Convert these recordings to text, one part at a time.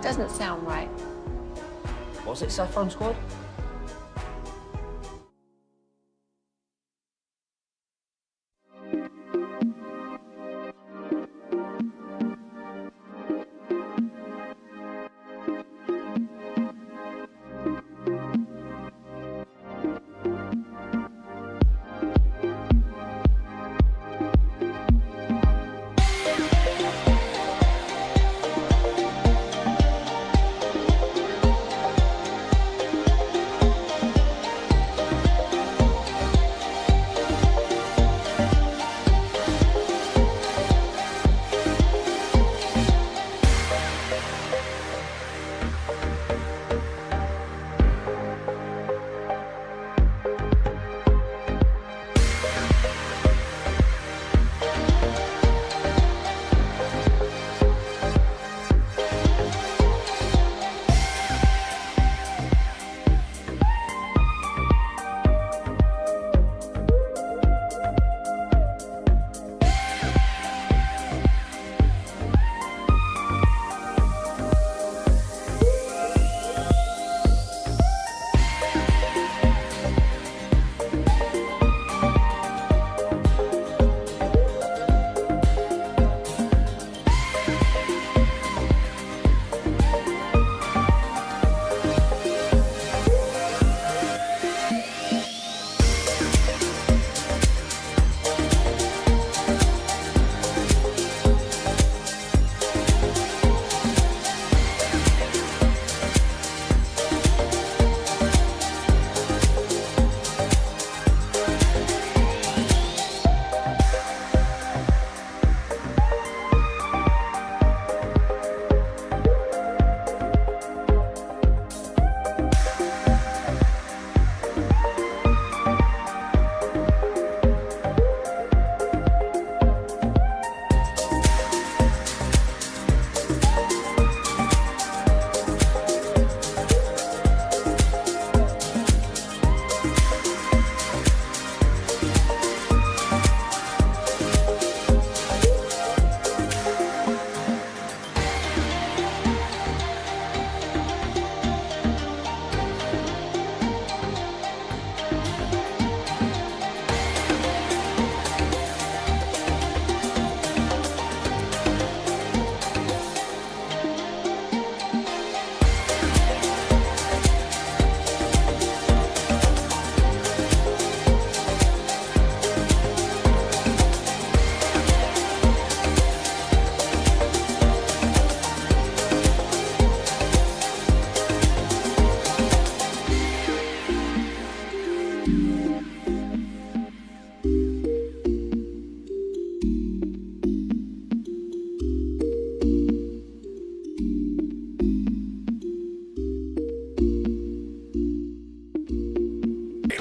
Doesn't sound right. What's it, Saffron Squad?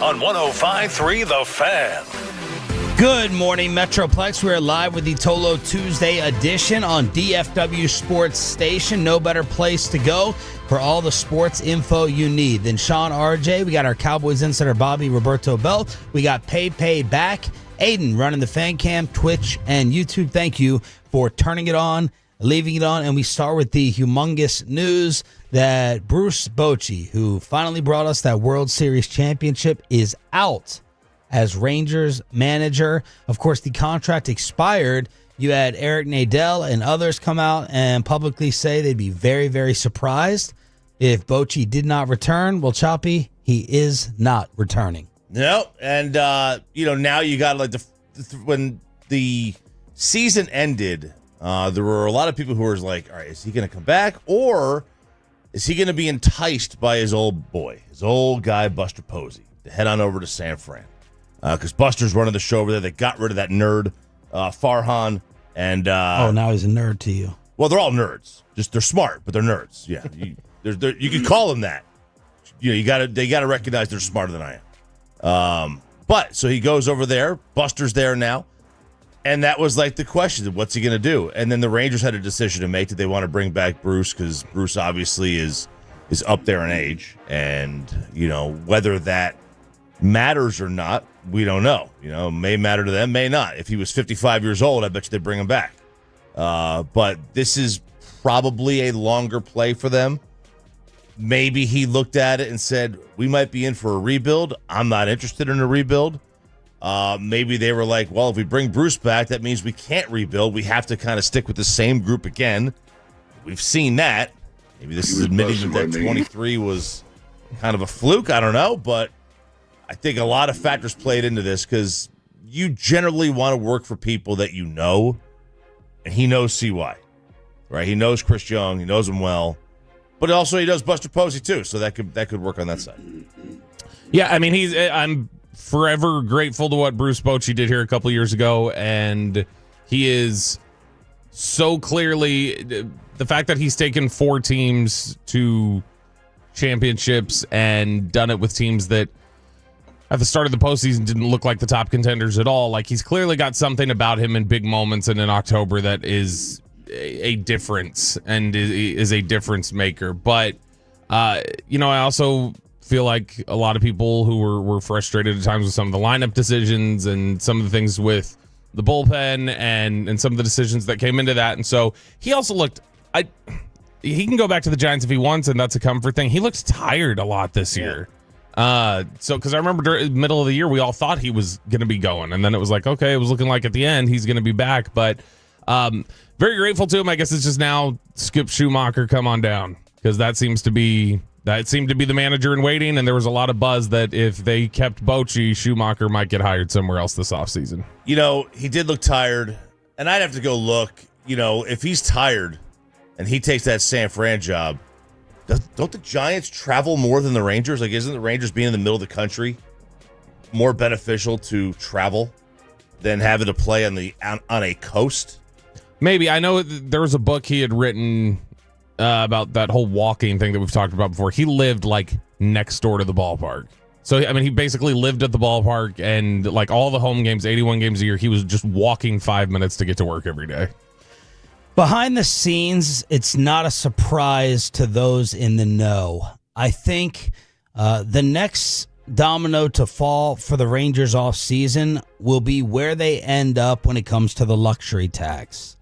On 105.3 The Fan. Good morning, Metroplex. We're live with the Tolo Tuesday edition on DFW Sports Station. No better place to go for all the sports info you need than Sean RJ. We got our Cowboys insider Bobby Roberto Bell. We got Pay back. Aiden running the fan cam, Twitch, and YouTube. Thank you for turning it on, leaving it on. And we start with the humongous news that Bruce Bochy, who finally brought us that World Series championship, is out as Rangers manager. Of course, the contract expired. You had Eric Nadel and others come out and publicly say they'd be very, very surprised if Bochy did not return. Well, Choppy, he is not returning. No, and now you got when the season ended, there were a lot of people who were like, all right, is he going to come back, or is he going to be enticed by his old guy, Buster Posey, to head on over to San Fran? Because Buster's running the show over there. They got rid of that nerd, Farhan. And now he's a nerd to you. Well, they're all nerds. Just they're smart, but they're nerds. Yeah, you could call them that. They got to recognize they're smarter than I am. But so he goes over there. Buster's there now. And that was like the question, what's he going to do? And then the Rangers had a decision to make. Did they want to bring back Bruce? Because Bruce obviously is up there in age. And, whether that matters or not, we don't know. May matter to them, may not. If he was 55 years old, I bet you they'd bring him back. But this is probably a longer play for them. Maybe he looked at it and said, we might be in for a rebuild. I'm not interested in a rebuild. Maybe they were like, well, if we bring Bruce back, that means we can't rebuild. We have to kind of stick with the same group again. We've seen that. Maybe this is admitting that 23 was kind of a fluke. I don't know, but I think a lot of factors played into this because you generally want to work for people that you know, and he knows CY, right? He knows Chris Young. He knows him well. But also he knows Buster Posey, too, so that could work on that side. Yeah, I mean, I'm forever grateful to what Bruce Bochy did here a couple years ago, and he is so clearly the fact that he's taken 4 teams to championships and done it with teams that at the start of the postseason didn't look like the top contenders at all. Like, he's clearly got something about him in big moments and in October that is a difference and is a difference maker. But, I also feel like a lot of people who were frustrated at times with some of the lineup decisions and some of the things with the bullpen and some of the decisions that came into that. And so he also looked, he can go back to the Giants if he wants, and that's a comfort thing. He looked tired a lot this year. Because I remember during the middle of the year, we all thought he was going to be going. And then it was like, okay, it was looking like at the end he's going to be back. But very grateful to him. I guess it's just now Skip Schumacher, come on down. Because that seemed to be the manager in waiting. And there was a lot of buzz that if they kept Bochi, Schumacher might get hired somewhere else this offseason. He did look tired. And I'd have to go look. If he's tired and he takes that San Fran job, don't the Giants travel more than the Rangers? Like, isn't the Rangers being in the middle of the country more beneficial to travel than having to play on a coast? Maybe. I know there was a book he had written about that whole walking thing that we've talked about before. He lived like next door to the ballpark. So, I mean, he basically lived at the ballpark, and like all the home games, 81 games a year, he was just walking 5 minutes to get to work every day. Behind the scenes, it's not a surprise to those in the know. I think the next domino to fall for the Rangers off season will be where they end up when it comes to the luxury tax.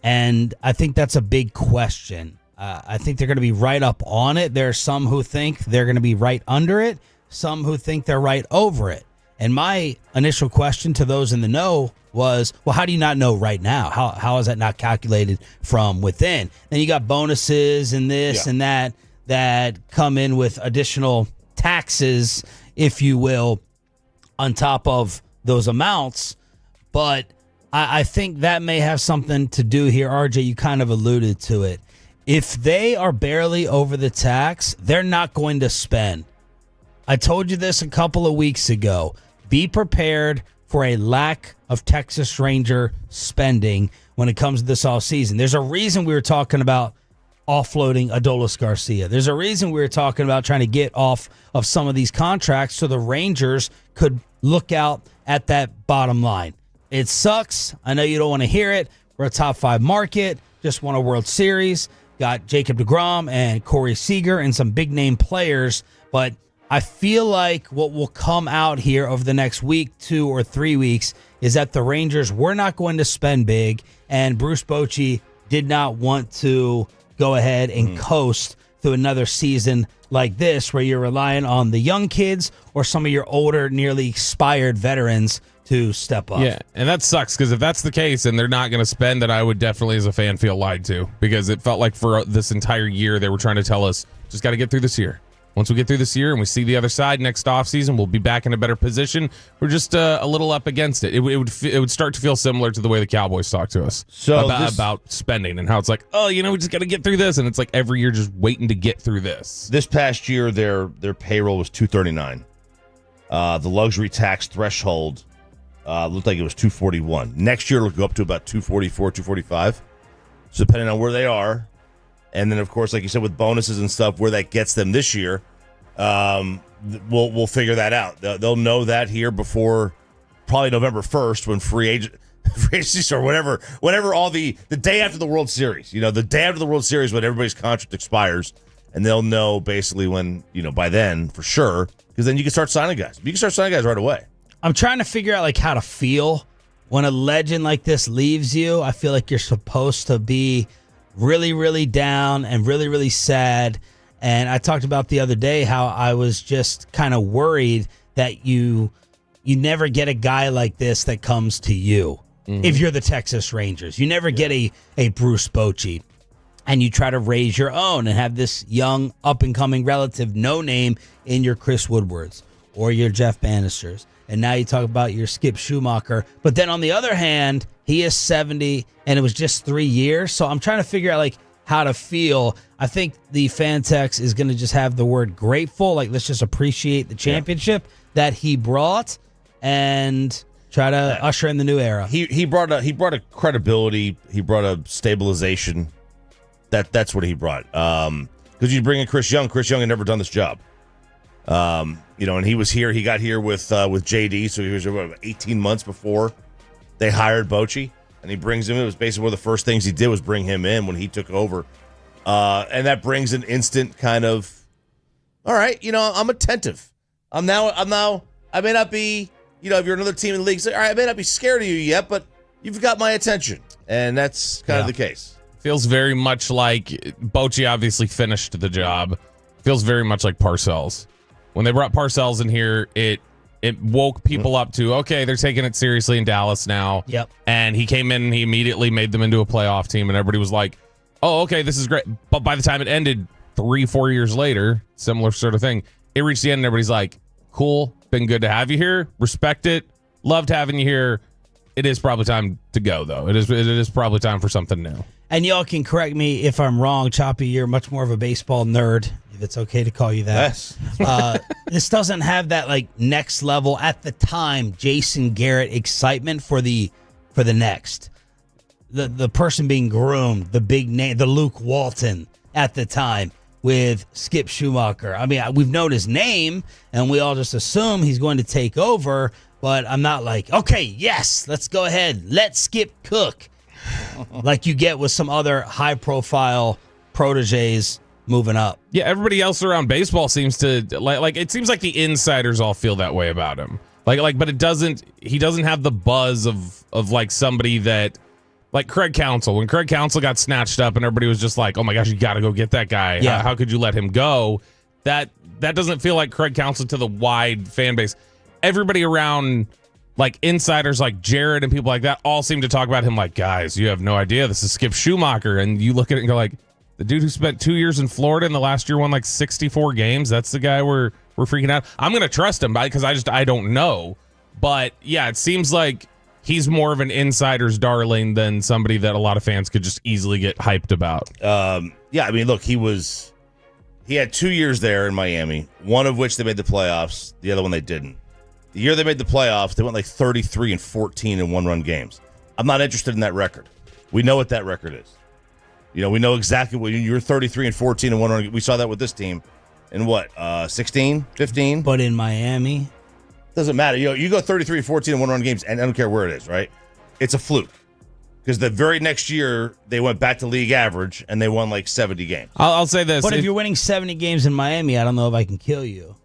And I think that's a big question. I think they're going to be right up on it. There are some who think they're going to be right under it, some who think they're right over it. And my initial question to those in the know was, well, how do you not know right now? How is that not calculated from within? Then you got bonuses and this and that come in with additional taxes, if you will, on top of those amounts. But I think that may have something to do here. RJ, you kind of alluded to it. If they are barely over the tax, they're not going to spend. I told you this a couple of weeks ago. Be prepared for a lack of Texas Ranger spending when it comes to this offseason. There's a reason we were talking about offloading Adolis Garcia. There's a reason we were talking about trying to get off of some of these contracts so the Rangers could look out at that bottom line. It sucks. I know you don't want to hear it. We're a top 5 market. Just won a World Series. Got Jacob deGrom and Corey Seager and some big name players. But I feel like what will come out here over the next week, 2 or 3 weeks, is that the Rangers were not going to spend big, and Bruce Bochy did not want to go ahead and coast through another season like this where you're relying on the young kids or some of your older, nearly expired veterans to step up. Yeah, and that sucks because if that's the case and they're not going to spend, then I would definitely as a fan feel lied to, because it felt like for this entire year they were trying to tell us, just got to get through this year. Once we get through this year and we see the other side next offseason, we'll be back in a better position. We're just a little up against it. It would start to feel similar to the way the Cowboys talk to us about spending and how it's like, oh, we just got to get through this. And it's like every year just waiting to get through this. This past year, their payroll was $239. The luxury tax threshold looked like it was $241. Next year, it'll go up to about $244, $245. So depending on where they are. And then, of course, like you said, with bonuses and stuff, where that gets them this year, we'll figure that out. They'll know that here before probably November 1st when free agency or whatever all the day after the World Series. The day after the World Series when everybody's contract expires, and they'll know basically when, by then for sure, because then you can start signing guys. You can start signing guys right away. I'm trying to figure out how to feel when a legend like this leaves you. I feel like you're supposed to be really, really down and really, really sad. And I talked about the other day how I was just kind of worried that you never get a guy like this that comes to you. If you're the Texas Rangers, you never get a Bruce Bochy, and you try to raise your own and have this young, up-and-coming relative, no name, in your Chris Woodwards or your Jeff Bannisters. And now you talk about your Skip Schumacher. But then on the other hand, he is 70, and it was just 3 years. So I'm trying to figure out, like, how to feel. I think the fan text is going to just have the word grateful. Like, let's just appreciate the championship that he brought and try to usher in the new era. He brought a credibility. He brought a stabilization. That's what he brought. Because you bring in Chris Young. Chris Young had never done this job. And he was here. He got here with JD, so he was about 18 months before they hired Bochi, and he brings him in. It was basically one of the first things he did was bring him in when he took over, and that brings an instant kind of, all right, I'm attentive. I'm now. I may not be. If you're another team in the league, say, all right, I may not be scared of you yet, but you've got my attention. And that's kind of the case. Feels very much like Bochi obviously finished the job. Feels very much like Parcells. When they brought Parcells in here, it woke people up to, okay, they're taking it seriously in Dallas now. Yep. And he came in and he immediately made them into a playoff team, and everybody was like, oh, okay, this is great. But by the time it ended 3-4 years later, similar sort of thing, it reached the end and everybody's like, cool, been good to have you here. Respect it. Loved having you here. It is probably time to go, though. It is probably time for something new. And y'all can correct me if I'm wrong. Choppy, you're much more of a baseball nerd, if it's okay to call you that. Yes. This doesn't have that like next level at the time Jason Garrett excitement for the next. The person being groomed, the big name, the Luke Walton at the time with Skip Schumacher. I mean, we've known his name, and we all just assume he's going to take over, but I'm not like, okay, yes, let's go ahead. Let Skip cook. Like you get with some other high-profile proteges moving up. Yeah, everybody else around baseball seems to, like it seems like the insiders all feel that way about him. But he doesn't have the buzz of like somebody that, like Craig Counsell. When Craig Counsell got snatched up and everybody was just like, oh my gosh, you got to go get that guy. Yeah. How could you let him go? That doesn't feel like Craig Counsell to the wide fan base. Everybody around, like insiders like Jared and people like that, all seem to talk about him like, guys, you have no idea. This is Skip Schumacher. And you look at it and go like, the dude who spent 2 years in Florida and the last year won like 64 games, that's the guy we're freaking out. I'm going to trust him because I don't know. But yeah, it seems like he's more of an insider's darling than somebody that a lot of fans could just easily get hyped about. Yeah, I mean, look, he had 2 years there in Miami, one of which they made the playoffs, the other one they didn't. The year they made the playoffs, they went like 33-14 in one-run games. I'm not interested in that record. We know what that record is. We know exactly what you're 33-14 in one-run. We saw that with this team in what, 16, 15? But in Miami, doesn't matter. You go 33-14 in one-run games, and I don't care where it is, right? It's a fluke. Because the very next year, they went back to league average, and they won like 70 games. I'll say this. But if you're winning 70 games in Miami, I don't know if I can kill you.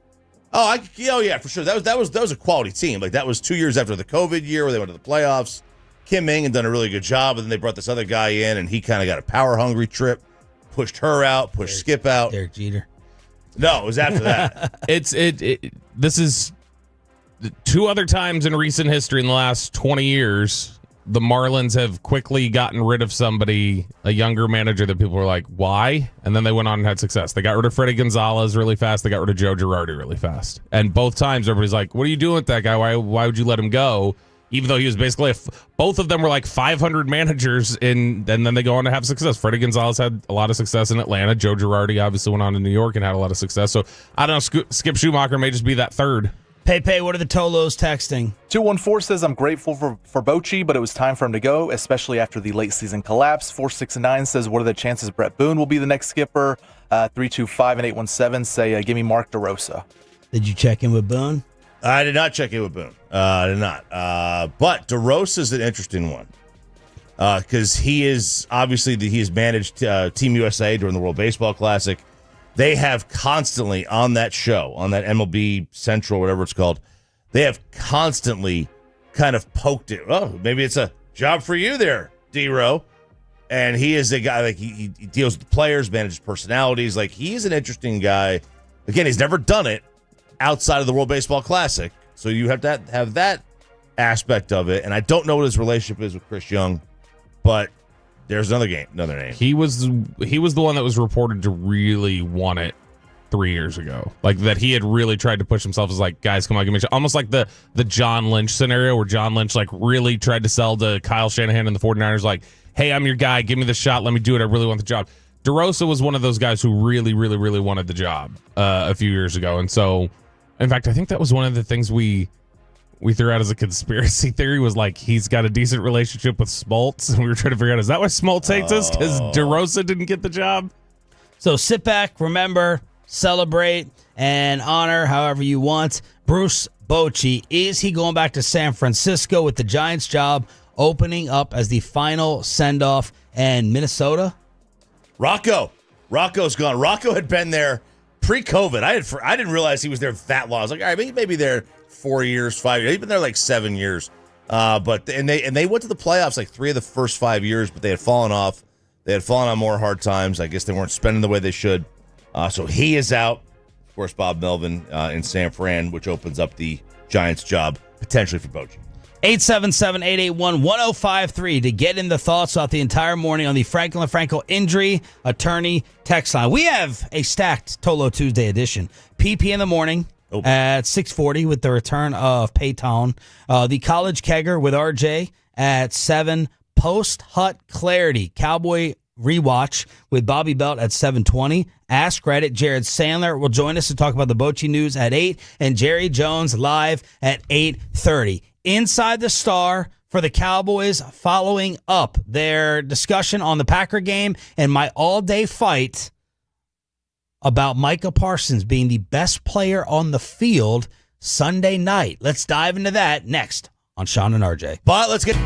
Oh, yeah, for sure. That was a quality team. Like that was 2 years after the COVID year where they went to the playoffs. Kim Ming had done a really good job, and then they brought this other guy in, and he kind of got a power hungry trip, pushed her out, pushed Skip out. Derek Jeter. No, it was after that. This is 2 other times in recent history in the last 20 years. The Marlins have quickly gotten rid of somebody, a younger manager that people were like, why? And then they went on and had success. They got rid of Freddie Gonzalez really fast. They got rid of Joe Girardi really fast. And both times everybody's like, what are you doing with that guy? Why would you let him go? Even though he was basically, both of them were like 500 managers, and then they go on to have success. Freddie Gonzalez had a lot of success in Atlanta. Joe Girardi obviously went on to New York and had a lot of success. So I don't know, Skip Schumacher may just be that third. Pepe, what are the Tolos texting? 214 says, I'm grateful for Bochi, but it was time for him to go, especially after the late season collapse. 469 says, what are the chances Brett Boone will be the next skipper? 325 and 817 say, give me Mark DeRosa. Did you check in with Boone? I did not check in with Boone. I did not. But DeRosa is an interesting one because he is obviously he has managed Team USA during the World Baseball Classic. They have constantly on that show, on that MLB Central, whatever it's called, they have constantly kind of poked it. Oh, maybe it's a job for you there, D-Row. And he is a guy, like, he deals with the players, manages personalities. Like, he's an interesting guy. Again, he's never done it outside of the World Baseball Classic. So you have to have that aspect of it. And I don't know what his relationship is with Chris Young, but there's another name. He was the one that was reported to really want it 3 years ago. Like, that he had really tried to push himself as like, guys, come on, give me a shot. Almost like the John Lynch scenario where John Lynch like really tried to sell to Kyle Shanahan and the 49ers like, hey, I'm your guy. Give me the shot. Let me do it. I really want the job. DeRosa was one of those guys who really, really, really wanted the job a few years ago. And so, in fact, I think that was one of the things we threw out as a conspiracy theory was like, he's got a decent relationship with Smoltz. And we were trying to figure out, is that why Smoltz hates us? Because DeRosa didn't get the job? So sit back, remember, celebrate, and honor however you want. Bruce Bochy, is he going back to San Francisco with the Giants job opening up as the final send-off? And Minnesota? Rocco's gone. Rocco had been there pre-COVID. I didn't realize he was there that long. I was like, all right, maybe there 4 years, 5 years. He's been there like 7 years. But they went to the playoffs like 3 of the first 5 years, but they had fallen off. They had fallen on more hard times. I guess they weren't spending the way they should. So he is out. Of course, Bob Melvin in San Fran, which opens up the Giants job potentially for Bochi. 877-881-1053 to get in the thoughts throughout the entire morning on the Franklin Franco Injury Attorney text line. We have a stacked Tolo Tuesday edition. PP in the morning at 6:40 with the return of Payton. The College Kegger with RJ at 7. Post Hut Clarity Cowboy Rewatch with Bobby Belt at 7:20. Ask Reddit. Jared Sandler will join us to talk about the Bochi news at 8. And Jerry Jones live at 8:30. Inside the Star for the Cowboys following up their discussion on the Packer game and my all-day fight about Micah Parsons being the best player on the field Sunday night. Let's dive into that next on Sean and RJ. But let's get...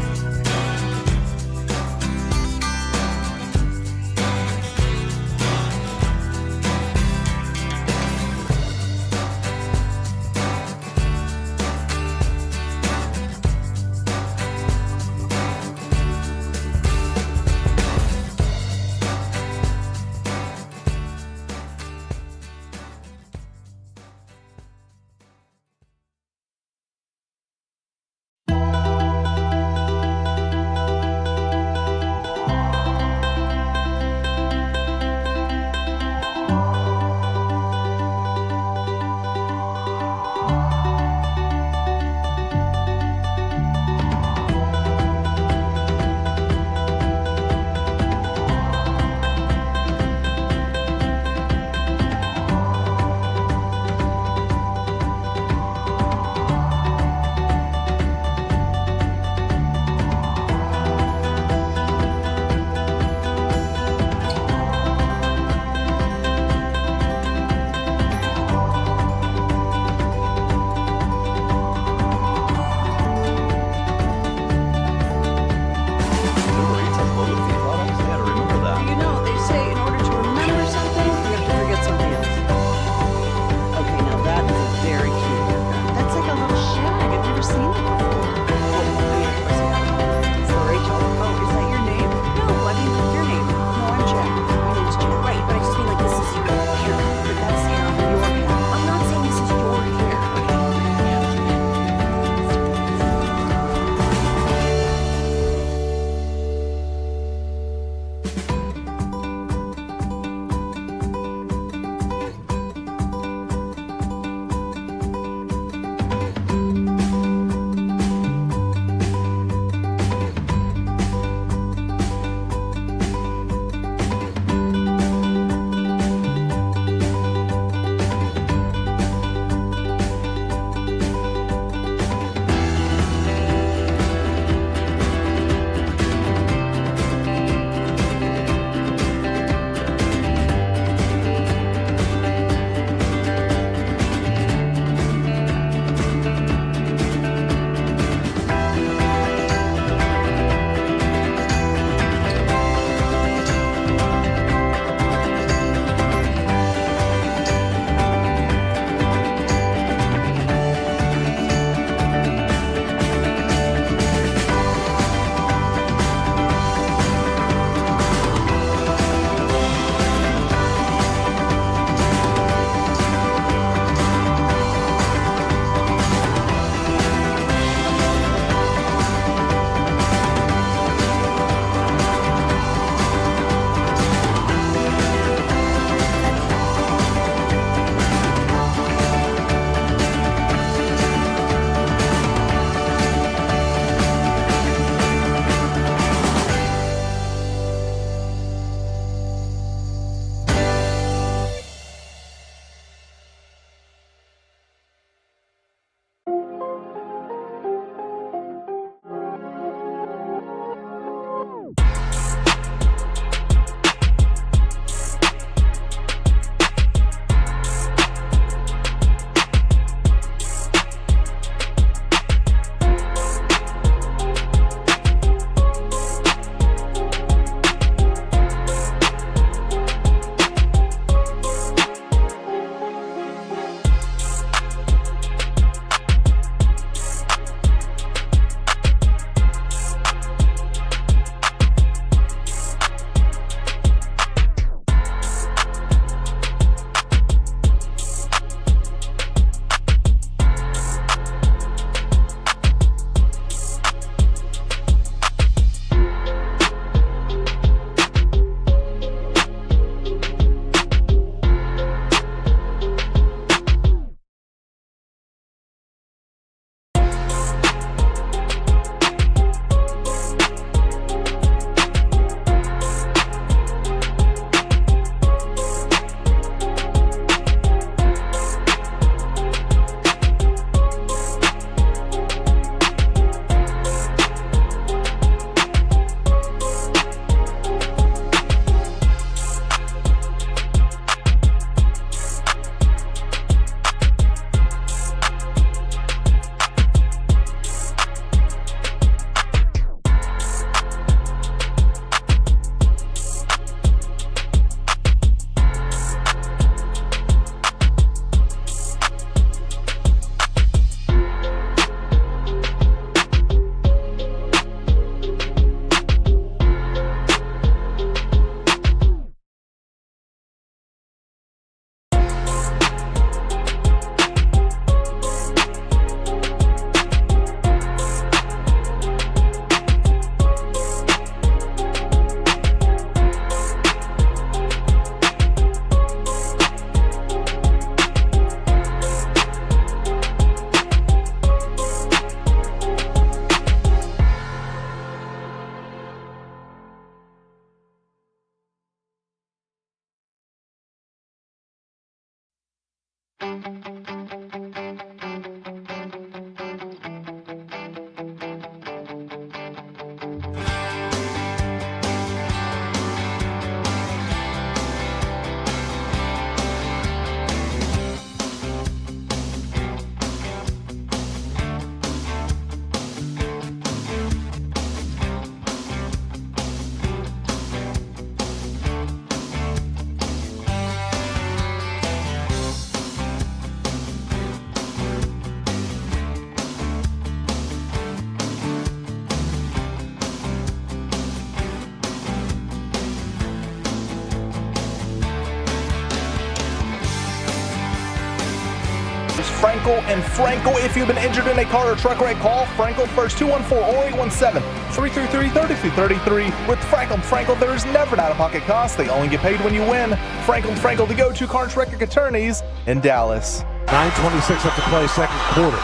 Frankel and Frankel. If you've been injured in a car or truck wreck, call Frankel first, 214-0817-333-3333. With Frankel and Frankel, there is never an out-of-pocket cost. They only get paid when you win. Frankel and Frankel, the go-to car and truck wreck attorneys in Dallas. 9:26 up to play, second quarter.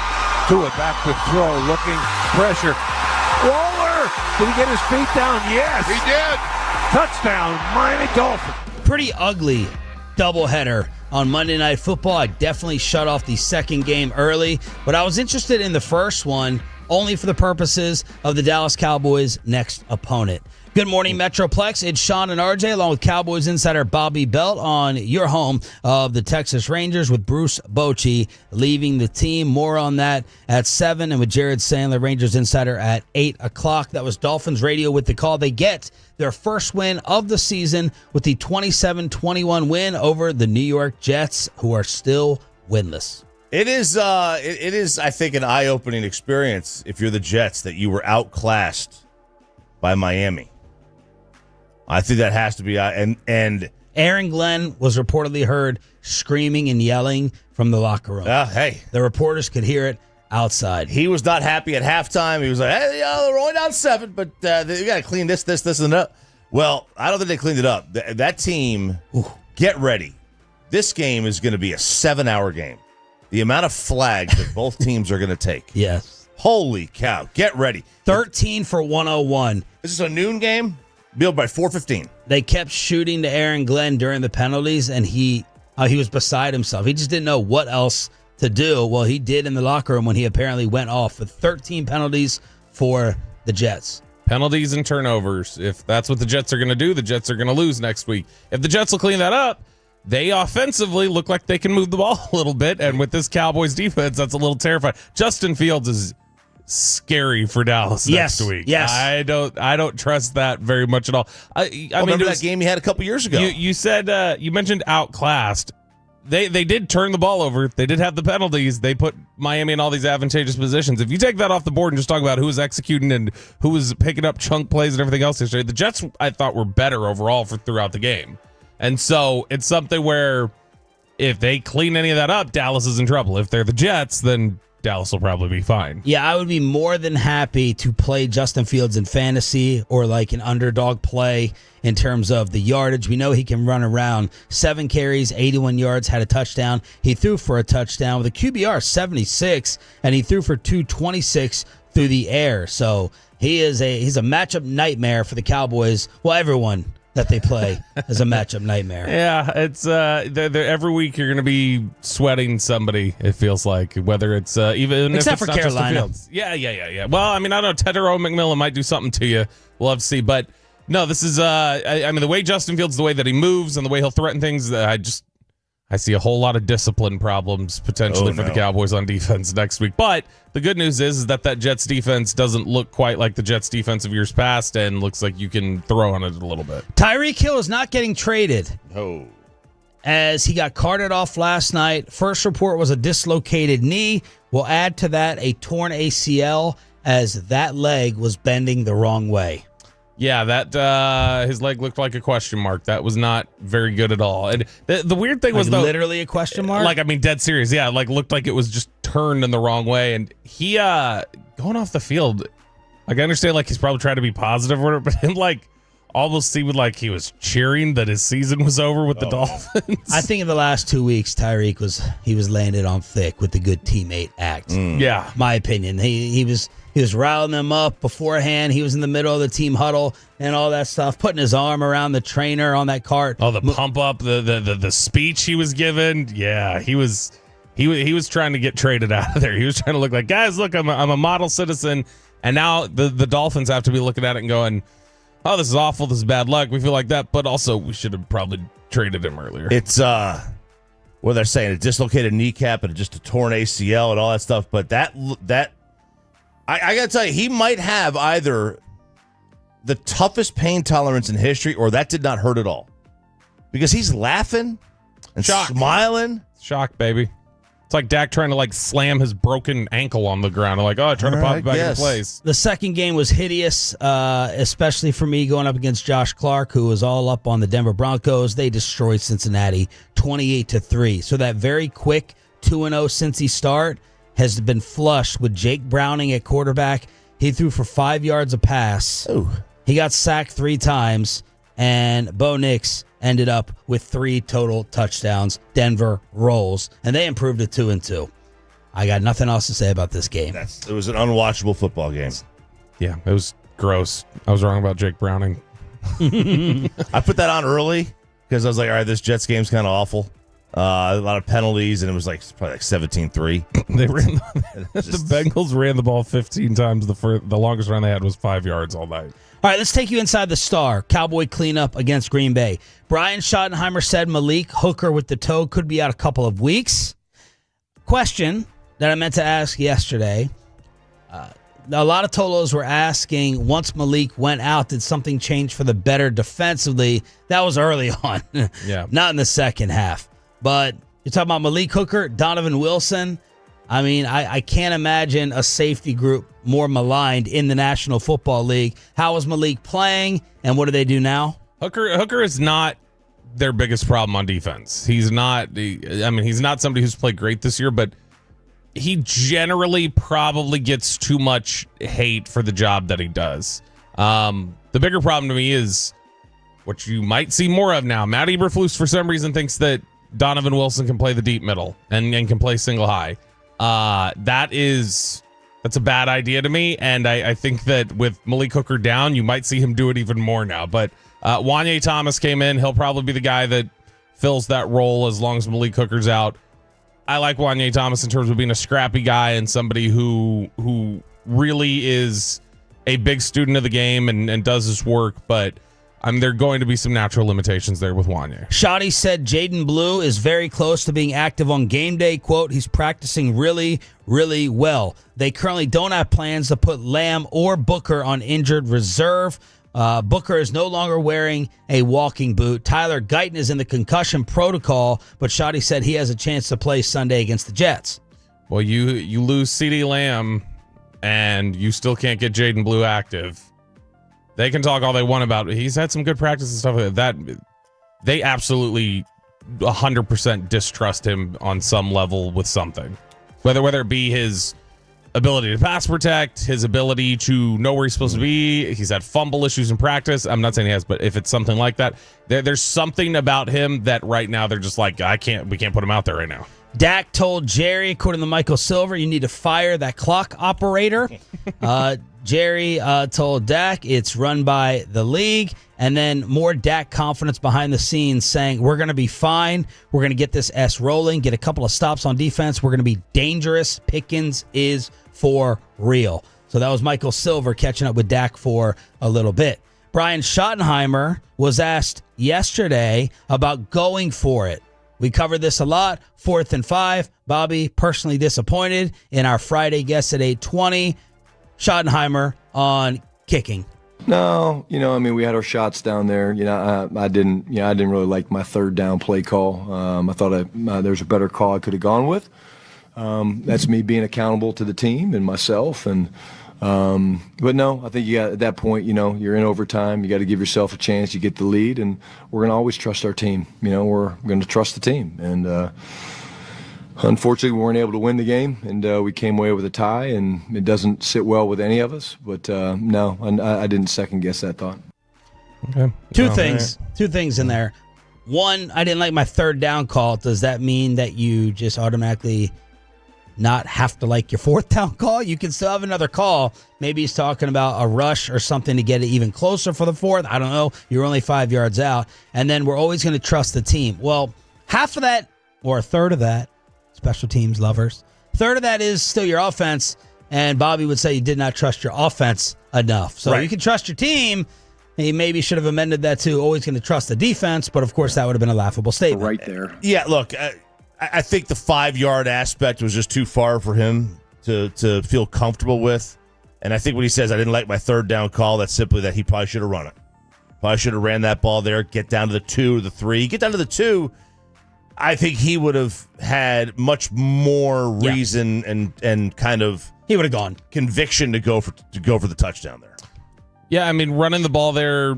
Tua back to throw, looking, pressure. Waller! Did he get his feet down? Yes! He did! Touchdown, Miami Dolphins. Pretty ugly doubleheader on Monday Night Football. I definitely shut off the second game early, but I was interested in the first one only for the purposes of the Dallas Cowboys' next opponent. Good morning, Metroplex. It's Sean and RJ along with Cowboys insider Bobby Belt on your home of the Texas Rangers with Bruce Bochy leaving the team. More on that at 7 and with Jared Sandler, Rangers insider at 8 o'clock. That was Dolphins Radio with the call. They get their first win of the season with the 27-21 win over the New York Jets, who are still winless. It is, I think, an eye-opening experience if you're the Jets that you were outclassed by Miami. I think that has to be, and Aaron Glenn was reportedly heard screaming and yelling from the locker room. Hey, the reporters could hear it outside. He was not happy at halftime. He was like, "Hey, they're only down 7, but they got to clean this, and that." Well, I don't think they cleaned it up. That team, get ready. This game is going to be a 7-hour game. The amount of flags that both teams are going to take. Yes. Holy cow! Get ready. 13 for 101. This is a noon game. Billed by 4:15. They kept shooting to Aaron Glenn during the penalties, and he was beside himself. He just didn't know what else to do. Well, he did in the locker room when he apparently went off with 13 penalties for the Jets. Penalties and turnovers. If that's what the Jets are going to do, the Jets are going to lose next week. If the Jets will clean that up, they offensively look like they can move the ball a little bit. And with this Cowboys defense, that's a little terrifying. Justin Fields is scary for Dallas next week. Yes. I don't trust that very much at all. I mean, remember that game he had a couple years ago? You said you mentioned outclassed. They did turn the ball over. They did have the penalties. They put Miami in all these advantageous positions. If you take that off the board and just talk about who was executing and who was picking up chunk plays and everything else yesterday, the Jets I thought were better overall throughout the game. And so it's something where if they clean any of that up, Dallas is in trouble. If they're the Jets, then Dallas will probably be fine. Yeah, I would be more than happy to play Justin Fields in fantasy or like an underdog play in terms of the yardage. We know he can run around. 7 carries, 81 yards, had a touchdown. He threw for a touchdown with a QBR 76, and he threw for 226 through the air. So he's a matchup nightmare for the Cowboys. Well, everyone that they play is a matchup nightmare. Yeah, it's every week you're going to be sweating somebody, it feels like, whether it's even except if it's for Carolina. Yeah. Well, I mean, I don't know. Tedero McMillan might do something to you. We'll have to see. But no, this is I mean, the way Justin Fields, the way that he moves and the way he'll threaten things, I see a whole lot of discipline problems potentially for the Cowboys on defense next week. But the good news is that Jets defense doesn't look quite like the Jets defense of years past and looks like you can throw on it a little bit. Tyreek Hill is not getting traded. Oh. As he got carted off last night. First report was a dislocated knee. We'll add to that a torn ACL as that leg was bending the wrong way. Yeah, that his leg looked like a question mark. That was not very good at all. And the weird thing was, though, literally a question mark. Like, I mean, dead serious. Yeah, like looked like it was just turned in the wrong way. And he going off the field. Like, I understand, like he's probably trying to be positive or whatever, but it like almost seemed like he was cheering that his season was over with the Dolphins. I think in the last 2 weeks, Tyreek was landed on thick with the good teammate act. Yeah, my opinion. He was riling them up beforehand. He was in the middle of the team huddle and all that stuff, putting his arm around the trainer on that cart. Oh, the pump up, the speech he was given. Yeah, he was He was trying to get traded out of there. He was trying to look like, guys, look, I'm a model citizen. And now the Dolphins have to be looking at it and going, oh, this is awful. This is bad luck. We feel like that. But also, we should have probably traded him earlier. It's, what they're saying, a dislocated kneecap and just a torn ACL and all that stuff. But I got to tell you, he might have either the toughest pain tolerance in history or that did not hurt at all. Because he's laughing and smiling. Shock, baby. It's like Dak trying to slam his broken ankle on the ground. I'm like, oh, trying to pop it back into place. The second game was hideous, especially for me going up against Josh Clark, who was all up on the Denver Broncos. They destroyed Cincinnati 28-3. So that very quick 2-0 Cincy start has been flushed with Jake Browning at quarterback. He threw for 5 yards a pass. Ooh. He got sacked 3 times, and Bo Nix ended up with 3 total touchdowns. Denver rolls, and they improved to 2-2. I got nothing else to say about this game. It was an unwatchable football game. Yeah, it was gross. I was wrong about Jake Browning. I put that on early because I was like, all right, this Jets game's kind of awful. A lot of penalties, and it was probably 17-3. They ran the Bengals ran the ball 15 times. The longest run they had was 5 yards all night. All right, let's take you inside the Star. Cowboy cleanup against Green Bay. Brian Schottenheimer said Malik Hooker with the toe could be out a couple of weeks. Question that I meant to ask yesterday. A lot of Tolos were asking, once Malik went out, did something change for the better defensively? That was early on. Yeah. Not in the second half. But you're talking about Malik Hooker, Donovan Wilson. I mean, I can't imagine a safety group more maligned in the National Football League. How was Malik playing, and what do they do now? Hooker is not their biggest problem on defense. He's not somebody who's played great this year, but he generally probably gets too much hate for the job that he does. The bigger problem to me is what you might see more of now. Matt Eberflus, for some reason, thinks that Donovan Wilson can play the deep middle and can play single high. That's a bad idea to me, and I think that with Malik Hooker down, you might see him do it even more now. But Wanye Thomas came in. He'll probably be the guy that fills that role as long as Malik Hooker's out. I like Wanye Thomas in terms of being a scrappy guy and somebody who really is a big student of the game and does his work, but there are going to be some natural limitations there with Wanye. Shoddy said Jaden Blue is very close to being active on game day. Quote, he's practicing really, really well. They currently don't have plans to put Lamb or Booker on injured reserve. Booker is no longer wearing a walking boot. Tyler Guyton is in the concussion protocol, but Shoddy said he has a chance to play Sunday against the Jets. Well, you lose CeeDee Lamb, and you still can't get Jaden Blue active. They can talk all they want about it. He's had some good practice and stuff like that. They absolutely 100% distrust him on some level with something. Whether it be his ability to pass protect, his ability to know where he's supposed to be. He's had fumble issues in practice. I'm not saying he has, but if it's something like that, there's something about him that right now they're just like, we can't put him out there right now. Dak told Jerry, according to Michael Silver, you need to fire that clock operator. Jerry told Dak it's run by the league. And then more Dak confidence behind the scenes saying, we're going to be fine. We're going to get this S rolling, get a couple of stops on defense. We're going to be dangerous. Pickens is for real. So that was Michael Silver catching up with Dak for a little bit. Brian Schottenheimer was asked yesterday about going for it. We covered this a lot. 4th and 5. Bobby personally disappointed in our Friday guest at 8:20. Schottenheimer on kicking. No, we had our shots down there. I didn't really like my third down play call. I thought there's a better call I could have gone with. That's me being accountable to the team and myself. But no, I think at that point, you're in overtime. You got to give yourself a chance. You get the lead, and we're going to always trust our team. We're going to trust the team. And unfortunately, we weren't able to win the game, and we came away with a tie, and it doesn't sit well with any of us. But no, I didn't second guess that thought. Okay. Two things in there. One, I didn't like my third down call. Does that mean that you just automatically not have to like your fourth down call? You can still have another call. Maybe he's talking about a rush or something to get it even closer for the fourth. I don't know. You're only 5 yards out. And then we're always going to trust the team. Well, half of that or a third of that special teams lovers. Third of that is still your offense, and Bobby would say you did not trust your offense enough. So you can trust your team. He maybe should have amended that to always going to trust the defense, but of course that would have been a laughable statement. Right there. Yeah, look, I think the 5-yard aspect was just too far for him to feel comfortable with. And I think when he says, I didn't like my third down call, that's simply that he probably should have run it. Probably should have ran that ball there, get down to the 2 or the 3. Get down to the 2, I think he would have had much more reason and kind of he would have gone conviction to go for the touchdown there. Yeah, I mean, running the ball there,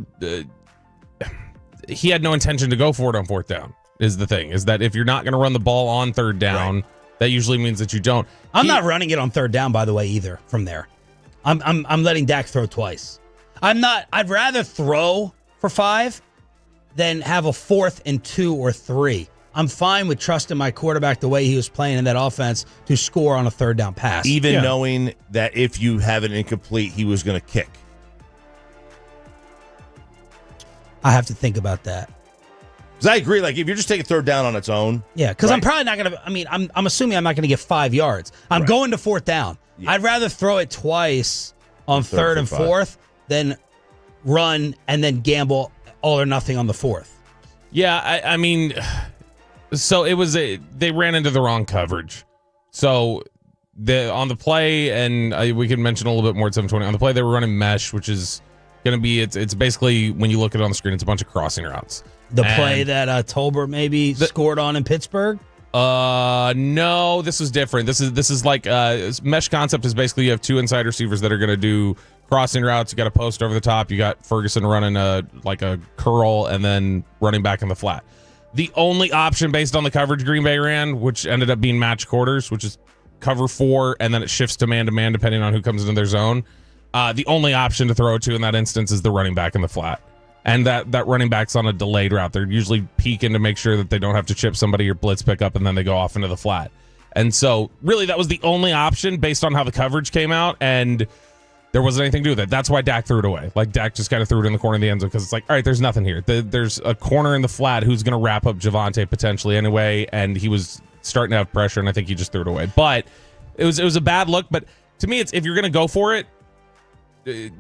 he had no intention to go for it on fourth down. Is the thing is that if you're not going to run the ball on third down, that usually means that you don't. I'm not running it on third down, by the way, either. From there, I'm letting Dak throw twice. I'm not. I'd rather throw for 5 than have a 4th and 2 or 3. I'm fine with trusting my quarterback the way he was playing in that offense to score on a third down pass. Even knowing that if you have an incomplete, he was going to kick. I have to think about that. Because I agree, like, if you're just taking third down on its own. Yeah, because I'm probably not going to, I'm assuming I'm not going to get 5 yards. I'm going to fourth down. Yeah. I'd rather throw it twice on third and fourth than run and then gamble all or nothing on the fourth. Yeah, I mean, so it was they ran into the wrong coverage. So on the play, and we can mention a little bit more at 720, on the play they were running mesh, which is going to be, it's basically, when you look at it on the screen, it's a bunch of crossing routes. The play that Tolbert maybe scored on in Pittsburgh? No, this was different. This is like mesh concept is basically you have 2 inside receivers that are going to do crossing routes. You got a post over the top. You got Ferguson running a curl and then running back in the flat. The only option based on the coverage Green Bay ran, which ended up being match quarters, which is cover 4, and then it shifts to man depending on who comes into their zone. The only option to throw it to in that instance is the running back in the flat. And that running back's on a delayed route. They're usually peeking to make sure that they don't have to chip somebody or blitz pick up, and then they go off into the flat. And so, really, that was the only option based on how the coverage came out, and there wasn't anything to do with it. That's why Dak threw it away. Like, Dak just kind of threw it in the corner of the end zone because it's like, all right, there's nothing here. There's a corner in the flat who's going to wrap up Javonte potentially anyway, and he was starting to have pressure, and I think he just threw it away. But it was a bad look. But to me, it's if you're going to go for it,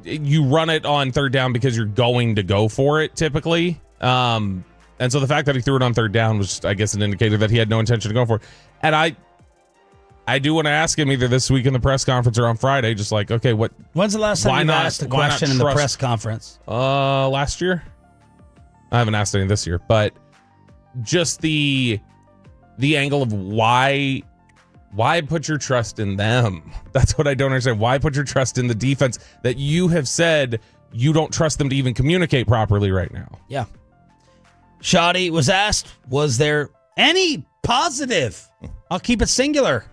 you run it on third down because you're going to go for it typically. And so the fact that he threw it on third down was, I guess, an indicator that he had no intention to go for it. And I do want to ask him either this week in the press conference or on Friday, just like, okay, when's the last time you asked a question in the press conference? Last year. I haven't asked any this year, but just the angle of why put your trust in them? That's what I don't understand. Why put your trust in the defense that you have said you don't trust them to even communicate properly right now? Yeah. Shoddy was asked, was there any positive, I'll keep it singular,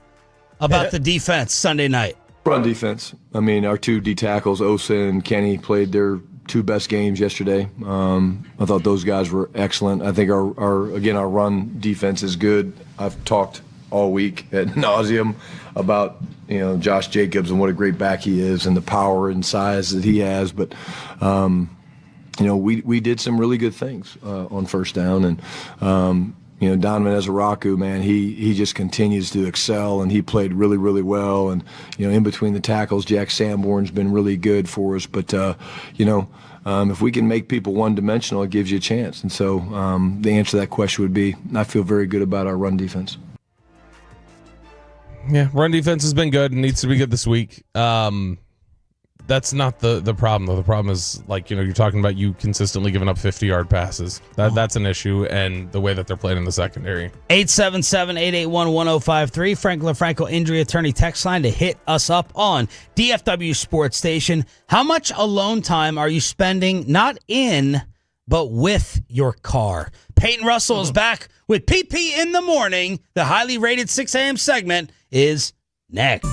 about the defense Sunday night? Run defense. I mean, our 2 D tackles, Osa and Kenny, played their 2 best games yesterday. I thought those guys were excellent. I think our run defense is good. I've talked all week ad nauseum about Josh Jacobs and what a great back he is and the power and size that he has. But we did some really good things on first down, and Donovan Ezaraku, man, he just continues to excel, and he played really, really well. And in between the tackles, Jack Sanborn's been really good for us. But if we can make people one-dimensional, it gives you a chance. And so the answer to that question would be, I feel very good about our run defense. Yeah, run defense has been good and needs to be good this week. That's not the problem, though. The problem is, like, you're talking about you consistently giving up 50-yard passes. That's an issue, and the way that they're playing in the secondary. 877-881-1053, Franklin Franco Injury Attorney text line to hit us up on DFW Sports Station. How much alone time are you spending not in, but with your car? Peyton Russell is back with PP in the Morning. The highly rated 6 a.m. segment is next.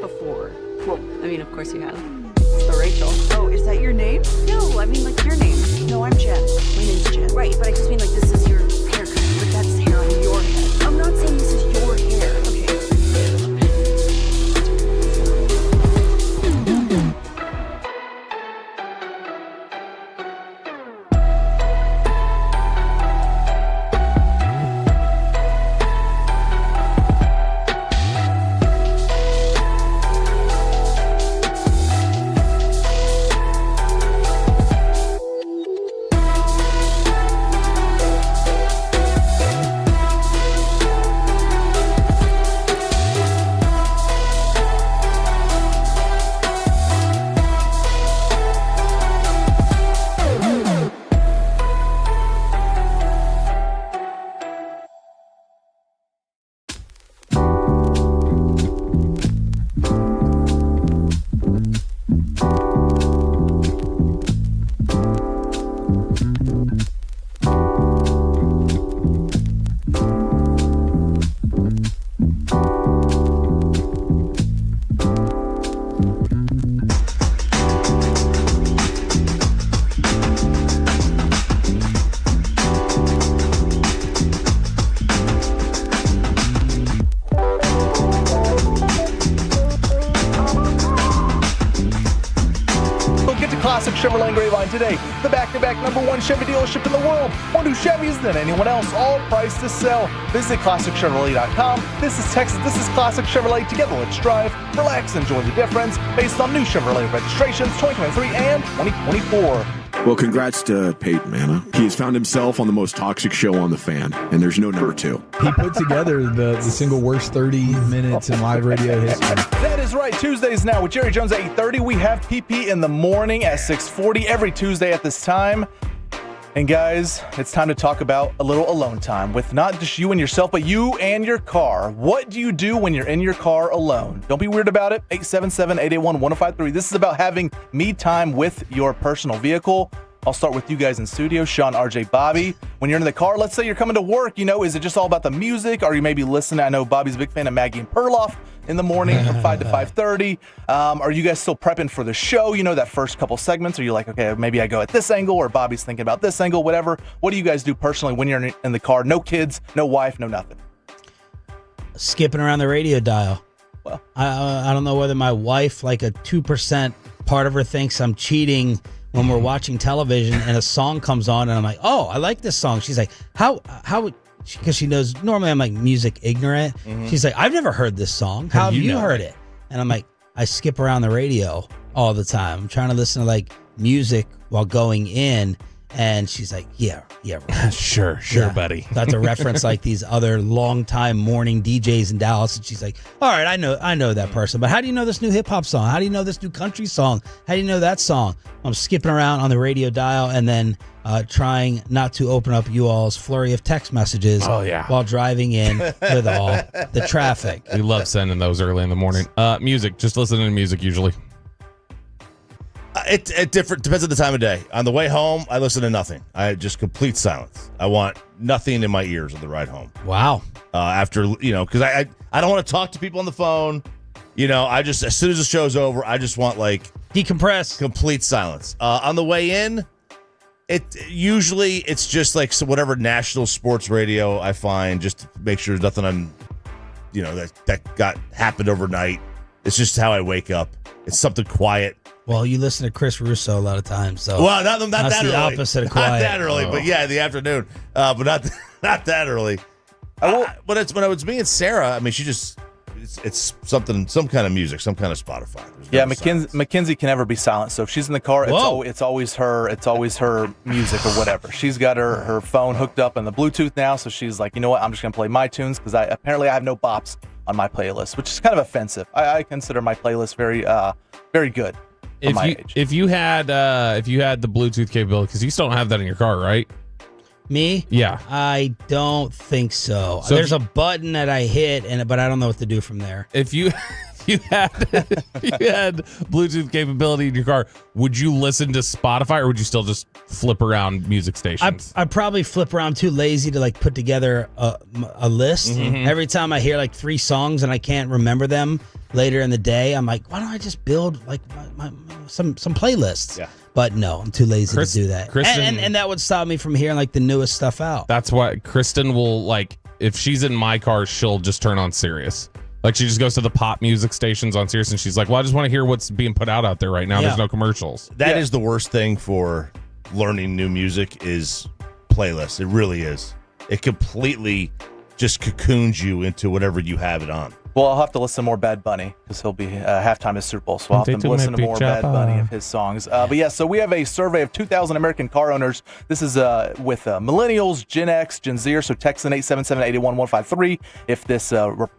before. Well, I mean, of course you have. It's the Rachel. Oh, is that your name? No, I mean like your name. No, I'm Jen. My name's Jen. Right, but I just mean like this is your haircut, but that's hair on your head. I'm not saying this is your hair. Okay. Classic Chevrolet Grapevine today. The back-to-back #1 Chevy dealership in the world. More new Chevys than anyone else, all priced to sell. Visit ClassicChevrolet.com. This is Texas. This is Classic Chevrolet. Together, let's drive, relax, enjoy the difference. Based on new Chevrolet registrations 2023 and 2024. Well, congrats to Peyton Manna. He has found himself on the most toxic show on The Fan, and there's no number 2. He put together the single worst 30 minutes in live radio history. That is right. Tuesdays now with Jerry Jones at 8:30. We have PP in the morning at 6:40 every Tuesday at this time. And guys, it's time to talk about a little alone time with not just you and yourself, but you and your car. What do you do when you're in your car alone? Don't be weird about it. 877-881-1053. This is about having me time with your personal vehicle. I'll start with you guys in studio, Sean, RJ, Bobby. When you're in the car, let's say you're coming to work, is it just all about the music? Are you maybe listening? I know Bobby's a big fan of Maggie and Perloff in the morning from 5 to 5:30. Are you guys still prepping for the show? That first couple segments? Are you like, okay, maybe I go at this angle, or Bobby's thinking about this angle, whatever? What do you guys do personally when you're in the car? No kids, no wife, no nothing. Skipping around the radio dial. Well, I don't know whether my wife, like a 2% part of her, thinks I'm cheating when we're watching television and a song comes on and I'm like, oh, I like this song. She's like, how, because she knows normally I'm like music ignorant. Mm-hmm. She's like, I've never heard this song. How have you heard it? And I'm like, I skip around the radio all the time. I'm trying to listen to like music while going in. And she's like, yeah, right. Sure, buddy. Got to reference like these other longtime morning DJs in Dallas. And she's like, all right, I know that person. But how do you know this new hip hop song? How do you know this new country song? How do you know that song? I'm skipping around on the radio dial and then trying not to open up you all's flurry of text messages while driving in with all the traffic. We love sending those early in the morning. Music, just listening to music usually. It depends on the time of day. On the way home, I listen to nothing. I just complete silence. I want nothing in my ears on the ride home. Wow. After, because I don't want to talk to people on the phone. I just, as soon as the show's over, I just want like decompress, complete silence. On the way in, it's just like whatever national sports radio I find, just to make sure there's nothing on, that happened overnight. It's just how I wake up. It's something quiet. Well, you listen to Chris Russo a lot of times, so not that early. The opposite of quiet. Not that early, but yeah, in the afternoon. But not that early. When I was me and Sarah, I mean, she just it's something, some kind of music, some kind of Spotify. Mackenzie can never be silent. So if she's in the car, it's always her music or whatever. She's got her phone hooked up on the Bluetooth now, so she's like, you know what, I'm just gonna play my tunes because I have no bops on my playlist, which is kind of offensive. I consider my playlist very good. If you had the Bluetooth capability, because you still don't have that in your car, right? Me? Yeah. I don't think so. There's a button that I hit, but I don't know what to do from there. If you had Bluetooth capability in your car, would you listen to Spotify or would you still just flip around music stations? I probably flip around, too lazy to like put together a list. Mm-hmm. Every time I hear like 3 songs and I can't remember them, later in the day, I'm like, why don't I just build like some playlists? Yeah. But no, I'm too lazy to do that. Kristen- and that would stop me from hearing like the newest stuff out. That's why Kristen will, like, if she's in my car, she'll just turn on Sirius. Like, she just goes to the pop music stations on Sirius, and she's like, well, I just want to hear what's being put out there right now. Yeah. There's no commercials. That is the worst thing for learning new music is playlists. It really is. It completely just cocoons you into whatever you have it on. Well, I'll have to listen to more Bad Bunny because he'll be halftime at Super Bowl, so I'll have to listen to more Bad Bunny of his songs. But yeah, so we have a survey of 2,000 American car owners. This is with millennials, Gen X, Gen Z, so text in 877-881-153 if this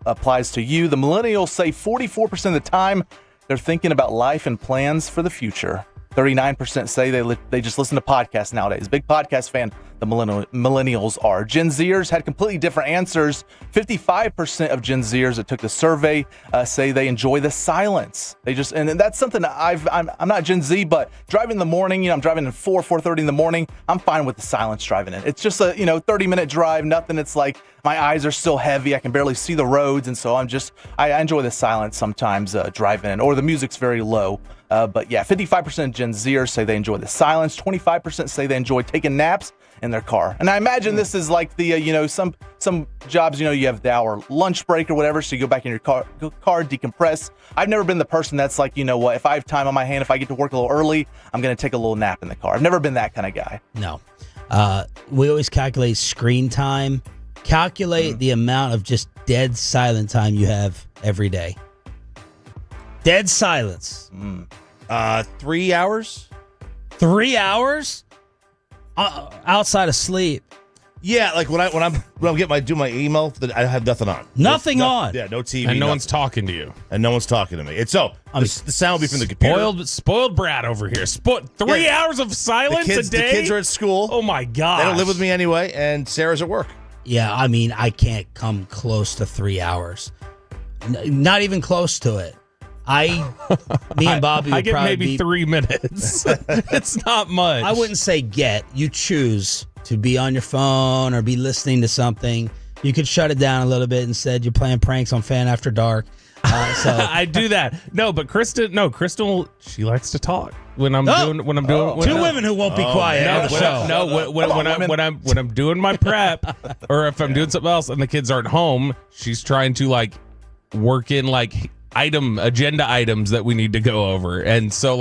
applies to you. The millennials say 44% of the time they're thinking about life and plans for the future. 39% say they just listen to podcasts nowadays. Big podcast fan, the millennials are. Gen Zers had completely different answers. 55% of Gen Zers that took the survey say they enjoy the silence. They just, and that's something that I'm not Gen Z, but driving in the morning, I'm driving at 4:30 in the morning. I'm fine with the silence driving in. It's just a 30-minute drive, nothing. It's like my eyes are still heavy. I can barely see the roads, and so I enjoy the silence sometimes driving in, or the music's very low. But yeah, 55% of Gen Zers say they enjoy the silence. 25% say they enjoy taking naps in their car. And I imagine this is like the, some jobs, you have the hour lunch break or whatever. So you go back in your car, decompress. I've never been the person that's like, what, if I have time on my hand, if I get to work a little early, I'm going to take a little nap in the car. I've never been that kind of guy. No. We always calculate screen time. Calculate the amount of just dead silent time you have every day. Dead silence. 3 hours? 3 hours? Outside of sleep. Yeah, like when I'm do my email, I have nothing on. Nothing on. Yeah, no TV. And no one's talking to you. And no one's talking to me. It's the sound will be from the computer. Spoiled brat over here. 3 hours of silence a day? The kids are at school. Oh my God. They don't live with me anyway, and Sarah's at work. Yeah, I mean, I can't come close to 3 hours. Not even close to it. Me and Bobby would I get probably maybe 3 minutes. It's not much. I wouldn't say you choose to be on your phone or be listening to something. You could shut it down a little bit. Instead, you're playing pranks on Fan After Dark. So I do that. No, but Kristen, she likes to talk when I'm doing. Two women who won't be quiet on the show. When I'm doing my prep, or if I'm doing something else and the kids aren't home, she's trying to work in agenda items that we need to go over. And so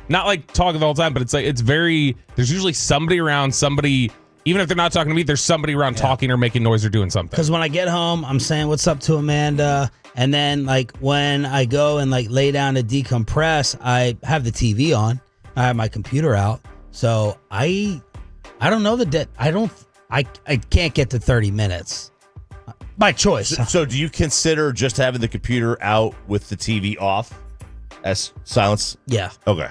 not talking the whole time, but it's very, there's usually somebody around, even if they're not talking to me, there's somebody around talking or making noise or doing something. Because when I get home, I'm saying what's up to Amanda. And then when I go and lay down to decompress, I have the TV on. I have my computer out. So I don't know I can't get to 30 minutes. By choice. So do you consider just having the computer out with the TV off as silence? Yeah. Okay.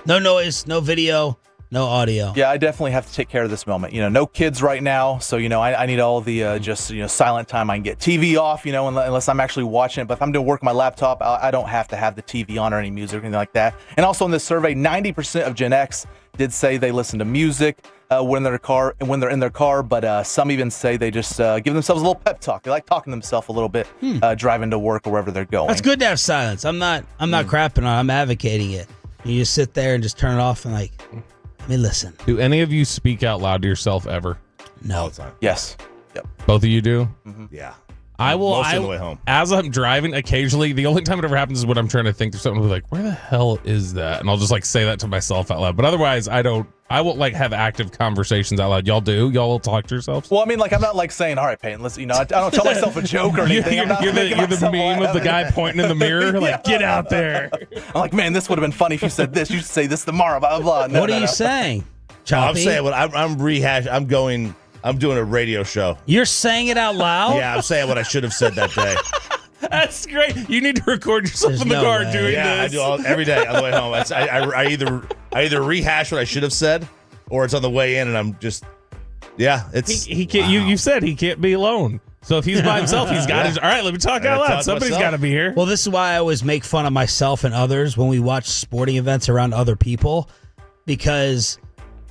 No noise, no video, no audio. Yeah, I definitely have to take care of this moment. No kids right now, so I need all the silent time I can get. TV off, unless I'm actually watching it. But if I'm doing work on my laptop, I don't have to have the TV on or any music or anything like that. And also in this survey, 90% of Gen X did say they listen to music when they're in their car, but some even say they just give themselves a little pep talk. They like talking to themselves a little bit, driving to work or wherever they're going. That's good to have silence. I'm not crapping on it. I'm advocating it. You just sit there and just turn it off and let me listen. Do any of you speak out loud to yourself ever? No. All the time. Yes. Yep. Both of you do? Mm-hmm. Yeah. I will. Mostly on the way home. As I'm driving, occasionally, the only time it ever happens is when I'm trying to think of something. I'll be where the hell is that? And I'll just say that to myself out loud. But otherwise, I won't have active conversations out loud. Y'all do? Y'all will talk to yourselves? Well, I mean, I'm not saying, all right, Peyton, let's, I don't tell myself a joke or anything. You're the meme of the guy pointing in the mirror, get out there. I'm like, man, this would have been funny if you said this. You should say this tomorrow, blah, blah, blah. What are you saying? Choppy? I'm saying what I'm rehashing. I'm doing a radio show. You're saying it out loud? Yeah, I'm saying what I should have said that day. That's great. You need to record yourself in the car doing this. Yeah, I do every day on the way home. I either rehash what I should have said, or it's on the way in, and I'm just, it's. He can't. Wow. You said he can't be alone. So if he's by himself, he's got his. All right, let me talk out loud. Somebody's got to be here. Well, this is why I always make fun of myself and others when we watch sporting events around other people, because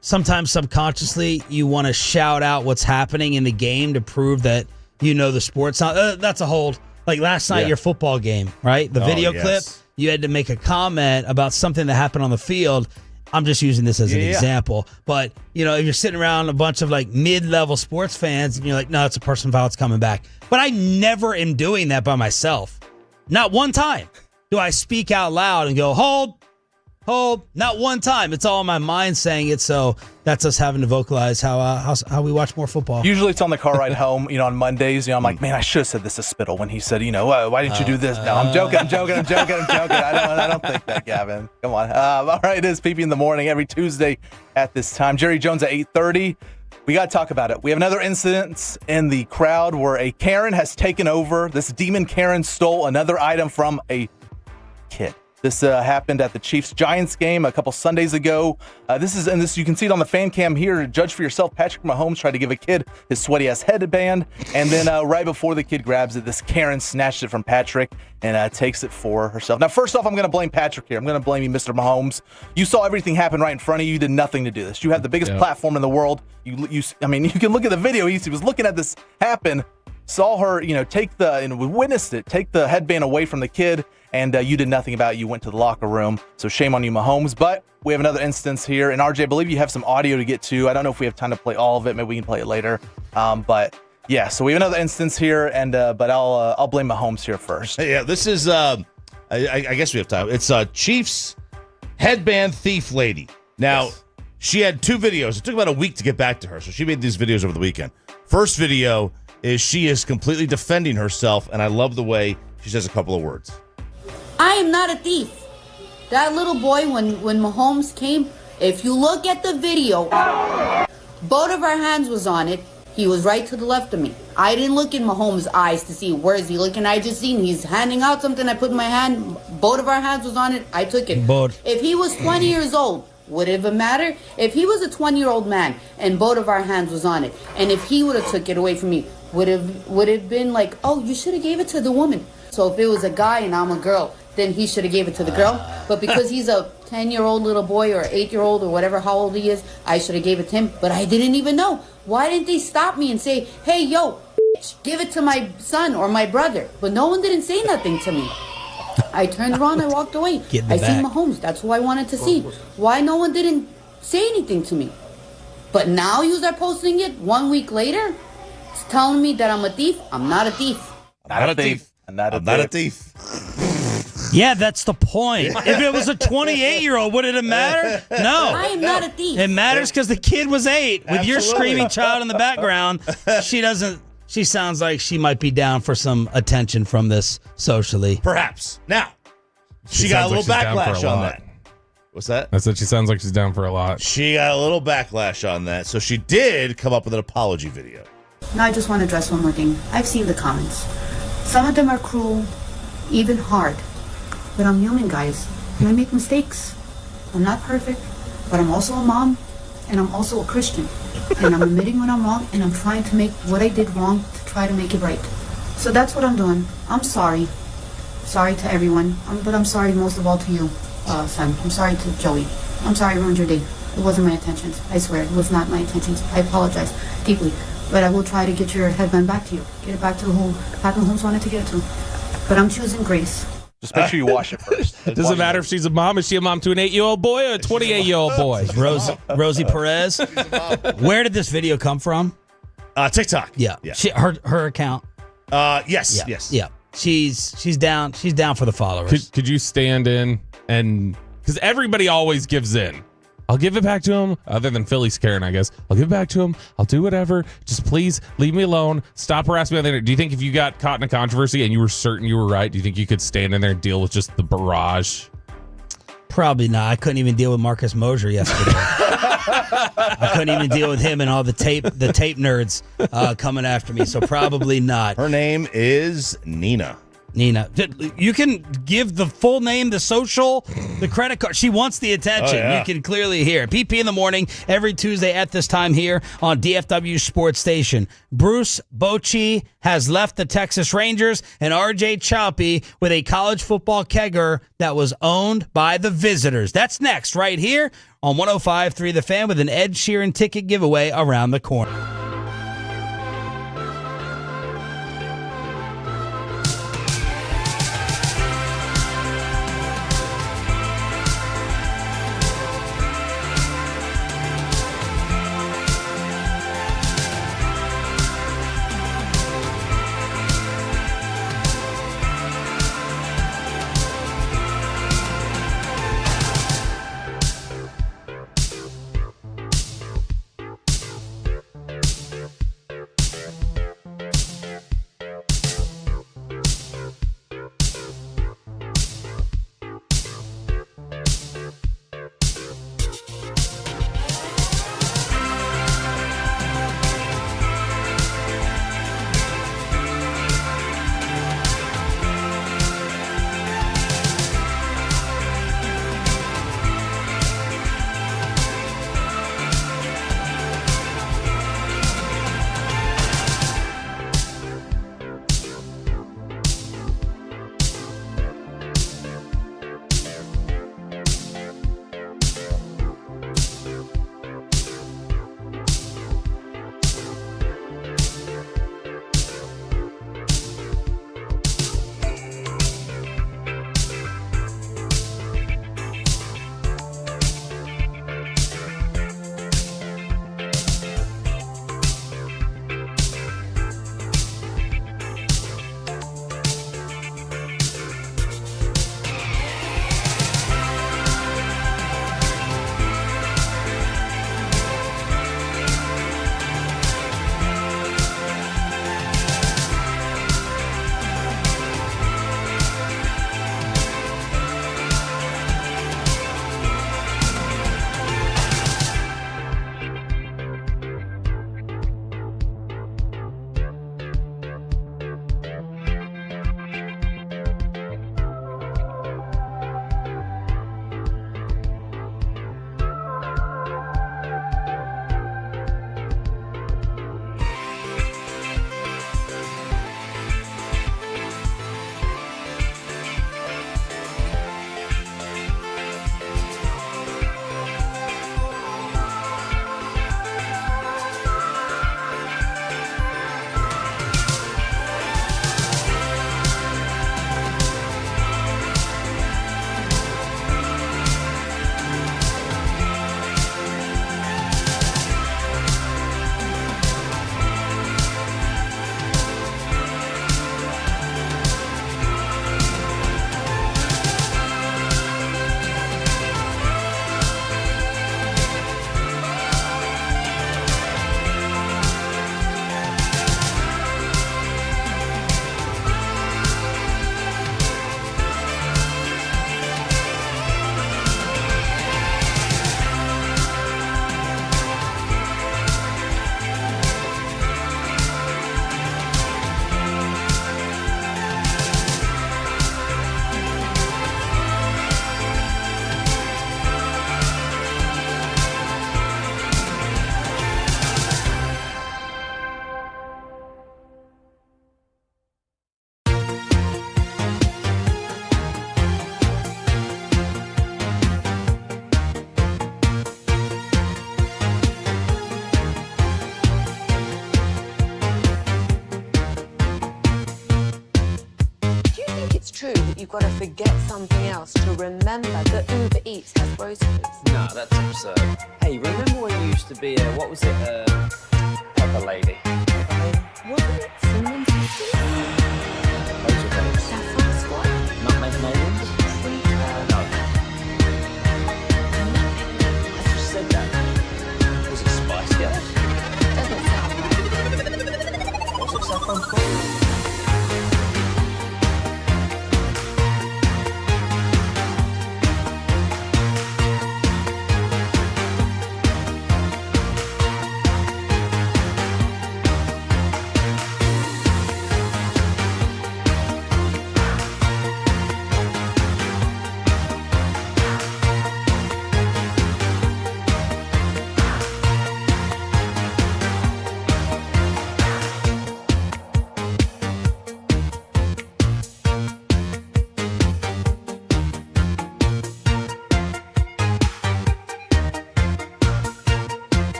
sometimes subconsciously you want to shout out what's happening in the game to prove that the sport's not. That's a hold. Like last night, your football game, right? The video clip, you had to make a comment about something that happened on the field. I'm just using this as an example. But, you know, if you're sitting around a bunch of like mid-level sports fans and you're like, no, it's a personal foul, it's coming back. But I never am doing that by myself. Not one time do I speak out loud and go, hold. Not one time. It's all in my mind saying it. So that's us having to vocalize how we watch more football. Usually it's on the car ride home, on Mondays. I'm like, man, I should have said this to Spittle when he said, why didn't you do this? No, I'm joking. I don't think that, Gavin. Come on. All right, it is PP in the morning every Tuesday at this time. Jerry Jones at 8:30. We got to talk about it. We have another incident in the crowd where a Karen has taken over. This demon Karen stole another item from a kid. This happened at the Chiefs-Giants game a couple Sundays ago. This you can see it on the fan cam here. Judge for yourself. Patrick Mahomes tried to give a kid his sweaty-ass headband, and then right before the kid grabs it, this Karen snatched it from Patrick and takes it for herself. Now, first off, I'm going to blame Patrick here. I'm going to blame you, Mr. Mahomes. You saw everything happen right in front of you. You did nothing to do this. You have the biggest platform in the world. You can look at the video. He was looking at this happen, saw her, witnessed it, take the headband away from the kid, and you did nothing about it. You went to the locker room. So shame on you, Mahomes. But we have another instance here. And RJ, I believe you have some audio to get to. I don't know if we have time to play all of it. Maybe we can play it later. But yeah, so we have another instance here. And but I'll blame Mahomes here first. Yeah, this is I guess we have time. It's Chiefs headband thief lady. Now, she had 2 videos. It took about a week to get back to her. So she made these videos over the weekend. First video is she is completely defending herself. And I love the way she says a couple of words. I am not a thief. That little boy, when Mahomes came, if you look at the video, both of our hands was on it. He was right to the left of me. I didn't look in Mahomes' eyes to see where is he looking. I just seen he's handing out something. I put in my hand. Both of our hands was on it. I took it. If he was 20 years old, would it even matter? If he was a 20-year-old man and both of our hands was on it, and if he would have took it away from me, would have been like, oh, you should have gave it to the woman. So if it was a guy and I'm a girl, then he should have gave it to the girl. But because he's a 10-year-old little boy or 8-year-old or whatever, how old he is, I should have gave it to him. But I didn't even know. Why didn't they stop me and say, hey, yo, bitch, give it to my son or my brother? But no one didn't say nothing to me. I turned around, I walked away. I seen Mahomes. That's who I wanted to see. Why no one didn't say anything to me? But now you are posting it 1 week later? It's telling me that I'm a thief. I'm not a thief. I'm not a thief. Yeah, that's the point. If it was a 28-year-old, would it have mattered? No. I am not a thief. It matters because the kid was 8. With your screaming child in the background, she sounds like she might be down for some attention from this socially. Perhaps. Now, she got a little backlash on that. What's that? I said she sounds like she's down for a lot. She got a little backlash on that. So she did come up with an apology video. Now I just want to address one more thing. I've seen the comments. Some of them are cruel, even hard. But I'm human, guys, and I make mistakes. I'm not perfect, but I'm also a mom, and I'm also a Christian. And I'm admitting when I'm wrong, and I'm trying to make what I did wrong to try to make it right. So that's what I'm doing. I'm sorry. Sorry to everyone, but I'm sorry most of all to you, son. I'm sorry to Joey. I'm sorry I ruined your day. It wasn't my intentions. I swear, it was not my intentions. I apologize deeply. But I will try to get your headband back to you. Get it back to who Pat Mahomes wanted to get it to. But I'm choosing grace. Just make sure you wash it first. Doesn't matter if she's a mom. Is she a mom to an 8-year-old boy or a 28-year-old boy? Rosie Perez. Where did this video come from? TikTok. Yeah. Her account. Yes. Yeah. She's down for the followers. Could you stand in and because everybody always gives in. I'll give it back to him, other than Philly's Karen, I guess. I'll give it back to him. I'll do whatever. Just please leave me alone. Stop harassing me on the internet. Do you think if you got caught in a controversy and you were certain you were right, do you think you could stand in there and deal with just the barrage? Probably not. I couldn't even deal with Marcus Mosher yesterday. I couldn't even deal with him and all the tape nerds coming after me, so probably not. Her name is Nina. You can give the full name, the social, the credit card. She wants the attention. Oh, yeah. You can clearly hear. PP in the morning every Tuesday at this time here on DFW Sports Station. Bruce Bochy has left the Texas Rangers, and RJ Choppy with a college football kegger that was owned by the Visitors. That's next right here on 105.3 The Fan with an Ed Sheeran ticket giveaway around the corner. got to forget something else to remember that Uber Eats has groceries. No, that's absurd. Hey, remember when you used to be what was it, Pepper Lady? Wasn't it Cinnamon Sisters? Those are those. Saffron Squad? Nutmeg Maidens? No. I just said that. Was it Spice Girls? Doesn't sound right. Was it Saffron Squad?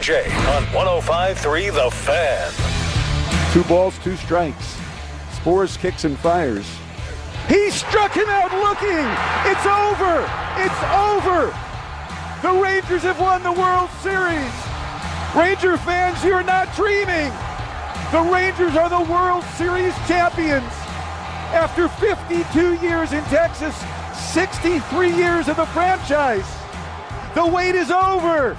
Jay on 105.3 The Fan. 2 balls, 2 strikes. Spores kicks and fires. He struck him out looking. It's over. It's over. The Rangers have won the World Series. Ranger fans, you're not dreaming. The Rangers are the World Series champions. After 52 years in Texas, 63 years of the franchise. The wait is over.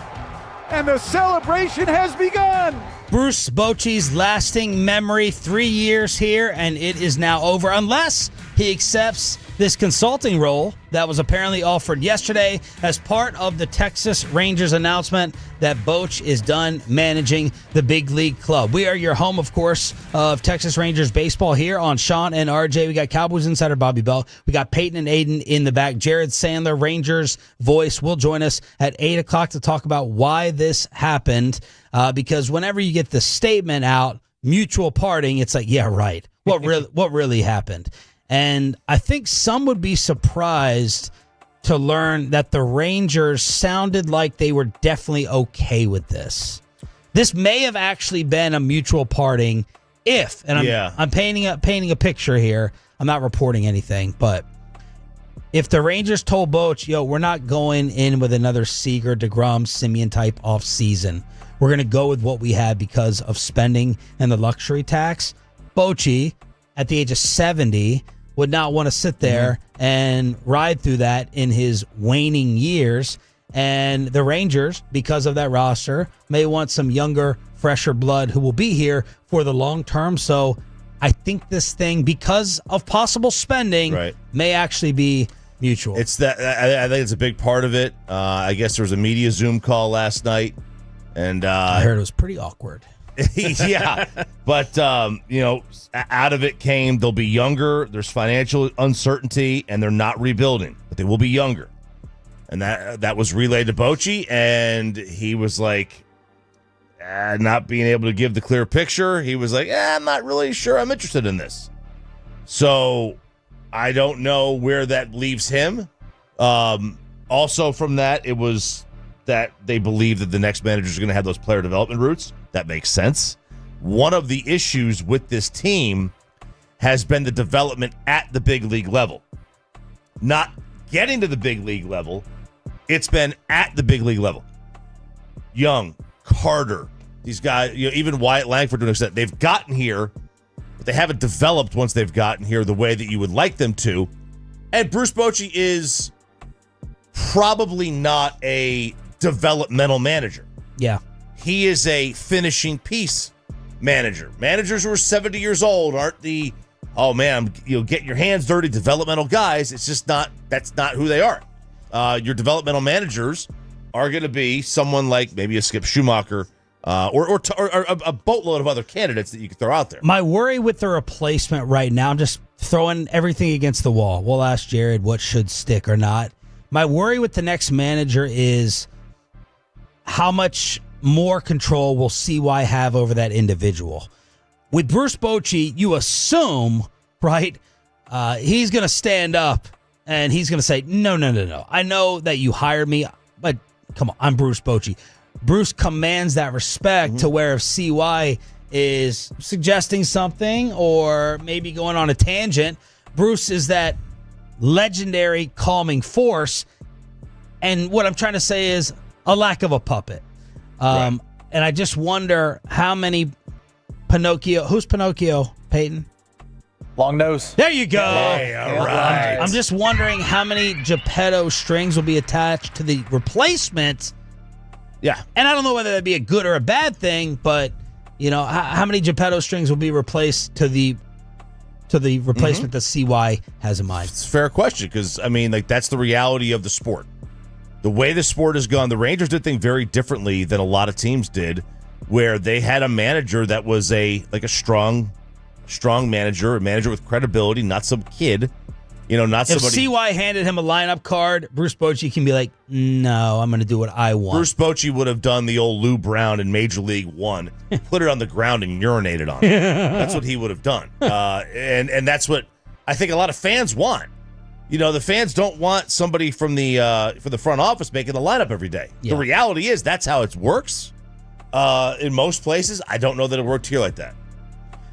And the celebration has begun. Bruce Bochy's lasting memory, 3 years here, and it is now over, unless he accepts this consulting role that was apparently offered yesterday as part of the Texas Rangers announcement that Boch is done managing the big league club. We are your home, of course, of Texas Rangers baseball here on Sean and RJ. We got Cowboys insider Bobby Bell. We got Peyton and Aiden in the back. Jared Sandler, Rangers voice, will join us at 8 o'clock to talk about why this happened. Because whenever you get the statement out, mutual parting, it's like, yeah, right. What really happened? And I think some would be surprised to learn that the Rangers sounded like they were definitely okay with this. This may have actually been a mutual parting if, and I'm painting a picture here. I'm not reporting anything, but if the Rangers told Boch, yo, we're not going in with another Seager, DeGrom, Simeon type off season. We're going to go with what we had because of spending and the luxury tax. Bochy, at the age of 70, would not want to sit there and ride through that in his waning years. And the Rangers, because of that roster, may want some younger, fresher blood who will be here for the long term. So I think this thing, because of possible spending, may actually be mutual. It's that I think it's a big part of it. I guess there was a media Zoom call last night, and I heard it was pretty awkward. Yeah, but out of it came they'll be younger. There's financial uncertainty, and they're not rebuilding, but they will be younger. And that was relayed to Bochy, and he was like, not being able to give the clear picture. He was like, I'm not really sure I'm interested in this. So I don't know where that leaves him. Also from that, it was that they believe that the next manager is going to have those player development roots. That makes sense. One of the issues with this team has been the development at the big league level. Not getting to the big league level, it's been at the big league level. Young, Carter, these guys, even Wyatt Langford to an extent, they've gotten here, but They haven't developed once they've gotten here the way that you would like them to. And Bruce Bochy is probably not a developmental manager. Yeah. He is a finishing piece manager. Managers who are 70 years old aren't the, oh man, get your hands dirty developmental guys. It's just not, that's not who they are. Your developmental managers are going to be someone like maybe a Skip Schumacher or a boatload of other candidates that you could throw out there. My worry with the replacement right now, I'm just throwing everything against the wall. We'll ask Jared what should stick or not. My worry with the next manager is how much more control will CY have over that individual. With Bruce Bochy, you assume, right, he's going to stand up and he's going to say, no. I know that you hired me, but come on, I'm Bruce Bochy. Bruce commands that respect to where if CY is suggesting something or maybe going on a tangent, Bruce is that legendary calming force. And what I'm trying to say is a lack of a puppet. Right. And I just wonder how many Pinocchio. Who's Pinocchio, Peyton? Long nose. There you go. Hey, all right. I'm just wondering how many Geppetto strings will be attached to the replacement. Yeah. And I don't know whether that'd be a good or a bad thing, but how many Geppetto strings will be replaced to the replacement that CY has in mind? It's a fair question because, that's the reality of the sport. The way the sport has gone, the Rangers did things very differently than a lot of teams did, where they had a manager that was a strong manager, a manager with credibility, not some kid. Not if somebody. If CY handed him a lineup card, Bruce Bochy can be like, no, I'm going to do what I want. Bruce Bochy would have done the old Lou Brown in Major League One, put it on the ground and urinated on it. That's what he would have done. And that's what I think a lot of fans want. The fans don't want somebody from the front office making the lineup every day. Yeah. The reality is that's how it works in most places. I don't know that it worked here like that.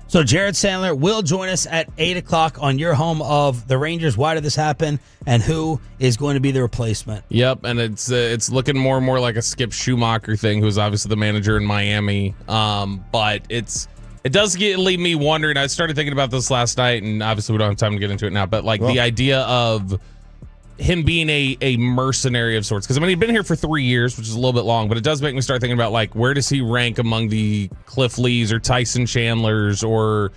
So Jared Sandler will join us at 8 o'clock on your home of the Rangers. Why did this happen? And who is going to be the replacement? Yep, and it's looking more and more like a Skip Schumacher thing, who's obviously the manager in Miami. But it does leave me wondering. I started thinking about this last night, and obviously we don't have time to get into it now. But the idea of him being a mercenary of sorts, because he's been here for 3 years, which is a little bit long, but it does make me start thinking about where does he rank among the Cliff Lees or Tyson Chandlers, or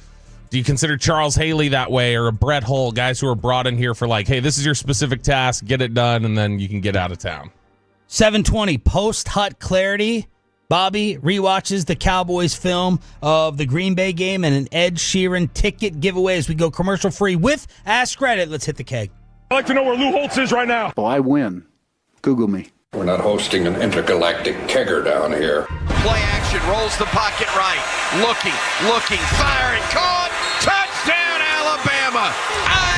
do you consider Charles Haley that way, or a Brett Hull, guys who are brought in here for hey, this is your specific task, get it done, and then you can get out of town. 7:20 post-Hut clarity. Bobby rewatches the Cowboys film of the Green Bay game and an Ed Sheeran ticket giveaway as we go commercial free with Ask Reddit. Let's hit the keg. I'd like to know where Lou Holtz is right now. Oh, I win. Google me. We're not hosting an intergalactic kegger down here. Play action, rolls the pocket right. Looking, firing, caught. Touchdown, Alabama.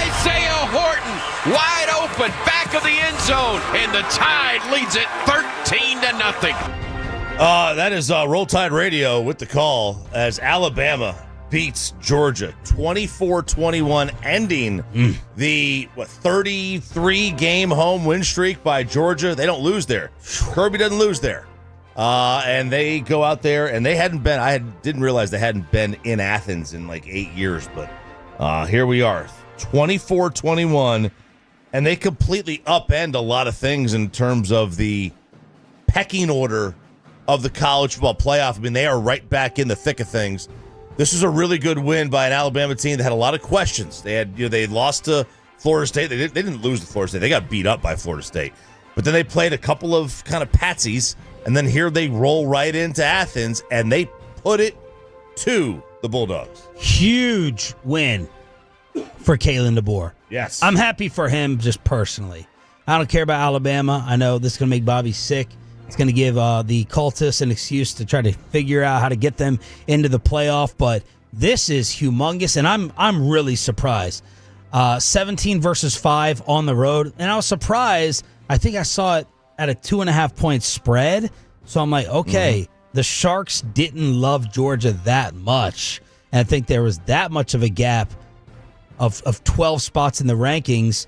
Isaiah Horton, wide open, back of the end zone, and the Tide leads it 13-0. That is Roll Tide Radio with the call as Alabama beats Georgia 24-21, ending the 33-game home win streak by Georgia. They don't lose there. Kirby doesn't lose there. And they go out there, and they hadn't been, didn't realize they hadn't been in Athens in 8 years, but here we are, 24-21, and they completely upend a lot of things in terms of the pecking order of the college football playoff. They are right back in the thick of things. This was a really good win by an Alabama team that had a lot of questions. They had, they lost to Florida State. They didn't lose to Florida State. They got beat up by Florida State. But then they played a couple of kind of patsies, and then here they roll right into Athens, and they put it to the Bulldogs. Huge win for Kalen DeBoer. Yes. I'm happy for him just personally. I don't care about Alabama. I know this is going to make Bobby sick. It's going to give the cultists an excuse to try to figure out how to get them into the playoff, but this is humongous, and I'm really surprised. 17 versus 5 on the road, and I was surprised. I think I saw it at a 2.5-point spread, so I'm like, okay, the Sharks didn't love Georgia that much, and I think there was that much of a gap of 12 spots in the rankings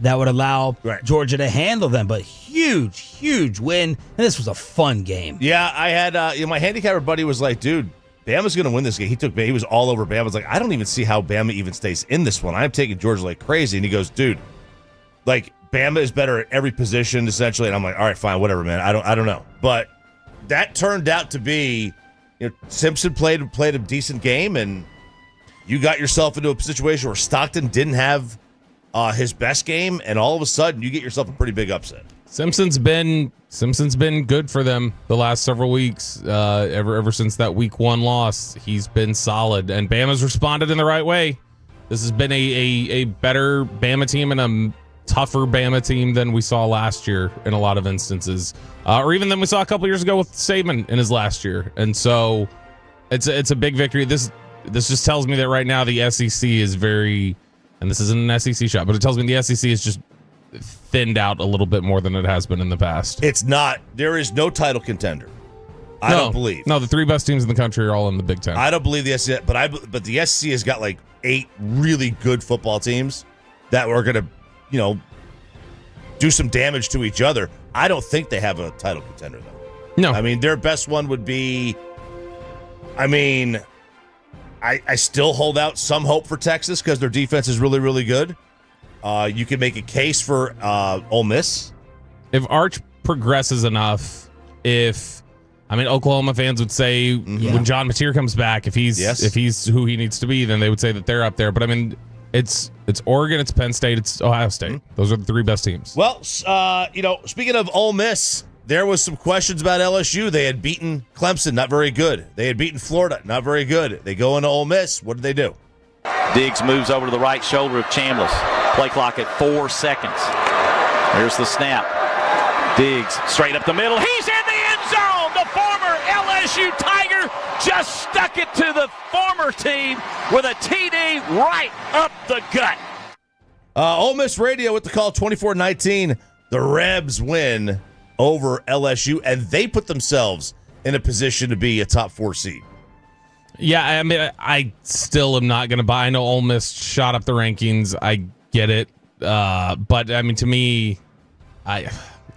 that would allow Georgia to handle them. But huge win. And this was a fun game. Yeah, I had my handicapper buddy was like, dude, Bama's going to win this game. He was all over Bama. I was like, I don't even see how Bama even stays in this one. I'm taking Georgia like crazy. And he goes, dude, like Bama is better at every position essentially. And I'm like, all right, fine, whatever, man. I don't know. But that turned out to be, Simpson played a decent game, and you got yourself into a situation where Stockton didn't have his best game, and all of a sudden you get yourself a pretty big upset. Simpson's been good for them the last several weeks. Ever since that week 1 loss, he's been solid, and Bama's responded in the right way. This has been a better Bama team and a tougher Bama team than we saw last year in a lot of instances, or even than we saw a couple years ago with Saban in his last year. And so it's a big victory. This just tells me that right now the SEC is very, and this isn't an SEC shot, but it tells me the SEC is just thinned out a little bit more than it has been in the past. It's not. There is no title contender. I don't believe. No, the 3 best teams in the country are all in the Big Ten. I don't believe the SEC, but the SEC has got like 8 really good football teams that are going to, do some damage to each other. I don't think they have a title contender, though. No. I mean, their best one would be, I still hold out some hope for Texas because their defense is really, really good. You can make a case for Ole Miss. If Arch progresses enough, Oklahoma fans would say when John Mateer comes back, if he's who he needs to be, then they would say that they're up there. But it's Oregon, it's Penn State, it's Ohio State. Those are the 3 best teams. Well, speaking of Ole Miss, there was some questions about LSU. They had beaten Clemson, not very good. They had beaten Florida, not very good. They go into Ole Miss. What did they do? Diggs moves over to the right shoulder of Chambliss. Play clock at 4 seconds. Here's the snap. Diggs straight up the middle. He's in the end zone. The former LSU Tiger just stuck it to the former team with a TD right up the gut. Ole Miss Radio with the call 24-19. The Rebs win over LSU, and they put themselves in a position to be a top 4 seed. Yeah, I still am not going to buy. I know Ole Miss shot up the rankings. I get it. But, to me,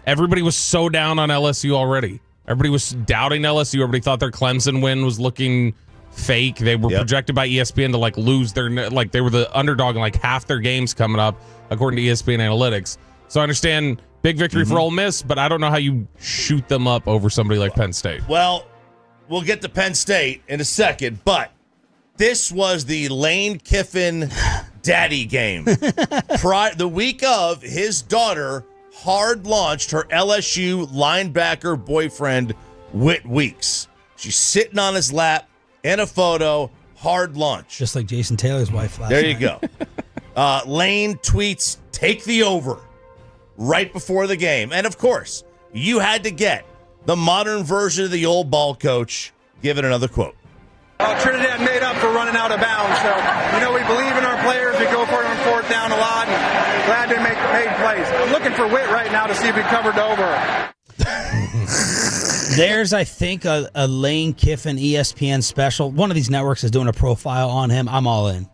everybody was so down on LSU already. Everybody was doubting LSU. Everybody thought their Clemson win was looking fake. They were projected by ESPN to lose their, they were the underdog in half their games coming up, according to ESPN analytics. So I understand big victory for Ole Miss, but I don't know how you shoot them up over somebody like Penn State. Well, we'll get to Penn State in a second, but this was the Lane Kiffin daddy game. The week of, his daughter hard launched her LSU linebacker boyfriend, Whit Weeks. She's sitting on his lap in a photo, hard launch. Just like Jason Taylor's wife last night. There you go. Lane tweets, "Take the over," right before the game. And of course, you had to get the modern version of the old ball coach. Give it another quote. Trinidad made up for running out of bounds. So, we believe in our players. We go for it on 4th down a lot, and glad they made plays. I'm looking for Whit right now to see if he covered over. There's, I think, a Lane Kiffin ESPN special. One of these networks is doing a profile on him. I'm all in.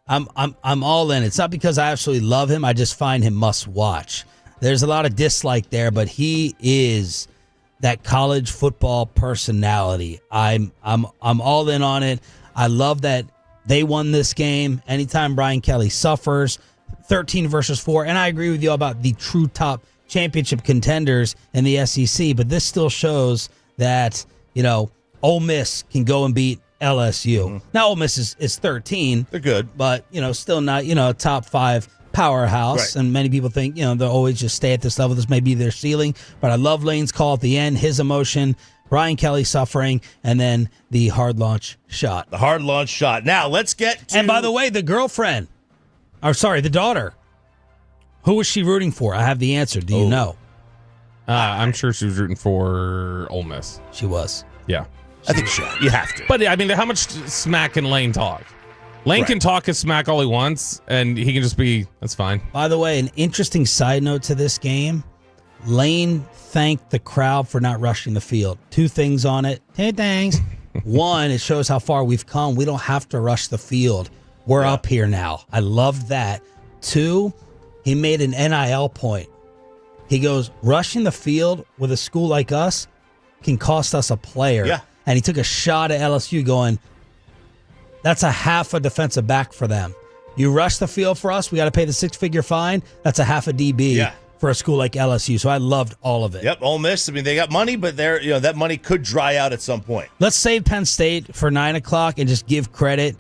I'm all in. It's not because I absolutely love him. I just find him must watch. There's a lot of dislike there, but he is that college football personality. I'm all in on it. I love that they won this game. Anytime Brian Kelly suffers, 13 versus 4, and I agree with you about the true top championship contenders in the SEC, but this still shows that, Ole Miss can go and beat LSU. Now Ole Miss is 13. They're good. But, still not, a top 5 powerhouse. Right. And many people think, they'll always just stay at this level. This may be their ceiling. But I love Lane's call at the end, his emotion, Brian Kelly suffering, and then the hard launch shot. The hard launch shot. Now, let's get to... And by the way, the daughter, who was she rooting for? I have the answer. Do you know? I'm sure she was rooting for Ole Miss. She was. Yeah. I think you have to. But, how much smack can Lane talk? Lane can talk his smack all he wants, and he can just be, that's fine. By the way, an interesting side note to this game, Lane thanked the crowd for not rushing the field. 2 things on it. 2 things. 1, it shows how far we've come. We don't have to rush the field. We're up here now. I love that. 2, he made an NIL point. He goes, rushing the field with a school like us can cost us a player. Yeah. and he took a shot at LSU going, that's a half a defensive back for them. You rush the field for us, we got to pay the 6-figure fine. That's a half a DB for a school like LSU. So I loved all of it. Yep, Ole Miss. I mean, they got money, but that money could dry out at some point. Let's save Penn State for 9 o'clock and just give credit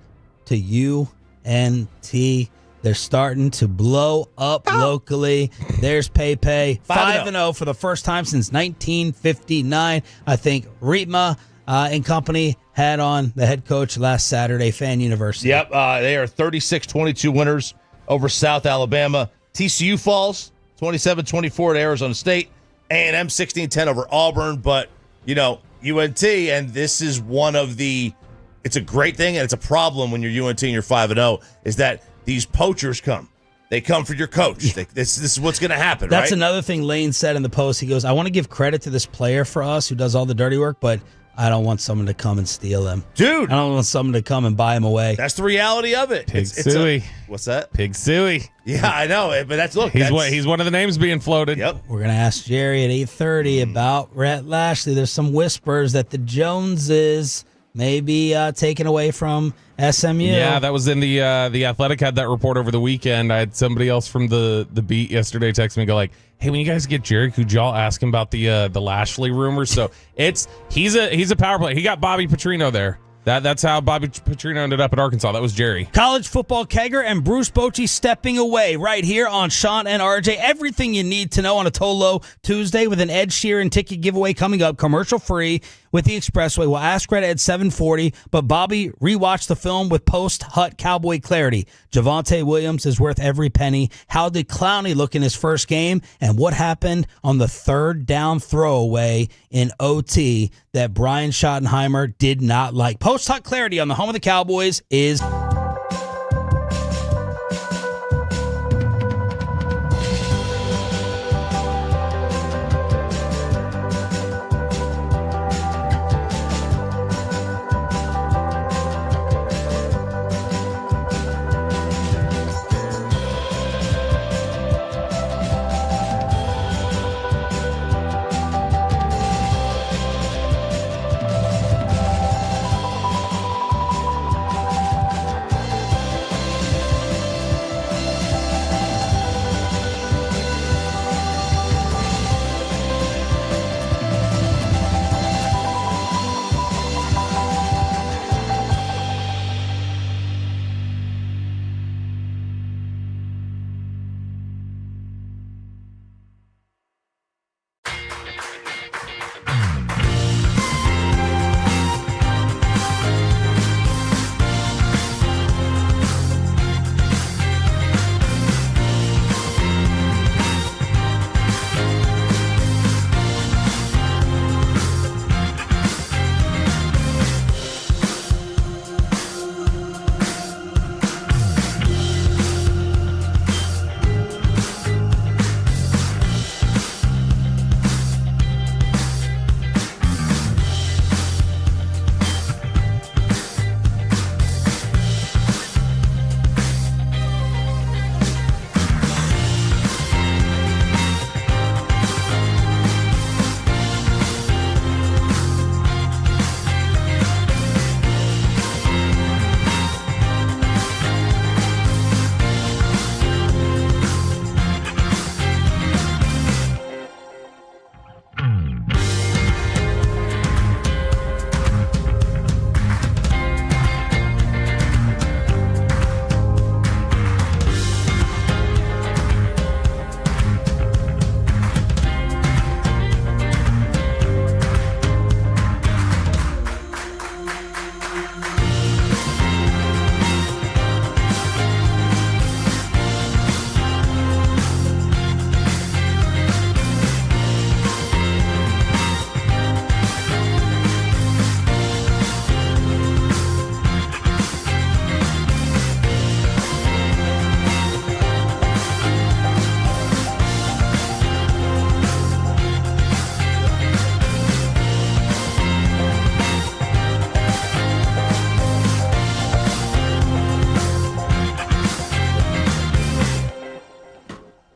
to UNT. They're starting to blow up locally. There's Pepe. 5-0 for the first time since 1959. I think Reitma and company had on the head coach last Saturday, Fan University. Yep, they are 36-22 winners over South Alabama. TCU falls 27-24 at Arizona State. A&M 16-10 over Auburn. But, UNT, and this is one of the – it's a great thing, and it's a problem when you're UNT and you're 5-0, is that these poachers come. They come for your coach. This is what's going to happen, That's right? another thing Lane said in the post. He goes, I want to give credit to this player for us who does all the dirty work, but I don't want someone to come and steal him. Dude. I don't want someone to come and buy him away. That's the reality of it. Pig Suey. What's that? Pig Suey. Yeah, I know. But he's one of the names being floated. Yep. We're going to ask Jerry at 8:30 about Rhett Lashley. There's some whispers that the Joneses may be taken away from SMU. Yeah, that was in the Athletic had that report over the weekend. I had somebody else from the beat yesterday text me and go like, hey, when you guys get Jerry, could y'all ask him about the Lashley rumors? So he's a power play. He got Bobby Petrino there. That's how Bobby Petrino ended up at Arkansas. That was Jerry. College football kegger and Bruce Bochy stepping away right here on Sean and RJ. Everything you need to know on a Tolo Tuesday with an Ed Sheeran ticket giveaway coming up, commercial free with the Expressway. We'll ask Red at 7:40, but Bobby rewatched the film with post-Hut Cowboy clarity. Javonte Williams is worth every penny. How did Clowney look in his first game? And what happened on the third down throwaway in OT that Brian Schottenheimer did not like? Post-Hut clarity on the home of the Cowboys is...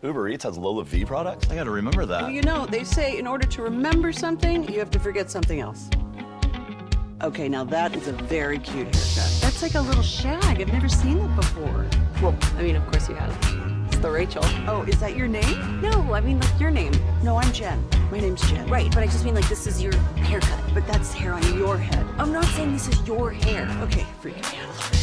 Uber Eats has Lola V products? I gotta remember that. You know, they say in order to remember something, you have to forget something else. Okay, now that is a very cute haircut. That's like a little shag. I've never seen that before. Well, I mean, of course you have. It's the Rachel. Oh, is that your name? No, I mean, like your name. No, I'm Jen. My name's Jen. Right, but I just mean like this is your haircut. But that's hair on your head. I'm not saying this is your hair. Okay, freaking me out a little bit.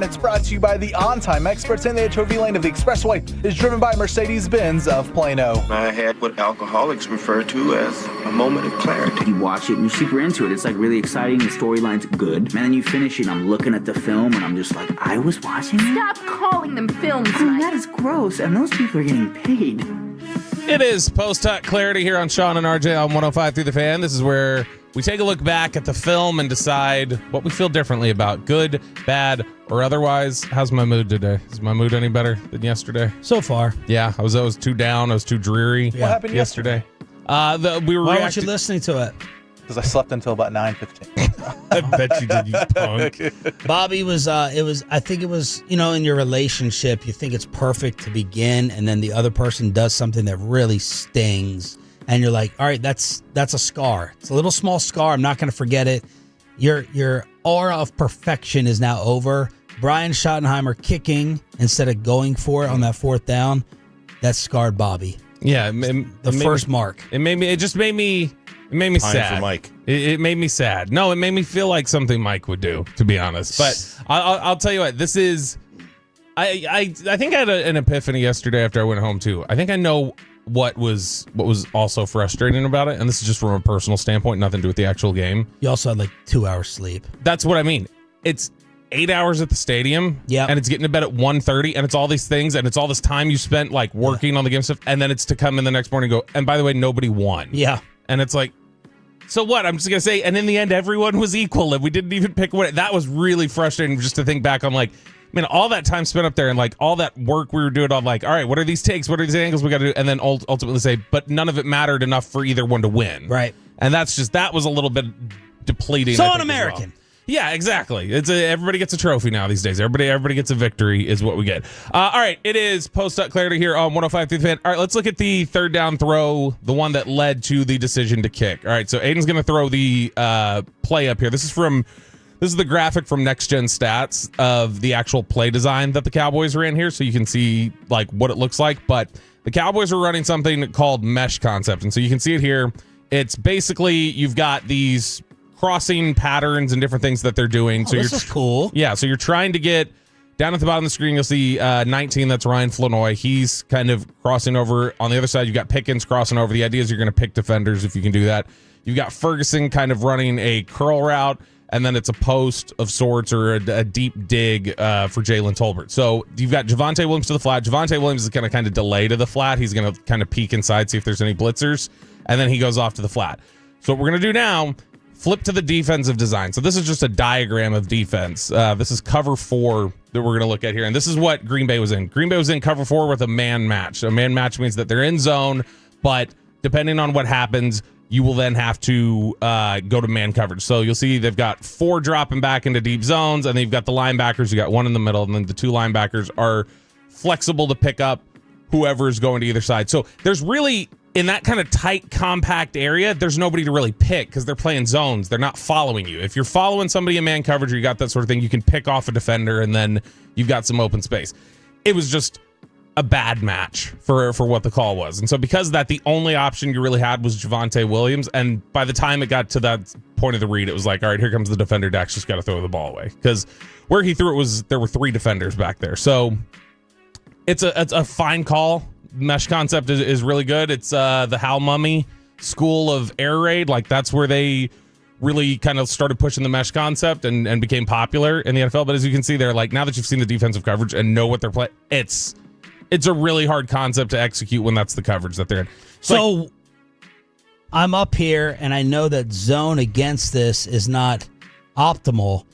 It's brought to you by the On-Time experts, and the HOV lane of the Expressway is driven by Mercedes-Benz of Plano. I had what alcoholics refer to as a moment of clarity. You watch it and you're super into it. It's like really exciting. The storyline's good. And then you finish it and I'm looking at the film and I'm just like, I was watching it? Stop calling them films, Mike. That is gross. And those people are getting paid. It is post-talk clarity here on Sean and RJ on 105 through the Fan. This is where we take a look back at the film and decide what we feel differently about, good, bad, or otherwise. How's my mood today? Is my mood any better than yesterday? So far. Yeah, I was too down. I was too dreary. What happened yesterday? We were Why weren't you listening to it? because I slept until about 9:15. I bet you did, you punk. Bobby was, I think it was, in your relationship, you think it's perfect to begin, and then the other person does something that really stings, and you're like, all right, that's a scar. It's a little small scar. I'm not going to forget it. Your aura of perfection is now over. Brian Schottenheimer kicking instead of going for it on that fourth down, that scarred Bobby. Yeah, the first mark. It made me Time sad. for Mike. It made me sad. No, it made me feel like something Mike would do, to be honest. But I'll tell you what, this is. I think I had an epiphany yesterday after I went home too. I think I know what was also frustrating about it, and this is just from a personal standpoint, nothing to do with the actual game. You also had like 2 hours sleep. That's what I mean. It's 8 hours at the stadium, and it's getting to bed at 1:30, and it's all these things, and it's all this time you spent like working on the game stuff, and then it's to come in the next morning and go, and by the way, nobody won. Yeah. And it's like, so what? I'm just going to say, and in the end, everyone was equal, and we didn't even pick one. That was really frustrating just to think back on, like, all that time spent up there and like all that work we were doing on like, all right, what are these takes? What are these angles we got to do? And then ultimately say, but none of it mattered enough for either one to win. Right. And that was a little bit depleting. So un-American. Yeah, exactly. Everybody gets a trophy now these days. Everybody gets a victory is what we get. All right, it is Post Clarity here on 105 through the Fan. All right, let's look at the third down throw, the one that led to the decision to kick. All right, so Aiden's going to throw the play up here. This is the graphic from Next Gen Stats of the actual play design that the Cowboys ran here, so you can see like what it looks like. But the Cowboys are running something called mesh concept, and so you can see it here. It's basically you've got these crossing patterns and different things that they're doing. So this is cool. Yeah, so you're trying to get down at the bottom of the screen. You'll see 19. That's Ryan Flanoy. He's kind of crossing over. On the other side, you've got Pickens crossing over. The idea is you're going to pick defenders if you can do that. You've got Ferguson kind of running a curl route, and then it's a post of sorts or a deep dig for Jalen Tolbert. So you've got Javonte Williams to the flat. Javonte Williams is going to kind of delay to the flat. He's going to kind of peek inside, see if there's any blitzers, and then he goes off to the flat. So what we're going to do now, flip to the defensive design. So this is just a diagram of defense. This is cover 4 that we're going to look at here. And this is what Green Bay was in. Green Bay was in cover 4 with a man match. A man match means that they're in zone, but depending on what happens, you will then have to go to man coverage. So you'll see they've got 4 dropping back into deep zones, and then you've got the linebackers. You got 1 in the middle, and then the 2 linebackers are flexible to pick up whoever is going to either side. So there's really, in that kind of tight, compact area, there's nobody to really pick because they're playing zones. They're not following you. If you're following somebody in man coverage or you got that sort of thing, you can pick off a defender, and then you've got some open space. It was just a bad match for what the call was. And so because of that, the only option you really had was Javonte Williams. And by the time it got to that point of the read, it was like, all right, here comes the defender. Dax just got to throw the ball away. Because where he threw it there were 3 defenders back there. So it's a fine call. Mesh concept is really good. It's the Hal Mummy school of air raid. Like that's where they really kind of started pushing the mesh concept and became popular in the NFL. But as you can see there, like now that you've seen the defensive coverage and know what they're playing, it's a really hard concept to execute when that's the coverage that they're in. So I'm up here and I know that zone against this is not optimal.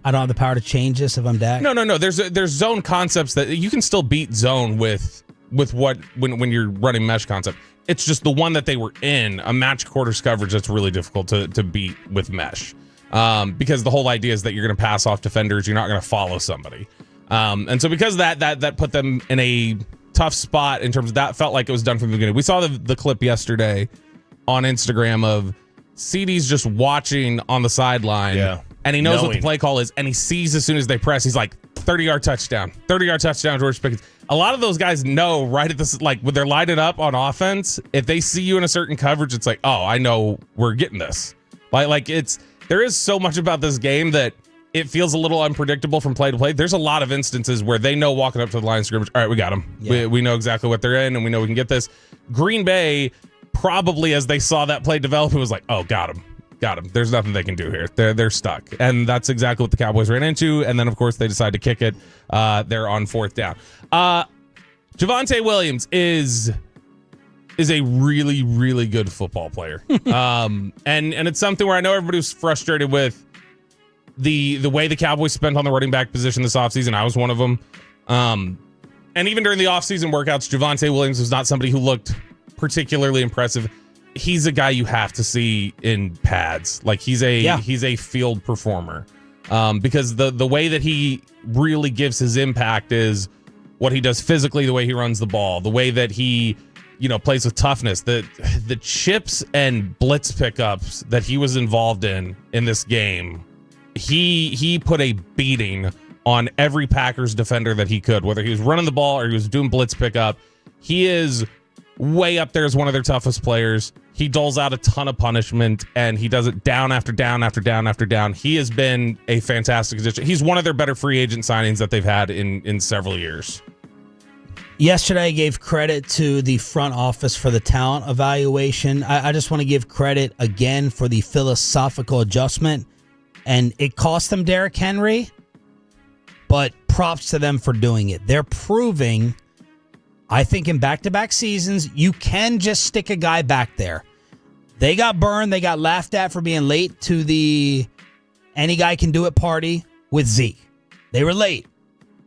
I don't have the power to change this if I'm Dak? No. There's zone concepts that you can still beat zone with when you're running mesh concept. It's just the one that they were in, a match quarters coverage, that's really difficult to beat with mesh. Because the whole idea is that you're going to pass off defenders, you're not going to follow somebody. And so because of that put them in a tough spot in terms of that. Felt like it was done from the beginning. We saw the clip yesterday on Instagram of CD's just watching on the sideline. Yeah. And he knows what the play call is, and he sees as soon as they press, he's like, 30-yard touchdown, George Pickens. A lot of those guys know right at this, like when they're lighted up on offense, if they see you in a certain coverage, it's like, oh, I know we're getting this. Like there is so much about this game that it feels a little unpredictable from play to play. There's a lot of instances where they know walking up to the line of scrimmage, all right, we got them. Yeah. We know exactly what they're in, and we know we can get this. Green Bay, probably as they saw that play develop, it was like, oh, got him. There's nothing they can do here. They're stuck. And that's exactly what the Cowboys ran into. And then, of course, they decide to kick it. They're on 4th down. Javonte Williams is a really, really good football player. And it's something where I know everybody was frustrated with the way the Cowboys spent on the running back position this offseason. I was one of them. And even during the offseason workouts, Javonte Williams was not somebody who looked particularly impressive. he's a guy you have to see in pads. Like he's a field performer. Because the way that he really gives his impact is what he does physically, the way he runs the ball, the way that he, plays with toughness, the chips and blitz pickups that he was involved in this game. He put a beating on every Packers defender that he could, whether he was running the ball or he was doing blitz pickup. He is way up there as one of their toughest players. He doles out a ton of punishment, and he does it down after down after down after down. He has been a fantastic addition. He's one of their better free agent signings that they've had in several years. Yesterday, I gave credit to the front office for the talent evaluation. I just want to give credit again for the philosophical adjustment. And it cost them Derrick Henry, but props to them for doing it. They're proving, I think, in back-to-back seasons, you can just stick a guy back there. They got burned. They got laughed at for being late to the any guy can do it party with Zeke. They were late,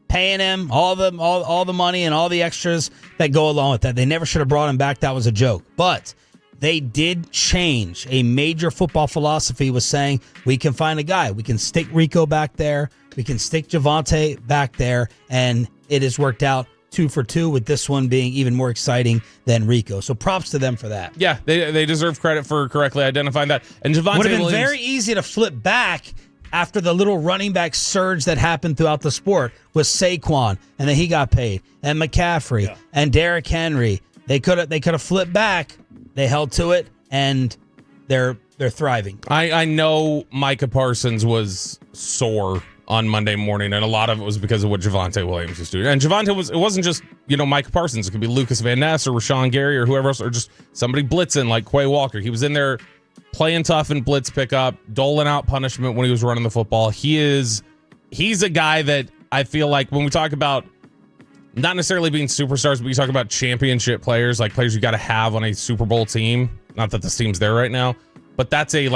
paying him all the money and all the extras that go along with that. They never should have brought him back. That was a joke. But they did change. A major football philosophy was saying, we can find a guy. We can stick Rico back there. We can stick Javonte back there. And it has worked out 2 for 2, with this one being even more exciting than Rico. So props to them for that. Yeah, they deserve credit for correctly identifying that. And Javonte would have been Williams, very easy to flip back after the little running back surge that happened throughout the sport with Saquon, and then he got paid, and McCaffrey and Derrick Henry. They could have flipped back. They held to it, and they're thriving. I know Micah Parsons was sore on Monday morning, and a lot of it was because of what Javonte Williams was doing. And it wasn't just, Micah Parsons. It could be Lucas Van Ness or Rashawn Gary or whoever else, or just somebody blitzing like Quay Walker. He was in there playing tough in blitz pickup, doling out punishment when he was running the football. He's a guy that I feel like when we talk about not necessarily being superstars, but you talk about championship players, like players you got to have on a Super Bowl team. Not that this team's there right now, but that's a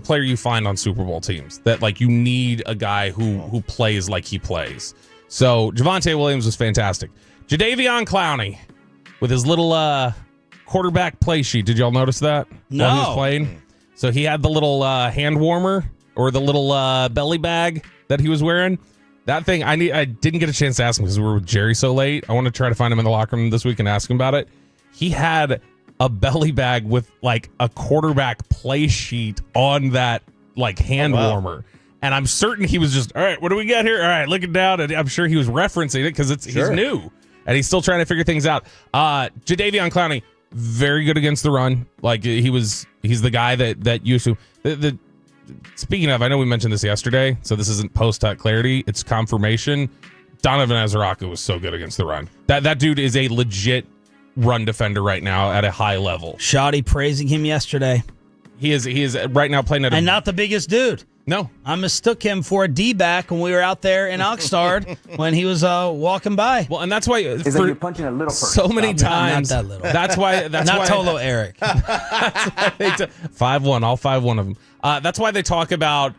player you find on Super Bowl teams, that like you need a guy who plays like he plays. So Javonte Williams was fantastic. Jadeveon Clowney with his little quarterback play sheet. Did y'all notice that while he was playing? So he had the little hand warmer or the little belly bag that he was wearing. That thing, I didn't get a chance to ask him because we were with Jerry so late. I want to try to find him in the locker room this week and ask him about it. He had a belly bag with like a quarterback play sheet on that like hand warmer. And I'm certain he was just, all right, what do we got here? All right, looking down. And I'm sure he was referencing it because he's new and he's still trying to figure things out. Jadeveon Clowney, very good against the run. Like he's the guy that used to. Speaking of, I know we mentioned this yesterday, so this isn't post-cut clarity. It's confirmation. Donovan Ezraku was so good against the run. That dude is a legit run defender right now at a high level. Shoddy praising him yesterday. He is right now playing at and not the biggest dude. No. I mistook him for a D-back when we were out there in Oxnard when he was walking by. Well, and that's why you're punching a little person. So many times. Not that little. That's why. Not Tolo Eric. 5'1", all 5'1" of them. That's why they talk about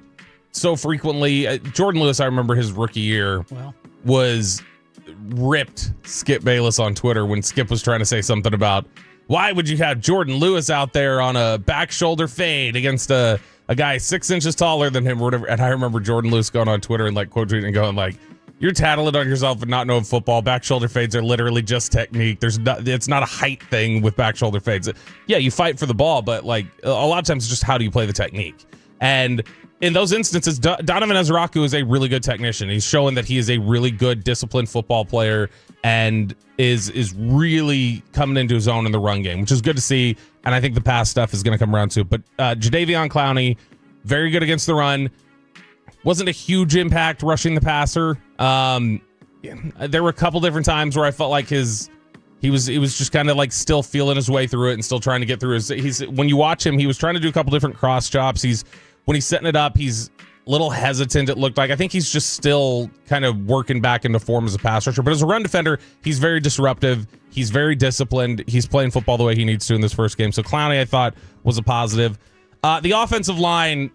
so frequently. Jordan Lewis, I remember his rookie year was ripped Skip Bayless on Twitter when Skip was trying to say something about why would you have Jordan Lewis out there on a back shoulder fade against a guy 6 inches taller than him or whatever. And I remember Jordan Lewis going on Twitter and like quote tweeting and going like, you're tattling on yourself and not knowing football. Back shoulder fades are literally just technique. It's not a height thing with back shoulder fades. Yeah, you fight for the ball, but like a lot of times it's just how do you play the technique. And in those instances, Donovan Ezraku is a really good technician. He's showing that he is a really good disciplined football player and is really coming into his own in the run game, which is good to see. And I think the pass stuff is going to come around too. But Jadeveon Clowney, very good against the run. Wasn't a huge impact rushing the passer. There were a couple different times where I felt like he was just kind of like still feeling his way through it and still trying to get through when you watch him, he was trying to do a couple different cross chops. When he's setting it up, he's a little hesitant, it looked like. I think he's just still kind of working back into form as a pass rusher. But as a run defender, he's very disruptive. He's very disciplined. He's playing football the way he needs to in this first game. So Clowney, I thought, was a positive. The offensive line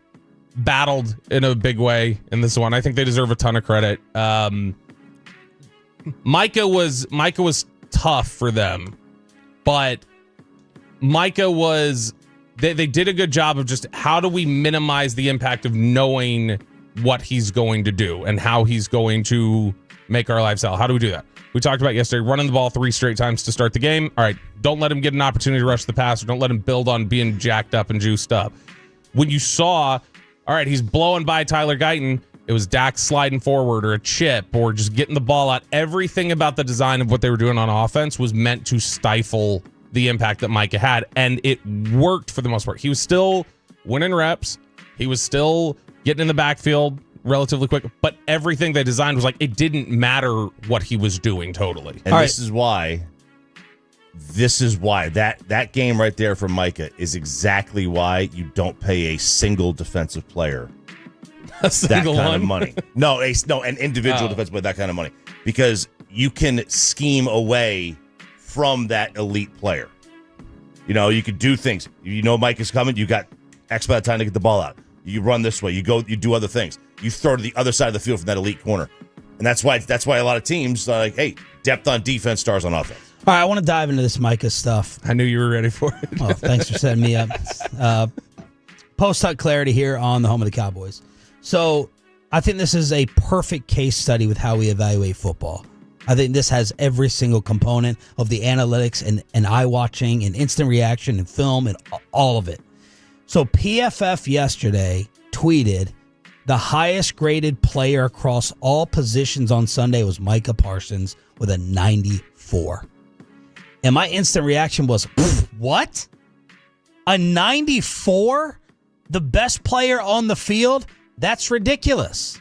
battled in a big way in this one. I think they deserve a ton of credit. Micah was tough for them, but Micah was, they did a good job of just how do we minimize the impact of knowing what he's going to do and how he's going to make our lives hell. How do we do that? We talked about yesterday, running the ball 3 straight times to start the game. All right, don't let him get an opportunity to rush the passer. Don't let him build on being jacked up and juiced up. When you saw, all right, he's blowing by Tyler Guyton, it was Dak sliding forward or a chip or just getting the ball out. Everything about the design of what they were doing on offense was meant to stifle the impact that Micah had, and it worked for the most part. He was still winning reps. He was still getting in the backfield relatively quick, but everything they designed was like, it didn't matter what he was doing totally. And this is why that game right there for Micah is exactly why you don't pay a single defensive player that kind of money. No, an individual defensive player, that kind of money. Because you can scheme away from that elite player. You know, you could do things. You know Mike is coming, you got X amount of time to get the ball out. You run this way, you do other things. You throw to the other side of the field from that elite corner. And that's why a lot of teams are like, hey, depth on defense, stars on offense. All right, I want to dive into this Micah stuff. I knew you were ready for it. Oh, thanks for setting me up. Post-Huck Clarity here on the home of the Cowboys. So I think this is a perfect case study with how we evaluate football. I think this has every single component of the analytics and eye-watching and instant reaction and film and all of it. So PFF yesterday tweeted the highest graded player across all positions on Sunday was Micah Parsons with a 94. And my instant reaction was, what? A 94? The best player on the field? That's ridiculous.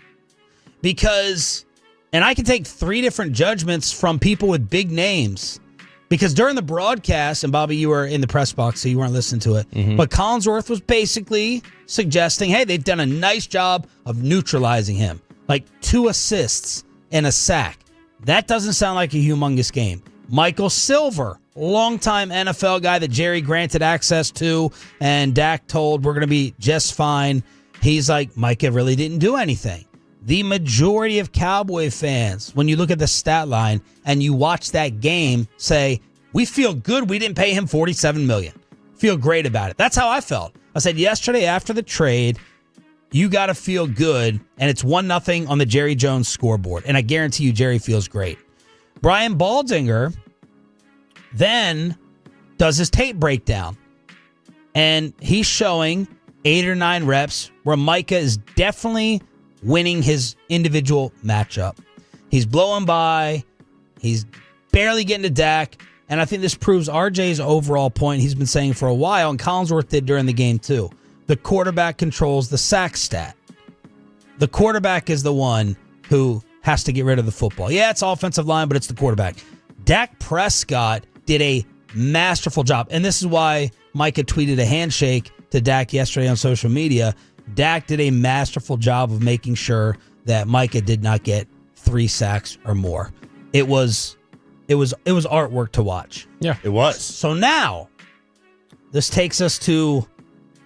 Because, and I can take 3 different judgments from people with big names. Because during the broadcast, and Bobby, you were in the press box, so you weren't listening to it, but Collinsworth was basically suggesting, hey, they've done a nice job of neutralizing him. Like 2 assists and a sack. That doesn't sound like a humongous game. Michael Silver, longtime NFL guy that Jerry granted access to, and Dak told we're going to be just fine. He's like, Micah really didn't do anything. The majority of Cowboy fans, when you look at the stat line and you watch that game, say, we feel good we didn't pay him $47 million. Feel great about it. That's how I felt. I said yesterday after the trade, you got to feel good, and it's 1-0 on the Jerry Jones scoreboard. And I guarantee you Jerry feels great. Brian Baldinger then does his tape breakdown, and he's showing 8 or 9 reps where Micah is definitely winning his individual matchup. He's blowing by. He's barely getting to Dak. And I think this proves RJ's overall point he's been saying for a while, and Collinsworth did during the game too. The quarterback controls the sack stat. The quarterback is the one who has to get rid of the football. Yeah, it's offensive line, but it's the quarterback. Dak Prescott did a masterful job. And this is why Micah tweeted a handshake to Dak yesterday on social media. Dak did a masterful job of making sure that Micah did not get 3 sacks or more. It was artwork to watch. Yeah, it was. So now, this takes us to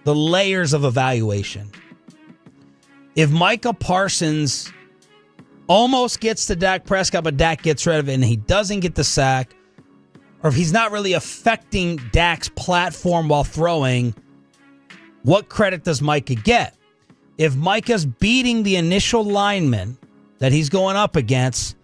the layers of evaluation. If Micah Parsons almost gets to Dak Prescott, but Dak gets rid of it and he doesn't get the sack, or if he's not really affecting Dak's platform while throwing, what credit does Micah get? If Micah's beating the initial lineman that he's going up against,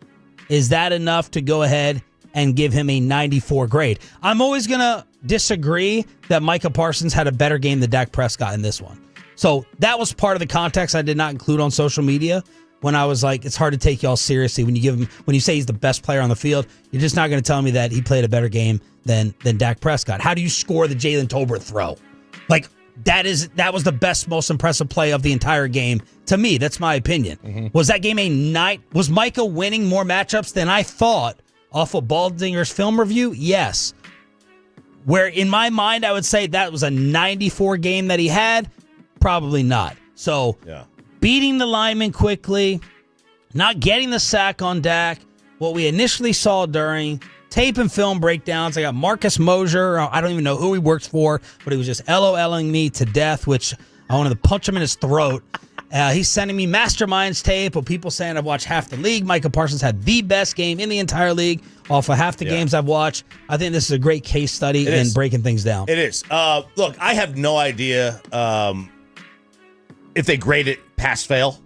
is that enough to go ahead and give him a 94 grade? I'm always going to disagree that Micah Parsons had a better game than Dak Prescott in this one. So that was part of the context I did not include on social media when I was like, it's hard to take y'all seriously when you say he's the best player on the field. You're just not going to tell me that he played a better game than Dak Prescott. How do you score the Jalen Tolbert throw? Like, that was the best, most impressive play of the entire game. To me, that's my opinion. Was that game a night? Was Micah winning more matchups than I thought off of Baldinger's film review? Yes. Where in my mind, I would say that was a 94 game that he had. Probably not. So, beating the lineman quickly, not getting the sack on Dak, what we initially saw during tape and film breakdowns. I got Marcus Mosier. I don't even know who he works for, but he was just LOLing me to death, which I wanted to punch him in his throat. He's sending me Masterminds tape of people saying I've watched half the league. Micah Parsons had the best game in the entire league off of half the games I've watched. I think this is a great case study in breaking things down. It is. Look, I have no idea if they grade it pass-fail.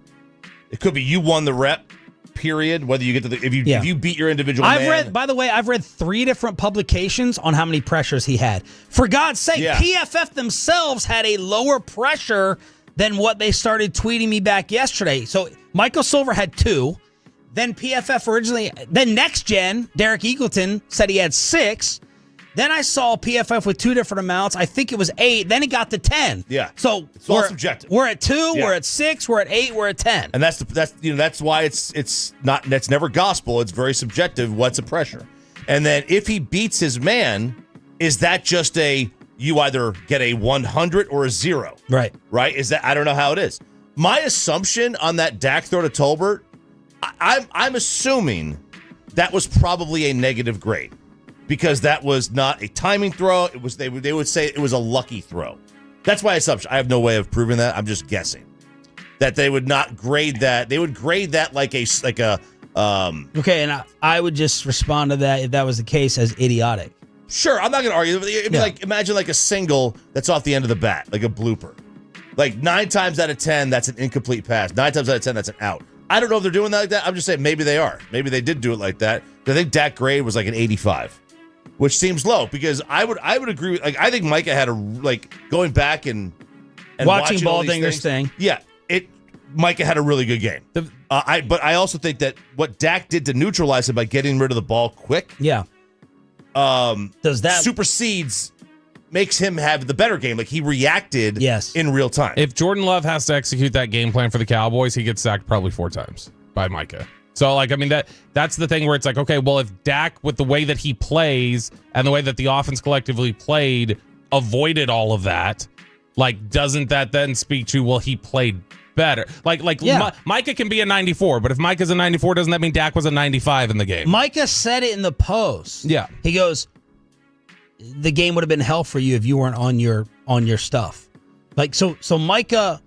It could be you won the rep, period, whether you get to if you beat your individual man. By the way, I've read 3 different publications on how many pressures he had. For God's sake, PFF themselves had a lower pressure than what they started tweeting me back yesterday. So Michael Silver had 2. Then PFF originally, then Next Gen, Derek Eagleton said he had 6. Then I saw PFF with 2 different amounts. I think it was 8. Then it got to 10. Yeah. So it's all subjective. We're at 2. We're at 6. We're at 8. We're at 10. And that's why it's never gospel. It's very subjective. What's a pressure? And then if he beats his man, is that just you either get a 100 or a 0? Right. Right? Is that I don't know how it is. My assumption on that Dak throw to Tolbert, I'm assuming that was probably a negative grade. Because that was not a timing throw. It was they would say it was a lucky throw. That's my assumption. I have no way of proving that. I'm just guessing that they would not grade that. They would grade that like a. Okay, and I would just respond to that if that was the case as idiotic. Sure, I'm not going to argue. It'd be like imagine like a single that's off the end of the bat, like a blooper. Like 9 times out of 10, that's an incomplete pass. 9 times out of 10, that's an out. I don't know if they're doing that like that. I'm just saying maybe they are. Maybe they did do it like that. I think Dak grade was like an 85. Which seems low because I would agree with, like I think Micah had going back and watching Baldinger's thing. Yeah, Micah had a really good game. But I also think that what Dak did to neutralize him by getting rid of the ball quick. Yeah. Does that supersedes makes him have the better game? Like he reacted in real time. If Jordan Love has to execute that game plan for the Cowboys, he gets sacked probably 4 times by Micah. So, like, I mean, that's the thing where it's like, okay, well, if Dak, with the way that he plays and the way that the offense collectively played, avoided all of that, like, doesn't that then speak to, well, he played better? Micah can be a 94, but if Micah's a 94, doesn't that mean Dak was a 95 in the game? Micah said it in the post. Yeah. He goes, the game would have been hell for you if you weren't on your stuff. Like, so Micah,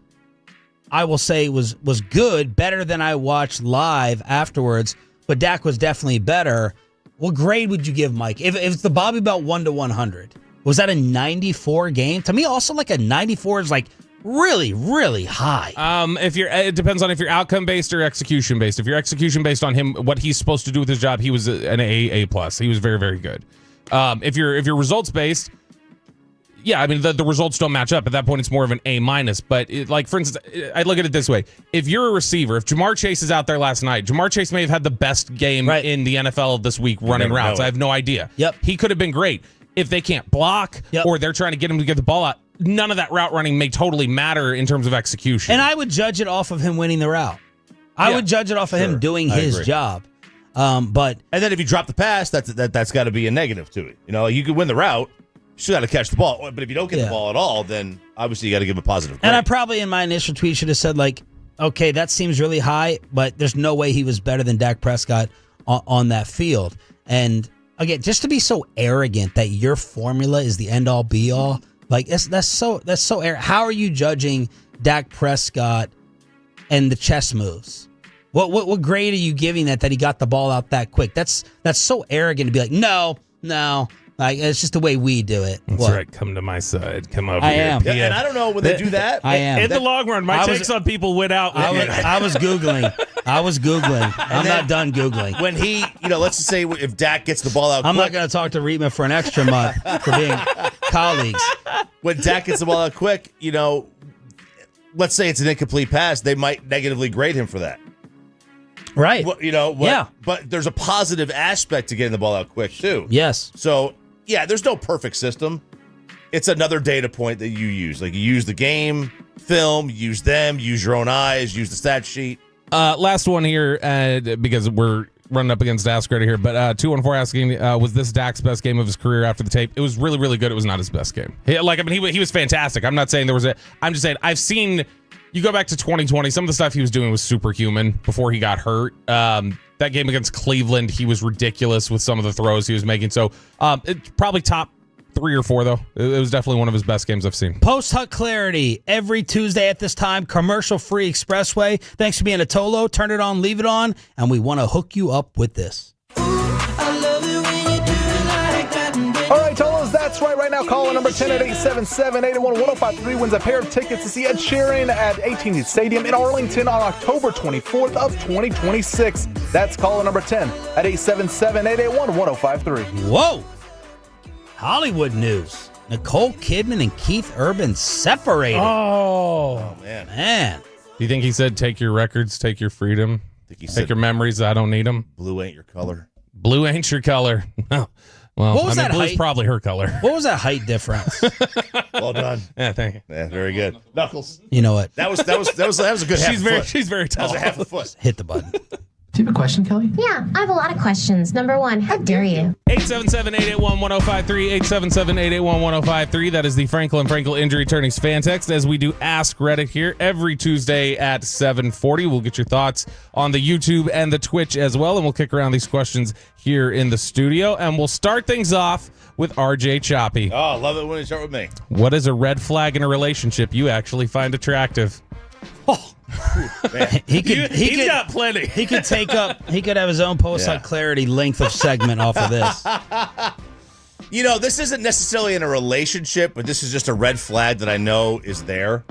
I will say, was good, better than I watched live afterwards, but Dak was definitely better. What grade would you give Mike? If it's the Bobby Belt 1 to 100, was that a 94 game? To me, also like a 94 is like really, really high. It depends on if you're outcome based or execution based. If you're execution based on him, what he's supposed to do with his job, he was an A+. He was very, very good. If you're results based, yeah, I mean, the results don't match up. At that point, it's more of an A-. But, for instance, I look at it this way. If you're a receiver, if Jamar Chase is out there last night, Jamar Chase may have had the best game in the NFL this week running routes. I have no idea. Yep. He could have been great. If they can't block or they're trying to get him to get the ball out, none of that route running may totally matter in terms of execution. And I would judge it off of him winning the route. I would judge it off of him doing his job. And then if you drop the pass, that's got to be a negative to it. You know, you could win the route. You still got to catch the ball. But if you don't get the ball at all, then obviously you got to give a positive grade. And I probably in my initial tweet should have said, like, okay, that seems really high, but there's no way he was better than Dak Prescott on that field. And again, just to be so arrogant that your formula is the end-all, be-all, like that's so arrogant. How are you judging Dak Prescott and the chess moves? What grade are you giving that he got the ball out that quick? That's so arrogant to be like, no. Like, it's just the way we do it. That's right. Come to my side. Come over I here. am. Yeah, and I don't know when they do that. I am. In the long run, my takes on people went out. I was Googling. I'm not done Googling. When he, let's just say if Dak gets the ball out I'm quick. not going to talk to Reitman for an extra month for being colleagues. When Dak gets the ball out quick, let's say it's an incomplete pass, they might negatively grade him for that. Right. But there's a positive aspect to getting the ball out quick, too. Yes. So, yeah, there's no perfect system. It's another data point that you use. Like, you use the game, film, use them, use your own eyes, use the stat sheet. Last one here, because we're running up against Ask Reddit here, but 214 asking, was this Dak's best game of his career after the tape? It was really, really good. It was not his best game. He was fantastic. I'm not saying there was I'm just saying I've seen, you go back to 2020, some of the stuff he was doing was superhuman before he got hurt. That game against Cleveland, he was ridiculous with some of the throws he was making. So it's probably top 3 or 4, though. It was definitely one of his best games I've seen. Post-Huck Clarity every Tuesday at this time. Commercial-free expressway. Thanks for being a Tolo. Turn it on, leave it on, and we want to hook you up with this. All right, Tolos, that's right now. Caller number 10 at 877-881-1053 wins a pair of tickets to see Ed Sheeran at AT&T Stadium in Arlington on October 24th of 2026. That's caller number 10 at 877-881-1053. Whoa! Hollywood news. Nicole Kidman and Keith Urban separated. Oh man. Do you think he said, take your records, take your freedom, take your memories, I don't need them? Blue ain't your color. Blue ain't your color. No. Well, what was that blue's height? Probably her color. What was that height difference? Well done. Yeah, thank you. Yeah, very good. Knuckles. You know what? That was a good half foot. She's very tall. That was a half a foot. Hit the button. Do you have a question, Kelly? Yeah, I have a lot of questions. Number one, how dare you? 877-881-1053, 877-881-1053. That is the Franklin Injury Attorneys fan text, as we do Ask Reddit here every Tuesday at 7:40. We'll get your thoughts on the YouTube and the Twitch as well, and we'll kick around these questions here in the studio. And we'll start things off with RJ Choppy. Oh, I love it when you start with me. What is a red flag in a relationship you actually find attractive? Oh. He's got plenty. He could have his own Post-Huck Clarity length of segment off of this. You know, this isn't necessarily in a relationship, but this is just a red flag that I know is there.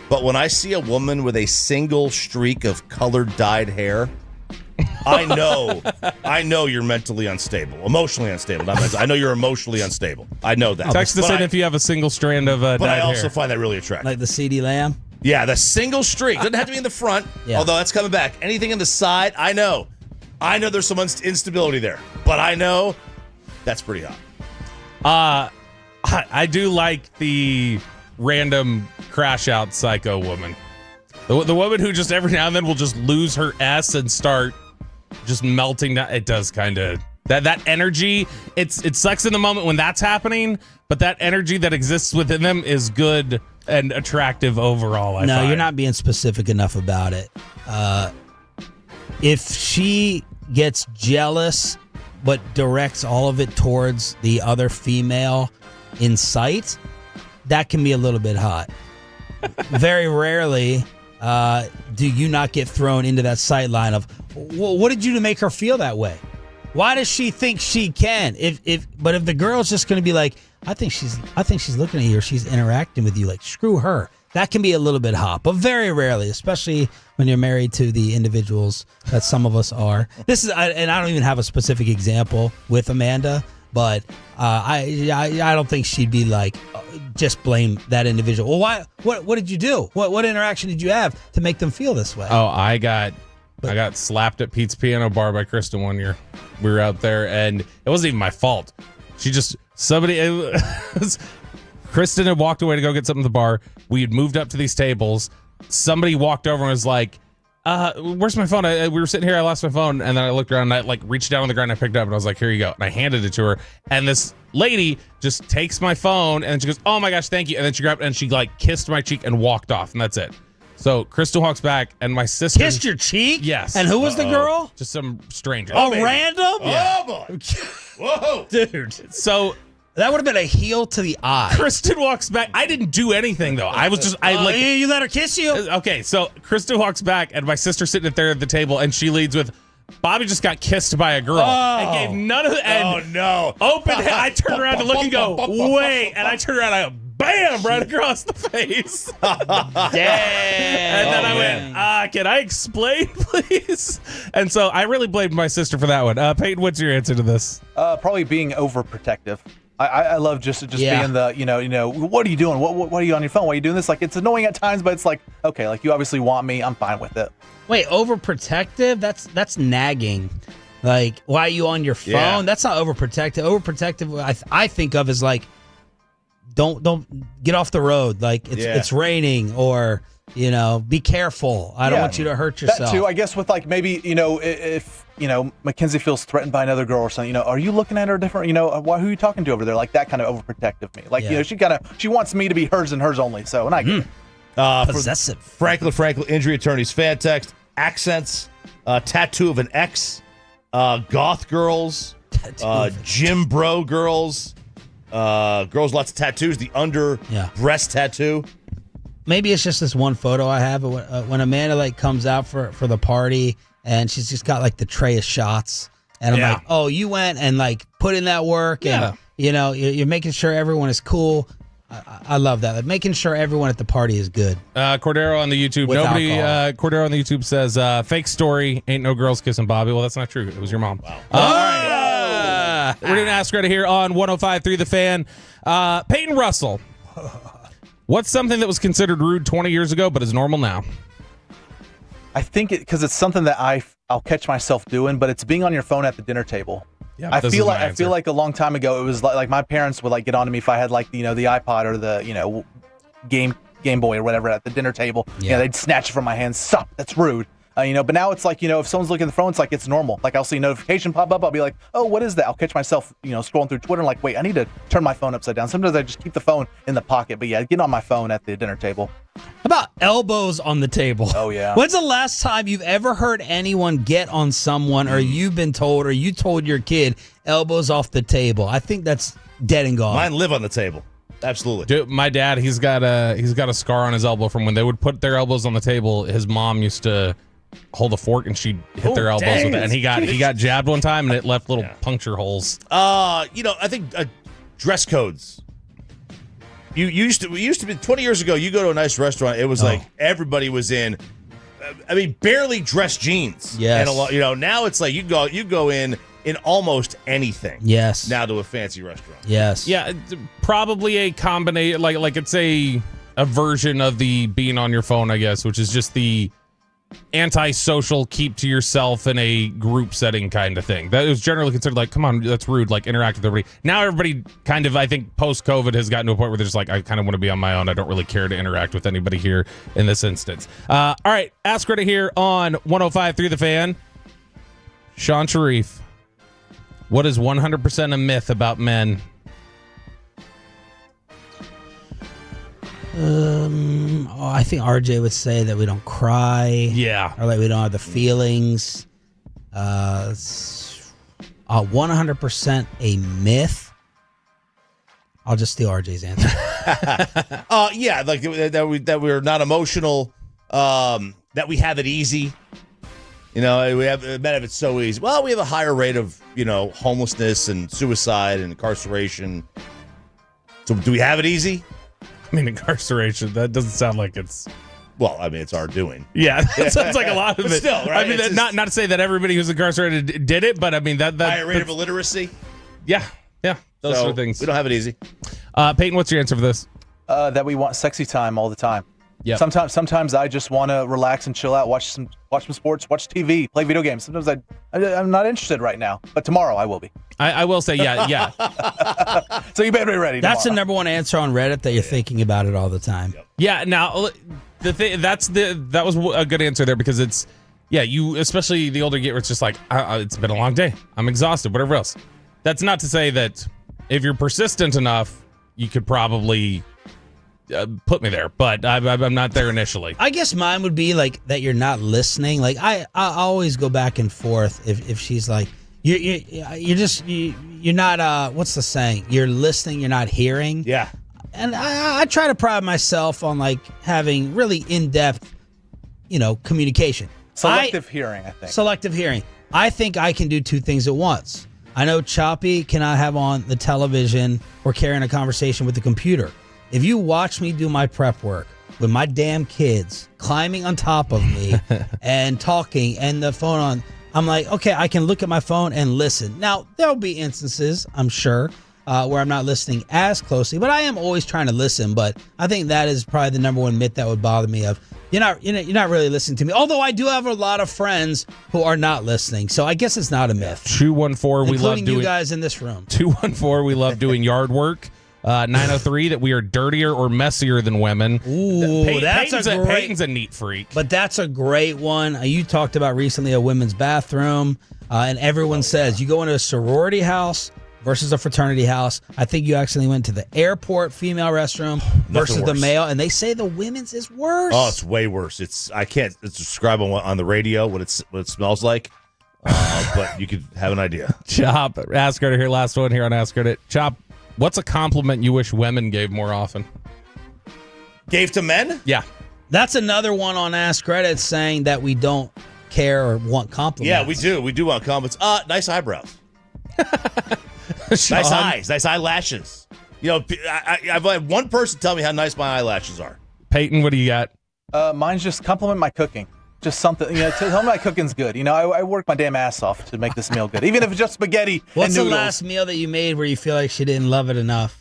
But when I see a woman with a single streak of colored dyed hair, I know you're mentally unstable, emotionally unstable. Not mentally. I know you're emotionally unstable. I know that. Text us in if you have a single strand of dyed hair. But I also find that really attractive. Like the CD Lamb? Yeah, the single streak. Doesn't have to be in the front, although that's coming back. Anything in the side, I know there's some instability there, but I know that's pretty hot. I do like the random crash out psycho woman. The woman who just every now and then will just lose her S and start just melting down. It does kind of that energy. It sucks in the moment when that's happening, but that energy that exists within them is good and attractive overall. I find. You're not being specific enough about it. If she gets jealous but directs all of it towards the other female in sight, that can be a little bit hot. Very rarely do you not get thrown into that sight line of, well, what did you do to make her feel that way? Why does she think she can? But if the girl's just going to be like, I think she's looking at you or she's interacting with you, like, screw her. That can be a little bit hot, but very rarely, especially when you're married to the individuals that some of us are. And I don't even have a specific example with Amanda, but I don't think she'd be like, just blame that individual. Well, why? What did you do? What interaction did you have to make them feel this way? Oh, I got slapped at Pete's Piano Bar by Kristen one year. We were out there, and it wasn't even my fault. Kristen had walked away to go get something at the bar. We had moved up to these tables. Somebody walked over and was like, where's my phone? We were sitting here. I lost my phone. And then I looked around and I reached down on the ground and I picked it up and I was like, here you go. And I handed it to her. And this lady just takes my phone and she goes, oh my gosh, thank you. And then she grabbed it and she kissed my cheek and walked off. And that's it. So Crystal walks back and my sister kissed your cheek? Yes. And who was the girl? Just some stranger. Oh, random? Yeah. Oh boy. Whoa. Dude. So that would have been a heel to the eye. Kristen walks back. I didn't do anything though. I was just you let her kiss you? Okay, so Kristen walks back and my sister's sitting there at the table and she leads with, Bobby just got kissed by a girl and gave none of the. Oh no! Open. I turned around to look and go, wait, and I turned around and I go, bam, right across the face. Damn. And then I went, can I explain, please? And so I really blamed my sister for that one. Peyton, what's your answer to this? Probably being overprotective. I love just being the, what are you doing? What are you on your phone? Why are you doing this? Like, it's annoying at times, but it's like, okay, like you obviously want me. I'm fine with it. Wait, overprotective? That's nagging. Like, why are you on your phone? Yeah. That's not overprotective. Overprotective, I think of as like, don't get off the road. Like it's raining, or be careful. I don't want you to hurt yourself. That too, I guess, with like maybe if Mackenzie feels threatened by another girl or something. Are you looking at her different? Who are you talking to over there? Like that kind of overprotective me. Like she wants me to be hers and hers only. So and I get it. Possessive. Franklin Injury Attorneys fan text, accents, tattoo of an X, goth girls, gym bro girls, Girls, lots of tattoos. The under breast tattoo. Maybe it's just this one photo I have when Amanda like comes out for the party and she's just got like the tray of shots. And I'm like, oh, you went and like put in that work. And, you know, you're making sure everyone is cool. I love that. Like, making sure everyone at the party is good. Cordero on the YouTube. Cordero on the YouTube says, fake story. Ain't no girls kissing Bobby. Well, that's not true. It was your mom. Wow. All right. We're doing Ask Reddit here on 105.3 The Fan. Peyton Russell. What's something that was considered rude 20 years ago but is normal now? I think because it's something that I'll catch myself doing, but it's being on your phone at the dinner table. Yeah, I feel like a long time ago it was like my parents would like get on to me if I had like the iPod or the Game Boy or whatever at the dinner table. Yeah, they'd snatch it from my hands. Stop, that's rude. But now it's like, if someone's looking at the phone, it's like it's normal. Like I'll see a notification pop up, I'll be like, oh, what is that? I'll catch myself, scrolling through Twitter and like, wait, I need to turn my phone upside down. Sometimes I just keep the phone in the pocket, but yeah, get on my phone at the dinner table. How about elbows on the table? Oh, yeah. When's the last time you've ever heard anyone get on someone or you've been told or you told your kid elbows off the table? I think that's dead and gone. Mine live on the table. Absolutely. Dude, my dad, he's got a scar on his elbow from when they would put their elbows on the table. His mom used to hold a fork and she'd hit their elbows with it. And he got jabbed one time and it left little puncture holes. I think dress codes. We used to be 20 years ago. You go to a nice restaurant, it was like everybody was in. Barely dressed jeans. Yes. And now it's like you go in almost anything. Yes. Now to a fancy restaurant. Yes. Yeah, probably a combination. Like it's a version of the being on your phone, I guess, which is just the anti-social, keep to yourself in a group setting kind of thing. That was generally considered like, come on, that's rude, like interact with everybody. Now everybody kind of, I think post-COVID has gotten to a point where they're just like, I kind of want to be on my own. I don't really care to interact with anybody here in this instance. All right, Ask Reddit here on 105.3 The Fan. Sean Sharif, what is 100% a myth about men? I think RJ would say that we don't cry. Yeah. Or like we don't have the feelings. 100% a myth. I'll just steal RJ's answer. Yeah, like that we're not emotional, that we have it easy. We have men have it so easy. Well, we have a higher rate of, homelessness and suicide and incarceration. So do we have it easy? I mean, incarceration, that doesn't sound like it's... Well, I mean, it's our doing. Yeah, that sounds like a lot of it. Still, right? I mean, not to say that everybody who's incarcerated did it, but I mean, that higher rate of illiteracy? Yeah, those sort of things. We don't have it easy. Peyton, what's your answer for this? That we want sexy time all the time. Yeah. Sometimes I just want to relax and chill out, watch some sports, watch TV, play video games. Sometimes I'm not interested right now, but tomorrow I will be. I will say, yeah. So you better be ready. That's the tomorrow. number one answer on Reddit that you're thinking about it all the time. Yep. Yeah. Now the thing that was a good answer there because it's you especially the older you get, where it's just like it's been a long day, I'm exhausted, whatever else. That's not to say that if you're persistent enough, you could probably put me there, but I'm not there initially. I guess mine would be like that you're not listening. Like I always go back and forth if she's like you're not what's the saying? You're listening, you're not hearing. Yeah. And I try to pride myself on like having really in-depth, communication. Selective hearing, I think. Selective hearing. I think I can do two things at once. I know Choppy cannot have on the television or carrying a conversation with the computer. If you watch me do my prep work with my damn kids climbing on top of me and talking and the phone on, I'm like, okay, I can look at my phone and listen. Now, there'll be instances, I'm sure, where I'm not listening as closely, but I am always trying to listen. But I think that is probably the number one myth that would bother me of, you're not really listening to me. Although I do have a lot of friends who are not listening. So I guess it's not a myth. 214, we love doing... Including you guys in this room. 214, we love doing yard work. 903, that we are dirtier or messier than women. Ooh, Peyton's a neat freak. But that's a great one. You talked about recently a women's bathroom, and everyone says you go into a sorority house versus a fraternity house. I think you actually went to the airport female restroom versus the male, and they say the women's is worse. Oh, it's way worse. I can't describe on the radio what it smells like, but you could have an idea. Chop, Ask Reddit here, last one here on Ask Reddit. Chop, What's a compliment you wish women gave more often? Gave to men? Yeah. That's another one on Ask Reddit saying that we don't care or want compliments. Yeah, we do. We do want compliments. Nice eyebrows. Nice eyes. Nice eyelashes. I've had one person tell me how nice my eyelashes are. Peyton, what do you got? Mine's just compliment my cooking. Just something, tell me my cooking's good. I work my damn ass off to make this meal good, even if it's just spaghetti What's and the noodles. last meal that you made where you feel like she didn't love it enough?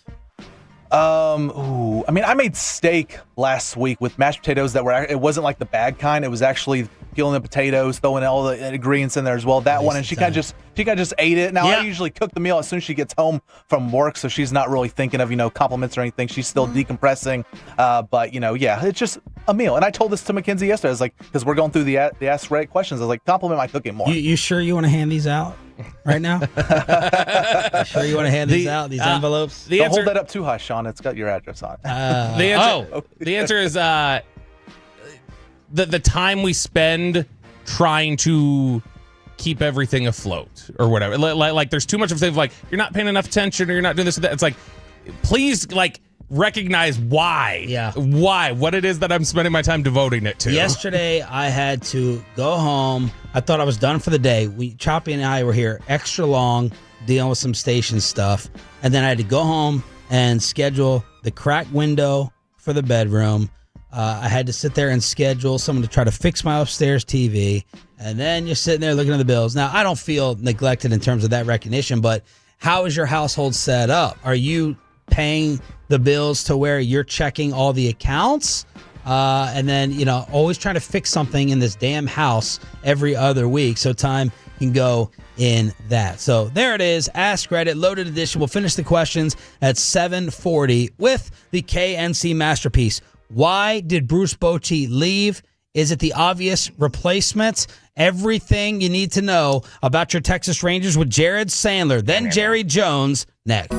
I made steak last week with mashed potatoes it wasn't like the bad kind. It was actually peeling the potatoes, throwing all the ingredients in there as well. That one, and she kind of just ate it. Now I usually cook the meal as soon as she gets home from work, so she's not really thinking of compliments or anything. She's still decompressing. But it's just a meal. And I told this to Mackenzie yesterday. I was like, because we're going through the Ask Reddit questions. I was like, compliment my cooking more. You sure you want to hand these out right now? You sure you want to hand these out, these envelopes? Don't hold that up too high, Sean. It's got your address on it. The answer is the time we spend trying to keep everything afloat or whatever. Like there's too much of a thing of like, you're not paying enough attention or you're not doing this or that. It's like, please, recognize why. Yeah. Why? What it is that I'm spending my time devoting it to. Yesterday, I had to go home. I thought I was done for the day. Choppy and I were here extra long dealing with some station stuff. And then I had to go home and schedule the crack window for the bedroom. I had to sit there and schedule someone to try to fix my upstairs TV. And then you're sitting there looking at the bills. Now, I don't feel neglected in terms of that recognition, but how is your household set up? Are you paying the bills to where you're checking all the accounts? And then, always trying to fix something in this damn house every other week. So time can go in that. So there it is. Ask Reddit, loaded edition. We'll finish the questions at 7:40 with the KNC masterpiece. Why did Bruce Bochy leave? Is it the obvious replacement? Everything you need to know about your Texas Rangers with Jared Sandler, then Jerry Jones, next.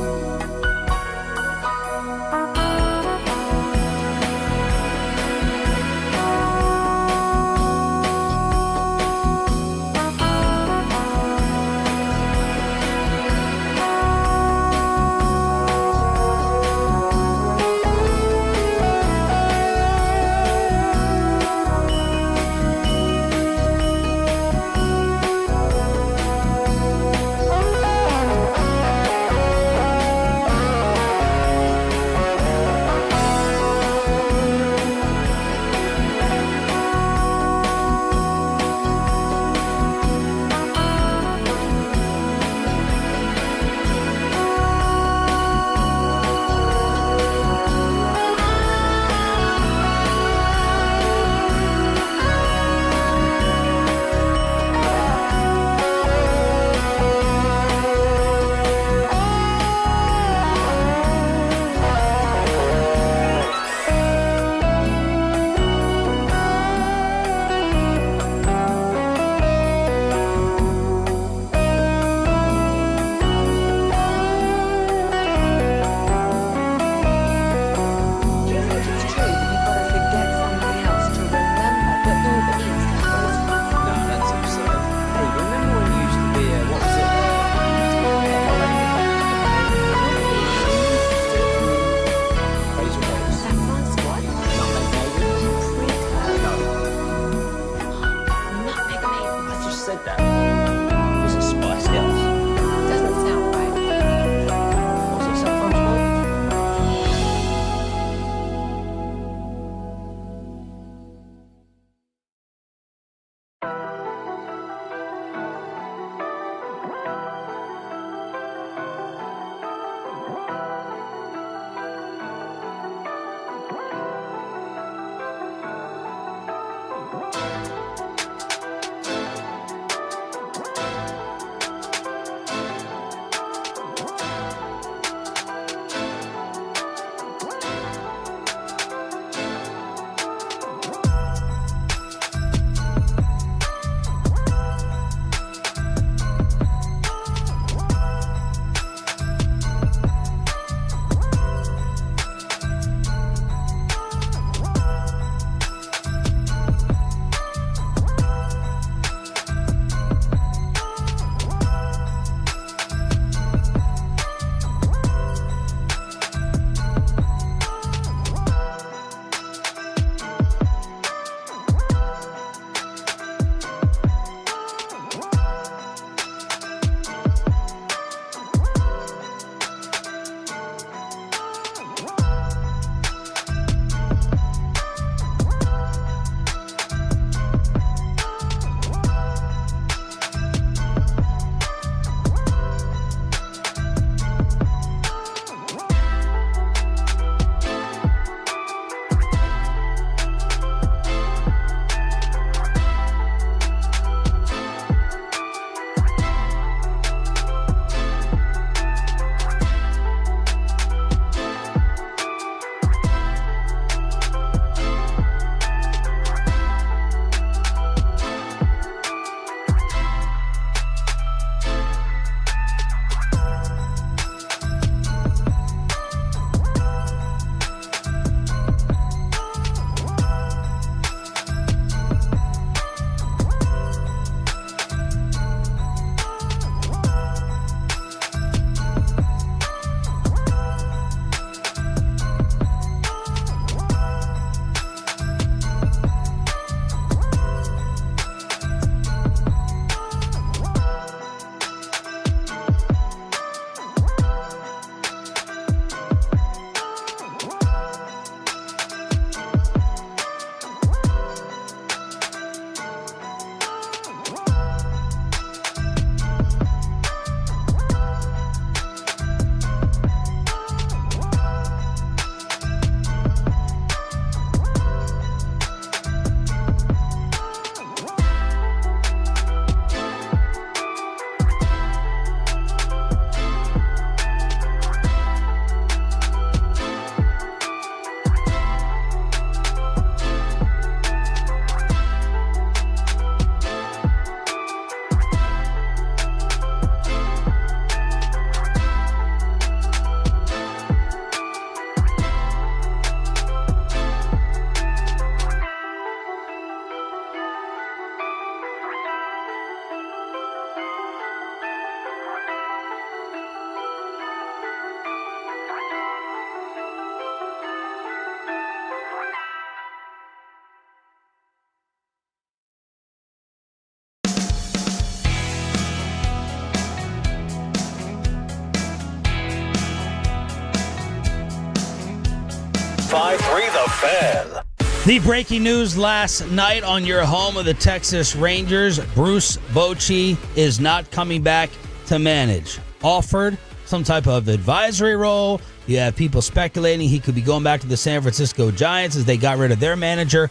The Fan. The breaking news last night on your home of the Texas Rangers, Bruce Bochy is not coming back to manage. Offered some type of advisory role. You have people speculating he could be going back to the San Francisco Giants as they got rid of their manager.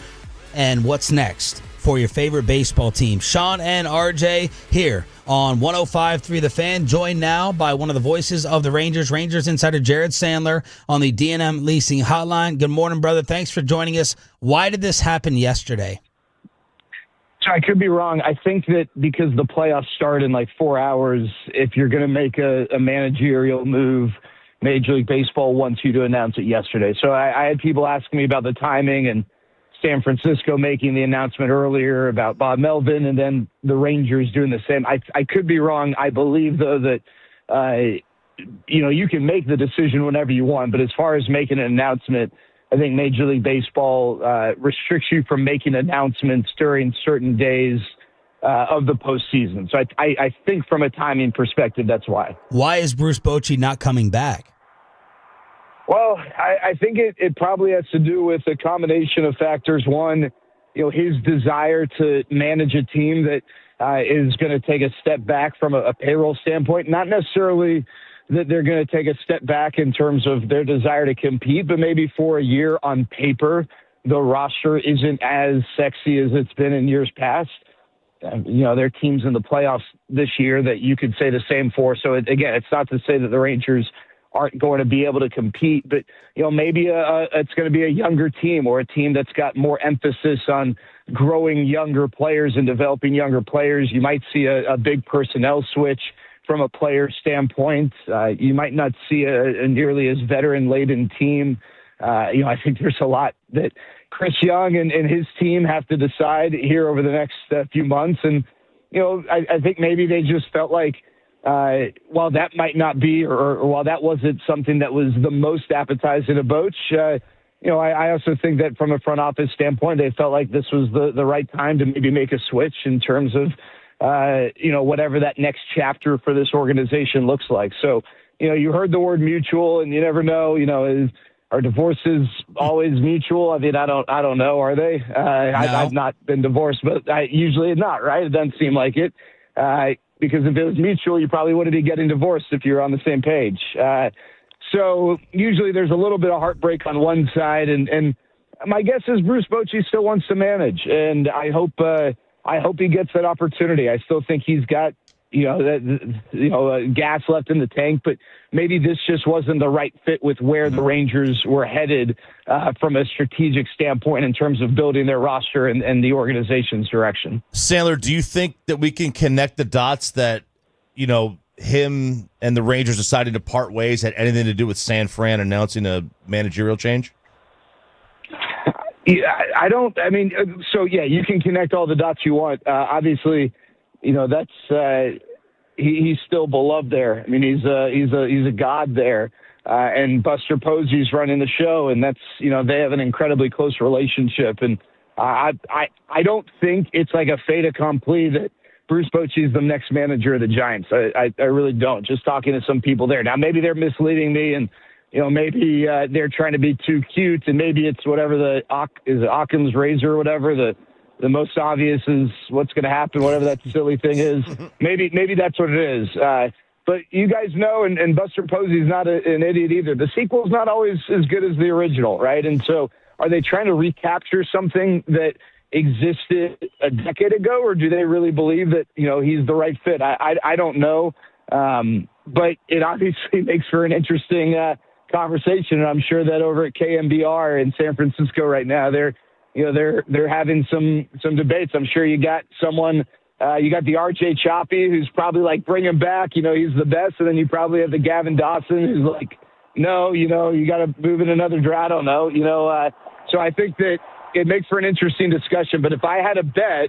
And what's next for your favorite baseball team? Sean and RJ here on 105.3 The Fan, joined now by one of the voices of the Rangers insider Jared Sandler on the D&M Leasing Hotline. Good morning, brother. Thanks for joining us. Why did this happen yesterday? So I could be wrong. I think that because the playoffs start in like 4 hours, if you're going to make a managerial move, Major League Baseball wants you to announce it yesterday. So I had people asking me about the timing and San Francisco making the announcement earlier about Bob Melvin and then the Rangers doing the same. I could be wrong. I believe, though, that, you can make the decision whenever you want. But as far as making an announcement, I think Major League Baseball restricts you from making announcements during certain days of the postseason. So I think from a timing perspective, that's why. Why is Bruce Bochy not coming back? Well, I think it probably has to do with a combination of factors. One, his desire to manage a team that is going to take a step back from a payroll standpoint. Not necessarily that they're going to take a step back in terms of their desire to compete, but maybe for a year on paper, the roster isn't as sexy as it's been in years past. There are teams in the playoffs this year that you could say the same for. So, again, it's not to say that the Rangers aren't going to be able to compete, but maybe it's going to be a younger team or a team that's got more emphasis on growing younger players and developing younger players. You might see a big personnel switch from a player standpoint. You might not see a nearly as veteran-laden team. I think there's a lot that Chris Young and his team have to decide here over the next few months. And, I think maybe they just felt like, while that might not be, or while that wasn't something that was the most appetizing to Boch, I also think that from a front office standpoint, they felt like this was the right time to maybe make a switch in terms of, whatever that next chapter for this organization looks like. So, you heard the word mutual, and you never know, are divorces always mutual? I mean, I don't know. Are they? No. I've not been divorced, but usually not, right? It doesn't seem like it. Because if it was mutual, you probably wouldn't be getting divorced if you're on the same page. So usually there's a little bit of heartbreak on one side, and my guess is Bruce Bochy still wants to manage, and I hope he gets that opportunity. I still think he's got gas left in the tank, but maybe this just wasn't the right fit with where the Rangers were headed from a strategic standpoint in terms of building their roster and the organization's direction. Sandler, do you think that we can connect the dots that, him and the Rangers deciding to part ways had anything to do with San Fran announcing a managerial change? Yeah, you can connect all the dots you want. Obviously, that's he's still beloved there. I mean, he's a god there, and Buster Posey's running the show, and that's they have an incredibly close relationship, and I don't think it's like a fait accompli that Bruce Bochy is the next manager of the Giants. I really don't. Just talking to some people there now, maybe they're misleading me, and maybe they're trying to be too cute, and maybe it's whatever is it Occam's razor or whatever the most obvious is what's going to happen, whatever that silly thing is. Maybe that's what it is. But you guys know, and Buster Posey's not an idiot either. The sequel's not always as good as the original, right? And so are they trying to recapture something that existed a decade ago, or do they really believe that, he's the right fit? I don't know. But it obviously makes for an interesting conversation. And I'm sure that over at KMBR in San Francisco right now, they're having some debates. I'm sure you got someone, you got the RJ Choppy, who's probably like, bring him back, he's the best. And then you probably have the Gavin Dawson, who's like, no, you got to move in another draw. I don't know, so I think that it makes for an interesting discussion. But if I had a bet,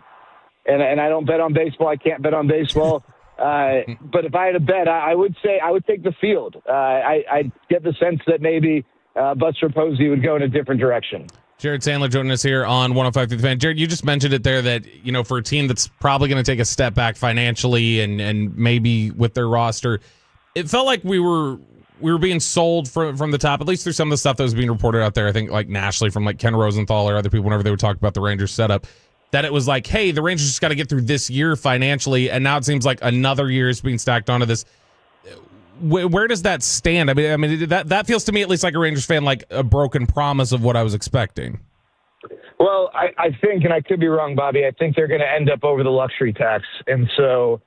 and I don't bet on baseball, I can't bet on baseball. But if I had a bet, I would say I would take the field. I get the sense that maybe Buster Posey would go in a different direction. Jared Sandler joining us here on 105.3 The Fan. Jared, you just mentioned it there that, for a team that's probably going to take a step back financially and maybe with their roster, it felt like we were we were being sold from the top, at least through some of the stuff that was being reported out there, I think like nationally from like Ken Rosenthal or other people whenever they would talk about the Rangers setup, that it was like, hey, the Rangers just got to get through this year financially, and now it seems like another year is being stacked onto this. Where does that stand? I mean, that feels to me, at least like a Rangers fan, like a broken promise of what I was expecting. Well, I think, and I could be wrong, Bobby, I think they're going to end up over the luxury tax. And so,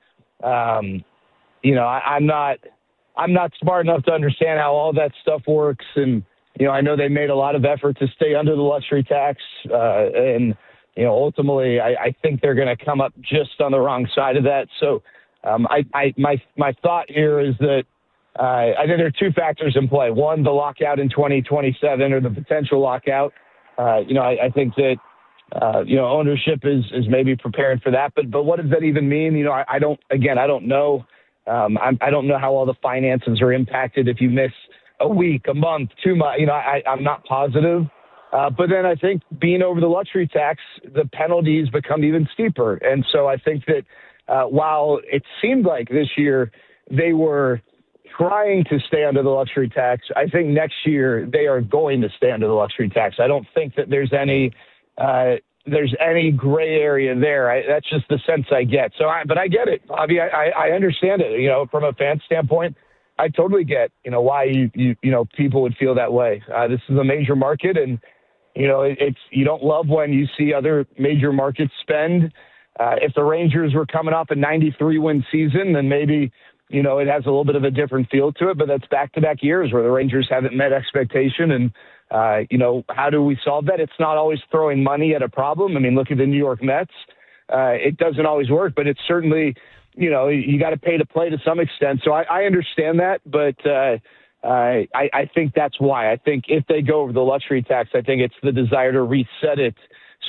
you know, I'm not smart enough to understand how all that stuff works. And, you know, I know they made a lot of effort to stay under the luxury tax. And, you know, ultimately, I think they're going to come up just on the wrong side of that. So my thought here is that I think there are two factors in play. One, the lockout in 2027 or the potential lockout. You know, I think that, you know, ownership is maybe prepared for that. But what does that even mean? You know, I don't know. I don't know how all the finances are impacted if you miss a week, a month, 2 months. You know, I'm not positive. But then I think being over the luxury tax, the penalties become even steeper. And so I think that while it seemed like this year they were trying to stay under the luxury tax, I think next year they are going to stay under the luxury tax. I don't think that there's any gray area there. That's just the sense I get. So, but I get it, Bobby. I understand it. You know, from a fan standpoint, I totally get, you know, why you know, people would feel that way. This is a major market, and, you know, it's, you don't love when you see other major markets spend. If the Rangers were coming off a 93-win season, then maybe, you know, it has a little bit of a different feel to it, but that's back-to-back years where the Rangers haven't met expectation. And, you know, how do we solve that? It's not always throwing money at a problem. I mean, look at the New York Mets. It doesn't always work, but it's certainly, you know, you got to pay to play to some extent. So I understand that, but I think that's why. I think if they go over the luxury tax, I think it's the desire to reset it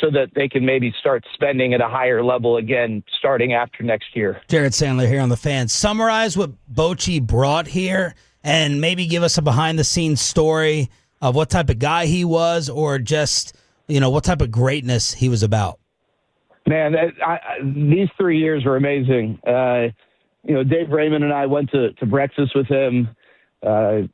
so that they can maybe start spending at a higher level again starting after next year. Jared Sandler here on The Fan. Summarize what Bochi brought here and maybe give us a behind-the-scenes story of what type of guy he was, or just, you know, what type of greatness he was about. Man, these 3 years were amazing. You know, Dave Raymond and I went to breakfast with him, 3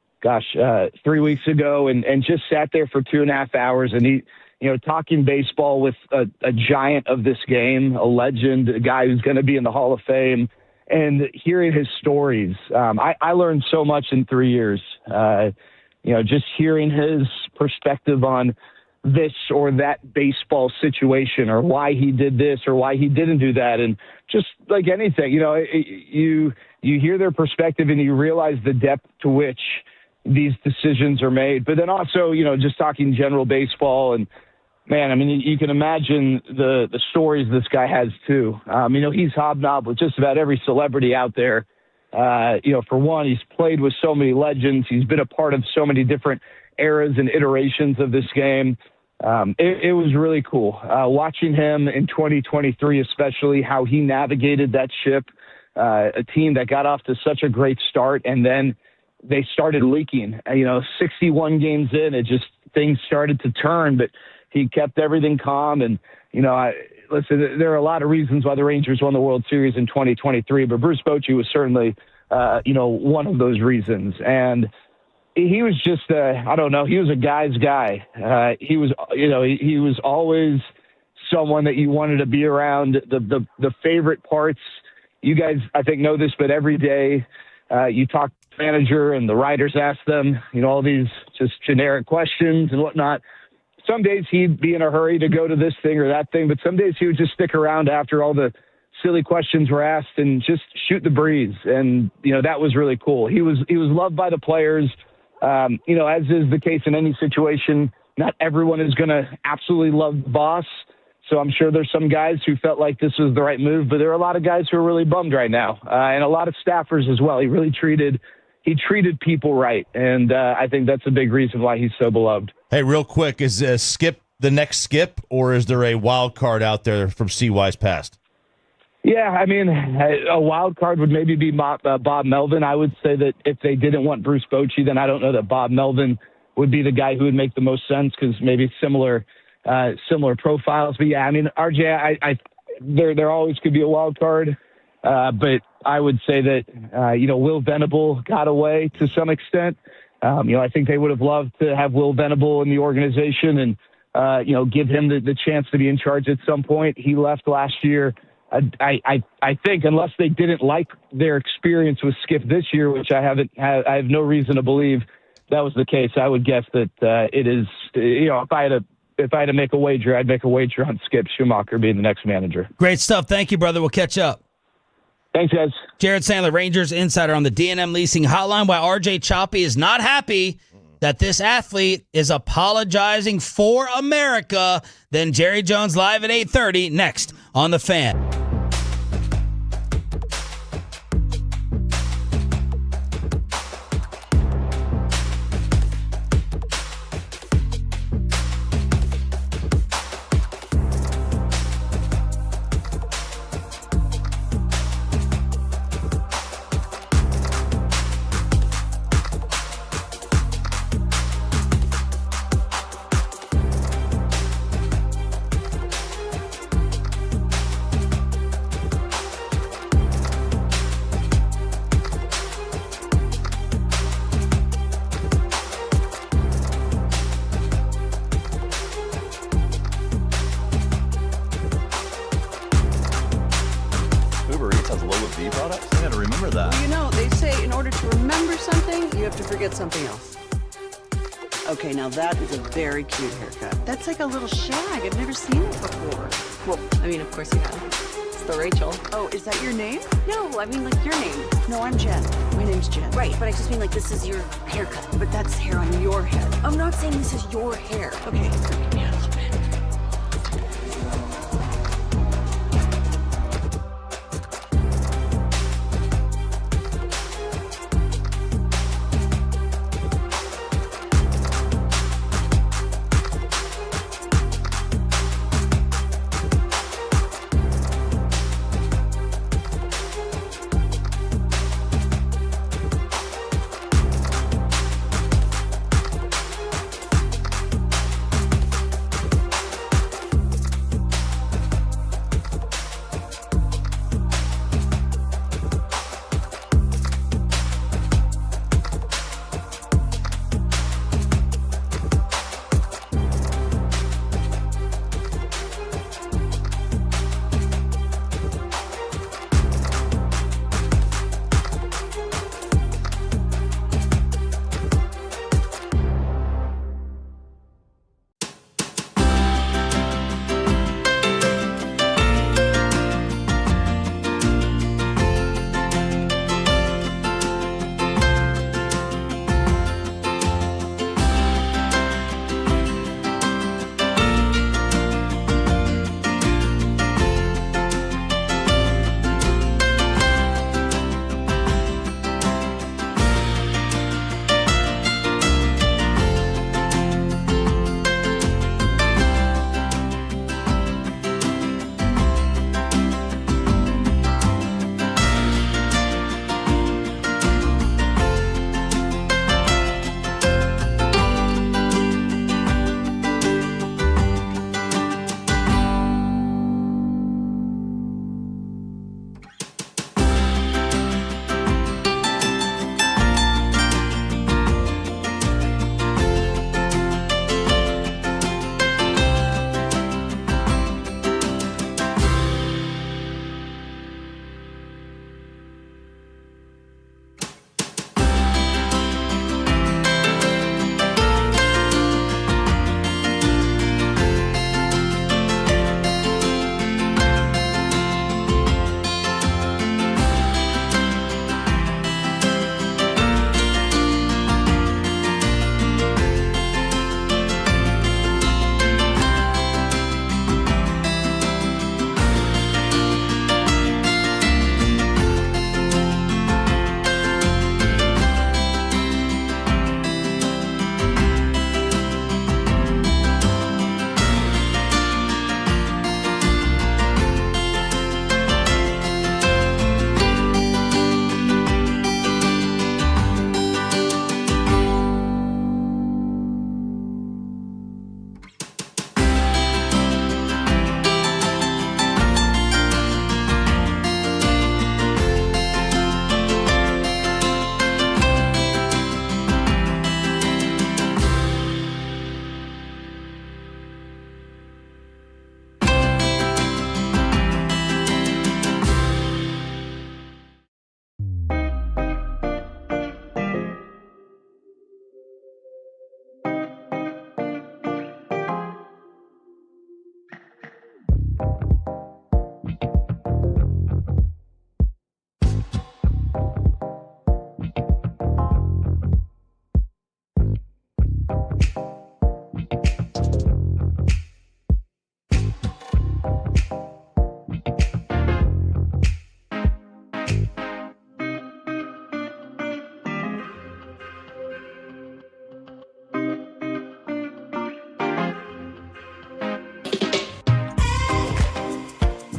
weeks ago, and just sat there for 2.5 hours, and he, you know, talking baseball with a giant of this game, a legend, a guy who's going to be in the Hall of Fame, and hearing his stories. I learned so much in 3 years. You know, just hearing his perspective on this or that baseball situation, or why he did this or why he didn't do that. And just like anything, you know, you hear their perspective and you realize the depth to which these decisions are made. But then also, you know, just talking general baseball, and man, I mean, you can imagine the stories this guy has too. You know, he's hobnobbed with just about every celebrity out there. You know, for one, he's played with so many legends. He's been a part of so many different eras and iterations of this game. It was really cool watching him in 2023, especially how he navigated that ship, a team that got off to such a great start, and then they started leaking. You know, 61 games in, things started to turn, but he kept everything calm. And, you know, listen, there are a lot of reasons why the Rangers won the World Series in 2023, but Bruce Bochy was certainly, you know, one of those reasons. And he was just, I don't know, he was a guy's guy. He was, you know, he was always someone that you wanted to be around. The favorite parts, you guys, I think, know this, but every day you talk to the manager and the writers ask them, you know, all these just generic questions and whatnot. Some days he'd be in a hurry to go to this thing or that thing, but some days he would just stick around after all the silly questions were asked and just shoot the breeze. And, you know, that was really cool. He was loved by the players. You know, as is the case in any situation, not everyone is going to absolutely love the boss. So I'm sure there's some guys who felt like this was the right move, but there are a lot of guys who are really bummed right now, and a lot of staffers as well. He really treated people right, and I think that's a big reason why he's so beloved. Hey, real quick, is Skip the next Skip, or is there a wild card out there from CY's past? Yeah, I mean, a wild card would maybe be Bob Melvin. I would say that if they didn't want Bruce Bochy, then I don't know that Bob Melvin would be the guy who would make the most sense, because maybe similar profiles. But yeah, I mean, RJ, there always could be a wild card. But I would say that, Will Venable got away to some extent. I think they would have loved to have Will Venable in the organization and, give him the chance to be in charge at some point. He left last year. I think unless they didn't like their experience with Skip this year, which I have no reason to believe that was the case. I would guess that it is, if I had to make a wager, I'd make a wager on Skip Schumacher being the next manager. Great stuff. Thank you, brother. We'll catch up. Thanks, guys. Jared Sandler, Rangers Insider on the D&M Leasing Hotline. Why RJ Choppy is not happy that this athlete is apologizing for America. Then Jerry Jones live at 8:30 next on The Fan. Something else. Okay, now that is a very cute haircut. That's like a little shag. I've never seen it before. Well, I mean, of course you have. It's the Rachel. Oh, is that your name? No, I mean like your name. No, I'm Jen. My name's Jen. Right, but I just mean like this is your haircut. But that's hair on your head. I'm not saying this is your hair. Okay, freak me out a little bit.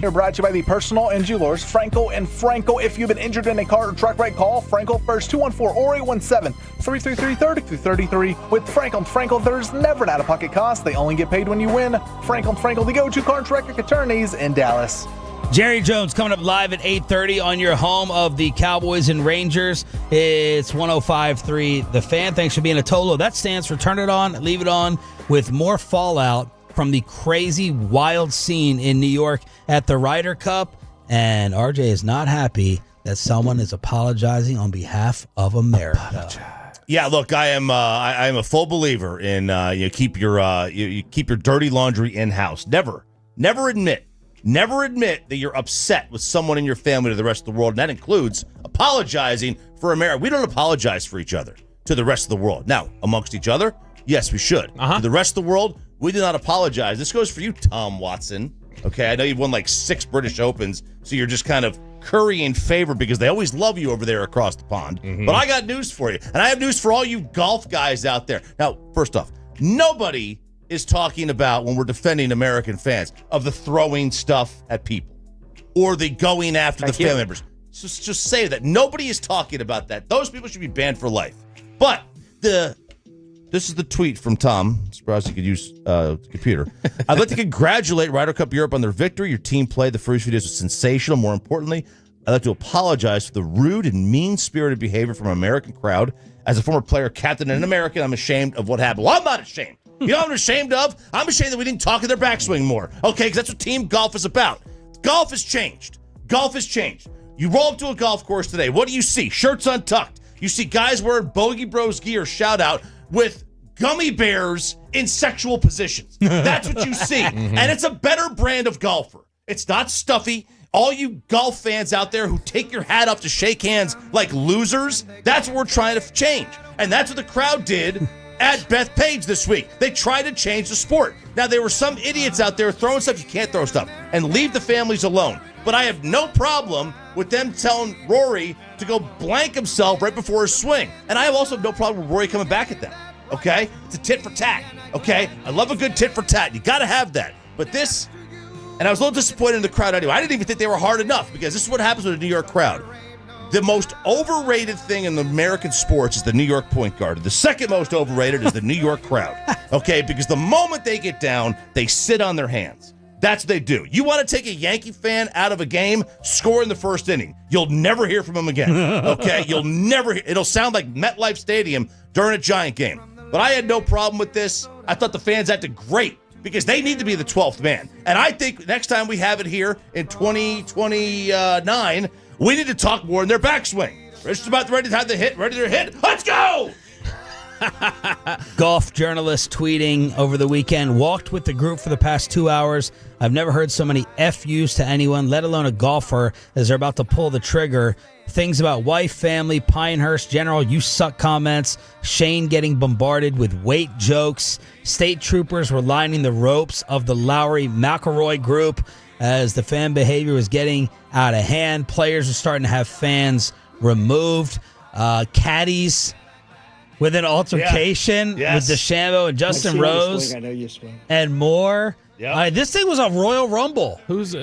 You're brought to you by the personal injury lawyers, Franco and Franco. If you've been injured in a car or truck wreck, call Franco first, 214 or 817-333-3333. With Franco and Franco, there's never an out-of-pocket cost. They only get paid when you win. Franco and Franco, the go-to car and truck wreck attorneys in Dallas. Jerry Jones coming up live at 8:30 on your home of the Cowboys and Rangers. It's 105.3 The Fan. Thanks for being a Tolo. That stands for Turn It On, Leave It On, with more fallout from the crazy, wild scene in New York at the Ryder Cup. And RJ is not happy that someone is apologizing on behalf of America. Yeah, look, I am a full believer in you keep your dirty laundry in house. Never admit that you're upset with someone in your family to the rest of the world, and that includes apologizing for America. We don't apologize for each other to the rest of the world. Now, amongst each other, yes, we should. To the rest of the world, we do not apologize. This goes for you, Tom Watson. Okay, I know you've won like 6 British Opens, so you're just kind of currying favor because they always love you over there across the pond. But I got news for you, and I have news for all you golf guys out there. Now, first off, nobody is talking about, when we're defending American fans, of the throwing stuff at people or the going after the family members. Just say that. Nobody is talking about that. Those people should be banned for life. But this is the tweet from Tom. Surprised he could use the computer. I'd like to congratulate Ryder Cup Europe on their victory. Your team played the first few days was sensational. More importantly, I'd like to apologize for the rude and mean-spirited behavior from an American crowd. As a former player, captain, and an American, I'm ashamed of what happened. Well, I'm not ashamed. You know what I'm ashamed of? I'm ashamed that we didn't talk in their backswing more. Okay, because that's what team golf is about. Golf has changed. You roll up to a golf course today. What do you see? Shirts untucked. You see guys wearing Bogey Bros gear, shout out, with gummy bears in sexual positions. That's what you see. And it's a better brand of golfer. It's not stuffy. All you golf fans out there who take your hat up to shake hands like losers, that's what we're trying to change. And that's what the crowd did at Bethpage this week. They tried to change the sport. Now, there were some idiots out there throwing stuff. You can't throw stuff. And leave the families alone. But I have no problem with them telling Rory to go blank himself right before his swing. And I have also no problem with Rory coming back at them. Okay? It's a tit for tat. Okay? I love a good tit for tat. You got to have that. But this, and I was a little disappointed in the crowd anyway. I didn't even think they were hard enough, because this is what happens with a New York crowd. The most overrated thing in the American sports is the New York point guard. The second most overrated is the New York crowd. Okay? Because the moment they get down, they sit on their hands. That's what they do. You want to take a Yankee fan out of a game, score in the first inning. You'll never hear from him again. Okay? You'll never hear. It'll sound like MetLife Stadium during a Giant game. But I had no problem with this. I thought the fans acted great, because they need to be the 12th man. And I think next time we have it here in 2029, we need to talk more in their backswing. We're just about ready to have the hit. Ready to hit. Let's go! Golf journalist tweeting over the weekend, walked with the group for the past 2 hours. I've never heard so many FUs to anyone, let alone a golfer, as they're about to pull the trigger. Things about wife, family, Pinehurst, general, you suck comments. Shane getting bombarded with weight jokes. State troopers were lining the ropes of the Lowry McIlroy group as the fan behavior was getting out of hand. Players are starting to have fans removed. Caddies with an altercation with DeChambeau and Justin Rose. I know you swing. And more. Yep. This thing was a Royal Rumble. Who's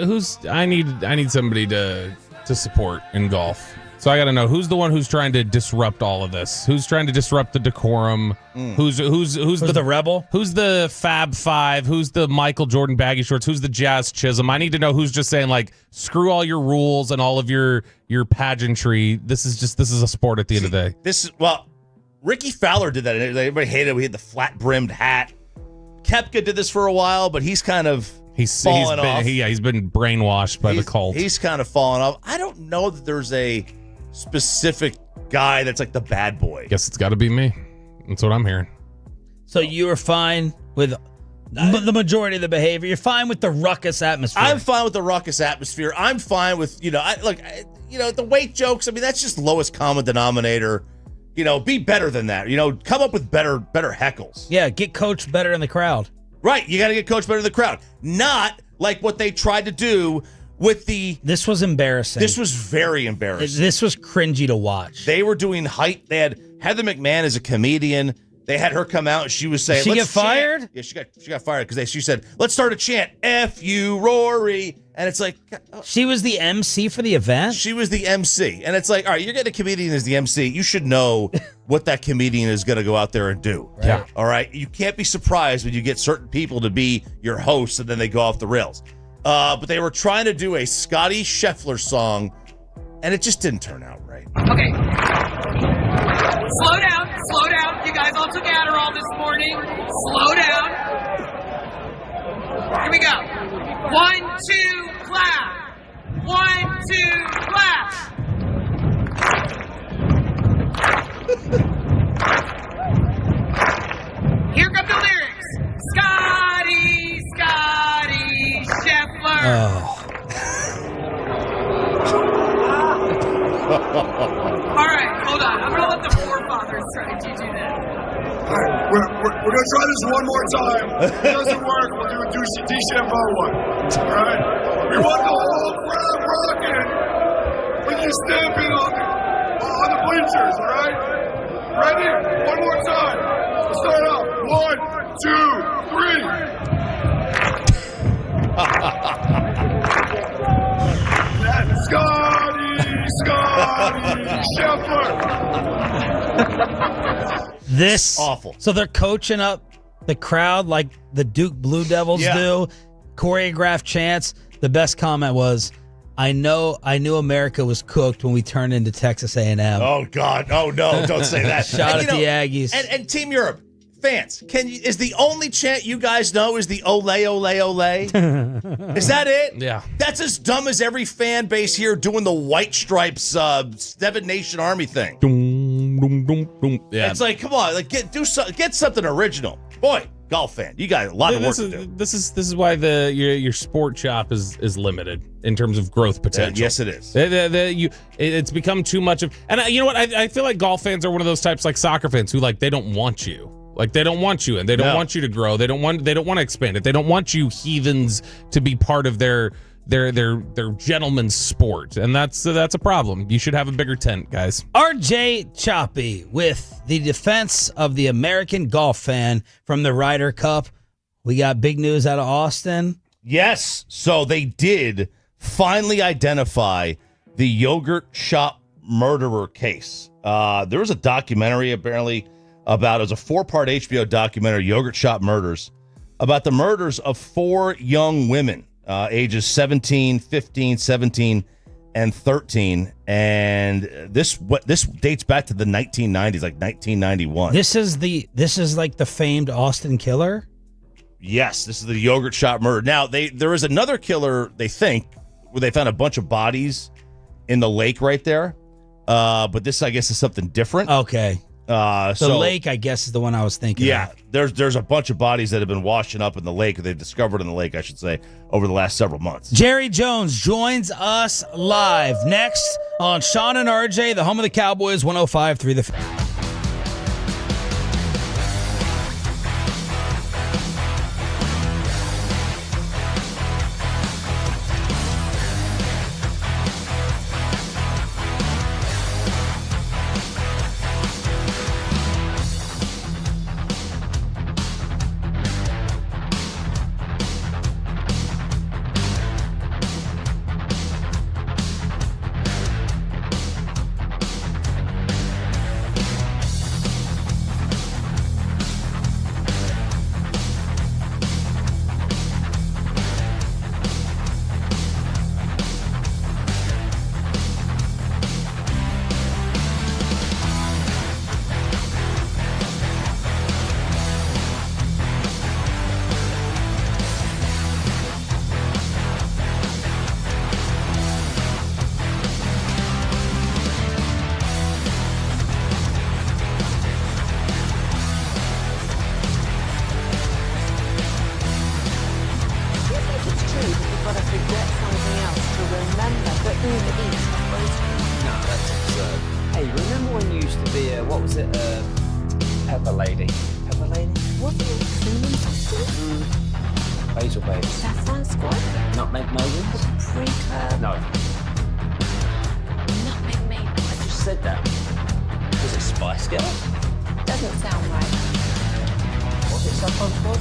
I need somebody to support in golf. So I got to know, who's the one who's trying to disrupt all of this? Who's trying to disrupt the decorum? Who's the rebel? Who's the Fab Five? Who's the Michael Jordan baggy shorts? Who's the Jazz Chisholm? I need to know who's just saying, like, screw all your rules and all of your pageantry. This is a sport at the end of the day. Ricky Fowler did that. Everybody hated it. We had the flat brimmed hat. Koepka did this for a while, but he's kind of fallen off. He's been brainwashed by the cult. He's kind of fallen off. I don't know that there's a specific guy that's like the bad boy. Guess it's got to be me. That's what I'm hearing. So you are fine with the majority of the behavior. You're fine with the ruckus atmosphere. I'm fine with the ruckus atmosphere. I'm fine with, the weight jokes. I mean, that's just lowest common denominator. Be better than that. Come up with better heckles. Yeah, get coached better in the crowd. Right, you got to get coached better in the crowd. Not like what they tried to do with This was embarrassing. This was very embarrassing. This was cringy to watch. They were doing height. They had Heather McMahon as a comedian. They had her come out and she was saying, Did she get fired? Yeah, she got fired because she said, let's start a chant. F you, Rory. And it's like... She was the MC for the event? She was the MC. And it's like, all right, you're getting a comedian as the MC. You should know what that comedian is going to go out there and do. Right. Yeah. All right? You can't be surprised when you get certain people to be your hosts and then they go off the rails. But they were trying to do a Scotty Scheffler song, and it just didn't turn out right. Okay. Slow down. You guys all took Adderall this morning. Slow down. Here we go. 1, 2, clap. 1, 2, clap. Here come the lyrics. Scotty Scheffler. All right, hold on. I'm going to let the forefathers try to do that. All right, we're going to try this one more time. If it doesn't work, we'll do a DeChambeau one. All right? We want the whole crowd rocking with you stamping on the bleachers, all right? Ready? One more time. Let's start off. 1, 2, 3. Scotty Scheffler. This awful. So they're coaching up the crowd like the Duke Blue Devils do. Choreographed chants. The best comment was, I knew America was cooked when we turned into Texas A&M. Oh, God. Oh, no. Don't say that. Shot at the Aggies. And Team Europe, fans, is the only chant you guys know is the ole, ole, ole? Is that it? Yeah. That's as dumb as every fan base here doing the White Stripes Seven Nation Army thing. Yeah. It's like, come on, like get something original. Boy, golf fan, you got a lot of work to do. This is why your sport shop is limited in terms of growth potential. Yes, it is. It's become too much of, and you know what? I feel like golf fans are one of those types like soccer fans who like they don't want you. Like they don't want you, and they don't want you to grow. They don't want to expand it. They don't want you heathens to be part of their gentleman's sport, and that's a problem. You should have a bigger tent, guys. RJ Choppy with the defense of the American golf fan from the Ryder Cup. We got big news out of Austin. Yes, so they did finally identify the yogurt shop murderer case. There was a documentary apparently about, it was a 4-part HBO documentary, Yogurt Shop Murders, about the murders of 4 young women, ages 17, 15, 17, and 13. And this dates back to the 1990s, like 1991. This is like the famed Austin killer? Yes, this is the Yogurt Shop murder. Now, there is another killer, they think, where they found a bunch of bodies in the lake right there. But this, I guess, is something different. Okay. The lake, I guess, is the one I was thinking of. There's a bunch of bodies that have been washing up in the lake, or they've discovered in the lake, I should say, over the last several months. Jerry Jones joins us live next on Sean and RJ, the home of the Cowboys, 105.3 The Fan. Pepper lady. Pepper lady? What the cinnamon sisters? Basil baby. Saffron squad? Nutmeg maiden? Paprika? No. Nutmeg maiden. I just said that. Was it Spice Girls? Doesn't sound right. Was it Saffron squad?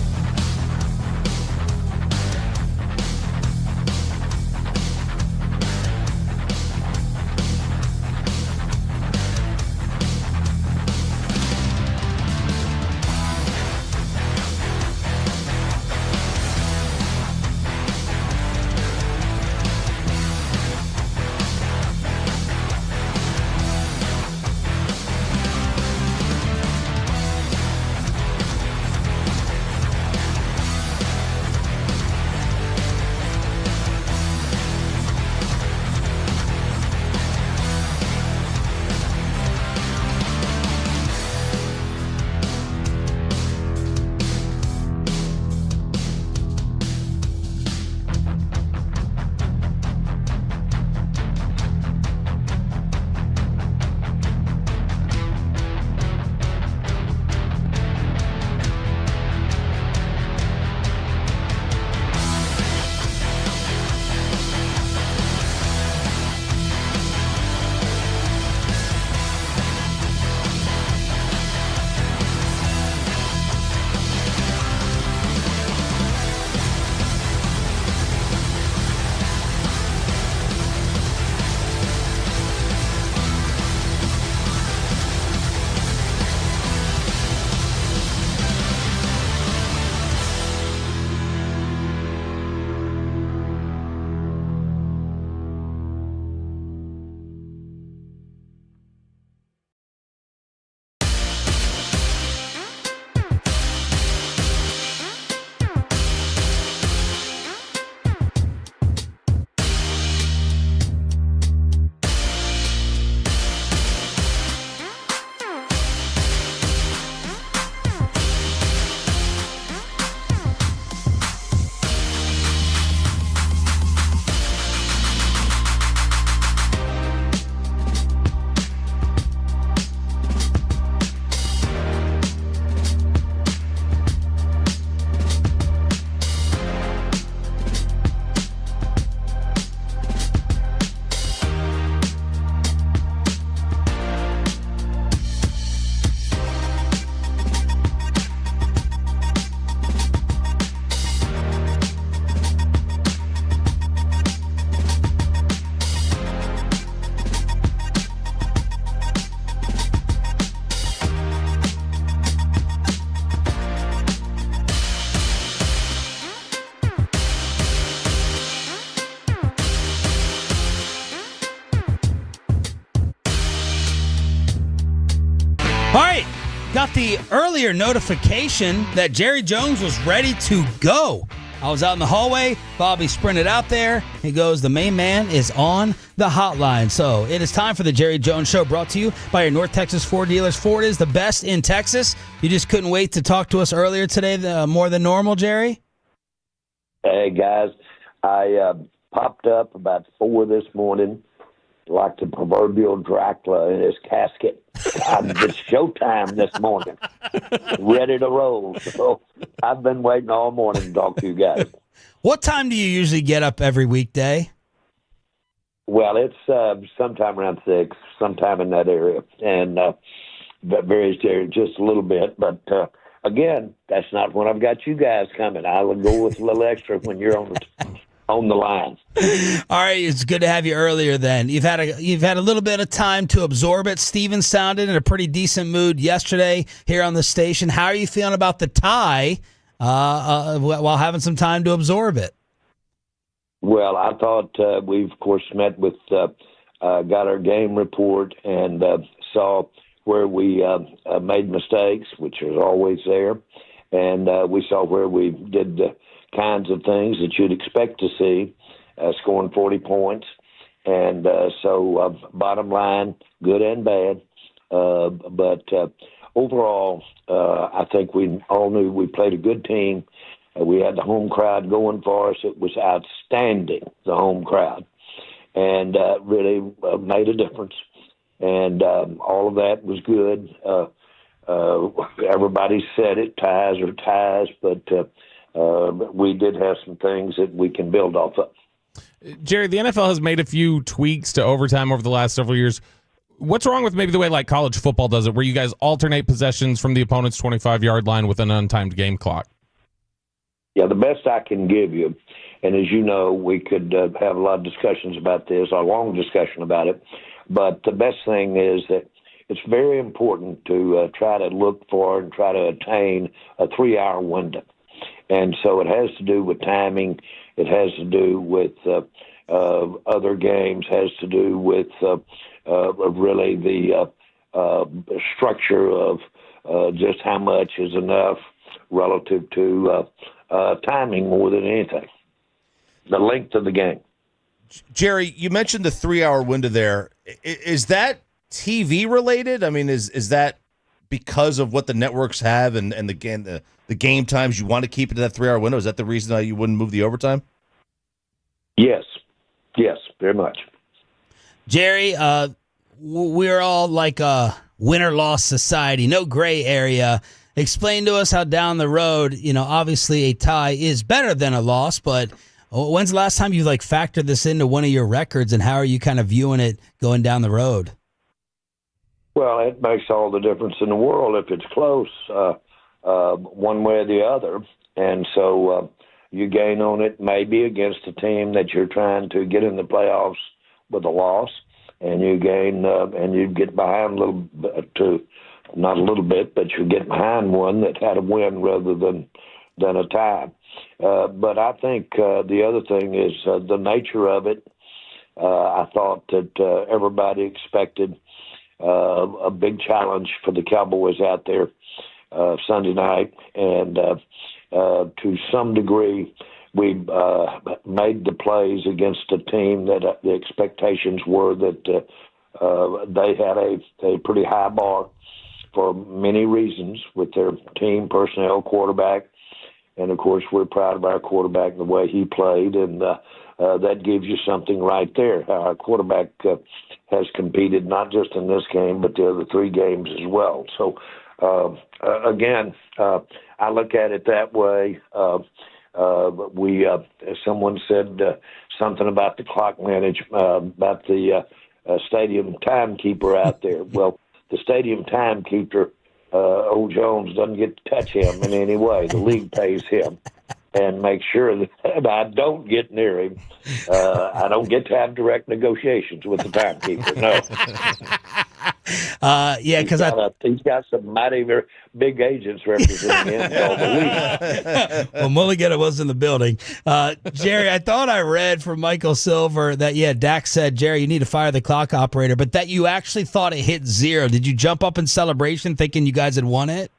All right, got the earlier notification that Jerry Jones was ready to go. I was out in the hallway. Bobby sprinted out there. He goes, the main man is on the hotline. So it is time for the Jerry Jones Show, brought to you by your North Texas Ford dealers. Ford is the best in Texas. You just couldn't wait to talk to us earlier today, more than normal, Jerry? Hey, guys. I popped up about 4 this morning like the proverbial Dracula in his casket. It's showtime this morning. Ready to roll. So I've been waiting all morning to talk to you guys. What time do you usually get up every weekday? Well, it's sometime around 6, sometime in that area. And that varies there just a little bit. But, again, that's not when I've got you guys coming. I will go with a little extra when you're on the line. All right, it's good to have you earlier then. You've had a little bit of time to absorb it. Steven sounded in a pretty decent mood yesterday here on the station. How are you feeling about the tie while having some time to absorb it? Well, I thought we, of course, met with, got our game report and saw where we made mistakes, which is always there. And we saw where we did the kinds of things that you'd expect to see, scoring 40 points. And so bottom line, good and bad. But overall, I think we all knew we played a good team. We had the home crowd going for us. It was outstanding, the home crowd, and really made a difference. And all of that was good. Everybody said it, ties are ties, but we did have some things that we can build off of. Jerry, the NFL has made a few tweaks to overtime over the last several years. What's wrong with maybe the way like college football does it, where you guys alternate possessions from the opponent's 25-yard line with an untimed game clock? Yeah, the best I can give you, and as you know, we could have a lot of discussions about this, a long discussion about it, but the best thing is that it's very important to try to look for and try to attain a 3-hour window. And so it has to do with timing. It has to do with other games, has to do with really the structure of just how much is enough relative to timing more than anything, the length of the game. Jerry, you mentioned the 3-hour window there. Is that TV related? I mean, is that because of what the networks have and the game times you want to keep it to that 3-hour window? Is that the reason why you wouldn't move the overtime? Yes, very much. Jerry, we're all like a win-or-loss society, no gray area. Explain to us how down the road, obviously a tie is better than a loss, but when's the last time you factored this into one of your records, and how are you kind of viewing it going down the road? Well, it makes all the difference in the world if it's close, one way or the other. And so you gain on it maybe against a team that you're trying to get in the playoffs with a loss, and you gain and you get behind a little bit not a little bit, but you get behind one that had a win rather than a tie. But I think the other thing is the nature of it. I thought that everybody expected a big challenge for the Cowboys out there Sunday night, and to some degree we made the plays against a team that the expectations were that they had a pretty high bar for many reasons with their team, personnel, quarterback. And, of course, we're proud of our quarterback and the way he played, and that gives you something right there. Our quarterback has competed not just in this game but the other 3 games as well. So, again, I look at it that way. Someone said something about the clock management, about the stadium timekeeper out there. Well, the stadium timekeeper, old Jones, doesn't get to touch him in any way. The league pays him and makes sure that I don't get near him. I don't get to have direct negotiations with the timekeeper, no. Yeah, because he's got some mighty very big agents representing him all the week. Well, Mulligan was in the building. Jerry, I thought I read from Michael Silver that, Dak said, Jerry, you need to fire the clock operator, but that you actually thought it hit 0. Did you jump up in celebration thinking you guys had won it?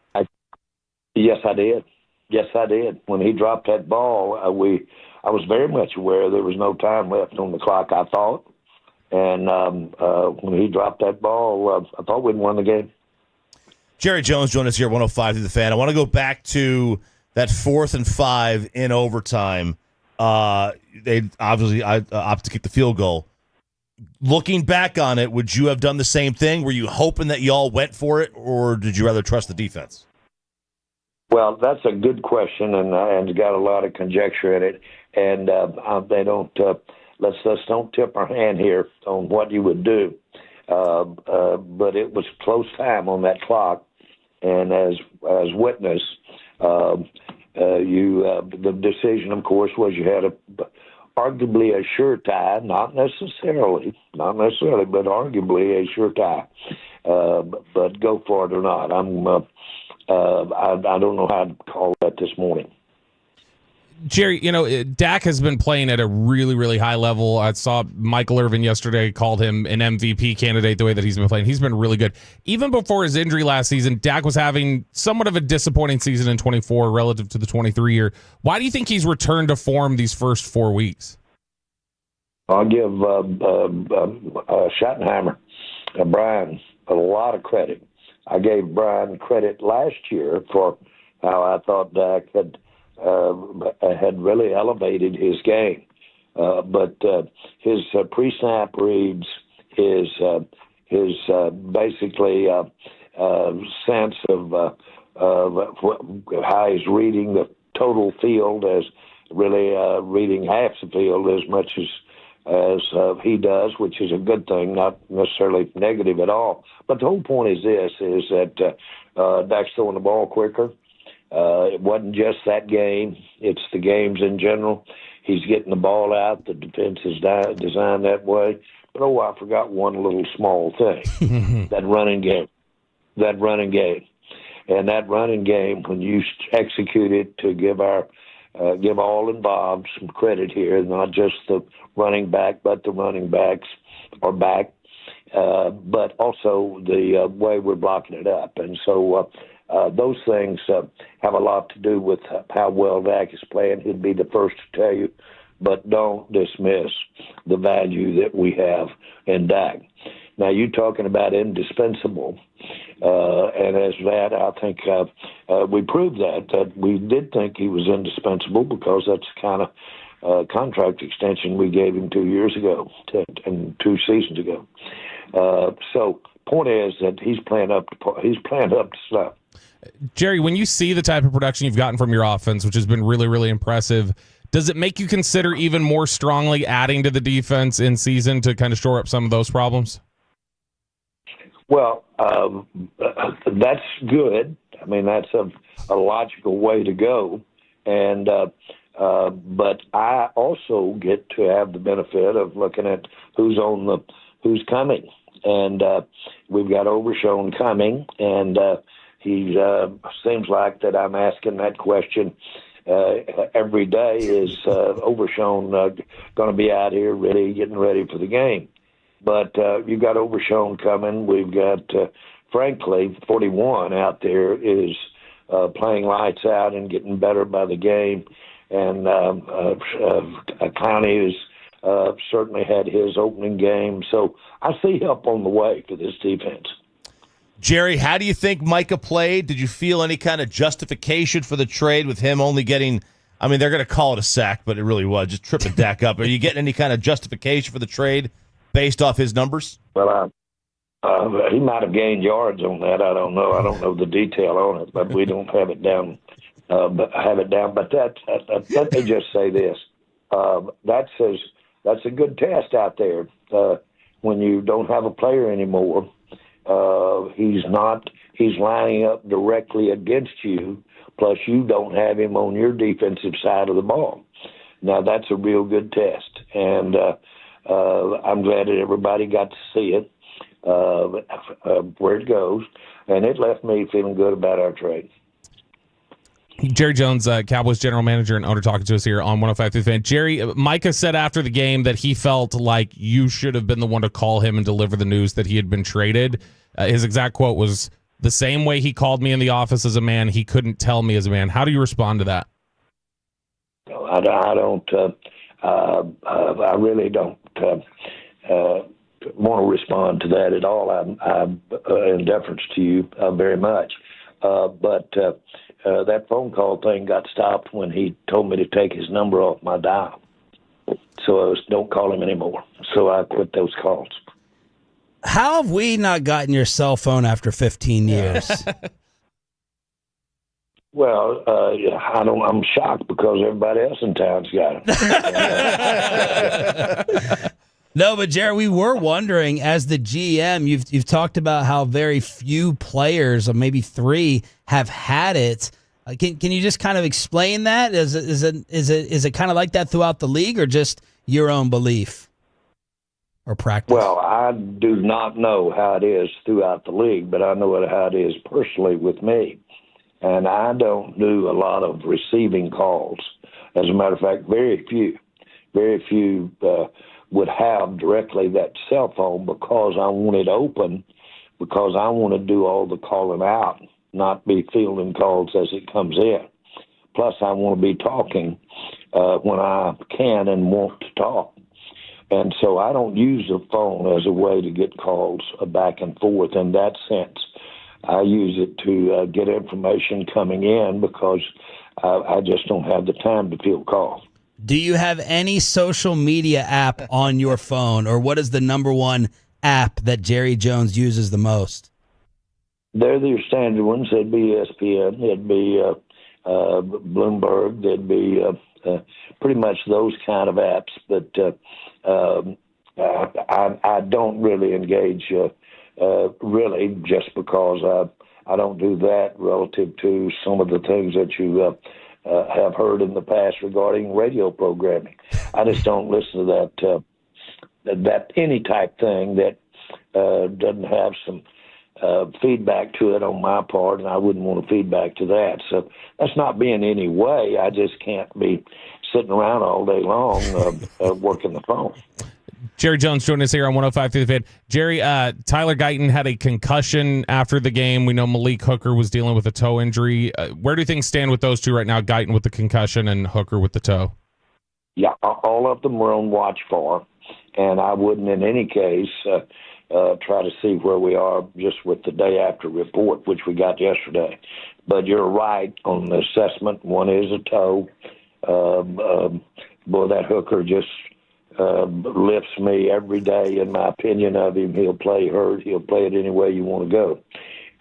Yes, I did. Yes, I did. When he dropped that ball, I was very much aware there was no time left on the clock, I thought. And when he dropped that ball, I thought we'd won the game. Jerry Jones joined us here at 105 through the Fan. I want to go back to that 4th and 5 in overtime. They obviously opted to kick the field goal. Looking back on it, would you have done the same thing? Were you hoping that y'all went for it, or did you rather trust the defense? Well, that's a good question, and it's got a lot of conjecture in it. And they don't. Let's don't tip our hand here on what you would do. But it was close time on that clock, and as witness, the decision, of course, was you had arguably a sure tie, not necessarily, but arguably a sure tie. But go for it or not. I don't know how to call that this morning. Jerry, Dak has been playing at a really, really high level. I saw Michael Irvin yesterday called him an MVP candidate the way that he's been playing. He's been really good. Even before his injury last season, Dak was having somewhat of a disappointing season in 24 relative to the 23 year. Why do you think he's returned to form these first 4 weeks? I'll give Schottenheimer, Brian, a lot of credit. I gave Brian credit last year for how I thought Dak had really elevated his game. But his pre-snap reads, his basically sense of how he's reading the total field as really reading half the field as much as he does, which is a good thing, not necessarily negative at all. But the whole point is this, is that Dak's throwing the ball quicker. It wasn't just that game. It's the games in general. He's getting the ball out. The defense is designed that way. But, I forgot one little small thing, that running game. And that running game, when you execute it, to give all involved some credit here, not just the running back, but the running backs are back, but also the way we're blocking it up. And so those things have a lot to do with how well Dak is playing. He'd be the first to tell you, but don't dismiss the value that we have in Dak. Now, you're talking about indispensable, and as that, I think we proved that we did think he was indispensable, because that's the kind of contract extension we gave him 2 years ago and 2 seasons ago. So, point is that he's playing up to snuff. Jerry, when you see the type of production you've gotten from your offense, which has been really, really impressive, does it make you consider even more strongly adding to the defense in season to kind of shore up some of those problems? Well, that's good. I mean, that's a logical way to go. And but I also get to have the benefit of looking at who's coming. And we've got Overshown coming, and he seems like that I'm asking that question every day. Is Overshown going to be out here getting ready for the game? But you've got Overshown coming. We've got, frankly, 41 out there is playing lights out and getting better by the game. And Clowney has certainly had his opening game. So I see help on the way for this defense. Jerry, how do you think Micah played? Did you feel any kind of justification for the trade with him only getting, I mean, they're going to call it a sack, but it really was just tripping Dak up. Are you getting any kind of justification for the trade based off his numbers? Well, he might have gained yards on that. I don't know. I don't know the detail on it, but we don't have it down. But let me just say this: that's a good test out there. When you don't have a player anymore, he's lining up directly against you. Plus, you don't have him on your defensive side of the ball. Now, that's a real good test, and I'm glad that everybody got to see it. where it goes, and it left me feeling good about our trade. Jerry Jones, Cowboys general manager and owner, talking to us here on 105 through the Fan. Jerry, Micah said after the game that he felt like you should have been the one to call him and deliver the news that he had been traded. His exact quote was, "The same way he called me in the office as a man, he couldn't tell me as a man." How do you respond to that? I don't. I really don't want to respond to that at all. I'm in deference to you very much, but that phone call thing got stopped when he told me to take his number off my dial. So I was, don't call him anymore. So I quit those calls. How have we not gotten your cell phone after 15 years? Well, I'm shocked because everybody else in town's got it. No, but Jerry, we were wondering, as the GM, you've talked about how very few players, or maybe 3, have had it. Can you just kind of explain that? Is it kind of like that throughout the league, or just your own belief or practice? Well, I do not know how it is throughout the league, but I know how it is personally with me. And I don't do a lot of receiving calls. As a matter of fact, very few would have directly that cell phone because I want it open, because I want to do all the calling out, not be fielding calls as it comes in. Plus, I want to be talking when I can and want to talk. And so I don't use the phone as a way to get calls back and forth in that sense. I use it to get information coming in because I just don't have the time to field calls. Do you have any social media app on your phone, or what is the number one app that Jerry Jones uses the most? They're your standard ones. It'd be ESPN. It'd be Bloomberg. It'd be pretty much those kind of apps. But I don't really engage really just because I don't do that relative to some of the things that you have heard in the past regarding radio programming. I just don't listen to that any type thing that doesn't have some feedback to it on my part, and I wouldn't want to feedback to that. So that's not being any way. I just can't be sitting around all day long working the phone. Jerry Jones joining us here on 105 through the Fan. Jerry, Tyler Guyton had a concussion after the game. We know Malik Hooker was dealing with a toe injury. Where do things stand with those two right now, Guyton with the concussion and Hooker with the toe? Yeah, all of them were on watch for, and I wouldn't in any case try to see where we are just with the day after report, which we got yesterday. But you're right on the assessment. One is a toe. Boy, that Hooker just lifts me every day in my opinion of him. He'll play hurt. He'll play it any way you want to go.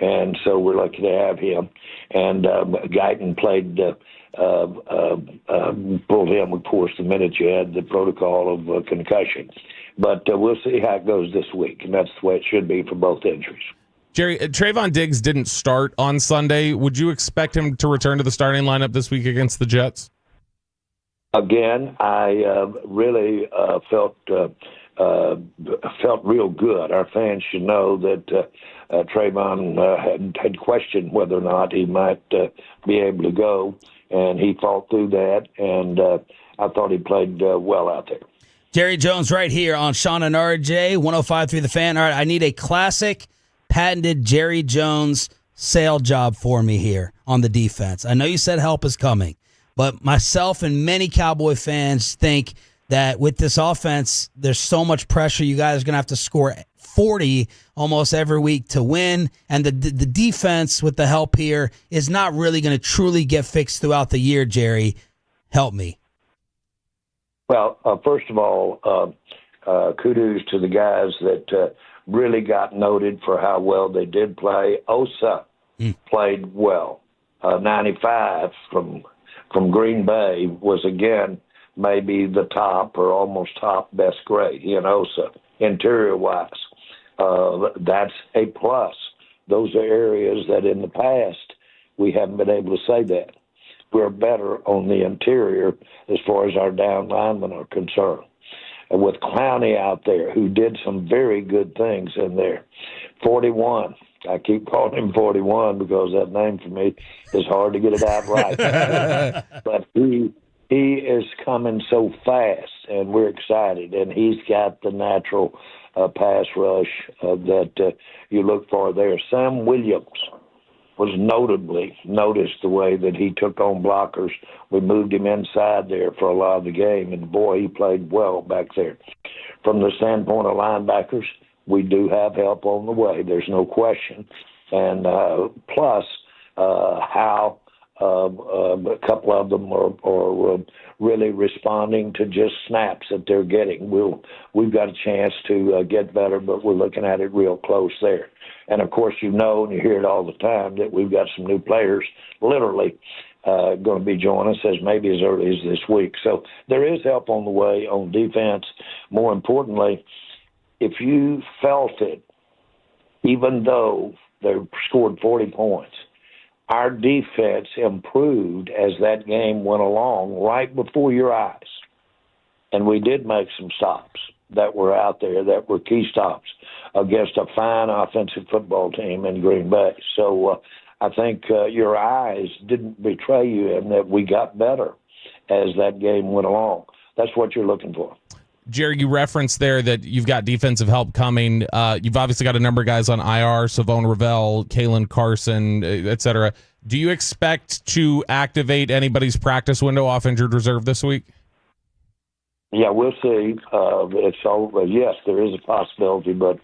And so we're lucky to have him. And Guyton played, pulled him, of course, the minute you had the protocol of concussion. But we'll see how it goes this week, and that's the way it should be for both injuries. Jerry, Trayvon Diggs didn't start on Sunday. Would you expect him to return to the starting lineup this week against the Jets? Again, I really felt real good. Our fans should know that Trayvon had questioned whether or not he might be able to go, and he fought through that, and I thought he played well out there. Jerry Jones right here on Sean and RJ, 105.3 The Fan. All right, I need a classic, patented Jerry Jones sale job for me here on the defense. I know you said help is coming, but myself and many Cowboy fans think that with this offense, there's so much pressure. You guys are going to have to score 40 almost every week to win, and the defense with the help here is not really going to truly get fixed throughout the year, Jerry. Help me. Well, first of all, kudos to the guys that really got noted for how well they did play. Osa played well. 95 from Green Bay was, again, maybe the top or almost top best grade in Osa, interior-wise. That's a plus. Those are areas that in the past we haven't been able to say that. We're better on the interior as far as our down linemen are concerned. with Clowney out there, who did some very good things in there. 41. I keep calling him 41 because that name for me is hard to get it out right. But he is coming so fast, and we're excited. And he's got the natural pass rush that you look for there. Sam Williams was noticed the way that he took on blockers. We moved him inside there for a lot of the game, and boy, he played well back there. From the standpoint of linebackers, we do have help on the way. There's no question. And plus, how a couple of them are really responding to just snaps that they're getting. We've got a chance to get better, but we're looking at it real close there. And, of course, you know, and you hear it all the time, that we've got some new players literally going to be joining us as maybe as early as this week. So there is help on the way on defense. More importantly, if you felt it, even though they scored 40 points, our defense improved as that game went along right before your eyes. And we did make some stops that were out there that were key stops against a fine offensive football team in Green Bay. So I think your eyes didn't betray you in that we got better as that game went along. That's what you're looking for. Jerry, you referenced there that you've got defensive help coming. You've obviously got a number of guys on IR, Savone Ravel, Kalen Carson, et cetera. Do you expect to activate anybody's practice window off injured reserve this week? Yeah, we'll see. It's all, yes, there is a possibility, but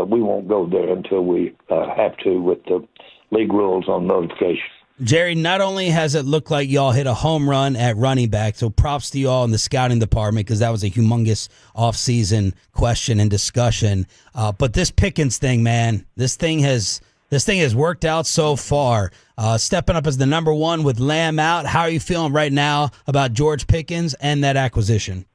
we won't go there until we have to with the league rules on notification. Jerry, not only has it looked like y'all hit a home run at running back, so props to y'all in the scouting department because that was a humongous offseason question and discussion. But this Pickens thing, man, this thing has worked out so far. Stepping up as the number one with Lamb out, how are you feeling right now about George Pickens and that acquisition?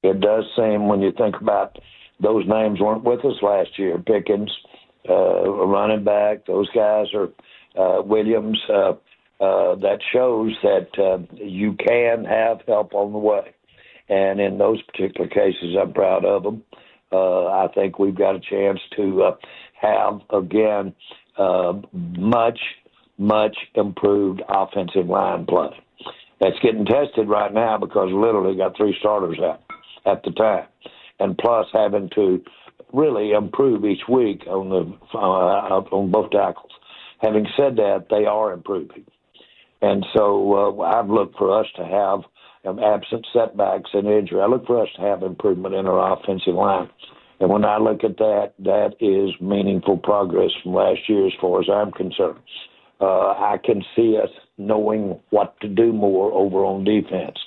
It does seem, when you think about those names weren't with us last year, Pickens, a running back, those guys are Williams, that shows that you can have help on the way. And in those particular cases, I'm proud of them. I think we've got a chance to have, again, much improved offensive line play. That's getting tested right now because literally got 3 starters out at the time. And plus having to really improve each week on both tackles. Having said that, they are improving. And so I've looked for us to have, absent setbacks and injury, I look for us to have improvement in our offensive line. And when I look at that, that is meaningful progress from last year as far as I'm concerned. I can see us knowing what to do more over on defense.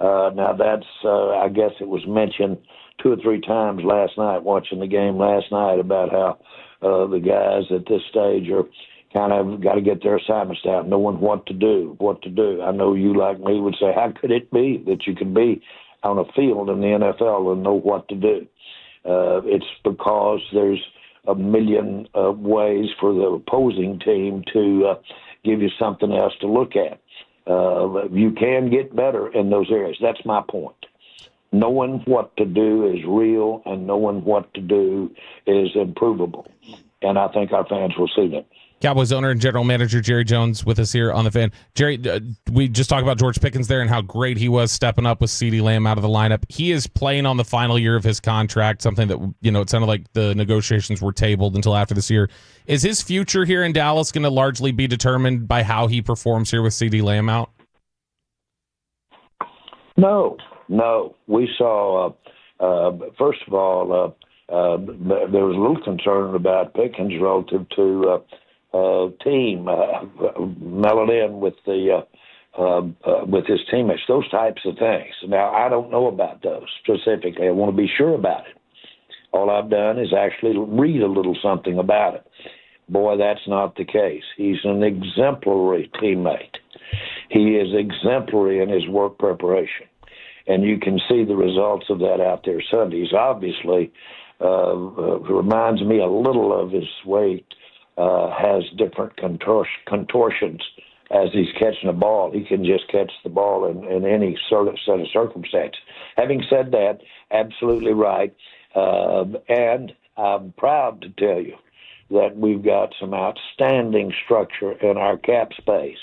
Now that's, I guess it was mentioned 2 or 3 times last night, watching the game last night, about how the guys at this stage are kind of got to get their assignments down, knowing what to do. I know you, like me, would say, how could it be that you can be on a field in the NFL and know what to do? It's because there's a million ways for the opposing team to give you something else to look at. You can get better in those areas. That's my point. Knowing what to do is real, and knowing what to do is improvable. And I think our fans will see that. Cowboys owner and general manager Jerry Jones with us here on the Fan. Jerry, we just talked about George Pickens there and how great he was stepping up with CeeDee Lamb out of the lineup. He is playing on the final year of his contract, something that, it sounded like the negotiations were tabled until after this year. Is his future here in Dallas going to largely be determined by how he performs here with CeeDee Lamb out? No. We saw, first of all, there was a little concern about Pickens relative to team, mellowed in with his teammates, those types of things. Now, I don't know about those specifically. I want to be sure about it. All I've done is actually read a little something about it. Boy, that's not the case. He's an exemplary teammate. He is exemplary in his work preparation. And you can see the results of that out there Sundays. Obviously, reminds me a little of his weight, has different contortions as he's catching the ball. He can just catch the ball in any sort of set of circumstances. Having said that, absolutely right. And I'm proud to tell you that we've got some outstanding structure in our cap space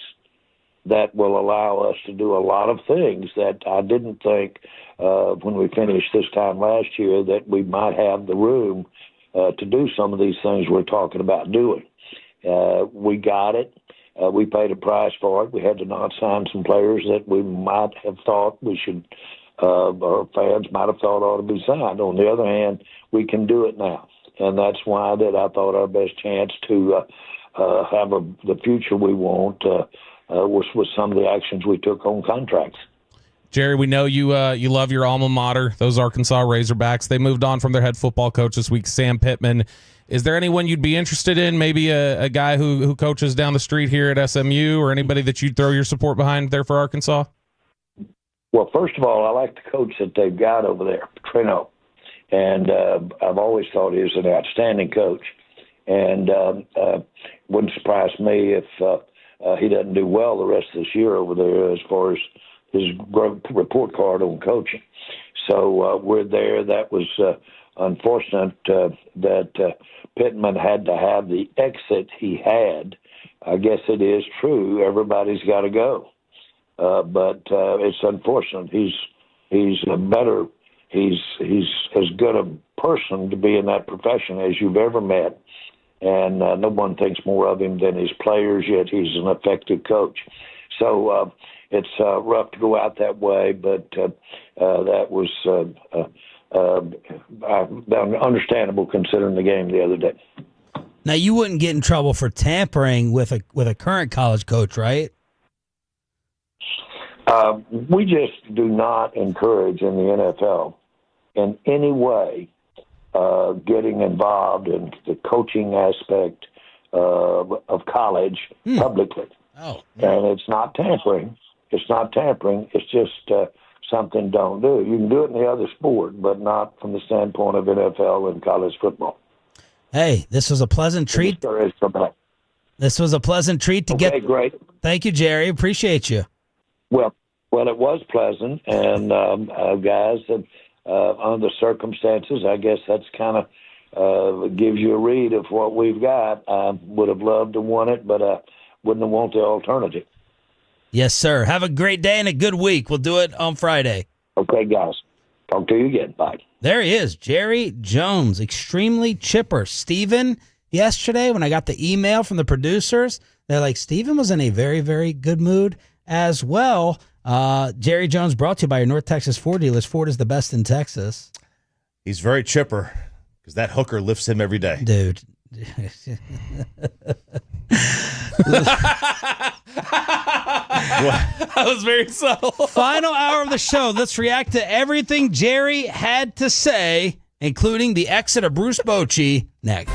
that will allow us to do a lot of things that I didn't think when we finished this time last year that we might have the room to do some of these things we're talking about doing. We got it. We paid a price for it. We had to not sign some players that we might have thought we should, or fans might have thought ought to be signed. On the other hand, we can do it now. And that's why that I thought our best chance to have the future we want was with some of the actions we took on contracts. Jerry, we know you love your alma mater, those Arkansas Razorbacks. They moved on from their head football coach this week, Sam Pittman. Is there anyone you'd be interested in, maybe a guy who coaches down the street here at SMU, or anybody that you'd throw your support behind there for Arkansas? Well, first of all, I like the coach that they've got over there, Trino. And I've always thought he was an outstanding coach. And wouldn't surprise me if he doesn't do well the rest of this year over there as far as his report card on coaching. So we're there. That was unfortunate that Pittman had to have the exit he had. I guess it is true. Everybody's got to go. But it's unfortunate. He's a better, he's as good a person to be in that profession as you've ever met. And no one thinks more of him than his players, yet he's an effective coach. So it's rough to go out that way, but that was understandable considering the game the other day. Now, you wouldn't get in trouble for tampering with a current college coach, right? We just do not encourage in the NFL in any way getting involved in the coaching aspect of college publicly. Oh, and it's not tampering. It's not tampering. It's just something don't do. You can do it in the other sport, but not from the standpoint of NFL and college football. Hey, this was a pleasant treat. This was a pleasant treat to get. Great. Thank you, Jerry. Appreciate you. Well, it was pleasant, and guys, under the circumstances, I guess that's kind of gives you a read of what we've got. I would have loved to won it, but I wouldn't have wanted the alternative. Yes, sir. Have a great day and a good week. We'll do it on Friday. Okay, guys. Talk to you again. Bye. There he is, Jerry Jones, extremely chipper. Steven, yesterday when I got the email from the producers, they're like, Steven was in a very, very good mood as well. Jerry Jones brought to you by your North Texas Ford dealers. Ford is the best in Texas. He's very chipper because that hooker lifts him every day. Dude. That was very subtle. Final hour of the show. Let's react to everything Jerry had to say, including the exit of Bruce Bochy next.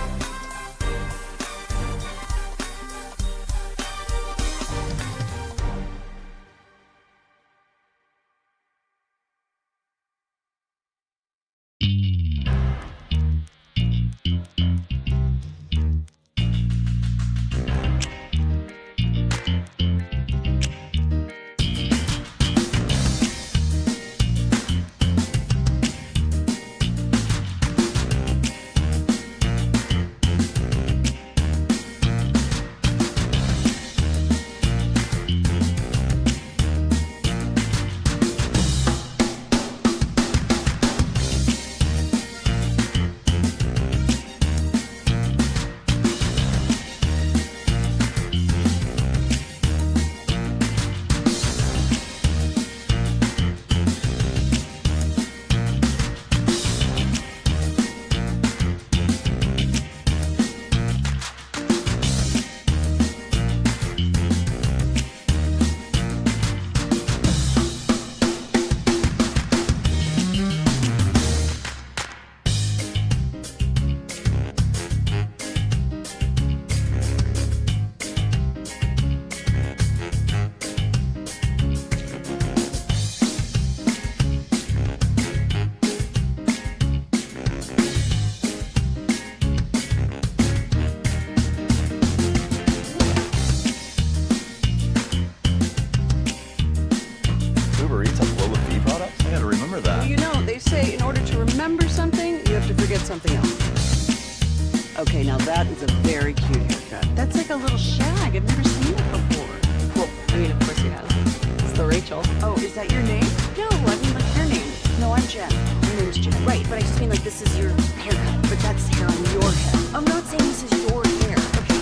something else. Okay, now that is a very cute haircut. That's like a little shag. I've never seen it before. Well, I mean, of course you have. It's the Rachel. Oh, is that your name? No, I mean like your name. No, I'm Jen. My name's Jen. Right, but I just mean like this is your haircut, but that's hair on your head. I'm not saying this is your hair. Okay,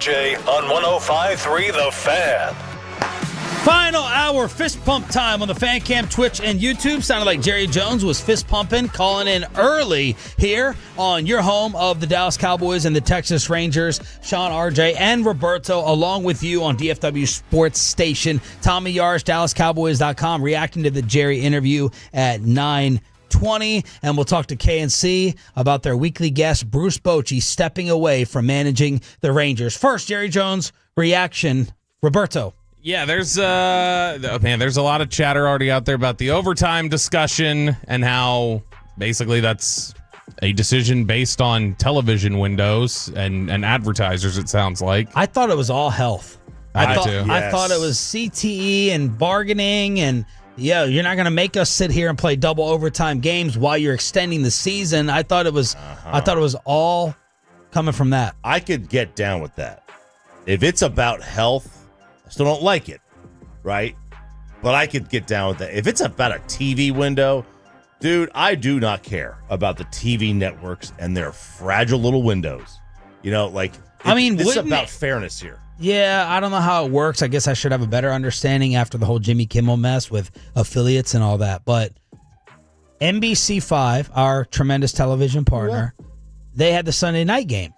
J on 105.3 The Fan. Final hour fist pump time on the Fan Cam, Twitch, and YouTube. Sounded like Jerry Jones was fist pumping, calling in early here on your home of the Dallas Cowboys and the Texas Rangers. Sean, RJ, and Roberto along with you on DFW Sports Station. Tommy Yarsh, DallasCowboys.com, reacting to the Jerry interview at 9:20, and we'll talk to KNC about their weekly guest, Bruce Bochy, stepping away from managing the Rangers. First, Jerry Jones reaction. Roberto. Yeah, there's a lot of chatter already out there about the overtime discussion and how basically that's a decision based on television windows and advertisers, it sounds like. I thought it was all health. I thought it was CTE and bargaining and you're not going to make us sit here and play double overtime games while you're extending the season. I thought it was all coming from that. I could get down with that. If it's about health, I still don't like it, right? But I could get down with that. If it's about a TV window, dude, I do not care about the TV networks and their fragile little windows. It's about fairness here. Yeah, I don't know how it works. I guess I should have a better understanding after the whole Jimmy Kimmel mess with affiliates and all that. But NBC5, our tremendous television partner, they had the Sunday night game.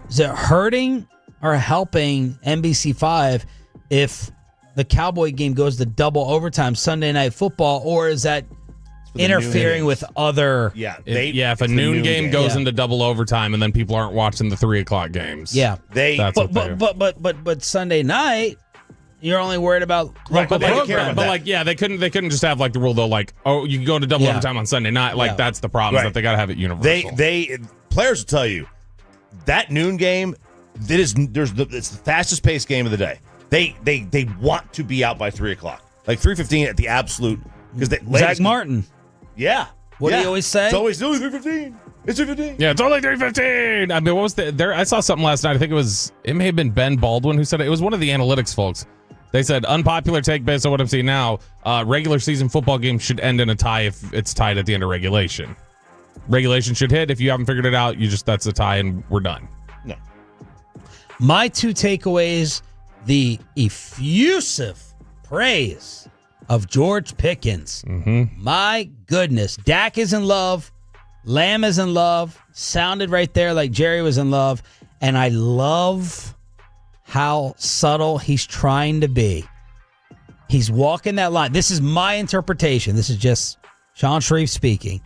Is it hurting or helping NBC5 if the Cowboy game goes to double overtime Sunday Night Football, or is that interfering with other? If a noon game goes into double overtime and then people aren't watching the 3 o'clock games. Yeah, but Sunday night, you're only worried about local program. But they couldn't just have like the rule though, like, oh, you can go to double overtime on Sunday night. Like that's the problem, is that they got to have it universal. Players will tell you that noon game. It's the fastest paced game of the day. They want to be out by 3 o'clock, like 3:15 at the absolute. Because Zach Martin. Yeah. What do you always say? It's always 3:15. It's 3:15. Yeah, it's only 3:15. I mean, what was there? I saw something last night. I think it may have been Ben Baldwin who said it. It was one of the analytics folks. They said, unpopular take based on what I'm seeing now, regular season football games should end in a tie if it's tied at the end of regulation. Regulation should hit. If you haven't figured it out, that's a tie and we're done. No. My two takeaways, the effusive praise of George Pickens. Mm-hmm. My goodness. Dak is in love. Lamb is in love. Sounded right there like Jerry was in love. And I love how subtle he's trying to be. He's walking that line. This is my interpretation. This is just Sean Sharif speaking.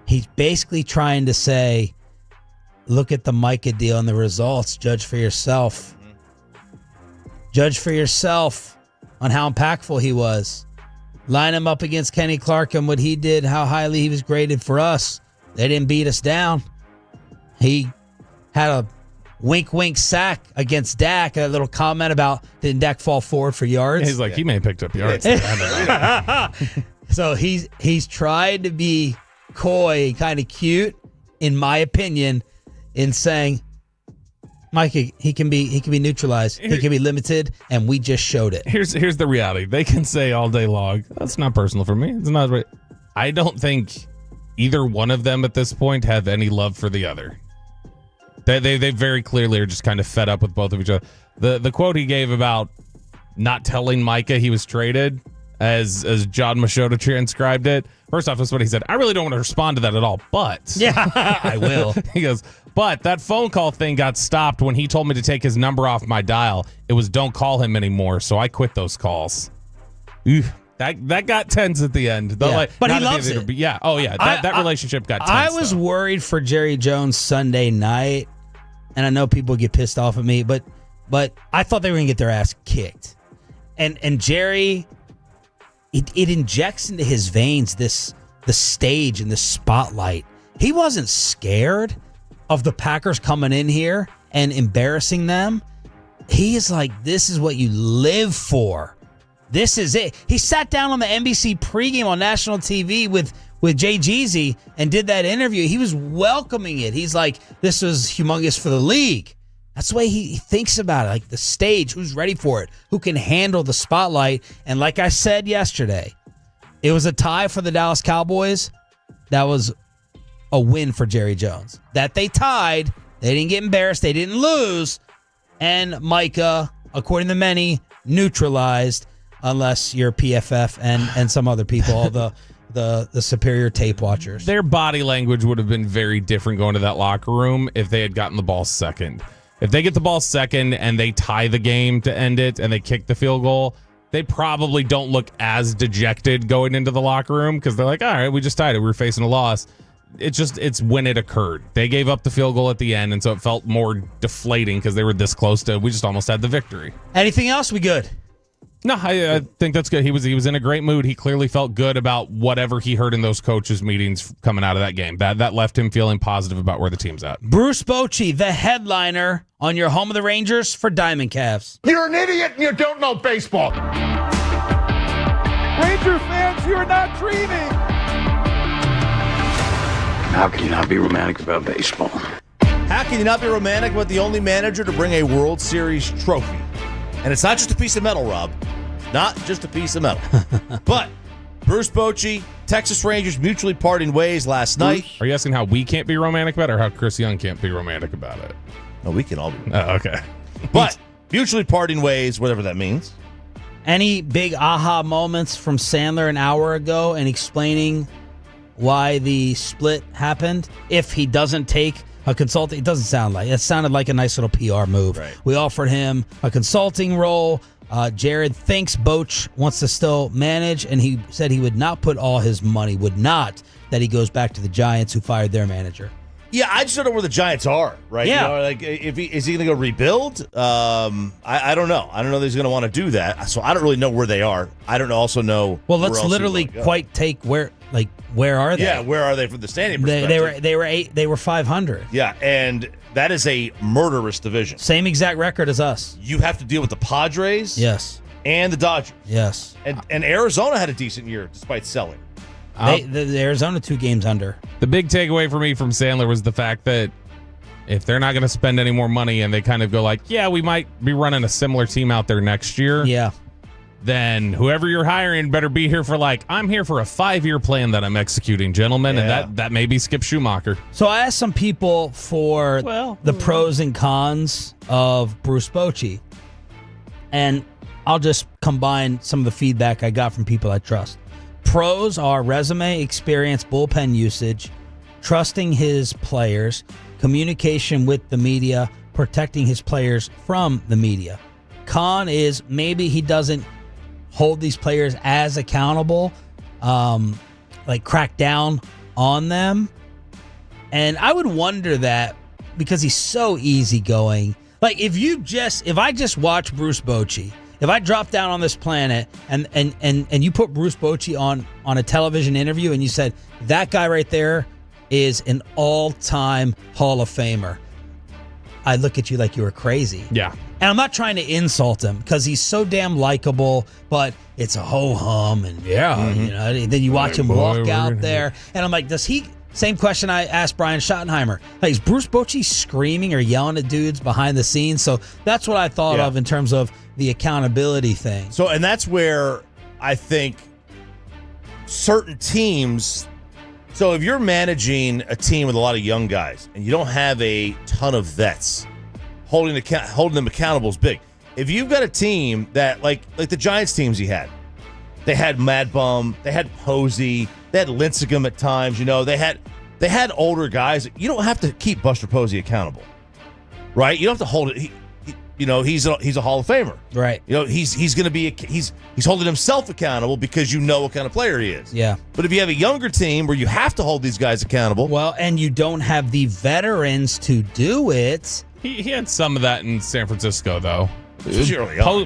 He's basically trying to say, look at the Micah deal and the results. Judge for yourself. Judge for yourself on how impactful he was. Line him up against Kenny Clark and what he did, how highly he was graded for us. They didn't beat us down. He had a wink sack against Dak. A little comment about, didn't Dak fall forward for yards? He's like, he may have picked up yards. So he's tried to be coy, kind of cute, in my opinion, in saying, Micah, he can be neutralized. He can be limited, and we just showed it. Here's the reality. They can say all day long, that's not personal for me. It's not right. I don't think either one of them at this point have any love for the other. They very clearly are just kind of fed up with both of each other. The quote he gave about not telling Micah he was traded, as John Machota transcribed it. First off, that's what he said. I really don't want to respond to that at all, but I will. He goes, but that phone call thing got stopped when he told me to take his number off my dial. It was don't call him anymore, so I quit those calls. That got tense at the end. Yeah. But he loves it. Yeah. Oh, yeah. That relationship got tense. I was worried for Jerry Jones Sunday night, and I know people get pissed off at me, but I thought they were going to get their ass kicked. And Jerry, it injects into his veins the stage and the spotlight. He wasn't scared of the Packers coming in here and embarrassing them. He is like, this is what you live for. This is it. He sat down on the NBC pregame on national TV with Jay Jeezy and did that interview. He was welcoming it. He's like, this was humongous for the league. That's the way he thinks about it, like the stage, who's ready for it, who can handle the spotlight. And like I said yesterday, it was a tie for the Dallas Cowboys. That was a win for Jerry Jones. That they tied, they didn't get embarrassed, they didn't lose, and Micah, according to many, neutralized, unless you're PFF and some other people, all the superior tape watchers. Their body language would have been very different going to that locker room if they had gotten the ball second. If they get the ball second and they tie the game to end it and they kick the field goal, they probably don't look as dejected going into the locker room because they're like, all right, we just tied it. We were facing a loss. It's when it occurred. They gave up the field goal at the end, and so it felt more deflating because they were this close to, we just almost had the victory. Anything else? We good? No, I think that's good. He was in a great mood. He clearly felt good about whatever he heard in those coaches' meetings coming out of that game. That left him feeling positive about where the team's at. Bruce Bochy, the headliner on your home of the Rangers for Diamond Calves. You're an idiot and you don't know baseball. Ranger fans, you're not dreaming. How can you not be romantic about baseball? How can you not be romantic about the only manager to bring a World Series trophy? And it's not just a piece of metal, Rob. Not just a piece of metal. But Bruce Bochy, Texas Rangers mutually parting ways last night. Are you asking how we can't be romantic about it or how Chris Young can't be romantic about it? No, we can all be. Oh, okay. But mutually parting ways, whatever that means. Any big aha moments from Sandler an hour ago and explaining why the split happened? If he doesn't take a consulting, it doesn't sound like it. Sounded like a nice little PR move. Right. We offered him a consulting role. Jared thinks Boch wants to still manage, and he said he would not put all his money, that he goes back to the Giants who fired their manager. Yeah, I just don't know where the Giants are, right? Yeah. You know, like, is he going to go rebuild? I don't know. I don't know that he's going to want to do that. So I don't really know where they are. I don't also know. Well, let's literally take where are they? Yeah, where are they from the standing perspective? They were 500. Yeah, and that is a murderous division. Same exact record as us. You have to deal with the Padres. Yes. And the Dodgers. Yes. And Arizona had a decent year despite selling. The Arizona 2 games under. The big takeaway for me from Sandler was the fact that if they're not going to spend any more money and they kind of go like, yeah, we might be running a similar team out there next year. Yeah. Then whoever you're hiring better be here for I'm here for a 5-year plan that I'm executing, gentlemen. Yeah. And that may be Skip Schumacher. So I asked some people for the pros and cons of Bruce Bochy. And I'll just combine some of the feedback I got from people I trust. Pros are resume, experience, bullpen usage, trusting his players, communication with the media, protecting his players from the media. Con is maybe he doesn't hold these players as accountable, crack down on them. And I would wonder that because he's so easygoing. Like if I just watch Bruce Bochy, if I drop down on this planet and you put Bruce Bochy on a television interview and you said, that guy right there is an all-time Hall of Famer, I'd look at you like you were crazy. Yeah. And I'm not trying to insult him because he's so damn likable, but it's a ho-hum and then you watch him walk out there and I'm like, same question I asked Brian Schottenheimer. Like, is Bruce Bochy screaming or yelling at dudes behind the scenes? So that's what I thought of in terms of the accountability thing. So, and that's where I think certain teams. So, if you're managing a team with a lot of young guys and you don't have a ton of vets, holding them accountable is big. If you've got a team that like the Giants teams he had, they had Mad Bum, they had Posey, they had Lincecum at times. They had older guys. You don't have to keep Buster Posey accountable, right? You don't have to hold it. He's a Hall of Famer, right? He's going to be he's holding himself accountable because what kind of player he is. Yeah. But if you have a younger team where you have to hold these guys accountable, well, and you don't have the veterans to do it. He had some of that in San Francisco, though.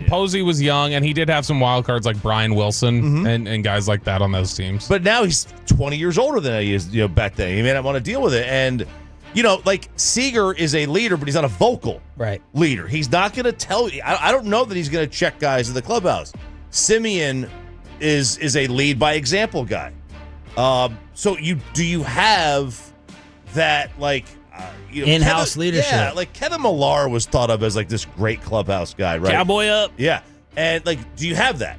Posey was young, and he did have some wild cards like Brian Wilson and guys like that on those teams. But now he's 20 years older than he is back then. He may not want to deal with it. And, Seager is a leader, but he's not a vocal leader. He's not going to tell you. I don't know that he's going to check guys in the clubhouse. Simeon is a lead by example guy. So do you have that, in-house leadership? Yeah, like Kevin Millar was thought of as this great clubhouse guy, right? Cowboy up. Yeah. And do you have that?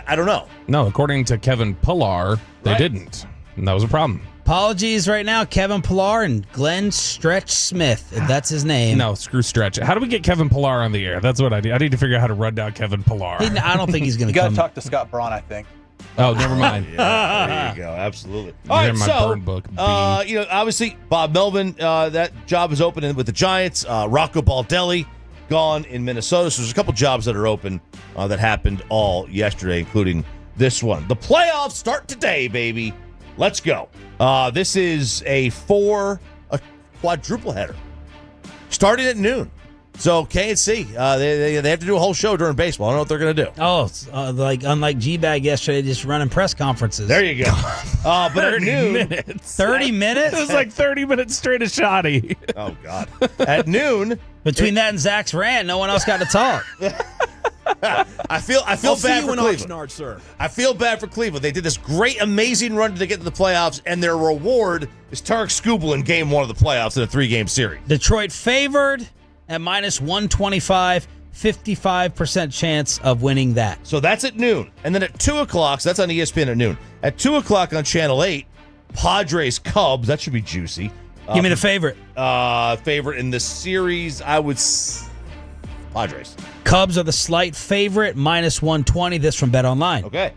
I don't know. No, according to Kevin Pillar, they didn't. And that was a problem. Apologies right now, Kevin Pillar and Glenn Stretch Smith. If that's his name. No, screw Stretch. How do we get Kevin Pillar on the air? That's what I need. I need to figure out how to run down Kevin Pillar. I don't think he's going to You got come. to talk to Scott Braun, I think. Oh, never mind. There you go. Absolutely. You All hear right, my so burn book, B. obviously Bob Melvin, that job is open with the Giants. Rocco Baldelli gone in Minnesota. So there's a couple jobs that are open that happened all yesterday, including this one. The playoffs start today, baby. Let's go. This is a quadruple header starting at noon. So KC, they have to do a whole show during baseball. I don't know what they're going to do. Oh, it's, unlike G-Bag yesterday, just running press conferences. There you go. But at 30 noon, minutes. 30 minutes? It was like 30 minutes straight of shoddy. Oh, God. At noon. Between that and Zach's rant, no one else got to talk. I feel bad for Cleveland. Oxnard, sir. I feel bad for Cleveland. They did this great, amazing run to get to the playoffs, and their reward is Tarek Skubal in game one of the playoffs in a 3-game series. Detroit favored at minus 125, 55% chance of winning that. So that's at noon. And then at 2 o'clock, so that's on ESPN at noon. At 2 o'clock on Channel 8, Padres Cubs. That should be juicy. Give me the favorite. Favorite in the series, I would Padres. Cubs are the slight favorite, minus 120. This from Bet Online. Okay.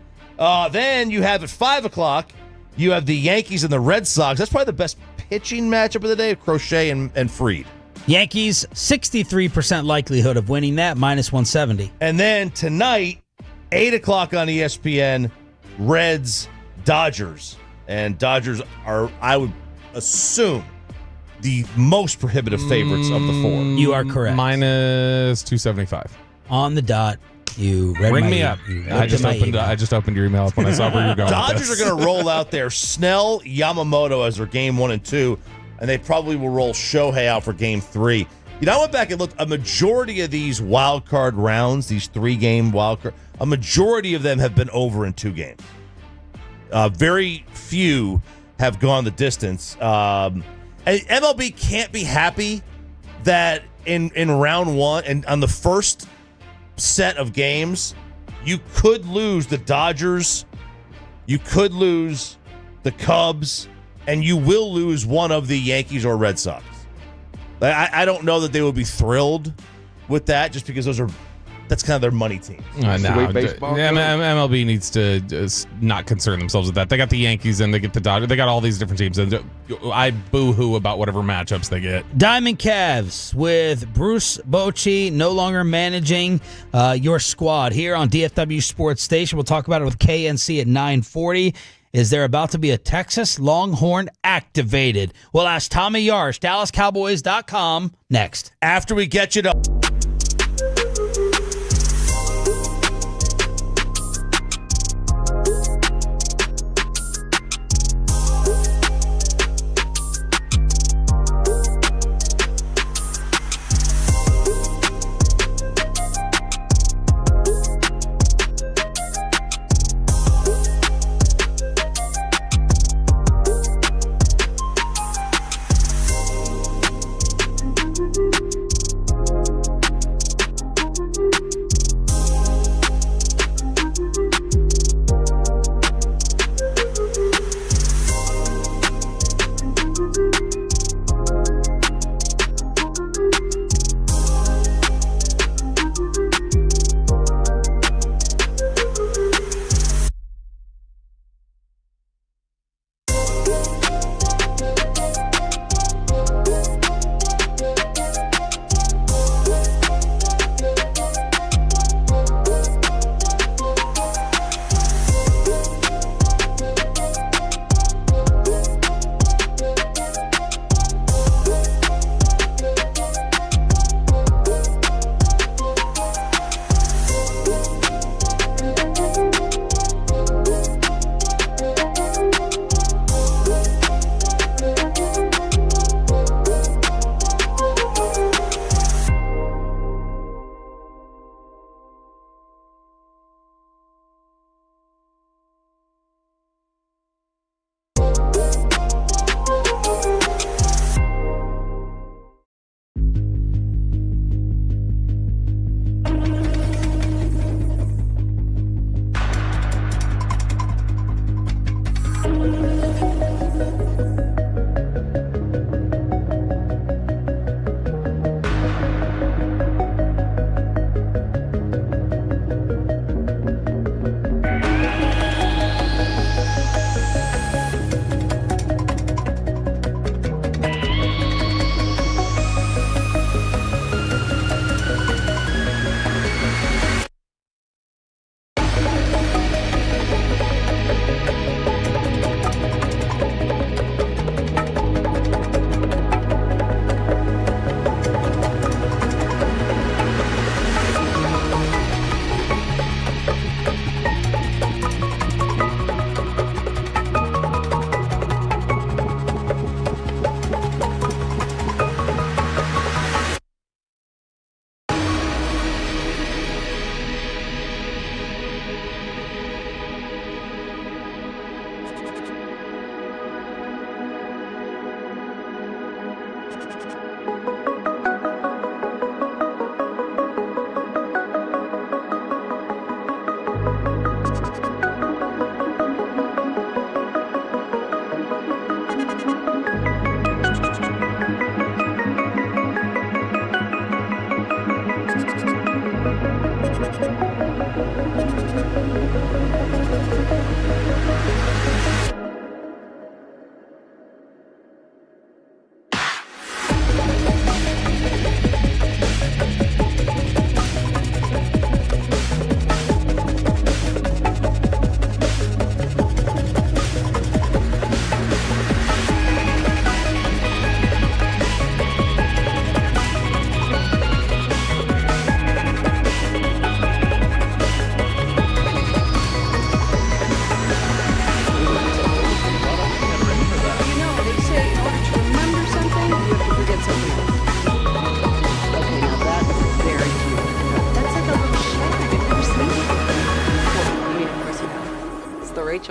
Then you have at 5 o'clock, you have the Yankees and the Red Sox. That's probably the best pitching matchup of the day, Crochet and Fried. Yankees, 63% likelihood of winning that, minus 170. And then tonight, 8 o'clock on ESPN, Reds, Dodgers. And Dodgers are, I would assume, the most prohibitive favorites of the four. You are correct. Minus 275. On the dot. You read Ring my me up. I just opened your email up when I saw where you're going. Dodgers are going to roll out there Snell, Yamamoto as their game 1 and 2, and they probably will roll Shohei out for game 3. I went back and looked. A majority of these wild card rounds, these 3-game wild card, a majority of them have been over in 2 games. Very few have gone the distance. And MLB can't be happy that in round 1 and on the first set of games, you could lose the Dodgers, you could lose the Cubs, and you will lose one of the Yankees or Red Sox. I don't know that they would be thrilled with that, just because that's kind of their money team. MLB needs to not concern themselves with that. They got the Yankees and they get the Dodgers. They got all these different teams. And I boo-hoo about whatever matchups they get. Diamond Cavs with Bruce Bochy no longer managing your squad here on DFW Sports Station. We'll talk about it with KNC at 9:40. Is there about to be a Texas Longhorn activated? We'll ask Tommy Yarsh, DallasCowboys.com, next. After we get you to...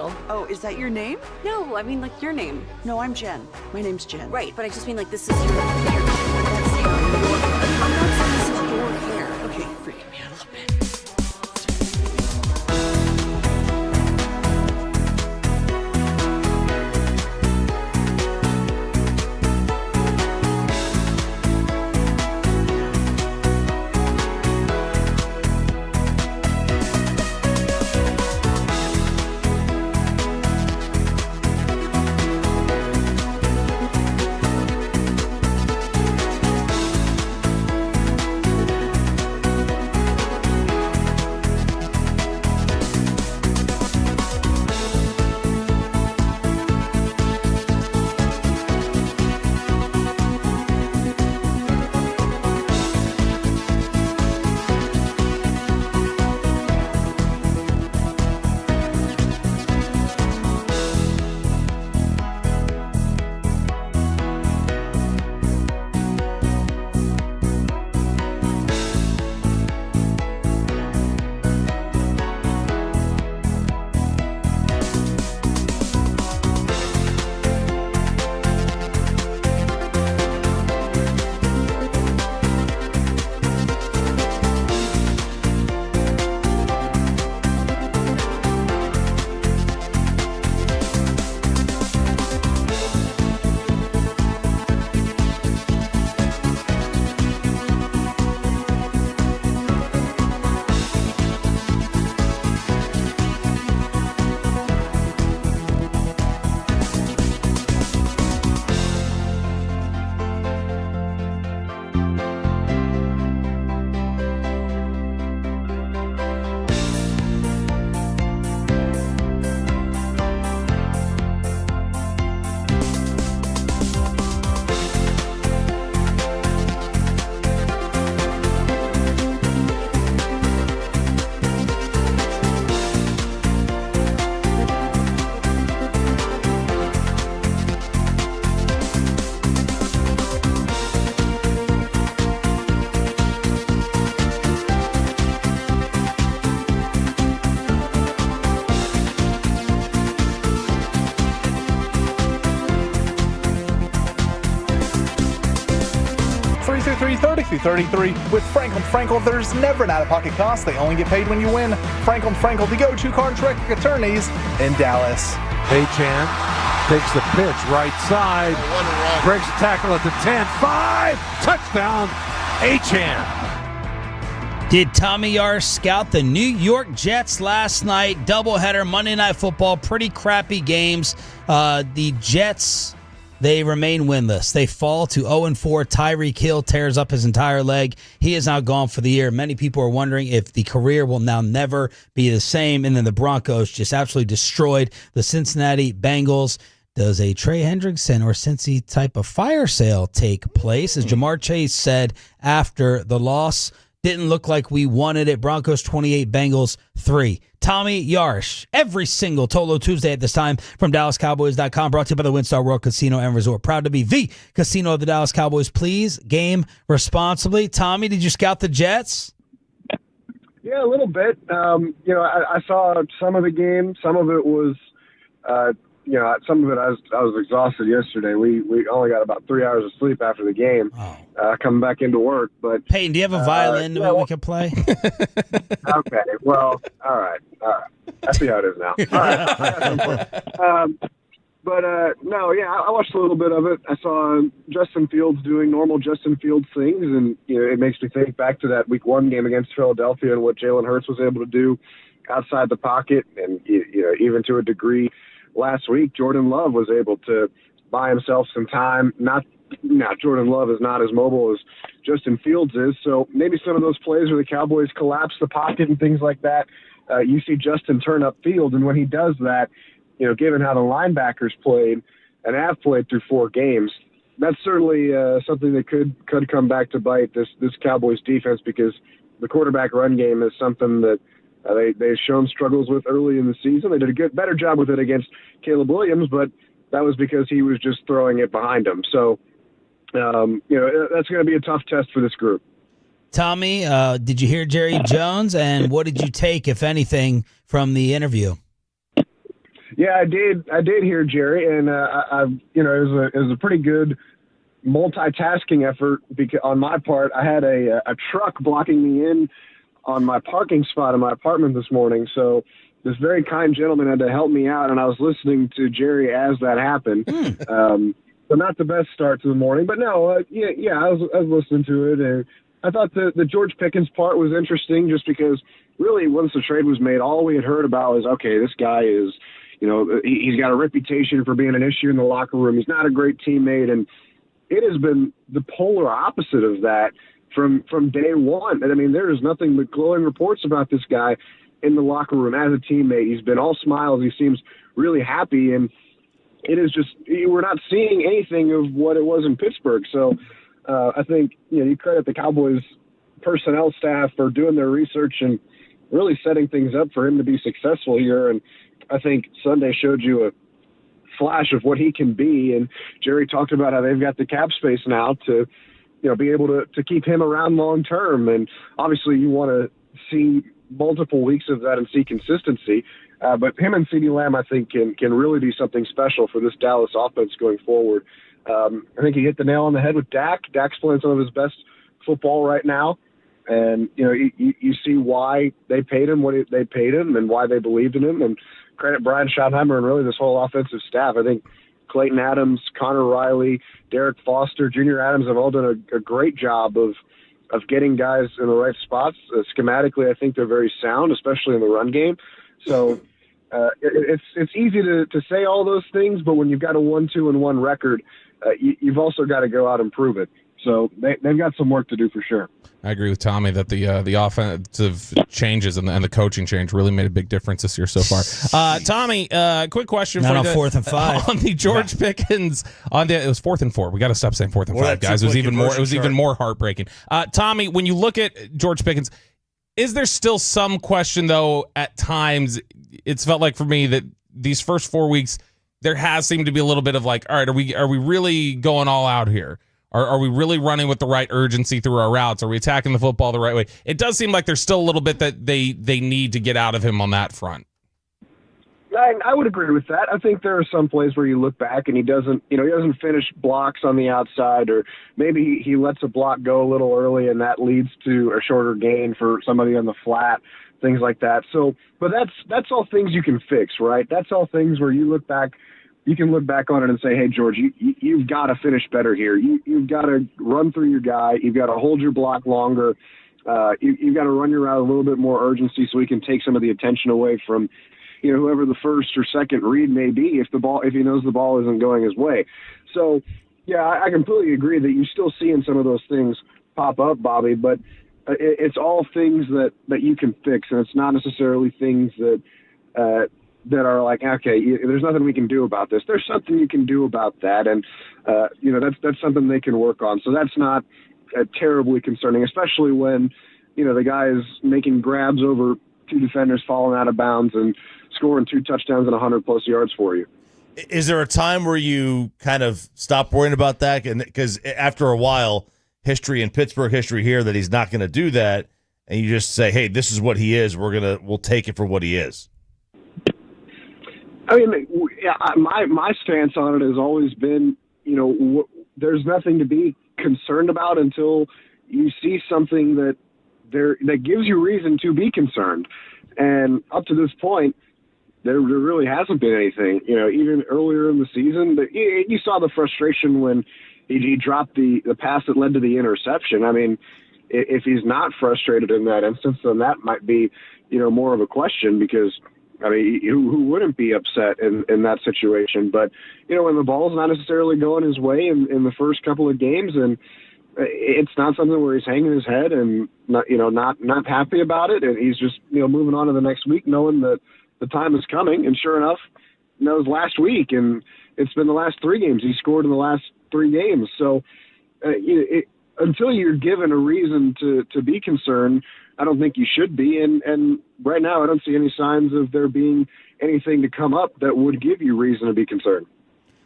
Jill. Oh, is that your name? No, I mean like your name. No, I'm Jen. My name's Jen. Right, but I just mean like this is your hair. That's hair on your head. I'm not saying this is your hair. Okay, freaking me out a little bit. With Franklin, there's never an out-of-pocket cost. They only get paid when you win. Franklin, the go-to car and trucking attorneys in Dallas. Achan takes the pitch right side, breaks the tackle at the 10, 5, touchdown, Achan. Did Tommy Yarr scout the New York Jets last night? Doubleheader, Monday Night Football, pretty crappy games. The Jets, they remain winless. They fall to 0-4. Tyreek Hill tears up his entire leg. He is now gone for the year. Many people are wondering if the career will now never be the same. And then the Broncos just absolutely destroyed the Cincinnati Bengals. Does a Trey Hendrickson or Cincy type of fire sale take place? As Jamar Chase said after the loss, didn't look like we wanted it. Broncos 28, Bengals 3. Tommy Yarsh, every single Tolo Tuesday at this time from DallasCowboys.com, brought to you by the WinStar World Casino and Resort. Proud to be the casino of the Dallas Cowboys. Please game responsibly. Tommy, did you scout the Jets? Yeah, a little bit. I saw some of the game. Some of it was, some of it I was exhausted yesterday. We only got about 3 hours of sleep after the game, coming back into work. But Peyton, do you have a violin that we can play? Okay, well, all right. I see how it is now. All right. I watched a little bit of it. I saw Justin Fields doing normal Justin Fields things, and it makes me think back to that Week 1 game against Philadelphia and what Jalen Hurts was able to do outside the pocket, and even to a degree last week, Jordan Love was able to buy himself some time. Jordan Love is not as mobile as Justin Fields is, so maybe some of those plays where the Cowboys collapse the pocket and things like that, you see Justin turn up field, and when he does that, given how the linebackers played and have played through 4 games, that's certainly something that could come back to bite this Cowboys defense, because the quarterback run game is something that they've shown struggles with early in the season. They did a better job with it against Caleb Williams, but that was because he was just throwing it behind him. So, that's going to be a tough test for this group. Tommy, did you hear Jerry Jones, and what did you take, if anything, from the interview? Yeah, I did hear Jerry, and it was a pretty good multitasking effort because on my part, I had a truck blocking me in on my parking spot in my apartment this morning. So this very kind gentleman had to help me out, and I was listening to Jerry as that happened. So not the best start to the morning, but no, I was listening to it, and I thought the George Pickens part was interesting just because really once the trade was made, all we had heard about was, okay, this guy is, he's got a reputation for being an issue in the locker room. He's not a great teammate, and it has been the polar opposite of that from day one. And I mean, there is nothing but glowing reports about this guy in the locker room as a teammate. He's been all smiles. He seems really happy, and it is just we're not seeing anything of what it was in Pittsburgh. So I think you credit the Cowboys personnel staff for doing their research and really setting things up for him to be successful here. And I think Sunday showed you a flash of what he can be. And Jerry talked about how they've got the cap space now to be able to keep him around long term. And obviously you want to see multiple weeks of that and see consistency. But him and CeeDee Lamb, I think, can really be something special for this Dallas offense going forward. I think he hit the nail on the head with Dak. Dak's playing some of his best football right now. And, you see why they paid him what they paid him and why they believed in him. And credit Brian Schottenheimer and really this whole offensive staff. I think Clayton Adams, Connor Riley, Derek Foster, Junior Adams have all done a great job of getting guys in the right spots. Schematically, I think they're very sound, especially in the run game. So it's easy to say all those things, but when you've got a 1-2-1 record, you've also got to go out and prove it. So they've got some work to do for sure. I agree with Tommy that the offensive changes and the coaching change really made a big difference this year so far. Tommy, quick question Not for on you. 4th and 5 on the George Pickens it was 4th and 4. We got to stop saying 4th and 5, guys. It was even more heartbreaking. Tommy, when you look at George Pickens, is there still some question though? At times, it's felt like for me that these first 4 weeks there has seemed to be a little bit of like, all right, are we really going all out here? Are we really running with the right urgency through our routes? Are we attacking the football the right way? It does seem like there's still a little bit that they need to get out of him on that front. I would agree with that. I think there are some plays where you look back and he doesn't finish blocks on the outside, or maybe he lets a block go a little early and that leads to a shorter gain for somebody on the flat, things like that. So, but that's all things you can fix, right? That's all things where you look back. You can look back on it and say, hey, George, you've got to finish better here. You've got to run through your guy. You've got to hold your block longer. You've got to run your route a little bit more urgency so we can take some of the attention away from, whoever the first or second read may be if he knows the ball isn't going his way. So, yeah, I completely agree that you're still seeing some of those things pop up, Bobby, but it's all things that you can fix, and it's not necessarily things that are like, okay, there's nothing we can do about this. There's something you can do about that, and that's something they can work on. So that's not terribly concerning, especially when the guy is making grabs over two defenders, falling out of bounds, and scoring 2 touchdowns and 100+ yards for you. Is there a time where you kind of stop worrying about that? Because after a while, history in Pittsburgh, history here, that he's not going to do that, and you just say, hey, this is what he is. We'll take it for what he is. I mean, my stance on it has always been, there's nothing to be concerned about until you see something that gives you reason to be concerned. And up to this point, there really hasn't been anything. Even earlier in the season, you saw the frustration when he dropped the pass that led to the interception. I mean, if he's not frustrated in that instance, then that might be, more of a question because, I mean, who wouldn't be upset in that situation? But, when the ball's not necessarily going his way in the first couple of games, and it's not something where he's hanging his head and not happy about it, and he's just, moving on to the next week knowing that the time is coming. And sure enough, it was last week, and it's been the last 3 games. He scored in the last 3 games. So until you're given a reason to be concerned, I don't think you should be. And right now, I don't see any signs of there being anything to come up that would give you reason to be concerned.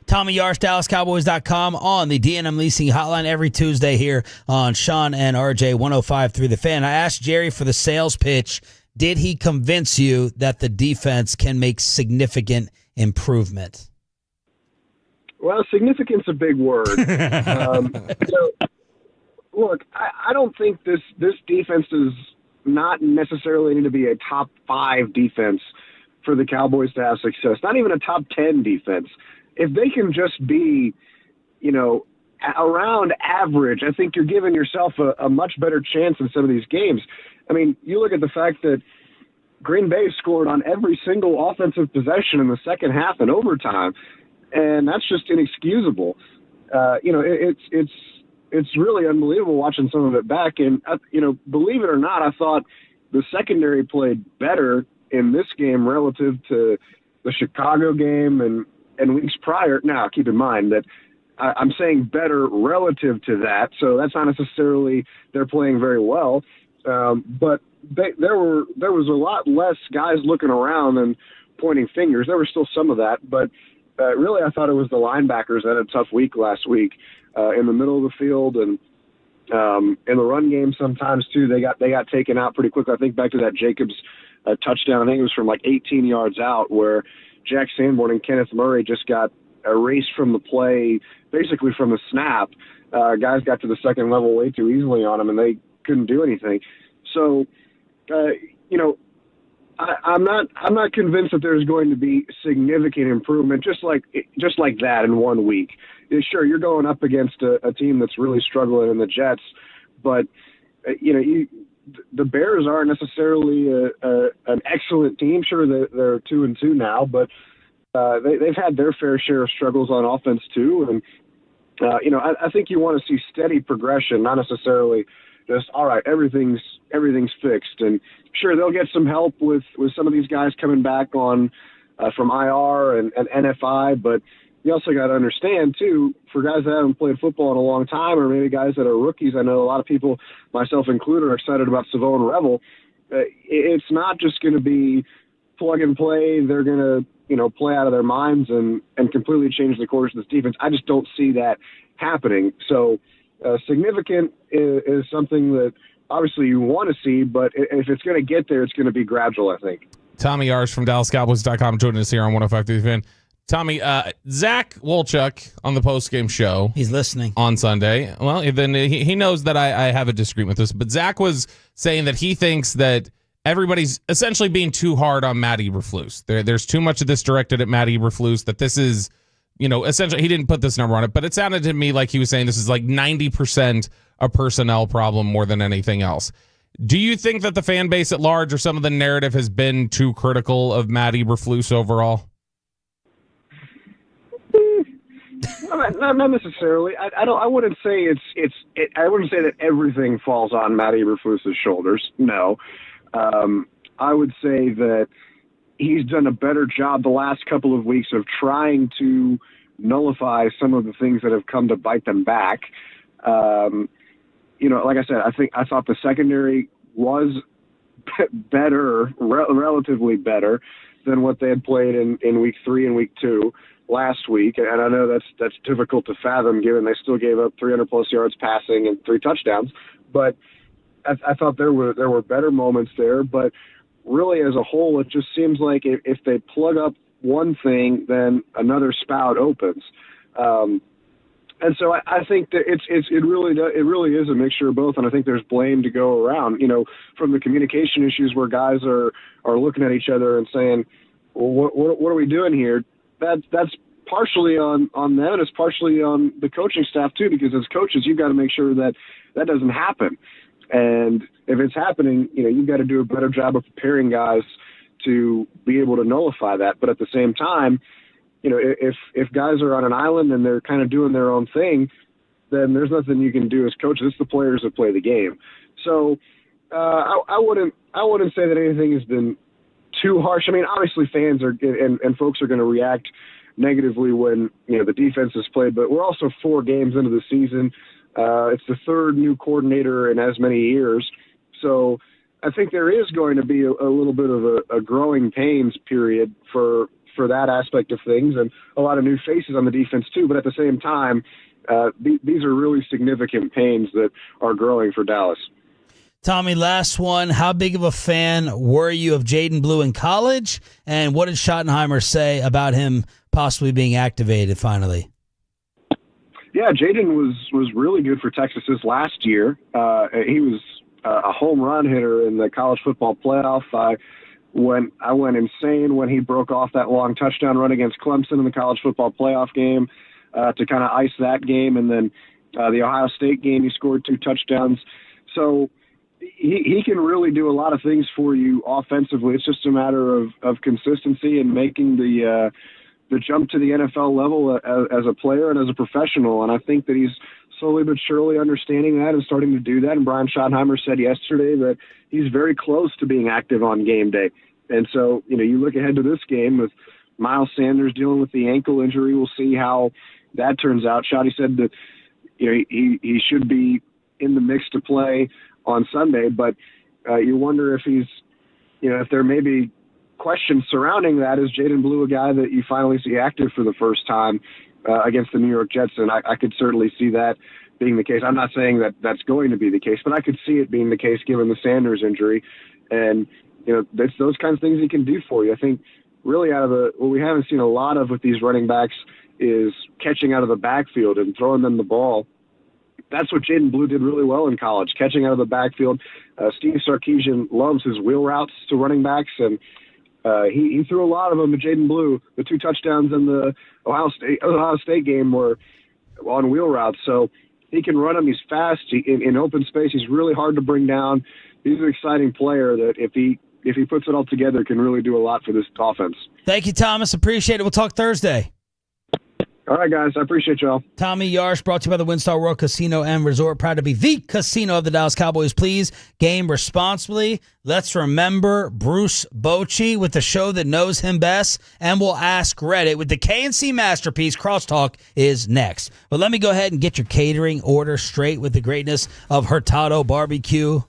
Tommy Yarst, DallasCowboys.com on the D&M Leasing Hotline every Tuesday here on Sean and RJ 105.3 The Fan. I asked Jerry for the sales pitch. Did he convince you that the defense can make significant improvement? Well, significant's a big word. Look, I don't think this defense does not necessarily need to be a top 5 defense for the Cowboys to have success. Not even a top 10 defense. If they can just be, around average, I think you're giving yourself a much better chance in some of these games. I mean, you look at the fact that Green Bay scored on every single offensive possession in the second half and overtime, and that's just inexcusable. It's really unbelievable watching some of it back. And, believe it or not, I thought the secondary played better in this game relative to the Chicago game and weeks prior. Now, keep in mind that I'm saying better relative to that, so that's not necessarily they're playing very well. But there was a lot less guys looking around and pointing fingers. There was still some of that, but really I thought it was the linebackers that had a tough week last week in the middle of the field, and in the run game sometimes too. They got taken out pretty quickly. I think back to that Jacobs touchdown. I think it was from like 18 yards out where Jack Sanborn and Kenneth Murray just got erased from the play, basically from the snap. Guys got to the second level way too easily on them, and they couldn't do anything. So, I'm not convinced that there's going to be significant improvement just like that in 1 week. Sure, you're going up against a team that's really struggling in the Jets, but the Bears aren't necessarily an excellent team. Sure, they're 2-2 now, but they've had their fair share of struggles on offense too. And I think you want to see steady progression, not necessarily just all right, everything's fixed. And sure, they'll get some help with some of these guys coming back on from IR and NFI, but you also got to understand too, for guys that haven't played football in a long time, or maybe guys that are rookies. I know a lot of people, myself included, are excited about Savone Revel. It's not just going to be plug and play. They're going to play out of their minds and completely change the course of this defense. I just don't see that happening. So significant is something that obviously you want to see, but if it's going to get there, it's going to be gradual, I think. Tommy Arsh from DallasCowboys.com joining us here on 105.3 The Fan. Tommy, Zach Wolchuk on the postgame show. He's listening. On Sunday. Well, then he knows that I have a disagreement with this, but Zach was saying that he thinks that everybody's essentially being too hard on Matt Eberflus. There's too much of this directed at Matt Eberflus, that this is, essentially, he didn't put this number on it, but it sounded to me like he was saying this is like 90% a personnel problem more than anything else. Do you think that the fan base at large or some of the narrative has been too critical of Matt Eberflus overall? Not necessarily. I wouldn't say I wouldn't say that everything falls on Matt Eberflus's shoulders. No. I would say that he's done a better job the last couple of weeks of trying to nullify some of the things that have come to bite them back. Like I said, I thought the secondary was better, relatively better than what they had played in week 3 and week 2 last week. And I know that's difficult to fathom given they still gave up 300 plus yards passing and 3 touchdowns, but I thought there were better moments there. But really as a whole, it just seems like if they plug up one thing, then another spout opens. And so I think that it really is a mixture of both, and I think there's blame to go around. From the communication issues where guys are looking at each other and saying, "Well, what are we doing here?" That's partially on them, and it's partially on the coaching staff too. Because as coaches, you've got to make sure that doesn't happen. And if it's happening, you've got to do a better job of preparing guys to be able to nullify that. But at the same time, if guys are on an island and they're kind of doing their own thing, then there's nothing you can do as coaches. It's the players that play the game. So I wouldn't say that anything has been too harsh. I mean, obviously fans are and folks are going to react negatively when the defense is played, but we're also 4 games into the season. It's the 3rd new coordinator in as many years. So I think there is going to be a little bit of a growing pains period for that aspect of things, and a lot of new faces on the defense too. But at the same time, these are really significant pains that are growing for Dallas. Tommy, last one. How big of a fan were you of Jaden Blue in college? And what did Schottenheimer say about him possibly being activated finally? Yeah, Jaden was really good for Texas this last year. He was a home run hitter in the college football playoff. I went insane when he broke off that long touchdown run against Clemson in the college football playoff game to kind of ice that game. And then the Ohio State game, he scored 2 touchdowns. So he can really do a lot of things for you offensively. It's just a matter of consistency and making the jump to the NFL level as a player and as a professional. And I think that he's slowly but surely understanding that and starting to do that. And Brian Schottenheimer said yesterday that he's very close to being active on game day. And so, you look ahead to this game with Miles Sanders dealing with the ankle injury. We'll see how that turns out. Schotty said that, he should be in the mix to play on Sunday, but you wonder if he's, if there may be questions surrounding that. Is Jaden Blue a guy that you finally see active for the first time against the New York Jets? And I could certainly see that being the case. I'm not saying that that's going to be the case, but I could see it being the case given the Sanders injury. And, that's those kinds of things he can do for you. I think really what we haven't seen a lot of with these running backs is catching out of the backfield and throwing them the ball. That's what Jaden Blue did really well in college, catching out of the backfield. Steve Sarkisian loves his wheel routes to running backs, and he threw a lot of them to Jaden Blue. The 2 touchdowns in the Ohio State game were on wheel routes, so he can run them. He's fast in open space. He's really hard to bring down. He's an exciting player that if he puts it all together, can really do a lot for this offense. Thank you, Thomas. Appreciate it. We'll talk Thursday. All right, guys. I appreciate y'all. Tommy Yarsh, brought to you by the WinStar World Casino and Resort. Proud to be the casino of the Dallas Cowboys. Please game responsibly. Let's remember Bruce Bochy with the show that knows him best, and we'll ask Reddit with the K&C Masterpiece. Crosstalk is next. But let me go ahead and get your catering order straight with the greatness of Hurtado Barbecue.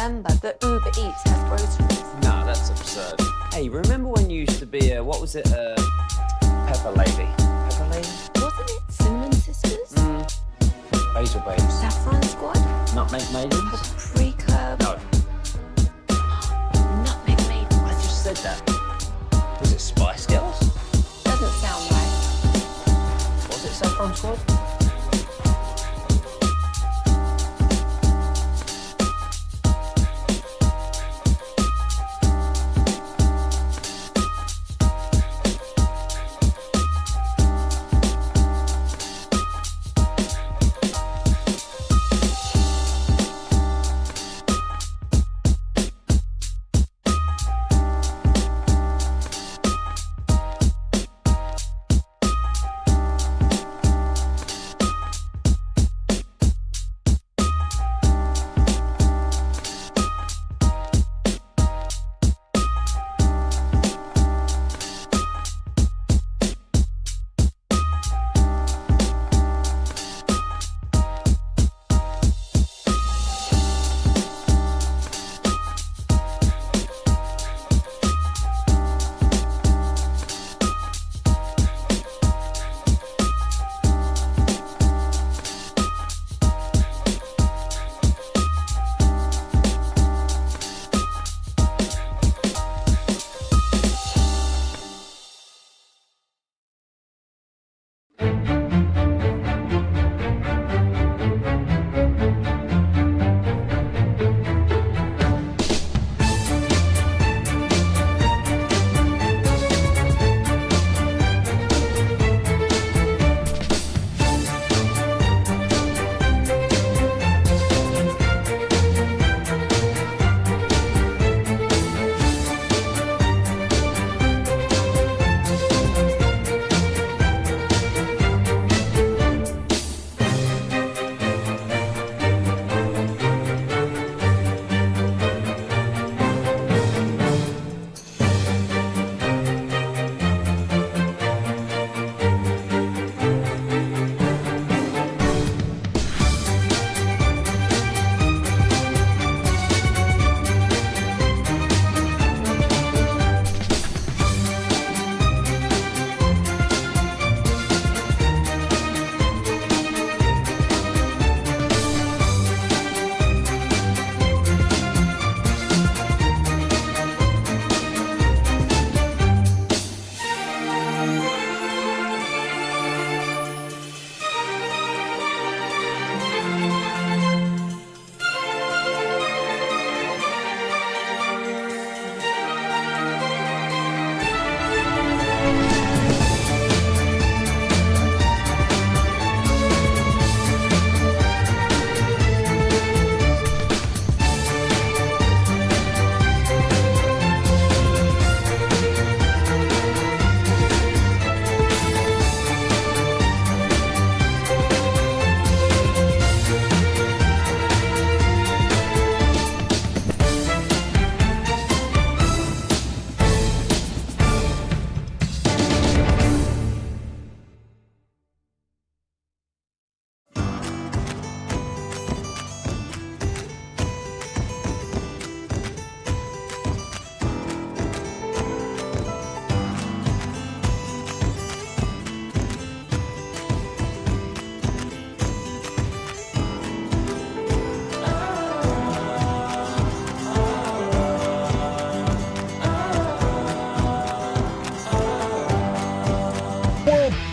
remember that Uber Eats has groceries. No, that's absurd. Hey, remember when you used to be a, what was it, Pepper Lady? Pepper Lady? Wasn't it Cinnamon Sisters? Basil Babes. Saffron Squad? Nutmeg Maidens? Paprika? No. Nutmeg Maidens. I just said that. Was it Spice Girls? Doesn't sound right. Was it Saffron Squad?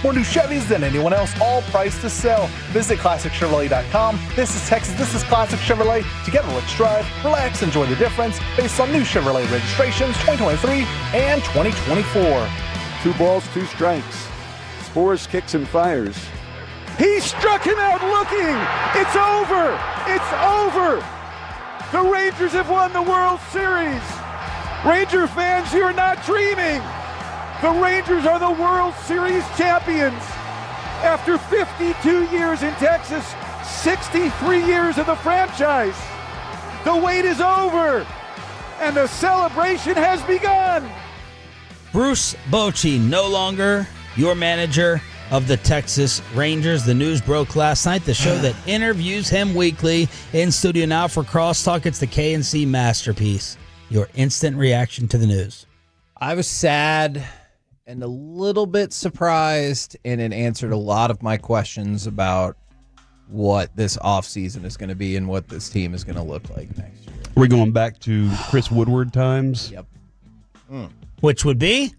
More new Chevys than anyone else, all priced to sell. Visit ClassicChevrolet.com. This is Texas, this is Classic Chevrolet. Together, let's drive, relax, enjoy the difference based on new Chevrolet registrations 2023 and 2024. 2 balls, 2 strikes. Spores, kicks, and fires. He struck him out looking. It's over. It's over. The Rangers have won the World Series. Ranger fans, you're not dreaming. The Rangers are the World Series champions. After 52 years in Texas, 63 years in the franchise. The wait is over, and the celebration has begun. Bruce Bochy, no longer your manager of the Texas Rangers. The news broke last night, the show that interviews him weekly. In studio now for Crosstalk, it's the KNC Masterpiece, your instant reaction to the news. I was sad and a little bit surprised, and it answered a lot of my questions about what this offseason is going to be and what this team is going to look like next year. Are we going back to Chris Woodward times? Yep. Which would be?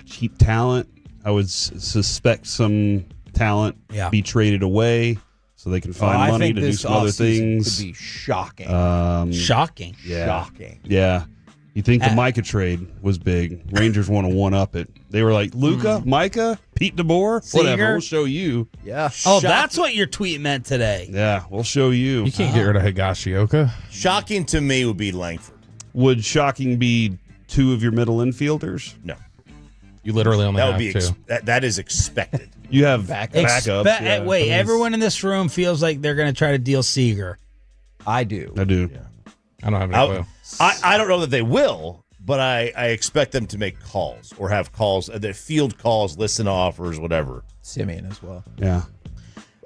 Cheap talent. I would suspect some talent be traded away so they can find money to do some other things. Could be shocking. Shocking. Yeah. Shocking. Yeah. You think the Micah trade was big. Rangers want to one-up it. They were like, Luka, Micah, Pete DeBoer, whatever, we'll show you. Yeah. Oh, that's what your tweet meant today. Yeah, we'll show you. You can't get rid of Higashioka. Shocking to me would be Langford. Would shocking be two of your middle infielders? No. You literally only that have would be two. that is expected. You have backups. Wait, please. everyone in this room feels like they're going to try to deal Seager. I do. I do. Yeah. I don't have any clue. I don't know that they will, but I expect them to make calls or have calls, the field calls, listen to offers, whatever. Simeon as well. Yeah.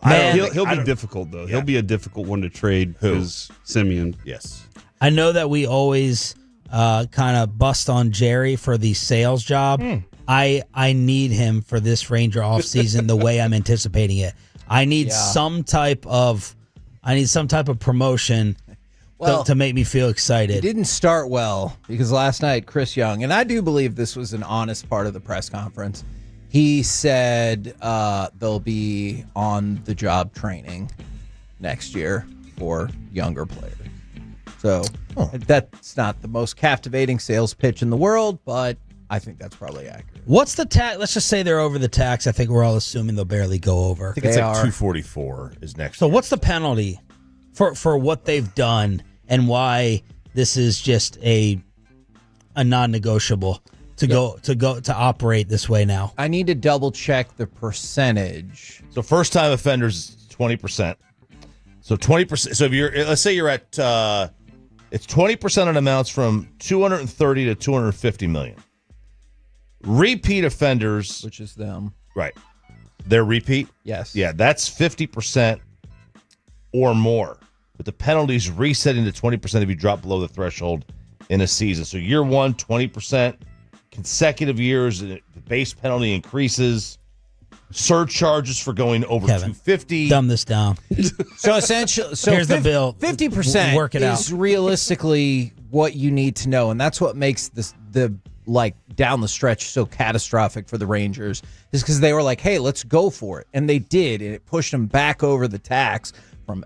He'll be difficult, though. Yeah. He'll be a difficult one to trade because Simeon. Yes. I know that we always kind of bust on Jerry for the sales job. I need him for this Ranger offseason the way I'm anticipating it. I need some type of promotion to make me feel excited. It didn't start well because last night Chris Young, and I do believe this was an honest part of the press conference, he said they'll be on the job training next year for younger players. So that's not the most captivating sales pitch in the world, but I think that's probably accurate. What's the tax? Let's just say they're over the tax. I think we're all assuming they'll barely go over. I think it's like 244 is next So year. what's the penalty for what they've done and why this is just a non-negotiable to operate this way now? I need to double check the percentage. So first time offenders 20%. So 20%. So if let's say you're at it's 20% on amounts from 230 to 250 million. Repeat offenders, which is them, right? They're repeat. Yes. Yeah, that's 50% or more. But the penalty's resetting to 20% if you drop below the threshold in a season. So year one, 20%. Consecutive years, the base penalty increases. Surcharges for going over 250. Dumb this down. So essentially, here's the bill. 50% Work it is realistically what you need to know, and that's what makes the down the stretch so catastrophic for the Rangers. Is because they were like, "Hey, let's go for it," and they did, and it pushed them back over the tax from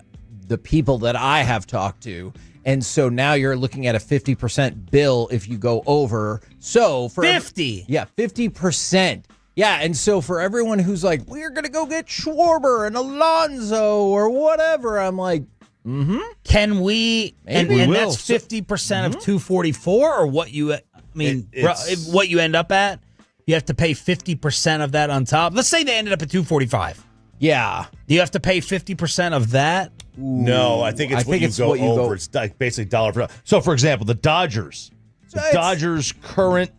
the people that I have talked to. And so now you're looking at a 50% bill if you go over. So for 50, 50%. Yeah, and so for everyone who's like, we're going to go get Schwarber and Alonso or whatever, I'm like, Can we? Maybe. And that's 50% of 244, or what you? I mean, what you end up at? You have to pay 50% of that on top. Let's say they ended up at 245. Yeah. Do you have to pay 50% of that? No, I think it's what you go over. It's like basically dollar for dollar. So, for example, the Dodgers. The Dodgers' current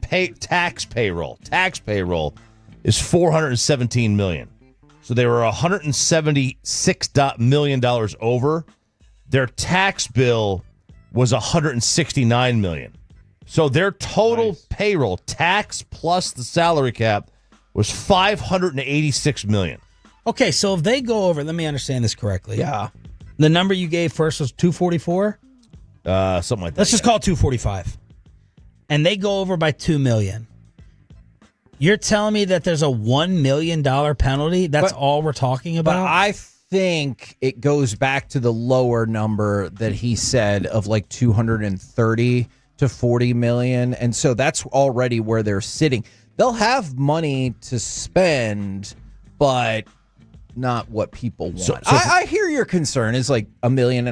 tax payroll is $417 million. So they were $176 million over. Their tax bill was $169 million. So their total payroll, tax plus the salary cap, was $586 million. Okay, so if they go over, let me understand this correctly. Yeah. The number you gave first was 244? Something like that. Let's just call it 245. And they go over by $2 million. You're telling me that there's a $1 million penalty? That's all we're talking about? But I think it goes back to the lower number that he said of like 230 to 40 million. And so that's already where they're sitting. They'll have money to spend, but not what people want. So I hear your concern is like $1.5 million,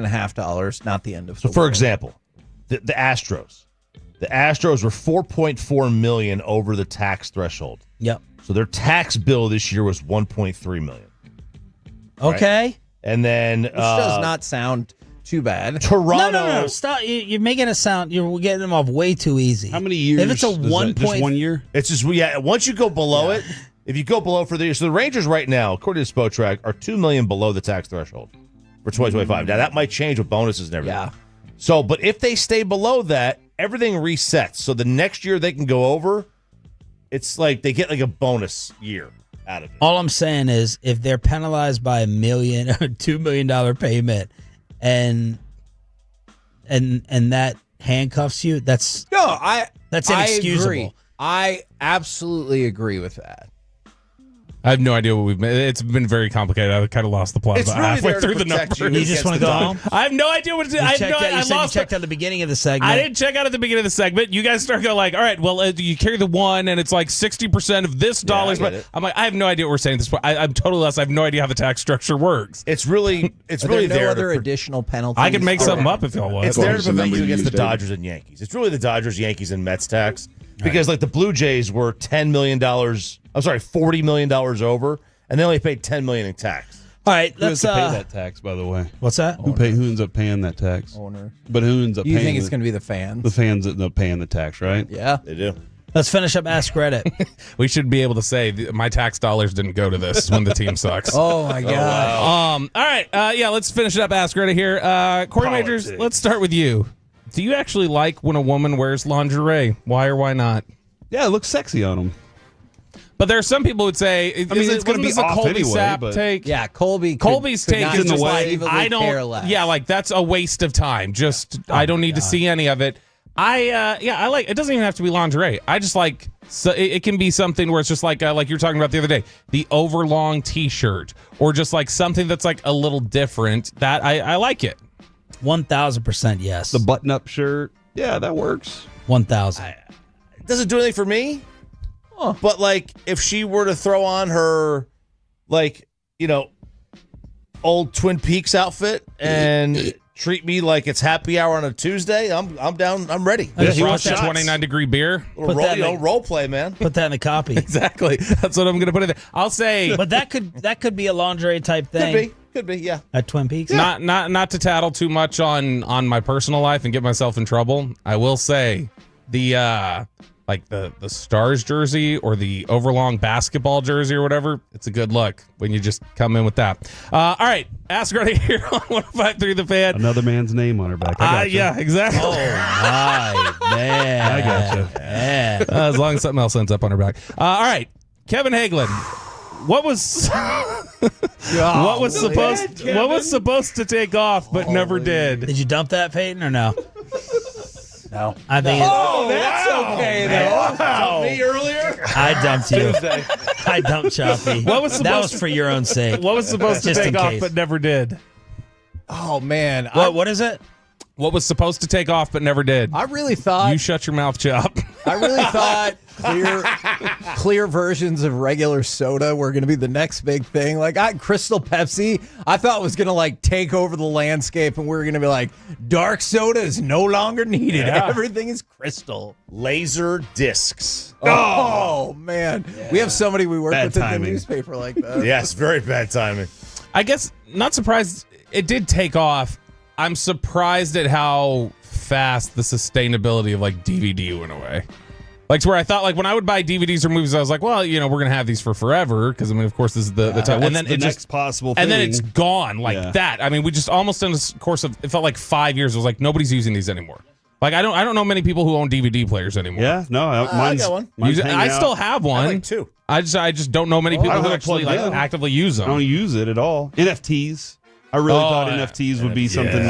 not the end of the So, for world. example, the Astros. The Astros were $4.4 million over the tax threshold. Yep. So their tax bill this year was $1.3 million. Okay. Right? And then Which does not sound too bad. Toronto. No. Stop. You're making it sound, you're getting them off way too easy. How many years? If it's a just 1 year? It's just, once you go below it, If you go below for the year, so the Rangers right now, according to Spotrac, are $2 million below the tax threshold for 2025. Now that might change with bonuses and everything. Yeah. So, but if they stay below that, everything resets. So the next year they can go over. It's like they get like a bonus year out of it. All I'm saying is, if they're penalized by $1 million or $2 million payment, and that handcuffs you, that's inexcusable. I agree. I absolutely agree with that. I have no idea what we've made. It's been very complicated. I kind of lost the plot It's about really halfway there to through the protect numbers. You just want to go home? I have no idea what to do. I checked out at the beginning of the segment. I didn't check out at the beginning of the segment. You guys start going like, all right, well, you carry the one, and it's like 60% of this dollars. I get But it. I'm like, I have no idea what we're saying at this point. I'm totally lost. I have no idea how the tax structure works. It's really Are really there no there. other additional penalties? I can make something up if y'all want. It's there to prevent you against the Dodgers and Yankees. It's really the Dodgers, Yankees, and Mets tax because like the Blue Jays were $40 million over, and they only paid $10 million in tax. All right, Who has let's to pay that tax, by the way? What's that? Who ends up paying that tax? Owners. But who ends up You paying think it's going to be the fans? The fans end up paying the tax, right? Yeah. They do. Let's finish up Ask Reddit. We should be able to say my tax dollars didn't go to this when the team sucks. Oh my god. All right. Let's finish it up. Ask Reddit here. Corey Majors, let's start with you. Do you actually like when a woman wears lingerie? Why or why not? Yeah, it looks sexy on them. But there are some people who would say, it's going to be a off Colby anyway, Sapp but take. Yeah, Colby's take is just like, I don't. care less. Yeah, like that's a waste of time. Just I don't need to see any of it. I like. It doesn't even have to be lingerie. I just like. So it can be something where it's just like you're talking about the other day, the overlong T-shirt, or just like something that's like a little different. That I like it. 1,000% yes. The button-up shirt, yeah, that works. 1,000. It doesn't do anything for me. But like, if she were to throw on her, like, old Twin Peaks outfit and treat me like it's happy hour on a Tuesday, I'm down. I'm ready. Yeah, he wants a 29-degree beer. Role play, man. Put that in the copy. Exactly. That's what I'm going to put in there. I'll say, but that could be a lingerie type thing. Could be, yeah. At Twin Peaks. Yeah. Not to tattle too much on my personal life and get myself in trouble. I will say the Stars jersey or the overlong basketball jersey or whatever, it's a good look when you just come in with that. All right, ask right here on 105.3 The Fan. Another man's name on her back. I gotcha. Yeah, exactly. Oh my man! I gotcha. Man. As long as something else ends up on her back. All right, Kevin Hagelin. What was supposed to take off but never did? Did you dump that, Peyton, or no? No. I think. That's okay though. Wow. Me earlier? I dumped you. I dumped Choppy. That was for your own sake. What was supposed to Just take in off case. but never did? Oh man. What is it? What was supposed to take off but never did? I really thought You shut your mouth, Chop. I really thought clear versions of regular soda were going to be the next big thing. Like Crystal Pepsi, I thought was going to like take over the landscape, and we were going to be like, dark soda is no longer needed. Yeah. Everything is crystal. Laser discs. Oh man, we have somebody we work Bad with in the timing. newspaper like that. Yes, very bad timing. I guess not surprised it did take off. I'm surprised at how fast the sustainability of like DVD went away. Like to where I thought like when I would buy DVDs or movies, I was like, well, we're gonna have these for forever because I mean, of course, this is the time. What's And then the it next just possible thing? and then it's gone like that. I mean, we just almost in the course of it felt like 5 years. It was like nobody's using these anymore. Like I don't know many people who own DVD players anymore. Yeah, no, I got one. I still have one. I like two. I just don't know many people don't who have actually plugged like in. actively use I them. don't use it at all. NFTs. I really thought NFTs would be something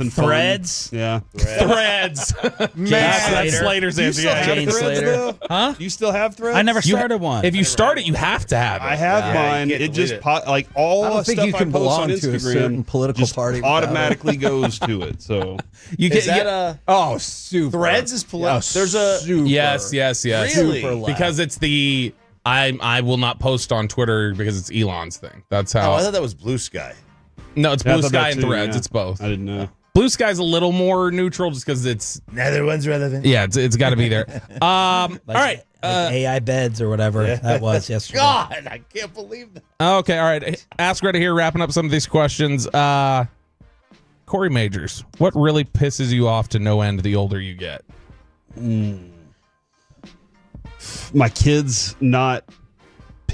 fun. Threads? Yeah. Threads. That's Slater's You answer. still Yeah, have Jane Threads, Slater. though? Huh? You still have Threads? I never started one. If you start it, you have to have it. I have mine. you can't It delete just it. like all I don't the think stuff you can I post belong on to a Instagram certain political just party without it. automatically goes to it. So You Is get that Oh, super. Threads is political? There's a super. yes. Really? Super loud. Because it's the I will not post on Twitter because it's Elon's thing. That's Oh, how. I thought that was Blue Sky. No, it's Yeah, I Blue thought Sky that and too, Threads. yeah. It's both. I didn't know. Blue Sky's a little more neutral just because it's Neither one's relevant. yeah, it's got to be there. All right. Like AI beds or whatever that was yesterday. God, I can't believe that. Okay. All right. Ask right here. Wrapping up some of these questions. Corey Majors, what really pisses you off to no end the older you get? My kids not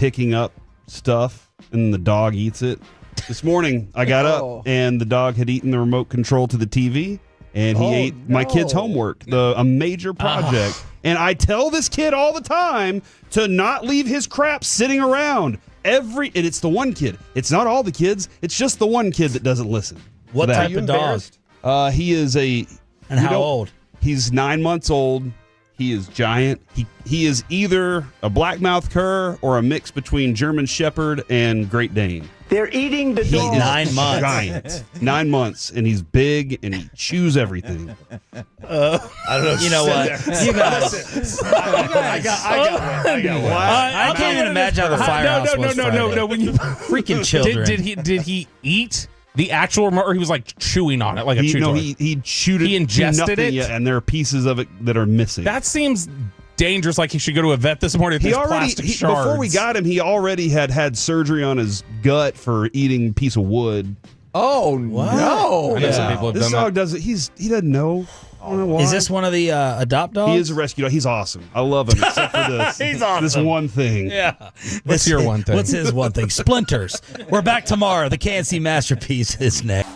picking up stuff and the dog eats it. This morning, I got up and the dog had eaten the remote control to the TV, and he ate my kid's homework, a major project. And I tell this kid all the time to not leave his crap sitting around. And it's the one kid. It's not all the kids. It's just the one kid that doesn't listen. What type of dog? He is And how old? He's 9 months old. He is giant. He is either a blackmouth cur or a mix between German Shepherd and Great Dane. They're eating the dog. 9 months. Giant. 9 months, and he's big, and he chews everything. I don't know. You know what? You guys. I got one. I can't even imagine how the firehouse was Friday. No. When you freaking children. Did he eat the actual remote, or he was like chewing on it like a chew toy? He chewed it. He ingested it, and there are pieces of it that are missing. That seems dangerous. Like he should go to a vet this morning. Plastic shards. Before we got him, he already had surgery on his gut for eating a piece of wood. Oh no! I know some people have This done dog that. doesn't. He doesn't know. I don't know why. Is this one of the adopt dogs? He is a rescue dog. He's awesome. I love him, except for this. He's awesome. This one thing. Yeah. What's your one thing? What's his one thing? Splinters. We're back tomorrow. The KNC Masterpiece is next.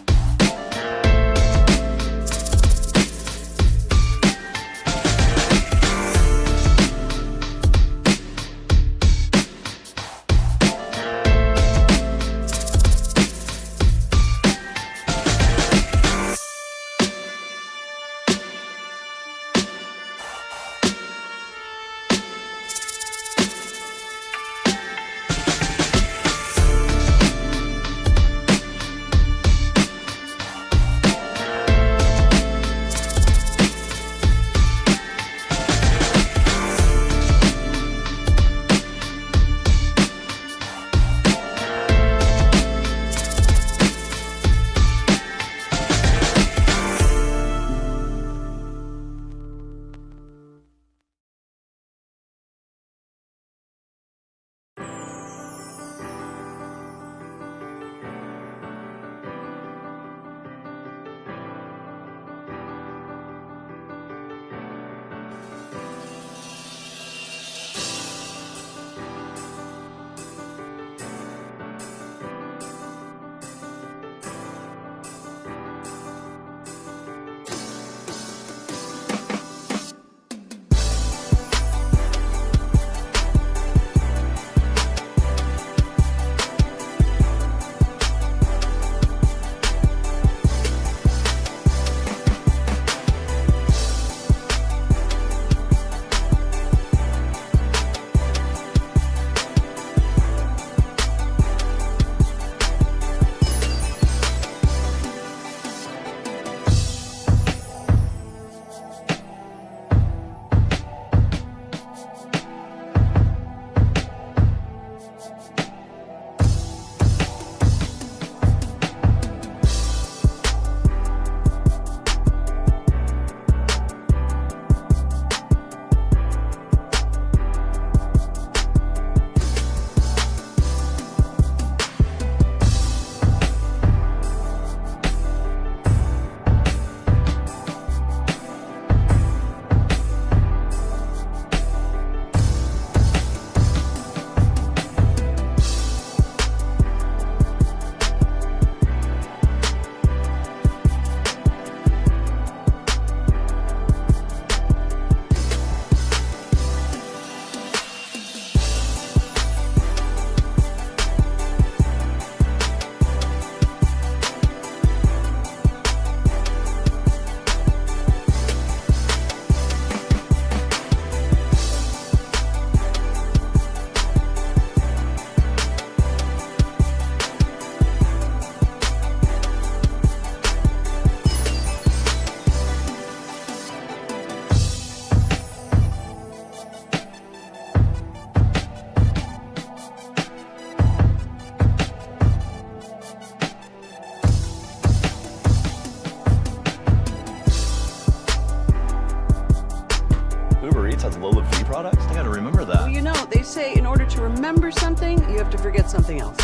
products? I gotta remember that. Well, you know, they say in order to remember something, you have to forget something else.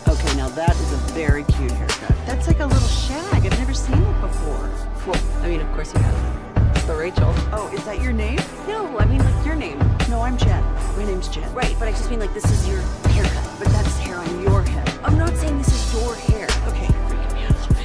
Okay, now that is a very cute haircut. That's like a little shag. I've never seen it before. Well, I mean, of course you have. It's the Rachel. Oh, is that your name? No, I mean like your name. No, I'm Jen. My name orange, Jen. Right, but I just mean like this is your haircut, but that's hair on your head. I'm not saying this is your hair. Okay, freaking me out a little bit.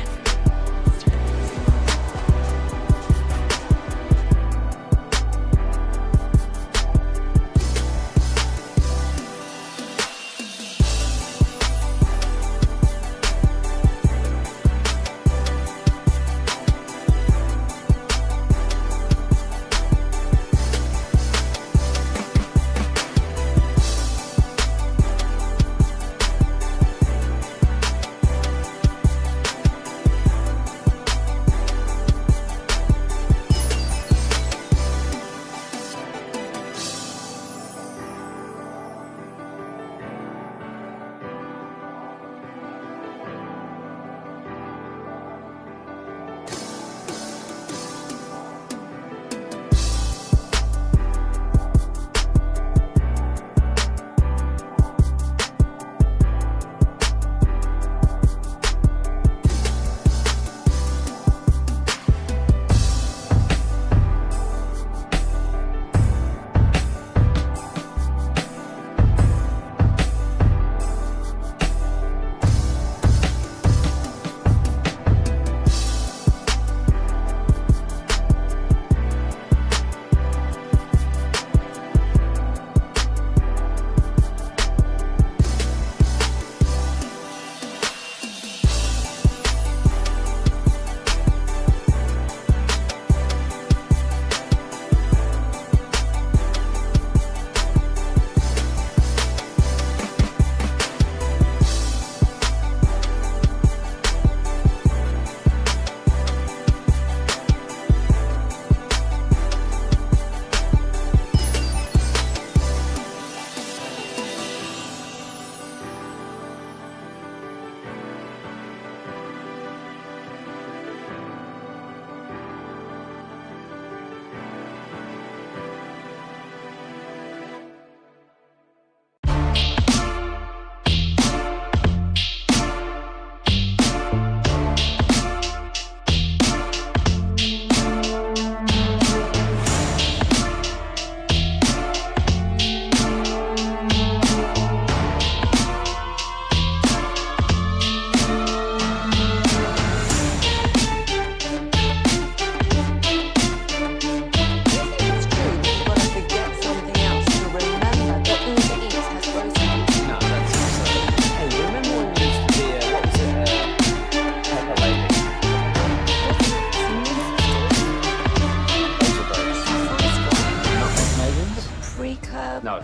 No.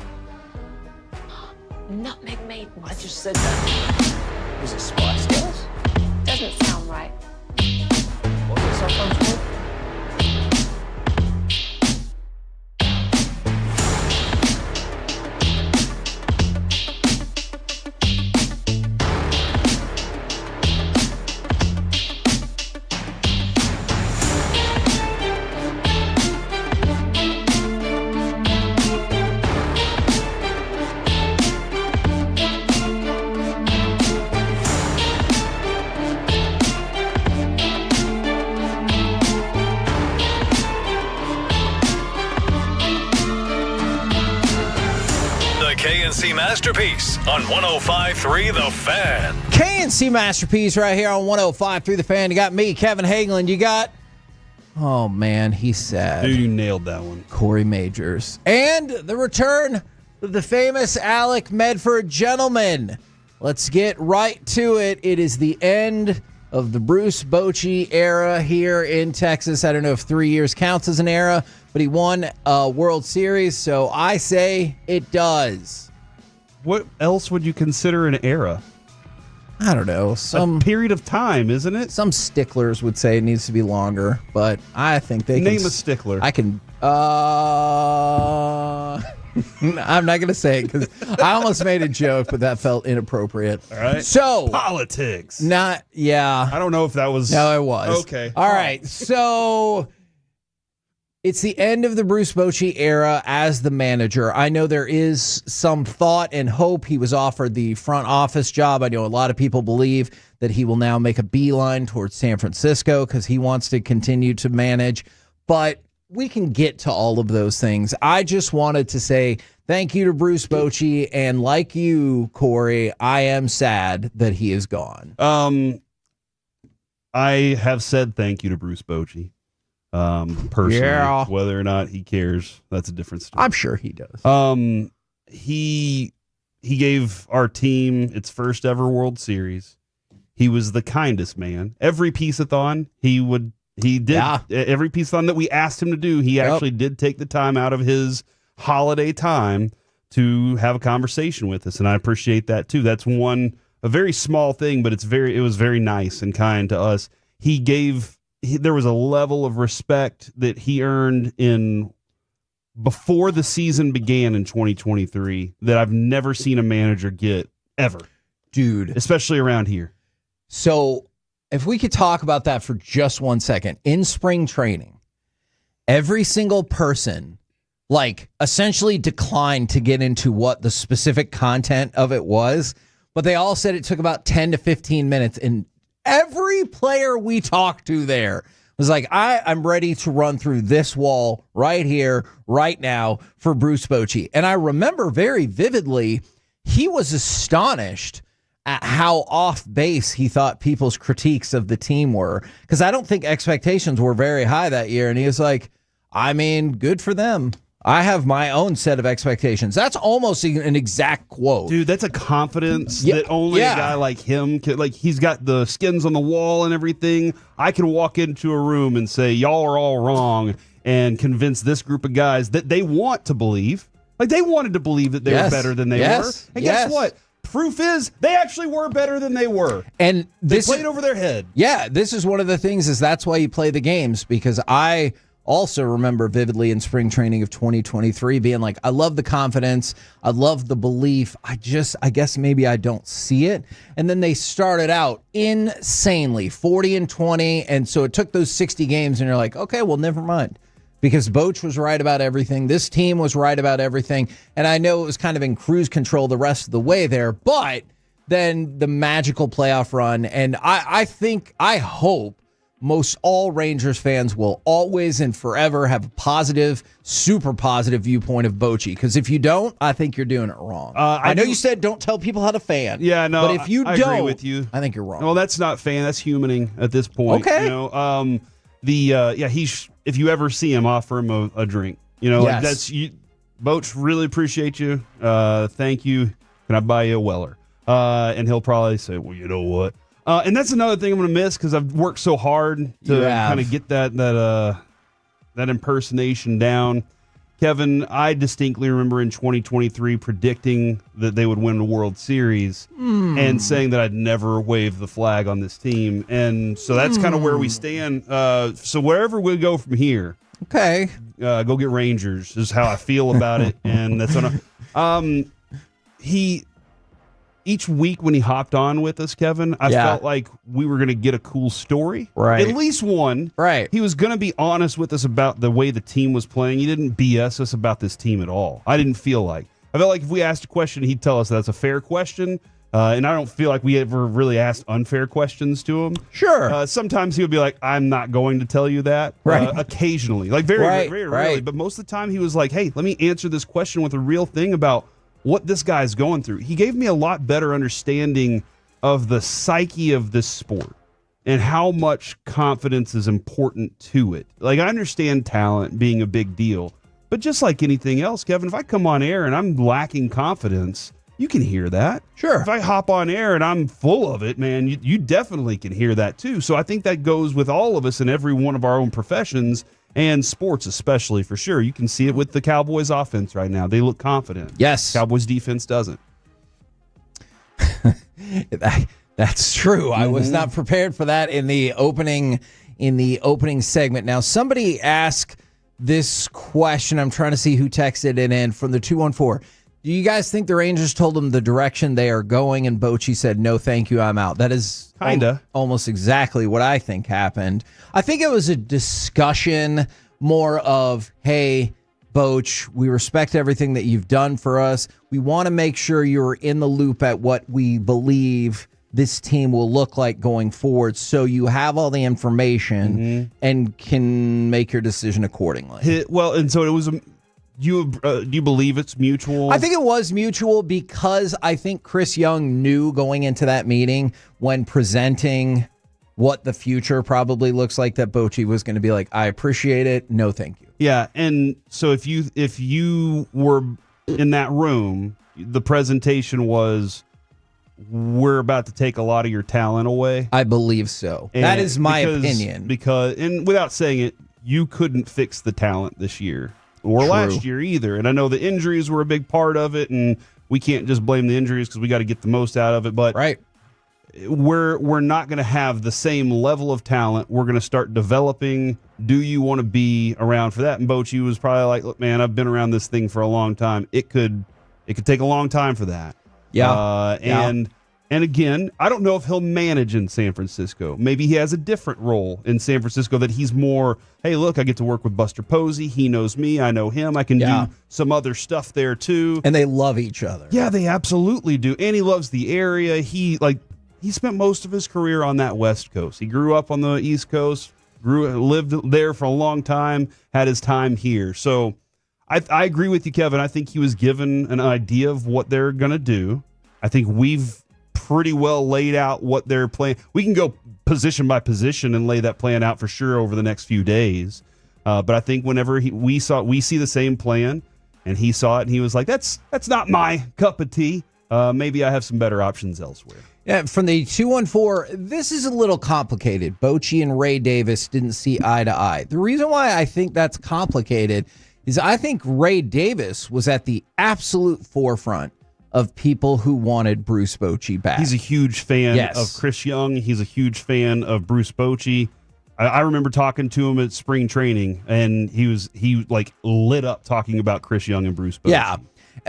Nutmeg maidens. I just said that. Was it Spice Girls? Doesn't sound right. What's it sometimes called? KNC Masterpiece on 105.3 The Fan. KNC Masterpiece right here on 105.3 The Fan. You got me, Kevin Hagelin. You got, oh man, he's sad. Dude, you nailed that one. Corey Majors. And the return of the famous Alec Medford gentleman. Let's get right to it. It is the end of the Bruce Bochy era here in Texas. I don't know if 3 years counts as an era, but he won a World Series, so I say it does. What else would you consider an era? I don't know. Some a period of time, isn't it? Some sticklers would say it needs to be longer, but I think they name a stickler. I can. I'm not going to say it because I almost made a joke, but that felt inappropriate. All right. So politics. Yeah. I don't know if that was. No, it was. Okay. All right. So it's the end of the Bruce Bochy era as the manager. I know there is some thought and hope he was offered the front office job. I know a lot of people believe that he will now make a beeline towards San Francisco because he wants to continue to manage. But we can get to all of those things. I just wanted to say thank you to Bruce Bochy, and like you, Corey, I am sad that he is gone. I have said thank you to Bruce Bochy. Personally, Yeah. whether or not he cares, that's a different story. I'm sure he does. He gave our team its first ever World Series. He was the kindest man. Every piece-a-thon he did every piece-a-thon that we asked him to do. He actually did take the time out of his holiday time to have a conversation with us, and I appreciate that too. That's a very small thing, but it was very nice and kind to us. There was a level of respect that he earned before the season began in 2023 that I've never seen a manager get ever. Dude. Especially around here. So if we could talk about that for just 1 second. In spring training, every single person essentially declined to get into what the specific content of it was, but they all said it took about 10 to 15 minutes, and every player we talked to there was like, I'm ready to run through this wall right here, right now for Bruce Bochy. And I remember very vividly, he was astonished at how off base he thought people's critiques of the team were. Because I don't think expectations were very high that year. And he was like, I mean, good for them. I have my own set of expectations. That's almost an exact quote. Dude, that's a confidence that only a guy like him can. He's got the skins on the wall and everything. I can walk into a room and say, y'all are all wrong, and convince this group of guys that they want to believe. They wanted to believe that they were better than they were. And guess what? Proof is they actually were better than they were. And they played over their head. Yeah, this is one of the things that's why you play the games, because I also remember vividly in spring training of 2023 being like, I love the confidence. I love the belief. I guess maybe I don't see it. And then they started out insanely 40-20. And so it took those 60 games and you're like, okay, well, never mind. Because Boch was right about everything. This team was right about everything. And I know it was kind of in cruise control the rest of the way there, but then the magical playoff run. And I hope most all Rangers fans will always and forever have a positive, super positive viewpoint of Bochy. Because if you don't, I think you're doing it wrong. I know you said don't tell people how to fan. Yeah, no, but if you I don't, agree with you. I think you're wrong. Well, that's not fan. That's humaning at this point. Okay. You know, if you ever see him, offer him a drink. You know, Yes. that's you. Boch, really appreciate you. Thank you. Can I buy you a Weller? And he'll probably say, well, you know what? And that's another thing I'm going to miss because I've worked so hard to kind of get that impersonation down. Kevin, I distinctly remember in 2023 predicting that they would win the World Series and saying that I'd never wave the flag on this team. And so that's kind of where we stand. So wherever we go from here, okay, go get Rangers is how I feel about it. And that's on each week when he hopped on with us, Kevin, I felt like we were going to get a cool story. Right. At least one. Right. He was going to be honest with us about the way the team was playing. He didn't BS us about this team at all. I didn't feel like. I felt like if we asked a question, he'd tell us that's a fair question. And I don't feel like we ever really asked unfair questions to him. Sure. Sometimes he would be like, I'm not going to tell you that. Right. Occasionally. Like very rarely. But most of the time he was like, hey, let me answer this question with a real thing about what this guy's going through. He gave me a lot better understanding of the psyche of this sport and how much confidence is important to it. Like, I understand talent being a big deal, but just like anything else, Kevin, if I come on air and I'm lacking confidence, you can hear that. Sure. If I hop on air and I'm full of it, man, you definitely can hear that too. So I think that goes with all of us in every one of our own professions, and sports especially, for sure. You can see it with the Cowboys offense right now. They look confident. Yes. Cowboys defense doesn't. That's true. I was not prepared for that in the opening segment. Now, somebody asked this question. I'm trying to see who texted it in from the 214. Do you guys think the Rangers told them the direction they are going, and Bochy said, no, thank you, I'm out? That is almost exactly what I think happened. I think it was a discussion more of, hey, Boch, we respect everything that you've done for us. We want to make sure you're in the loop at what we believe this team will look like going forward, so you have all the information and can make your decision accordingly. Well, and so it was. Do you believe it's mutual? I think it was mutual because I think Chris Young knew going into that meeting when presenting what the future probably looks like that Bochi was going to be like, I appreciate it. No, thank you. Yeah, and so if you were in that room, the presentation was, we're about to take a lot of your talent away. I believe so. That is my opinion. Because, and without saying it, you couldn't fix the talent this year or last year either. And I know the injuries were a big part of it, and we can't just blame the injuries because we got to get the most out of it. But we're not going to have the same level of talent. We're going to start developing. Do you want to be around for that? And Bochi was probably like, look, man, I've been around this thing for a long time. It could take a long time for that. Yeah. And again, I don't know if he'll manage in San Francisco. Maybe he has a different role in San Francisco that he's more, hey, look, I get to work with Buster Posey. He knows me. I know him. I can do some other stuff there too. And they love each other. Yeah, they absolutely do. And he loves the area. He spent most of his career on that West Coast. He grew up on the East Coast, lived there for a long time, had his time here. So I agree with you, Kevin. I think he was given an idea of what they're going to do. I think we've pretty well laid out what they're playing. We can go position by position and lay that plan out for sure over the next few days. But I think whenever we see the same plan, and he saw it, and he was like, "That's not my cup of tea. Maybe I have some better options elsewhere." Yeah, from the 214, this is a little complicated. Bochi and Ray Davis didn't see eye to eye. The reason why I think that's complicated is I think Ray Davis was at the absolute forefront of people who wanted Bruce Bochi back. He's a huge fan of Chris Young. He's a huge fan of Bruce Bochi. I remember talking to him at spring training, and he like lit up talking about Chris Young and Bruce Bochi. Yeah,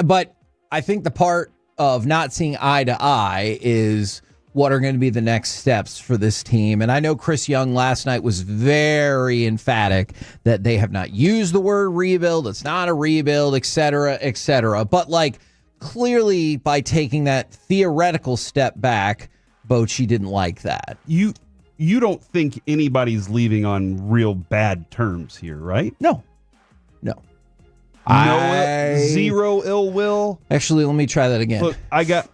but I think the part of not seeing eye to eye is what are going to be the next steps for this team. And I know Chris Young last night was very emphatic that they have not used the word rebuild. It's not a rebuild, et cetera, et cetera. But like clearly by taking that theoretical step back, Bochi didn't like that. You don't think anybody's leaving on real bad terms here, right? No. Zero ill will. Actually, let me try that again. Look, I got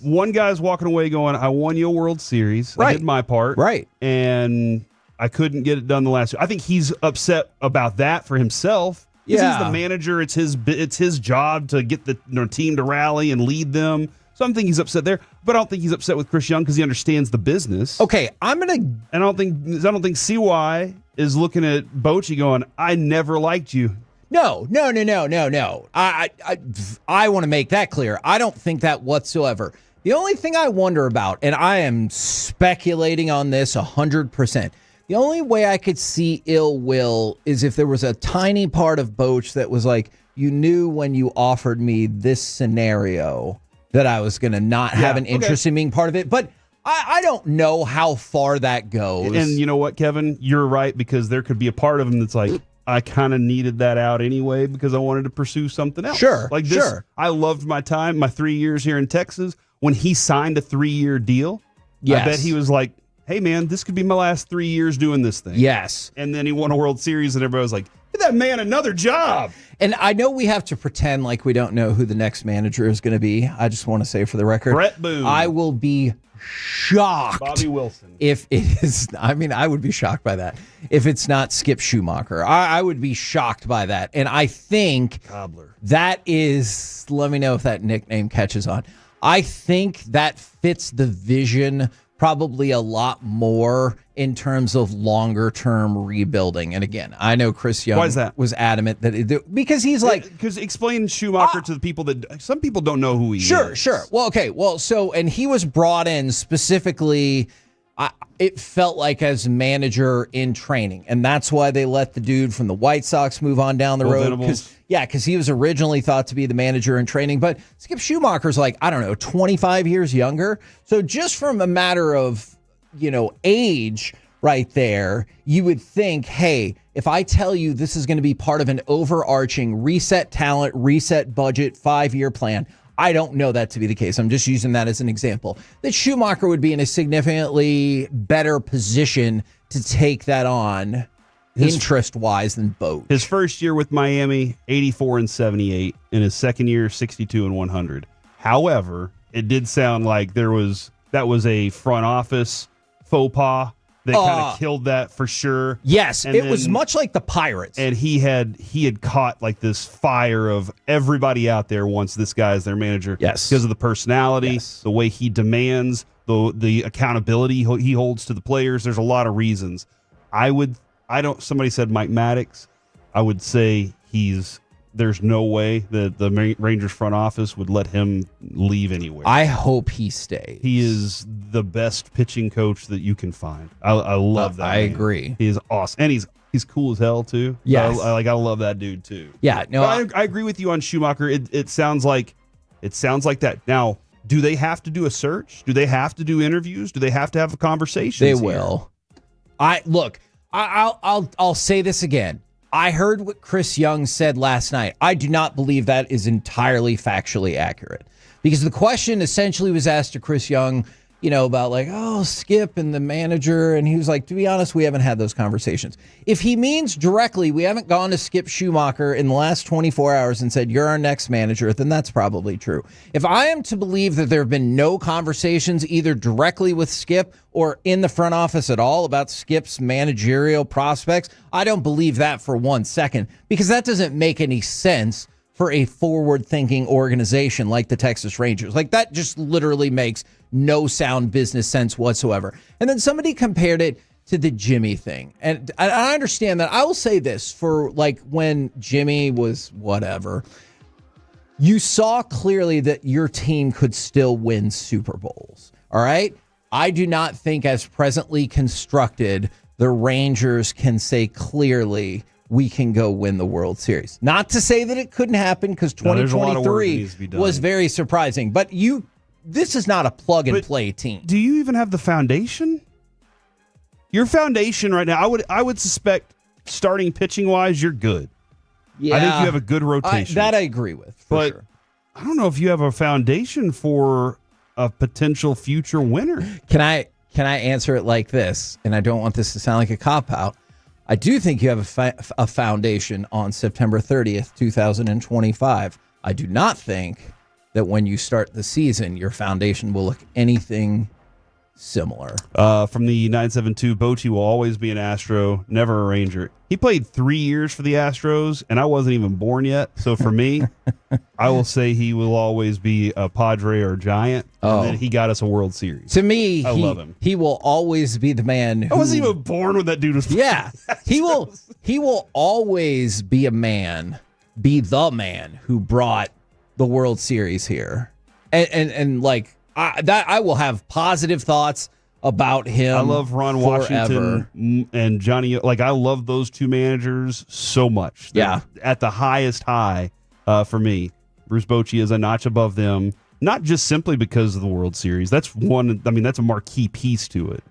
one guy's walking away going, I won you a World Series. Right. I did my part. Right. And I couldn't get it done the last year. I think he's upset about that for himself. Yeah. He's the manager. It's his job to get the team to rally and lead them. So I think he's upset there, but I don't think he's upset with Chris Young because he understands the business. Okay, and I don't think CY is looking at Bochi going, I never liked you. No. I want to make that clear. I don't think that whatsoever. The only thing I wonder about, and I am speculating on this 100%, the only way I could see ill will is if there was a tiny part of Boch that was like, you knew when you offered me this scenario that I was going to not have an interest in being part of it. But I don't know how far that goes. And you know what, Kevin? You're right, because there could be a part of him that's like, I kind of needed that out anyway because I wanted to pursue something else. Sure. Like this, sure. I loved my time, my 3 years here in Texas. When he signed a 3-year deal, I bet he was like, hey, man, this could be my last 3 years doing this thing. Yes. And then he won a World Series, and everybody was like, give that man another job. And I know we have to pretend like we don't know who the next manager is going to be. I just want to say for the record, Brett Boone. I will be shocked. Bobby Wilson. If it is, I would be shocked by that. If it's not Skip Schumacher, I would be shocked by that. And I think Cobbler. That is, let me know if that nickname catches on. I think that fits the vision probably a lot more in terms of longer term rebuilding. And again, I know Chris Young was adamant that because he's like, because explain Schumacher to the people that some people don't know who he is. Sure. Well, okay. Well, so, and he was brought in specifically, it felt like as manager in training. And that's why they let the dude from the White Sox move on down the road. Because he was originally thought to be the manager in training. But Skip Schumacher's like, I don't know, 25 years younger. So just from a matter of, age right there, you would think, hey, if I tell you this is going to be part of an overarching reset talent, reset budget, 5-year plan, I don't know that to be the case. I'm just using that as an example. That Schumacher would be in a significantly better position to take that on interest-wise than Boch. His first year with Miami, 84-78. In his second year, 62-100. However, it did sound like that was a front office faux pas that kind of killed that for sure. Yes, and it was much like the Pirates. And he had caught like this fire of everybody out there wants this guy as their manager. Yes. Because of the personality, the way he demands, the accountability he holds to the players. There's a lot of reasons. Somebody said Mike Maddox. I would say there's no way that the Rangers front office would let him leave anywhere. I hope he stays. He is the best pitching coach that you can find. I love that. I agree. He is awesome. And he's cool as hell too. Yes. I love that dude too. Yeah, no, I agree with you on Schumacher. It sounds like that. Now, do they have to do a search? Do they have to do interviews? Do they have to have a conversation? They will. I'll say this again. I heard what Chris Young said last night. I do not believe that is entirely factually accurate, because the question essentially was asked to Chris Young, about like, Skip and the manager. And he was like, to be honest, we haven't had those conversations. If he means directly, we haven't gone to Skip Schumacher in the last 24 hours and said, you're our next manager, then that's probably true. If I am to believe that there have been no conversations either directly with Skip or in the front office at all about Skip's managerial prospects, I don't believe that for 1 second, because that doesn't make any sense for a forward-thinking organization like the Texas Rangers. Like, that just literally makes no sound business sense whatsoever. And then somebody compared it to the Jimmy thing. And I understand that. I will say this, for like when Jimmy was whatever, you saw clearly that your team could still win Super Bowls. All right? I do not think, as presently constructed, the Rangers can say clearly we can go win the World Series. Not to say that it couldn't happen, because 2023 was very surprising. But this is not a plug-and-play team. Do you even have the foundation? Your foundation right now, I would suspect, starting pitching-wise, you're good. Yeah, I think you have a good rotation. That I agree with, for sure. I don't know if you have a foundation for a potential future winner. Can I answer it like this? And I don't want this to sound like a cop-out. I do think you have a foundation on September 30th, 2025. I do not think that when you start the season, your foundation will look anything similar. From the 972, Bochi will always be an Astro, never a Ranger. He played 3 years for the Astros, and I wasn't even born yet. So for me, I will say he will always be a Padre or Giant. And then he got us a World Series. To me, I love him. He will always be the man who... I wasn't even born when that dude was playing. Yeah. He will always be the man who brought the World Series here. And I will have positive thoughts about him. I love Ron Washington and Johnny. Like, I love those two managers so much. They're at the highest high for me. Bruce Bochy is a notch above them, not just simply because of the World Series. That's that's a marquee piece to it.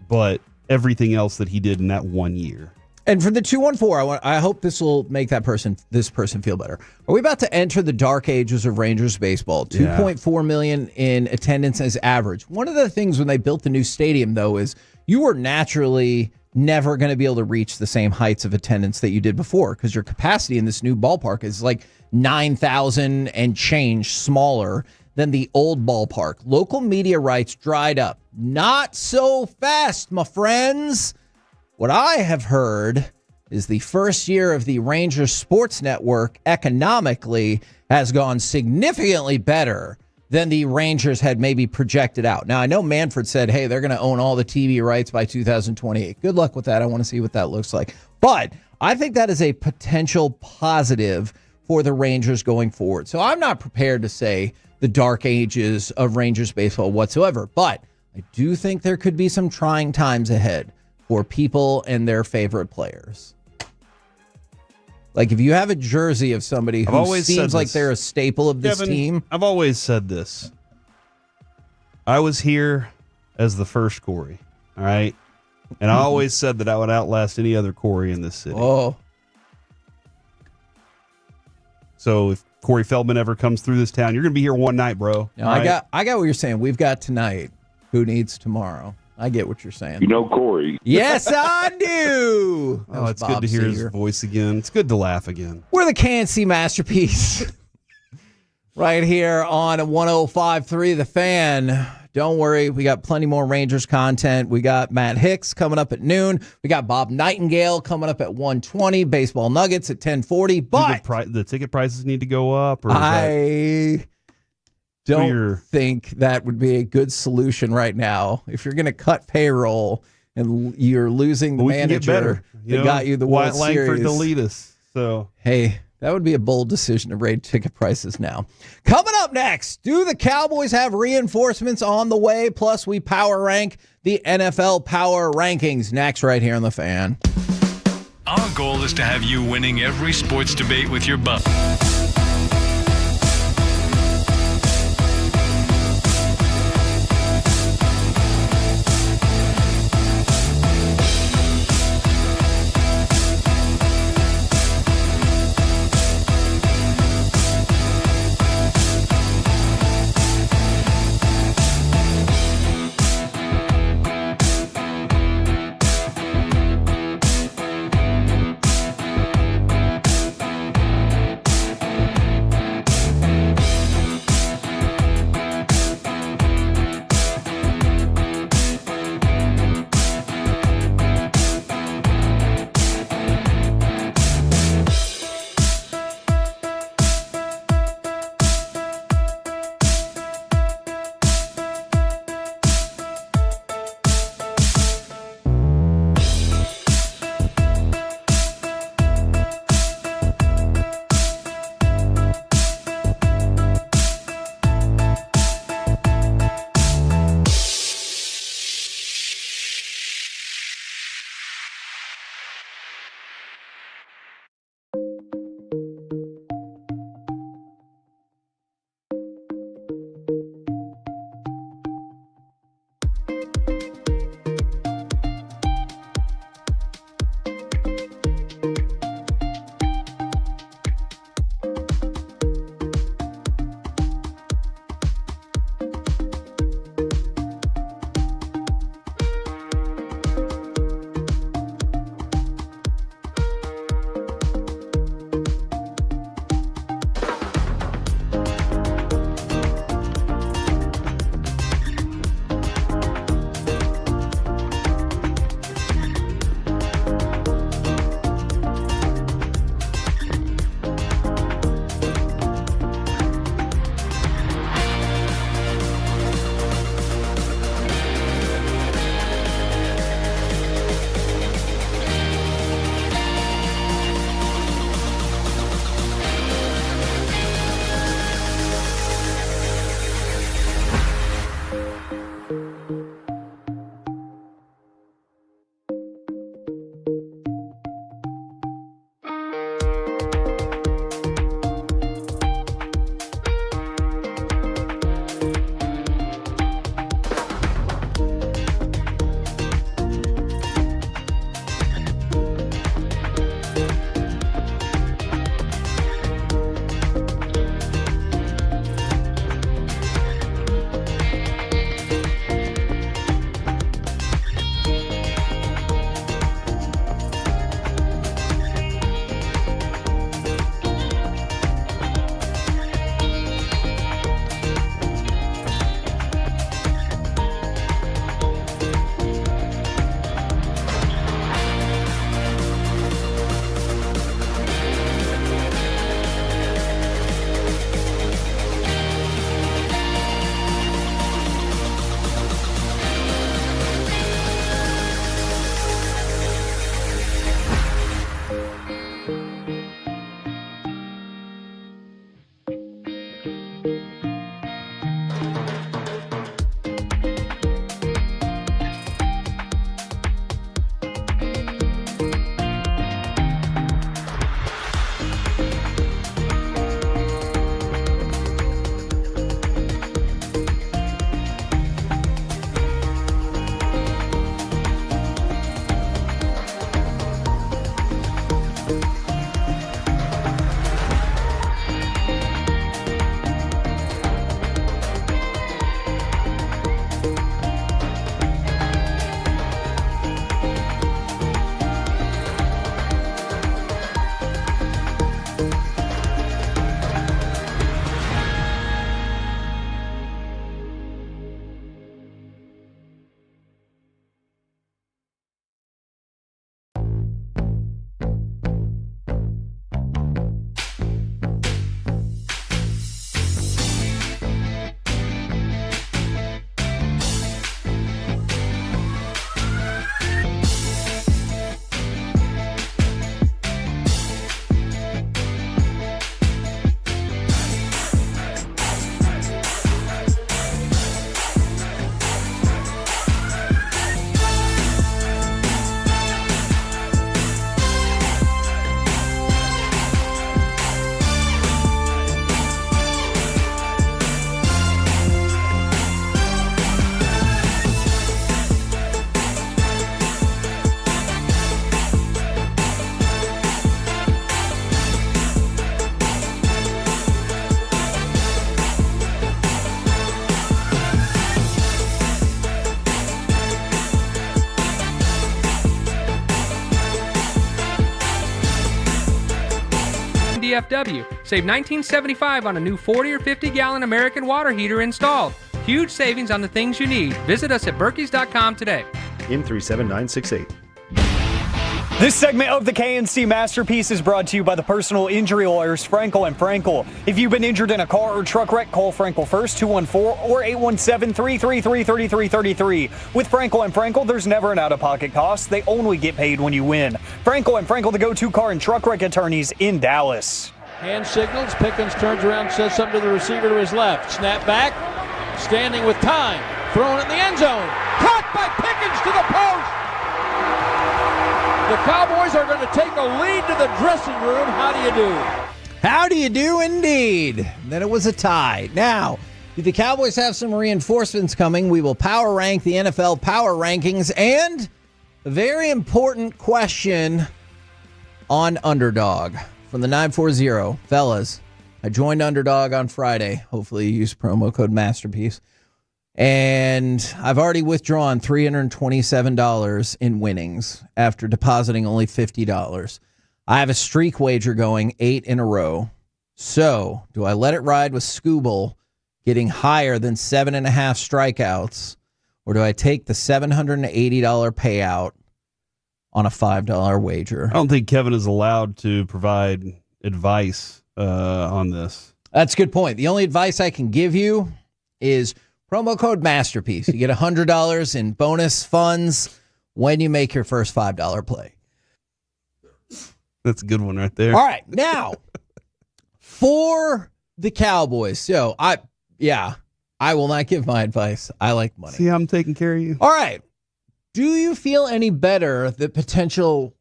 But everything else that he did in that 1 year. And for the 214, I hope this will make this person feel better. Are we about to enter the dark ages of Rangers baseball? 2.4 million in attendance as average. One of the things when they built the new stadium, though, is you were naturally never going to be able to reach the same heights of attendance that you did before, because your capacity in this new ballpark is like 9,000 and change smaller than the old ballpark. Local media rights dried up. Not so fast, my friends. What I have heard is the first year of the Rangers Sports Network economically has gone significantly better than the Rangers had maybe projected out. Now, I know Manfred said, hey, they're going to own all the TV rights by 2028. Good luck with that. I want to see what that looks like. But I think that is a potential positive for the Rangers going forward. So I'm not prepared to say the dark ages of Rangers baseball whatsoever, but I do think there could be some trying times ahead for people and their favorite players. Like, if you have a jersey of somebody who seems like they're a staple of this team. I've always said this. I was here as the first Corey, all right? And I always said that I would outlast any other Corey in this city. Oh. So Corey Feldman ever comes through this town, you're going to be here one night, bro. No, I got what you're saying. We've got tonight. Who needs tomorrow? I get what you're saying. You know Corey. Yes, I do. Oh, it's good to hear his voice again. It's good to laugh again. We're the Can-See Masterpiece. Right here on 105.3 The Fan. Don't worry, we got plenty more Rangers content. We got Matt Hicks coming up at noon. We got Bob Nightingale coming up at 1:20. Baseball Nuggets at 10:40. But the ticket prices need to go up. Or I don't think that would be a good solution right now. If you're going to cut payroll and you're losing the manager that got you the World Series. Langford to lead us. So hey, that would be a bold decision to raise ticket prices now. Coming up next, do the Cowboys have reinforcements on the way? Plus, we power rank the NFL Power Rankings next right here on The Fan. Our goal is to have you winning every sports debate with your bum. DFW. Save $19.75 on a new 40 or 50-gallon American water heater installed. Huge savings on the things you need. Visit us at Berkeys.com today. M37968. This segment of the KNC Masterpiece is brought to you by the personal injury lawyers Frankel & Frankel. If you've been injured in a car or truck wreck, call Frankel first, 214 or 817-333-3333. With Frankel & Frankel, there's never an out-of-pocket cost. They only get paid when you win. Frankel & Frankel, the go-to car and truck wreck attorneys in Dallas. Hand signals. Pickens turns around, says something to the receiver to his left. Snap back. Standing with time. Thrown in the end zone. Caught by Pickens to the post. The Cowboys are going to take a lead to the dressing room. How do you do? How do you do, indeed? Then it was a tie. Now, do the Cowboys have some reinforcements coming? We will power rank the NFL power rankings and a very important question on Underdog from the 940. Fellas, I joined Underdog on Friday. Hopefully you use promo code Masterpiece. And I've already withdrawn $327 in winnings after depositing only $50. I have a streak wager going 8 in a row. So do I let it ride with Scooble getting higher than 7.5 strikeouts? Or do I take the $780 payout on a $5 wager? I don't think Kevin is allowed to provide advice on this. That's a good point. The only advice I can give you is promo code Masterpiece. You get $100 in bonus funds when you make your first $5 play. That's a good one right there. All right. Now, for the Cowboys. So, I will not give my advice. I like money. See how I'm taking care of you? All right. Do you feel any better that potential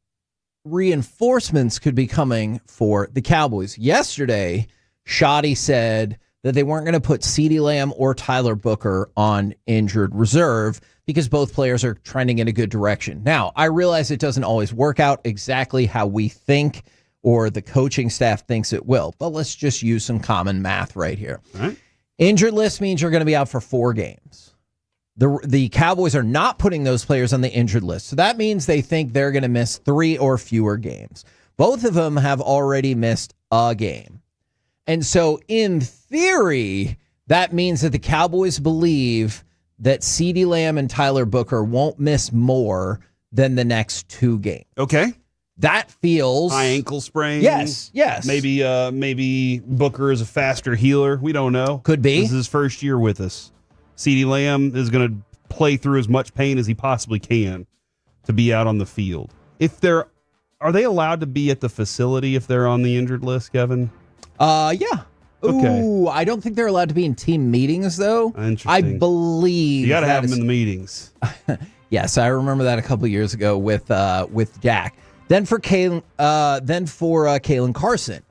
reinforcements could be coming for the Cowboys? Yesterday, Shoddy said that they weren't going to put CeeDee Lamb or Tyler Booker on injured reserve because both players are trending in a good direction. Now, I realize it doesn't always work out exactly how we think or the coaching staff thinks it will, but let's just use some common math right here. All right. Injured list means you're going to be out for 4 games. The Cowboys are not putting those players on the injured list, so that means they think they're going to miss 3 or fewer games. Both of them have already missed a game. And so, in theory, that means that the Cowboys believe that CeeDee Lamb and Tyler Booker won't miss more than the next 2 games. Okay. That feels... high ankle sprain. Yes. Maybe Booker is a faster healer. We don't know. Could be. This is his first year with us. CeeDee Lamb is going to play through as much pain as he possibly can to be out on the field. Are they allowed to be at the facility if they're on the injured list, Kevin? Yeah. Okay. Ooh, I don't think they're allowed to be in team meetings, though. Interesting. I believe you got to have them in the meetings. Yes, I remember that a couple years ago with Dak. Then for Kalen Carson,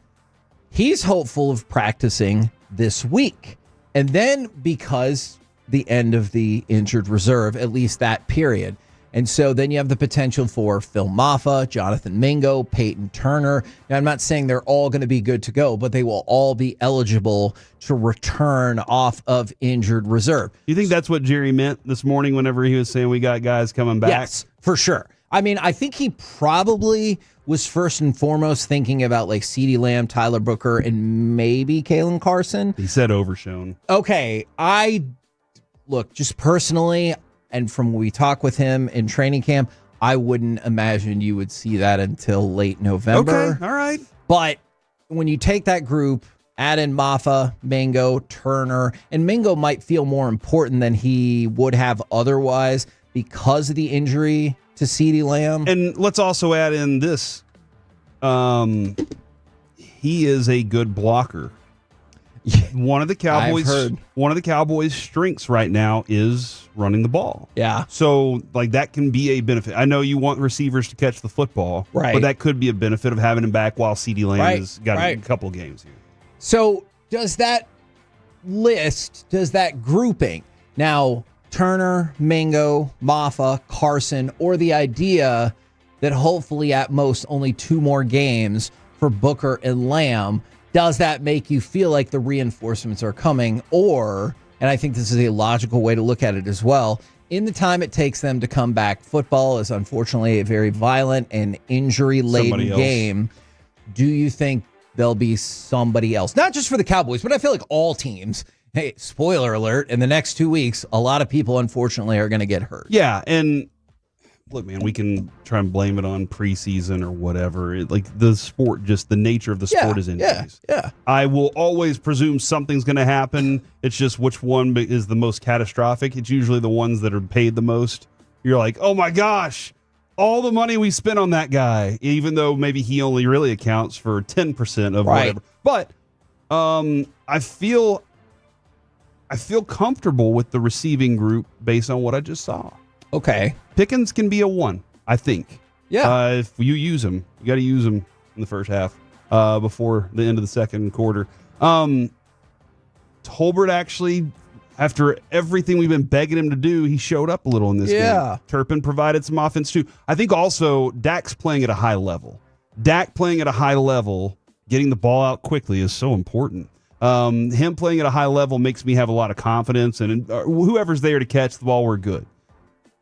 he's hopeful of practicing this week, and then because the end of the injured reserve, at least that period. And so then you have the potential for Phil Maffa, Jonathan Mingo, Peyton Turner. Now, I'm not saying they're all going to be good to go, but they will all be eligible to return off of injured reserve. You think that's what Jerry meant this morning whenever he was saying we got guys coming back? Yes, for sure. I mean, I think he probably was first and foremost thinking about like CeeDee Lamb, Tyler Booker, and maybe Kalen Carson. He said overshown. Okay, look, just personally, and from when we talk with him in training camp, I wouldn't imagine you would see that until late November. Okay, all right. But when you take that group, add in Maffa, Mingo, Turner, and Mingo might feel more important than he would have otherwise because of the injury to CeeDee Lamb. And let's also add in this. He is a good blocker. One of the Cowboys' strengths right now is running the ball. Yeah. So like that can be a benefit. I know you want receivers to catch the football, right? But that could be a benefit of having him back while CeeDee Lamb has got a couple games here. So does that grouping now Turner, Mingo, Maffa, Carson, or the idea that hopefully at most only 2 more games for Booker and Lamb, does that make you feel like the reinforcements are coming? Or, and I think this is a logical way to look at it as well, in the time it takes them to come back, football is unfortunately a very violent and injury-laden game. Do you think there'll be somebody else. Not just for the Cowboys, but I feel like all teams. Hey, spoiler alert, in the next 2 weeks, a lot of people, unfortunately, are going to get hurt. Yeah, and look, man, we can try and blame it on preseason or whatever. The sport, just the nature of the sport is injuries. Yeah. I will always presume something's going to happen. It's just which one is the most catastrophic. It's usually the ones that are paid the most. You're like, oh my gosh, all the money we spent on that guy, even though maybe he only really accounts for 10% of whatever. But I feel comfortable with the receiving group based on what I just saw. Okay. Pickens can be a 1, I think. Yeah. If you use him, you got to use him in the first half before the end of the second quarter. Tolbert actually, after everything we've been begging him to do, he showed up a little in this game. Turpin provided some offense too. I think also Dak's playing at a high level. Dak playing at a high level, getting the ball out quickly is so important. Him playing at a high level makes me have a lot of confidence, and whoever's there to catch the ball, we're good.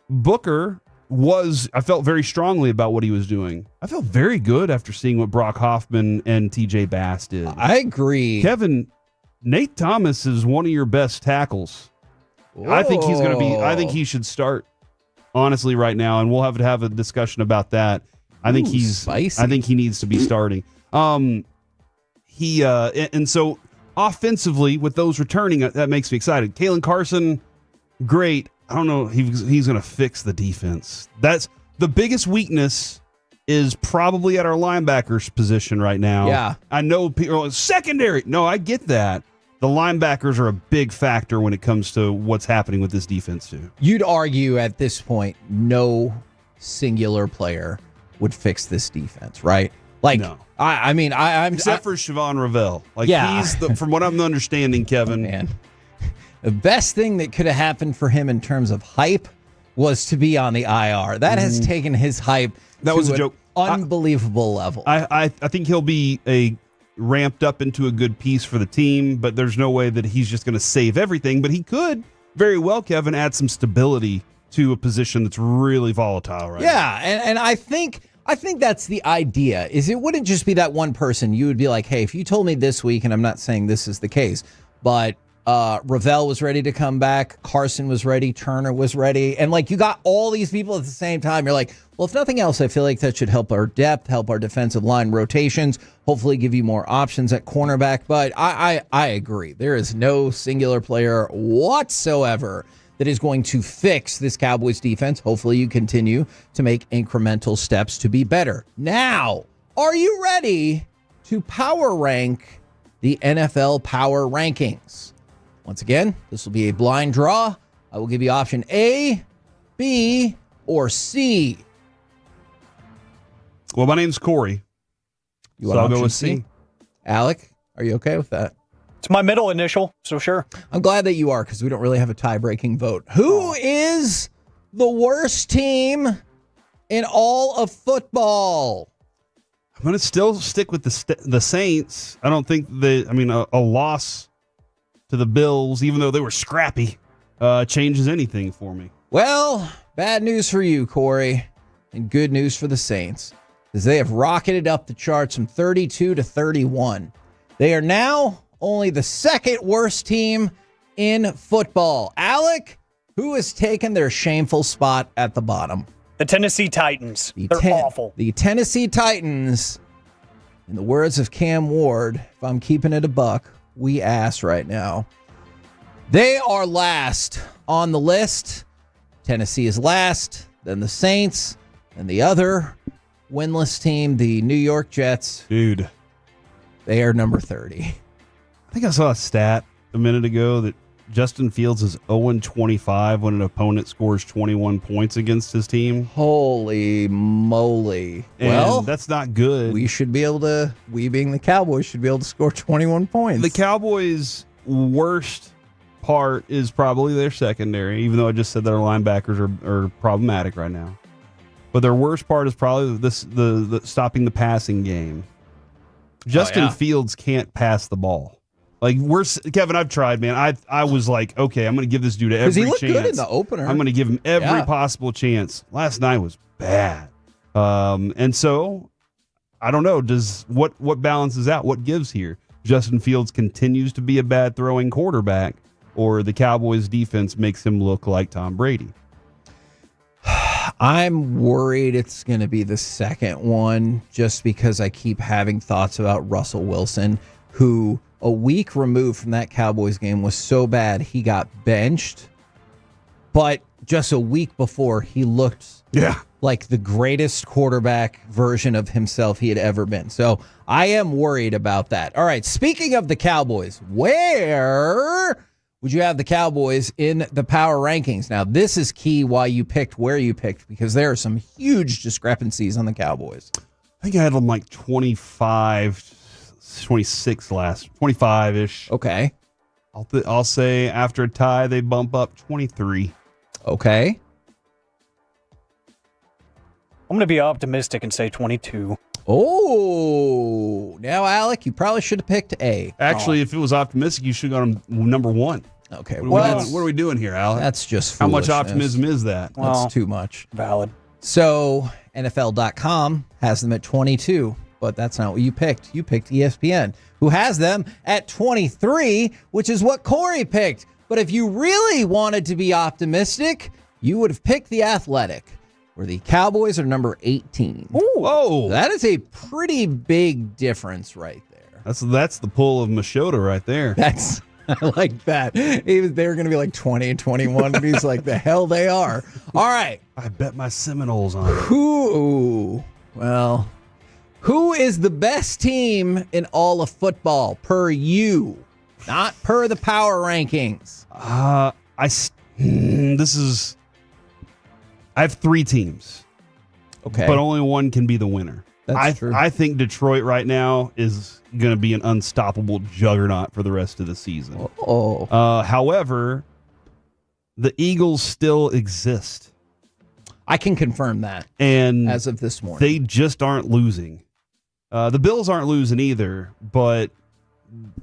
Booker I felt very strongly about what he was doing. I felt very good after seeing what Brock Hoffman and TJ Bass did. I agree. Kevin, Nate Thomas is one of your best tackles. Whoa. I think he should start, honestly, right now, and we'll have to have a discussion about that. I think spicy. I think he needs to be starting. And so offensively, with those returning, that makes me excited. Kalen Carson, great. I don't know if he's going to fix the defense. That's the biggest weakness is probably at our linebackers position right now. Yeah. I know people are like, secondary. No, I get that. The linebackers are a big factor when it comes to what's happening with this defense too. You'd argue at this point, no singular player would fix this defense, right? Like, no. I'm except for Siobhan Ravel. Yeah. He's from what I'm understanding, Kevin. Man. The best thing that could have happened for him in terms of hype was to be on the IR. That has taken his hype that to was a joke. Unbelievable level. I think he'll be ramped up into a good piece for the team, but there's no way that he's just going to save everything. But he could very well, Kevin, add some stability to a position that's really volatile right now. Yeah, and I think that's the idea, is it wouldn't just be that one person. You would be like, hey, if you told me this week, and I'm not saying this is the case, but Ravel was ready to come back, Carson was ready, Turner was ready, and like you got all these people at the same time. You're like, well, if nothing else, I feel like that should help our depth, help our defensive line rotations, hopefully give you more options at cornerback. But I agree. There is no singular player whatsoever that is going to fix this Cowboys defense. Hopefully you continue to make incremental steps to be better. Now, are you ready to power rank the NFL power rankings? Once again, this will be a blind draw. I will give you option A, B, or C. Well, my name's Corey. You want I'll go option with C? C. Alec, are you okay with that? It's my middle initial, so sure. I'm glad that you are, because we don't really have a tie-breaking vote. Who is the worst team in all of football? I'm going to still stick with the Saints. I don't think a loss to the Bills, even though they were scrappy, changes anything for me. Well, bad news for you, Corey, and good news for the Saints, because they have rocketed up the charts from 32 to 31. They are now only the second worst team in football. Alec, who has taken their shameful spot at the bottom? The Tennessee Titans. They're awful. The Tennessee Titans, in the words of Cam Ward, if I'm keeping it a buck, we ass right now. They are last on the list. Tennessee is last, then the Saints, and the other winless team, the New York Jets. Dude. They are number 30. I think I saw a stat a minute ago that Justin Fields is 0-25 when an opponent scores 21 points against his team. Holy moly. And well, that's not good. We being the Cowboys, should be able to score 21 points. The Cowboys' worst part is probably their secondary, even though I just said that our linebackers are problematic right now. But their worst part is probably the stopping the passing game. Justin Fields can't pass the ball. Like Kevin, I've tried, man. I was like, okay, I'm going to give this dude every chance. Because he looked good in the opener. I'm going to give him every possible chance. Last night was bad. And so I don't know. What balances out? What gives here? Justin Fields continues to be a bad throwing quarterback, or the Cowboys defense makes him look like Tom Brady? I'm worried it's going to be the second one, just because I keep having thoughts about Russell Wilson, who a week removed from that Cowboys game was so bad he got benched. But just a week before, he looked like the greatest quarterback version of himself he had ever been. So I am worried about that. All right, speaking of the Cowboys, where would you have the Cowboys in the power rankings? Now, this is key why you picked where you picked, because there are some huge discrepancies on the Cowboys. I think I had them like 25, 26 25-ish. Okay. I'll say after a tie, they bump up 23. Okay. I'm going to be optimistic and say 22. Oh, now, Alec, you probably should have picked A. Actually, if it was optimistic, you should have gone number 1. Okay. What are we doing here, Alec? That's just how much foolishness. optimism is that? That's too much. Valid. So NFL.com has them at 22, but that's not what you picked. You picked ESPN, who has them at 23, which is what Corey picked. But if you really wanted to be optimistic, you would have picked The Athletic, where the Cowboys are number 18. Ooh. Whoa. That is a pretty big difference right there. That's the pull of Machota right there. I like that. They were going to be like 20 and 21, and he's like, the hell they are. All right. I bet my Seminoles on it. Who is the best team in all of football per you? Not per the power rankings. I have 3 teams. Okay. But only one can be the winner. That's true. I think Detroit right now is going to be an unstoppable juggernaut for the rest of the season. However, the Eagles still exist. I can confirm that. And as of this morning, they just aren't losing. The Bills aren't losing either, but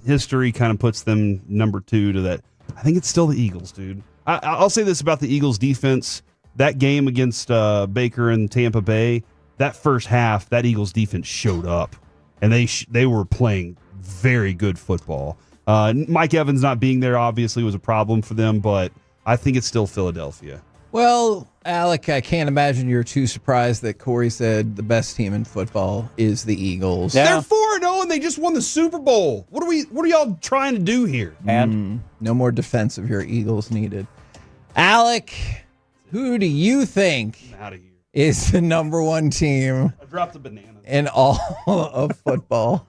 history kind of puts them number 2 to that. I think it's still the Eagles, dude. I'll say this about the Eagles defense. That game against Baker and Tampa Bay, that first half, that Eagles defense showed up, and they were playing very good football. Mike Evans not being there obviously was a problem for them, but I think it's still Philadelphia. Well, Alec, I can't imagine you're too surprised that Corey said the best team in football is the Eagles. They're 4-0 and they just won the Super Bowl. What are y'all trying to do here? And no more defense of your Eagles needed. Alec, who do you think is the number 1 team I dropped a banana in all of football?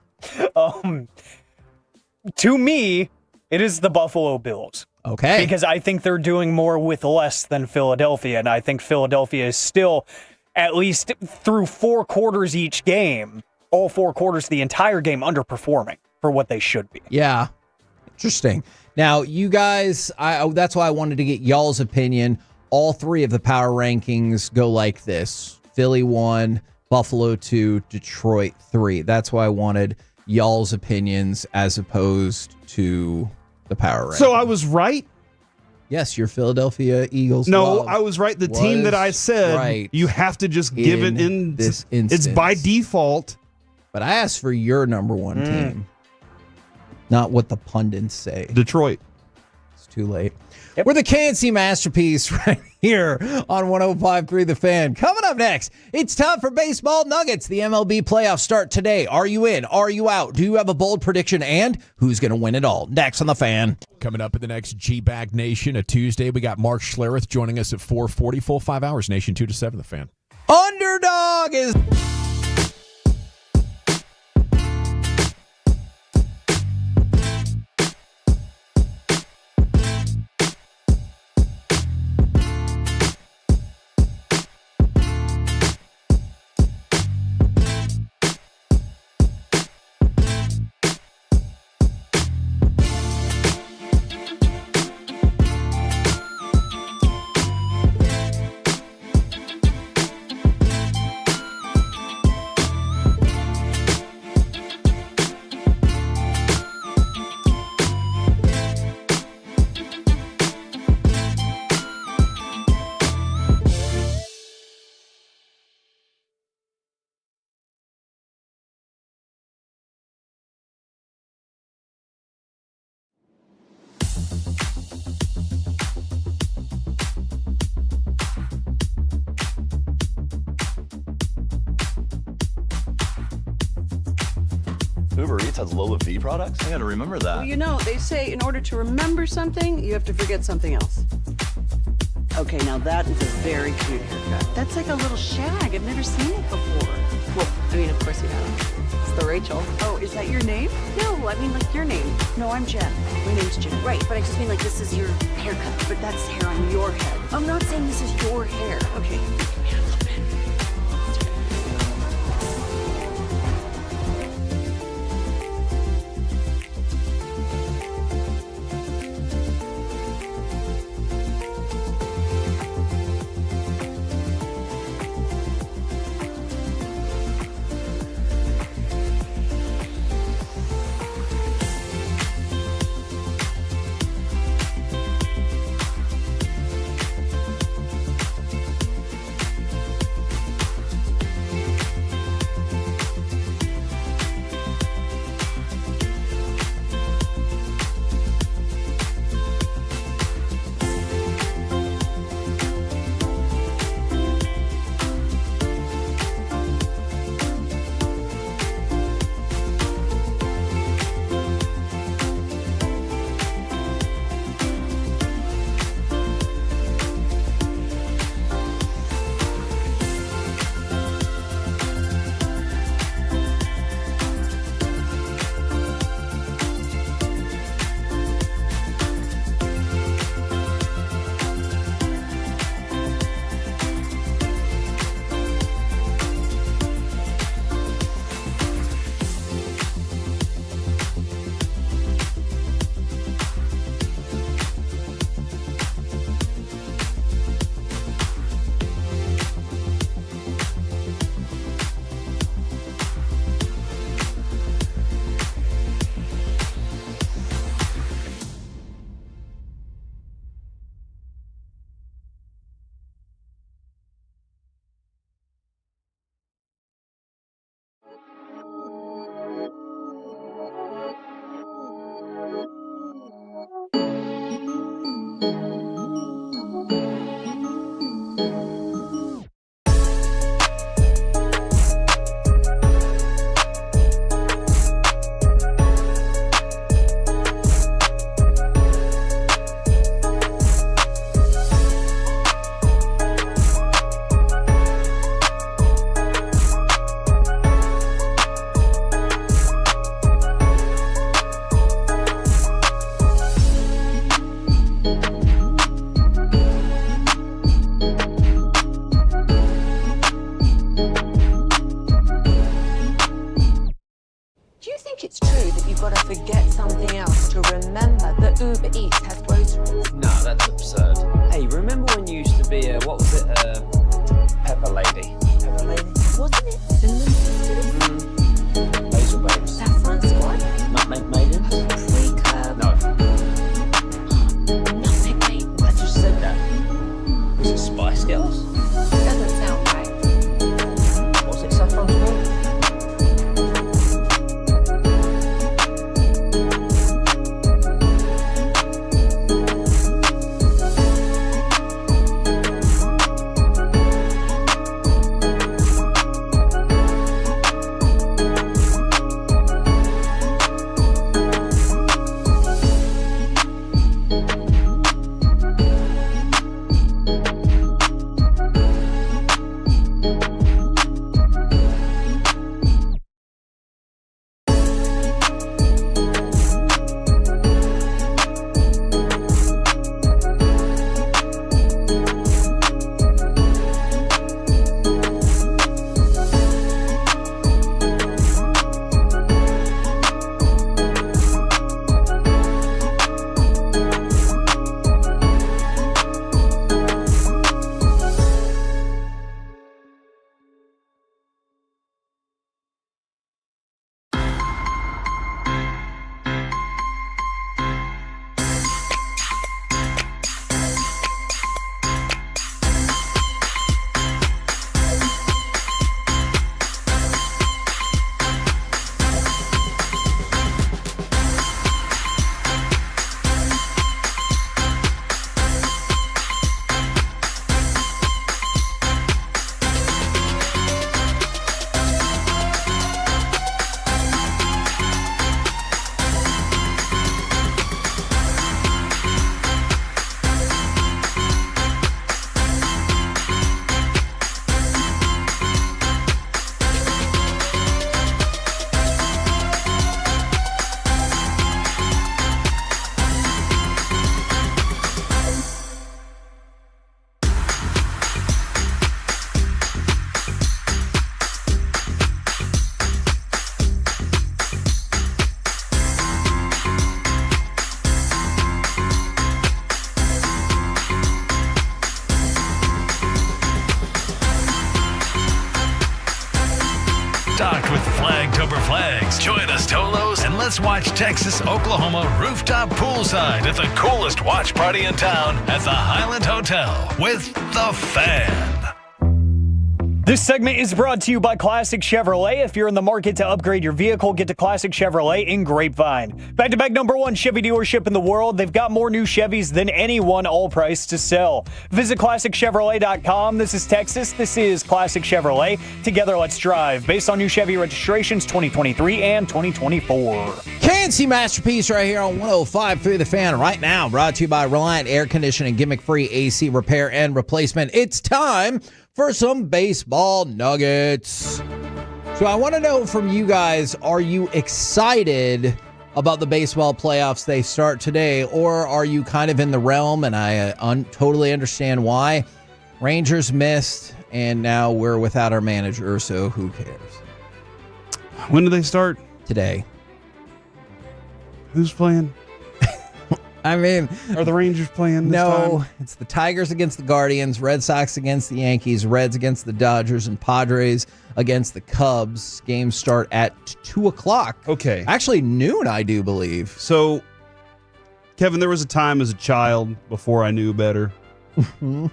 To me, it is the Buffalo Bills. Okay. Because I think they're doing more with less than Philadelphia, and I think Philadelphia is still, at least through 4 quarters each game, all 4 quarters, the entire game, underperforming for what they should be. Yeah. Interesting. Now, you guys, that's why I wanted to get y'all's opinion. All 3 of the power rankings go like this. Philly 1, Buffalo 2, Detroit 3. That's why I wanted y'all's opinions as opposed to the power rankings. So I was right? Yes, your Philadelphia Eagles. No, I was right. The team that I said, you have to just give it in this instance. It's by default. But I asked for your number 1 team, not what the pundits say. Detroit. It's too late. We're the KNC Masterpiece right here on 105.3 The Fan. Coming up next, it's time for Baseball Nuggets. The MLB playoffs start today. Are you in? Are you out? Do you have a bold prediction? And who's going to win it all? Next on The Fan. Coming up in the next G-Bag Nation, a Tuesday, we got Mark Schlereth joining us at 4:40, full 5 hours, Nation 2 to 7, The Fan. Underdog is... Uber Eats has Lola V products? I gotta remember that. Well, you know, they say in order to remember something, you have to forget something else. Okay, now that is a very cute haircut. That's like a little shag. I've never seen it before. Well, I mean, of course you have. It's the Rachel. Oh, is that your name? No, I mean like your name. No, I'm Jen. My name's Jen. Right, but I just mean like this is your haircut. But that's hair on your head. I'm not saying this is your hair. Okay. with Flagtober Flags. Join us, Tolos, and let's watch Texas, Oklahoma rooftop poolside at the coolest watch party in town at the Highland Hotel with The Fan. This segment is brought to you by Classic Chevrolet. If you're in the market to upgrade your vehicle, get to Classic Chevrolet in Grapevine. Back-to-back #1 Chevy dealership in the world. They've got more new Chevys than anyone, all priced to sell. Visit ClassicChevrolet.com. This is Texas. This is Classic Chevrolet. Together, let's drive. Based on new Chevy registrations 2023 and 2024. K&C Masterpiece right here on 105.3 The Fan right now. Brought to you by Reliant Air Conditioning, gimmick-free AC repair and replacement. It's time for some baseball nuggets. So I want to know from you guys, are you excited about the baseball playoffs? They start today, or are you kind of in the realm, and I totally understand why. Rangers missed, and now we're without our manager, so who cares? When do they start? Today. Who's playing? I mean, are the Rangers playing this time? It's the Tigers against the Guardians, Red Sox against the Yankees, Reds against the Dodgers, and Padres against the Cubs. Games start at 2 o'clock. Okay. Actually, noon, I do believe. So, Kevin, there was a time as a child before I knew better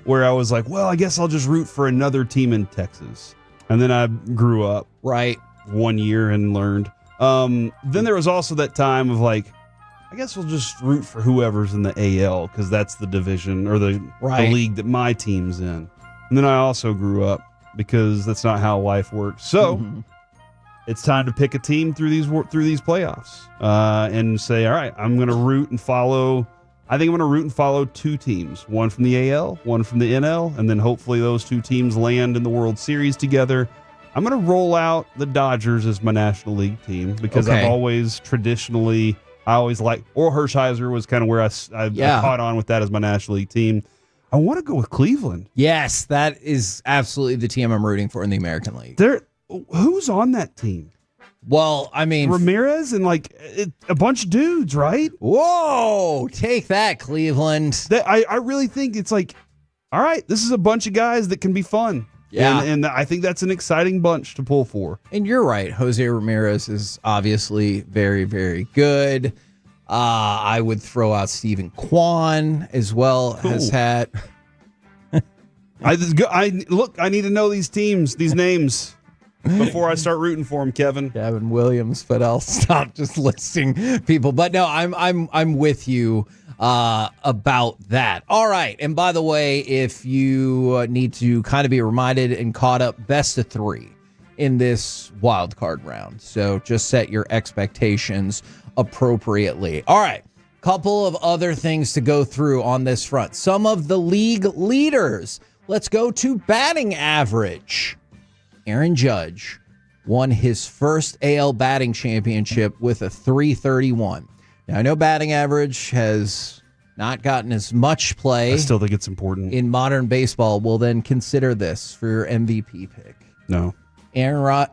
where I was like, well, I guess I'll just root for another team in Texas. And then I grew up. Right. 1 year and learned. Then there was also that time of like, I guess we'll just root for whoever's in the AL because that's the division or the league that my team's in. And then I also grew up because that's not how life works. So it's time to pick a team through these playoffs and say, all right, I'm going to root and follow. I think I'm going to root and follow two teams, one from the AL, one from the NL, and then hopefully those two teams land in the World Series together. I'm going to roll out the Dodgers as my National League team because I've always traditionally – I always like, or Hershiser was kind of where I caught on with that as my National League team. I want to go with Cleveland. Yes, that is absolutely the team I'm rooting for in the American League. Who's on that team? Well, I mean, Ramirez and a bunch of dudes, right? Whoa, take that, Cleveland. I really think it's like, all right, this is a bunch of guys that can be fun. Yeah. And I think that's an exciting bunch to pull for. And you're right. Jose Ramirez is obviously very, very good. I would throw out Stephen Kwan as well. Has had. I need to know these teams, these names before I start rooting for them, Kevin. Gavin Williams, but I'll stop just listing people. But no, I'm with you about that. All right. And by the way, if you need to kind of be reminded and caught up, best of 3 in this wild card round. So just set your expectations appropriately. All right. Couple of other things to go through on this front. Some of the league leaders. Let's go to batting average. Aaron Judge won his first AL batting championship with a .331. Now, I know batting average has not gotten as much play. I still think it's important. In modern baseball. Well, then consider this for your MVP pick. No. Aaron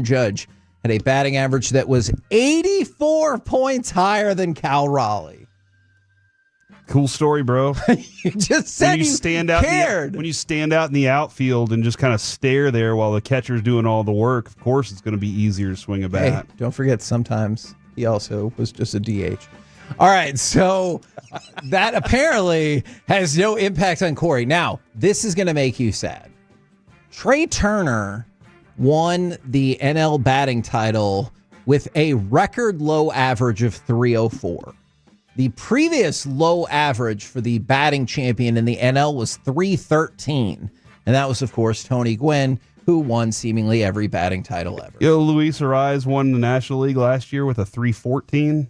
Judge had a batting average that was 84 points higher than Cal Raleigh. Cool story, bro. You just said you cared. When you stand out in the outfield and just kind of stare there while the catcher's doing all the work, of course it's going to be easier to swing a bat. Hey, don't forget, sometimes he also was just a DH. All right, so that apparently has no impact on Corey. Now, this is going to make you sad. Trey Turner won the NL batting title with a record low average of .304. The previous low average for the batting champion in the NL was .313. And that was, of course, Tony Gwynn, who won seemingly every batting title ever. Luis Ariz won the National League last year with a .314.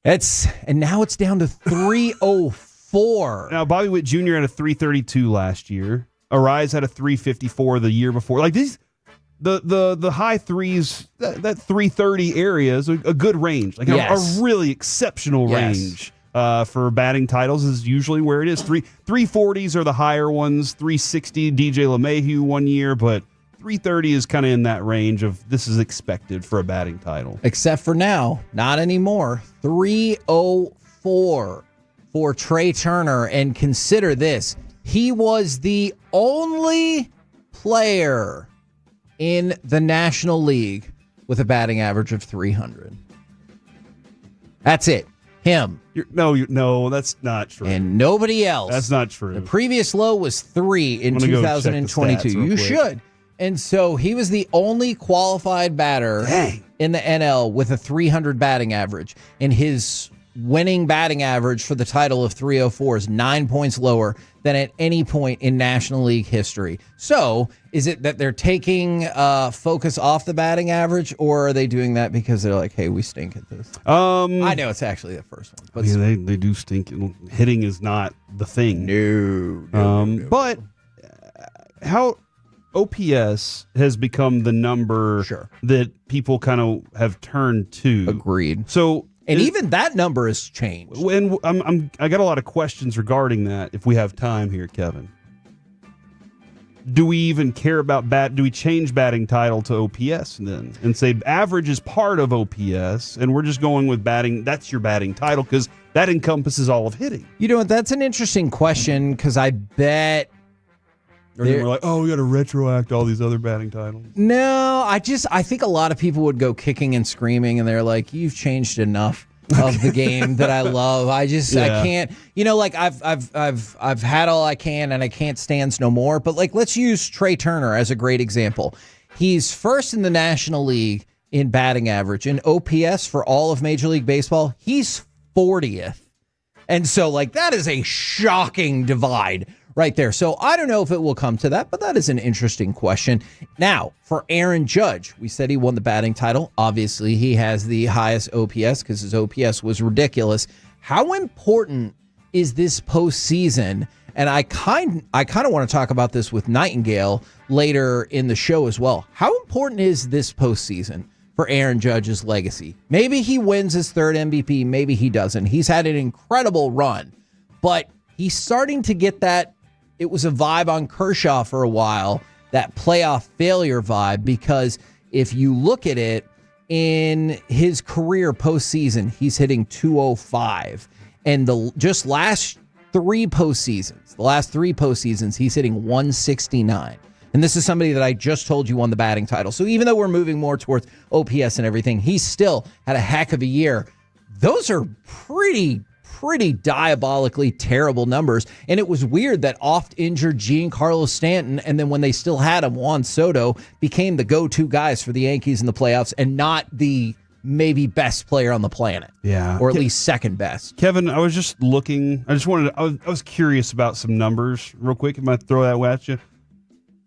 And now it's down to .304. Now, Bobby Witt Jr. had a .332 last year. Ariz had a .354 the year before. Like these, the high threes, that .330 area is a good range. Like a really exceptional range for batting titles is usually where it is. 340s are the higher ones. .360 DJ LeMahieu 1 year, but .330 is kind of in that range of this is expected for a batting title. Except for now, not anymore. .304 for Trey Turner, and consider this: he was the only player in the National League with a batting average of 300. That's it. Him. No, that's not true. And nobody else. That's not true. The previous low was 3 in 2022. You should. And so he was the only qualified batter in the NL with a 300 batting average. And his winning batting average for the title of 304 is 9 points lower than at any point in National League history. So is it that they're taking focus off the batting average, or are they doing that because they're like, hey, we stink at this? I know it's actually the first one. But they do stink. Hitting is not the thing. No. But how OPS has become the number that people kind of have turned to. Agreed. So, and even that number has changed. And I got a lot of questions regarding that. If we have time here, Kevin, do we even care about do we change batting title to OPS then and say average is part of OPS, and we're just going with batting? That's your batting title because that encompasses all of hitting. You know what? That's an interesting question because I bet. Or then we're like, oh, we got to retroact all these other batting titles. No, I think a lot of people would go kicking and screaming, and they're like, "You've changed enough of the game that I love. I can't. You know, like I've had all I can, and I can't stand no more. But like, let's use Trey Turner as a great example. He's first in the National League in batting average. In OPS for all of Major League Baseball, he's 40th, and so like that is a shocking divide right there. So I don't know if it will come to that, but that is an interesting question. Now, for Aaron Judge, we said he won the batting title. Obviously, he has the highest OPS because his OPS was ridiculous. How important is this postseason? And I kind of want to talk about this with Nightingale later in the show as well. How important is this postseason for Aaron Judge's legacy? Maybe he wins his third MVP. Maybe he doesn't. He's had an incredible run, but he's starting to get that. It was a vibe on Kershaw for a while, that playoff failure vibe, because if you look at it in his career postseason, he's hitting 205. And the last three postseasons, he's hitting 169. And this is somebody that I just told you won the batting title. So even though we're moving more towards OPS and everything, he's still had a heck of a year. Those are pretty diabolically terrible numbers. And it was weird that oft-injured Giancarlo Stanton, and then when they still had him, Juan Soto, became the go-to guys for the Yankees in the playoffs and not the maybe best player on the planet. Yeah. Or at least second best. Kevin, I was just looking. I was curious about some numbers real quick. Am I throw that at you?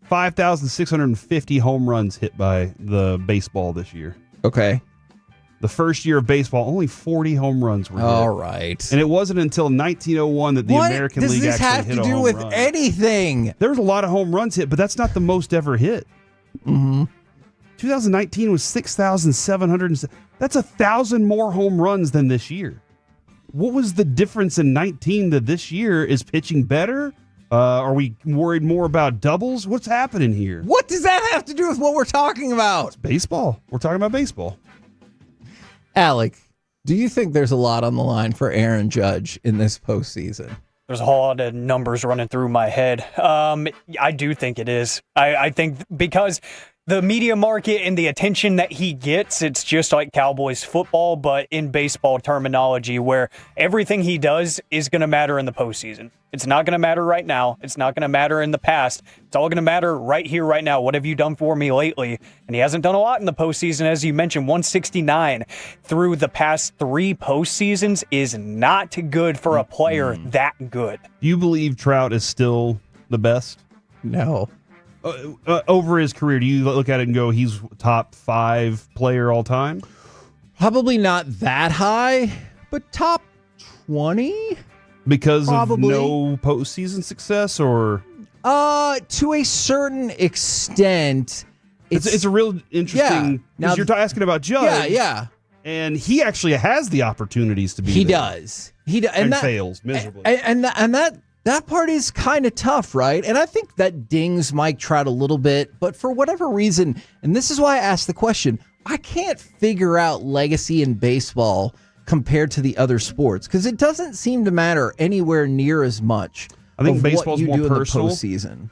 5,650 home runs hit by the baseball this year. Okay. The first year of baseball, only 40 home runs were hit. All right. And it wasn't until 1901 that the American League actually hit a home run. What does this have to do with anything? There was a lot of home runs hit, but that's not the most ever hit. Mm-hmm. 2019 was 6,700. That's 1,000 more home runs than this year. What was the difference in 19 that this year is pitching better? Are we worried more about doubles? What's happening here? What does that have to do with what we're talking about? It's baseball. We're talking about baseball. Alec, do you think there's a lot on the line for Aaron Judge in this postseason? There's a whole lot of numbers running through my head. I do think it is. I think because the media market and the attention that he gets, it's just like Cowboys football, but in baseball terminology, where everything he does is going to matter in the postseason. It's not going to matter right now. It's not going to matter in the past. It's all going to matter right here, right now. What have you done for me lately? And he hasn't done a lot in the postseason. As you mentioned, 169 through the past three postseasons is not good for a player that good. Do you believe Trout is still the best? No. Over his career, do you look at it and go, he's top 5 player all time? Probably not that high, but top 20? Because Probably. of no postseason success, or? To a certain extent. It's a real interesting, because you're asking about Judge. Yeah. And he actually has the opportunities to be He there. does. He does. And fails miserably. And that part is kind of tough, right? And I think that dings Mike Trout a little bit, but for whatever reason, and this is why I asked the question, I can't figure out legacy in baseball compared to the other sports, because it doesn't seem to matter anywhere near as much. I think of baseball's what you more do personal. in the postseason.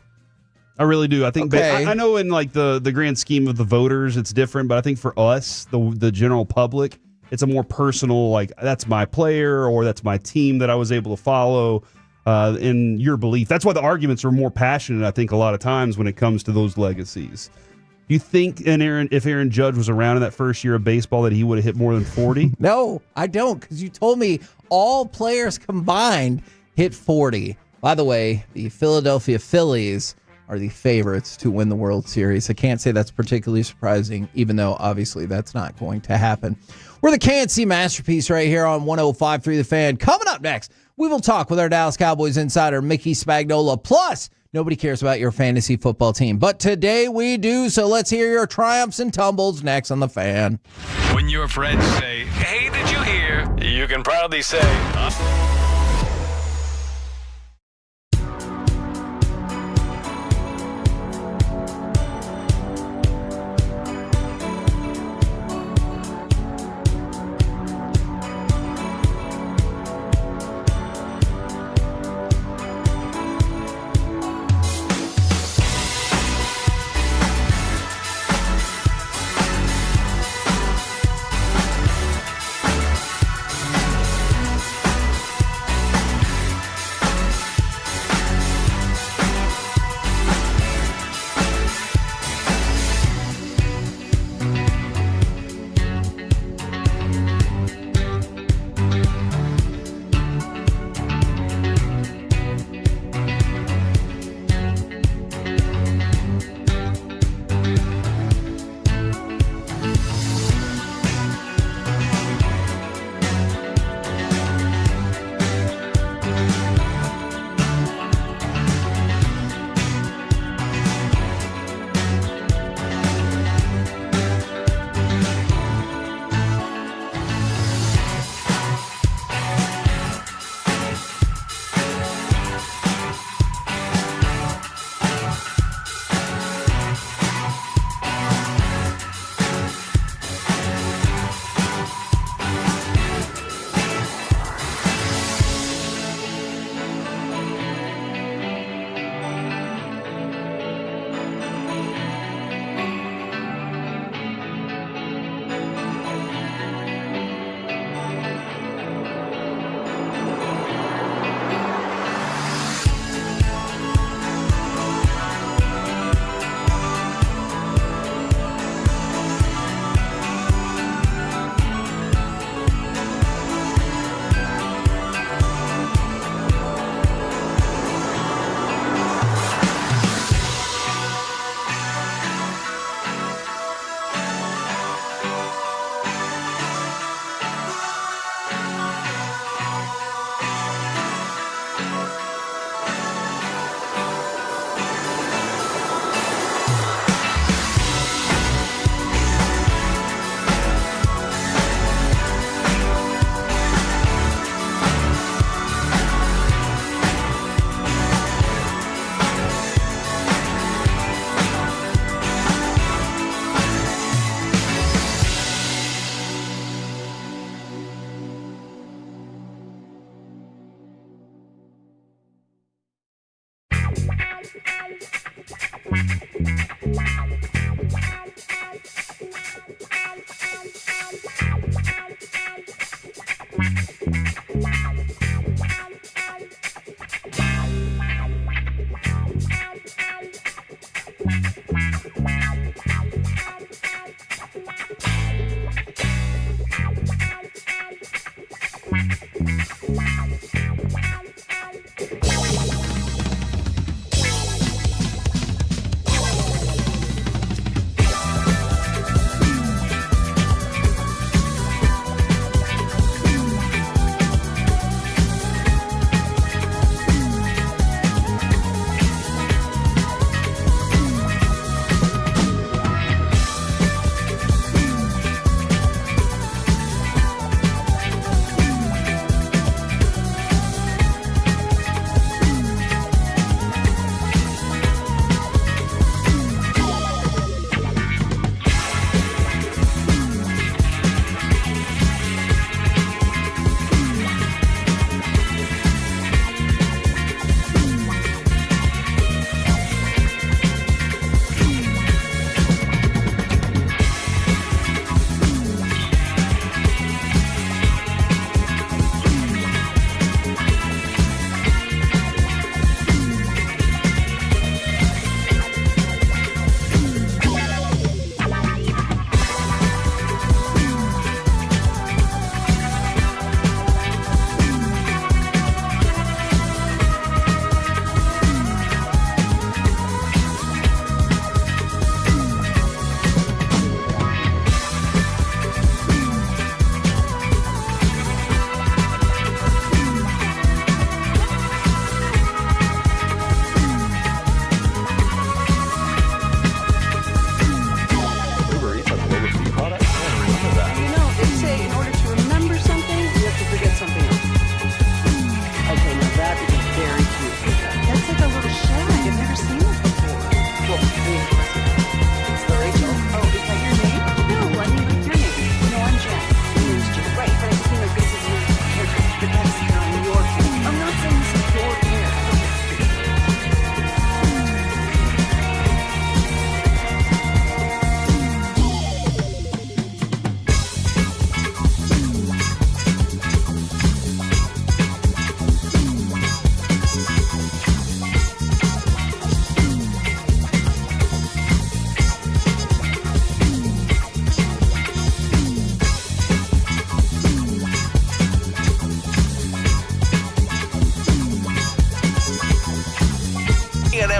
I really do. I think Okay. I know in like the grand scheme of the voters, it's different, but I think for us, the general public, it's a more personal, like that's my player or that's my team that I was able to follow in your belief. That's why the arguments are more passionate, I think, a lot of times when it comes to those legacies. You think if Aaron Judge was around in that first year of baseball that he would have hit more than 40? No, I don't, because you told me all players combined hit 40. By the way, the Philadelphia Phillies are the favorites to win the World Series. I can't say that's particularly surprising, even though obviously that's not going to happen. We're the K&C Masterpiece right here on 105.3 The Fan. Coming up next, we will talk with our Dallas Cowboys insider, Mickey Spagnola. Plus, nobody cares about your fantasy football team, but today we do, so let's hear your triumphs and tumbles next on The Fan. When your friends say, hey, did you hear? You can proudly say,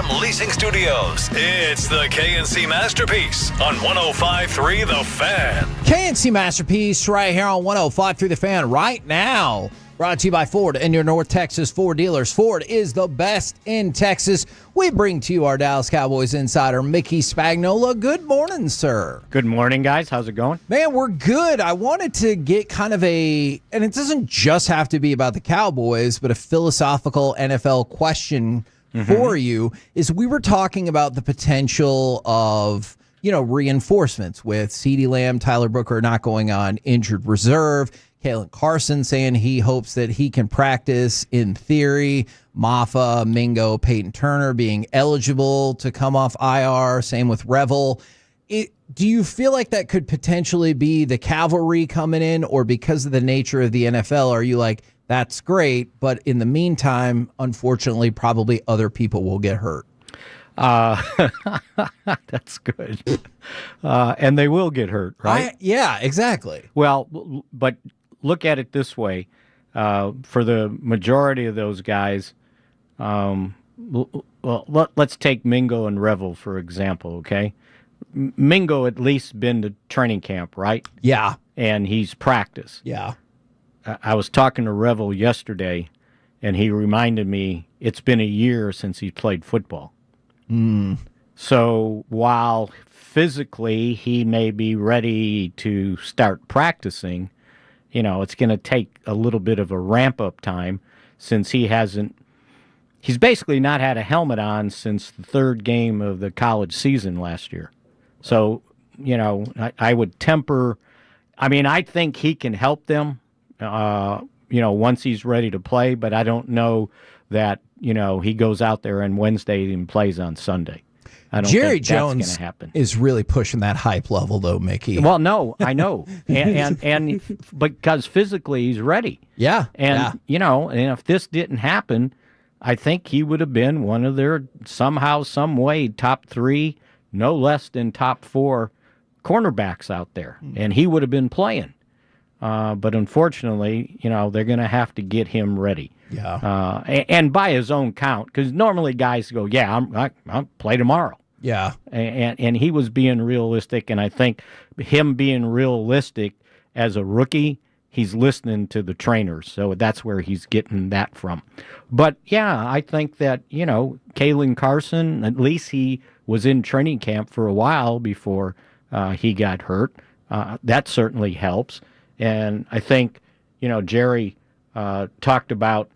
KRL-FM Leasing Studios. It's the KNC Masterpiece on 105.3 The Fan. KNC Masterpiece right here on 105.3 The Fan right now. Brought to you by Ford and your North Texas Ford dealers. Ford is the best in Texas. We bring to you our Dallas Cowboys insider, Mickey Spagnola. Good morning, sir. Good morning, guys. How's it going? Man, we're good. I wanted to get kind of and it doesn't just have to be about the Cowboys, but a philosophical NFL question for you is we were talking about the potential of, reinforcements with CeeDee Lamb, Tyler Booker not going on injured reserve. Kalen Carson saying he hopes that he can practice in theory. Maffa, Mingo, Peyton Turner being eligible to come off IR. Same with Revel. Do you feel like that could potentially be the cavalry coming in, or because of the nature of the NFL, are you like, that's great, but in the meantime, unfortunately, probably other people will get hurt? That's good. And they will get hurt, right? Yeah, exactly. Well, but look at it this way. For the majority of those guys, let's take Mingo and Revel, for example, okay? Mingo at least been to training camp, right? Yeah. And he's practiced. Yeah. I was talking to Revel yesterday, and he reminded me it's been a year since he played football. So while physically he may be ready to start practicing, it's going to take a little bit of a ramp-up time since he's basically not had a helmet on since the third game of the college season last year. So, I would temper. I think he can help them, once he's ready to play, but I don't know that, he goes out there on Wednesday and plays on Sunday. I don't Jerry think Jones that's going to happen. Is really pushing that hype level, though, Mickey. Well, no, I know, and because physically he's ready. Yeah, and and if this didn't happen, I think he would have been one of their somehow, some way, top 3, no less than top 4 cornerbacks out there, and he would have been playing. But unfortunately, they're going to have to get him ready. Yeah, and by his own count, because normally guys go, "Yeah, I'll play tomorrow." Yeah, and he was being realistic, and I think him being realistic as a rookie, he's listening to the trainers, so that's where he's getting that from. But yeah, I think that Kalen Carson, at least he was in training camp for a while before he got hurt. That certainly helps, and I think Jerry talked about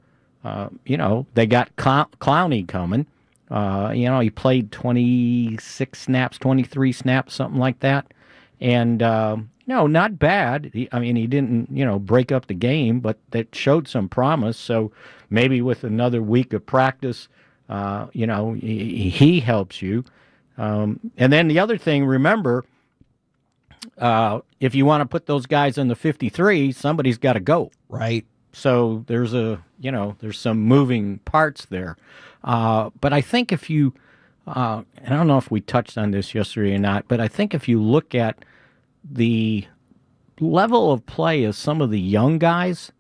they got Clowney coming. He played 26 snaps, 23 snaps, something like that. And, not bad. He didn't, break up the game, but that showed some promise. So maybe with another week of practice, he helps you. And then the other thing, remember, if you want to put those guys in the 53, somebody's got to go. Right. So there's there's some moving parts there. But I think if you, I don't know if we touched on this yesterday or not, but I think if you look at the level of play of some of the young guys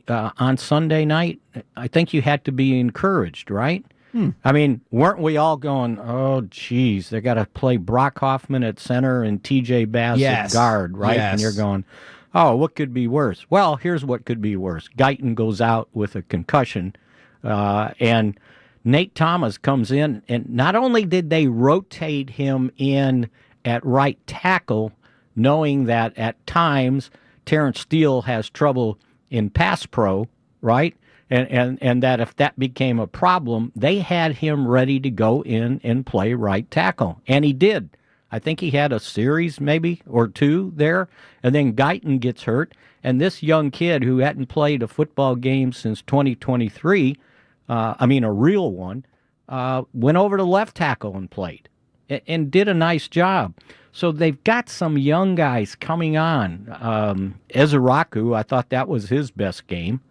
on Sunday night, I think you had to be encouraged, right? Weren't we all going, oh, geez, they got to play Brock Hoffman at center and TJ Bass at guard, right? Yes. And you're going, oh, what could be worse? Well, here's what could be worse. Guyton goes out with a concussion, and Nate Thomas comes in, and not only did they rotate him in at right tackle, knowing that at times Terrence Steele has trouble in pass pro, right? And that if that became a problem, they had him ready to go in and play right tackle. And he did. I think he had a series maybe or two there, and then Guyton gets hurt, and this young kid who hadn't played a football game since 2023, a real one, went over to left tackle and played and did a nice job. So they've got some young guys coming on. Ezeraku, I thought that was his best game,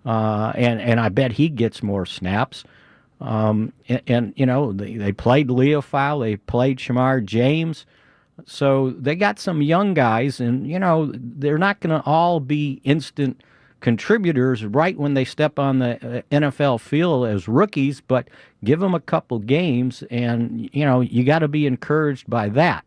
and I bet he gets more snaps. They played Leofile, they played Shamar James, so they got some young guys, and they're not going to all be instant contributors right when they step on the NFL field as rookies, but give them a couple games, and you got to be encouraged by that.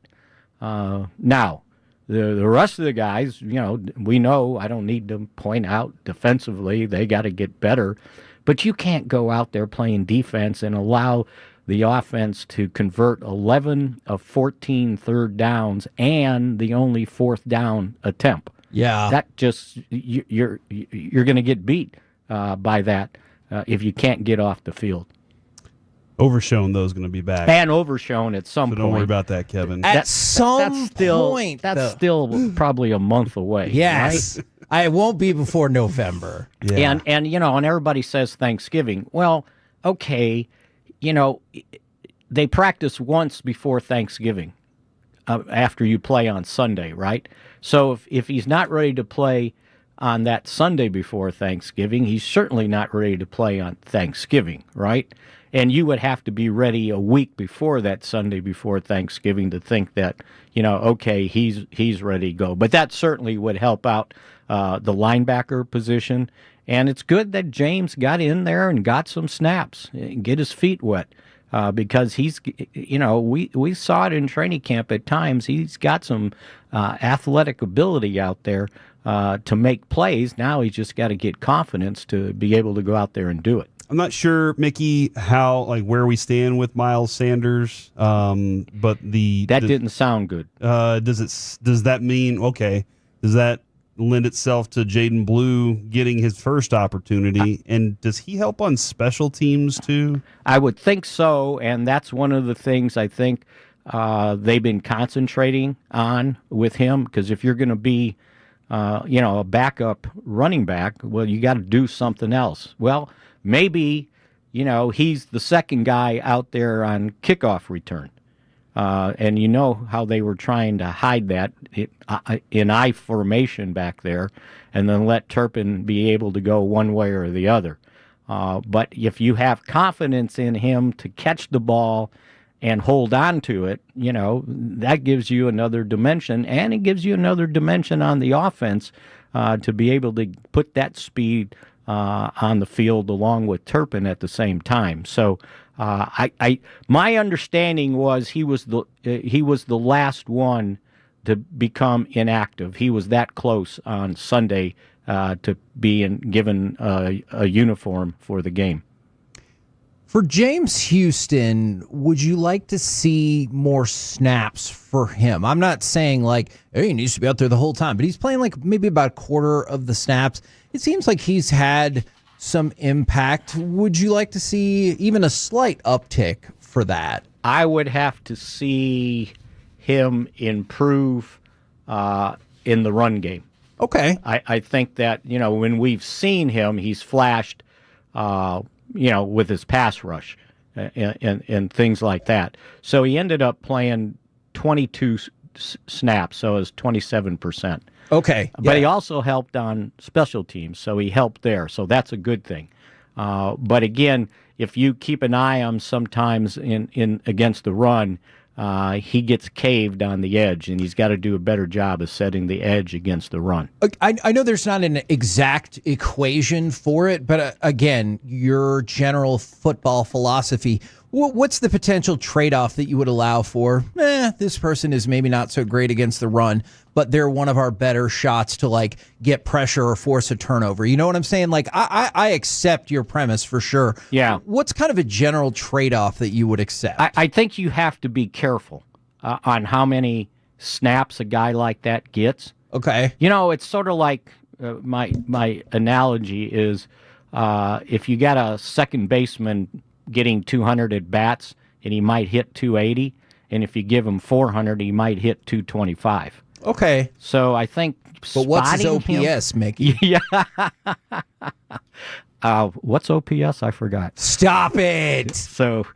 Now, the rest of the guys, we know. I don't need to point out defensively they got to get better, but you can't go out there playing defense and allow the offense to convert 11 of 14 third downs and the only fourth down attempt. Yeah, that just you're going to get beat by that if you can't get off the field. Overshown, though, is going to be back. And Overshown at some point. Don't worry about that, Kevin. That's still probably a month away. Yes. Right? I won't be before November. Yeah. And everybody says Thanksgiving. Well, okay, they practice once before Thanksgiving after you play on Sunday, right? So if he's not ready to play on that Sunday before Thanksgiving, he's certainly not ready to play on Thanksgiving, right? And you would have to be ready a week before that Sunday before Thanksgiving to think that, okay, he's ready to go. But that certainly would help out the linebacker position. And it's good that James got in there and got some snaps, get his feet wet. Because he's, we saw it in training camp at times. He's got some athletic ability out there to make plays. Now he's just got to get confidence to be able to go out there and do it. I'm not sure, Mickey, where we stand with Miles Sanders, but didn't sound good. Does that mean Does that lend itself to Jaden Blue getting his first opportunity, and does he help on special teams too? I would think so, and that's one of the things I think they've been concentrating on with him. Because if you're going to be, a backup running back, well, you got to do something else. Well, maybe, he's the second guy out there on kickoff return. And how they were trying to hide that in I formation back there and then let Turpin be able to go one way or the other. But if you have confidence in him to catch the ball and hold on to it, that gives you another dimension, and it gives you another dimension on the offense to be able to put that speed on the field along with Turpin at the same time. So my understanding was he was the last one to become inactive. He was that close on Sunday to being given a uniform for the game. For James Houston, would you like to see more snaps for him? I'm not saying he needs to be out there the whole time, but he's playing maybe about a quarter of the snaps. It seems like he's had some impact. Would you like to see even a slight uptick for that? I would have to see him improve in the run game. Okay. I think that, when we've seen him, he's flashed, with his pass rush and things like that. So he ended up playing 22 snaps, so it was 27%. Okay. But he also helped on special teams, so he helped there. So that's a good thing. But again, if you keep an eye on him sometimes in against the run, he gets caved on the edge, and he's got to do a better job of setting the edge against the run. I know there's not an exact equation for it, but again, your general football philosophy, what's the potential trade-off that you would allow for, this person is maybe not so great against the run, but they're one of our better shots to get pressure or force a turnover. You know what I'm saying? I accept your premise for sure. Yeah. What's kind of a general trade-off that you would accept? I think you have to be careful on how many snaps a guy like that gets. Okay. It's sort of like my analogy is if you got a second baseman getting 200 at bats and he might hit 280, and if you give him 400, he might hit 225. Okay. So I think But what's his OPS, Mickey? Yeah. What's OPS? I forgot. Stop it. So,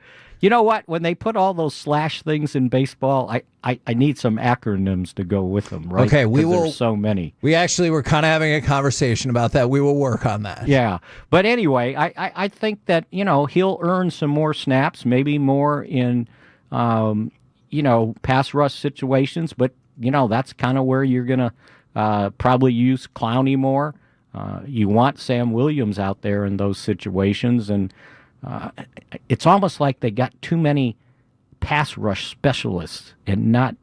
you know what? When they put all those slash things in baseball, I need some acronyms to go with them, right? Okay, we will. There's so many. We actually were kind of having a conversation about that. We will work on that. Yeah. But anyway, I think that, he'll earn some more snaps, maybe more in, pass rush situations. But, that's kind of where you're going to probably use Clowney more. You want Sam Williams out there in those situations, and it's almost like they got too many pass rush specialists and not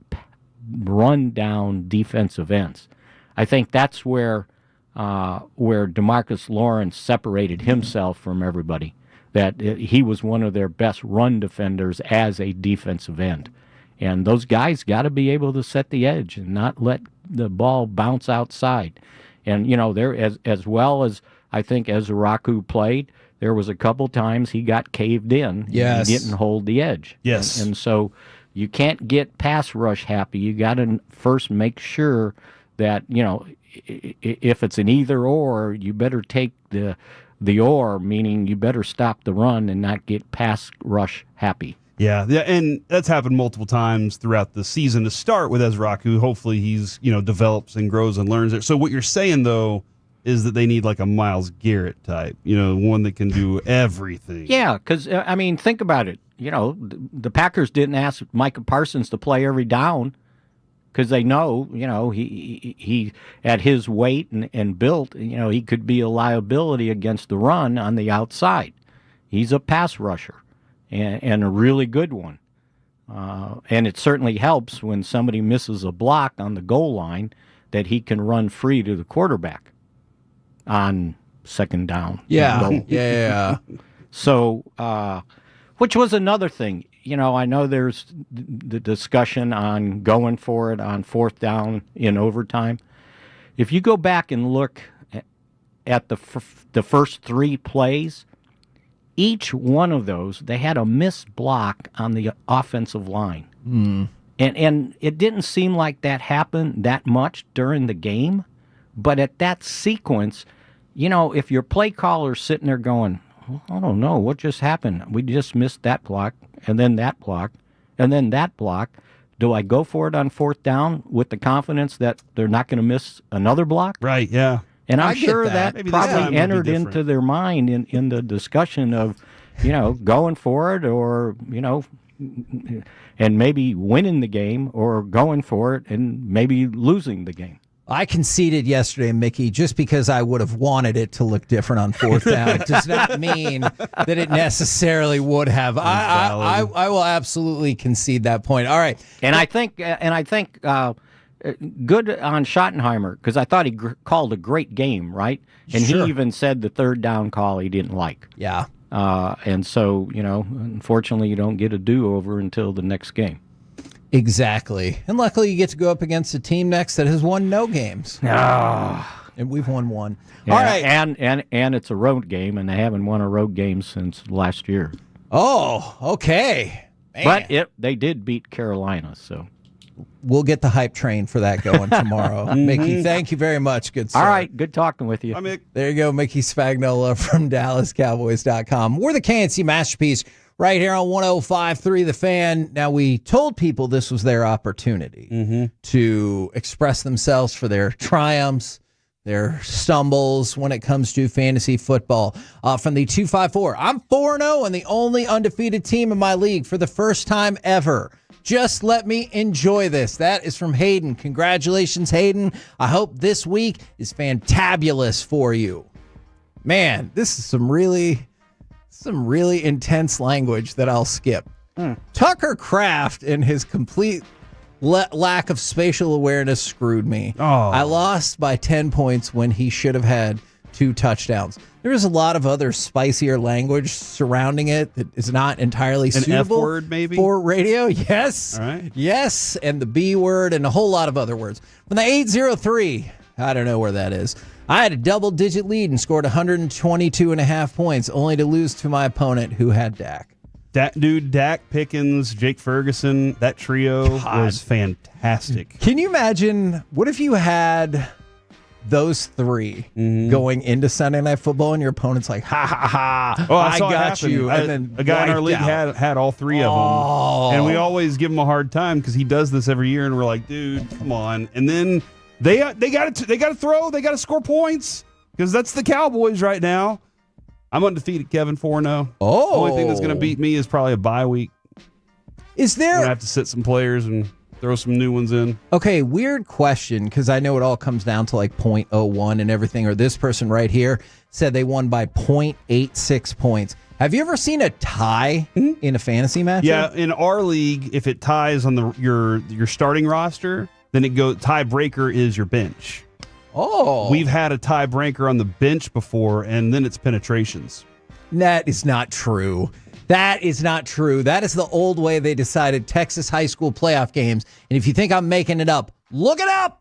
run down defensive ends. I think that's where DeMarcus Lawrence separated himself from everybody, that he was one of their best run defenders as a defensive end. And those guys got to be able to set the edge and not let the ball bounce outside. And, there as well as I think Ezraku played, there was a couple times he got caved in. Yes. He didn't hold the edge. Yes. And so you can't get pass rush happy. You got to first make sure that, if it's an either or, you better take the or, meaning you better stop the run and not get pass rush happy. Yeah, and that's happened multiple times throughout the season to start with Ezraku. Hopefully he's, develops and grows and learns it. So what you're saying, though, is that they need like a Myles Garrett type, one that can do everything. Yeah, because, think about it. The Packers didn't ask Micah Parsons to play every down because they know, he at his weight and built, he could be a liability against the run on the outside. He's a pass rusher. And a really good one. And it certainly helps when somebody misses a block on the goal line that he can run free to the quarterback on second down. Yeah, yeah. So, which was another thing. I know there's the discussion on going for it on fourth down in overtime. If you go back and look at the first three plays, each one of those, they had a missed block on the offensive line. And it didn't seem like that happened that much during the game. But at that sequence, if your play caller's sitting there going, I don't know, what just happened? We just missed that block, and then that block, and then that block. Do I go for it on fourth down with the confidence that they're not going to miss another block? Right, yeah. And I'm sure that probably entered into into their mind in the discussion of, going for it or, and maybe winning the game or going for it and maybe losing the game. I conceded yesterday, Mickey, just because I would have wanted it to look different on fourth down. It does not mean that it necessarily would have. I will absolutely concede that point. All right. And I think good on Schottenheimer, because I thought he called a great game, right? And Sure. he even said the third down call he didn't like. Yeah. And so, unfortunately, you don't get a do-over until the next game. Exactly. And luckily, you get to go up against a team next that has won no games. And we've won one. Yeah, All right. And it's a road game, and they haven't won a road game since last year. Oh, okay. Man. But they did beat Carolina, so. We'll get the hype train for that going tomorrow. Mickey, thank you very much. Good sir. All right, good talking with you. There you go, Mickey Spagnola from DallasCowboys.com. We're the KNC Masterpiece right here on 105.3 The Fan. Now, we told people this was their opportunity to express themselves for their triumphs, their stumbles when it comes to fantasy football. From the 254, I'm 4-0 and the only undefeated team in my league for the first time ever. Just let me enjoy this. That is from Hayden. Congratulations, Hayden. I hope this week is fantabulous for you. Man, this is some really intense language that I'll skip. Tucker Kraft and his complete lack of spatial awareness screwed me. I lost by 10 points when he should have had 2 touchdowns. There's a lot of other spicier language surrounding it that is not entirely suitable. An F word, maybe? For radio. Yes. All right. Yes. And the B word and a whole lot of other words. From the 803, I don't know where that is. I had a double-digit lead and scored 122.5 points, only to lose to my opponent who had Dak. Dak Pickens, Jake Ferguson, that trio was fantastic. Can you imagine, what if you had those three going into Sunday Night Football and your opponent's like, ha, ha, ha, Oh, I saw it got happen. you. And then a guy in our wiped league out. had all 3 of them. And we always give him a hard time because he does this every year. And we're like, dude, come on. And then they got to throw. They got to score points because that's the Cowboys right now. I'm undefeated, Kevin, 4-0. Oh. The only thing that's going to beat me is probably a bye week. Is there? I'm going to have to sit some players and throw some new ones in. Okay, weird question, because I know it all comes down to like 0.01 and everything, or this person right here said they won by 0.86 points. Have you ever seen a tie in a fantasy match? Yeah, in our league, if it ties on your starting roster, then it goes tiebreaker is your bench. Oh. We've had a tiebreaker on the bench before, and then it's penetrations. That is not true. That is not true. That is the old way they decided Texas high school playoff games. And if you think I'm making it up, look it up.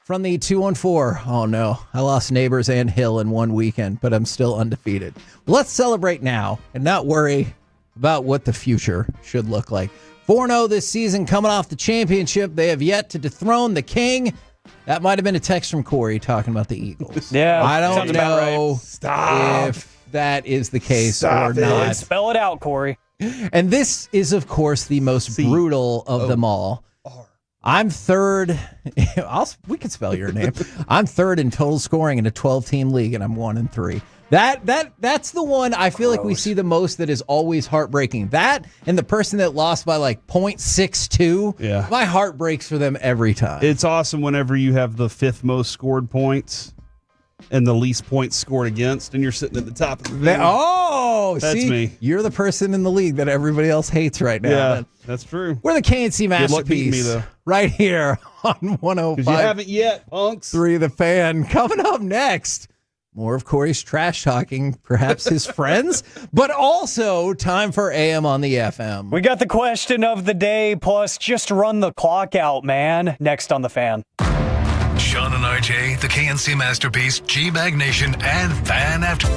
From the 214. Oh, no. I lost Neighbors and Hill in one weekend, but I'm still undefeated. Let's celebrate now and not worry about what the future should look like. 4-0 this season, coming off the championship. They have yet to dethrone the king. That might have been a text from Corey talking about the Eagles. Yeah, I don't sounds about know right. Stop. if that is the case or not. Spell it out, Corey. And this is, of course, the most brutal of them all. I'm third. We can spell your name. I'm third in total scoring in a 12-team league, and I'm 1-3. That's the one I feel like we see the most that is always heartbreaking. That and the person that lost by like 0.62. Yeah. My heart breaks for them every time. It's awesome whenever you have the fifth most scored points and the least points scored against, and you're sitting at the top of the thing. That's see, me. You're the person in the league that everybody else hates right now. Yeah, that's true. We're the KNC Good luck beating masterpiece me, though. right here on 105. Because you haven't yet, punks. 3 The Fan. Coming up next, more of Corey's trash talking, perhaps his friends, but also time for AM on the FM. We got the question of the day, plus just run the clock out, man. Next on The Fan. Sean and RJ, the KNC Masterpiece, G-Bag Nation, and Fan After.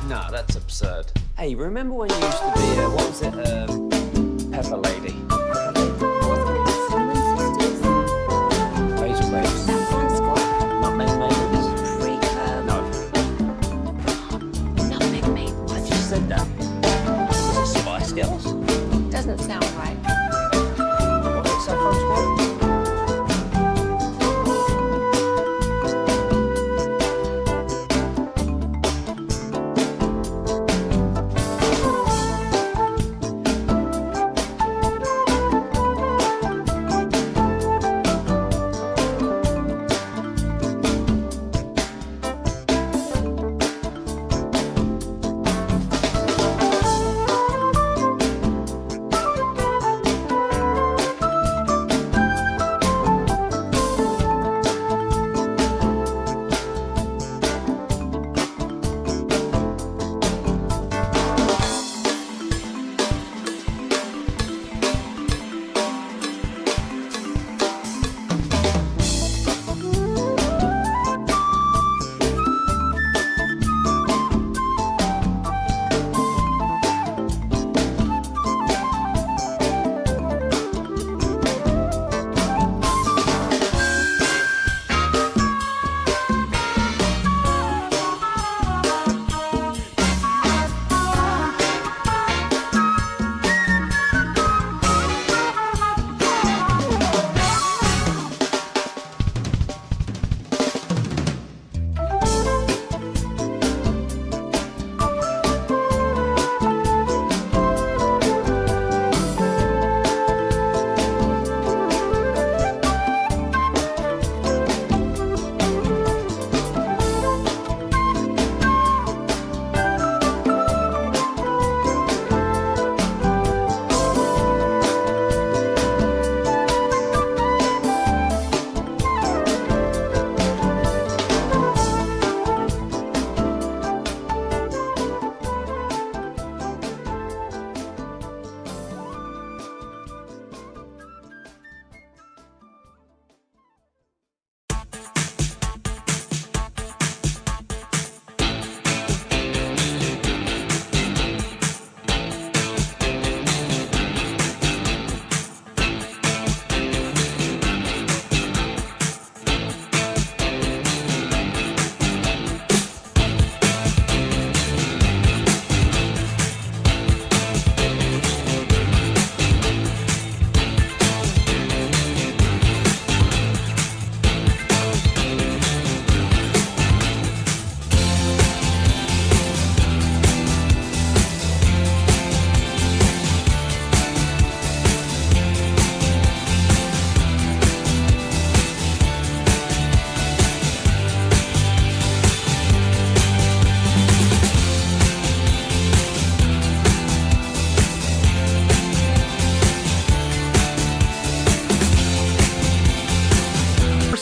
No, that's absurd. Hey, remember when you used to be, what was it, Pepper Lady? Razor Babes. Nutmeg Maidens. No. Nutmeg Maidens. I just said that. Was it Spice Girls? Doesn't sound right. What was it, Saffron Squad?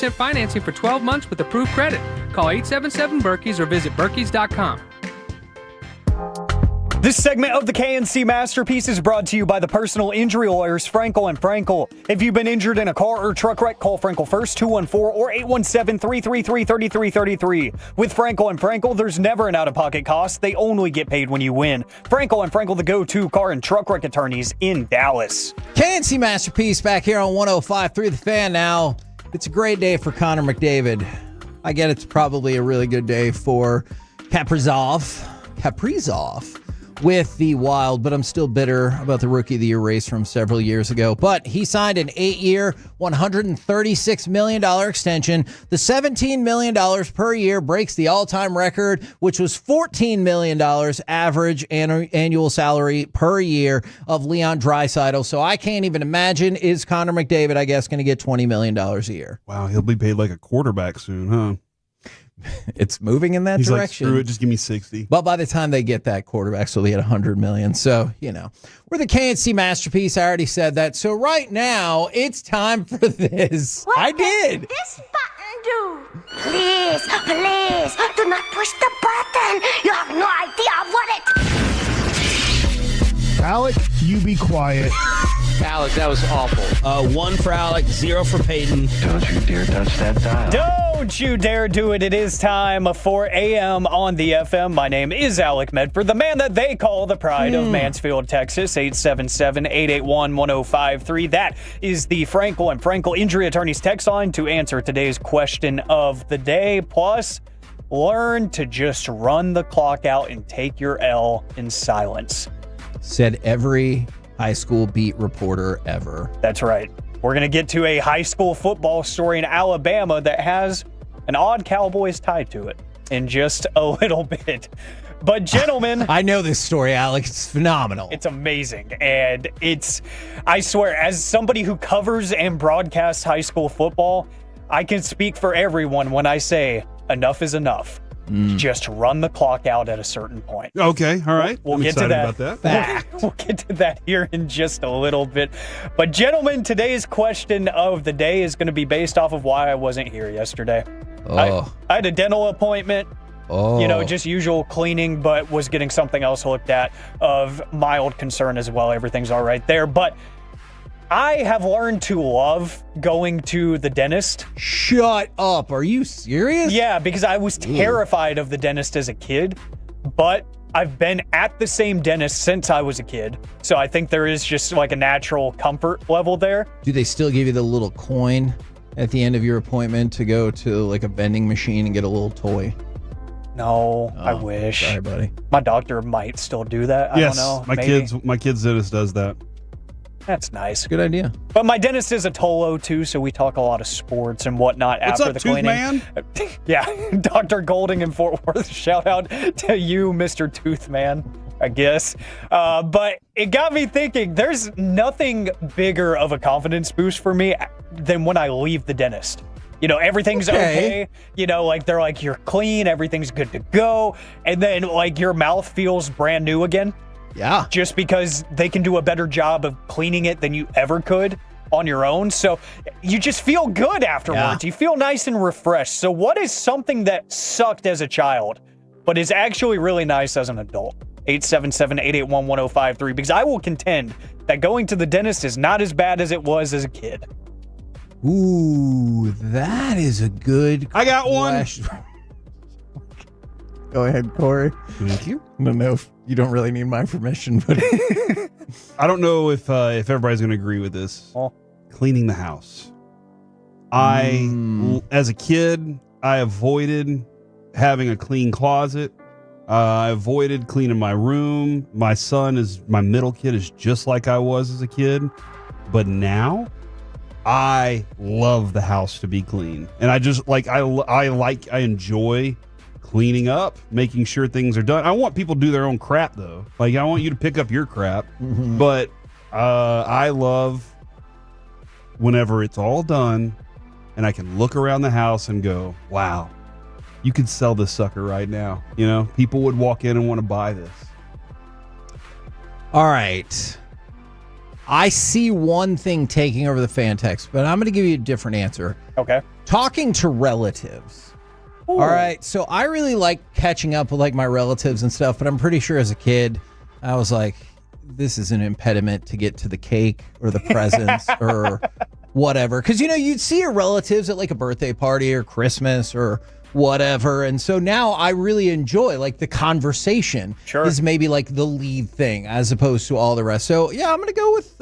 0% financing for 12 months with approved credit. Call 877-BERKEYS or visit Berkeys.com. This segment of the KNC Masterpiece is brought to you by the personal injury lawyers Frankel and Frankel. If you've been injured in a car or truck wreck, call Frankel first, 214 or 817-333-3333. With Frankel and Frankel, there's never an out-of-pocket cost. They only get paid when you win. Frankel and Frankel, the go-to car and truck wreck attorneys in Dallas. KNC Masterpiece back here on 105.3 The Fan now. It's a great day for Connor McDavid. I get it's probably a really good day for Kaprizov with the Wild, but I'm still bitter about the Rookie of the Year race from several years ago. But he signed an 8-year, $136 million extension. The $17 million per year breaks the all-time record, which was $14 million average annual salary per year of Leon Draisaitl. So I can't even imagine, is Connor McDavid, I guess, going to get $20 million a year? Wow, he'll be paid like a quarterback soon, huh? It's moving in that He's direction. Like, screw it, just give me 60. But by the time they get that quarterback, so they get $100 million. So, we're the KNC Masterpiece. I already said that. So right now, it's time for this. What I did. This button do? Please, do not push the button. You have no idea what it... Alec, you be quiet. Alec, that was awful. 1 for Alec, 0 for Peyton. Don't you dare touch that dial. Don't you dare do it. It is time for AM on the FM. My name is Alec Medford, the man that they call the pride of Mansfield, Texas. 877-881-1053. That is the Frankel and Frankel Injury Attorneys text line to answer today's question of the day. Plus, learn to just run the clock out and take your L in silence. Said every high school beat reporter ever. That's right. We're going to get to a high school football story in Alabama that has an odd Cowboys tie to it in just a little bit. But gentlemen, I know this story, Alex. It's phenomenal. It's amazing. And I swear, as somebody who covers and broadcasts high school football, I can speak for everyone when I say enough is enough. Just run the clock out at a certain point. Okay, all right. We'll get to that. About that. We'll get to that here in just a little bit. But gentlemen, today's question of the day is going to be based off of why I wasn't here yesterday. I had a dental appointment. Just usual cleaning, but was getting something else looked at of mild concern as well. Everything's all right there. But I have learned to love going to the dentist. Shut up. Are you serious? Yeah, because I was terrified of the dentist as a kid, but I've been at the same dentist since I was a kid. So I think there is just like a natural comfort level there. Do they still give you the little coin at the end of your appointment to go to like a vending machine and get a little toy? No, I wish. Sorry, buddy. My doctor might still do that. I Yes, don't know. my kid's dentist does that. That's nice. Good idea. But my dentist is a Tolo too, so we talk a lot of sports and whatnot after the cleaning. Man? Yeah, Dr. Golding in Fort Worth. Shout out to you, Mr. Toothman, I guess. But it got me thinking, there's nothing bigger of a confidence boost for me than when I leave the dentist. Everything's okay. They're like, you're clean, everything's good to go. And then like your mouth feels brand new again. Yeah. Just because they can do a better job of cleaning it than you ever could on your own. So you just feel good afterwards. Yeah. You feel nice and refreshed. So what is something that sucked as a child, but is actually really nice as an adult? 877-881-1053. Because I will contend that going to the dentist is not as bad as it was as a kid. Ooh, that is a good I got one. Go ahead, Corey. Thank you. I don't know if you don't really need my permission, but I don't know if everybody's going to agree with this. Cleaning the house. As a kid, I avoided having a clean closet. I avoided cleaning my room. My middle kid is just like I was as a kid. But now, I love the house to be clean. And I just I enjoy cleaning up, making sure things are done. I want people to do their own crap though. Like I want you to pick up your crap, but I love whenever it's all done and I can look around the house and go, wow, you could sell this sucker right now. People would walk in and want to buy this. All right. I see one thing taking over the fan text, but I'm going to give you a different answer. Okay. Talking to relatives. Ooh. All right. So I really like catching up with like my relatives and stuff, but I'm pretty sure as a kid, I was like, this is an impediment to get to the cake or the presents or whatever. Because, you'd see your relatives at like a birthday party or Christmas or whatever. And so now I really enjoy like the conversation is maybe like the lead thing as opposed to all the rest. So yeah, I'm gonna go with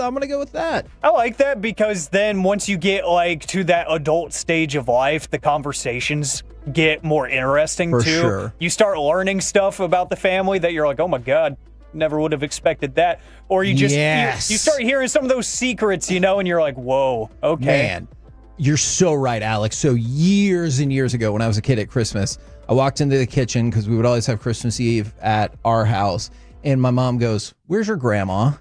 that. I like that because then once you get like to that adult stage of life, the conversations get more interesting For too. sure. You start learning stuff about the family that you're like, oh my God, never would have expected that. Or you just you start hearing some of those secrets, and you're like, whoa, okay. Man. You're so right, Alex. So years and years ago when I was a kid at Christmas, I walked into the kitchen because we would always have Christmas Eve at our house. And my mom goes, where's your grandma?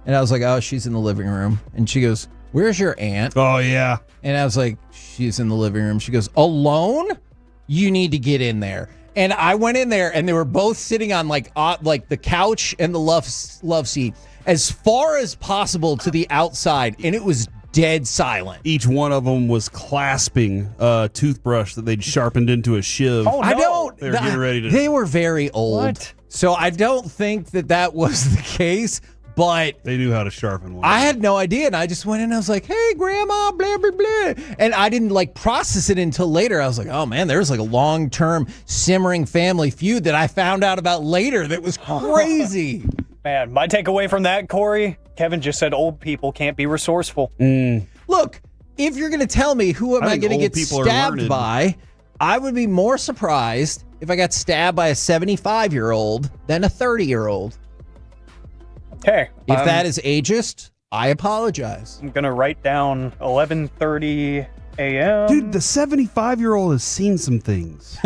And I was like, oh, she's in the living room. And she goes, where's your aunt? Oh, yeah. And I was like, she's in the living room. She goes, alone? You need to get in there. And I went in there and they were both sitting on like the couch and the love seat as far as possible to the outside. And it was dead silent. Each one of them was clasping a toothbrush that they'd sharpened into a shiv. Oh, no. They were getting ready to. They were very old. What? So I don't think that was the case, but They knew how to sharpen one. I had no idea. And I just went in and I was like, hey, grandma, blah, blah, blah. And I didn't like process it until later. I was like, oh man, there's like a long-term simmering family feud that I found out about later that was crazy. Man, my takeaway from that, Corey, Kevin just said old people can't be resourceful. Look, if you're going to tell me who am I going to get stabbed by, I would be more surprised if I got stabbed by a 75-year-old than a 30-year-old. Okay. If that is ageist, I apologize. I'm going to write down 11:30 a.m. Dude, the 75-year-old has seen some things.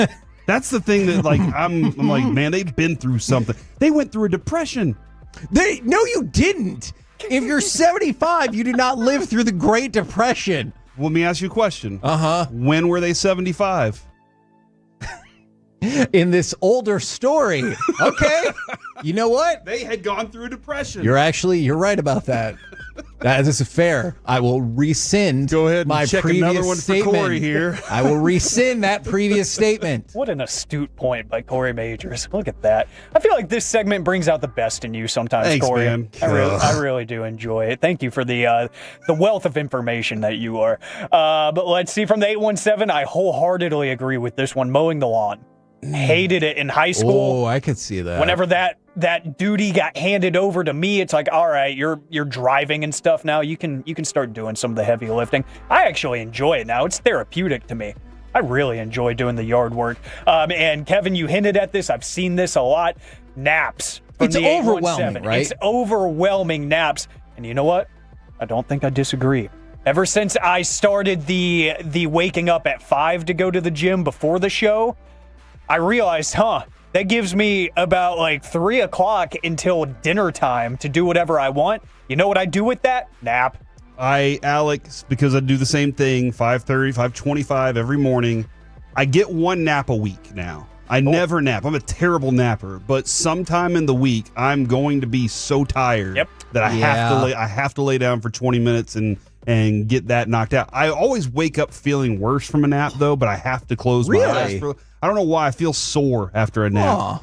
That's the thing that, like, I'm like, man, they've been through something. They went through a depression. No, you didn't. If you're 75, you did not live through the Great Depression. Let me ask you a question. Uh-huh. When were they 75? In this older story. Okay. You know what? They had gone through a depression. You're right about that. That is fair. I will rescind Go ahead and my check previous another one statement. for Corey here. I will rescind that previous statement. What an astute point by Corey Majors. Look at that. I feel like this segment brings out the best in you sometimes, Thanks, Corey. man. I really do enjoy it. Thank you for the wealth of information that you are. But let's see from the 817. I wholeheartedly agree with this one. Mowing the lawn. Hated it in high school. Oh, I could see that. Whenever that duty got handed over to me, it's like, all right, you're driving and stuff now. You can start doing some of the heavy lifting. I actually enjoy it now. It's therapeutic to me. I really enjoy doing the yard work. And Kevin, you hinted at this. I've seen this a lot. Naps. It's overwhelming, right? It's overwhelming naps. And you know what? I don't think I disagree. Ever since I started the waking up at 5 to go to the gym before the show, I realized, that gives me about like 3 o'clock until dinner time to do whatever I want. You know what I do with that? Nap. Alex, because I do the same thing, 5:30, 5:25 every morning. I get one nap a week now. I never nap. I'm a terrible napper, but sometime in the week, I'm going to be so tired that I have to lay down for 20 minutes and get that knocked out. I always wake up feeling worse from a nap, though, but I have to close my eyes. I don't know why I feel sore after a nap.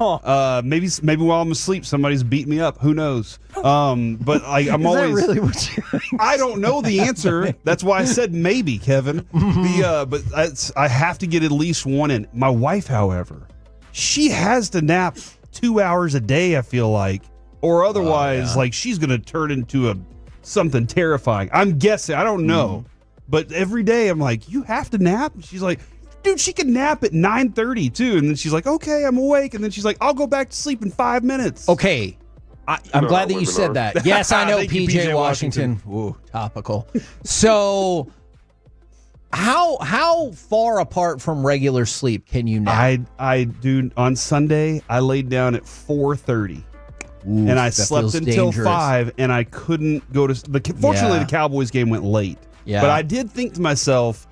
Maybe while I'm asleep, somebody's beat me up. Who knows? But I'm always. Is that really what you? I don't know the answer. That's why I said maybe, Kevin. But I have to get at least one in. My wife, however, she has to nap 2 hours a day. I feel like, or otherwise, like she's gonna turn into something terrifying. I'm guessing. I don't know. But every day I'm like, you have to nap. She's like, dude, she can nap at 9:30 too. And then she's like, okay, I'm awake. And then she's like, I'll go back to sleep in 5 minutes. Okay. I'm glad that you said that. Yes, I know PJ Washington. Washington. Ooh, topical. So how far apart from regular sleep can you nap? I do on Sunday, I laid down at 4:30. And I slept until 5, and I couldn't go to fortunately the Cowboys game went late. Yeah. But I did think to myself,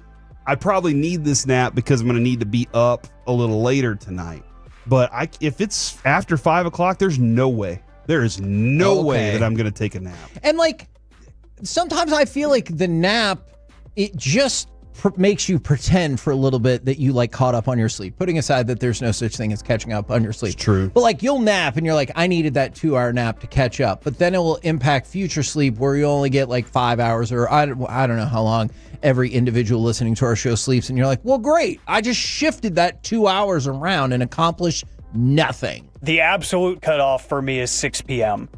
I probably need this nap because I'm going to need to be up a little later tonight. But if it's after 5 o'clock, there's no way. There is no way that I'm going to take a nap. And like, sometimes I feel like the nap, it just makes you pretend for a little bit that you like caught up on your sleep, putting aside that there's no such thing as catching up on your sleep. It's true. But like you'll nap and you're like, I needed that 2-hour nap to catch up, but then it will impact future sleep where you only get like 5 hours, or I don't know how long every individual listening to our show sleeps. And you're like, well, great. I just shifted that 2 hours around and accomplished nothing. The absolute cutoff for me is 6 p.m.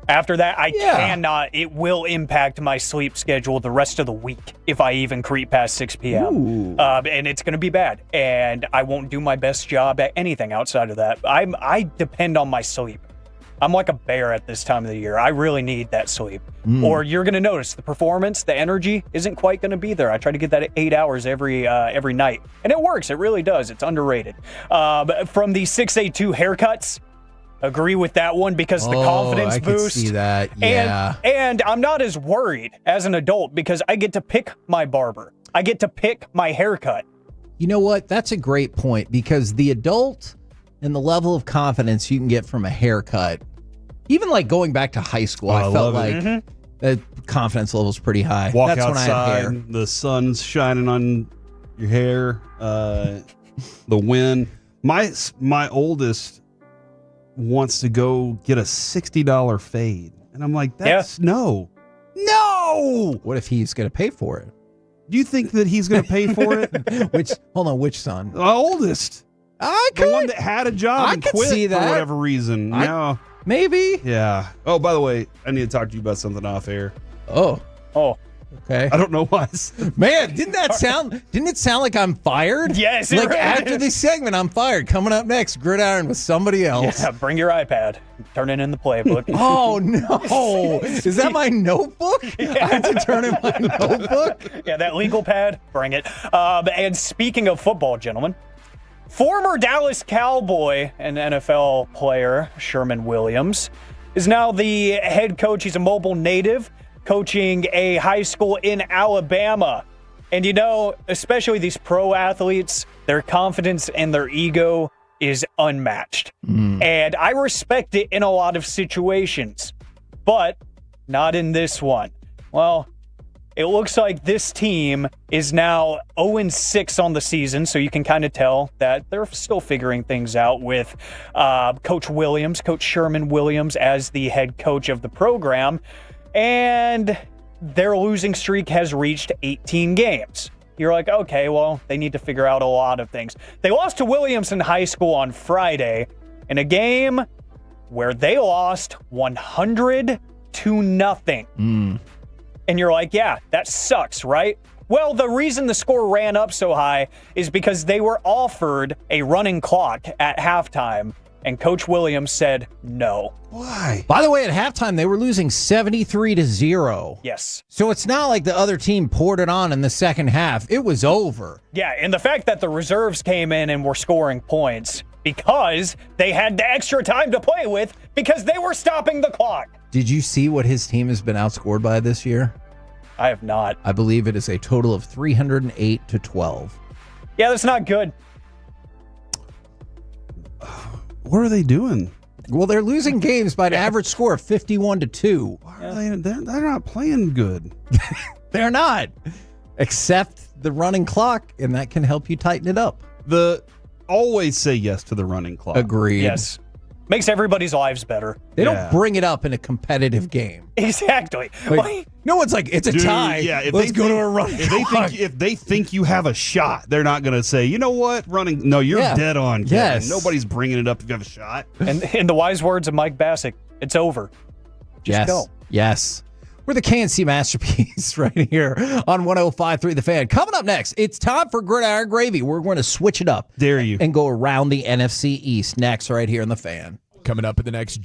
After that, I cannot. It will impact my sleep schedule the rest of the week if I even creep past 6 p.m. And it's going to be bad. And I won't do my best job at anything outside of that. I depend on my sleep. I'm like a bear at this time of the year. I really need that sleep. Or you're going to notice the performance, the energy isn't quite going to be there. I try to get that at 8 hours every night. And it works. It really does. It's underrated. From the 682 haircuts, agree with that one because the confidence boost. I can see that. Yeah. And I'm not as worried as an adult because I get to pick my barber. I get to pick my haircut. You know what? That's a great point because the adult and the level of confidence you can get from a haircut, even like going back to high school, I felt like the confidence level is pretty high. Walk That's outside, when I had hair. the sun's shining on your hair, the wind. My oldest wants to go get a $60 fade. And I'm like, that's no. What if he's going to pay for it? Do you think that he's going to pay for it? Which son? The oldest. The one that had a job I and could quit see for that. whatever reason. Now, maybe. yeah. Oh, by the way, I need to talk to you about something off air. Oh. Okay. I don't know why. Man, didn't it sound like I'm fired? Yes. Like after this segment, I'm fired. Coming up next, Gridiron with somebody else. Yeah, bring your iPad. Turn it in the playbook. Oh, no. Is that my notebook? I have to turn in my notebook? Yeah, that legal pad, bring it. And speaking of football, gentlemen, former Dallas Cowboy and NFL player Sherman Williams is now the head coach. He's a mobile native, coaching a high school in Alabama. And you know, especially these pro athletes, their confidence and their ego is unmatched. And I respect it in a lot of situations, but not in this one. Well, it looks like this team is now 0-6 on the season, so you can kind of tell that they're still figuring things out with Coach Sherman Williams, as the head coach of the program. And their losing streak has reached 18 games. You're like, okay, well, they need to figure out a lot of things. They lost to Williamson High School on Friday in a game where they lost 100-0. And you're like, yeah, that sucks, right? Well, the reason the score ran up so high is because they were offered a running clock at halftime, and Coach Williams said no. Why? By the way, at halftime, they were losing 73-0. Yes. So it's not like the other team poured it on in the second half. It was over. Yeah, and the fact that the reserves came in and were scoring points because they had the extra time to play with because they were stopping the clock. Did you see what his team has been outscored by this year? I have not. I believe it is a total of 308-12. Yeah, that's not good. What are they doing? Well, they're losing games by an average score of 51-2. Why are they're not playing good. They're not. Except the running clock, and that can help you tighten it up. Always say yes to the running clock. Agreed. Yes. Makes everybody's lives better. They don't bring it up in a competitive game. Exactly. Like, no one's like, it's a tie. Yeah, Let's go to a running clock. If they think you have a shot, they're not going to say, you know what, running. No, you're dead on. Kevin. Yes. Nobody's bringing it up if you have a shot. And in the wise words of Mike Bassick, it's over. Just go. Yes. We're the KNC Masterpiece right here on 105.3 The Fan. Coming up next, it's time for Gridiron Gravy. We're going to switch it up. Dare you. And go around the NFC East next right here on The Fan. Coming up in the next...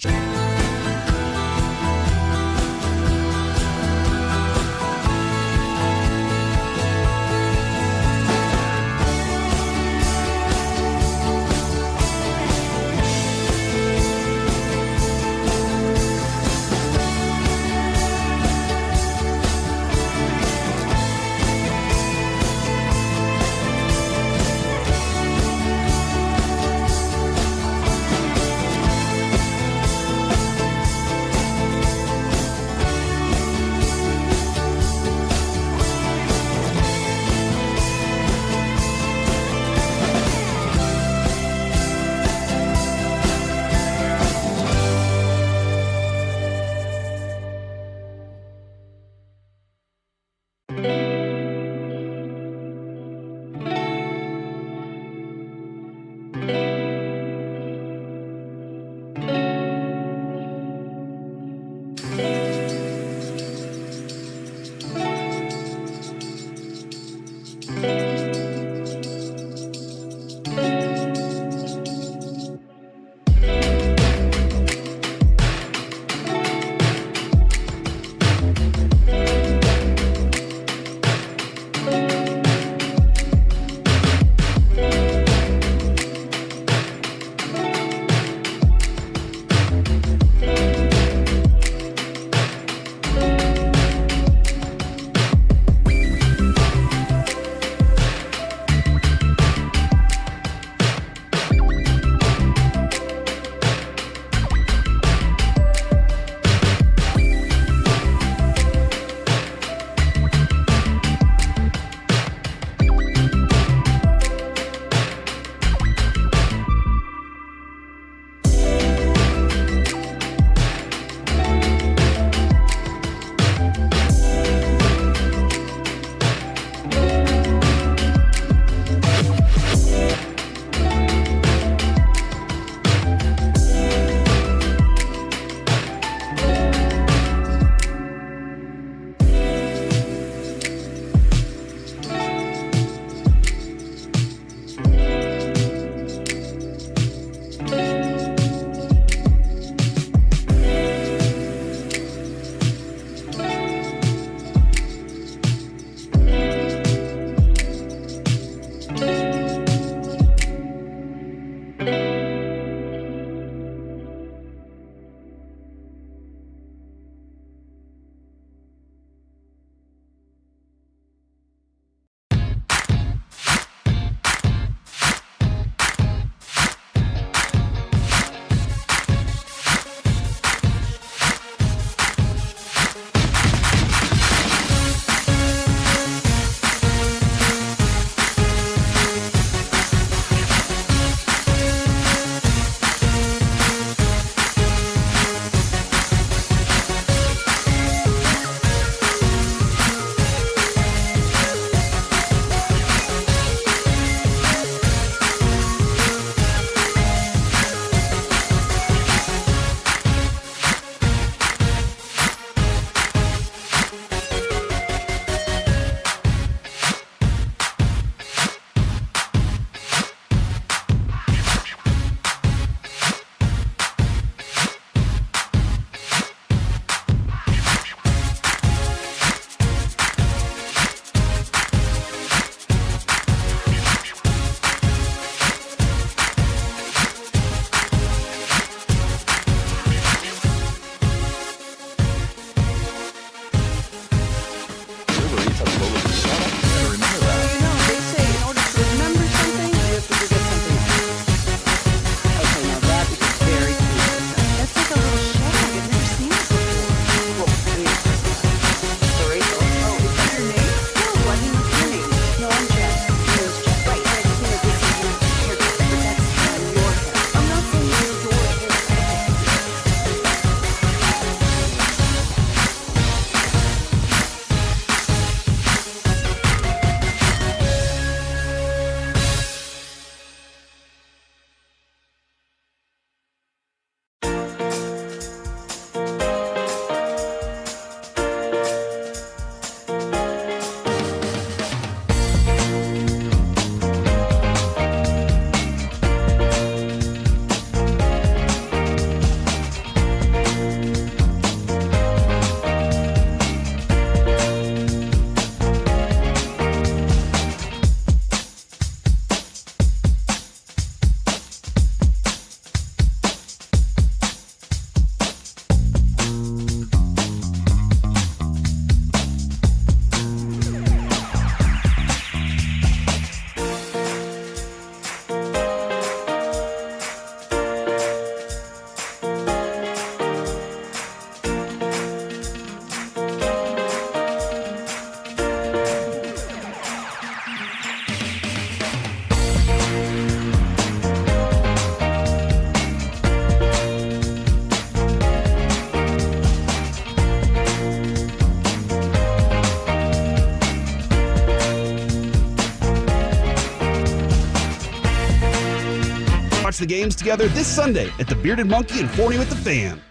watch the games together this Sunday at the Bearded Monkey in Forney with the Fan.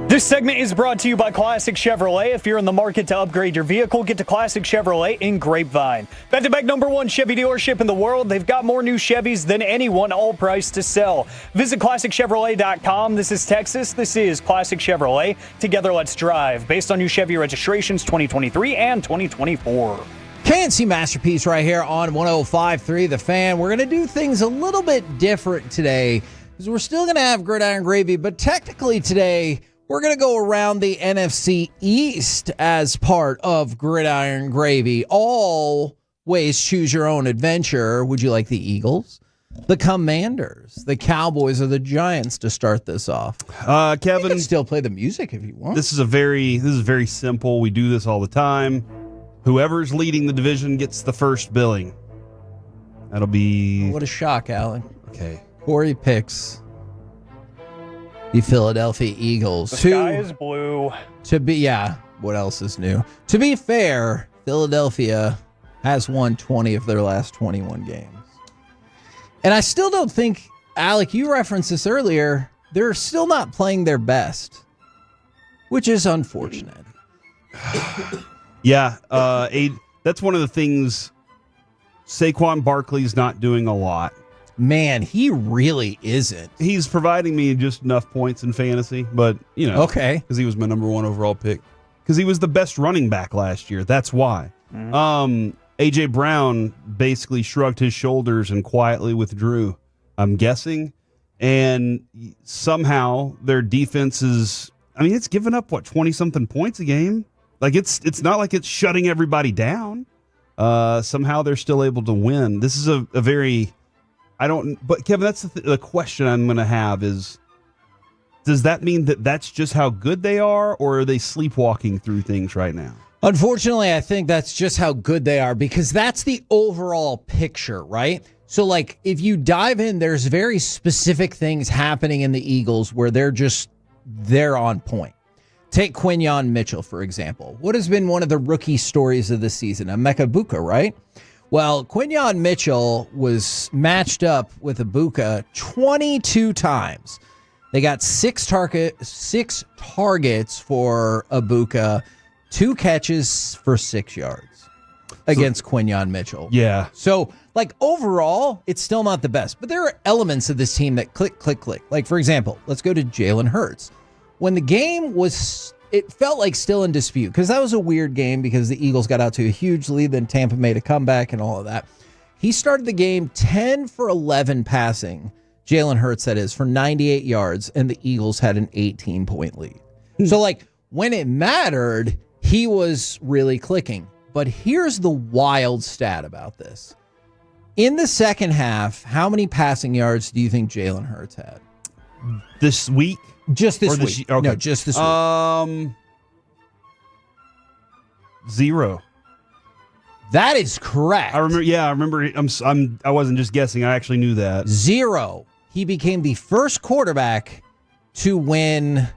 This segment is brought to you by Classic Chevrolet. If you're in the market to upgrade your vehicle, get to Classic Chevrolet in Grapevine. Back-to-back #1 Chevy dealership in the world. They've got more new Chevys than anyone, all priced to sell. Visit ClassicChevrolet.com. This is Texas. This is Classic Chevrolet. Together, let's drive. Based on new Chevy registrations 2023 and 2024. KNC Masterpiece right here on 105.3 The Fan. We're going to do things a little bit different today because we're still going to have Gridiron Gravy, but technically today we're going to go around the NFC East as part of Gridiron Gravy. Always choose your own adventure. Would you like the Eagles, the Commanders, the Cowboys, or the Giants to start this off? Kevin, you can still play the music if you want. This is very simple. We do this all the time. Whoever's leading the division gets the first billing. That'll be... What a shock, Alan. Okay. Corey picks the Philadelphia Eagles. The sky is blue. What else is new? To be fair, Philadelphia has won 20 of their last 21 games. And I still don't think, Alec, you referenced this earlier, they're still not playing their best, which is unfortunate. Yeah, that's one of the things. Saquon Barkley's not doing a lot. Man, he really isn't. He's providing me just enough points in fantasy, but, okay, because he was my #1 overall pick. Because he was the best running back last year. That's why. A.J. Brown basically shrugged his shoulders and quietly withdrew, I'm guessing. And somehow their defense is, it's given up, 20-something points a game? Like, it's not like it's shutting everybody down. Somehow they're still able to win. This is a very... But Kevin, that's the question I'm going to have is, does that mean that that's just how good they are, or are they sleepwalking through things right now? Unfortunately, I think that's just how good they are because that's the overall picture, right? So, like, if you dive in, there's very specific things happening in the Eagles where they're on point. Take Quinyon Mitchell, for example. What has been one of the rookie stories of the season? Micah Parsons, right? Well, Quinyon Mitchell was matched up with Ibuka 22 times. They got six targets for Ibuka, 2 catches for 6 yards against Quinyon Mitchell. Yeah. So, overall, it's still not the best. But there are elements of this team that click, click, click. Like, for example, let's go to Jalen Hurts. When the game it felt like still in dispute because that was a weird game because the Eagles got out to a huge lead, then Tampa made a comeback and all of that. He started the game 10 for 11 passing, Jalen Hurts that is, for 98 yards, and the Eagles had an 18-point lead. So, when it mattered, he was really clicking. But here's the wild stat about this. In the second half, how many passing yards do you think Jalen Hurts had? This week? Just this week. Okay. No, just this week. 0. That is correct. I remember. I wasn't just guessing. I actually knew that. 0. He became the first quarterback to win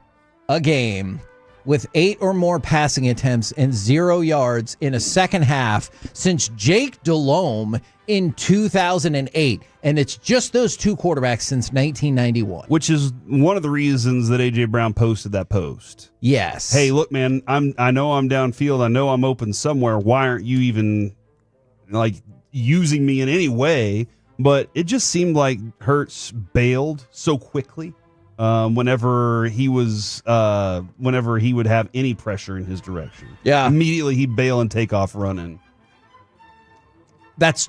a game with 8 or more passing attempts and 0 yards in a second half since Jake Delhomme in 2008. And it's just those 2 quarterbacks since 1991. Which is one of the reasons that A.J. Brown posted that post. Yes. Hey, look, man, I know I'm downfield. I know I'm open somewhere. Why aren't you even, using me in any way? But it just seemed like Hurts bailed so quickly whenever he would have any pressure in his direction. Yeah. Immediately he'd bail and take off running. That's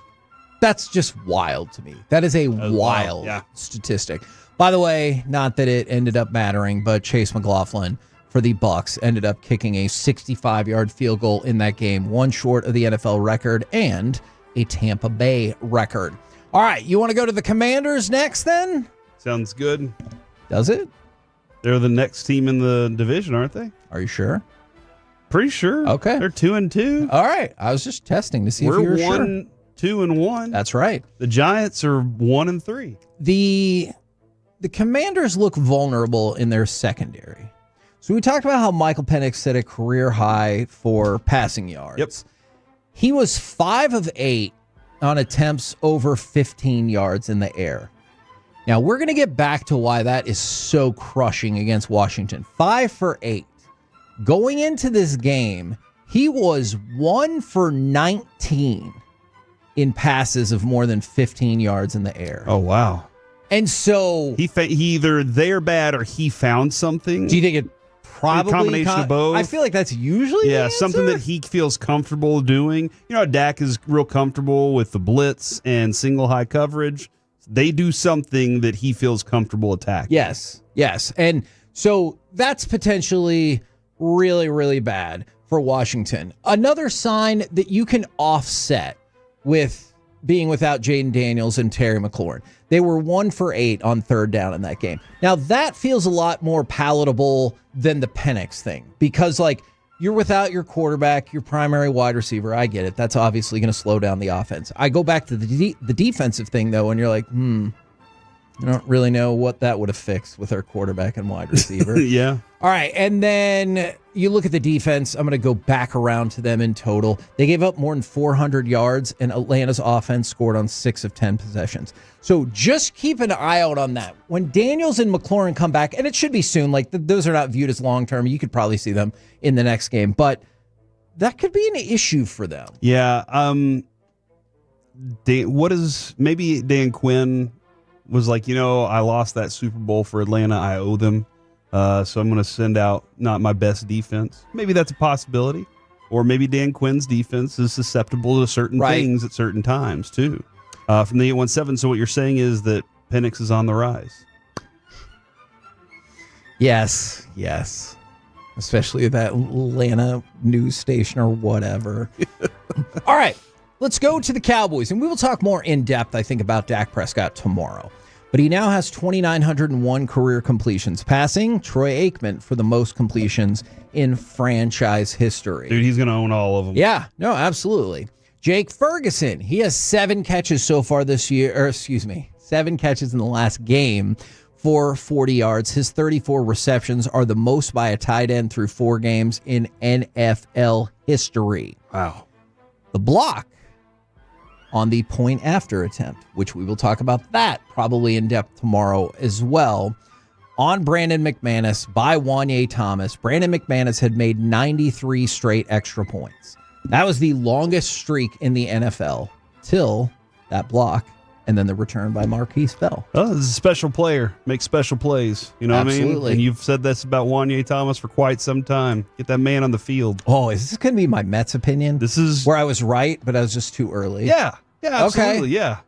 just wild to me. That is a wild statistic. By the way, not that it ended up mattering, but Chase McLaughlin for the Bucs ended up kicking a 65-yard field goal in that game, one short of the NFL record and a Tampa Bay record. All right, you want to go to the Commanders next then? Sounds good. Does it? They're the next team in the division, aren't they? Are you sure? Pretty sure. Okay. They're 2-2. All right. I was just testing to see if you were sure. 2-1. That's right. The Giants are 1-3. The Commanders look vulnerable in their secondary. So we talked about how Michael Penix set a career high for passing yards. Yep. He was 5 of 8 on attempts over 15 yards in the air. Now, we're going to get back to why that is so crushing against Washington. 5 for 8. Going into this game, he was 1 for 19 in passes of more than 15 yards in the air. Oh, wow. And so he either they're bad or he found something. Do you think it probably a combination of both? I feel like that's usually the answer. Something that he feels comfortable doing. You know, Dak is real comfortable with the blitz and single high coverage. They do something that he feels comfortable attacking. Yes. And so that's potentially really, really bad for Washington. Another sign that you can offset with being without Jaden Daniels and Terry McLaurin. They were 1 for 8 on third down in that game. Now, that feels a lot more palatable than the Penix thing because, like, you're without your quarterback, your primary wide receiver. I get it. That's obviously going to slow down the offense. I go back to the defensive thing, though, and you're like, I don't really know what that would have fixed with our quarterback and wide receiver. Yeah. All right, and then you look at the defense. I'm going to go back around to them in total. They gave up more than 400 yards, and Atlanta's offense scored on 6 of 10 possessions. So just keep an eye out on that. When Daniels and McLaurin come back, and it should be soon, like those are not viewed as long-term. You could probably see them in the next game, but that could be an issue for them. Yeah. Maybe Dan Quinn was like, I lost that Super Bowl for Atlanta. I owe them. So I'm going to send out not my best defense. Maybe that's a possibility. Or maybe Dan Quinn's defense is susceptible to certain things at certain times, too. From the 817, so what you're saying is that Penix is on the rise. Yes. Especially that Atlanta news station or whatever. All right, let's go to the Cowboys, and we will talk more in depth, I think, about Dak Prescott tomorrow. But he now has 2,901 career completions, passing Troy Aikman for the most completions in franchise history. Dude, he's going to own all of them. Yeah, no, absolutely. Jake Ferguson, he has 7 catches so far this year, 7 catches in the last game for 40 yards. His 34 receptions are the most by a tight end through 4 games in NFL history. Wow. The block on the point after attempt, which we will talk about that probably in depth tomorrow as well, on Brandon McManus by Wanye Thomas. Brandon McManus had made 93 straight extra points. That was the longest streak in the NFL till that block and then the return by Marquise Bell. Oh, this is a special player. Makes special plays. You know what I mean? Absolutely. And you've said this about Wanye Thomas for quite some time. Get that man on the field. Oh, is this going to be my Mets opinion? This is where I was right, but I was just too early. Yeah, absolutely. Okay. Yeah.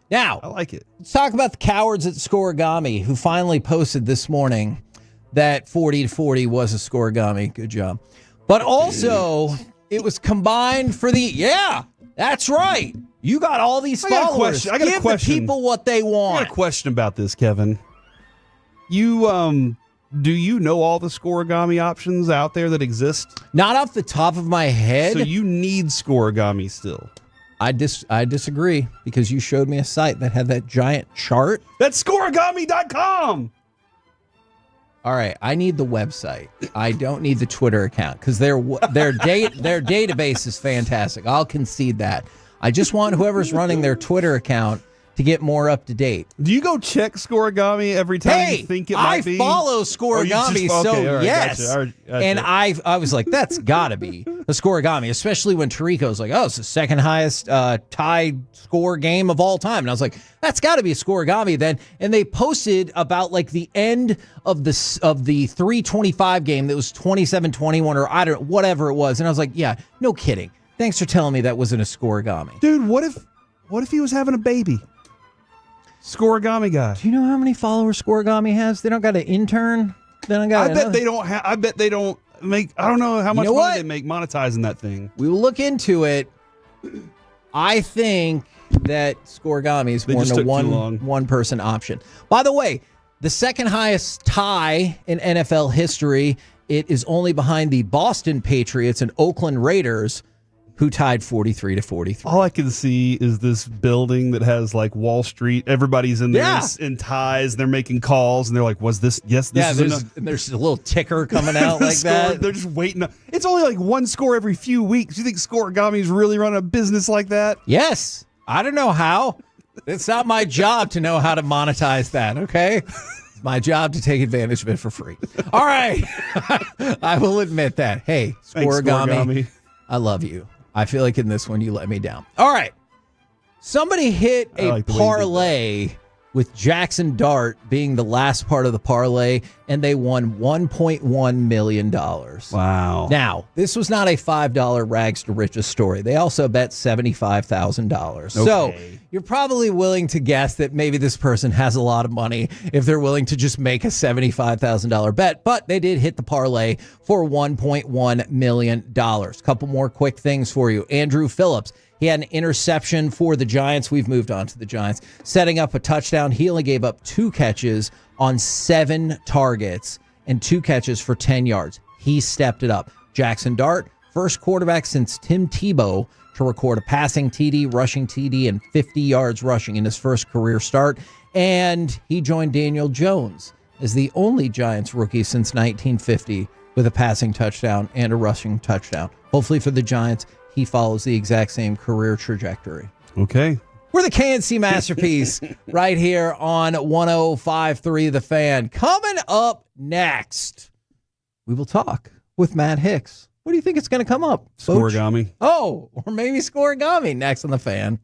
Now, I like it. Let's talk about the cowards at Scorigami who finally posted this morning that 40-40 was a Scorigami. Good job. But also, it was combined for that's right. You got all these followers. I got Give a question. the people what they want. I got a question about this, Kevin. You do you know all the Scorigami options out there that exist? Not off the top of my head. So you need Scorigami still. I disagree because you showed me a site that had that giant chart. That's Scorigami.com. All right, I need the website. I don't need the Twitter account because their database is fantastic. I'll concede that. I just want whoever's running their Twitter account to get more up to date. Do you go check Scorigami every time you think it might be? I follow Scorigami, yes. Gotcha. And I was like, that's got to be a Scorigami, especially when Tirico's like, oh, it's the second highest tied score game of all time. And I was like, that's got to be a Scorigami then. And they posted about like the end of the 325 game that was 27-21 or whatever it was. And I was like, yeah, no kidding. Thanks for telling me that wasn't a Scorigami. Dude, what if he was having a baby? Scorigami guy. Do you know how many followers Scorigami has? They don't got an intern. I bet they don't make. I don't know how much money they make monetizing that thing. We will look into it. I think that Scorigami is more than a one person option. By the way, the second highest tie in NFL history. It is only behind the Boston Patriots and Oakland Raiders, who tied 43-43. All I can see is this building that has like Wall Street. Everybody's in there in ties. They're making calls, and they're like, "Was this? Yes, this is enough." There's a little ticker coming out like that. They're just waiting. It's only like one score every few weeks. You think Scorigami's really running a business like that? Yes. I don't know how. It's not my job to know how to monetize that, okay? It's my job to take advantage of it for free. All right. I will admit that. Hey, Scoregami, I love you. I feel like in this one you let me down. All right. Somebody hit a parlay with Jackson Dart being the last part of the parlay, and they won $1.1 million. Wow. Now, this was not a $5 rags to riches story. They also bet $75,000. So you're probably willing to guess that maybe this person has a lot of money if they're willing to just make a $75,000 bet, but they did hit the parlay for $1.1 million. Couple more quick things for you. Andrew Phillips. He had an interception for the Giants. We've moved on to the Giants. Setting up a touchdown. He only gave up 2 catches on 7 targets and 2 catches for 10 yards. He stepped it up. Jackson Dart, first quarterback since Tim Tebow to record a passing TD, rushing TD, and 50 yards rushing in his first career start. And he joined Daniel Jones as the only Giants rookie since 1950 with a passing touchdown and a rushing touchdown. Hopefully for the Giants, he follows the exact same career trajectory. Okay. We're the KNC Masterpiece right here on 105.3 The Fan. Coming up next, we will talk with Matt Hicks. What do you think it's going to come up? Scoregami. Oh, or maybe Scoregami next on The Fan.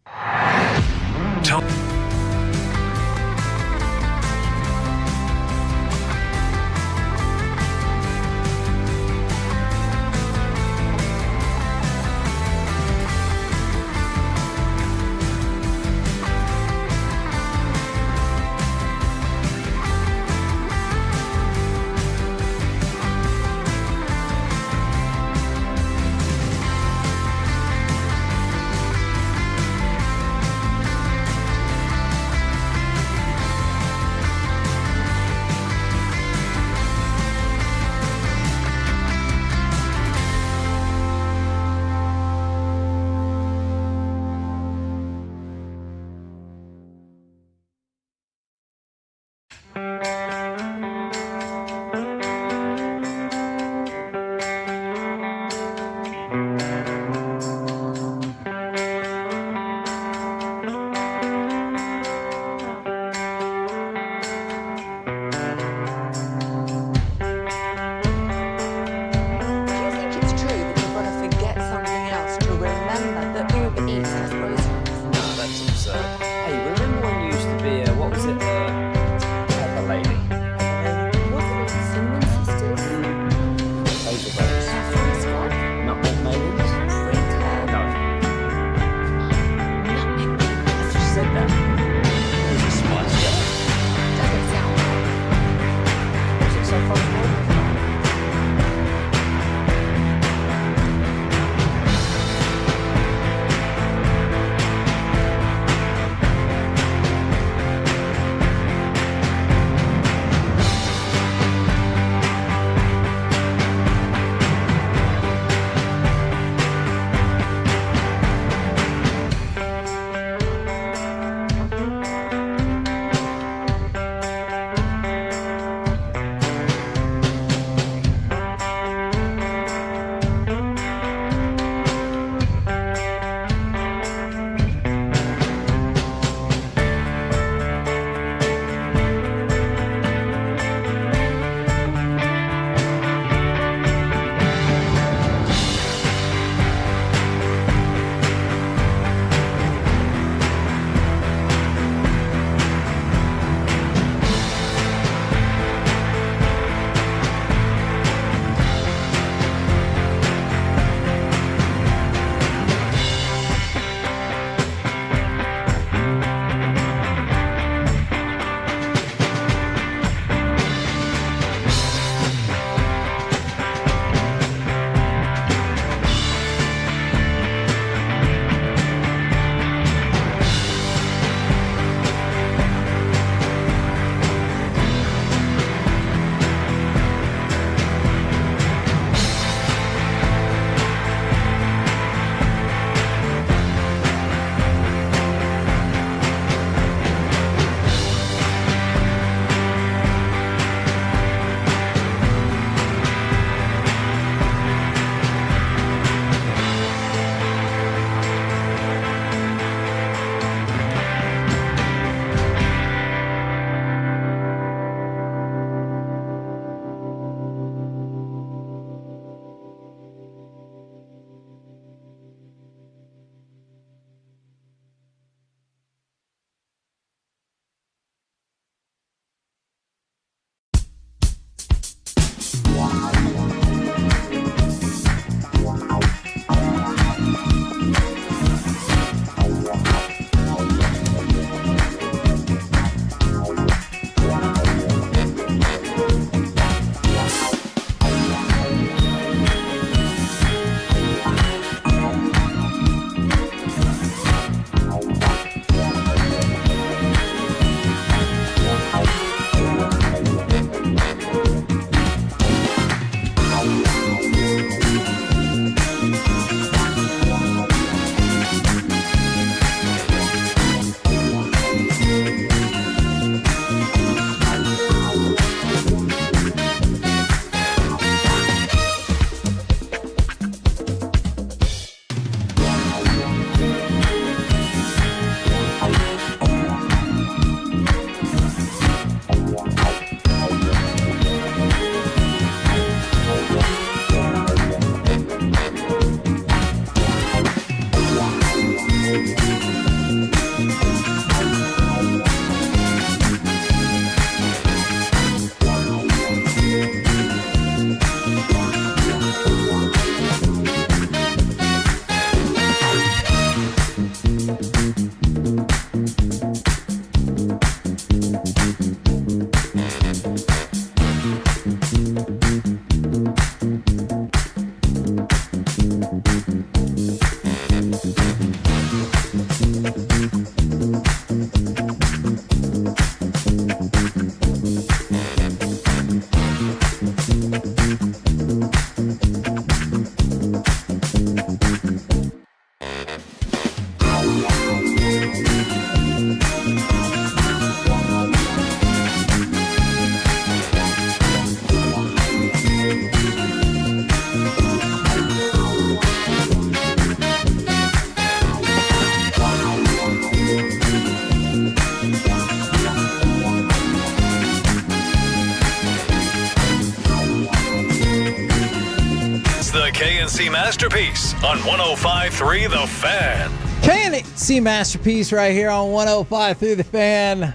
K&C Masterpiece on 105.3 The Fan. K&C Masterpiece right here on 105.3 The Fan.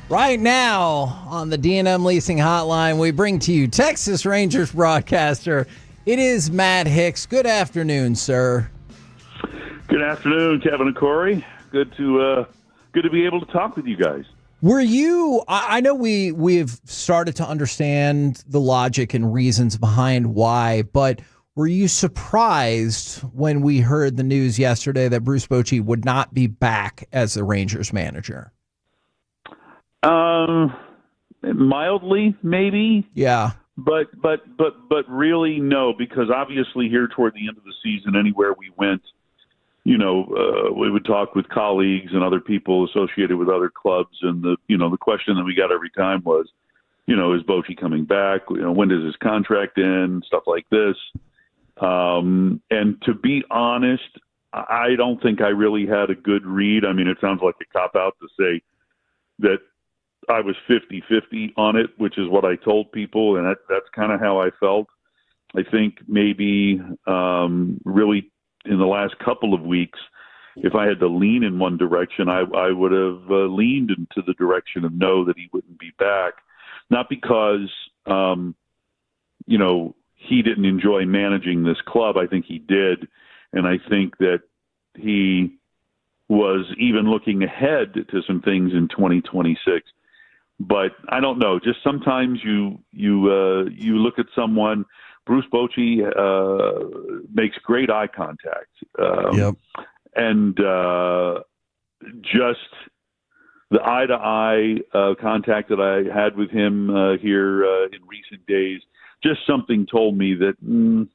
Right now on the D&M Leasing Hotline, we bring to you Texas Rangers broadcaster. It is Matt Hicks. Good afternoon, sir. Good afternoon, Kevin and Corey. Good to be able to talk with you guys. Were you? I know we've started to understand the logic and reasons behind why, but were you surprised when we heard the news yesterday that Bruce Bochy would not be back as the Rangers manager? Mildly, maybe. Yeah. But really, no, because obviously here toward the end of the season, anywhere we went, we would talk with colleagues and other people associated with other clubs, and the question that we got every time was, is Bochy coming back? When does his contract end? Stuff like this. And to be honest, I don't think I really had a good read. I mean, it sounds like a cop-out to say that I was 50-50 on it, which is what I told people, and that's kind of how I felt. I think maybe really in the last couple of weeks, if I had to lean in one direction, I would have leaned into the direction of no, that he wouldn't be back. Not because, he didn't enjoy managing this club. I think he did. And I think that he was even looking ahead to some things in 2026. But I don't know. Just sometimes you look at someone. Bruce Bochy makes great eye contact. And just the eye-to-eye contact that I had with him here in recent days, just something told me that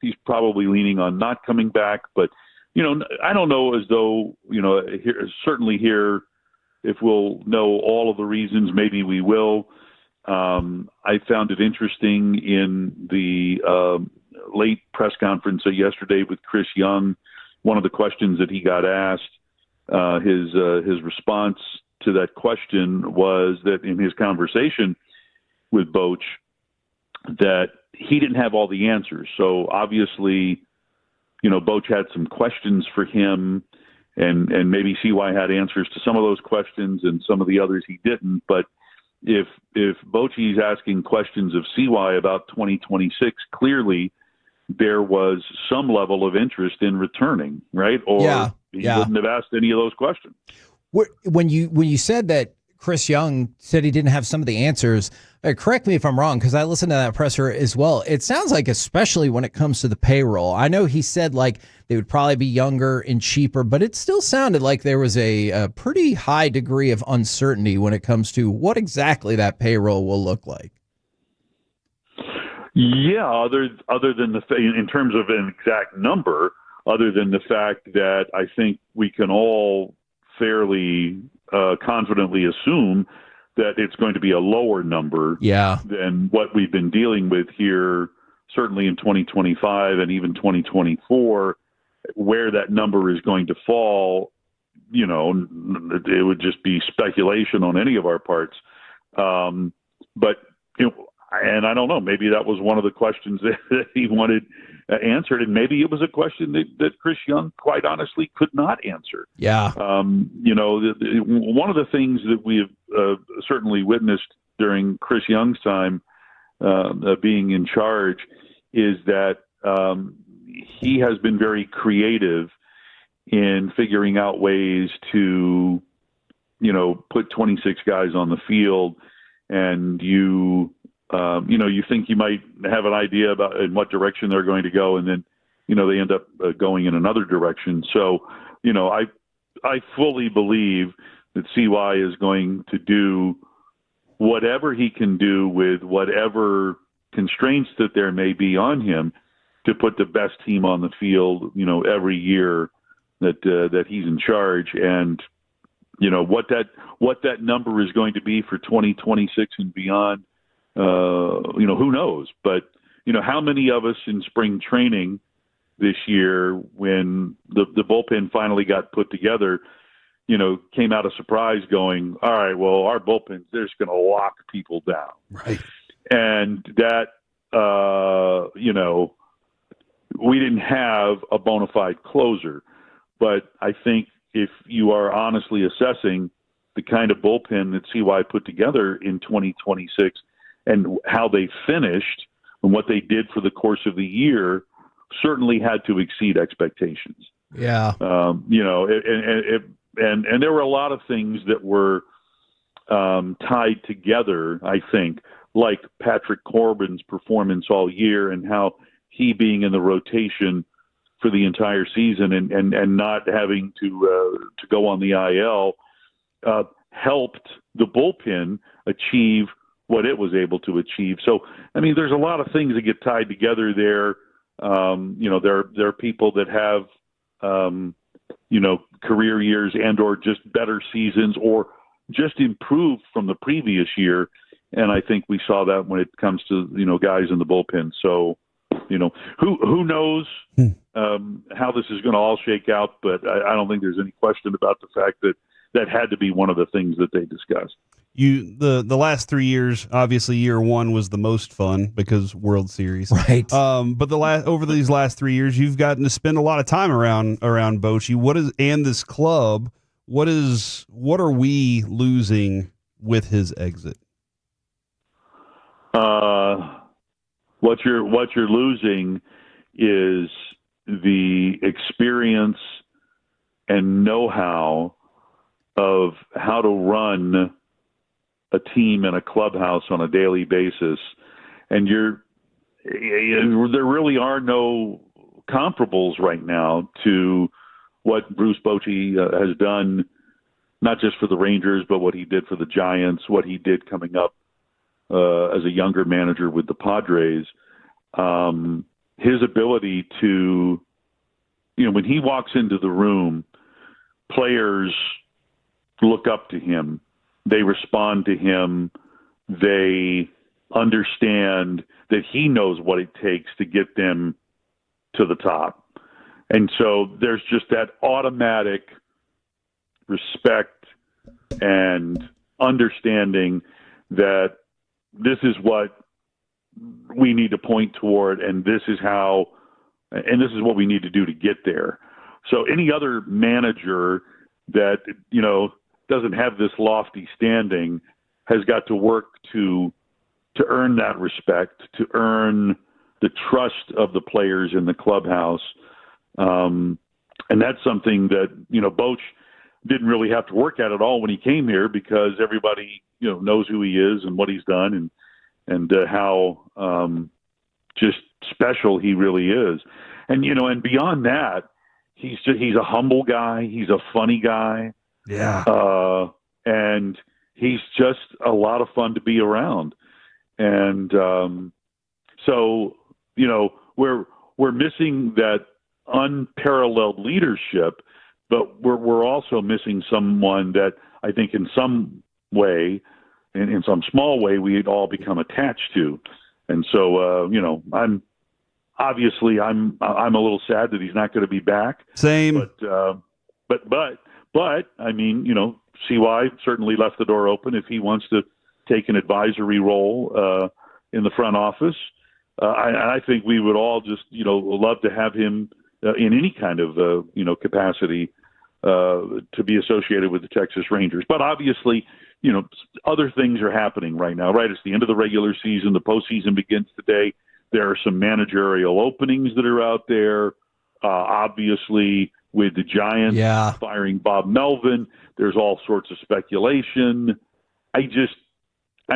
he's probably leaning on not coming back. But, I don't know as though, certainly here, if we'll know all of the reasons, maybe we will. I found it interesting in the late press conference yesterday with Chris Young. One of the questions that he got asked, his response to that question was that in his conversation with Boch, that he didn't have all the answers. So obviously, Boch had some questions for him, and maybe CY had answers to some of those questions, and some of the others he didn't. But if Bochy's asking questions of CY about 2026, clearly there was some level of interest in returning, right? Or he wouldn't have asked any of those questions. When you said that Chris Young said he didn't have some of the answers, correct me if I'm wrong, because I listened to that presser as well. It sounds like, especially when it comes to the payroll, I know he said like they would probably be younger and cheaper, but it still sounded like there was a pretty high degree of uncertainty when it comes to what exactly that payroll will look like. Yeah, other than in terms of an exact number, other than the fact that I think we can all fairly confidently assume that it's going to be a lower number than what we've been dealing with here, certainly in 2025 and even 2024. Where that number is going to fall, it would just be speculation on any of our parts. But and I don't know, maybe that was one of the questions that he wanted answered, and maybe it was a question that Chris Young, quite honestly, could not answer. Yeah. One of the things that we have certainly witnessed during Chris Young's time being in charge is that he has been very creative in figuring out ways to, put 26 guys on the field, and you think you might have an idea about in what direction they're going to go, and then, they end up going in another direction. So, I fully believe that CY is going to do whatever he can do with whatever constraints that there may be on him to put the best team on the field, every year that he's in charge. And, what that number is going to be for 2026 and beyond, who knows? But, how many of us in spring training this year, when the bullpen finally got put together, came out of surprise going, all right, well, our bullpen's just going to lock people down. Right. And that, we didn't have a bona fide closer. But I think if you are honestly assessing the kind of bullpen that CY put together in 2026 and how they finished and what they did for the course of the year, certainly had to exceed expectations. Yeah. You know, and there were a lot of things that were tied together, I think, like Patrick Corbin's performance all year and how he being in the rotation for the entire season and not having to go on the IL helped the bullpen achieve what it was able to achieve. So, I mean, there's a lot of things that get tied together there. You know, there are people that have, you know, career years and or just better seasons or just improved from the previous year. And I think we saw that when it comes to, you know, guys in the bullpen. So, you know, who knows how this is going to all shake out, but I don't think there's any question about the fact that that had to be one of the things that they discussed. The last 3 years, obviously year one was the most fun because World Series. Right. But over these last 3 years, you've gotten to spend a lot of time around Bochi. And this club, what are we losing with his exit? What you're losing is the experience and know-how of how to run a team in a clubhouse on a daily basis. And there really are no comparables right now to what Bruce Bochy has done, not just for the Rangers, but what he did for the Giants, what he did coming up as a younger manager with the Padres. His ability to, you know, when he walks into the room, players look up to him. They respond to him. They understand that he knows what it takes to get them to the top. And so there's just that automatic respect and understanding that this is what we need to point toward, and this is what we need to do to get there. So any other manager that, you know, doesn't have this lofty standing has got to work to earn that respect, to earn the trust of the players in the clubhouse. And that's something that, you know, Boch didn't really have to work at all when he came here because everybody, you know, knows who he is and what he's done and how just special he really is. And, you know, and beyond that, he's a humble guy. He's a funny guy. Yeah. And he's just a lot of fun to be around. And so, you know, we're missing that unparalleled leadership, but we're also missing someone that I think in some way, in some small way, we'd all become attached to. And so, you know, I'm a little sad that he's not going to be back. Same. But I mean, you know, CY certainly left the door open if he wants to take an advisory role in the front office. I think we would all just, you know, love to have him in any kind of, you know, capacity to be associated with the Texas Rangers. But obviously, you know, other things are happening right now, right? It's the end of the regular season. The postseason begins today. There are some managerial openings that are out there. Obviously, with the Giants firing Bob Melvin, there's all sorts of speculation. I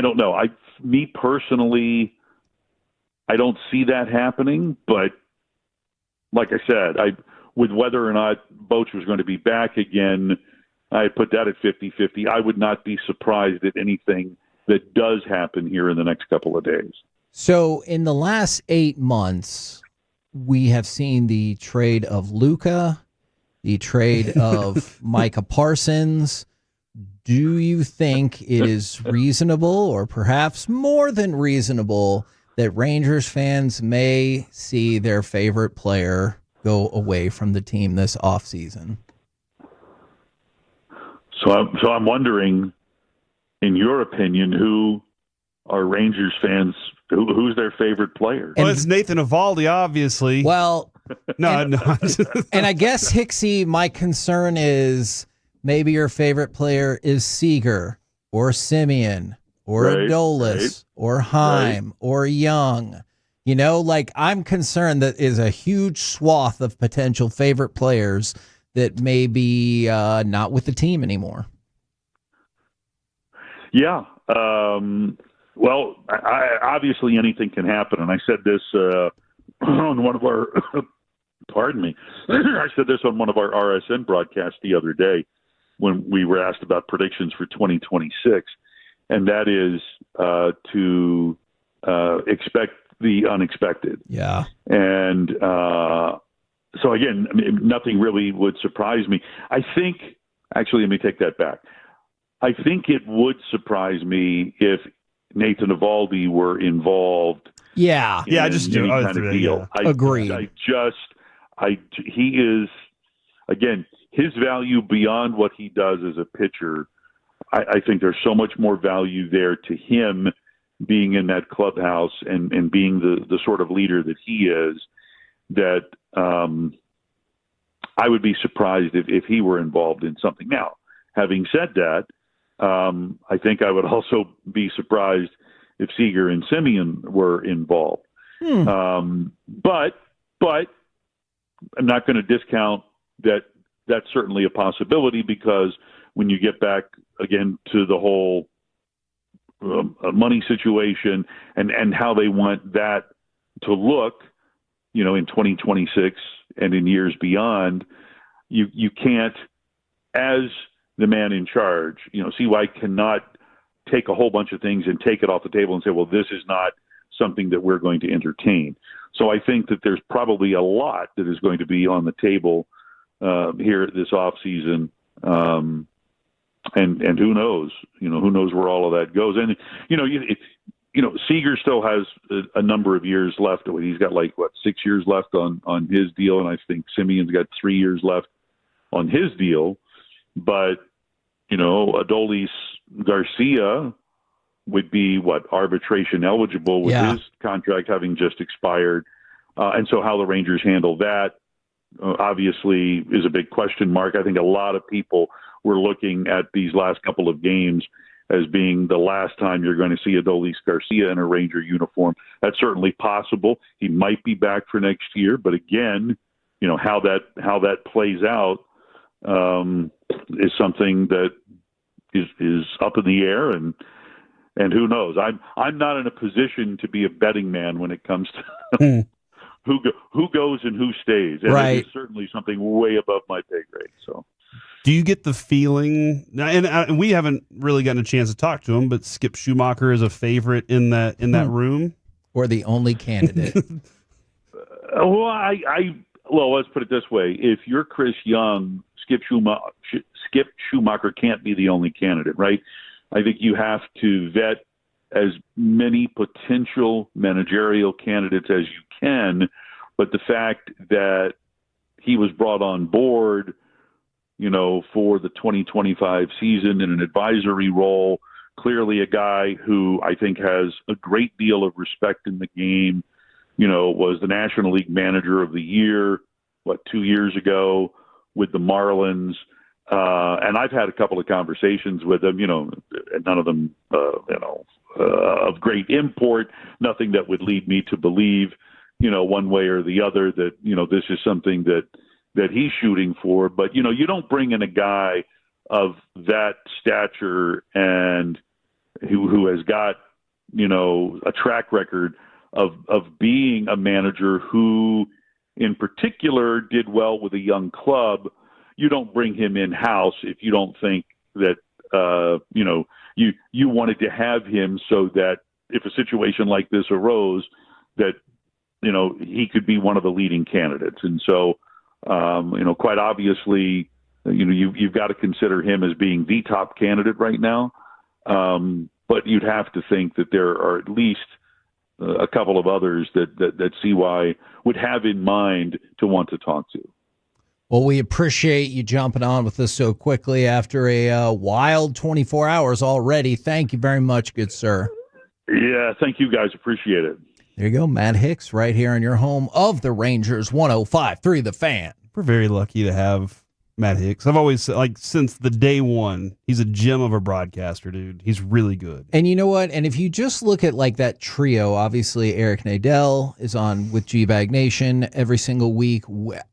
don't know. Me personally, I don't see that happening. But like I said, with whether or not Boch was going to be back again, I put that at 50-50. I would not be surprised at anything that does happen here in the next couple of days. So in the last 8 months, we have seen the trade of Luka, the trade of Micah Parsons. Do you think it is reasonable or perhaps more than reasonable that Rangers fans may see their favorite player go away from the team this offseason? So I'm wondering, in your opinion, who Rangers fans who's their favorite player. Well, it's Nathan Eovaldi, obviously. Well, no. And I guess, Hicksy, my concern is maybe your favorite player is Seager or Simeon or Adolis or Heim or Young. You know, like, I'm concerned that is a huge swath of potential favorite players that may be not with the team anymore. Yeah. Well, obviously anything can happen. And I said this on one of our, pardon me, I said this on one of our RSN broadcasts the other day when we were asked about predictions for 2026. And that is to expect the unexpected. Yeah. And so, again, I mean, nothing really would surprise me. I think, actually, let me take that back. I think it would surprise me if Nathan Eovaldi were involved. Yeah. In just any kind of deal. Yeah. Agreed. He is, again, his value beyond what he does as a pitcher. I think there's so much more value there to him being in that clubhouse and being the sort of leader that he is, that I would be surprised if he were involved in something. Now, having said that, I think I would also be surprised if Seager and Simeon were involved. But I'm not going to discount that that's certainly a possibility, because when you get back again to the whole money situation and how they want that to look, you know, in 2026 and in years beyond, you can't, as the man in charge, you know, CY cannot take a whole bunch of things and take it off the table and say, well, this is not something that we're going to entertain. So I think that there's probably a lot that is going to be on the table here this offseason. And who knows, who knows where all of that goes. And, Seager still has a number of years left. He's got 6 years left on his deal. And I think Simeon's got 3 years left on his deal. But, Adolis Garcia would be arbitration eligible with his contract having just expired. And so how the Rangers handle that, obviously, is a big question mark. I think a lot of people were looking at these last couple of games as being the last time you're going to see Adolis Garcia in a Ranger uniform. That's certainly possible. He might be back for next year, but again, how that plays out is something that is up in the air, and who knows. I'm not in a position to be a betting man when it comes to who goes and who stays, and it is certainly something way above my pay grade. So. Do you get the feeling, and we haven't really gotten a chance to talk to him, but Skip Schumacher is a favorite in that room, or the only candidate? Well, let's put it this way: if you're Chris Young, Skip Schumacher can't be the only candidate, right? I think you have to vet as many potential managerial candidates as you can, but the fact that he was brought on board, for the 2025 season in an advisory role, clearly a guy who I think has a great deal of respect in the game, was the National League Manager of the Year, 2 years ago with the Marlins. And I've had a couple of conversations with him, none of them, of great import, nothing that would lead me to believe, one way or the other that, this is something that he's shooting for. But, you don't bring in a guy of that stature and who has got, a track record of being a manager who in particular did well with a young club. You don't bring him in-house if you don't think that, you wanted to have him so that if a situation like this arose, that, he could be one of the leading candidates. And so, quite obviously, you've got to consider him as being the top candidate right now. But you'd have to think that there are at least a couple of others that CY would have in mind to want to talk to. Well, we appreciate you jumping on with us so quickly after a wild 24 hours already. Thank you very much, good sir. Yeah, thank you guys. Appreciate it. There you go, Matt Hicks, right here in your home of the Rangers, 105.3 The Fan. We're very lucky to have Matt Hicks. I've always, since the day one, he's a gem of a broadcaster, dude. He's really good. And you know what? And if you just look at that trio, obviously Eric Nadel is on with G-Bag Nation every single week.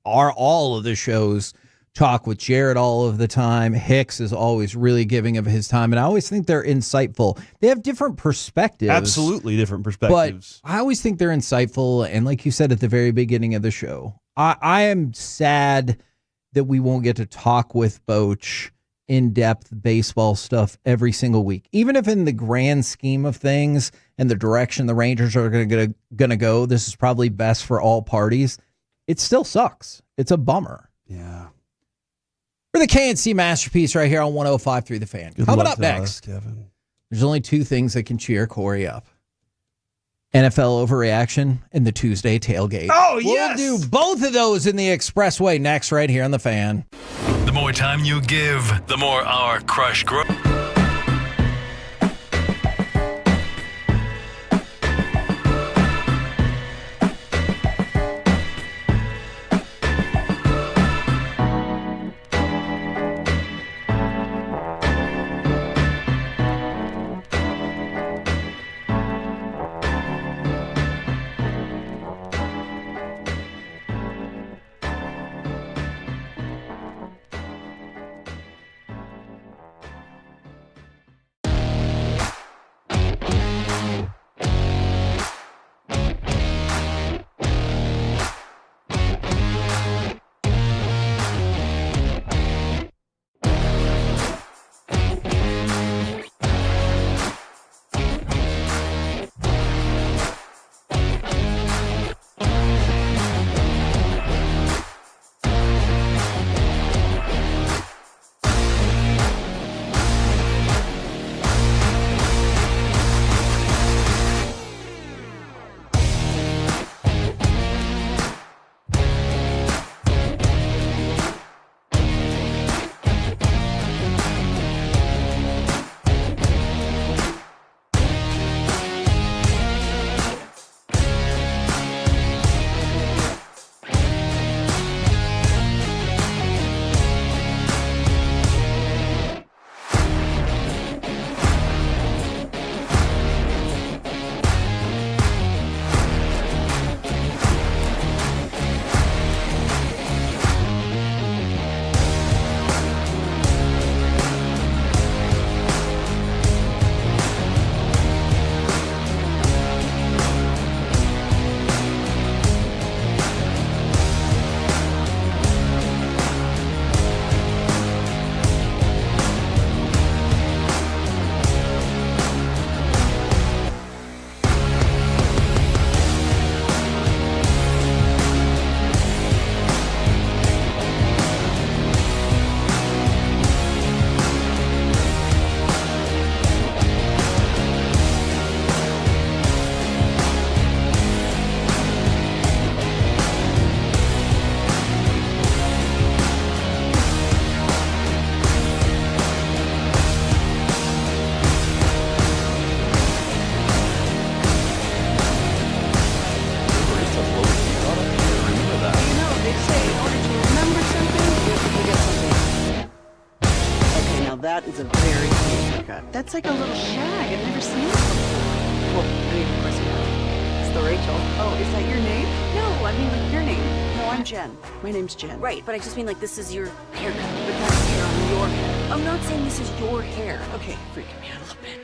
All of the shows talk with Jared all of the time. Hicks is always really giving of his time, and I always think they're insightful. They have different perspectives. Absolutely different perspectives. But I always think they're insightful, and like you said at the very beginning of the show, I am sad that we won't get to talk with Boch in-depth baseball stuff every single week. Even if in the grand scheme of things and the direction the Rangers are going to go, this is probably best for all parties, it still sucks. It's a bummer. Yeah. For the KNC Masterpiece right here on 105.3 The Fan. Coming up next, Kevin. There's only two things that can cheer Corey up. NFL Overreaction and the Tuesday Tailgate. Oh, yes! We'll do both of those in the Expressway next right here on The Fan. The more time you give, the more our crush grows. That is a very cute haircut. That's like a little shag. I've never seen this before. Well, I mean, of course you have. It's the Rachel. Oh, is that your name? No, I mean like your name. No, I'm Jen. My name's Jen. Right, but I just mean like this is your haircut. But that's hair on your head. I'm not saying this is your hair. Okay, freaking me out a little bit.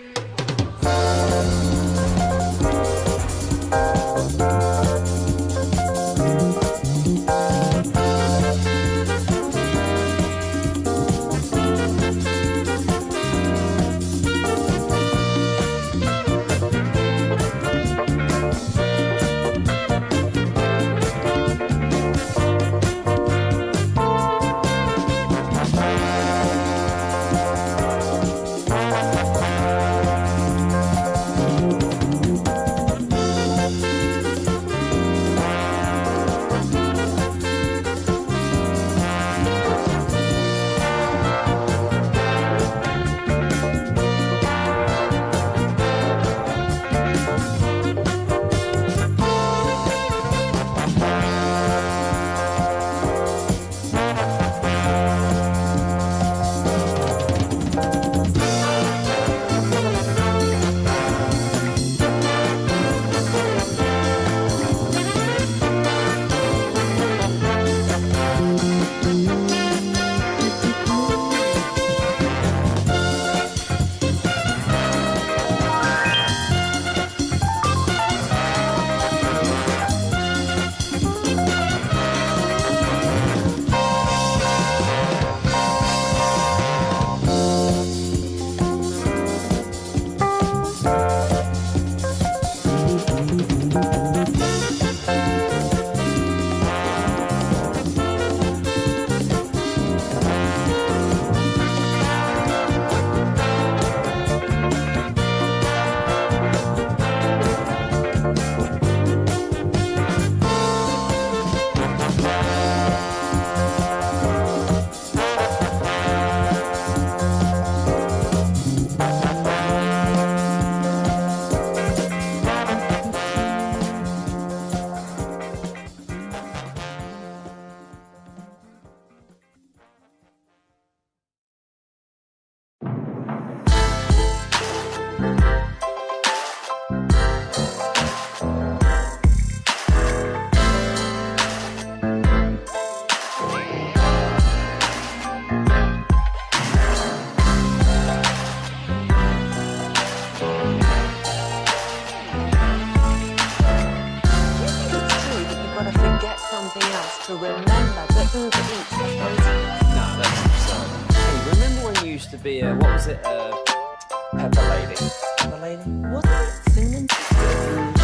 remember the Uber Eats. No, that's absurd. Hey, remember when you used to be a, what was it, Pepper Lady? Pepper Lady? Wasn't it Cinnamon Sisters?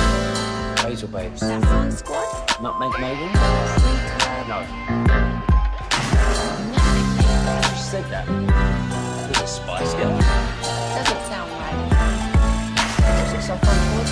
Basil Babes. Saffron Squad? Nutmeg Megan? No. I just said that. Was it Spice Girl? Doesn't sound right. Was it Saffron Squad?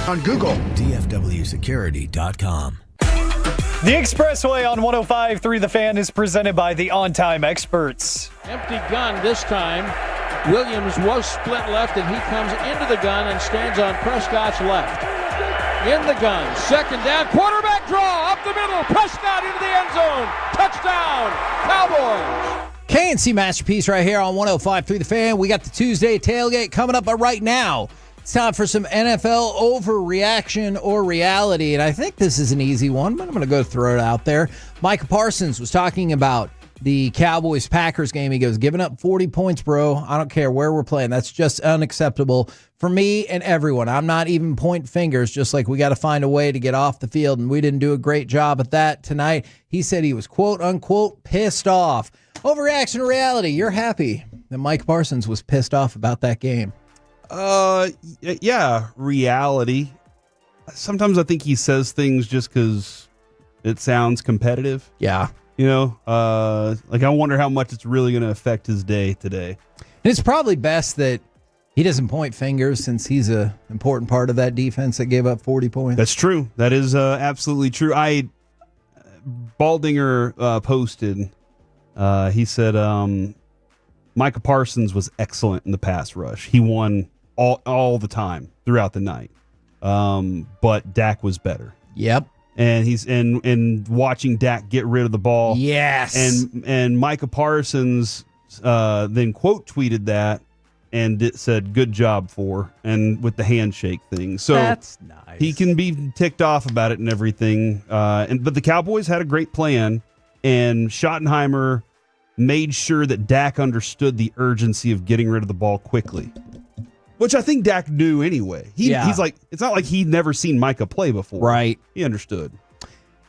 On Google. DFWsecurity.com. The Expressway on 105.3 The Fan is presented by the On Time Experts. Empty gun this time. Williams was split left, and he comes into the gun and stands on Prescott's left. In the gun, second down, quarterback draw, up the middle, Prescott into the end zone. Touchdown, Cowboys. KNC Masterpiece right here on 105.3 The Fan. We got the Tuesday tailgate coming up right now. It's time for some NFL overreaction or reality, and I think this is an easy one, but I'm going to go throw it out there. Micah Parsons was talking about the Cowboys-Packers game. He goes, giving up 40 points, bro. I don't care where we're playing. That's just unacceptable for me and everyone. I'm not even pointing fingers, just like we got to find a way to get off the field, and we didn't do a great job at that tonight. He said he was, quote-unquote, pissed off. Overreaction or reality, you're happy that Micah Parsons was pissed off about that game. Yeah, reality. Sometimes I think he says things just because it sounds competitive. Yeah. You know, like I wonder how much it's really going to affect his day today. And it's probably best that he doesn't point fingers since he's an important part of that defense that gave up 40 points. That's true. That is absolutely true. Baldinger posted, he said, Micah Parsons was excellent in the pass rush. He won all the time throughout the night. But Dak was better. Yep. And he's and watching Dak get rid of the ball. Yes. And Micah Parsons then quote tweeted that and it said good job and with the handshake thing. So that's nice. He can be ticked off about it and everything. But the Cowboys had a great plan, and Schottenheimer made sure that Dak understood the urgency of getting rid of the ball quickly, which I think Dak knew anyway. He's like, it's not like he'd never seen Micah play before. Right. He understood.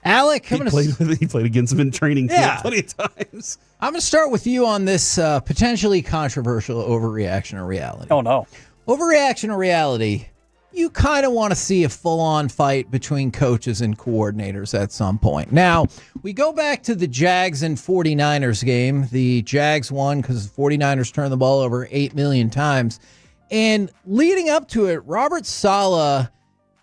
Alec, he played against him in training camp plenty of times. I'm going to start with you on this potentially controversial overreaction or reality. Oh, no. Overreaction or reality, you kind of want to see a full-on fight between coaches and coordinators at some point. Now, we go back to the Jags and 49ers game. The Jags won because the 49ers turned the ball over 8 million times. And leading up to it, Robert Saleh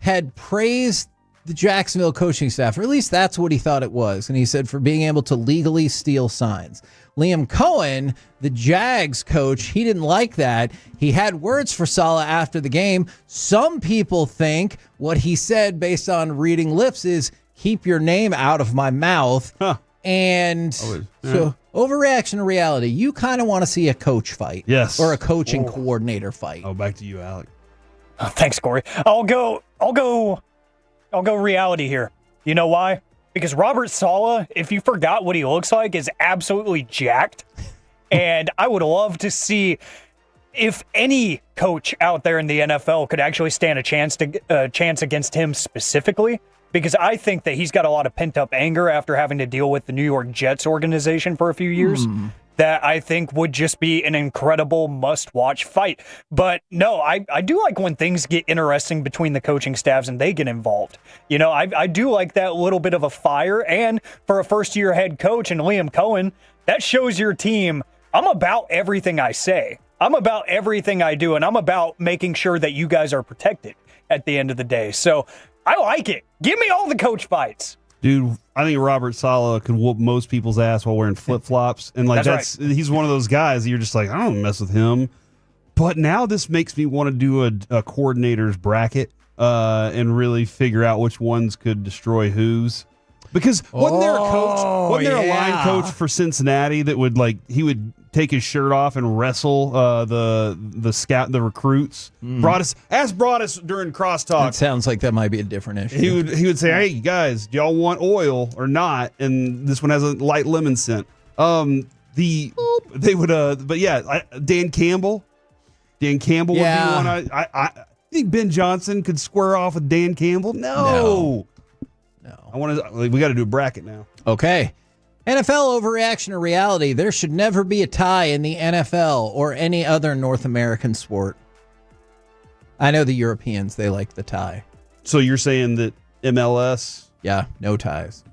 had praised the Jacksonville coaching staff, or at least that's what he thought it was. And he said for being able to legally steal signs. Liam Cohen, the Jags coach, he didn't like that. He had words for Saleh after the game. Some people think what he said based on reading lips is keep your name out of my mouth. Huh. And so overreaction to reality, you kind of want to see a coach fight. Yes. Or a coaching coordinator fight. Oh, back to you, Alec. Thanks, Corey. I'll go reality here. You know why? because Robert Saleh, if you forgot what he looks like, is absolutely jacked. And I would love to see if any coach out there in the NFL could actually stand a chance against him specifically, because I think that he's got a lot of pent-up anger after having to deal with the New York Jets organization for a few years. That I think would just be an incredible must-watch fight. But no, I do like when things get interesting between the coaching staffs and they get involved. You know, I do like that little bit of a fire. And for a first-year head coach and Liam Cohen, that shows your team, I'm about everything I say. I'm about everything I do, and I'm about making sure that you guys are protected at the end of the day. So I like it. Give me all the coach fights. Dude, I think Robert Saleh could whoop most people's ass while wearing flip-flops. And like he's one of those guys that you're just like, I don't mess with him. But now this makes me want to do a coordinator's bracket and really figure out which ones could destroy whose. Because wasn't there a coach, wasn't there a line coach for Cincinnati that would he would take his shirt off and wrestle the recruits? Brought us during crosstalk. That sounds like that might be a different issue. He would say, "Hey guys, do y'all want oil or not?" And this one has a light lemon scent. They would but yeah, Dan Campbell would be one. I think Ben Johnson could square off with Dan Campbell. No. I want to. We got to do a bracket now. Okay. NFL overreaction or reality? There should never be a tie in the NFL or any other North American sport. I know the Europeans, they like the tie. So you're saying that MLS? Yeah, no ties.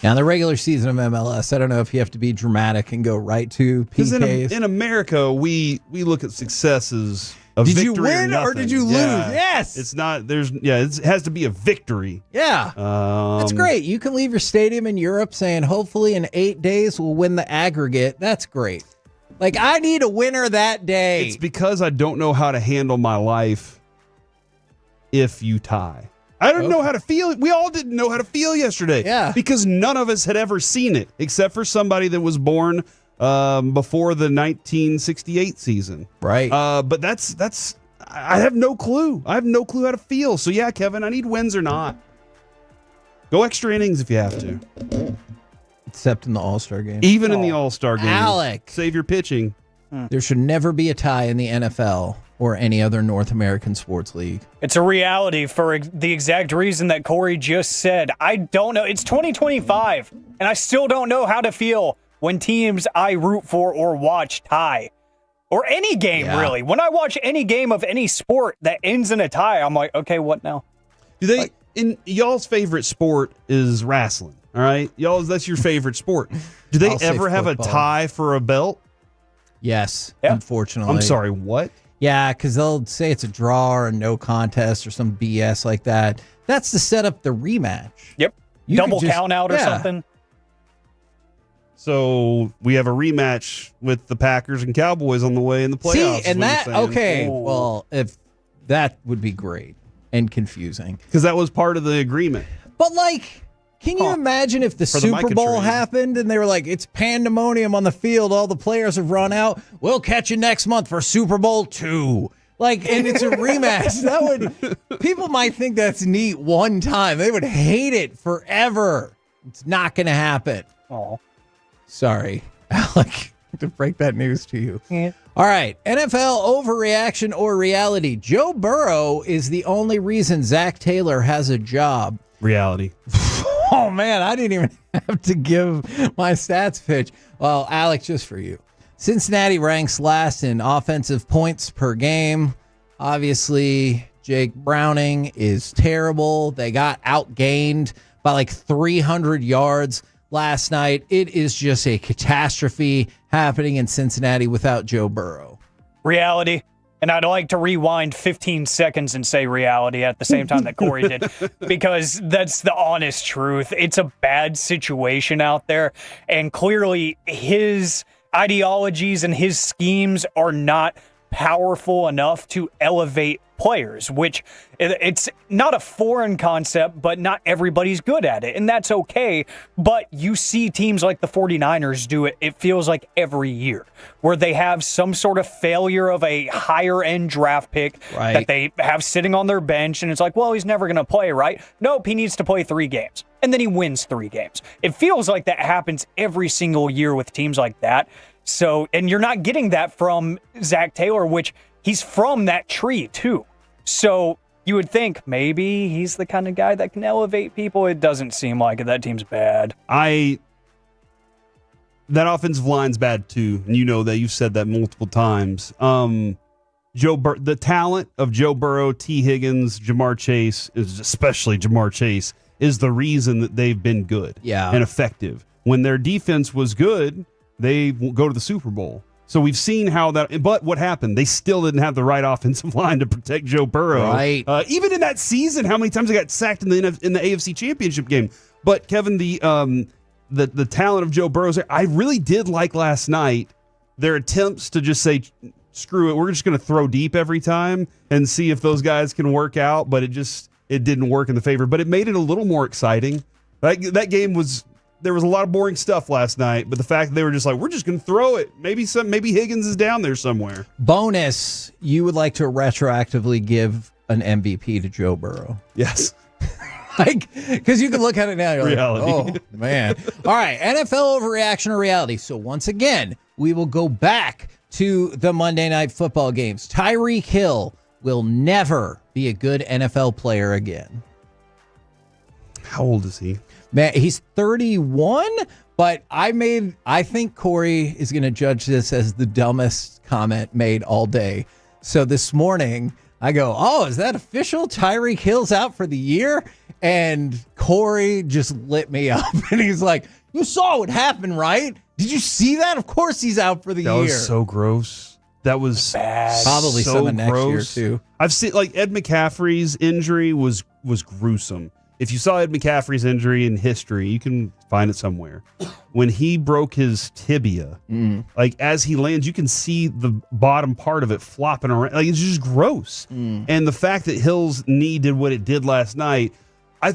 Now, the regular season of MLS, I don't know if you have to be dramatic and go right to PKs. Because in America, we look at success as a victory. Did you win or did you lose? Yeah. Yes. It's not, it has to be a victory. Yeah. That's great. You can leave your stadium in Europe saying, hopefully in 8 days we'll win the aggregate. That's great. Like, I need a winner that day. It's because I don't know how to handle my life if you tie. I don't know how to feel. We all didn't know how to feel yesterday. Yeah. Because none of us had ever seen it, except for somebody that was born before the 1968 season. Right. But that's I have no clue. I have no clue how to feel. So yeah, Kevin, I need wins or not. Go extra innings if you have to. Except in the All-Star game. Even in the All-Star game. Alec. Save your pitching. There should never be a tie in the NFL or any other North American sports league. It's a reality for the exact reason that Corey just said. I don't know. It's 2025, and I still don't know how to feel when teams I root for or watch tie. Or any game, really. When I watch any game of any sport that ends in a tie, I'm like, okay, what now? Do they, in y'all's favorite sport is wrestling, all right? Y'all's, that's your favorite sport. Do they ever have a tie for a belt? Yes, unfortunately. I'm sorry, what? Yeah, because they'll say it's a draw or a no contest or some BS like that. That's to set up the rematch. Yep. Double count out or something. So we have a rematch with the Packers and Cowboys on the way in the playoffs. See, and that, okay, well, if that would be great and confusing. Because that was part of the agreement. But, like, can you imagine if the Super Bowl happened and they were like, it's pandemonium on the field, all the players have run out, we'll catch you next month for Super Bowl II. Like, and it's a rematch. That would, people might think that's neat one time. They would hate it forever. It's not going to happen. Oh. Sorry, Alec, to break that news to you. Yeah. All right, NFL overreaction or reality. Joe Burrow is the only reason Zach Taylor has a job. Reality. Oh, man, I didn't even have to give my stats pitch. Well, Alec, just for you. Cincinnati ranks last in offensive points per game. Obviously, Jake Browning is terrible. They got outgained by like 300 yards last night. It is just a catastrophe happening in Cincinnati without Joe Burrow. Reality. And I'd like to rewind 15 seconds and say reality at the same time that Corey did, because that's the honest truth. It's a bad situation out there, and clearly his ideologies and his schemes are not powerful enough to elevate players, which it's not a foreign concept, but not everybody's good at it, and that's okay. But you see teams like the 49ers do it, it feels like every year, where they have some sort of failure of a higher-end draft pick that they have sitting on their bench, and it's like, well, he's never going to play, right? Nope, he needs to play 3 games. And then he wins 3 games. It feels like that happens every single year with teams like that. So, and you're not getting that from Zach Taylor, which he's from that tree too. So you would think maybe he's the kind of guy that can elevate people. It doesn't seem like it. That team's bad. That offensive line's bad too, and you know that. You've said that multiple times. The talent of Joe Burrow, T. Higgins, Jamar Chase, especially Jamar Chase, is the reason that they've been good and effective. When their defense was good, they go to the Super Bowl. So we've seen how that, but what happened? They still didn't have the right offensive line to protect Joe Burrow. Right. Even in that season, how many times they got sacked in the AFC Championship game? But Kevin, the talent of Joe Burrow, I really did like last night their attempts to just say, screw it, we're just going to throw deep every time and see if those guys can work out. But it didn't work in the favor. But it made it a little more exciting. That game there was a lot of boring stuff last night, but the fact that they were just like, we're just going to throw it. Maybe Higgins is down there somewhere. Bonus, you would like to retroactively give an MVP to Joe Burrow. Yes. Because you can look at it now. You're reality. Like, oh, man. All right, NFL overreaction or reality. So once again, we will go back to the Monday Night Football games. Tyreek Hill will never be a good NFL player again. How old is he? Man, he's 31, but I think Corey is going to judge this as the dumbest comment made all day. So this morning, I go, oh, is that official? Tyreek Hill's out for the year? And Corey just lit me up. And he's like, you saw what happened, right? Did you see that? Of course he's out for the year. That was so gross. That was bad. Probably so some of next gross. year, too. I've seen, Ed McCaffrey's injury was gruesome. If you saw Ed McCaffrey's injury in history, you can find it somewhere. When he broke his tibia, as he lands, you can see the bottom part of it flopping around. It's just gross. And the fact that Hill's knee did what it did last night,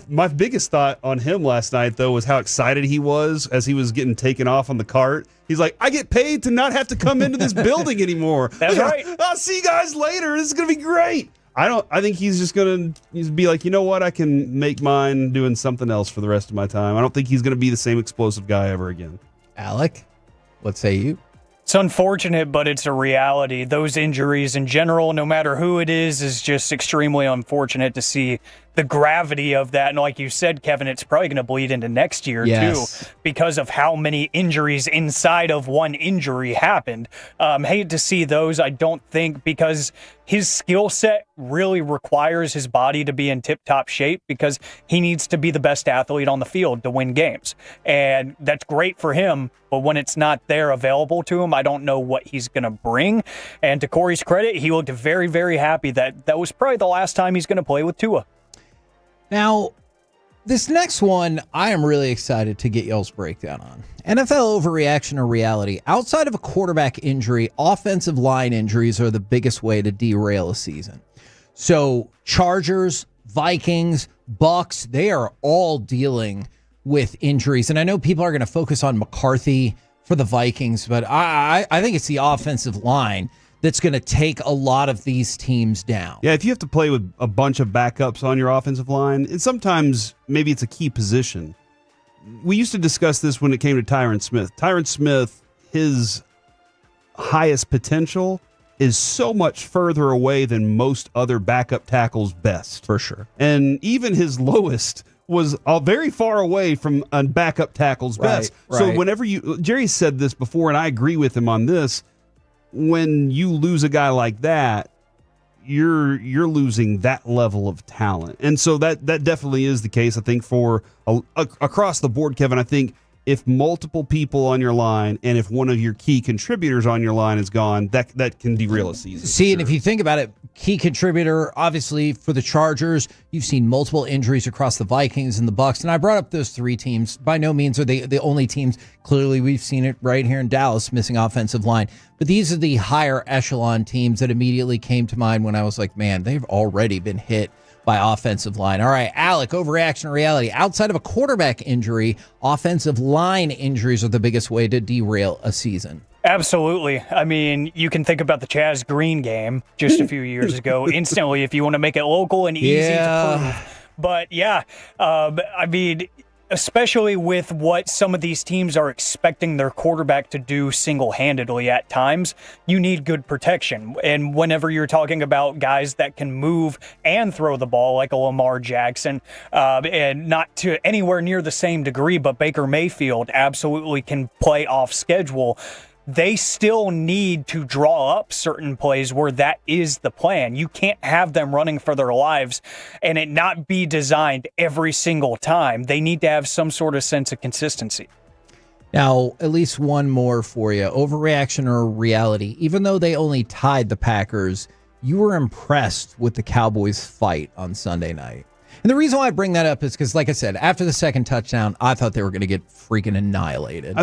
my biggest thought on him last night, though, was how excited he was as he was getting taken off on the cart. He's like, I get paid to not have to come into this building anymore. That's right. I'll see you guys later. This is going to be great. I think he's just going to be like, you know what? I can make mine doing something else for the rest of my time. I don't think he's going to be the same explosive guy ever again. Alec, what say you? It's unfortunate, but it's a reality. Those injuries in general, no matter who it is just extremely unfortunate to see the gravity of that. And like you said, Kevin, it's probably going to bleed into next year, too, because of how many injuries inside of one injury happened. Hate to see those, I don't think, because his skill set really requires his body to be in tip-top shape because he needs to be the best athlete on the field to win games. And that's great for him, but when it's not there available to him, I don't know what he's going to bring. And to Corey's credit, he looked very, very happy that was probably the last time he's going to play with Tua. Now, this next one, I am really excited to get y'all's breakdown on. NFL overreaction or reality. Outside of a quarterback injury, offensive line injuries are the biggest way to derail a season. So Chargers, Vikings, Bucks, they are all dealing with injuries. And I know people are going to focus on McCarthy for the Vikings, but I think it's the offensive line that's going to take a lot of these teams down. Yeah, if you have to play with a bunch of backups on your offensive line, and sometimes maybe it's a key position. We used to discuss this when it came to Tyron Smith. Tyron Smith, his highest potential is so much further away than most other backup tackles' best. For sure. And even his lowest was very far away from a backup tackle's best. So whenever Jerry said this before, and I agree with him on this, when you lose a guy like that, you're losing that level of talent. And so that definitely is the case, I think, for across the board, Kevin. I think if multiple people on your line and if one of your key contributors on your line is gone, that can derail a season. See, and if you think about it, key contributor, obviously, for the Chargers. You've seen multiple injuries across the Vikings and the Bucs, and I brought up those three teams. By no means are they the only teams. Clearly, we've seen it right here in Dallas, missing offensive line. But these are the higher echelon teams that immediately came to mind when I was like, man, they've already been hit by offensive line. All right, Alec, overreaction or reality. Outside of a quarterback injury, offensive line injuries are the biggest way to derail a season. Absolutely. I mean, you can think about the Chaz Green game just a few years ago instantly if you want to make it local and easy to prove. But yeah, I mean, especially with what some of these teams are expecting their quarterback to do single-handedly at times, you need good protection. And whenever you're talking about guys that can move and throw the ball like a Lamar Jackson, and not to anywhere near the same degree, but Baker Mayfield absolutely can play off schedule, they still need to draw up certain plays where that is the plan. You can't have them running for their lives and it not be designed every single time. They need to have some sort of sense of consistency. Now, at least one more for you. Overreaction or reality. Even though they only tied the Packers, you were impressed with the Cowboys' fight on Sunday night. And the reason why I bring that up is because, like I said, after the second touchdown, I thought they were going to get freaking annihilated.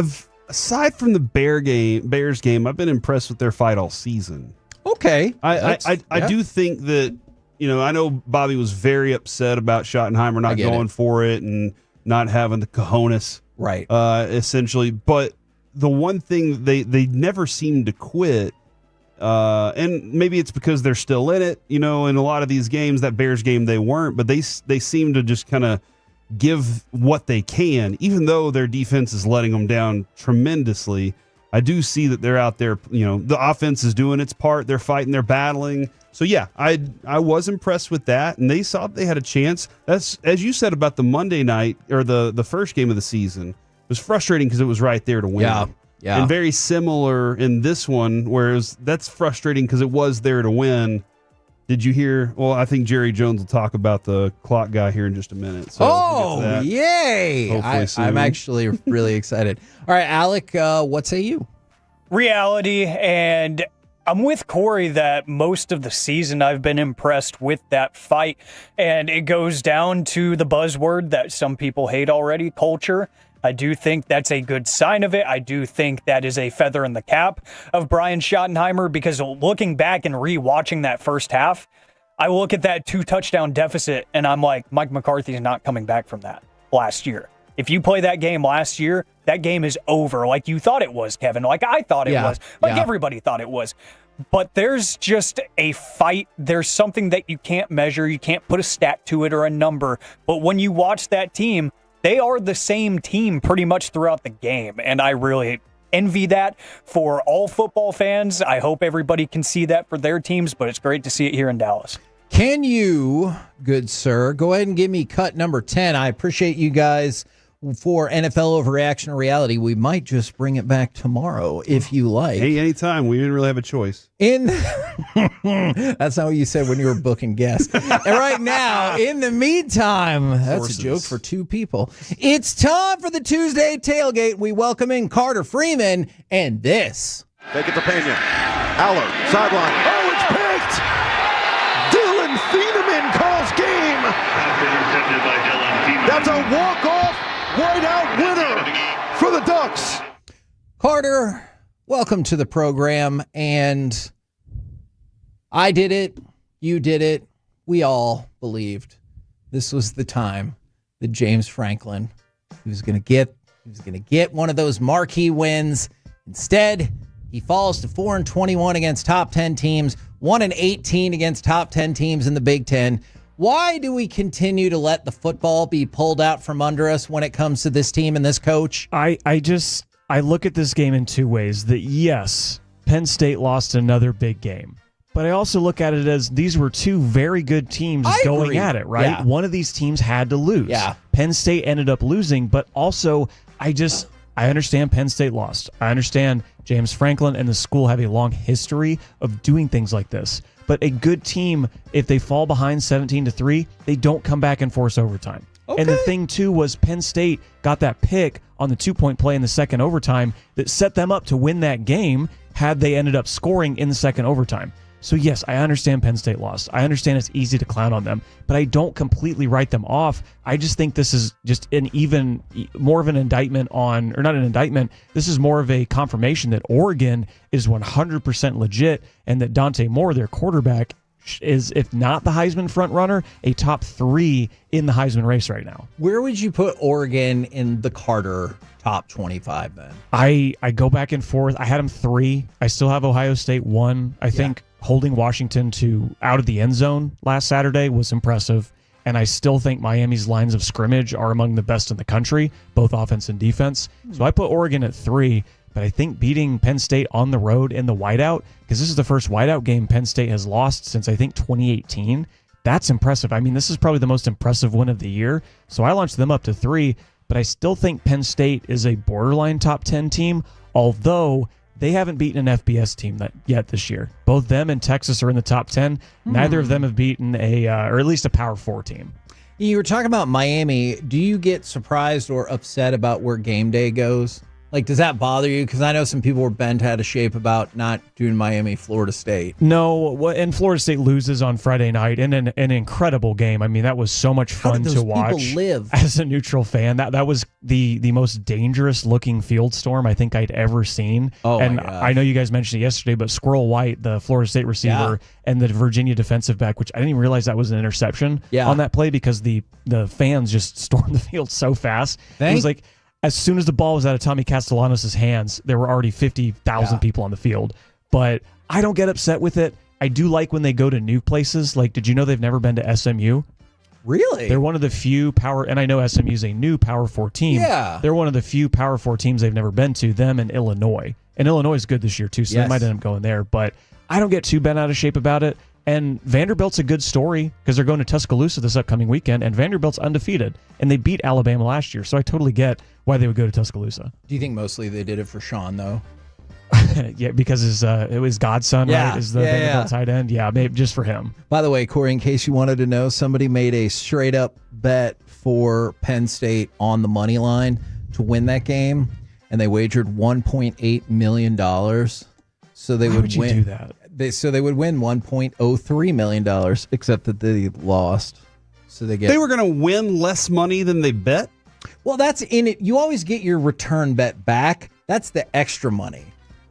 Aside from the Bears game, I've been impressed with their fight all season. Okay. I do think that, I know Bobby was very upset about Schottenheimer not going for it and not having the cojones. Right. Essentially. But the one thing they never seem to quit, and maybe it's because they're still in it, in a lot of these games. That Bears game they weren't, but they seem to just kind of give what they can, even though their defense is letting them down tremendously. I do see that they're out there, the offense is doing its part. They're fighting, they're battling. So yeah, I was impressed with that, and they saw they had a chance. That's, as you said about the Monday night or the first game of the season, it was frustrating because it was right there to win. Yeah. And very similar in this one, whereas that's frustrating because it was there to win. Did you hear? Well, I think Jerry Jones will talk about the clock guy here in just a minute. So yay! I'm actually really excited. All right, Alec, what say you? Reality, and I'm with Corey that most of the season I've been impressed with that fight, and it goes down to the buzzword that some people hate already, culture. I do think that's a good sign of it. I do think that is a feather in the cap of Brian Schottenheimer, because looking back and re-watching that first half, I look at that 2-touchdown deficit and I'm like, Mike McCarthy is not coming back from that last year. If you play that game last year, that game is over like you thought it was, Kevin, like I thought it was, like everybody thought it was. But there's just a fight. There's something that you can't measure. You can't put a stat to it or a number. But when you watch that team, they are the same team pretty much throughout the game, and I really envy that for all football fans. I hope everybody can see that for their teams, but it's great to see it here in Dallas. Can you, good sir, go ahead and give me cut number 10? I appreciate you guys for NFL Overreaction or Reality. We might just bring it back tomorrow if you like. Hey, anytime. We didn't really have a choice. That's not what you said when you were booking guests. And right now, in the meantime, that's a joke for two people. It's time for the Tuesday tailgate. We welcome in Carter Freeman and this. Take it to Pena. Aller, sideline. Oh, it's picked! Dylan Thieneman calls game. That's a walk-off whiteout winner for the Ducks. Carter, welcome to the program. And I did it. You did it. We all believed this was the time that James Franklin was going to get one of those marquee wins. Instead, he falls to 4-21 against top 10 teams, 1-18 against top 10 teams in the Big Ten. Why do we continue to let the football be pulled out from under us when it comes to this team and this coach? I look at this game in two ways. That yes, Penn State lost another big game. But I also look at it as these were two very good teams going at it, right? Yeah. One of these teams had to lose. Yeah. Penn State ended up losing, but also I understand Penn State lost. I understand James Franklin and the school have a long history of doing things like this. But a good team, if they fall behind 17-3, they don't come back and force overtime. Okay. And the thing, too, was Penn State got that pick on the 2-point play in the second overtime that set them up to win that game had they ended up scoring in the second overtime. So yes, I understand Penn State lost. I understand it's easy to clown on them, but I don't completely write them off. I just think this is just an even more of an indictment on, or not an indictment, this is more of a confirmation that Oregon is 100% legit and that Dante Moore, their quarterback, is, if not the Heisman front runner, a top 3 in the Heisman race right now. Where would you put Oregon in the Carter top 25 then? I go back and forth. I had them 3. I still have Ohio State 1. I think holding Washington to out of the end zone last Saturday was impressive. And I still think Miami's lines of scrimmage are among the best in the country, both offense and defense. So I put Oregon at 3. But I think beating Penn State on the road in the whiteout, because this is the first whiteout game Penn State has lost since, I think, 2018. That's impressive. I mean, this is probably the most impressive win of the year. So I launched them up to 3, but I still think Penn State is a borderline top 10 team, although they haven't beaten an FBS team yet this year. Both them and Texas are in the top 10. Neither of them have beaten or at least a Power 4 team. You were talking about Miami. Do you get surprised or upset about where game day goes? Like, does that bother you? Because I know some people were bent out of shape about not doing Miami, Florida State. No, and Florida State loses on Friday night in an incredible game. I mean, that was so much fun to watch. People live? As a neutral fan, that was the most dangerous looking field storm I think I'd ever seen. Oh, and my gosh. I know you guys mentioned it yesterday, but Squirrel White, the Florida State receiver, and the Virginia defensive back, which I didn't even realize that was an interception on that play because the fans just stormed the field so fast. It was like, as soon as the ball was out of Tommy Castellanos' hands, there were already 50,000 people on the field. But I don't get upset with it. I do like when they go to new places. Like, did you know they've never been to SMU? Really? They're one of the few and I know SMU is a new Power 4 team. Yeah. They're one of the few Power 4 teams they've never been to, them and Illinois. And Illinois is good this year, too, so they might end up going there. But I don't get too bent out of shape about it. And Vanderbilt's a good story because they're going to Tuscaloosa this upcoming weekend, and Vanderbilt's undefeated, and they beat Alabama last year. So I totally get why they would go to Tuscaloosa. Do you think mostly they did it for Sean, though? Yeah, because it was godson, right? Is the Vanderbilt tight end? Yeah, maybe just for him. By the way, Corey, in case you wanted to know, somebody made a straight-up bet for Penn State on the money line to win that game, and they wagered $1.8 million. So they would win. Do that? They would win $1.03 million, except that they lost. So they were going to win less money than they bet? Well, that's in it. You always get your return bet back. That's the extra money.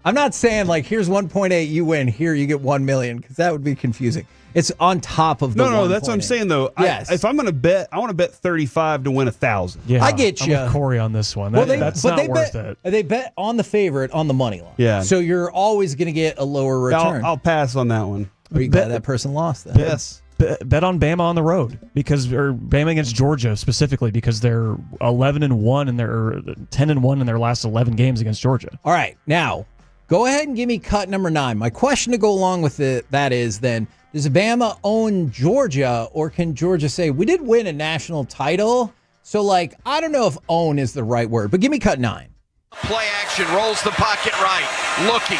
I'm not saying like, here's 1.8, you win, here you get 1 million, because that would be confusing. It's on top of the No, that's what I'm saying, though. Yes. If I'm going to bet, I want to bet 35 to win 1,000. Yeah, I get you. I'm with Corey on this one. That's not worth it. They bet on the favorite on the money line. Yeah. So you're always going to get a lower return. I'll pass on that one. Are you glad that person lost then? Yes. Bet on Bama on the road or Bama against Georgia specifically because they're 11-1 and they're 10-1 in their last 11 games against Georgia. All right, now go ahead and give me cut number 9. My question to go along with that is then, does Bama own Georgia, or can Georgia say we did win a national title? So like, I don't know if own is the right word, but give me cut 9. Play action, rolls the pocket right, looking,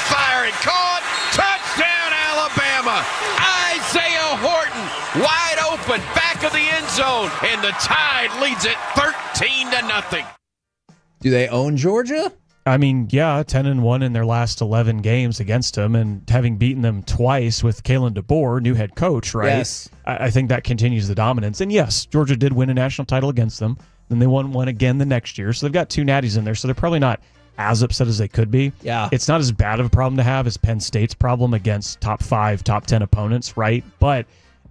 firing, caught, touchdown Alabama. Isaiah Horton, wide open, back of the end zone, and the Tide leads it 13-0. Do they own Georgia? I mean, yeah, 10-1 in their last 11 games against them, and having beaten them twice with Kalen DeBoer, new head coach, right? Yes. I think that continues the dominance. And yes, Georgia did win a national title against them. Then they won one again the next year. So they've got 2 natties in there. So they're probably not as upset as they could be. Yeah. It's not as bad of a problem to have as Penn State's problem against top 5, top 10 opponents, right? But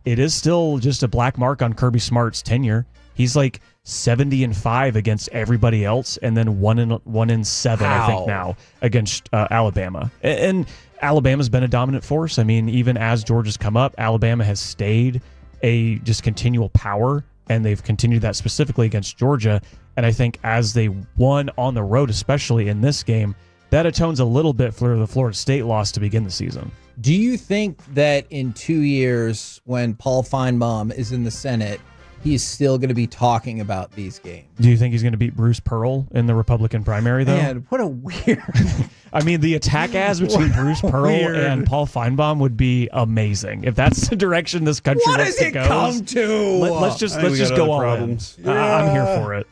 it is still just a black mark on Kirby Smart's tenure. He's like 70-5 against everybody else, and then 1-7, I think now, against Alabama. And Alabama's been a dominant force. I mean, even as Georgia's come up, Alabama has stayed a just continual power, and they've continued that specifically against Georgia. And I think as they won on the road, especially in this game, that atones a little bit for the Florida State loss to begin the season. Do you think that in 2 years, when Paul Feinbaum is in the Senate, he's still going to be talking about these games? Do you think he's going to beat Bruce Pearl in the Republican primary, though? Man, what a weird... I mean, the attack ads between Bruce Pearl and Paul Feinbaum would be amazing. If that's the direction this country wants to go. Come to? Let's just go all in. I'm here for it.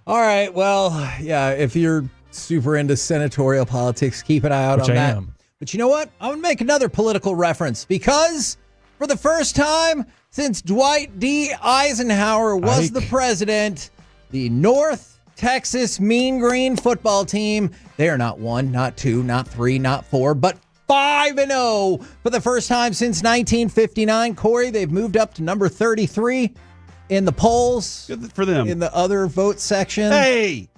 All right, well, yeah, if you're super into senatorial politics, keep an eye out Which on I that. am. But you know what? I'm going to make another political reference because for the first time since Dwight D. Eisenhower was the president, the North Texas Mean Green football team, they are not 1, not 2, not 3, not 4, but 5-0 for the first time since 1959. Corey, they've moved up to number 33 in the polls. Good for them. In the other vote section. Hey!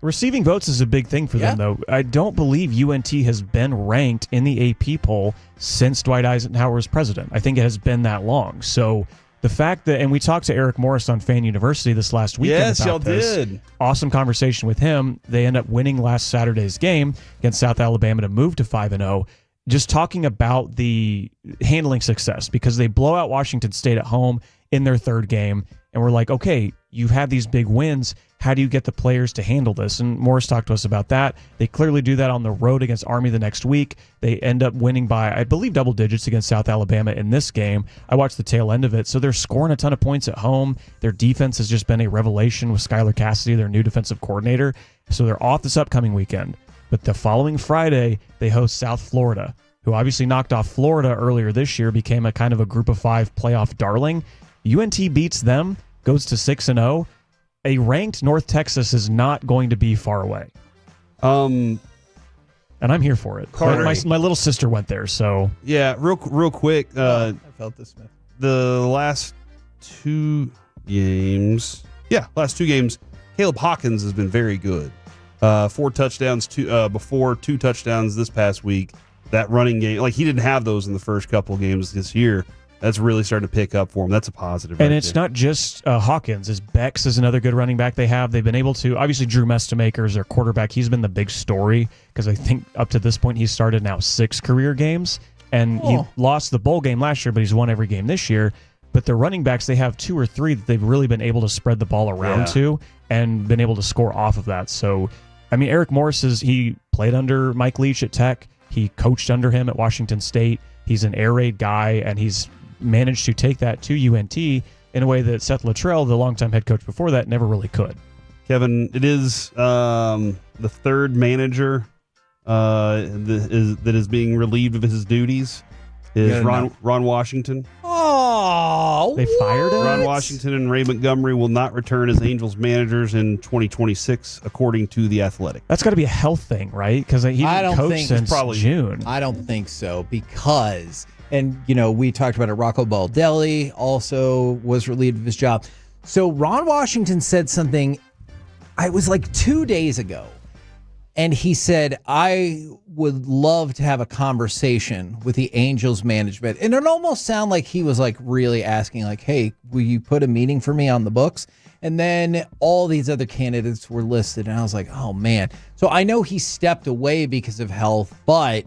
Receiving votes is a big thing for them, though. I don't believe UNT has been ranked in the AP poll since Dwight Eisenhower was president. I think it has been that long. So the fact that, and we talked to Eric Morris on Fan University this last weekend about this. Did. Awesome conversation with him. They end up winning last Saturday's game against South Alabama to move to 5-0. Just talking about the handling success because they blow out Washington State at home in their third game. And we're like, okay, you've had these big wins. How do you get the players to handle this? And Morris talked to us about that. They clearly do that on the road against Army the next week. They end up winning by, I believe, double digits against South Alabama in this game. I watched the tail end of it. So they're scoring a ton of points at home. Their defense has just been a revelation with Skylar Cassidy, their new defensive coordinator. So they're off this upcoming weekend. But the following Friday, they host South Florida, who obviously knocked off Florida earlier this year, became a kind of a group of 5 playoff darling. UNT beats them, goes to 6-0. A ranked North Texas is not going to be far away. And I'm here for it. Carter. My little sister went there, so. Yeah, real quick. I felt this, Smith. The last 2 games. Yeah, last 2 games. Caleb Hawkins has been very good. 4 touchdowns before, 2 touchdowns this past week. That running game, like he didn't have those in the first couple games this year. That's really starting to pick up for him. That's a positive. And it's not just Hawkins. It's Bex is another good running back they have. They've been able to, obviously Drew Mestamaker is their quarterback. He's been the big story because I think up to this point he's started now 6 career games. And he lost the bowl game last year, but he's won every game this year. But their running backs, they have 2 or 3 that they've really been able to spread the ball around to and been able to score off of that. So, I mean, Eric Morris he played under Mike Leach at Tech. He coached under him at Washington State. He's an air raid guy, and he's managed to take that to UNT in a way that Seth Luttrell, the longtime head coach before that, never really could. Kevin, it is the 3rd manager that is being relieved of his duties is Ron Washington. Oh, they fired him? Ron Washington and Ray Montgomery will not return as Angels managers in 2026, according to The Athletic. That's got to be a health thing, right? Because he didn't coach since June. I don't think so because... And, you know, we talked about it. Rocco Baldelli also was relieved of his job. So Ron Washington said something, it was like 2 days ago. And he said, I would love to have a conversation with the Angels management. And it almost sounded like he was like really asking like, hey, will you put a meeting for me on the books? And then all these other candidates were listed. And I was like, oh, man. So I know he stepped away because of health, but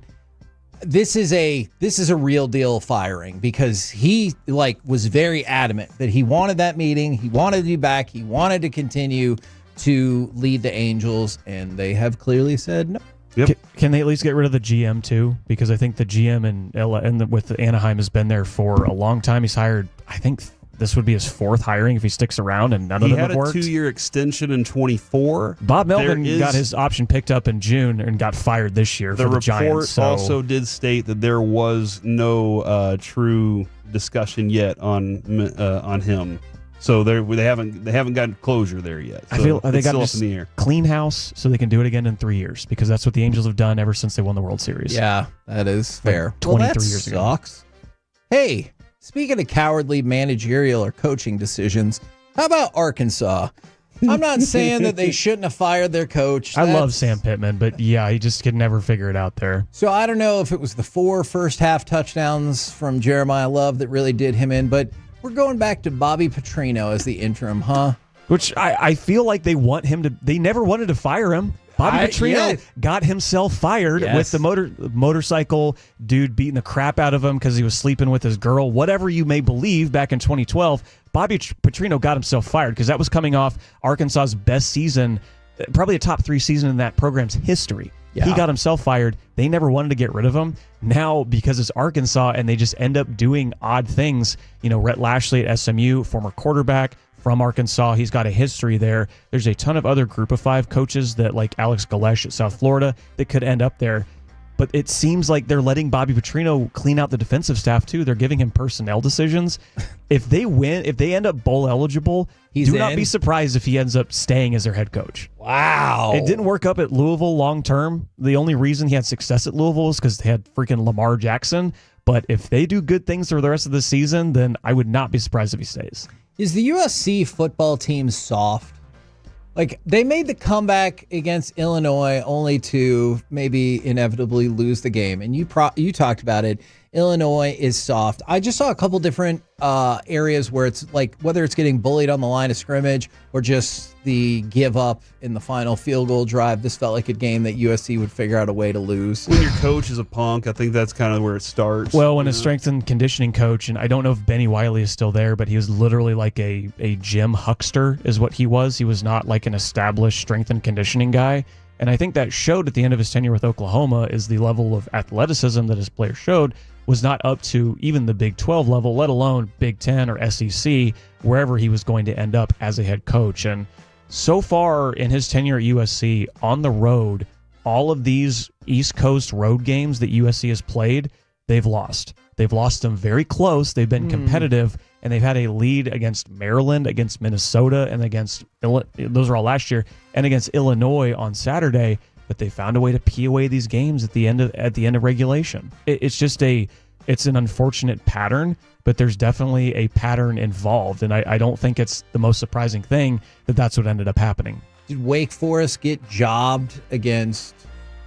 this is a real deal firing because he was very adamant that he wanted that meeting. He wanted to be back. He wanted to continue to lead the Angels, and they have clearly said no. Yep. Can they at least get rid of the GM too? Because I think the GM with Anaheim has been there for a long time. He's hired, I think this would be his 4th hiring if he sticks around, and none of them have worked. He had a 2-year extension in 24. Bob Melvin got his option picked up in June and got fired this year for the Giants. The report also did state that there was no true discussion yet on him. So they haven't gotten closure there yet. So I feel they got still up in the air. Clean house so they can do it again in 3 years because that's what the Angels have done ever since they won the World Series. Yeah, that is fair. Like 23 years ago. Sucks. Hey, speaking of cowardly managerial or coaching decisions, how about Arkansas? I'm not saying that they shouldn't have fired their coach. I love Sam Pittman, but yeah, he just could never figure it out there. So I don't know if it was the 4 first-half touchdowns from Jeremiah Love that really did him in, but we're going back to Bobby Petrino as the interim, huh? Which I feel like they never wanted to fire him. Bobby Petrino got himself fired with the motorcycle dude beating the crap out of him because he was sleeping with his girl. Whatever you may believe, back in 2012, Bobby Petrino got himself fired because that was coming off Arkansas's best season, probably a top 3 season in that program's history. Yeah. He got himself fired. They never wanted to get rid of him. Now, because it's Arkansas and they just end up doing odd things, Rhett Lashley at SMU, former quarterback from Arkansas, he's got a history there. There's a ton of other group of 5 coaches that, like Alex Galesh at South Florida, that could end up there. but it seems like they're letting Bobby Petrino clean out the defensive staff too. They're giving him personnel decisions. If they win, if they end up bowl eligible, do not be surprised if he ends up staying as their head coach. Wow. It didn't work up at Louisville long term. The only reason he had success at Louisville is because they had freaking Lamar Jackson. But if they do good things for the rest of the season, then I would not be surprised if he stays. Is the USC football team soft? Like, they made the comeback against Illinois only to maybe inevitably lose the game. And you talked about it. Illinois is soft. I just saw a couple different areas where it's like, whether it's getting bullied on the line of scrimmage or just the give up in the final field goal drive. This felt like a game that USC would figure out a way to lose. When your coach is a punk, I think that's kind of where it starts. Well, when a strength and conditioning coach, and I don't know if Benny Wiley is still there, but he was literally like a gym huckster is what he was. He was not like an established strength and conditioning guy. And I think that showed at the end of his tenure with Oklahoma is the level of athleticism that his players showed was not up to even the Big 12 level, let alone Big 10 or SEC, wherever he was going to end up as a head coach. And so far in his tenure at USC, on the road, all of these East Coast road games that USC has played, they've lost. They've lost them very close. They've been competitive, and they've had a lead against Maryland, against Minnesota, and against those are all last year, and against Illinois on Saturday. But they found a way to pee away these games at the end of regulation. It's an unfortunate pattern, but there's definitely a pattern involved, and I don't think it's the most surprising thing that that's what ended up happening. Did Wake Forest get jobbed against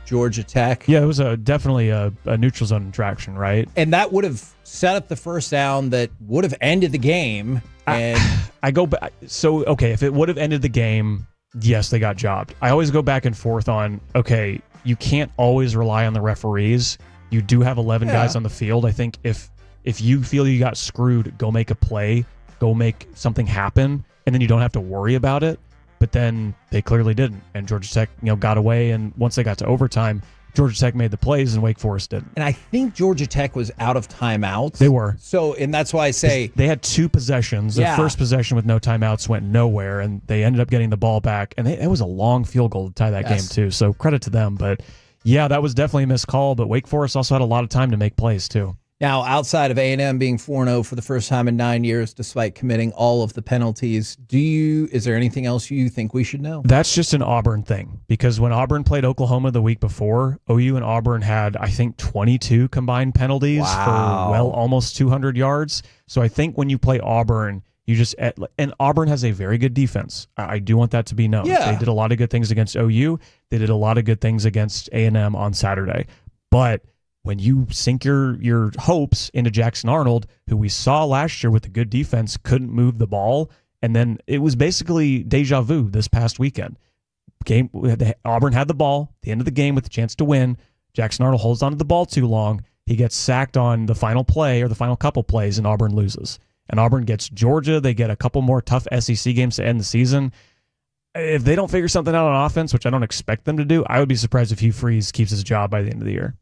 Georgia Tech? Yeah, it was definitely a neutral zone infraction, right? And that would have set up the first down that would have ended the game. And I go back. So, okay, if it would have ended the game, yes, they got jobbed. I always go back and forth on, okay, you can't always rely on the referees. You do have 11 guys on the field. I think if you feel you got screwed, go make a play, go make something happen, and then you don't have to worry about it. But then they clearly didn't, and Georgia Tech, got away. And once they got to overtime, Georgia Tech made the plays, and Wake Forest didn't. And I think Georgia Tech was out of timeouts. They were. So, and that's why I say they had 2 possessions. The first possession with no timeouts went nowhere, and they ended up getting the ball back. And it was a long field goal to tie that game too. So credit to them. But yeah, that was definitely a missed call. But Wake Forest also had a lot of time to make plays too. Now, outside of A&M being 4-0 for the first time in 9 years, despite committing all of the penalties, is there anything else you think we should know? That's just an Auburn thing, because when Auburn played Oklahoma the week before, OU and Auburn had, I think, 22 combined penalties for, almost 200 yards. So I think when you play Auburn, and Auburn has a very good defense. I do want that to be known. Yeah. They did a lot of good things against OU. They did a lot of good things against A&M on Saturday. But when you sink your hopes into Jackson Arnold, who we saw last year with a good defense, couldn't move the ball, and then it was basically deja vu this past weekend. Auburn had the ball at the end of the game with a chance to win. Jackson Arnold holds onto the ball too long. He gets sacked on the final play or the final couple plays, and Auburn loses. And Auburn gets Georgia. They get a couple more tough SEC games to end the season. If they don't figure something out on offense, which I don't expect them to do, I would be surprised if Hugh Freeze keeps his job by the end of the year.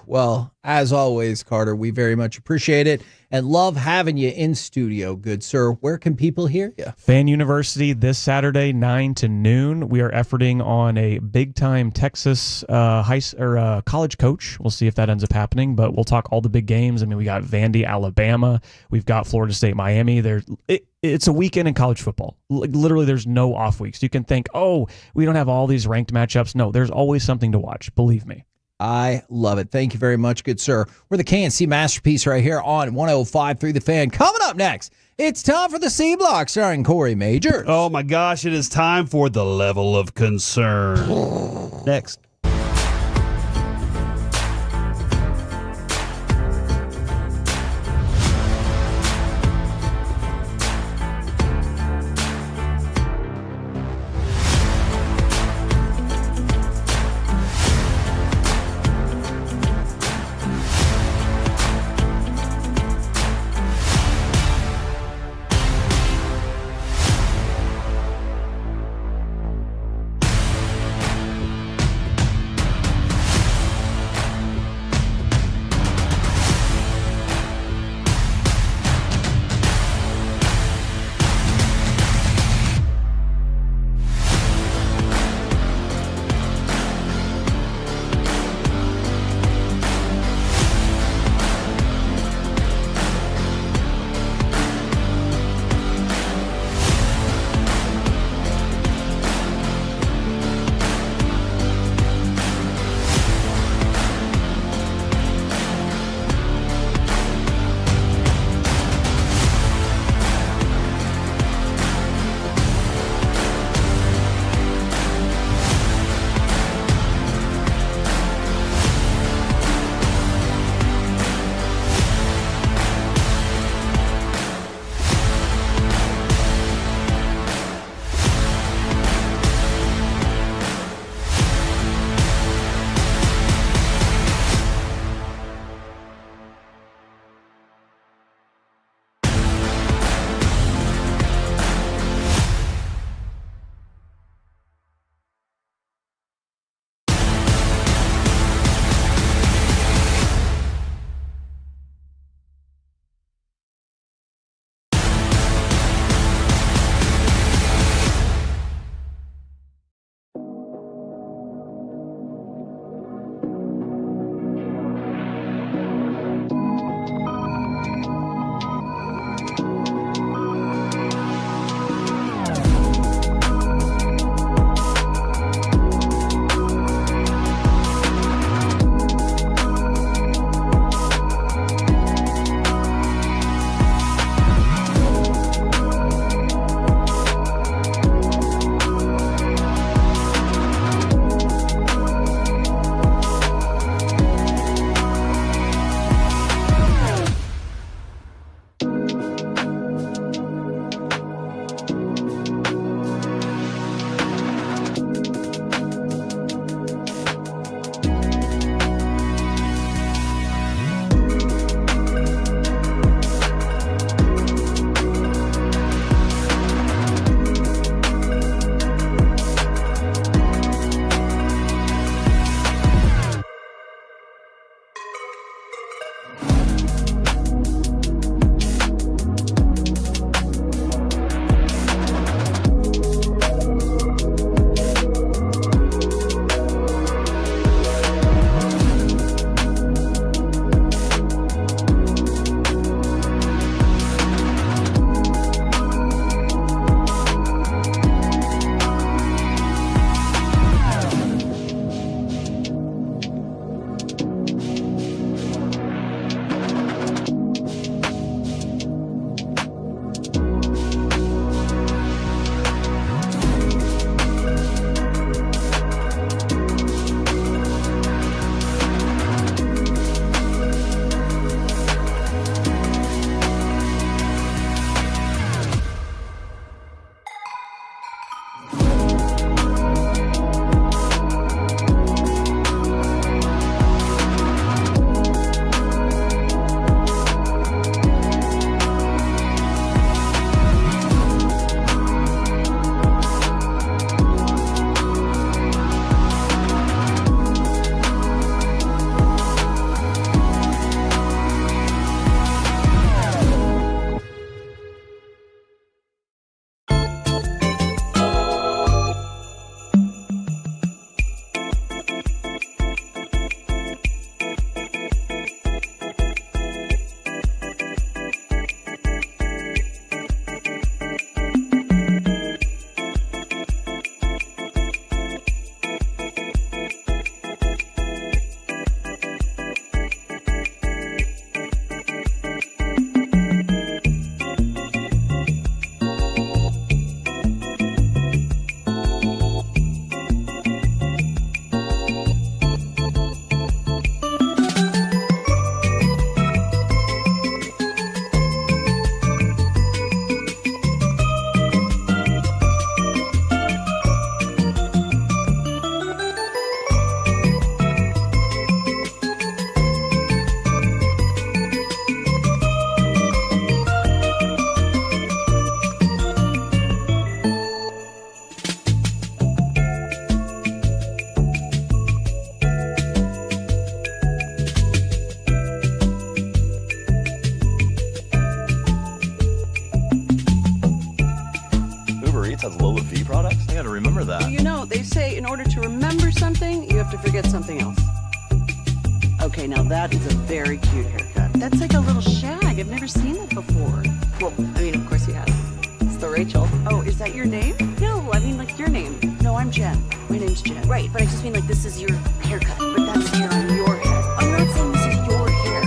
Well, as always, Carter, we very much appreciate it and love having you in studio, good sir. Where can people hear you? Fan University this Saturday, 9 to noon. We are efforting on a big-time Texas college coach. We'll see if that ends up happening, but we'll talk all the big games. I mean, we got Vandy, Alabama. We've got Florida State, Miami. It's a weekend in college football. Literally, there's no off weeks. You can think, we don't have all these ranked matchups. No, there's always something to watch. Believe me. I love it. Thank you very much, good sir. We're the KNC Masterpiece right here on 105.3 The Fan. Coming up next, it's time for the C Block starring Corey Majors. Oh my gosh, it is time for the level of concern. Next. has Lola V products? I gotta remember that. Well, you know, they say in order to remember something, you have to forget something else. Okay, now that is a very cute haircut. That's like a little shag. I've never seen that before. Well, I mean, of course you have. It's the Rachel. Oh, is that your name? No, I mean like your name. No, I'm Jen. My name's Jen. Right, but I just mean like this is your haircut, but that's hair on your head. I'm not saying this is your hair.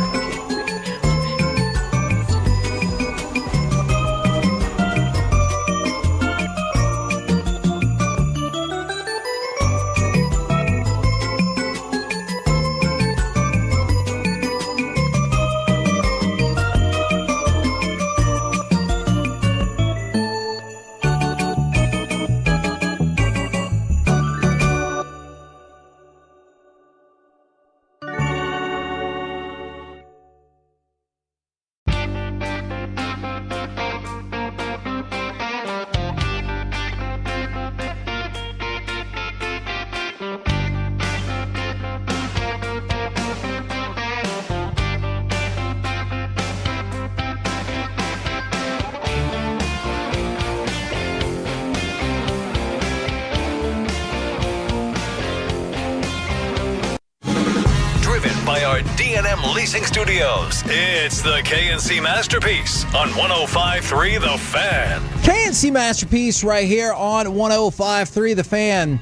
By our D&M Leasing Studios, it's the KNC Masterpiece on 105.3 The Fan. KNC Masterpiece right here on 105.3 The Fan.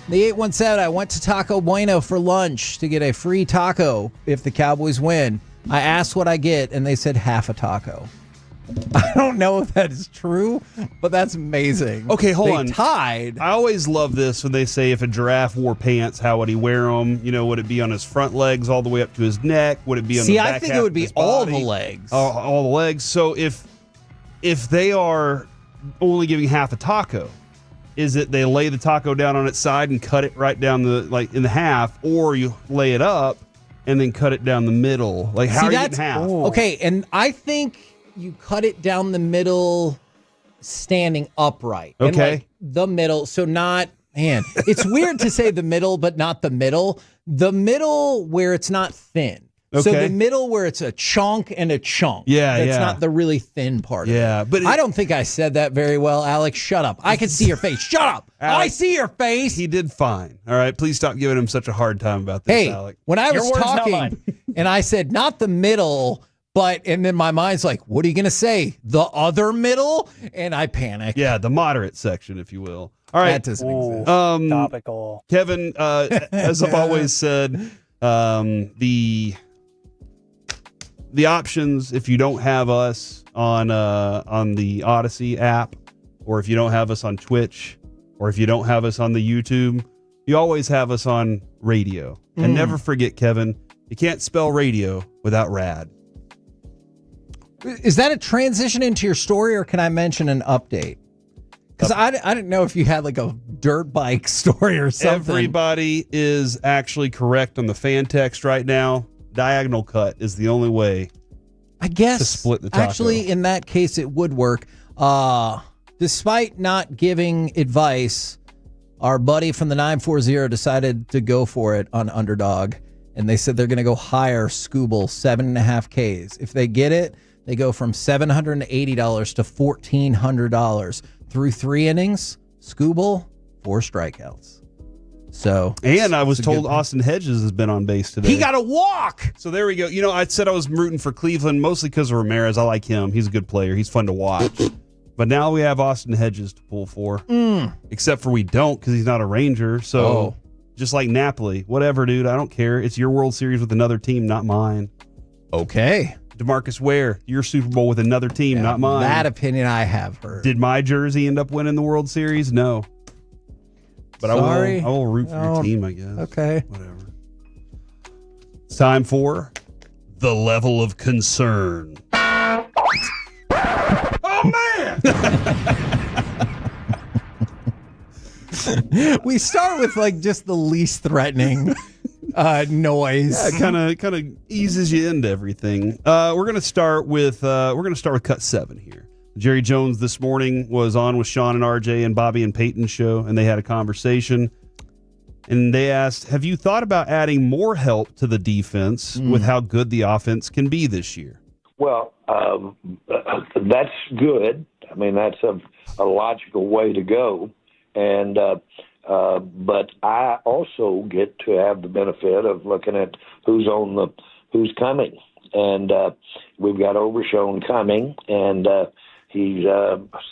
The 817, I went to Taco Bueno for lunch to get a free taco if the Cowboys win. I asked what I get, and they said half a taco. I don't know if that is true, but that's amazing. Okay, hold on. They tied. I always love this when they say if a giraffe wore pants, how would he wear them? You know, would it be on his front legs all the way up to his neck? Would it be on the back half? See, I think it would be all the body? legs. All the legs. So if they are only giving half a taco, is it they lay the taco down on its side and cut it right down in the half, or you lay it up and then cut it down the middle? Like how are you getting half? Okay, and I think you cut it down the middle standing upright. Okay. And like the middle. So not, man, it's weird to say the middle, but not the middle. The middle where it's not thin. Okay. So the middle where it's a chunk and a chunk. Yeah, It's yeah. not the really thin part of it. But I don't think I said that very well, Alex. Shut up. I can see your face. Shut up. Alex, I see your face. He did fine. All right. Please stop giving him such a hard time about this, Hey, Alex. when I Your was words, not talking mine. and I said not the middle, and then my mind's like, what are you going to say? The other middle? And I panic. Yeah, the moderate section, if you will. All right. That doesn't exist. Topical. Kevin, as I've always said, the options, if you don't have us on the Odyssey app, or if you don't have us on Twitch, or if you don't have us on the YouTube, you always have us on radio. And never forget, Kevin, you can't spell radio without rad. Is that a transition into your story, or can I mention an update? Because I didn't know if you had like a dirt bike story or something. Everybody is actually correct on the fan text right now. Diagonal cut is the only way, I guess, to split the taco. Actually, in that case, it would work. Despite not giving advice, our buddy from the 940 decided to go for it on Underdog, and they said they're going to go hire Scooble 7.5 Ks. If they get it, they go from $780 to $1,400 through 3 innings. Scooble, 4 strikeouts. So, and I was told Austin Hedges has been on base today. He got a walk. So there we go. You know, I said I was rooting for Cleveland mostly because of Ramirez. I like him. He's a good player. He's fun to watch. But now we have Austin Hedges to pull for. Except for we don't because he's not a Ranger. So just like Napoli, whatever, dude. I don't care. It's your World Series with another team, not mine. Okay. DeMarcus Ware, your Super Bowl with another team, not mine. That opinion I have heard. Did my jersey end up winning the World Series? No. But Sorry. I will root for your team, I guess. Okay. Whatever. It's time for the level of concern. Oh, man! We start with like just the least threatening noise. Yeah, kind of eases you into everything. We're gonna start with cut 7 here. Jerry Jones this morning was on with Sean and RJ and Bobby and Peyton's show, and they had a conversation. And they asked, have you thought about adding more help to the defense with how good the offense can be this year? Well, that's good. I mean, that's a logical way to go. And but I also get to have the benefit of looking at who's coming. And we've got Overshown coming, and he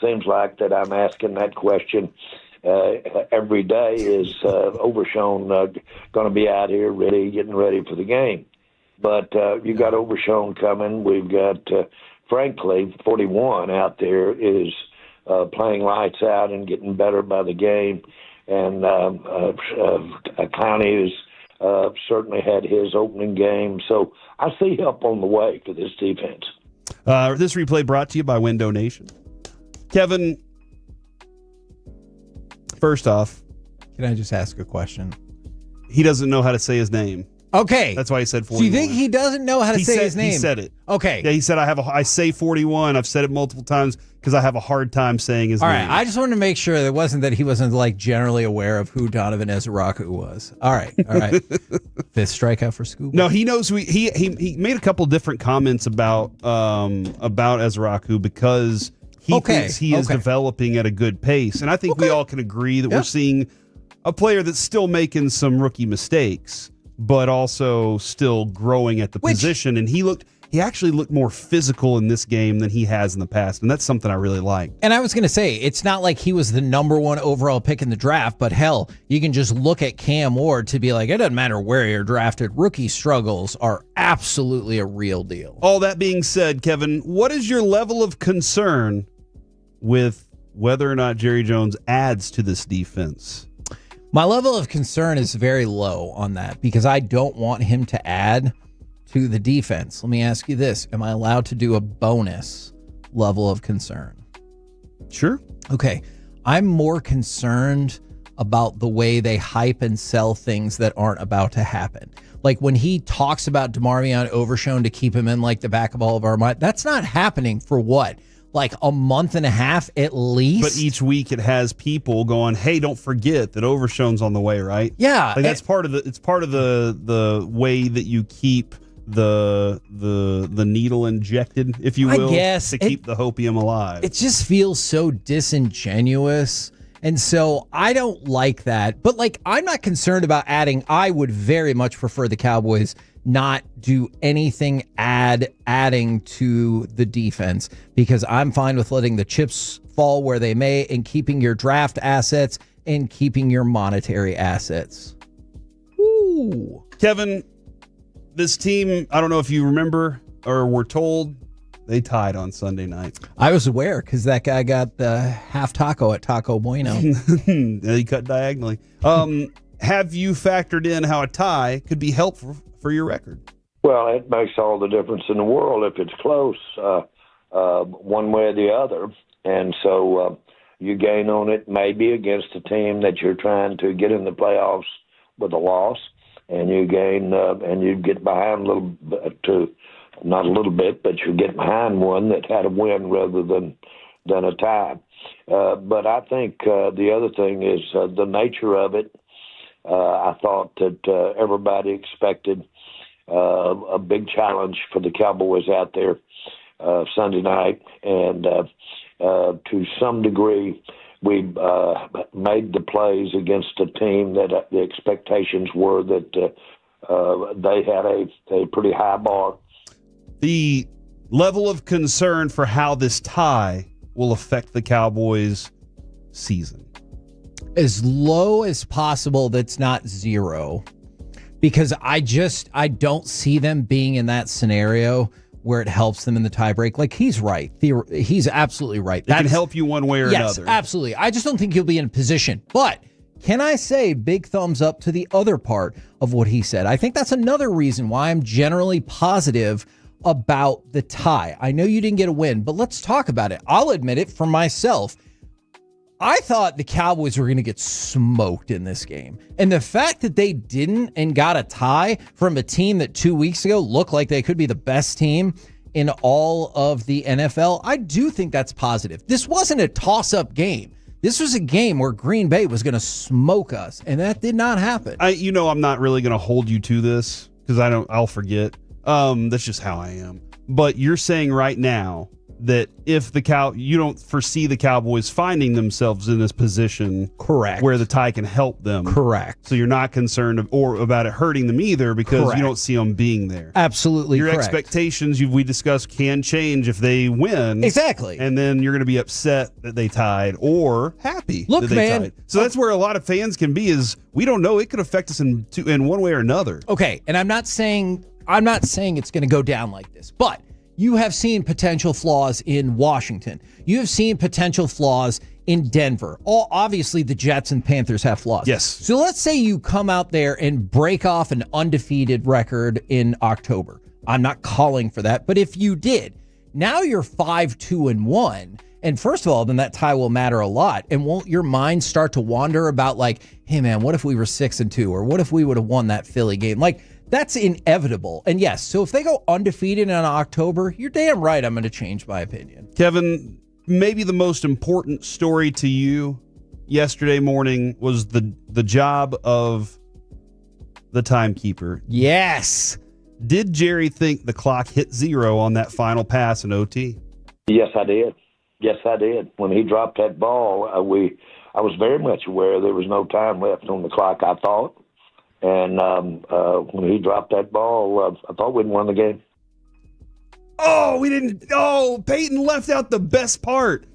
seems like that I'm asking that question every day. Is Overshown going to be out here getting ready for the game? But you got Overshown coming. We've got, frankly, 41 out there is playing lights out and getting better by the game. And Clowney has certainly had his opening game. So I see help on the way for this defense. This replay brought to you by Window Nation. Kevin, first off, can I just ask a question? He doesn't know how to say his name. Okay. That's why he said 41. Do you think he doesn't know how to say his name? He said it. Okay. Yeah, he said, I say 41. I've said it multiple times because I have a hard time saying his name. All right. I just wanted to make sure that it wasn't that he wasn't like generally aware of who Donovan Ezraku was. All right. Fifth strikeout for Scuba. No, he knows he made a couple different comments about Ezraku because he thinks he is developing at a good pace. And I think we all can agree that we're seeing a player that's still making some rookie mistakes, but also still growing at the position. And he actually looked more physical in this game than he has in the past. And that's something I really like. And I was going to say, it's not like he was the number one overall pick in the draft, but hell, you can just look at Cam Ward to be like, it doesn't matter where you're drafted. Rookie struggles are absolutely a real deal. All that being said, Kevin, what is your level of concern with whether or not Jerry Jones adds to this defense? My level of concern is very low on that because I don't want him to add to the defense. Let me ask you this. Am I allowed to do a bonus level of concern? Sure. Okay. I'm more concerned about the way they hype and sell things that aren't about to happen. Like when he talks about DeMarvion Overshown to keep him in like the back of all of our mind, that's not happening for what? Like a month and a half at least. But each week it has people going, "Hey, don't forget that Overshown's on the way," right? Yeah, like that's part of the way that you keep the needle injected, if you will, to keep the hopium alive. It just feels so disingenuous. And so I don't like that. But like, I'm not concerned about adding. I would very much prefer the Cowboys not do anything adding to the defense because I'm fine with letting the chips fall where they may and keeping your draft assets and keeping your monetary assets. Ooh. Kevin, this team, I don't know if you remember or were told, they tied on Sunday night. I was aware because that guy got the half taco at Taco Bueno. He cut diagonally. Have you factored in how a tie could be helpful for your record? Well, it makes all the difference in the world if it's close, one way or the other. And so you gain on it maybe against a team that you're trying to get in the playoffs with a loss, and you gain and you get behind not a little bit, but you get behind one that had a win rather than a tie. But I think the other thing is the nature of it. I thought that everybody expected a big challenge for the Cowboys out there Sunday night, and to some degree, we made the plays against a team that the expectations were that they had a pretty high bar. The level of concern for how this tie will affect the Cowboys' season. As low as possible, that's not zero. Because I don't see them being in that scenario where it helps them in the tiebreak. Like, he's right. He's absolutely right. That can help you one way or yes, another. Absolutely. I just don't think he'll be in a position. But can I say big thumbs up to the other part of what he said? I think that's another reason why I'm generally positive about the tie. I know you didn't get a win, but let's talk about it. I'll admit it for myself. I thought the Cowboys were going to get smoked in this game. And the fact that they didn't and got a tie from a team that 2 weeks ago looked like they could be the best team in all of the NFL, I do think that's positive. This wasn't a toss-up game. This was a game where Green Bay was going to smoke us, and that did not happen. I'm not really going to hold you to this because I'll forget. That's just how I am. But you're saying right now that if you don't foresee the Cowboys finding themselves in this position, correct, where the tie can help them, correct. So you're not concerned about it hurting them either because Correct. you don't see them being there. Absolutely, your correct. expectations we discussed can change if they win, exactly, and then you're going to be upset that they tied or happy. Look, that they man, tied. So that's where a lot of fans can be. Is we don't know, it could affect us in one way or another. Okay, and I'm not saying it's going to go down like this, but you have seen potential flaws in Washington. You have seen potential flaws in Denver. Obviously, the Jets and Panthers have flaws. Yes. So let's say you come out there and break off an undefeated record in October. I'm not calling for that, but if you did, now you're 5-2-1. And first of all, then that tie will matter a lot. And won't your mind start to wander about like, hey man, what if we were 6-2? Or what if we would have won that Philly game? Like, that's inevitable. And yes, so if they go undefeated in October, you're damn right I'm going to change my opinion. Kevin, maybe the most important story to you yesterday morning was the job of the timekeeper. Yes. Did Jerry think the clock hit 0 on that final pass in OT? Yes, I did. Yes, I did. When he dropped that ball, I was very much aware there was no time left on the clock, I thought. And when he dropped that ball, I thought we'd won the game. Oh, we didn't. Oh, Peyton left out the best part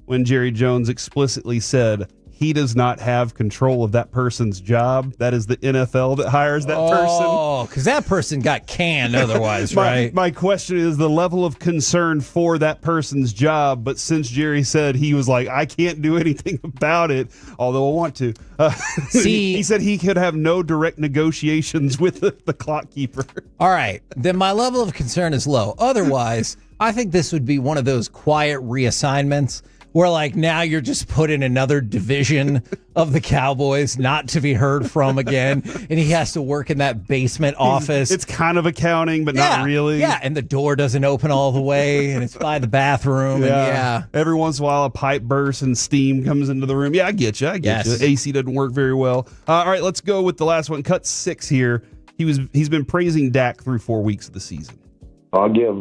when Jerry Jones explicitly said he does not have control of that person's job. That is the NFL that hires that person. Oh, because that person got canned otherwise, right? My question is the level of concern for that person's job. But since Jerry said he was like, I can't do anything about it, although I want to. He said he could have no direct negotiations with the clock keeper. All right. Then my level of concern is low. Otherwise, I think this would be one of those quiet reassignments where like now you're just put in another division of the Cowboys not to be heard from again. And he has to work in that basement office. It's kind of accounting, but not really. Yeah, and the door doesn't open all the way and it's by the bathroom. And Every once in a while a pipe bursts and steam comes into the room. Yeah, I get you. Yes. AC doesn't work very well. All right, let's go with the last one. Cut 6 here. He's been praising Dak through 4 weeks of the season. I'll give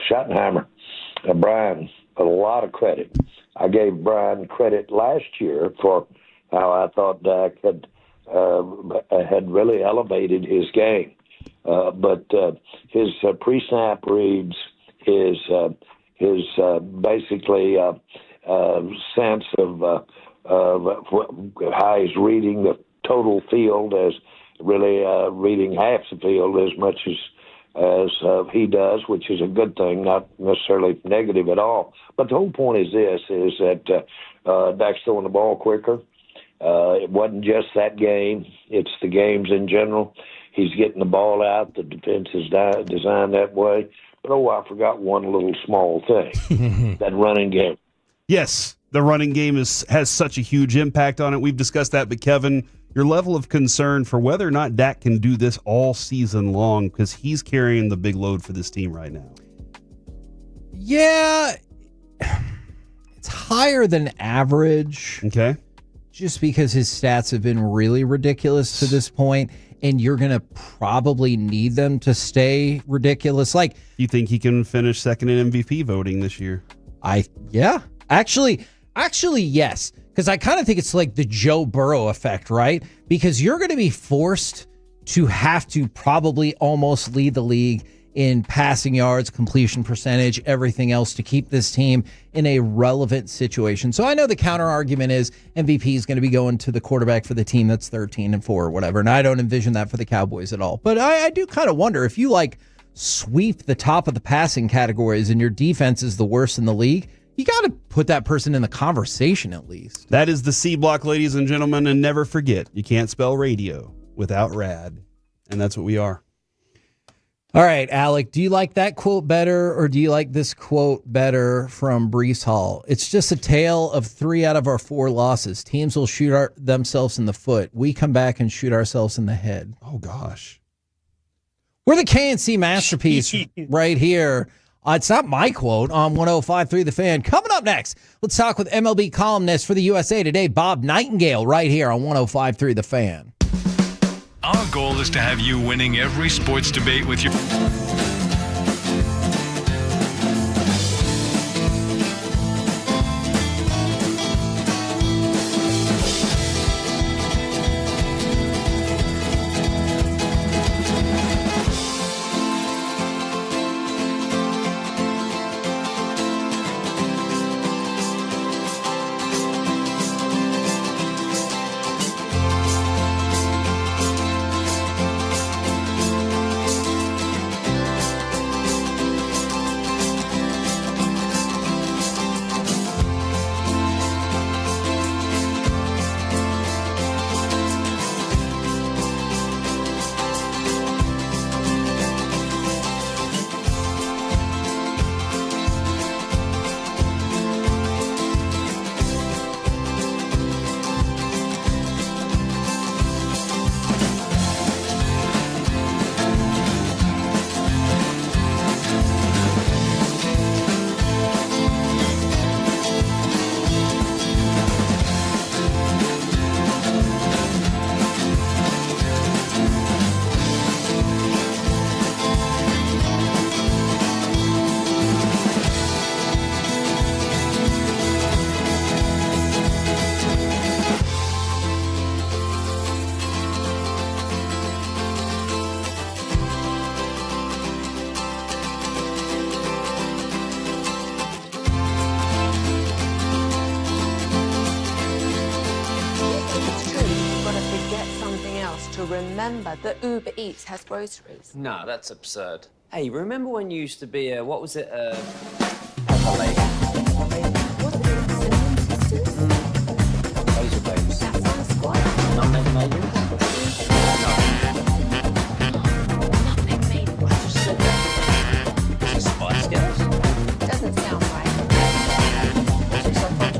Schottenheimer, Brian, a lot of credit. I gave Brian credit last year for how I thought Dak had really elevated his game. But his pre-snap reads, his basically sense of how he's reading the total field as really reading half the field as much as he does, which is a good thing, not necessarily negative at all. But the whole point is this, is that Dak's throwing the ball quicker. It wasn't just that game. It's the games in general. He's getting the ball out. The defense is designed that way. But, I forgot one little small thing, that running game. Yes, the running game has such a huge impact on it. We've discussed that, but Kevin, your level of concern for whether or not Dak can do this all season long, because he's carrying the big load for this team right now. Yeah, it's higher than average. Okay. Just because his stats have been really ridiculous to this point, and you're going to probably need them to stay ridiculous. Like, you think he can finish second in MVP voting this year? Actually, yes. Because I kind of think it's like the Joe Burrow effect, right? Because you're going to be forced to have to probably almost lead the league in passing yards, completion percentage, everything else to keep this team in a relevant situation. So I know the counter argument is MVP is going to be going to the quarterback for the team that's 13-4 or whatever. And I don't envision that for the Cowboys at all. But I do kind of wonder if you sweep the top of the passing categories and your defense is the worst in the league, you got to put that person in the conversation at least. That is the C block, ladies and gentlemen. And never forget, you can't spell radio without rad. And that's what we are. All right, Alec, do you like that quote better or do you like this quote better from Breece Hall? It's just a tale of 3 out of our 4 losses. Teams will shoot themselves in the foot. We come back and shoot ourselves in the head. Oh, gosh. We're the KNC masterpiece right here. It's not my quote on 105.3 The Fan. Coming up next, let's talk with MLB columnist for the USA Today, Bob Nightingale, right here on 105.3 The Fan. Our goal is to have you winning every sports debate with your... remember that Uber Eats has groceries. No, that's absurd. Hey, remember when you used to be a, what was it, Pepper Lady? Razor babes. That sounds quite. Nutmeg maiden? Nutmeg made. I just said that. Is it Spice Girls? Doesn't sound right. What's it so fun?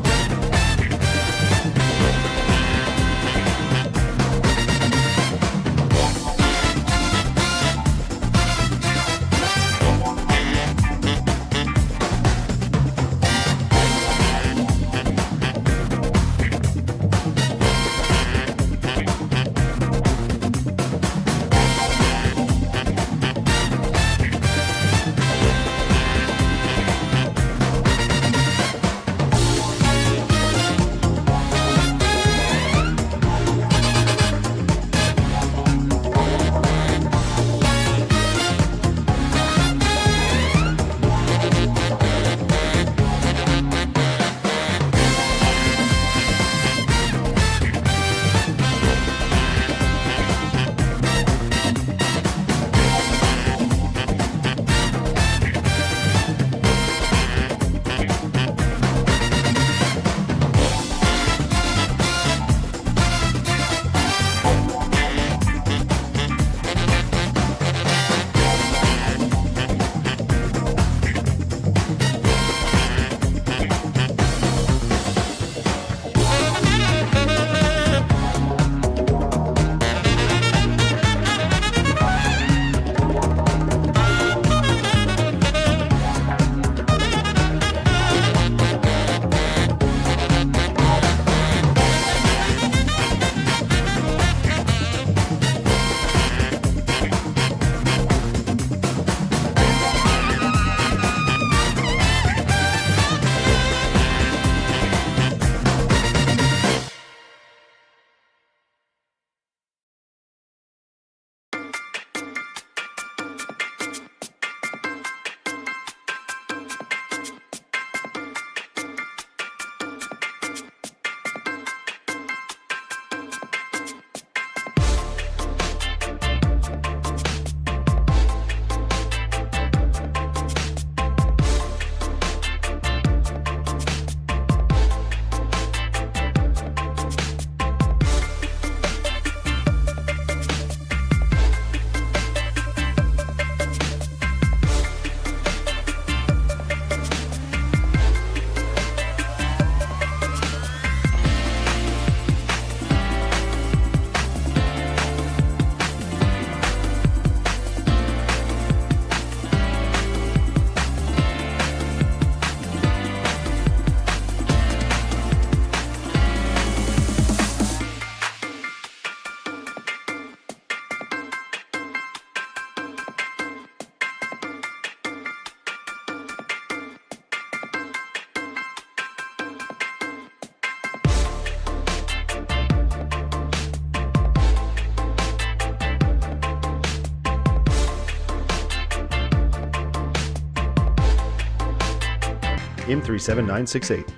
M37968.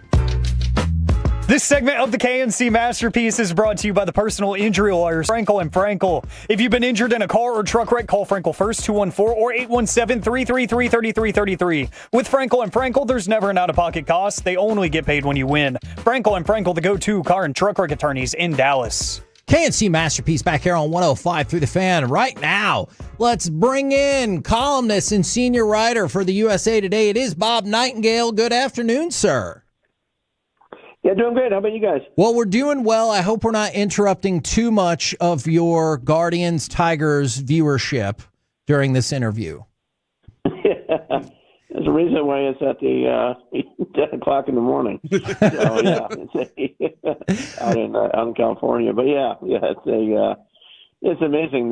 This segment of the KNC Masterpiece is brought to you by the personal injury lawyers, Frankel & Frankel. If you've been injured in a car or truck wreck, call Frankel first, 214 or 817-333-3333. With Frankel & Frankel, there's never an out-of-pocket cost. They only get paid when you win. Frankel & Frankel, the go-to car and truck wreck attorneys in Dallas. KNC Masterpiece back here on 105 through the fan right now. Let's bring in columnist and senior writer for the USA Today. It is Bob Nightingale. Good afternoon, sir. Yeah, doing great. How about you guys? Well, we're doing well. I hope we're not interrupting too much of your Guardians Tigers viewership during this interview. There's a reason why it's at the 10 o'clock in the morning. So, yeah, it's out in California. But it's amazing.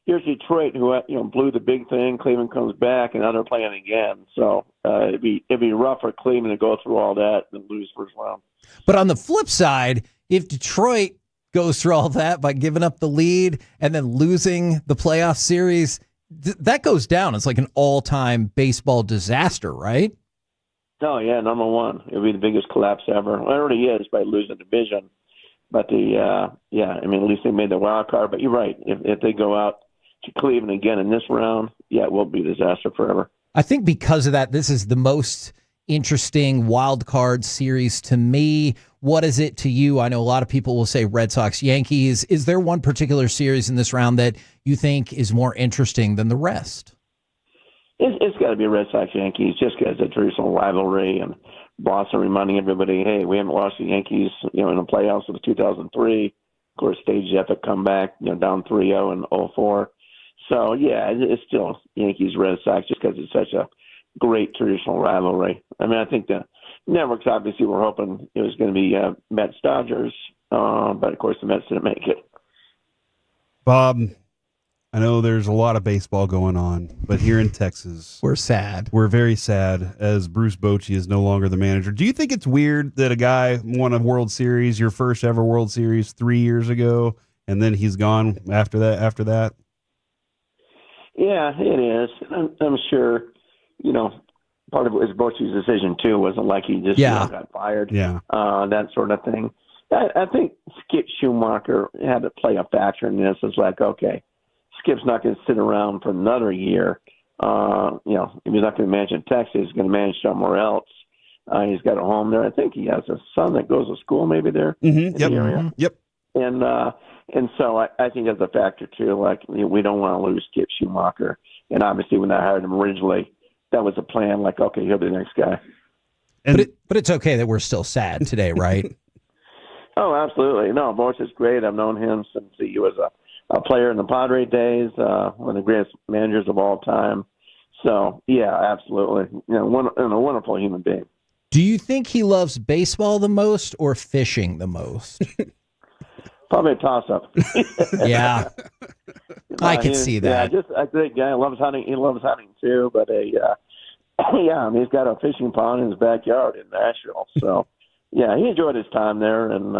Here's Detroit, who blew the big thing. Cleveland comes back, and now they're playing again. So it'd be rough for Cleveland to go through all that and lose first round. But on the flip side, if Detroit goes through all that by giving up the lead and then losing the playoff series, that goes down. It's like an all-time baseball disaster, right? Oh, yeah, number one. It'll be the biggest collapse ever. Well, it already is by losing the division. But at least they made the wild card. But you're right. If they go out to Cleveland again in this round, it will be a disaster forever. I think because of that, this is the most interesting wild card series to me. What is it to you? I know a lot of people will say Red Sox, Yankees. Is there one particular series in this round that you think is more interesting than the rest? It's got to be Red Sox Yankees, just because the traditional rivalry and Boston reminding everybody, hey, we haven't lost the Yankees, in the playoffs since 2003. Of course, staged epic comeback, down 3-0 in 2004. So it's still Yankees Red Sox, just because it's such a great traditional rivalry. I mean, I think the networks obviously were hoping it was going to be Mets Dodgers, but of course the Mets didn't make it. Bob, I know there's a lot of baseball going on, but here in Texas, we're sad. We're very sad as Bruce Bochy is no longer the manager. Do you think it's weird that a guy won a World Series, your first ever World Series 3 years ago, and then he's gone after that? Yeah, it is. I'm sure, part of it was Bochy's decision, too. It wasn't like he just got fired. Yeah. That sort of thing. I think Skip Schumacher had to play a factor in this. It's like, okay, Skip's not going to sit around for another year. If he's not going to manage in Texas, he's going to manage somewhere else. He's got a home there. I think he has a son that goes to school maybe there. Mm-hmm. Yep. The area. Yep. And so I think that's a factor, too. Like, we don't want to lose Skip Schumacher. And obviously when I hired him originally, that was a plan. Like, okay, he'll be the next guy. But it's okay that we're still sad today, right? Oh, absolutely. No, Boch is great. I've known him since he was a player in the Padre days, one of the greatest managers of all time. So, yeah, absolutely. A wonderful human being. Do you think he loves baseball the most or fishing the most? Probably a toss-up. Yeah. I can see that. Yeah, I think guy loves hunting. He loves hunting, too. But, he's got a fishing pond in his backyard in Nashville. So, yeah, he enjoyed his time there. And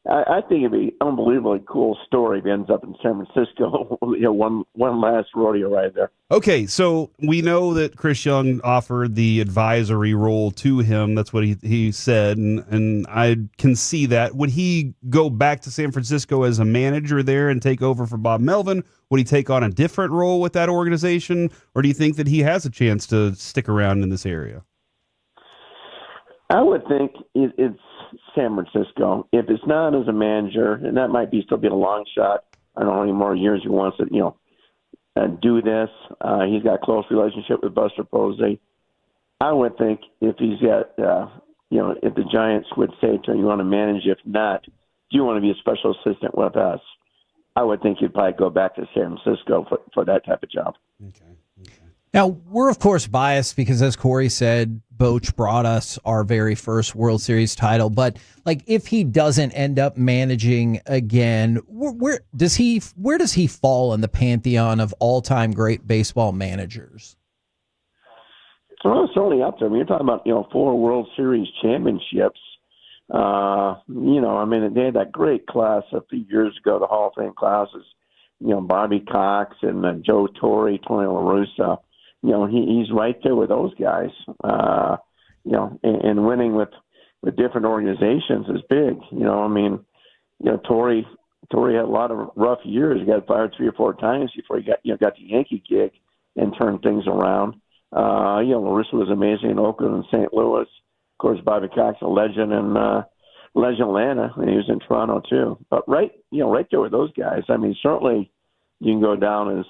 I think it'd be an unbelievably cool story if he ends up in San Francisco. One last rodeo right there. Okay, so we know that Chris Young offered the advisory role to him. That's what he said, and I can see that. Would he go back to San Francisco as a manager there and take over for Bob Melvin? Would he take on a different role with that organization? Or do you think that he has a chance to stick around in this area? I would think it's San Francisco. If it's not as a manager, and that might still be a long shot. I don't know how many more years he wants to, do this. He's got a close relationship with Buster Posey. I would think if he's got, if the Giants would say to him, you want to manage, if not, do you want to be a special assistant with us? I would think he'd probably go back to San Francisco for that type of job. Okay. Now, we're, of course, biased because, as Corey said, Boch brought us our very first World Series title. But, if he doesn't end up managing again, where does he fall in the pantheon of all-time great baseball managers? Well, it's only up there. I mean, you're talking about, 4 World Series championships. They had that great class a few years ago, the Hall of Fame classes. Bobby Cox and Joe Torre, Tony La Russa. He's right there with those guys. And winning with different organizations is big. Torre had a lot of rough years. He got fired 3 or 4 times before he got the Yankee gig and turned things around. La Russa was amazing in Oakland and St. Louis. Of course, Bobby Cox, a legend in Atlanta, and he was in Toronto too. But right there with those guys. I mean, certainly you can go down as,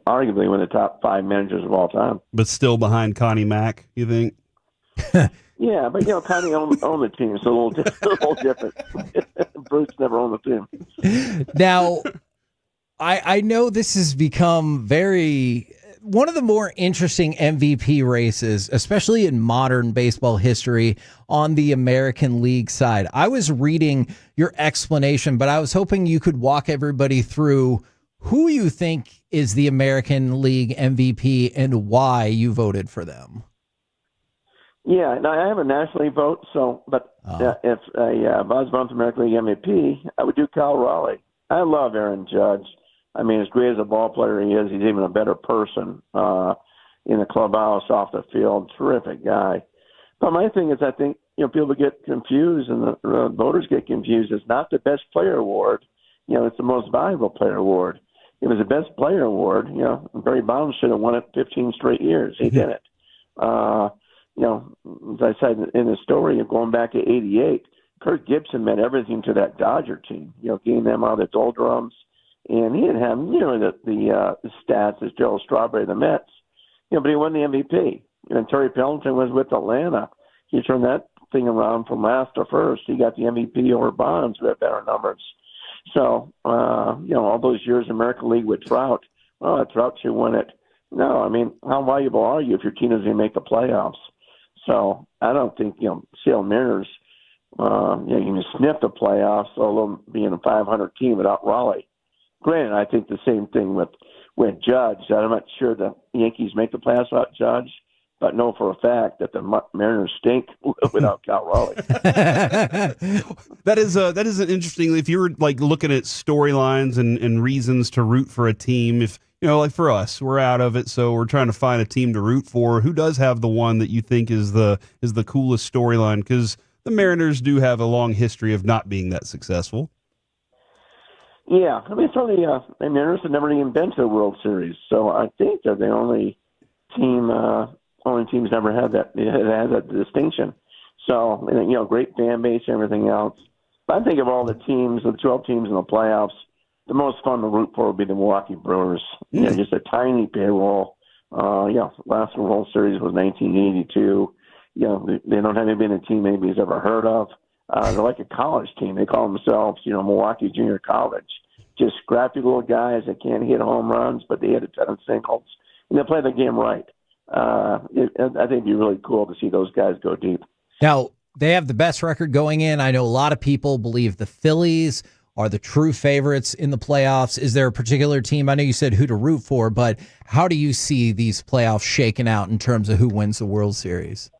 arguably one of the top 5 managers of all time. But still behind Connie Mack, you think? Yeah, but, Connie owned the team, so a little different. Bruce never owned the team. Now, I know this has become one of the more interesting MVP races, especially in modern baseball history, on the American League side. I was reading your explanation, but I was hoping you could walk everybody through who you think is the American League MVP and why you voted for them. Yeah, now I have a National League vote, if I was voting for American League MVP, I would do Kyle Raleigh. I love Aaron Judge. I mean, as great as a ball player he is, he's even a better person in the clubhouse, off the field. Terrific guy. But my thing is, I think people get confused and the voters get confused. It's not the best player award. It's the most valuable player award. It was the best player award. Barry Bonds should have won it 15 straight years. He didn't. As I said in the story of going back to '88, Kirk Gibson meant everything to that Dodger team. Getting them out of the doldrums, and he didn't have the stats as Gerald Strawberry of the Mets. But he won the MVP. And Terry Pendleton was with Atlanta. He turned that thing around from last to first. He got the MVP over Bonds, who had better numbers. So, all those years in American League with Trout, Trout should win it. No, I mean, how valuable are you if your team doesn't make the playoffs? So I don't think, Seattle Mariners, you can sniff the playoffs, although being a 500 team without Raleigh. Granted, I think the same thing with Judge. I'm not sure the Yankees make the playoffs without Judge, but know for a fact that the Mariners stink without Cal Raleigh. That is an interesting. If you were like looking at storylines and reasons to root for a team, if like for us, we're out of it, so we're trying to find a team to root for. Who does have the one that you think is the coolest storyline? Because the Mariners do have a long history of not being that successful. Yeah, I mean, certainly the Mariners have never even been to the World Series, so I think they're the only team. Only teams never had that. It has that distinction. So, great fan base, everything else. But I think of all the teams, the 12 teams in the playoffs, the most fun to root for would be the Milwaukee Brewers. Just a tiny payroll. Last World Series was 1982. They don't have been a team anybody's ever heard of. They're like a college team. They call themselves, Milwaukee Junior College. Just scrappy little guys that can't hit home runs, but they hit a ton of singles. And they play the game right. I think it'd be really cool to see those guys go deep. Now, they have the best record going in. I know a lot of people believe the Phillies are the true favorites in the playoffs. Is there a particular team? I know you said who to root for, but how do you see these playoffs shaking out in terms of who wins the World Series?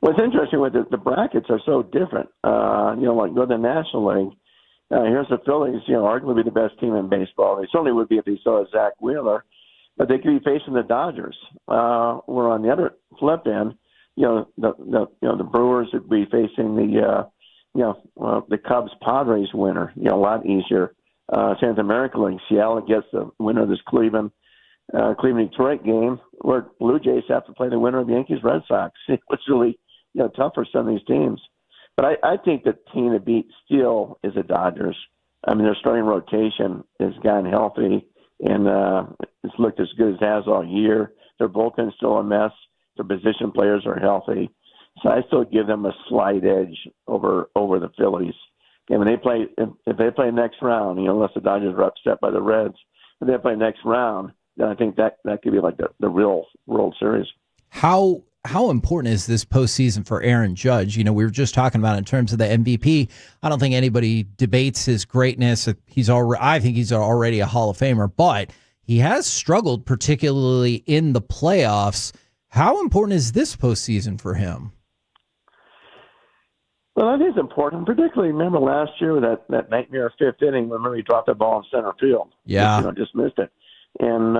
What's interesting with the brackets are so different. Like go to the National League. Here's the Phillies, arguably the best team in baseball. They certainly would be if they saw Zach Wheeler. But they could be facing the Dodgers. We're on the other flip end. The Brewers would be facing the Cubs Padres winner. A lot easier. South American League, Seattle gets the winner of this Cleveland Detroit game, where Blue Jays have to play the winner of the Yankees Red Sox. It's really tough for some of these teams. But I think the team to beat still is the Dodgers. I mean, their starting rotation has gotten healthy. And it's looked as good as it has all year. Their bullpen's still a mess. Their position players are healthy. So I still give them a slight edge over the Phillies. And when they play, if they play next round, unless the Dodgers are upset by the Reds, if they play next round, then I think that could be like the real World Series. How important is this postseason for Aaron Judge? We were just talking about in terms of the MVP. I don't think anybody debates his greatness. I think he's already a Hall of Famer, but he has struggled, particularly in the playoffs. How important is this postseason for him? Well, I think it's important, particularly remember last year with that nightmare fifth inning. Remember he dropped the ball in center field. Yeah, just missed it. And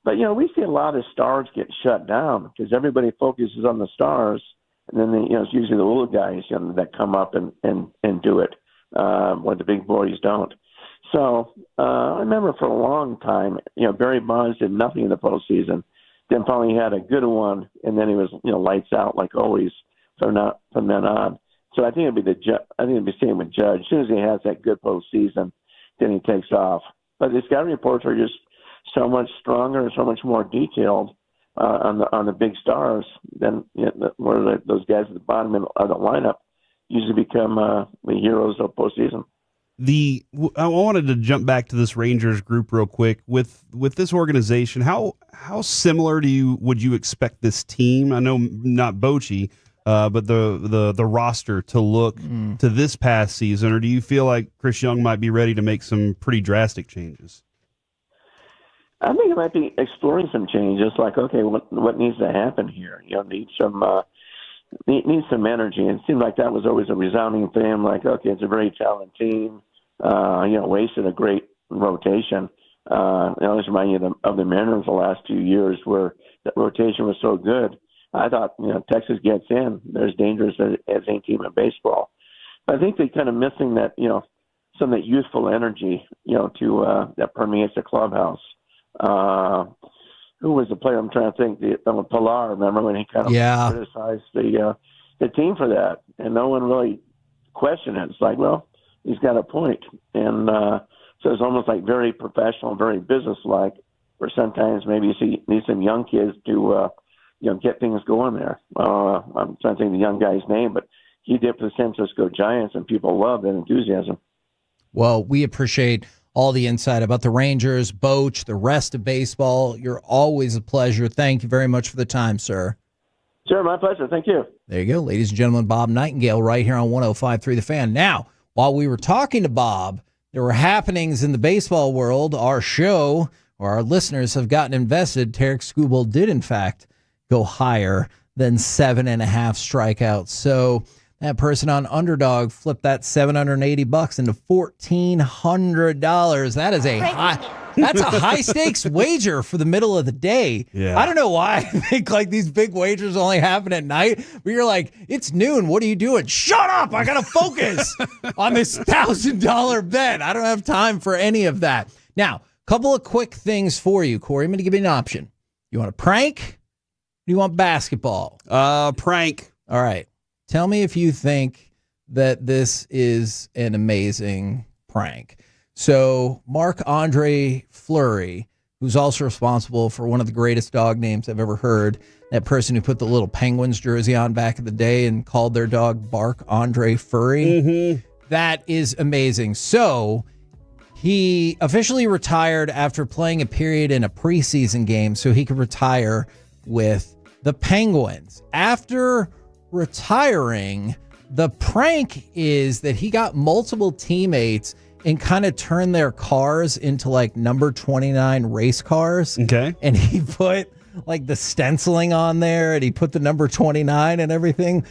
but we see a lot of stars get shut down because everybody focuses on the stars, and then it's usually the little guys that come up and do it, where the big boys don't. So I remember for a long time, Barry Bonds did nothing in the postseason. Then finally he had a good one, and then he was lights out like always from then on. So I think it'd be the same with Judge. As soon as he has that good postseason, then he takes off. But the scouting reports are just so much stronger and so much more detailed on the big stars than where those guys at the bottom of the lineup usually become the heroes of postseason. I wanted to jump back to this Rangers group real quick with this organization. How similar would you expect this team? I know not Bochi, but the roster to look to this past season, or do you feel like Chris Young might be ready to make some pretty drastic changes? I think it might be exploring some changes. Like, okay, what needs to happen here? Need some energy. And it seemed like that was always a resounding theme. Like, okay, it's a very talented team. Wasted a great rotation. I always remind you of the Mariners the last 2 years where that rotation was so good. I thought, Texas gets in, they're as dangerous as any team in baseball. But I think they're kind of missing that, some of that youthful energy, to that permeates the clubhouse. Who was the player? I'm trying to think. Pilar, remember when he kind of criticized the team for that, and no one really questioned it. It's like, well, he's got a point, and so it's almost like very professional, very businesslike. Where sometimes maybe you need some young kids to get things going there. I'm trying to think of the young guy's name, but he did for the San Francisco Giants, and people love that enthusiasm. Well, we appreciate all the insight about the Rangers, Boch, the rest of baseball. You're always a pleasure. Thank you very much for the time, sir. Sure, my pleasure. Thank you. There you go, ladies and gentlemen. Bob Nightingale right here on 105.3 The Fan. Now, while we were talking to Bob, there were happenings in the baseball world. Our show, or our listeners, have gotten invested. Tarek Skubal did, in fact, go higher than 7.5 strikeouts. So that person on Underdog flipped that $780 into $1,400. That is that's a high stakes wager for the middle of the day. Yeah. I don't know why I think like these big wagers only happen at night, but you're like, it's noon. What are you doing? Shut up. I got to focus on this $1,000 bet. I don't have time for any of that. Now, a couple of quick things for you, Corey. I'm going to give you an option. You want a prank? Or do you want basketball? Prank. All right. Tell me if you think that this is an amazing prank. So Marc-Andre Fleury, who's also responsible for one of the greatest dog names I've ever heard, that person who put the little Penguins jersey on back in the day and called their dog Bark-Andre Furry. Mm-hmm. That is amazing. So he officially retired after playing a period in a preseason game so he could retire with the Penguins. After retiring, the prank is that he got multiple teammates and kind of turned their cars into like number 29 race cars. Okay. And he put like the stenciling on there and he put the number 29 and everything.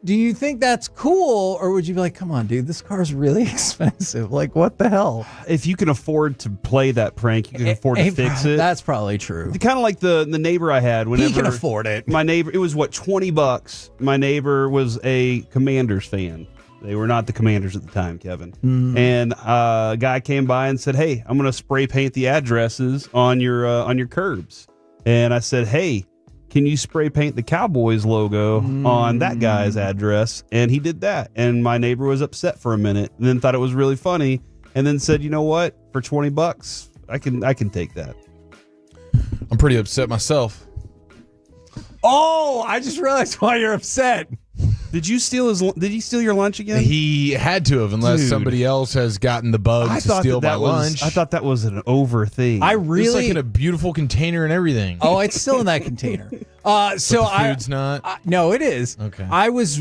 Do you think that's cool, or would you be like, come on, dude, this car's really expensive? Like, what the hell? If you can afford to play that prank, you can afford to fix it. That's probably true. Kind of like the neighbor I had. Whenever He can afford it. My neighbor, it was what, $20. My neighbor was a Commanders fan. They were not the Commanders at the time, Kevin. And a guy came by and said, "Hey, I'm going to spray paint the addresses on your curbs." And I said, "Hey, can you spray paint the Cowboys logo on that guy's address?" And he did that. And my neighbor was upset for a minute and then thought it was really funny and then said, "You know what? For $20, I can take that." I'm pretty upset myself. Oh, I just realized why you're upset. Did he steal your lunch again? He had to have, unless somebody else has gotten the bug to steal my lunch. I thought that was an over thing. It's like in a beautiful container and everything. Oh, it's still in that container. So the food's not? No, it is. Okay. I was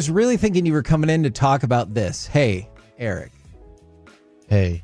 really thinking you were coming in to talk about this. Hey, Eric. Hey.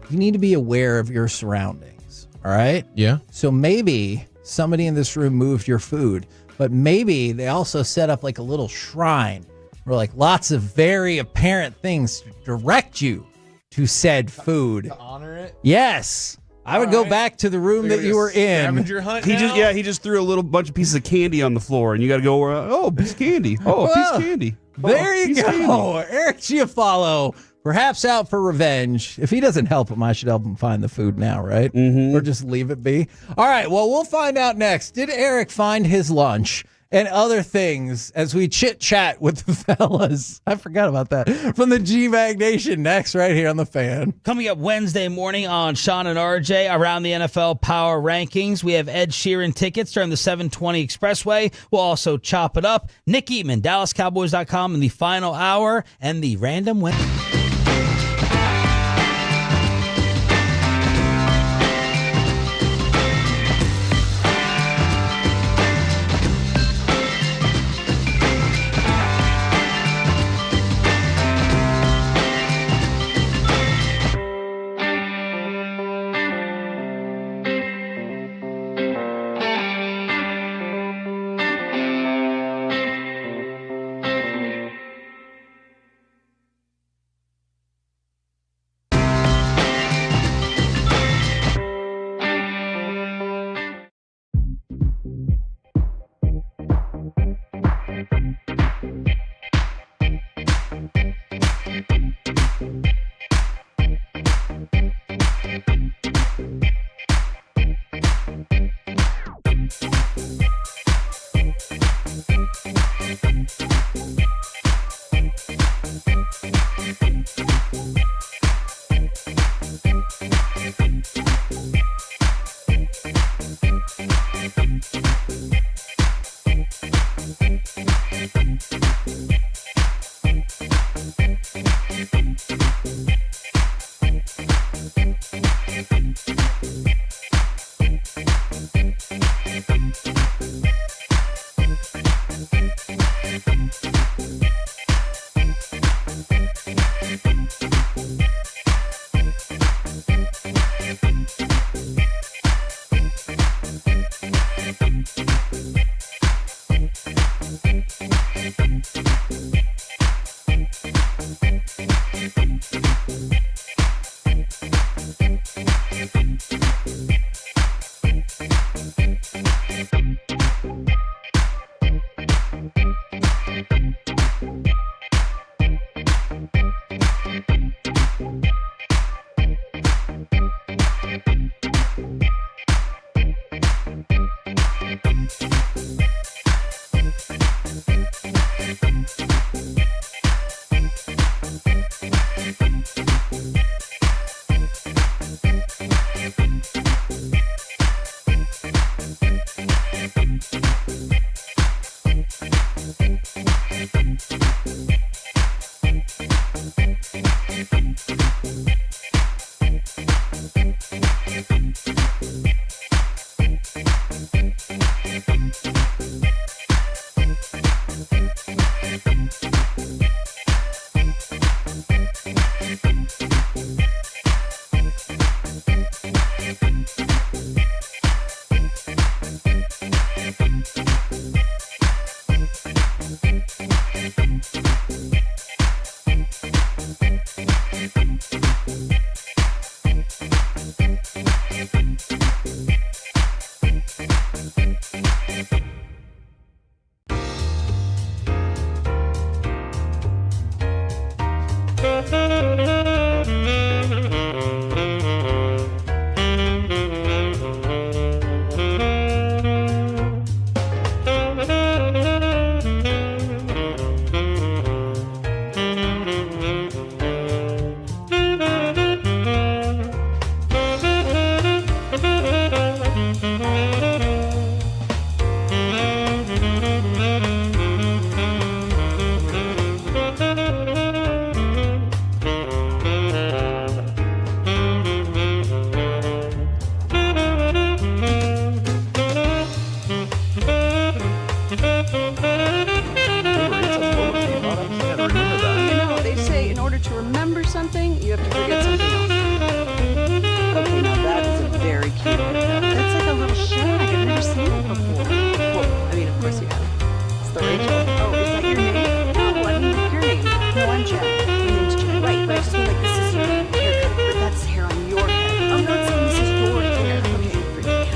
You need to be aware of your surroundings. All right? Yeah. So maybe somebody in this room moved your food, but maybe they also set up like a little shrine where like lots of very apparent things to direct you to said food. To honor it? Yes. I would go back to the room that you were in. Scavenger hunt He now? just threw a little bunch of pieces of candy on the floor, and you got to go. Oh, piece of candy. Oh, a piece of candy. There you piece of candy. go. Eric Giafalo, perhaps out for revenge. If he doesn't help him, I should help him find the food now, right? Mm-hmm. Or just leave it be. All right, well, we'll find out next. Did Eric find his lunch and other things as we chit-chat with the fellas? I forgot about that. From the G-Bag Nation, next right here on The Fan. Coming up Wednesday morning on Sean and RJ around the NFL Power Rankings, we have Ed Sheeran tickets during the 720 Expressway. We'll also chop it up. Nick Eatman, DallasCowboys.com in the final hour, and the random win. They say in order to remember something, you have to forget something else. Okay, now that is a very cute haircut. That's like a little shag. I've never seen it before. Well, I mean, of course you have. It's the Rachel. Oh, is that your name? No, I mean your name. No, I'm Jack. My name's Jack. Right, but I just mean like this is your haircut, but that's hair on your head. I'm not saying this is your hair. Okay, forget it.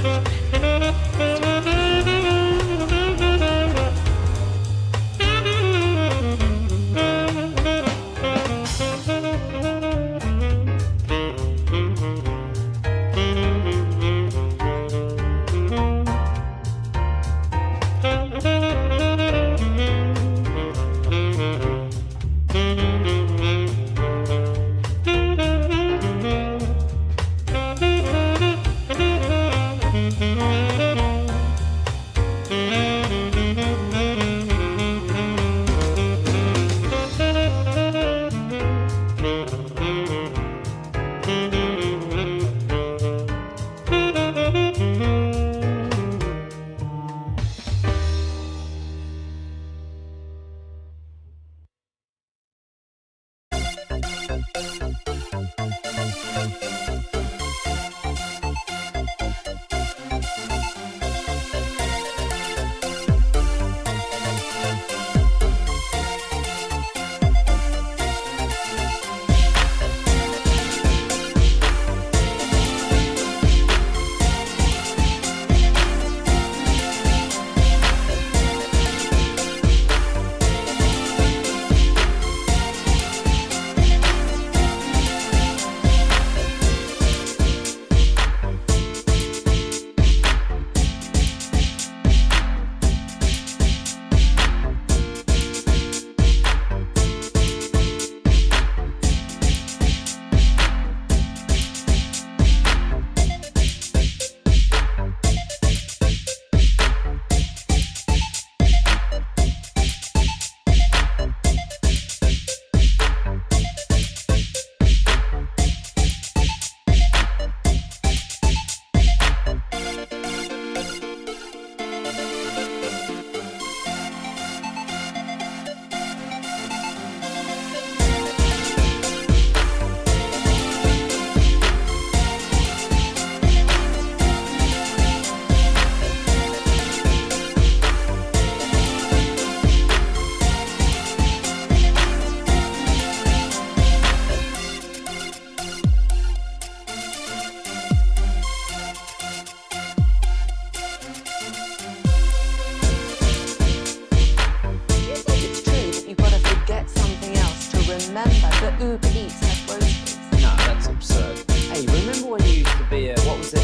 Uber Eats has groceries. No, that's absurd. Hey, remember when you used to be a, what was it,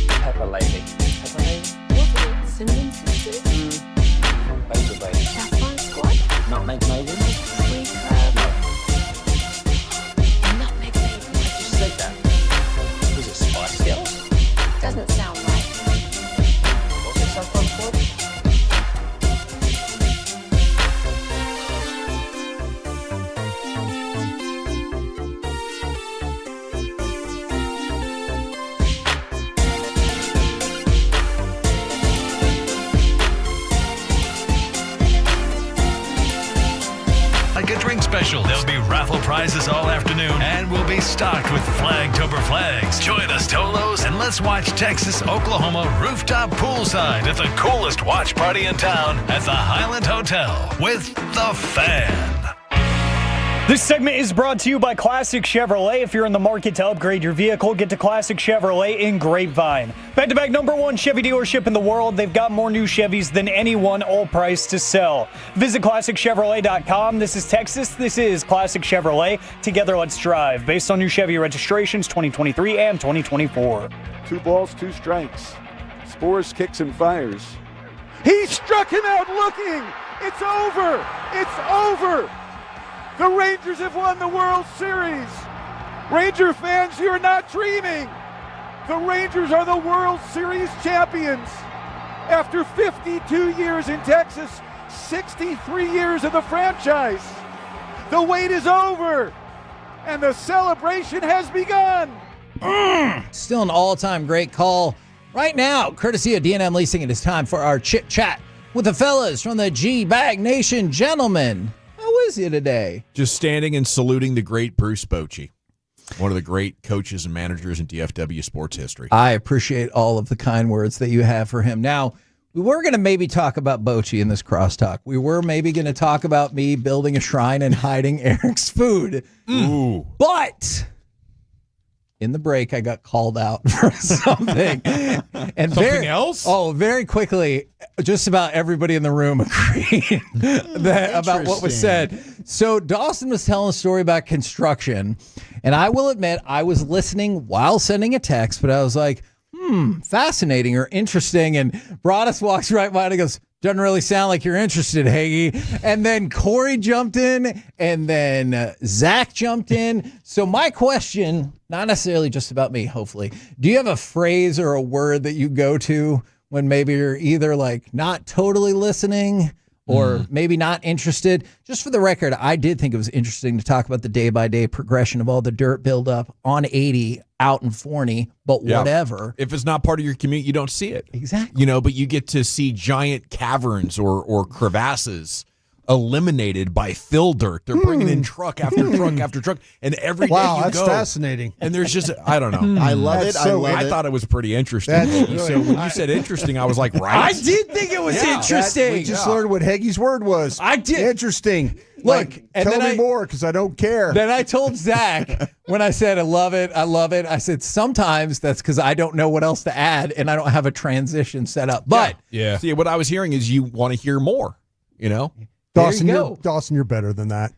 Pepper Lady? Pepper Lady? What? Cinnamon Sisters? Basil Baby. Saffron Squad? Nutmeg Maiden? Sweet Crab? Nutmeg Maiden. I just said that. Was it Spice Girls? Doesn't sound right. Was it Saffron Squad? Like a drink special, there'll be raffle prizes all afternoon, and we'll be stocked with Flagtober flags. Join us, Tolos, and let's watch Texas, Oklahoma rooftop poolside at the coolest watch party in town at the Highland Hotel with The Fan. This segment is brought to you by Classic Chevrolet. If you're in the market to upgrade your vehicle, get to Classic Chevrolet in Grapevine. Back-to-back #1 Chevy dealership in the world. They've got more new Chevys than anyone, all priced to sell. Visit ClassicChevrolet.com. This is Texas. This is Classic Chevrolet. Together, let's drive. Based on new Chevy registrations 2023 and 2024. 2 balls, 2 strikes. Spores kicks and fires. He struck him out looking. It's over. It's over. The Rangers have won the World Series. Ranger fans, you're not dreaming. The Rangers are the World Series champions. After 52 years in Texas, 63 years of the franchise. The wait is over, and the celebration has begun. Still an all-time great call right now, courtesy of D&M Leasing. It is time for our chit chat with the fellas from the G-Bag Nation. Gentlemen, how is you today? Just standing and saluting the great Bruce Bochy, one of the great coaches and managers in DFW sports history. I appreciate all of the kind words that you have for him. Now, we were going to maybe talk about Bochi in this crosstalk. We were maybe going to talk about me building a shrine and hiding Eric's food. Ooh. But in the break, I got called out for something. And Something else? Oh, very quickly, just about everybody in the room agreed about what was said. So Dawson was telling a story about construction, and I will admit I was listening while sending a text, but I was like, fascinating or interesting. And Broadus walks right by and he goes, doesn't really sound like you're interested, Hagee. And then Corey jumped in, and then Zach jumped in. So my question, not necessarily just about me, hopefully, do you have a phrase or a word that you go to when maybe you're either like not totally listening or maybe not interested? Just for the record, I did think it was interesting to talk about the day-by-day progression of all the dirt buildup on 80 out in Forney, but whatever. If it's not part of your commute, you don't see it. Exactly. But you get to see giant caverns or crevasses eliminated by fill dirt. They're bringing in truck after truck after truck, and every day you that's go, fascinating. And there's just, I don't know. I love it. I thought it was pretty interesting. So when you said interesting, I was like, right? I did think it was interesting. We just learned what Hagee's word was. I did. Interesting. Look, and tell then me more because I don't care. Then I told Zach when I said, I love it. I said, sometimes that's because I don't know what else to add and I don't have a transition set up. But yeah. See, what I was hearing is you want to hear more, Dawson, there you go. Dawson, you're better than that.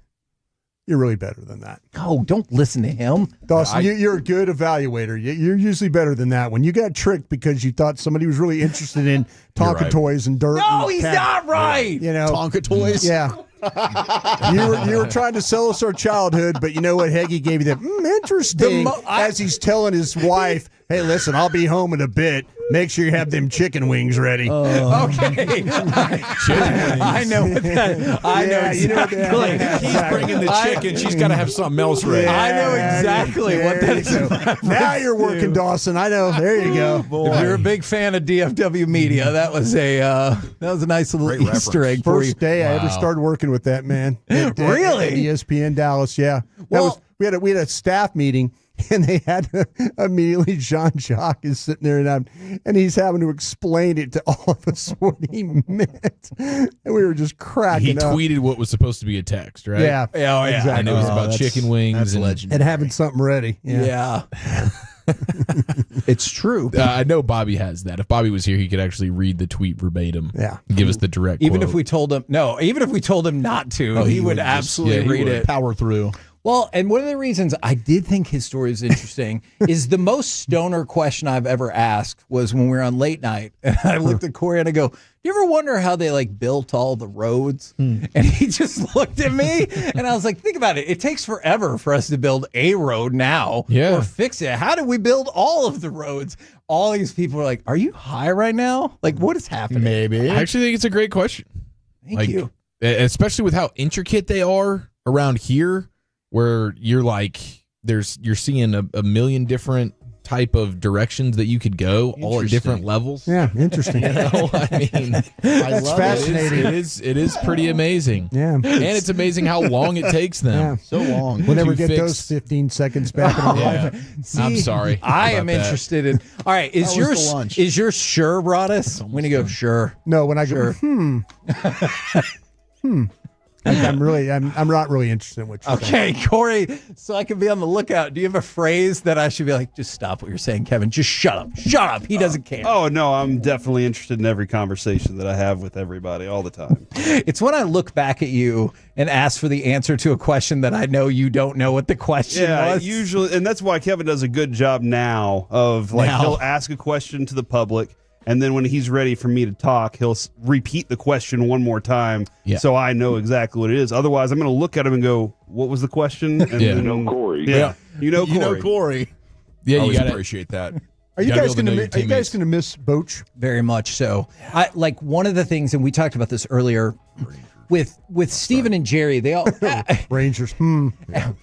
You're really better than that. Oh, don't listen to him. Dawson, you're a good evaluator. You're usually better than that. When you got tricked because you thought somebody was really interested in Tonka toys and dirt. No, and he's not right. Tonka toys? Yeah. you were trying to sell us our childhood, but you know what? Heggie gave you that interesting as he's telling his wife, hey, listen, I'll be home in a bit. Make sure you have them chicken wings ready. Okay. I know what that. I know exactly. He's bringing the chicken. She's got to have something else ready. I know exactly what that is about. Now you're working, Dawson. I know. There you go. If you're a big fan of DFW media, that was a nice little Easter egg for you. First day I ever started working with that man. Really? At ESPN Dallas, yeah. We had a staff meeting, and they had immediately Jean-Jacques is sitting there and he's having to explain it to all of us what he meant, and we were just cracking up. He tweeted what was supposed to be a text, right? Yeah, exactly. And it was about chicken wings and having something ready. Yeah. It's true. I know Bobby has that. If Bobby was here, he could actually read the tweet verbatim. Yeah, give us the direct. Even quote. if we told him not to, he would absolutely read it. Power through. Well, and one of the reasons I did think his story was interesting is the most stoner question I've ever asked was when we were on late night. And I looked at Corey and I go, do you ever wonder how they built all the roads? And he just looked at me and I was like, think about it. It takes forever for us to build a road now or fix it. How did we build all of the roads? All these people are like, are you high right now? Like, what is happening? Maybe. I actually think it's a great question. Thank you. Especially with how intricate they are around here. Where you're you're seeing a million different type of directions that you could go, all at different levels. Yeah, interesting. I mean, that's fascinating. It is pretty amazing. Yeah, and it's amazing how long it takes them. Yeah. So long. We'll never get those 15 seconds back in our life. See, I'm sorry. I am interested in. All right, is yours sure, Broadus? When you go sure? No, when I go I'm not really interested in what you're saying. Okay, Corey, so I can be on the lookout. Do you have a phrase that I should be like, just stop what you're saying, Kevin? Just shut up. Shut up. He doesn't care. Oh, no, I'm definitely interested in every conversation that I have with everybody all the time. It's when I look back at you and ask for the answer to a question that I know you don't know what the question was. Usually, and that's why Kevin does a good job now of he'll ask a question to the public. And then when he's ready for me to talk, he'll repeat the question one more time so I know exactly what it is. Otherwise, I'm going to look at him and go, what was the question? And then, Corey. Yeah. You know Corey. You know Corey. Yeah, you gotta appreciate that. Are you guys going to miss Boch? Very much so. I like one of the things, and we talked about this earlier with Steven and Jerry, they all Rangers.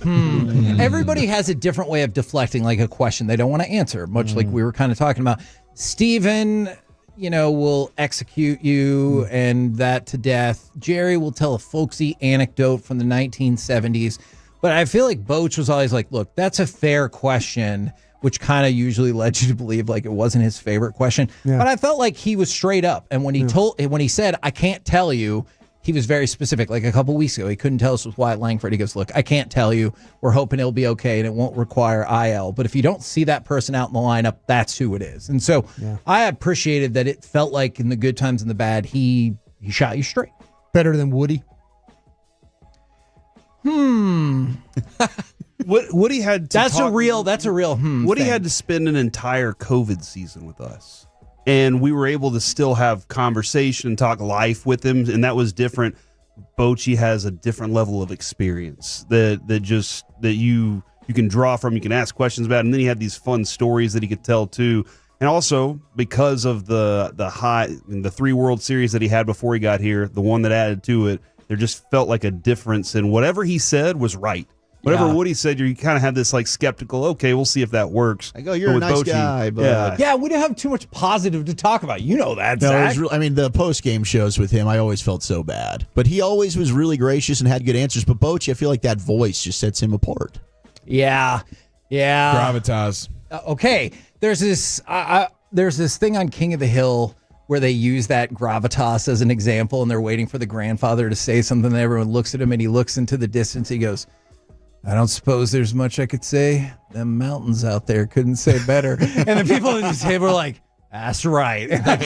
Everybody has a different way of deflecting like a question they don't want to answer, much like we were kind of talking about. Steven, will execute you and that to death. Jerry will tell a folksy anecdote from the 1970s. But I feel like Boch was always like, look, that's a fair question, which kind of usually led you to believe like it wasn't his favorite question. Yeah. But I felt like he was straight up. And when he said, I can't tell you, he was very specific. Like a couple weeks ago, he couldn't tell us with Wyatt Langford. He goes, look, I can't tell you. We're hoping it'll be okay and it won't require IL. But if you don't see that person out in the lineup, that's who it is. And so I appreciated that it felt like in the good times and the bad, he shot you straight. Better than Woody? Woody had to That's a real Woody thing. had to spend an entire COVID season with us. And we were able to still have conversation, talk life with him, and that was different. Bochi has a different level of experience that you can draw from, you can ask questions about, and then he had these fun stories that he could tell too. And also because of the 3 World Series that he had before he got here, the one that added to it, there just felt like a difference, and whatever he said was right. Whatever Woody said, you kind of have this like skeptical, okay, we'll see if that works. I go, you're a nice guy, but yeah, we didn't have too much positive to talk about. You know that, Zach. I mean, the post-game shows with him, I always felt so bad. But he always was really gracious and had good answers. But Bochi, I feel like that voice just sets him apart. Yeah. Gravitas. Okay, there's this thing on King of the Hill where they use that gravitas as an example, and they're waiting for the grandfather to say something, and everyone looks at him, and he looks into the distance. He goes, I don't suppose there's much I could say. Them mountains out there couldn't say better. And the people in his table were like, that's right. And I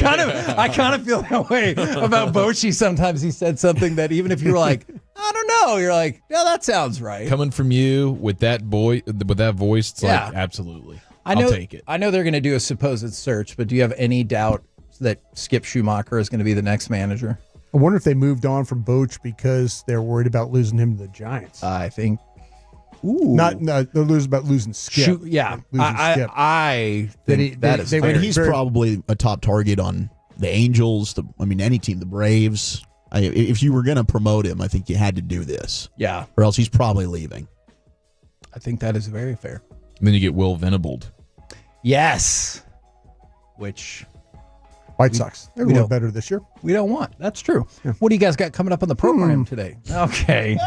kind of feel that way about Bochi. Sometimes he said something that even if you were like, I don't know, you're like, yeah, that sounds right. Coming from you with that voice, it's like, absolutely. I'll take it. I know they're going to do a supposed search, but do you have any doubt that Skip Schumacher is going to be the next manager? I wonder if they moved on from Boch because they're worried about losing him to the Giants. I think. They're losing Skip. I think that is fair. He's probably a top target on the Angels. Any team, the Braves. If you were going to promote him, I think you had to do this. Yeah. Or else he's probably leaving. I think that is very fair. And then you get Will Venabled. Yes. Which White Sox. They're a little better this year. We don't want. That's true. Yeah. What do you guys got coming up on the program today? Okay.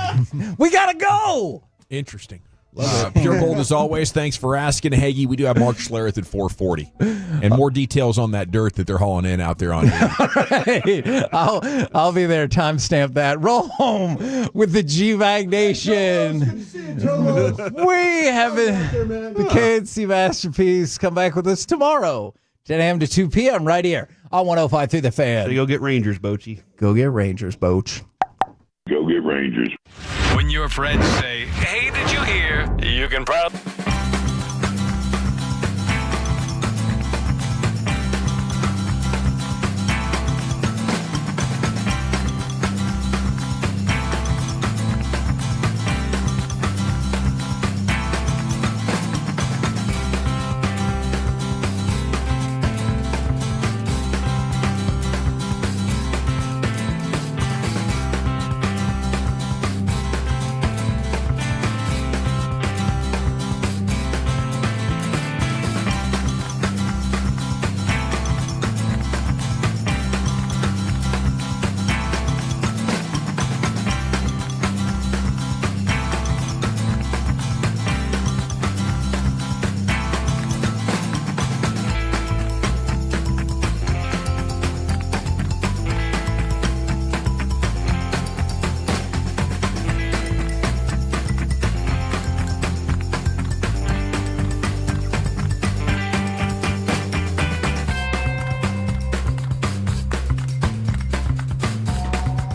We got to go. Interesting. Pure Gold as always. Thanks for asking, Hagee. We do have Mark Schlereth at 440, and more details on that dirt that they're hauling in out there on here. Right. I'll be there. Timestamp that. Roll home with the G-Bag Nation. We have the KNC Masterpiece. Come back with us tomorrow, 10 a.m. to 2 p.m. right here on 105.3 The Fan. So go get Rangers, Bochi. Go get Rangers, Boch. Go get Rangers. When your friends say, hey, did you hear? You can probably...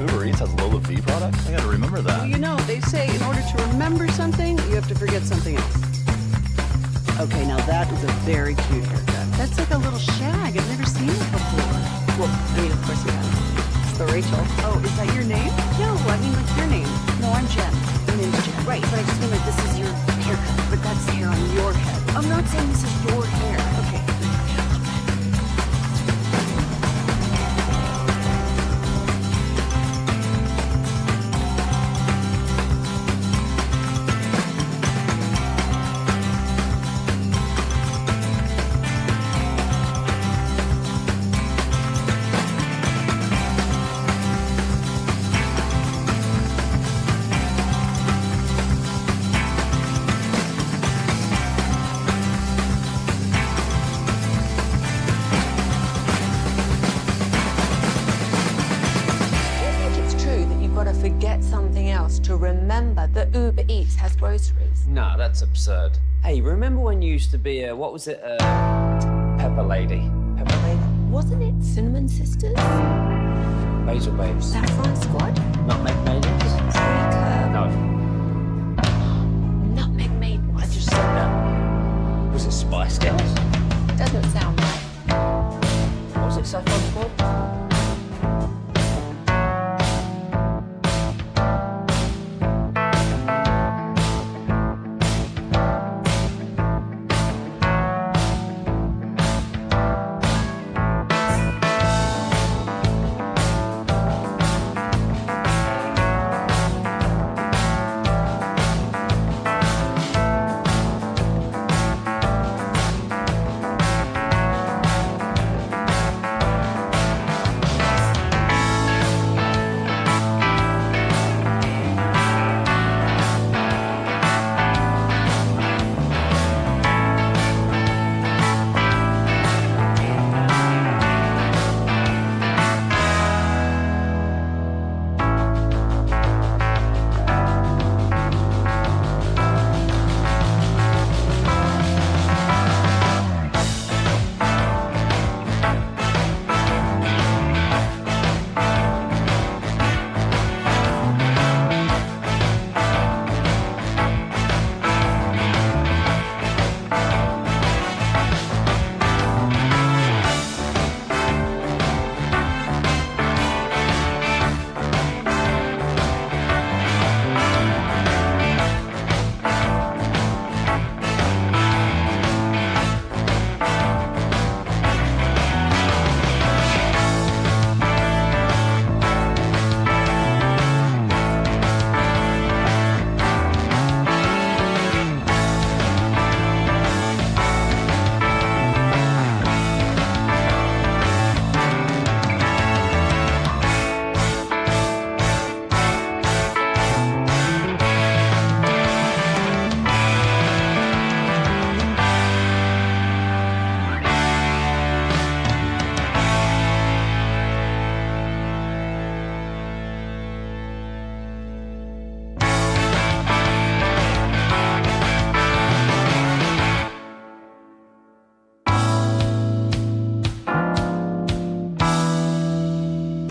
Uber Eats has Lola V products? I gotta remember that. Well, they say in order to remember something, you have to forget something else. Okay, now that is a very cute haircut. That's like a little shag. I've never seen it before. Well, of course you have. It's the Rachel. Oh, is that your name? No, I mean like your name. No, I'm Jen. My name's Jen. Right, but I just mean like this is your haircut, but that's hair on your head. I'm not saying this is your hair. Okay. forget something else to remember that Uber Eats has groceries? Nah, that's absurd. Hey, remember when you used to be a, what was it, Pepper Lady? Pepper Lady? Wasn't it Cinnamon Sisters? Basil Babes. Saffron Squad? Nutmeg Maidens? No. Nutmeg Maidens. I just said that. Was it Spice Girls? Doesn't sound right. Was it Saffron Squad?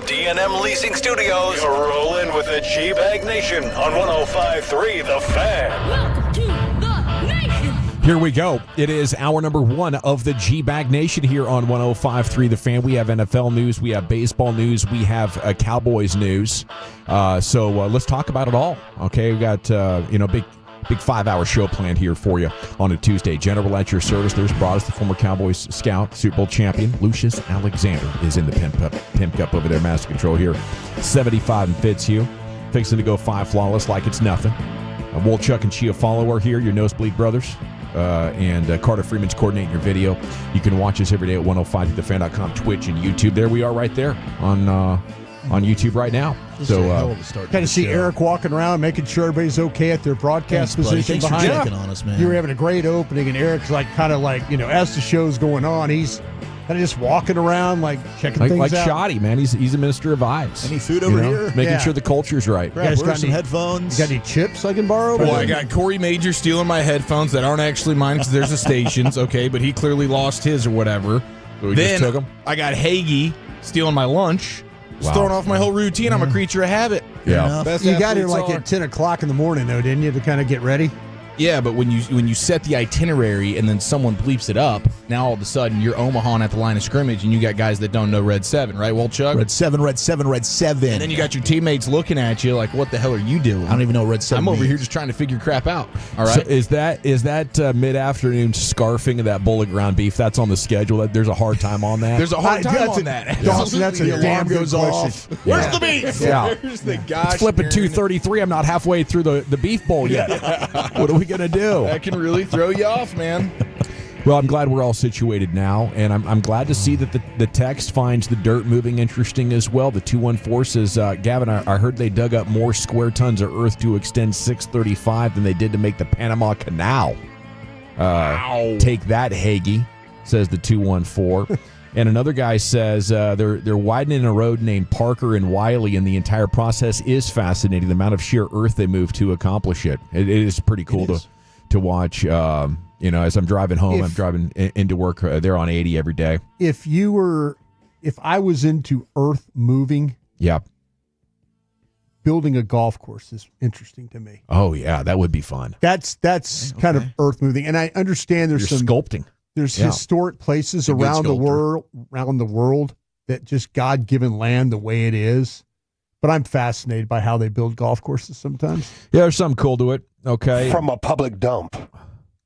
D&M Leasing Studios. You're rolling with the G-Bag Nation on 105.3 The Fan. Welcome to the nation. Here we go. It is hour number 1 of the G-Bag Nation here on 105.3 The Fan. We have NFL news. We have baseball news. We have Cowboys news. So let's talk about it all. Okay, we got big 5-hour show planned here for you on a Tuesday. General at your service. There's Broadus, the former Cowboys scout, Super Bowl champion. Lucius Alexander is in the Pimp Cup over there. Master Control here. 75 and Fitzhugh. Fixing to go 5 flawless like it's nothing. Wolchuk and Chia follower here, your Nosebleed brothers. And Carter Freeman's coordinating your video. You can watch us every day at 105thefan.com, Twitch, and YouTube. There we are right there on YouTube right now. So kind of see Eric walking around, making sure everybody's okay at their broadcast position. Thanks for checking on us, man. You were having a great opening, and Eric's kind of as the show's going on, he's kind of just walking around, checking things like out. Shoddy, man. He's a minister of vibes. Any food over here? Making sure the culture's right. You guys got some headphones? You got any chips I can borrow? Well, I got Corey Major stealing my headphones that aren't actually mine because there's a stations, okay, but he clearly lost his or whatever. So we just took them. I got Hagee stealing my lunch. Just throwing off my whole routine. I'm a creature of habit. Yeah. You got here at 10 o'clock in the morning, though, didn't you, to kind of get ready? Yeah, but when you set the itinerary and then someone bleeps it up, now all of a sudden you're Omaha at the line of scrimmage and you got guys that don't know Red 7, right, Wolchuk? Red 7, Red 7, Red 7. And then you got your teammates looking at you like, what the hell are you doing? I don't even know what Red 7 I'm over means. here just trying to figure crap out. All right. So is that mid-afternoon scarfing of that bullet ground beef? That's on the schedule. There's a hard time on that. There's a hard time on that. Dawson, that's a The alarm damn good goes question. off. Where's the beef? Yeah. Where's the gosh? It's flipping 2:33. I'm not halfway through the beef bowl yet. What are we gonna do? That can really throw you off, man. Well, I'm glad we're all situated now, and I'm glad to see that the text finds the dirt moving interesting as well. The 214 says, Gavin, I heard they dug up more square tons of earth to extend 635 than they did to make the Panama Canal. Take that, Hagee, says the 214. And another guy says they're widening a road named Parker and Wiley, and the entire process is fascinating. The amount of sheer earth they move to accomplish it. It is pretty cool to watch. As I'm driving home, I'm driving into work. They're on 80 every day. If I was into earth moving, building a golf course is interesting to me. Oh yeah, that would be fun. That's kind of earth moving, and I understand there's some sculpting. There's historic places around the world that just God-given land the way it is. But I'm fascinated by how they build golf courses sometimes. Yeah, there's something cool to it. Okay, from a public dump.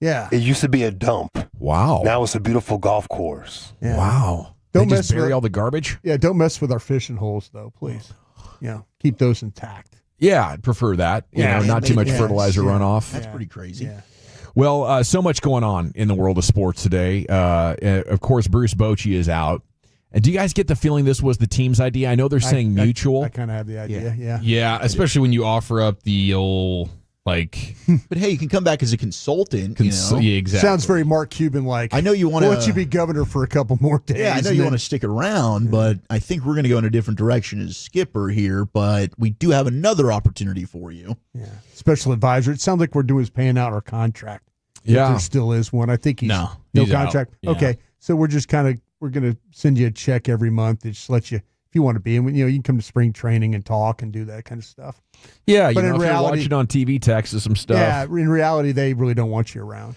Yeah, it used to be a dump. Wow. Now it's a beautiful golf course. Yeah. Wow. Don't they just mess bury with all the garbage. Yeah, don't mess with our fishing holes though, please. Keep those intact. Yeah, I'd prefer that. Not too much fertilizer runoff. That's pretty crazy. Yeah. Well, so much going on in the world of sports today. Of course, Bruce Bochy is out. And do you guys get the feeling this was the team's idea? I know they're saying mutual. I kind of have the idea, yeah. Yeah, especially when you offer up the old, like... But hey, you can come back as a consultant, Yeah, exactly. Sounds very Mark Cuban-like. I know you want to... We'll let you be governor for a couple more days. Yeah, I know you want to stick around, but I think we're going to go in a different direction as skipper here, but we do have another opportunity for you. Yeah, special advisor. It sounds like we're doing is paying out our contract. Yeah. If there still is one. I think he's no contract. Yeah. Okay, so we're just we're going to send you a check every month to just let you, if you want to be, and you can come to spring training and talk and do that kind of stuff. Yeah, but in if reality, you're watching on TV, Texas, some stuff. Yeah, in reality, they really don't want you around.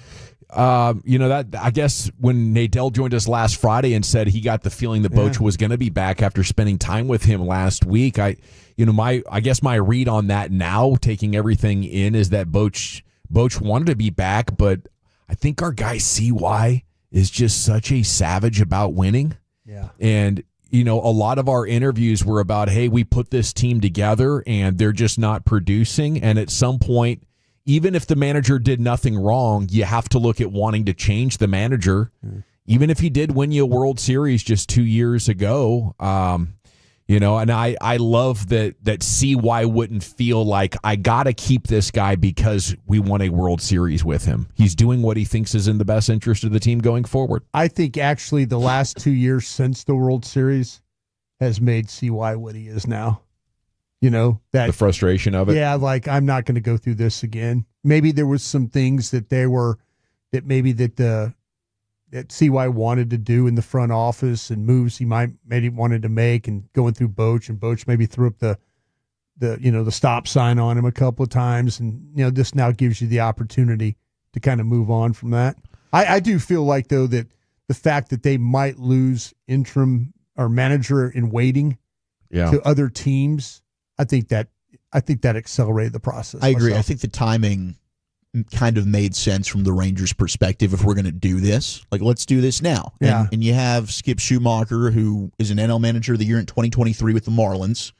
That I guess when Nadell joined us last Friday and said he got the feeling that Boch was going to be back after spending time with him last week, I guess my read on that now, taking everything in, is that Boch wanted to be back, but I think our guy CY is just such a savage about winning. Yeah. And, a lot of our interviews were about, hey, we put this team together and they're just not producing. And at some point, even if the manager did nothing wrong, you have to look at wanting to change the manager. Even if he did win you a World Series just 2 years ago, and I love that CY wouldn't feel like I got to keep this guy because we won a World Series with him. He's doing what he thinks is in the best interest of the team going forward. I think actually the last 2 years since the World Series has made CY what he is now. That the frustration of it. Yeah, like I'm not going to go through this again. Maybe there was some things that CY wanted to do in the front office and moves he maybe wanted to make, and going through Boch, and Boch maybe threw up the stop sign on him a couple of times, and this now gives you the opportunity to kind of move on from that. I do feel like though that the fact that they might lose interim or manager in waiting to other teams, I think that accelerated the process. I agree. myself. I think the timing kind of made sense from the Rangers' perspective. If we're going to do this, let's do this now. Yeah. And you have Skip Schumacher, who is an NL Manager of the Year in 2023 with the Marlins.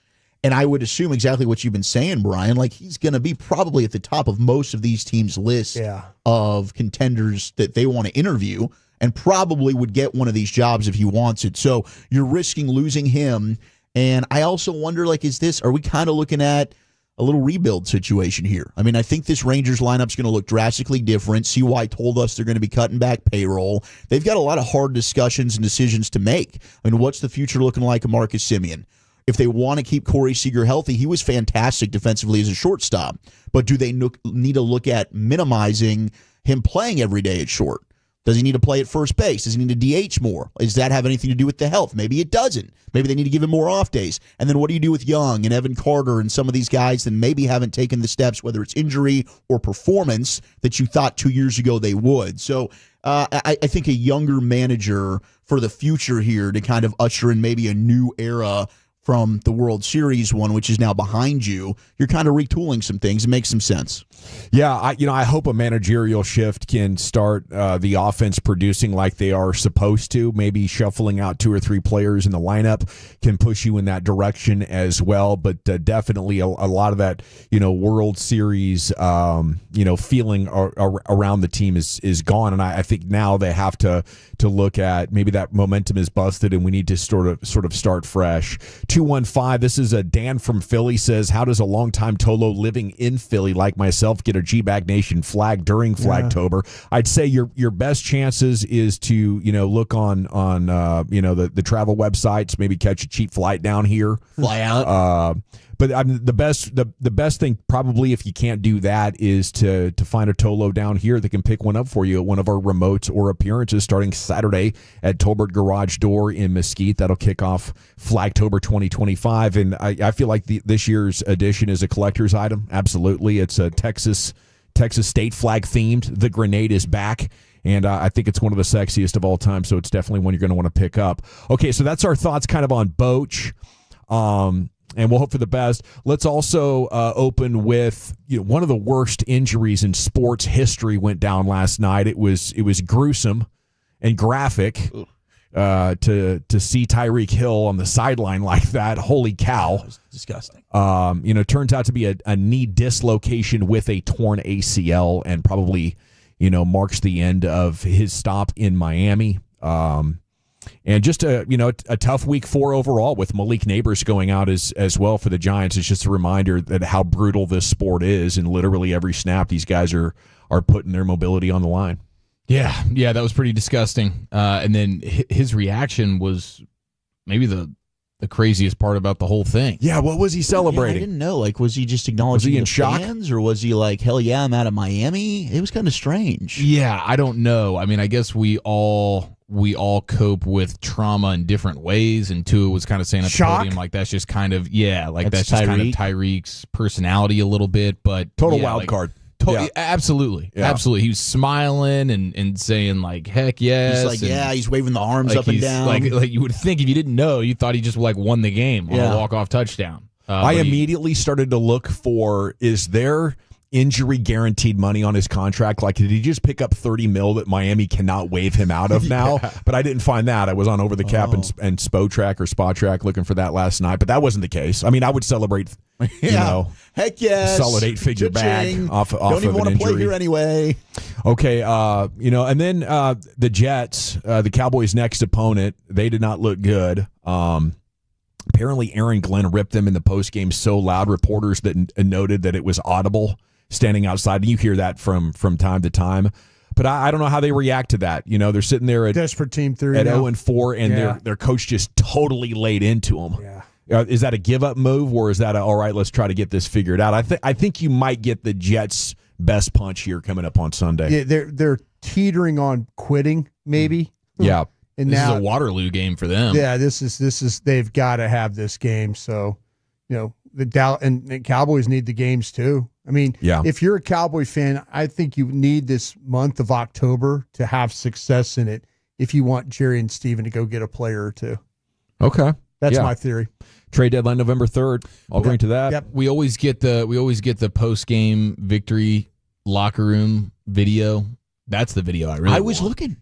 And I would assume exactly what you've been saying, Brian. He's going to be probably at the top of most of these teams' lists of contenders that they want to interview, and probably would get one of these jobs if he wants it. So you're risking losing him. And I also wonder, are we kind of looking at a little rebuild situation here? I mean, I think this Rangers lineup's going to look drastically different. CY told us they're going to be cutting back payroll. They've got a lot of hard discussions and decisions to make. I mean, what's the future looking like of Marcus Semien? If they want to keep Corey Seager healthy, he was fantastic defensively as a shortstop. But do they need to look at minimizing him playing every day at short? Does he need to play at first base? Does he need to DH more? Does that have anything to do with the health? Maybe it doesn't. Maybe they need to give him more off days. And then what do you do with Young and Evan Carter and some of these guys that maybe haven't taken the steps, whether it's injury or performance, that you thought 2 years ago they would? So I think a younger manager for the future here to kind of usher in maybe a new era from the World Series one, which is now behind you, you're kind of retooling some things. It makes some sense. Yeah, I hope a managerial shift can start the offense producing like they are supposed to. Maybe shuffling out 2 or 3 players in the lineup can push you in that direction as well. But definitely a lot of that, World Series, feeling around the team is gone. And I think now they have to look at maybe that momentum is busted and we need to sort of start fresh. 215, this is a Dan from Philly, says, how does a longtime Tolo living in Philly like myself get a G-Bag Nation flag during Flagtober? I'd say your best chances is to, look on the travel websites, maybe catch a cheap flight down here. Fly out. But the best thing probably, if you can't do that, is to find a Tolo down here that can pick one up for you at one of our remotes or appearances starting Saturday at Tolbert Garage Door in Mesquite. That'll kick off Flagtober 2025. And I feel like this year's edition is a collector's item. Absolutely. It's a Texas state flag themed. The grenade is back. And I think it's one of the sexiest of all time. So it's definitely one you're going to want to pick up. Okay, so that's our thoughts kind of on Boch. And we'll hope for the best. Let's also open with one of the worst injuries in sports history went down last night. It was gruesome and graphic to see Tyreek Hill on the sideline like that. Holy cow! That was disgusting. Turns out to be a knee dislocation with a torn ACL, and probably marks the end of his stop in Miami. And just a tough week 4 overall with Malik Neighbors going out as well for the Giants. It's just a reminder that how brutal this sport is, and literally every snap these guys are putting their mobility on the line. Yeah, that was pretty disgusting. And then his reaction was maybe the craziest part about the whole thing. Yeah, what was he celebrating? I didn't know. Like, was he just acknowledging in the shock? fans, or was he like, hell yeah, I'm out of Miami? It was kind of strange. Yeah, I don't know. I mean, I guess we all cope with trauma in different ways, and Tua was kind of saying at the podium, like, that's just kind of that's just kind of Tyreek's personality a little bit, but total wild card. Absolutely. Absolutely. He was smiling and saying, like, heck yes. He's like, he's waving the arms up and down. Like you would think if you didn't know, you thought he just won the game on a walk-off touchdown. I immediately started to look for, is there injury guaranteed money on his contract? Like, did he just pick up $30 million that Miami cannot wave him out of now? But I didn't find that. I was on Over the Cap and Spotrac or Spotrac looking for that last night, but that wasn't the case. I mean, I would celebrate, heck yes, solid 8-figure bag off Don't of even an want to injury. play here anyway. Okay, and then the Jets, the Cowboys' next opponent, they did not look good. Apparently, Aaron Glenn ripped them in the postgame so loud, reporters that noted that it was audible standing outside. You hear that from time to time. But I don't know how they react to that. They're sitting there at desperate team 3 at now. 0-4, and their coach just totally laid into them. Yeah. Is that a give-up move, or is that all right, let's try to get this figured out? I think you might get the Jets' best punch here coming up on Sunday. Yeah, they're teetering on quitting, maybe. Yeah. And this now, is a Waterloo game for them. Yeah, this is they've got to have this game. So, the Cowboys need the games too. I mean, if you're a Cowboy fan, I think you need this month of October to have success in it if you want Jerry and Steven to go get a player or two. Okay. That's my theory. Trade deadline November 3rd. I'll bring to that. Yep. We always get the post game victory locker room video. That's the video I was looking.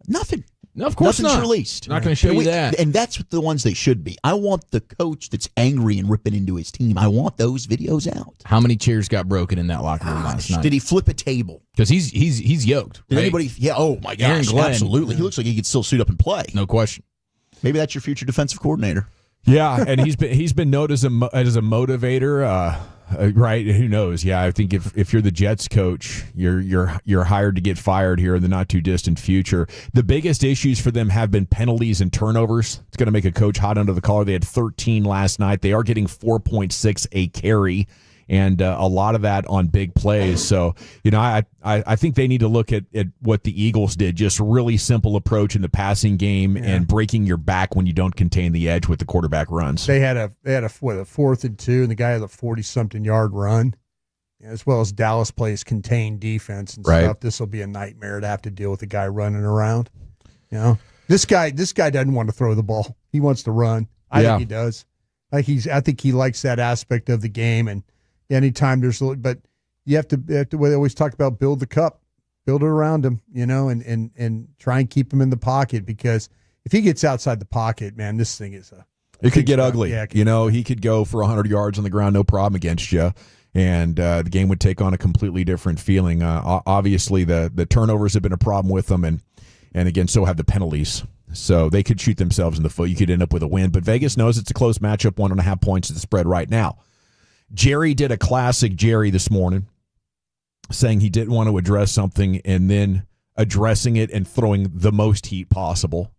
Nothing. No, of course Nothing's not. released. Not going to show you that. And that's the ones they should be. I want the coach that's angry and ripping into his team. I want those videos out. How many chairs got broken in that locker room last night? Did he flip a table? Because he's yoked. Did right? anybody? Yeah. Oh my gosh. Aaron Glenn, absolutely. He looks like he could still suit up and play. No question. Maybe that's your future defensive coordinator. Yeah, and he's been known as a motivator. Right? Who knows? Yeah, I think if you're the Jets coach, you're hired to get fired here in the not too distant future. The biggest issues for them have been penalties and turnovers. It's going to make a coach hot under the collar. They had 13 last night. They are getting 4.6 a carry, and a lot of that on big plays. So, I think they need to look at what the Eagles did. Just really simple approach in the passing game and breaking your back when you don't contain the edge with the quarterback runs. They had a 4th and 2, and the guy had a 40-something yard run, as well as Dallas plays contained defense and stuff. This will be a nightmare to have to deal with a guy running around. This guy doesn't want to throw the ball. He wants to run. I think he does. I think he likes that aspect of the game, and anytime but you have to they always talk about build the cup, build it around him, and try and keep him in the pocket, because if he gets outside the pocket, man, this thing is it could get ugly. Yeah, he could go for 100 yards on the ground, no problem against you, and the game would take on a completely different feeling. Obviously, the turnovers have been a problem with them, and again, so have the penalties. So they could shoot themselves in the foot. You could end up with a win. But Vegas knows it's a close matchup, 1.5 points to the spread right now. Jerry did a classic Jerry this morning, saying he didn't want to address something and then addressing it and throwing the most heat possible.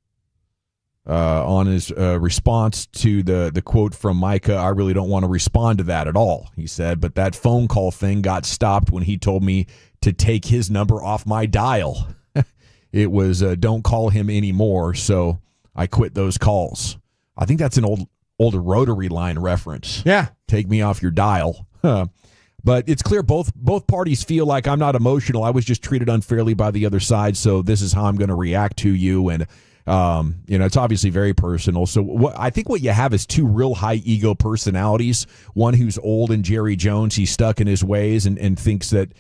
On his response to the quote from Micah, I really don't want to respond to that at all, he said, but that phone call thing got stopped when he told me to take his number off my dial. It was don't call him anymore, so I quit those calls. I think that's an older Rotary line reference. Yeah. Take me off your dial. But it's clear both parties feel like I'm not emotional. I was just treated unfairly by the other side, so this is how I'm going to react to you. And it's obviously very personal. So I think what you have is two real high ego personalities. One who's old and Jerry Jones, he's stuck in his ways and thinks that,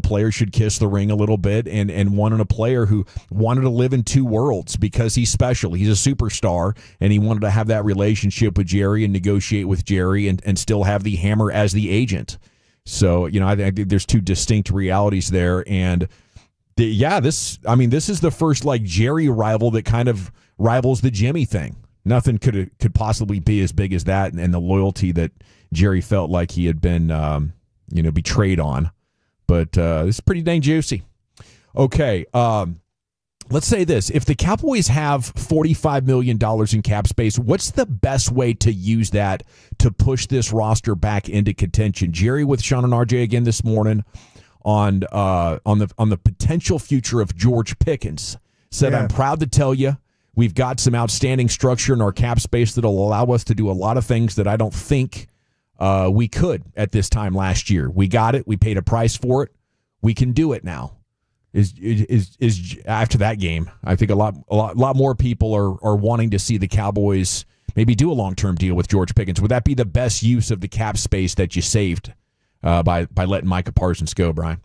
players should kiss the ring a little bit. And one in a player who wanted to live in two worlds because he's special. He's a superstar and he wanted to have that relationship with Jerry and negotiate with Jerry and still have the hammer as the agent. So, I think there's two distinct realities there. And this is the first Jerry rival that kind of rivals the Jimmy thing. Nothing could possibly be as big as that, and the loyalty that Jerry felt like he had been, betrayed on. But this is pretty dang juicy. Okay, let's say this: if the Cowboys have $45 million in cap space, what's the best way to use that to push this roster back into contention? Jerry with Sean and RJ again this morning on the potential future of George Pickens. Said, I'm proud to tell you we've got some outstanding structure in our cap space that'll allow us to do a lot of things that I don't think we could at this time last year. We got it. We paid a price for it. We can do it now. Is after that game, I think a lot more people are wanting to see the Cowboys maybe do a long-term deal with George Pickens. Would that be the best use of the cap space that you saved by letting Micah Parsons go, Brian?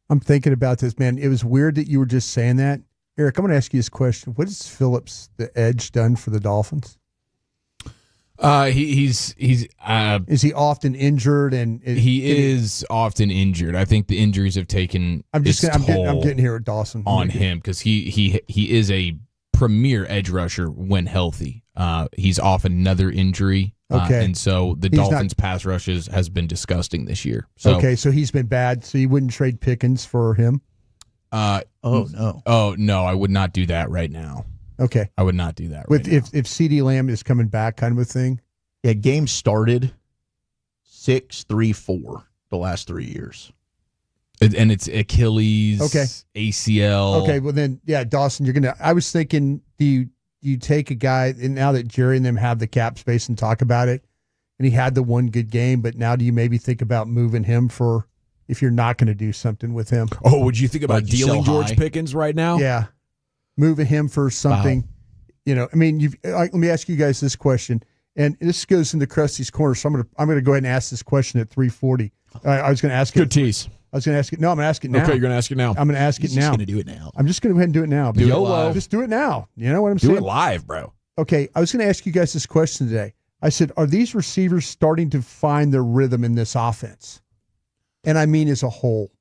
I'm thinking about this, man. It was weird that you were just saying that. Eric, I'm going to ask you this question. What has Phillips, the edge, done for the Dolphins? Is he often injured? And he is often injured. I think the injuries have taken I'm getting here at Dawson on him because he is a premier edge rusher when healthy. He's often another injury. Okay. And so the Dolphins' pass rushes has been disgusting this year. So, okay, so he's been bad. So you wouldn't trade Pickens for him? No, I would not do that right now. Okay, I would not do that. If CeeDee Lamb is coming back, kind of a thing. Yeah, game started 6-3-4 the last 3 years, and it's Achilles, ACL. Okay, well then, Dawson, you're gonna. I was thinking, do you take a guy, and now that Jerry and them have the cap space and talk about it, and he had the one good game, but now do you maybe think about moving him for if you're not going to do something with him? Oh, would you think about dealing George Pickens right now? Yeah. Moving him for something, let me ask you guys this question, and this goes into Krusty's corner. So I'm gonna go ahead and ask this question at 3:40. I was going to ask good tease. I was going to ask it. No, I'm going to ask it now. Okay, you're going to ask it now. I'm going to ask it now. He's going to do it now. I'm just going to go ahead and do it now. YOLO. Just do it now. You know what I'm saying? Do it live, bro. Okay, I was going to ask you guys this question today. I said, are these receivers starting to find their rhythm in this offense? And I mean as a whole.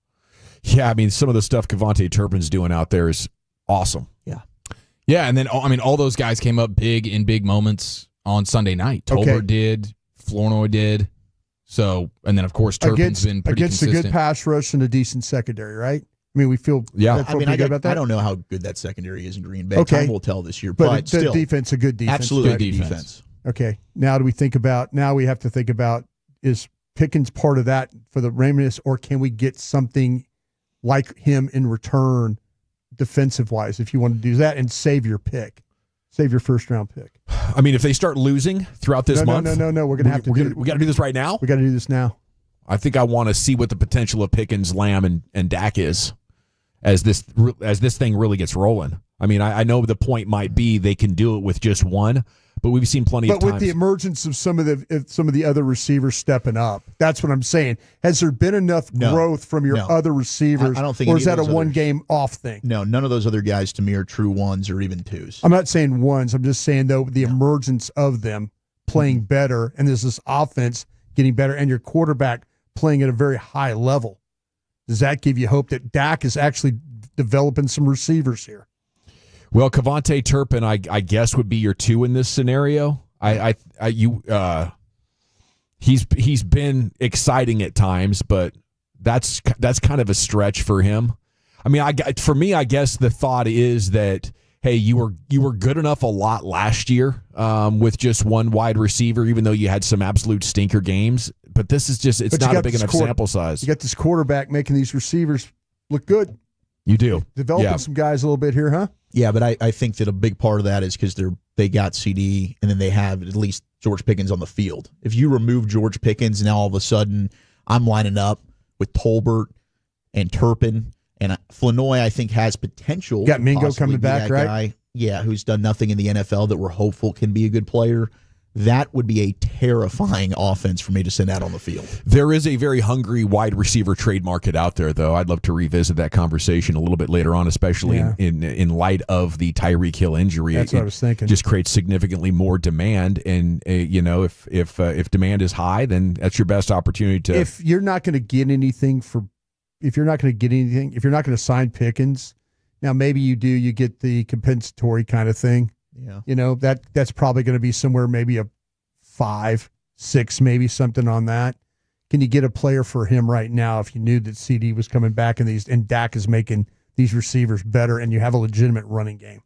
Yeah, I mean, some of the stuff Kevontae Turpin's doing out there is awesome. Yeah, and then all those guys came up big in big moments on Sunday night. Tolbert did, Flournoy did. So, and then of course Turpin's been pretty consistent. Against a good pass rush and a decent secondary, right? I mean, we feel good about that. I don't know how good that secondary is in Green Bay. Time will tell this year, but the still, defense, a good defense, absolutely right? good defense. Okay, now we have to think about is Pickens part of that for the Raymondus, or can we get something like him in return? Defensive wise, if you want to do that and save your first round pick. I mean, if they start losing throughout this month, no, we're gonna have to. We got to do this right now. We got to do this now. I think I want to see what the potential of Pickens, Lamb, and Dak is as this thing really gets rolling. I mean, I know the point might be they can do it with just one, but we've seen plenty of times. But with the emergence of some of the other receivers stepping up, that's what I'm saying. Has there been enough growth from your other receivers? I don't think. Or is that a one-game off thing? No, none of those other guys to me are true ones or even twos. I'm not saying ones. I'm just saying though the emergence of them playing better, and there's this offense getting better, and your quarterback playing at a very high level. Does that give you hope that Dak is actually developing some receivers here? Well, Kevontae Turpin, I guess, would be your 2 in this scenario. He's been exciting at times, but that's kind of a stretch for him. I mean, for me, I guess the thought is that, hey, you were good enough a lot last year with just one wide receiver, even though you had some absolute stinker games. But this is just, it's not a big enough sample size. You got this quarterback making these receivers look good. You do. Developing some guys a little bit here, huh? Yeah, but I think that a big part of that is because they got CD and then they have at least George Pickens on the field. If you remove George Pickens, now all of a sudden I'm lining up with Tolbert and Turpin. And Flanoy, I think, has potential. Got Mingo coming back, right? Guy, yeah, who's done nothing in the NFL that we're hopeful can be a good player. That would be a terrifying offense for me to send out on the field. There is a very hungry wide receiver trade market out there, though. I'd love to revisit that conversation a little bit later on, especially in light of the Tyreek Hill injury. That's what I was thinking. Just creates significantly more demand, and if demand is high, then that's your best opportunity to. If you're not going to get anything, if you're not going to sign Pickens, now maybe you do. You get the compensatory kind of thing. Yeah. That's probably going to be somewhere maybe a 5, 6, maybe something on that. Can you get a player for him right now if you knew that CD was coming back and Dak is making these receivers better and you have a legitimate running game?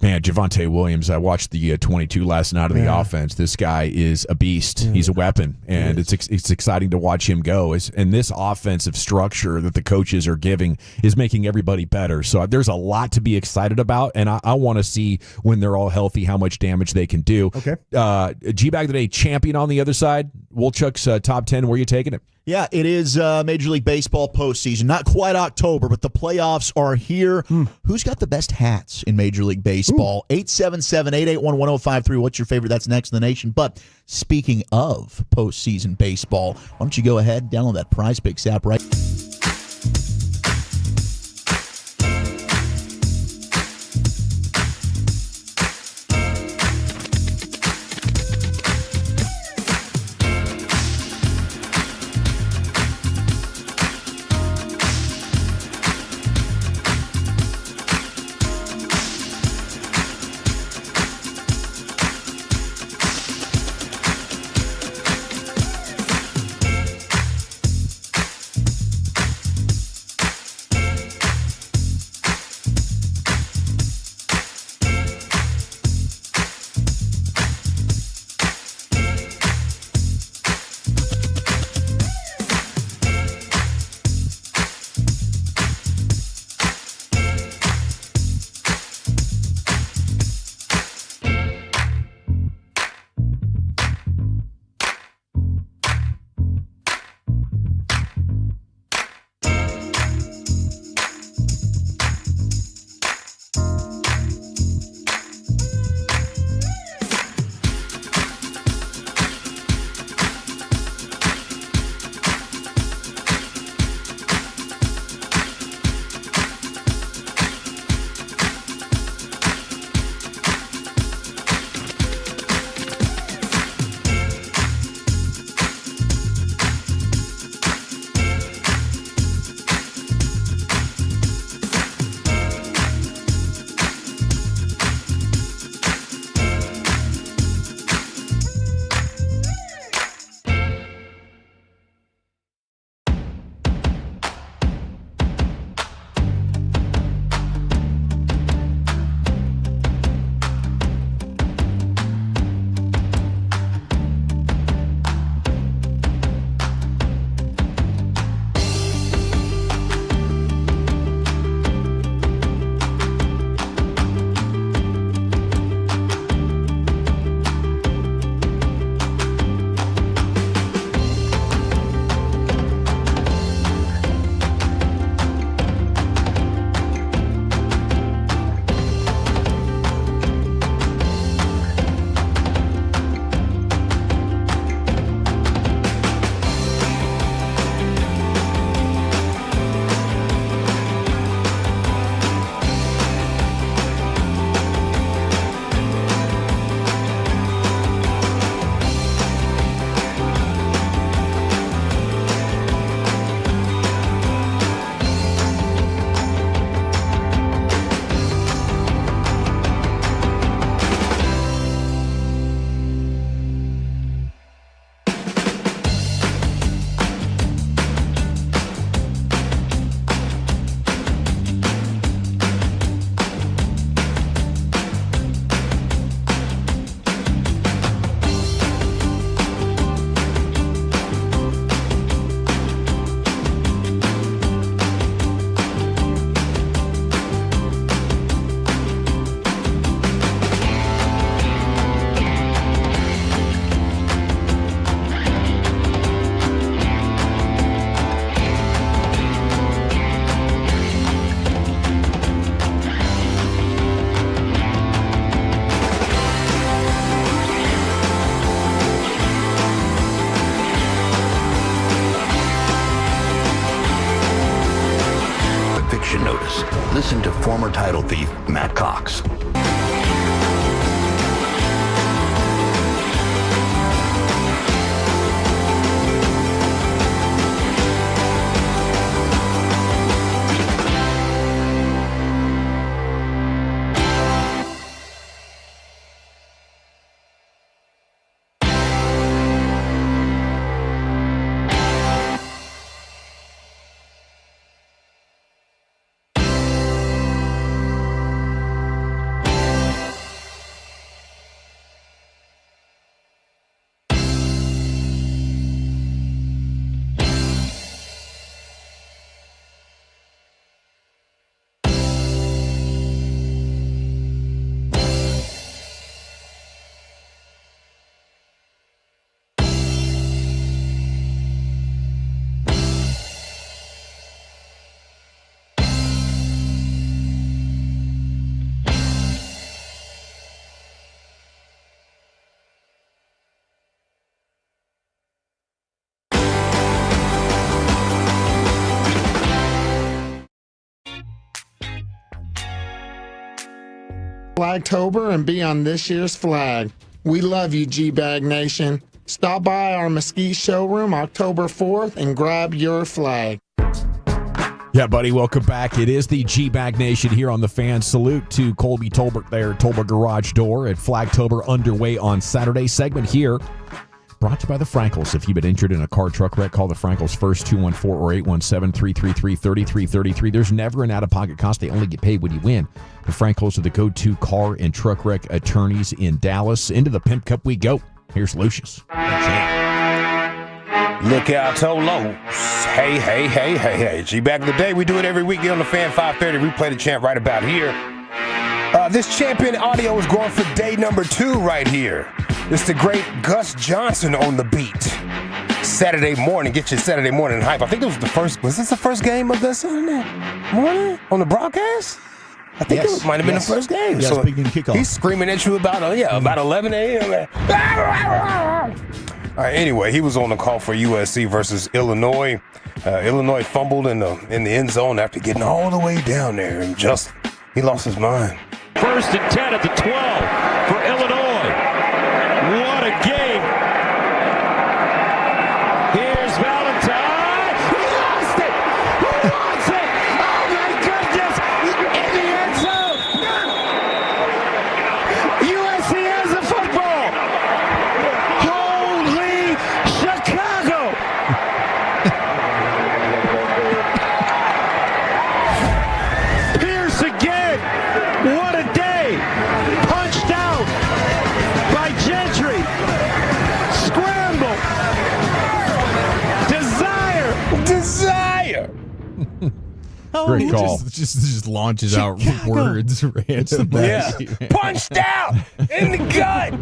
Man, Javonte Williams, I watched the 22 last night of the offense. This guy is a beast. He's a weapon, and it's exciting to watch him go. And this offensive structure that the coaches are giving is making everybody better. So there's a lot to be excited about, and I want to see when they're all healthy how much damage they can do. Okay. G-Bag Today champion on the other side. Wolchuk's top 10, where are you taking it? Yeah, it is Major League Baseball postseason. Not quite October, but the playoffs are here. Who's got the best hats in Major League Baseball? 877-881-1053. What's your favorite? That's next in the nation. But speaking of postseason baseball, why don't you go ahead, download that Prize Picks app right. Listen to former title thief Matt Cox. Flagtober and be on this year's flag. We love you, G-Bag Nation. Stop by our Mesquite showroom October 4th and grab your flag. Yeah, buddy, welcome back. It is the G-Bag Nation here on the Fan. Salute to Colby Tolbert there at Tolbert Garage Door at Flagtober underway on Saturday. Segment here brought to you by the Frankels. If you've been injured in a car truck wreck, call the Frankels first, 214 or 817-333-3333. There's never an out-of-pocket cost. They only get paid when you win. The Frankels are the go-to car and truck wreck attorneys in Dallas. Into the Pimp Cup we go. Here's Lucius. Look out, Tolos. Hey. G-Bag of the day. We do it every week on the Fan 530. Replay the chant right about here. This champion audio is going for day number 2 right here. It's the great Gus Johnson on the beat. Saturday morning, get your Saturday morning hype. I think was this the first game of the Sunday morning on the broadcast? I think it might have been the first game. Yeah, so speaking of kickoff. He's screaming at you about 11 a.m. All right, anyway, he was on the call for USC versus Illinois. Illinois fumbled in the end zone after getting all the way down there, and he lost his mind. 1st and 10 at the 12 for Illinois. What a game. Here's Valentine. He lost it. Who wants it? Oh, my goodness. In the end zone. USC has the football. Holy Chicago. Pierce again. What a day. Punched out by Gentry. Scramble. Desire. Great call. Just launches out words randomly. Yeah. Punched out in the gut.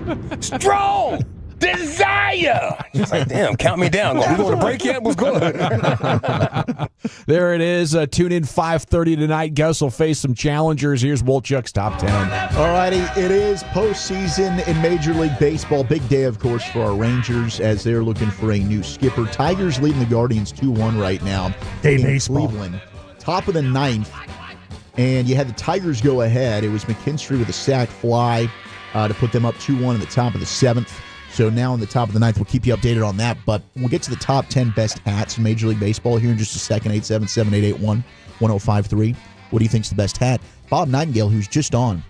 Strong. Desire. Just like, damn, count me down. We going to break yet? What's good? There it is. Tune in 5:30 tonight. Gus will face some challengers. Here's Wolchuk's top 10. All righty, it is postseason in Major League Baseball. Big day, of course, for our Rangers as they're looking for a new skipper. Tigers leading the Guardians 2-1 right now. Day in baseball. Cleveland. Top of the 9th, and you had the Tigers go ahead. It was McKinstry with a sac fly to put them up 2-1 in the top of the 7th. So now in the top of the 9th, we'll keep you updated on that. But we'll get to the top 10 best hats in Major League Baseball here in just a second. 877-881-1053. What do you think's the best hat? Bob Nightingale, who's just on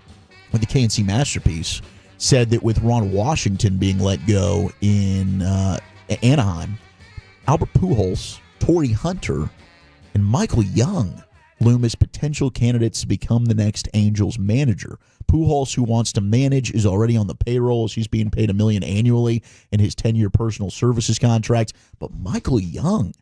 with the KNC Masterpiece, said that with Ron Washington being let go in Anaheim, Albert Pujols, Torrey Hunter, and Michael Young loom as potential candidates to become the next Angels manager. Pujols, who wants to manage, is already on the payroll as he's being paid $1 million annually in his 10-year personal services contract. But Michael Young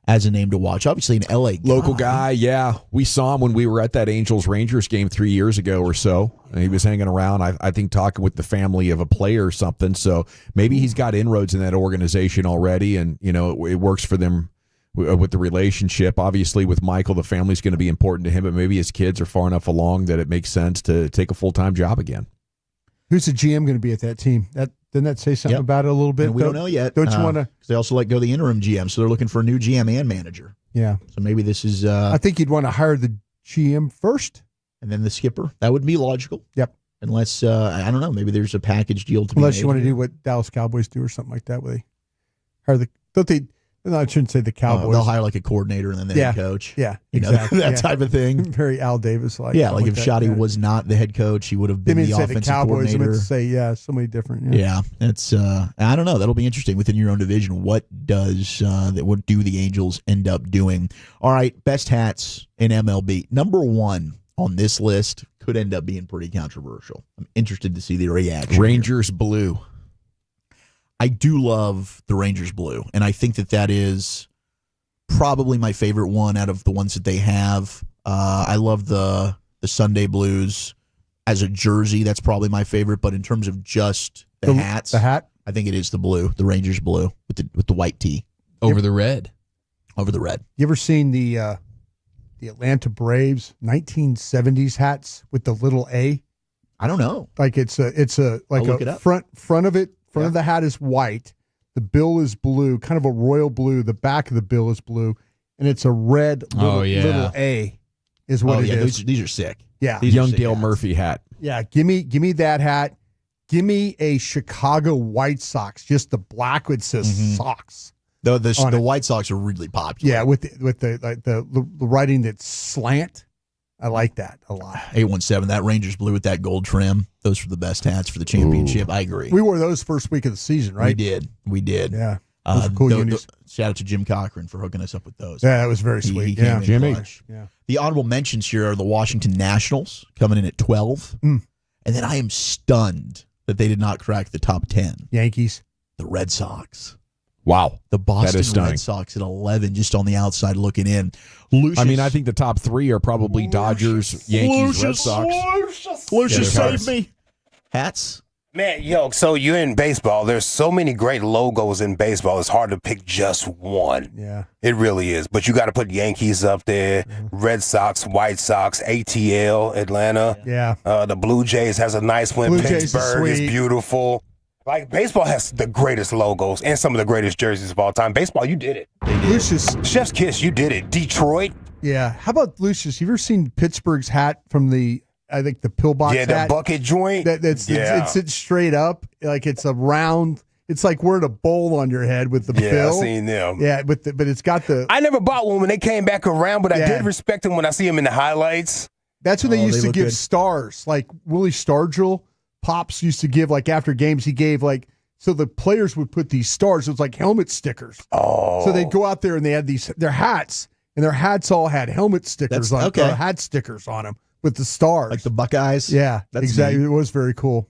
as a name to watch. Obviously an LA guy. Local guy, yeah. We saw him when we were at that Angels-Rangers game 3 years ago or so. He was hanging around, I think, talking with the family of a player or something. So maybe he's got inroads in that organization already, and it works for them with the relationship. Obviously, with Michael, the family's going to be important to him, but maybe his kids are far enough along that it makes sense to take a full-time job again. Who's the GM going to be at that team? Didn't that say something about it a little bit? And we don't know yet. Don't you want to? Because they also let go the interim GM, so they're looking for a new GM and manager. Yeah. So maybe this is. I think you'd want to hire the GM first. and then the skipper. That would be logical. Yep. Unless I don't know, maybe there's a package deal to be Unless made you want to here. do what Dallas Cowboys do or something like that, where they hire don't they? No, I shouldn't say the Cowboys. They'll hire like a coordinator and then the head coach. Yeah, You know, exactly. that type of thing. Very Al Davis like. Yeah, like if that, Shoddy was not the head coach, he would have been Didn't the mean to say offensive the Cowboys. I coordinator. meant to say somebody different. Yeah, it's I don't know. That'll be interesting within your own division. What do the Angels end up doing? All right, best hats in MLB. Number 1 on this list could end up being pretty controversial. I'm interested to see the reaction. Rangers blue. I do love the Rangers blue, and I think that is probably my favorite one out of the ones that they have. I love the Sunday blues as a jersey. That's probably my favorite, but in terms of just the hats, I think it is the blue, the Rangers blue with the white tee over the red. Over the red. You ever seen the Atlanta Braves 1970s hats with the little A? I don't know. Like it's a front of it. Front of the hat is white. The bill is blue, kind of a royal blue. The back of the bill is blue, and it's a red little A. Is what it is. These are sick. Yeah, Young Dale Murphy hat. Yeah, give me that hat. Give me a Chicago White Sox, just the black with says Sox. The White Sox are really popular. Yeah, with the writing that's slant. I like that a lot. 817, that Rangers blue with that gold trim. Those were the best hats for the championship. I agree. We wore those first week of the season, right? We did. Yeah. Those are cool unis. Shout out to Jim Cochran for hooking us up with those. Yeah, that was very sweet. He came in Jimmy. clutch. Yeah. The honorable mentions here are the Washington Nationals coming in at 12. And then I am stunned that they did not crack the top 10. Yankees. The Red Sox. Wow. The That is Boston stunning. Red Sox at 11, just on the outside looking in. Lucius, I mean, I think the top 3 are probably Dodgers, Yankees, Red Sox. Lucius Yeah, saved me. Hats. Man, so you're in baseball. There's so many great logos in baseball. It's hard to pick just one. Yeah. It really is. But you got to put Yankees up there, Red Sox, White Sox, ATL, Atlanta. Yeah. The Blue Jays has a nice one. Blue Jays is Pittsburgh is sweet. beautiful. Like, baseball has the greatest logos and some of the greatest jerseys of all time. Baseball, you did it. Lucius. Chef's kiss, you did it. Detroit. Yeah. How about Lucius? You ever seen Pittsburgh's hat from the pillbox hat? Yeah, the bucket joint. It sits straight up. Like it's a round. It's like wearing a bowl on your head with the bill. Yeah, I've seen them. Yeah, but it's got the. I never bought one when they came back around, but I did respect them when I see them in the highlights. That's when they used to look give good. stars. Like Willie Stargell, Pops used to give after games. He gave so the players would put these stars. It was like helmet stickers. Oh, so they'd go out there and they had their hats, and their hats all had helmet stickers on okay. hat stickers on them with the stars, Like the Buckeyes. Yeah, That's exactly. neat. It was very cool.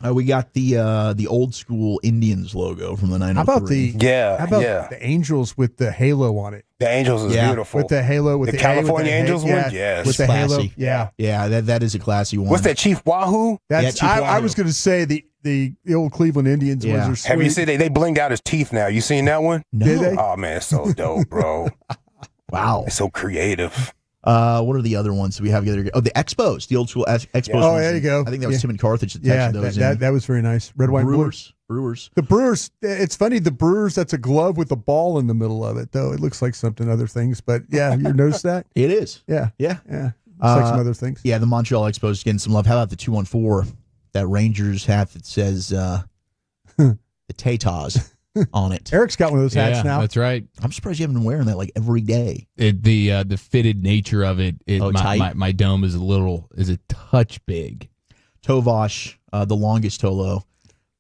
We got the old school Indians logo from the 903. How about the Angels with the halo on it? The Angels is beautiful. With the halo, with the A, California with the Angels yeah, one, yes, with the classy. halo, yeah, that is a classy one. What's that, Chief Wahoo? That's Chief I Wahoo. was going to say the old Cleveland Indians ones are sweet. Have you seen they blinged out his teeth now? You seen that one? No. Did they? Oh man, it's so dope, bro. Wow, it's so creative. What are the other ones that we have? The Expos, the old school Expos. Oh, ones. there you go. I think that was Tim and Carthage that Yeah, texted those in. that was very nice. Red, white, and blue. Brewers. The Brewers. It's funny. The Brewers. That's a glove with a ball in the middle of it, though. It looks like something other things, but yeah, you noticed that? It is. Yeah. Yeah. Looks like some other things. Yeah, the Montreal Expos getting some love. How about the 214? That Rangers hat that says the Tatars on it. Eric's got one of those hats now. That's right. I'm surprised you haven't been wearing that every day. The fitted nature of it. My dome is a touch big. Tovash, the longest Tolo.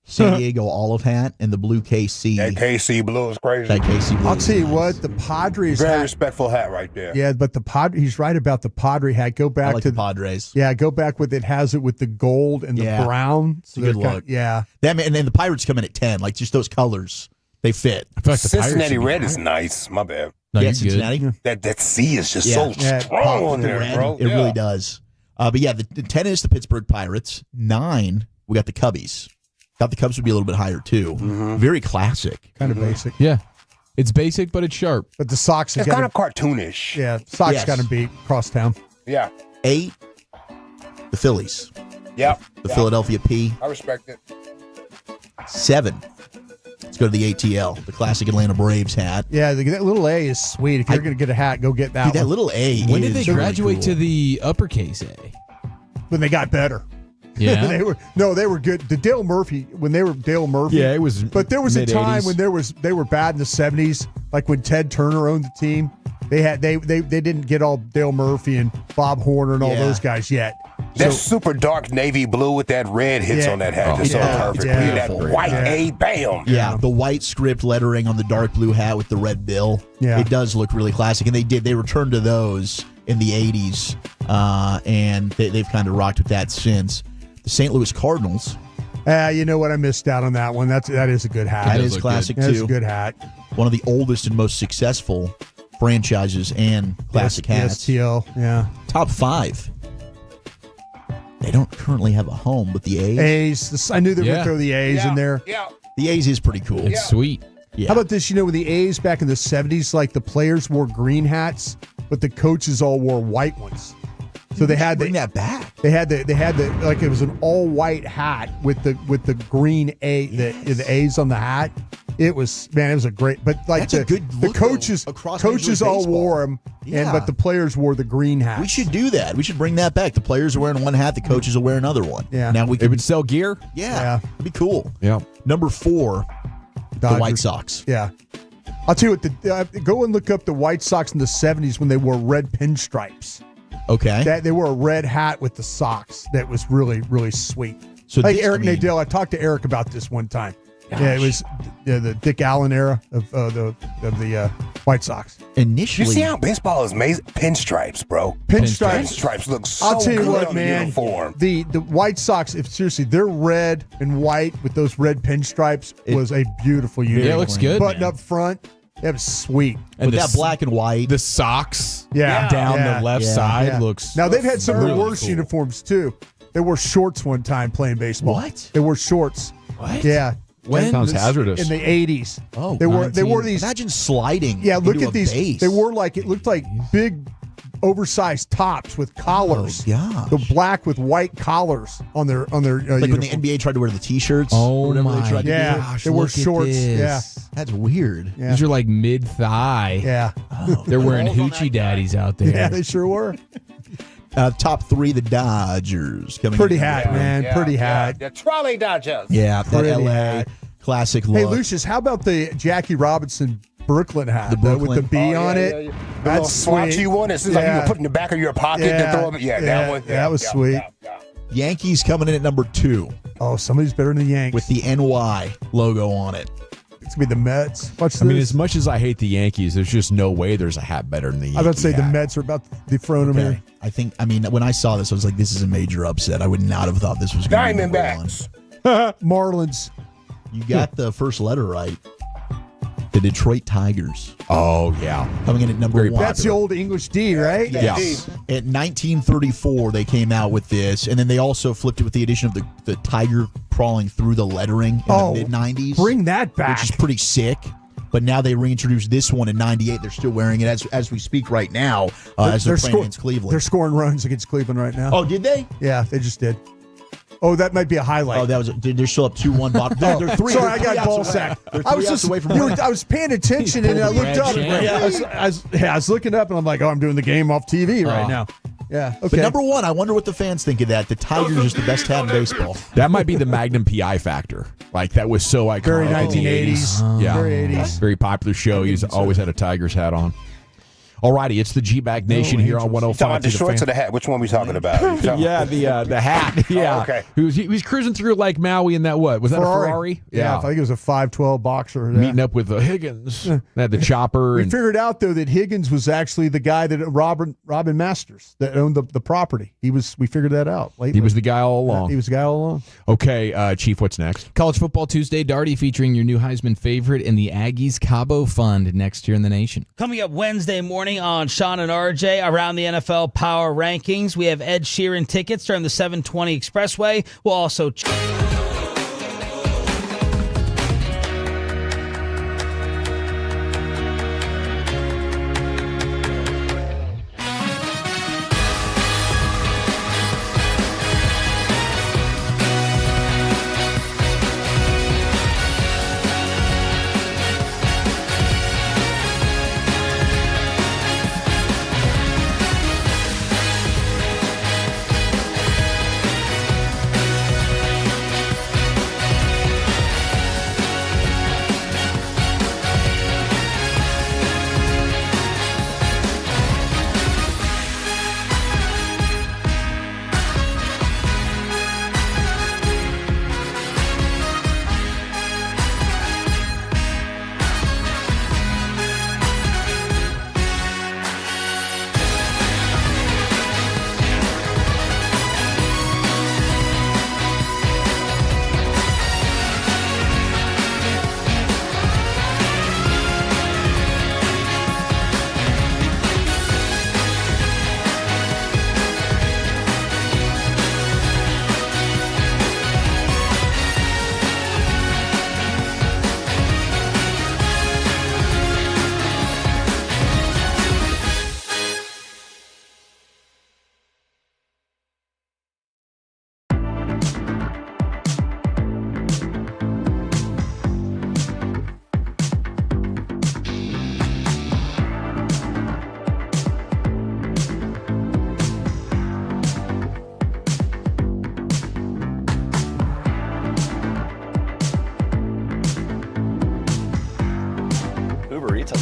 San Diego olive hat and the blue KC. That KC blue is crazy. That KC blue. I'll tell you what, the Padres Very hat. respectful hat right there. Yeah, but he's right about the Padre hat. Go back I like to the Padres. Yeah, go back with it has it with the gold and the brown. It's a good look. Yeah. And then the Pirates come in at 10. Like just those colors, they fit. I feel like the Cincinnati Pirates red is nice. My bad. No, yeah, you're Cincinnati. good. That C is just so strong on there, bro. It really does. But yeah, the 10 is the Pittsburgh Pirates. 9, we got the Cubbies. Thought the Cubs would be a little bit higher too. Very classic. Kind of basic. Yeah. It's basic, but it's sharp. But the Sox It's kind of cartoonish. Yeah, Sox Yes. got to beat crosstown. Yeah. 8, the Phillies. Yep. The Philadelphia P. I respect it. 7. Let's go to the ATL, the classic Atlanta Braves hat. Yeah, that little A is sweet. If you're going to get a hat, go get that Dude, that one. little A. When did is they really graduate cool. to the uppercase A? when they got better. Yeah. they were good. The Dale Murphy, when they were Dale Murphy. Yeah, it was. But there was a time when they were bad in the 70s, like when Ted Turner owned the team. They didn't get all Dale Murphy and Bob Horner and all those guys yet. That super dark navy blue with that red hits on that hat. It's so perfect. That white A, bam. Yeah, the white script lettering on the dark blue hat with the red bill. Yeah. It does look really classic. And they returned to those in the 80s, and they've kind of rocked with that since. The St. Louis Cardinals. You know what? I missed out on that one. That is a good hat. That is classic, too. That is a good hat. One of the oldest and most successful franchises and classic hats. STL, yeah. Top 5. They don't currently have a home, but the A's. A's. I knew they would throw the A's in there. Yeah. The A's is pretty cool. It's sweet. Yeah. How about this? You know, with the A's back in the 70s, like the players wore green hats, but the coaches all wore white ones. So they had bring that back. They had the like it was an all white hat with the green A the A's on the hat. It was a great, but like That's a good look, coaches across coaches all wore them, but the players wore the green hats. We should do that. We should bring that back. The players are wearing one hat, the coaches will wear another one. Yeah. Now It would sell gear. Yeah. It'd be cool. Yeah. Number 4, Dodgers. the White Sox. Yeah. I'll tell you what. Go and look up the White Sox in the 70s when they wore red pinstripes. Okay. They wore a red hat with the socks. That was really, really sweet. So like this- Eric I mean- Nadell, I talked to Eric about this one time. Yeah, it was the Dick Allen era of the White Sox. Initially, You see how baseball is amazing? Pinstripes, bro. Pinstripes look so I'll tell you good what, on the man. uniform. The White Sox, if seriously, they're red and white with those red pinstripes was a beautiful uniform. Yeah, it looks good, Button man. up front, that was sweet. with that black and white. The socks down the left side looks. Now they've had some of the really worst cool. uniforms too. They wore shorts one time playing baseball. What? They wore shorts. What? Yeah. When? Sounds hazardous. In the 80s. Oh, they wore these. Imagine sliding. Yeah, look into at a these. base. They wore it looked like big, oversized tops with collars. Oh, gosh. The black with white collars on their Like when the uniform. NBA tried to wear the T-shirts. Oh or whatever my they tried to do. gosh! They wore look at shorts. this. Yeah. That's weird. Yeah. These are like mid thigh. Yeah. They're wearing hoochie daddies out there. Yeah, they sure were. Top 3, the Dodgers. Coming Pretty in. hat, man. Pretty hat. The trolley Dodgers. Yeah, that Pretty LA hat. classic look. Hey, Lucius, how about the Jackie Robinson Brooklyn hat with the Brooklyn? B on it? The little That's slouchy sweet. one. It seems like you can put in the back of your pocket and throw them. Yeah, that one. Yeah, that was sweet. Yankees coming in at number 2 Oh, somebody's better than the Yanks. with the NY logo on it. It's gonna be the Mets. Watch this. I mean, as much as I hate the Yankees, there's just no way there's a hat better than the Yankees. I was about to say the hat. Mets are about to dethrone them Okay. here. I mean, when I saw this, I was like, this is a major upset. I would not have thought this was going to be number 1. Marlins. You got the first letter right. The Detroit Tigers. Oh yeah, coming in at number 1. That's the old English D, right? Yes. In 1934, they came out with this, and then they also flipped it with the addition of the tiger crawling through the lettering in the mid-90s. Bring that back. Which is pretty sick. But now they reintroduced this one in 98. They're still wearing it as we speak right now as they're playing against Cleveland. They're scoring runs against Cleveland right now. Oh, did they? Yeah, they just did. Oh, that might be a highlight. Oh, that was. They're still up 2-1. Bottom. They're 3. Sorry, they're I 3 got outs ball away. sacked. They're 3 I was outs just away from I was paying attention and I looked up. I was looking up and I'm like, oh, I'm doing the game off TV right now. Yeah. Okay. But number 1, I wonder what the fans think of that. The Tigers is the best hat in baseball. That might be the Magnum PI factor. Like that was so iconic. Very in the 1980s. Yeah, Very 80s. Very popular show. He's always had a Tigers hat on. Alrighty, it's the G-Bag Nation here on 105. Talking about the shorts or the hat? Which one are we talking about? Yeah, the hat. Yeah. Oh, okay. He was cruising through like Maui in that what? Was that a Ferrari? Yeah, I think it was a 512 boxer. Meeting up with Higgins. They had the chopper. We and figured out though that Higgins was actually the guy that Robin Masters that owned the property. We figured that out lately. he was the guy all along. He was the guy all along. Okay, Chief, what's next? College Football Tuesday, Darty featuring your new Heisman favorite in the Aggies Cabo Fund next year in the nation. Coming up Wednesday morning on Sean and RJ around the NFL Power Rankings, we have Ed Sheeran tickets during the 720 Expressway. We'll also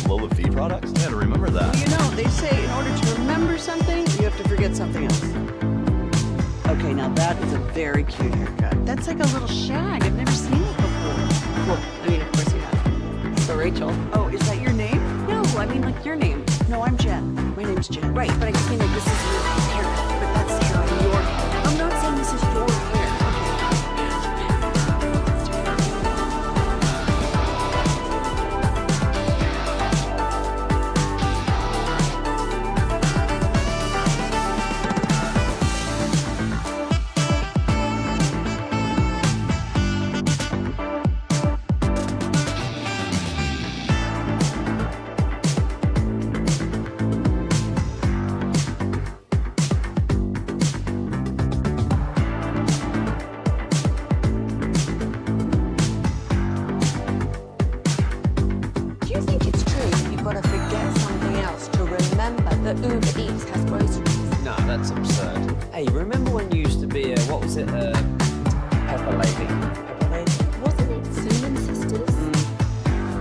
Lola V products? Yeah, to remember that. You know, they say in order to remember something, you have to forget something else. Okay, now that is a very cute haircut. That's like a little shag. I've never seen it before. Well, I mean, of course you have. So Rachel. Oh, is that your name? No, I mean like your name. No, I'm Jen. My name's Jen. Right, but I just mean like this is your haircut, but that's hair on your head. I'm not saying this is your hair. Uber Eats has groceries. No, that's absurd. Hey, remember when you used to be a, what was it, Pepper Lady? Pepper Lady? Wasn't it Cinnamon Sisters?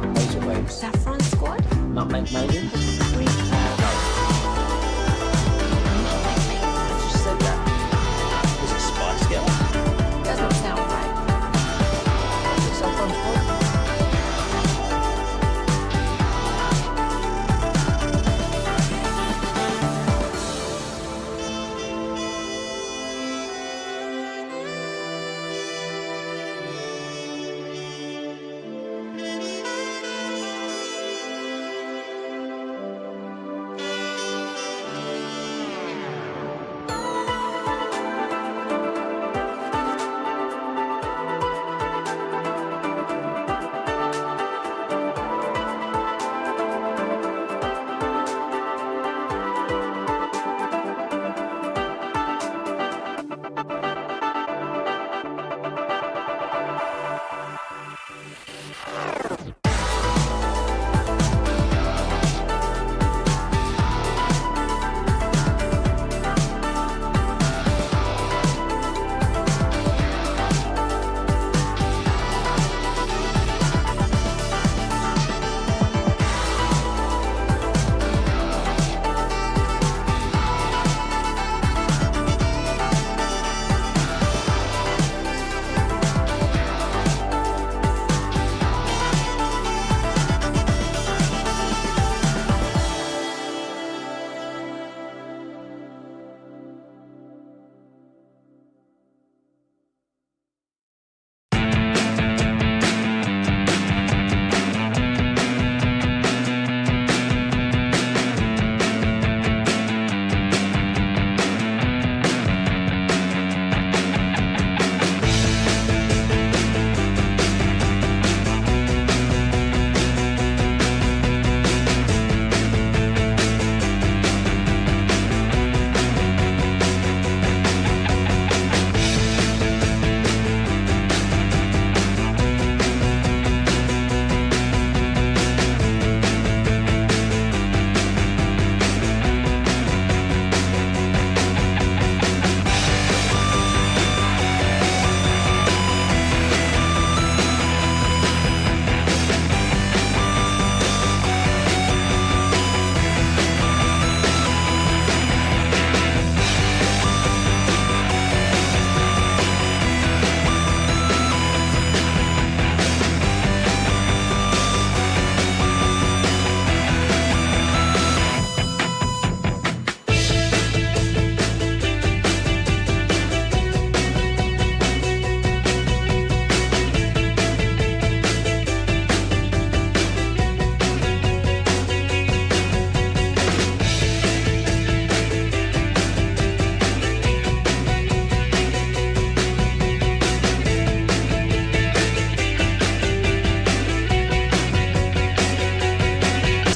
Razor Waves. Saffron Squad? Nutmeg Maidens? Free I just said that. Was it Spice Girl? Doesn't sound right. Was it Saffron Squad?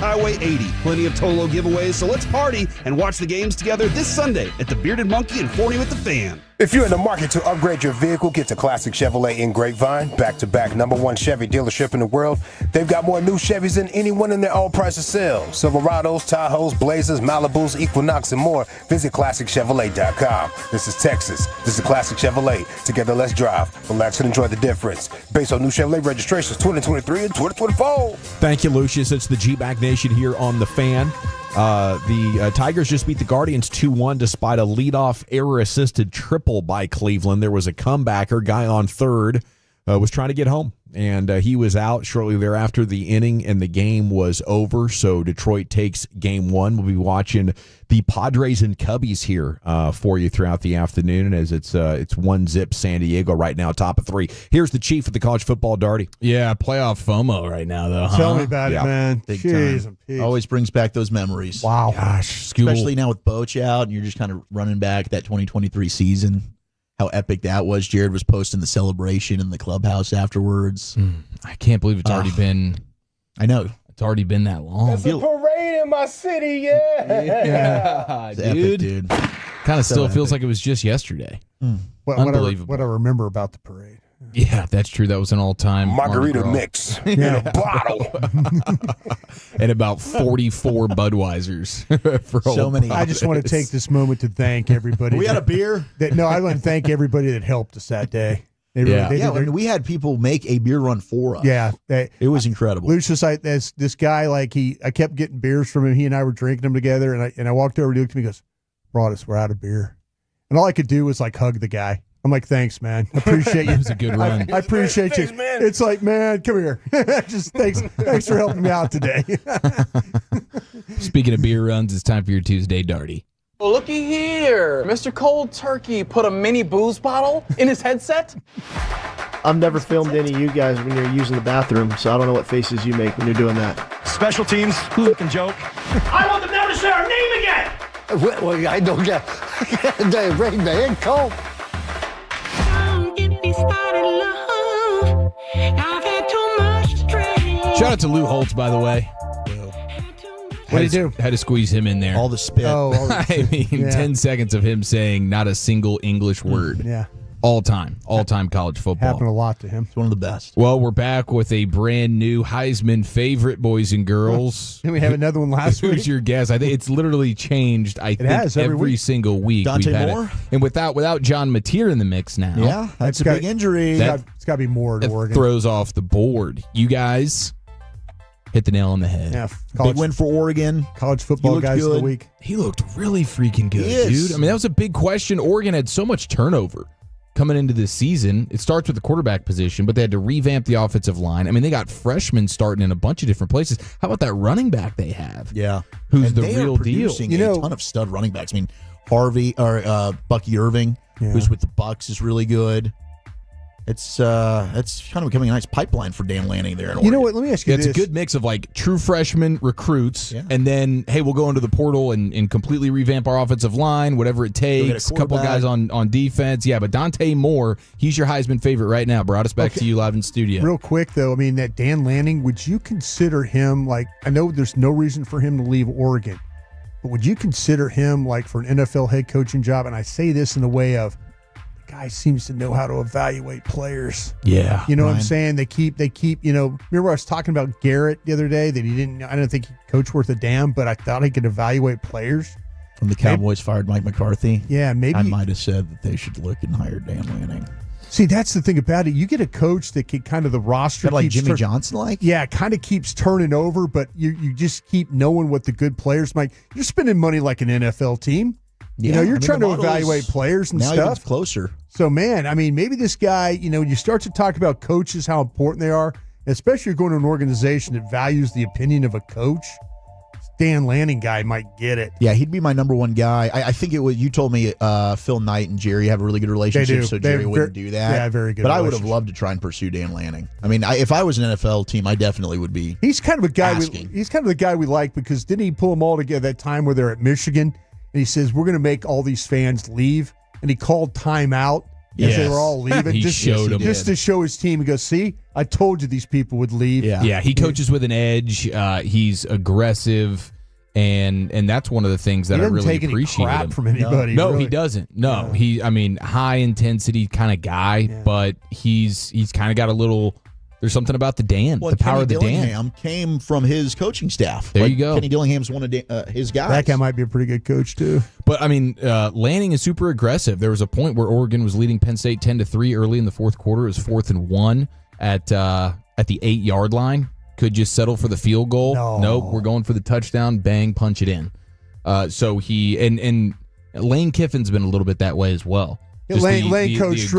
Highway 80. Plenty of Tolo giveaways, so let's party and watch the games together this Sunday at the Bearded Monkey in Forney with the Fan. If you're in the market to upgrade your vehicle, get to Classic Chevrolet in Grapevine, back-to-back #1 Chevy dealership in the world. They've got more new Chevys than anyone in their all-price of sale. Silverados, Tahoes, Blazers, Malibus, Equinox, and more. Visit ClassicChevrolet.com. This is Texas. This is Classic Chevrolet. Together, let's drive, relax, and enjoy the difference. Based on new Chevrolet registrations 2023 and 2024. Thank you, Lucius. It's the G-Bag Nation here on The Fan. The Tigers just beat the Guardians 2-1 despite a leadoff error-assisted triple by Cleveland. There was a comebacker. Guy on third was trying to get home, and he was out shortly thereafter. The inning and the game was over, so Detroit takes game one. We'll be watching the Padres and Cubbies here for you throughout the afternoon as it's 1-0 San Diego right now, top of 3. Here's the chief of the college football, Darty. Yeah, playoff FOMO right now, though. Tell me about it, man. Big Jeez, time. Always brings back those memories. Wow. Gosh, especially now with Bochy out, and you're just kind of running back that 2023 season. How epic that was. Jared was posting the celebration in the clubhouse afterwards. I can't believe it's already been. I know. It's already been that long. There's a parade in my city, yeah. It's epic, dude. Kind of still feels like it was just yesterday. Unbelievable. What I remember about the parade. Yeah, that's true. That was an all-time Margarita mix in a bottle. And about 44 Budweisers. For So old many. I just want to take this moment to thank everybody. We had a beer? I want to thank everybody that helped us that day. They we had people make a beer run for us. Yeah. It was incredible. Lucius, this guy, I kept getting beers from him. He and I were drinking them together, and I walked over and he looked at me and goes, brought us, we're out of beer. And all I could do was hug the guy. I'm like, thanks, man. I appreciate you. It was a good run. I appreciate you. Man. It's like, man, come here. Just thanks for helping me out today. Speaking of beer runs, it's time for your Tuesday Darty. Well, looky here. Mr. Cold Turkey put a mini booze bottle in his headset. I've never filmed any of you guys when you're using the bathroom, so I don't know what faces you make when you're doing that. Special teams, fucking joke. I want them never to say our name again. Well, I don't get the rain man cold. Shout out to Lou Holtz, by the way. What did he do? Had to squeeze him in there. All the spit. I mean, 10 seconds of him saying not a single English word. Yeah. All time college football. Happened a lot to him. It's one of the best. Well, we're back with a brand new Heisman favorite, boys and girls. Didn't we have another one last week? Who's your guess? I think it's literally changed. I think every single week. Dante Moore? And without John Mateer in the mix now. Yeah, that's a big injury. It's got to be Moore in Oregon. Throws off the board. You guys hit the nail on the head. Yeah, big win for Oregon. College football guys of the week. He looked really freaking good, dude. I mean, that was a big question. Oregon had so much turnover coming into this season. It starts with the quarterback position, but they had to revamp the offensive line. I mean, they got freshmen starting in a bunch of different places. How about that running back they have? Yeah. Who's and the they real are producing deal? A ton of stud running backs. I mean, Bucky Irving, who's with the Bucks, is really good. It's kind of becoming a nice pipeline for Dan Lanning there in Oregon. You know what? Let me ask you this. It's a good mix of true freshman recruits, and then, hey, we'll go into the portal and completely revamp our offensive line, whatever it takes. A couple guys on defense. Yeah, but Dante Moore, he's your Heisman favorite right now. Brought us back to you live in studio. Real quick, though, I mean, that Dan Lanning, would you consider him, I know there's no reason for him to leave Oregon, but would you consider him, for an NFL head coaching job? And I say this in the way of, guy seems to know how to evaluate players. Yeah. You know what I'm saying? They keep, remember I was talking about Garrett the other day that I don't think he coached worth a damn, but I thought he could evaluate players. When the Cowboys fired Mike McCarthy. Yeah, maybe. I might have said that they should look and hire Dan Lanning. See, that's the thing about it. You get a coach that can kind of the roster. Like Jimmy Johnson Yeah, kind of keeps turning over, but you just keep knowing what the good players might. You're spending money like an NFL team. Yeah, you're trying to evaluate players and now stuff. Even closer. So, man, I mean, maybe this guy, when you start to talk about coaches, how important they are, especially if you're going to an organization that values the opinion of a coach, Dan Lanning guy might get it. Yeah, he'd be my number one guy. I think it was, you told me Phil Knight and Jerry have a really good relationship, so Jerry wouldn't do that. Yeah, very good. But I would have loved to try and pursue Dan Lanning. I mean, if I was an NFL team, I definitely would be. He's kind of a guy. Asking. He's kind of the guy we like because didn't he pull them all together that time where they're at Michigan? And he says, we're going to make all these fans leave. And he called timeout as they were all leaving. He just showed them. Just to show his team. He goes, see, I told you these people would leave. Yeah, he coaches with an edge. He's aggressive. And that's one of the things that I really take any appreciate crap him. from anybody. No, really. he doesn't. No, high intensity kind of guy, but he's kind of got a little. There's something about the Dan, Well, the power Kenny of the Dillingham Dan. came from his coaching staff. There you go. Kenny Dillingham's one of his guys. That guy might be a pretty good coach too. But I mean, Lanning is super aggressive. There was a point where Oregon was leading Penn State 10-3 early in the fourth quarter. It was 4th and 1 at the 8-yard line. Could just settle for the field goal. No. Nope, we're going for the touchdown. Bang, punch it in. So he and Lane Kiffin's been a little bit that way as well. Just Lane coached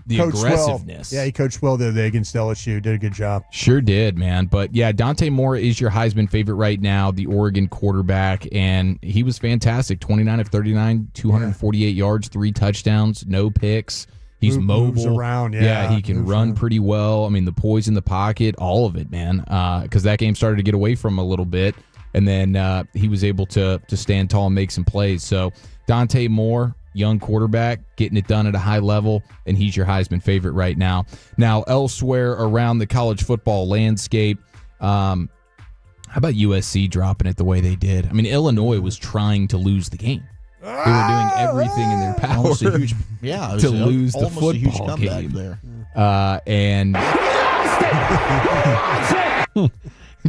the aggressiveness. Well. Yeah, he coached well the other day against LSU. Did a good job. Sure did, man. But yeah, Dante Moore is your Heisman favorite right now, the Oregon quarterback, and he was fantastic. 29 of 39, 248 yards, 3 touchdowns, no picks. He's mobile. Moves around, he can run pretty well. I mean, the poise in the pocket, all of it, man. Because that game started to get away from him a little bit, and then he was able to stand tall and make some plays. So Dante Moore, young quarterback, getting it done at a high level, and he's your Heisman favorite right now. Now, elsewhere around the college football landscape, how about USC dropping it the way they did? I mean, Illinois was trying to lose the game. They were doing everything in their power to lose the football game. There. And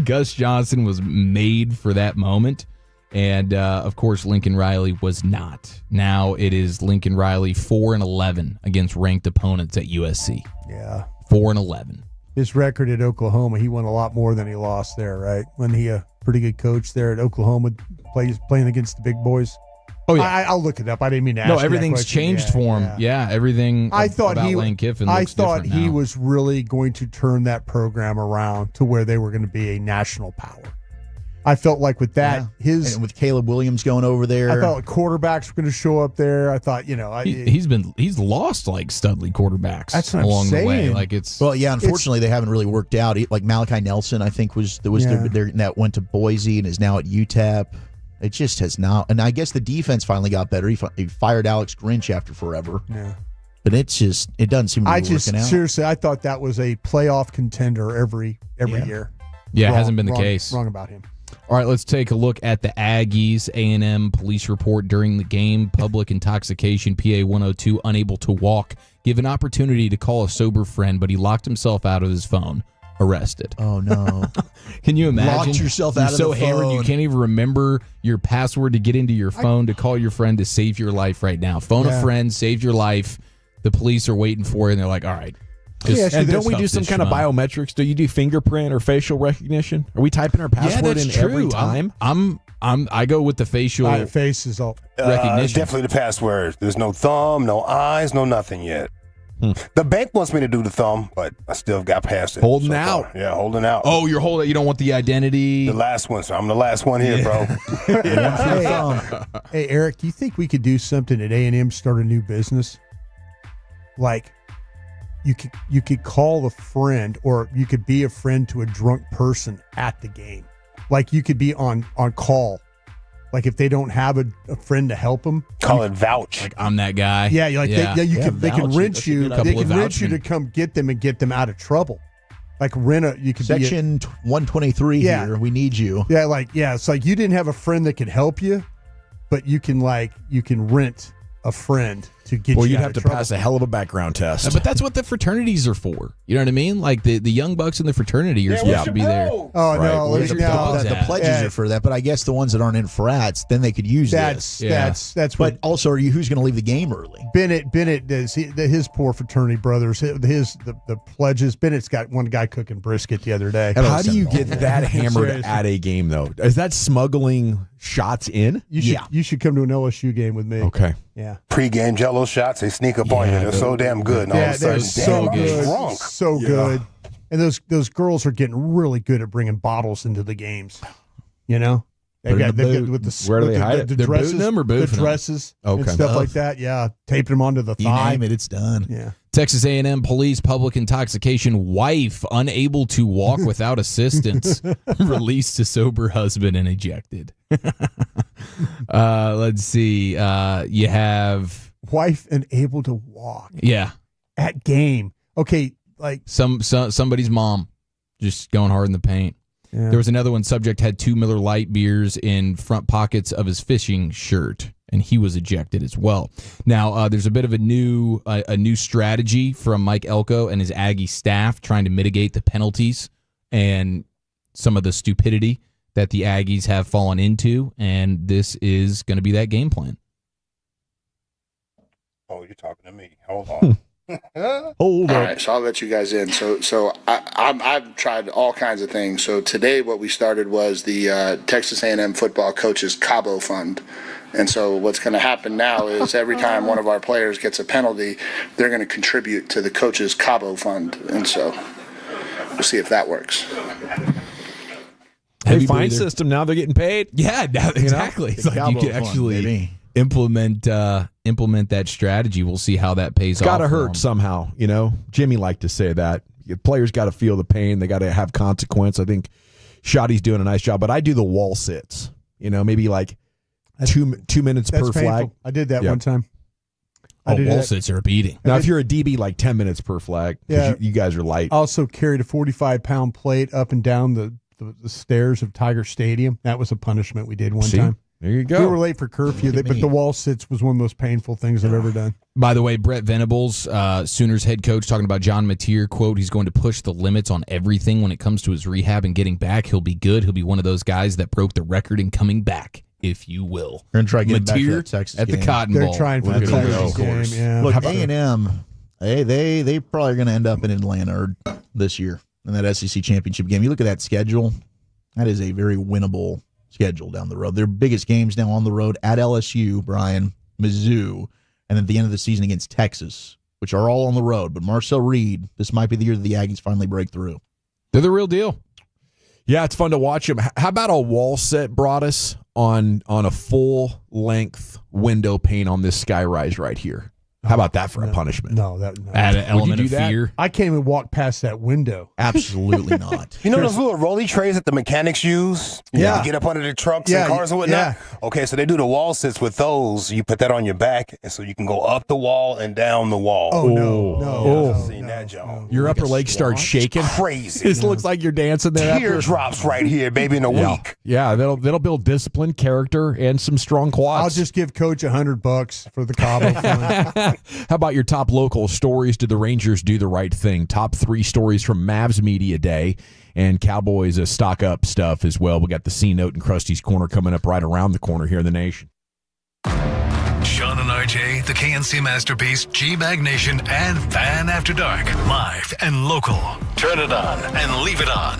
Gus Johnson was made for that moment. And, of course, Lincoln Riley was not. Now it is Lincoln Riley 4-11 against ranked opponents at USC. Yeah. 4-11. His record at Oklahoma, he won a lot more than he lost there, right? When he a pretty good coach there at Oklahoma, playing against the big boys. Oh, yeah. I'll look it up. I didn't mean to ask No, you that everything's question. changed for him. Yeah, everything about Lane Kiffin looks different he now. was really going to turn that program around to where they were going to be a national power. I felt like with that, and with Caleb Williams going over there, I thought like quarterbacks were going to show up there. I thought, he's lost like studly quarterbacks That's what I'm along the way. saying. Like it's unfortunately they haven't really worked out. Like Malachi Nelson, I think that went to Boise and is now at UTEP. It just has not, and I guess the defense finally got better. He fired Alex Grinch after forever. Yeah. But it doesn't seem to be working out. Seriously, I thought that was a playoff contender every year. Yeah, it hasn't been the case. Wrong about him. All right, let's take a look at the Aggies. A&M police report during the game. Public intoxication, PA 102, unable to walk. Given opportunity to call a sober friend, but he locked himself out of his phone. Arrested. Oh, no. Can you imagine? Locked yourself out of the You're so hammered phone. you can't even remember your password to get into your phone to call your friend to save your life right now. Phone a friend, save your life. The police are waiting for you, and they're like, all right. And don't we do some kind of biometrics? Do you do fingerprint or facial recognition? Are we typing our password in every time? I go with the facial face is all recognition. Definitely the password. There's no thumb, no eyes, no nothing yet. The bank wants me to do the thumb, but I still got past it. Holding out. Yeah, holding out. Oh, you're holding. You don't want the identity. The last one, so I'm the last one here, bro. Hey, Eric, do you think we could do something at A&M, start a new business? Like, you could call a friend, or you could be a friend to a drunk person at the game. Like, you could be on call. Like, if they don't have a friend to help them, call it vouch. Like, I'm that guy. Yeah, they can rent you. They can rent you to come get them and get them out of trouble. Like you could Section 123 here. We need you. Yeah, it's like you didn't have a friend that could help you, but you can rent a friend to get you. Well, you'd out have of to trouble. pass a hell of a background test. But that's what the fraternities are for. You know what I mean? Like the young bucks in the fraternity are supposed to be there. Oh no, Where's your dogs The at? pledges are for that, but I guess the ones that aren't in frats, then they could use That's this. that's But what also, who's going to leave the game early? Bennett does. His poor fraternity brothers. The pledges. Bennett's got one guy cooking brisket the other day. How do you get that hammered at a game, though? Is that smuggling shots in? You should come to an LSU game with me. Okay. Yeah. Pre-game Jello shots, they sneak up on you. They're so damn good. And all of a they're sudden, so good. drunk. So good. And those girls are getting really good at bringing bottles into the games. You know, Where do they hide it? The They're dresses, booting them or boofing the them? dresses, Okay. and stuff like that. Yeah, taping them onto the You thigh. name it, it's done. Yeah. Texas A&M police public intoxication wife unable to walk without assistance released to sober husband and ejected. Let's see. You have Wife unable to walk at game. Okay, like somebody's mom just going hard in the paint. There was another one. Subject had 2 Miller Lite beers in front pockets of his fishing shirt, and he was ejected as well. Now, there's a bit of a new strategy from Mike Elko and his Aggie staff trying to mitigate the penalties and some of the stupidity that the Aggies have fallen into, and this is going to be that game plan. Oh, you're talking to me. Hold on. All right, so I'll let you guys in. So I've tried all kinds of things. So today what we started was the Texas A&M football coaches Cabo Fund. And so what's going to happen now is every time one of our players gets a penalty, they're going to contribute to the coaches Cabo Fund. And so we'll see if that works. Hey, fine system. Now they're getting paid. Yeah, exactly. It's like you can actually implement that strategy. We'll see how that pays off. Got to hurt somehow. Jimmy liked to say that. Players got to feel the pain. They got to have consequence. I think Shoddy's doing a nice job, but I do the wall sits. Maybe like 2 minutes per flag. I did that one time. Wall sits are a beating. Now, if you're a DB, like 10 minutes per flag. Yeah, you guys are light. Also carried a 45-pound plate up and down the stairs of Tiger Stadium. That was a punishment we did one time. There you go. We were late for curfew, but the wall sits was one of the most painful things I've ever done. By the way, Brett Venables, Sooners head coach, talking about John Mateer, quote, he's going to push the limits on everything when it comes to his rehab and getting back. He'll be good. He'll be one of those guys that broke the record in coming back, if you will. We're going to try to get back to Mateer that Texas at game. the Cotton They're Bowl. trying for the Texas game, yeah. Look, A&M, they probably are going to end up in Atlanta this year in that SEC championship game. You look at that schedule, that is a very winnable schedule down the road. Their biggest games now on the road at LSU, Brian, Mizzou, and at the end of the season against Texas, which are all on the road. But Marcel Reed, this might be the year that the Aggies finally break through. They're the real deal. Yeah, it's fun to watch them. How about a wall set, Broadus, on a full-length window pane on this skyrise right here? How about that for a punishment? No. Add an element of that? fear. I can't even walk past that window. Absolutely not. You know those little rolly trays that the mechanics use? To get up under the trucks and cars and whatnot? Yeah. Okay, so they do the wall sits with those. You put that on your back, and so you can go up the wall and down the wall. Oh, no. I've seen that, John. Your upper leg starts shaking. Crazy. This looks like you're dancing there. Teardrops right here, baby, in a week. Yeah, that'll build discipline, character, and some strong quads. I'll just give Coach $100 for the Cabo Fund. How about your top local stories? Did the Rangers do the right thing? Top 3 stories from Mavs Media Day and Cowboys stock up stuff as well. We got the C Note and Krusty's Corner coming up right around the corner here in the nation. Sean and RJ, the KNC Masterpiece, G-Bag Nation, and Fan After Dark. Live and local. Turn it on and leave it on.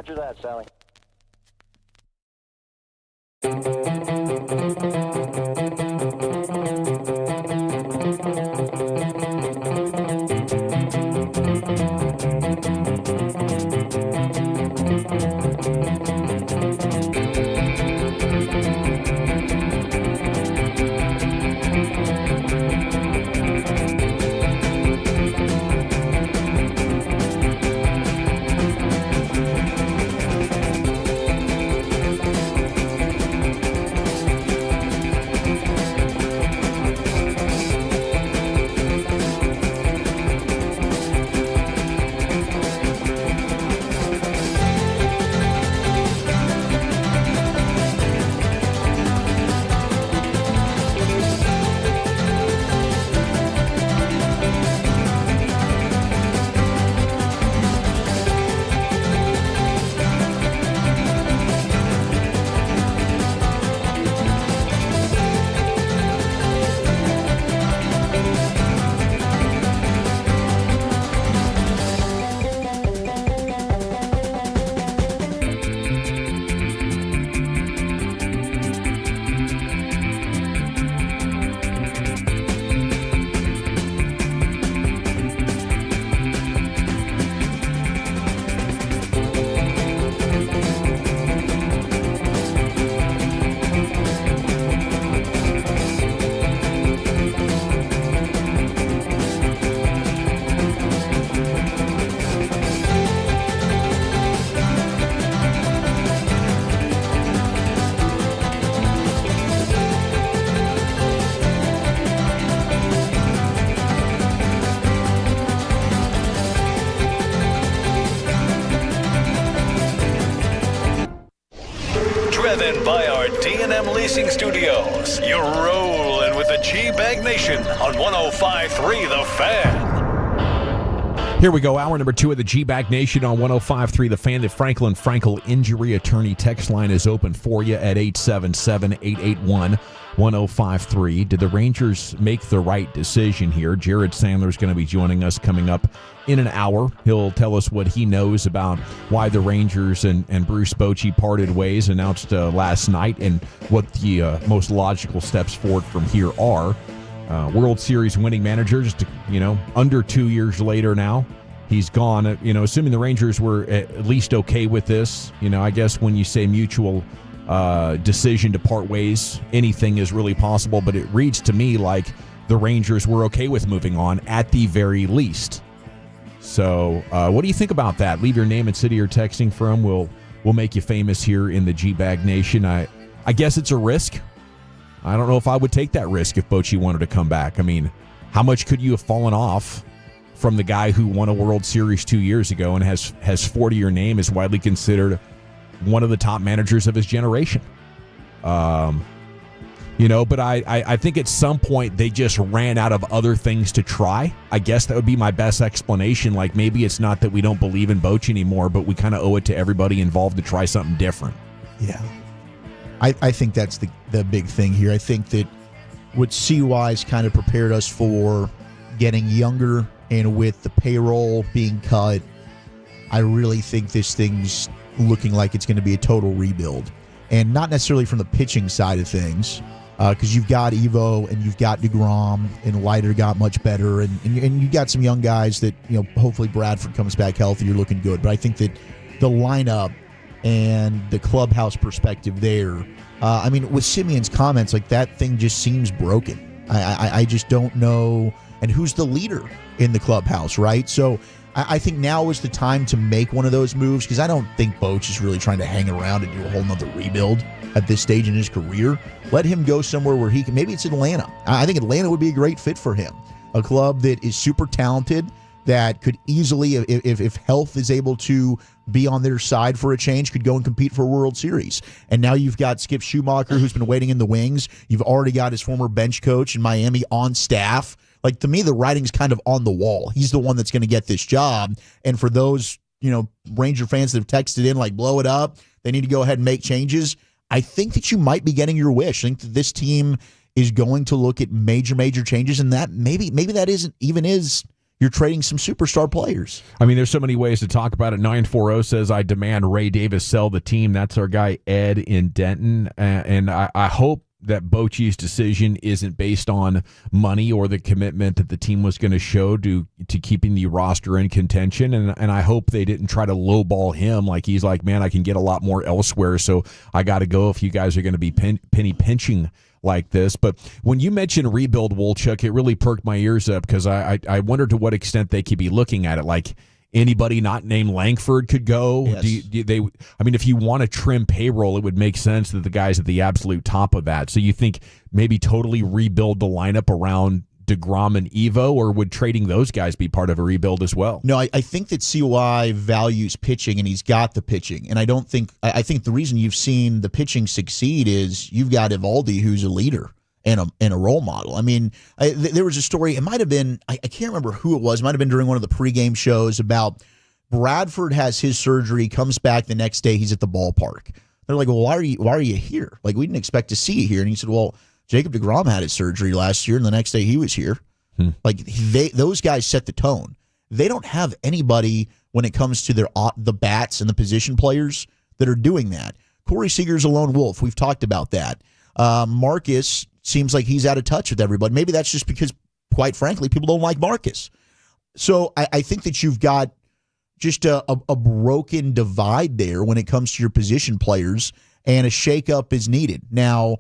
Roger that, Sally. Driven by our D&M Leasing Studios, you're rolling with the G-Bag Nation on 105.3 The Fan. Here we go, hour number 2 of the G-Bag Nation on 105.3 The Fan. The Franklin Frankel Injury Attorney text line is open for you at 877-881-1053. Did the Rangers make the right decision here? Jared Sandler is going to be joining us coming up in an hour. He'll tell us what he knows about why the Rangers and Bruce Bochy parted ways, announced last night, and what the most logical steps forward from here are. World Series winning manager, just, under 2 years later now. He's gone, assuming the Rangers were at least okay with this. I guess when you say mutual decision to part ways, anything is really possible, but it reads to me like the Rangers were okay with moving on at the very least. So what do you think about that? Leave your name and city you're texting from. We'll make you famous here in the G-Bag Nation. I guess it's a risk. I don't know if I would take that risk if Bochy wanted to come back. I mean, how much could you have fallen off from the guy who won a World Series 2 years ago and has 40-year name, is widely considered one of the top managers of his generation? But I think at some point they just ran out of other things to try. I guess that would be my best explanation. Like, maybe it's not that we don't believe in Bochy anymore, but we kind of owe it to everybody involved to try something different. Yeah. I think that's the big thing here. I think that what CY's kind of prepared us for getting younger, and with the payroll being cut, I really think this thing's looking like it's going to be a total rebuild. And not necessarily from the pitching side of things, because you've got Evo and you've got DeGrom, and Leiter got much better, and you got some young guys that, hopefully Bradford comes back healthy, you're looking good. But I think that the lineup and the clubhouse perspective there, with Simeon's comments, like, that thing just seems broken. I just don't know. And who's the leader in the clubhouse, right? So I think now is the time to make one of those moves, because I don't think Boch is really trying to hang around and do a whole nother rebuild at this stage in his career. Let him go somewhere where he can. Maybe it's Atlanta. I think Atlanta would be a great fit for him. A club that is super talented, that could easily, if health is able to be on their side for a change, could go and compete for a World Series. And now you've got Skip Schumacher, who's been waiting in the wings. You've already got his former bench coach in Miami on staff. Like, to me, the writing's kind of on the wall. He's the one that's going to get this job. And for those, Ranger fans that have texted in, like, blow it up, they need to go ahead and make changes. I think that you might be getting your wish. I think that this team is going to look at major changes, and that maybe that isn't even is you're trading some superstar players. I mean, there's so many ways to talk about it. 940 says, I demand Ray Davis sell the team. That's our guy, Ed in Denton. And I hope that Bochy's decision isn't based on money or the commitment that the team was going to show to keeping the roster in contention. And I hope they didn't try to lowball him like he's like, man, I can get a lot more elsewhere, so I got to go if you guys are going to be penny pinching like this. But when you mentioned rebuild, Wolchuk, it really perked my ears up because I wonder to what extent they could be looking at it. Like anybody not named Langford could go. Yes. If you want to trim payroll, it would make sense that the guys at the absolute top of that. So you think maybe totally rebuild the lineup around DeGrom and Evo, or would trading those guys be part of a rebuild as well? No, I think that COI values pitching, and he's got the pitching. And I think the reason you've seen the pitching succeed is you've got Evaldi, who's a leader and a role model. I mean, there was a story, it might have been, I can't remember who it was, it might have been during one of the pregame shows about Bradford has his surgery, comes back the next day, he's at the ballpark. They're like, well, why are you here? Like, we didn't expect to see you here. And he said, well, Jacob deGrom had his surgery last year, and the next day he was here. Like, those guys set the tone. They don't have anybody when it comes to the bats and the position players that are doing that. Corey Seager's a lone wolf. We've talked about that. Marcus seems like he's out of touch with everybody. Maybe that's just because, quite frankly, people don't like Marcus. So I think that you've got just a broken divide there when it comes to your position players, and a shakeup is needed. Now,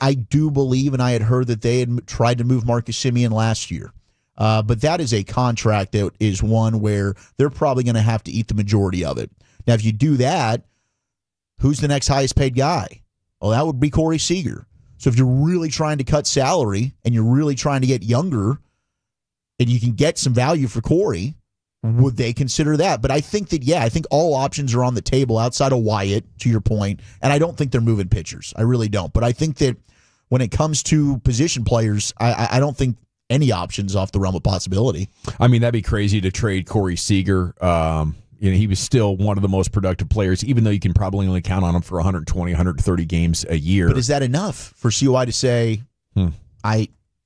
I do believe, and I had heard that they had tried to move Marcus Semien last year. But that is a contract that is one where they're probably going to have to eat the majority of it. Now, if you do that, who's the next highest paid guy? Well, that would be Corey Seager. So if you're really trying to cut salary and you're really trying to get younger and you can get some value for Corey, would they consider that? But I think that, I think all options are on the table outside of Wyatt, to your point, and I don't think they're moving pitchers. I really don't. But I think that when it comes to position players, I don't think any options off the realm of possibility. I mean, that'd be crazy to trade Corey Seager. He was still one of the most productive players, even though you can probably only count on him for 120, 130 games a year. But is that enough for COI to say,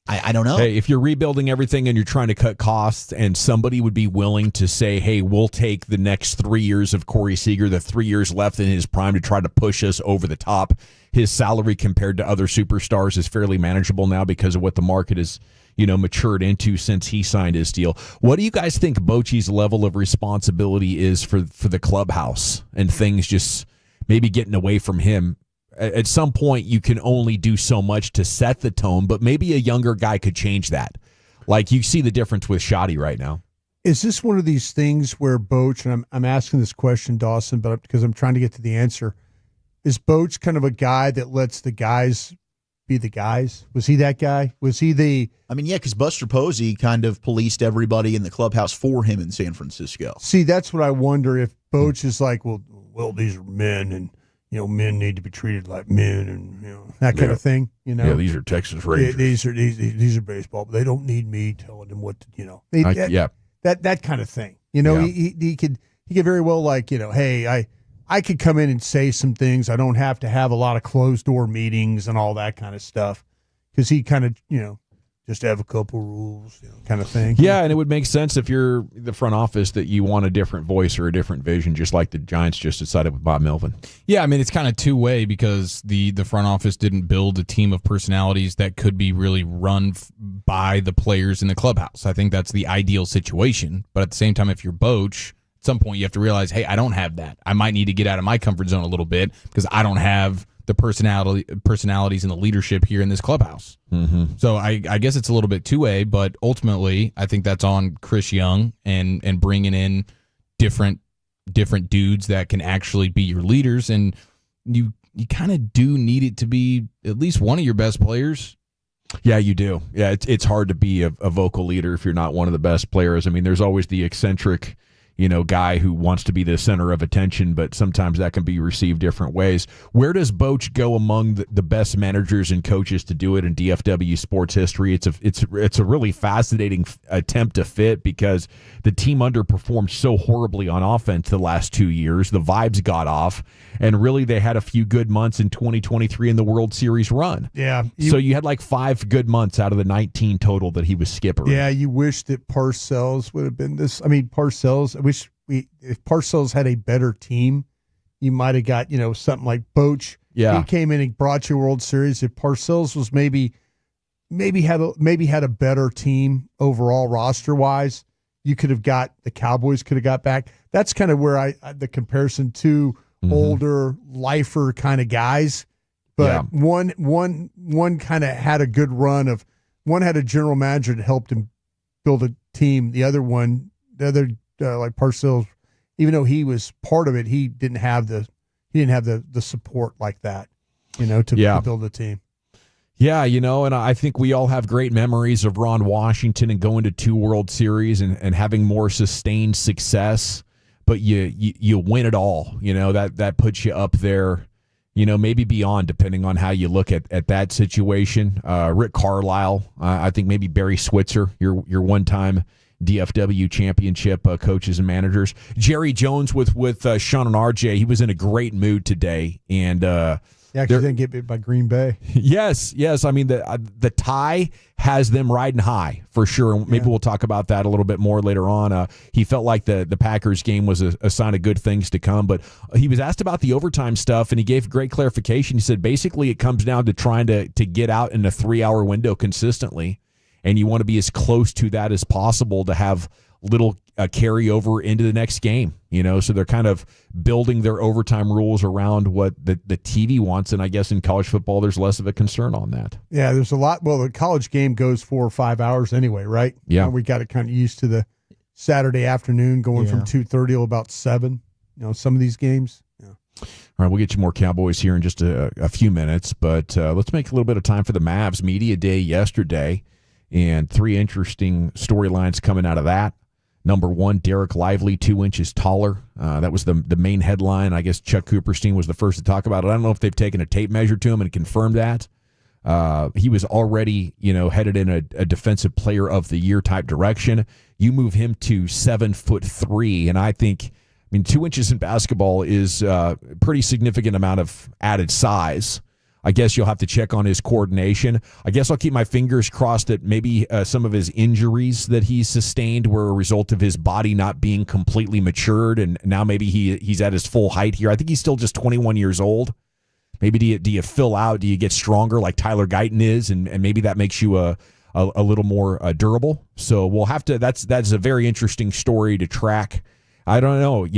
I don't know. Hey, if you're rebuilding everything and you're trying to cut costs, and somebody would be willing to say, hey, we'll take the next 3 years of Corey Seager, the 3 years left in his prime, to try to push us over the top. His salary compared to other superstars is fairly manageable now because of what the market is, matured into since he signed his deal. What do you guys think Bochy's level of responsibility is for the clubhouse and things just maybe getting away from him? At some point, you can only do so much to set the tone, but maybe a younger guy could change that. Like, you see the difference with Shoddy right now. Is this one of these things where Boch, and I'm asking this question, Dawson, but because I'm trying to get to the answer, is Boch kind of a guy that lets the guys be the guys? Was he that guy? Was he the... I mean, yeah, because Buster Posey kind of policed everybody in the clubhouse for him in San Francisco. See, that's what I wonder, if Boch is like, well, these are men, and men need to be treated like men, and that kind of thing. Yeah, these are Texas Rangers. These are baseball, but they don't need me telling them what to. That kind of thing. He could very well, like, hey, I could come in and say some things. I don't have to have a lot of closed door meetings and all that kind of stuff, because he kind of just have a couple rules, kind of thing. Yeah, and it would make sense if you're the front office that you want a different voice or a different vision, just like the Giants just decided with Bob Melvin. Yeah, I mean, it's kind of two-way, because the front office didn't build a team of personalities that could be really run by the players in the clubhouse. I think that's the ideal situation. But at the same time, if you're Boch, at some point you have to realize, hey, I don't have that. I might need to get out of my comfort zone a little bit because I don't have the personalities and the leadership here in this clubhouse. Mm-hmm. So I guess it's a little bit two-way, but ultimately I think that's on Chris Young and bringing in different dudes that can actually be your leaders. And you kind of do need it to be at least one of your best players. Yeah, you do. Yeah, it's hard to be a vocal leader if you're not one of the best players. I mean, there's always the eccentric, guy who wants to be the center of attention, but sometimes that can be received different ways. Where does Boch go among the best managers and coaches to do it in DFW sports history? It's a really fascinating attempt to fit because the team underperformed so horribly on offense the last 2 years. The vibes got off, and really they had a few good months in 2023 in the World Series run. Yeah. So you had like 5 good months out of the 19 total that he was skipper. Yeah, you wish that Parcells would have been this. I mean, Parcells, if Parcells had a better team, you might have got, something like Boch. Yeah. He came in and brought you a World Series. If Parcells was maybe had a better team overall roster wise, you could have got the Cowboys could have got back. That's kind of where the comparison to older lifer kind of guys. But one kind of had a good run of one had a general manager that helped him build a team. The other like Parcells, even though he was part of it, he didn't have the support like that, to build a team. Yeah, and I think we all have great memories of Ron Washington and going to 2 World Series and having more sustained success, but you win it all. That puts you up there, maybe beyond, depending on how you look at that situation. Rick Carlisle, I think maybe Barry Switzer, your one-time DFW championship coaches and managers. Jerry Jones with Sean and RJ, he was in a great mood today, and he actually didn't get beat by Green Bay. Yes. I mean, the tie has them riding high for sure. Maybe we'll talk about that a little bit more later on. He felt like the Packers game was a sign of good things to come, but he was asked about the overtime stuff, and he gave great clarification. He said basically it comes down to trying to get out in a 3-hour window consistently, and you want to be as close to that as possible to have little carryover into the next game, so they're kind of building their overtime rules around what the TV wants, and I guess in college football there's less of a concern on that. Yeah, there's a lot. Well, the college game goes 4 or 5 hours anyway, right? Yeah. We got it kind of used to the Saturday afternoon going from 2:30 till about 7, some of these games. Yeah. All right, we'll get you more Cowboys here in just a few minutes, but let's make a little bit of time for the Mavs Media Day yesterday, and 3 interesting storylines coming out of that. Number 1, Derek Lively, 2 inches taller. That was the main headline. I guess Chuck Cooperstein was the first to talk about it. I don't know if they've taken a tape measure to him and confirmed that. He was already, headed in a defensive player of the year type direction. You move him to 7'3", and I think, 2 inches in basketball is a pretty significant amount of added size. I guess you'll have to check on his coordination. I guess I'll keep my fingers crossed that maybe some of his injuries that he's sustained were a result of his body not being completely matured, and now maybe he's at his full height here. I think he's still just 21 years old. Maybe do you fill out? Do you get stronger like Tyler Guyton is, and maybe that makes you a little more durable? So we'll have to. That's a very interesting story to track. I don't know.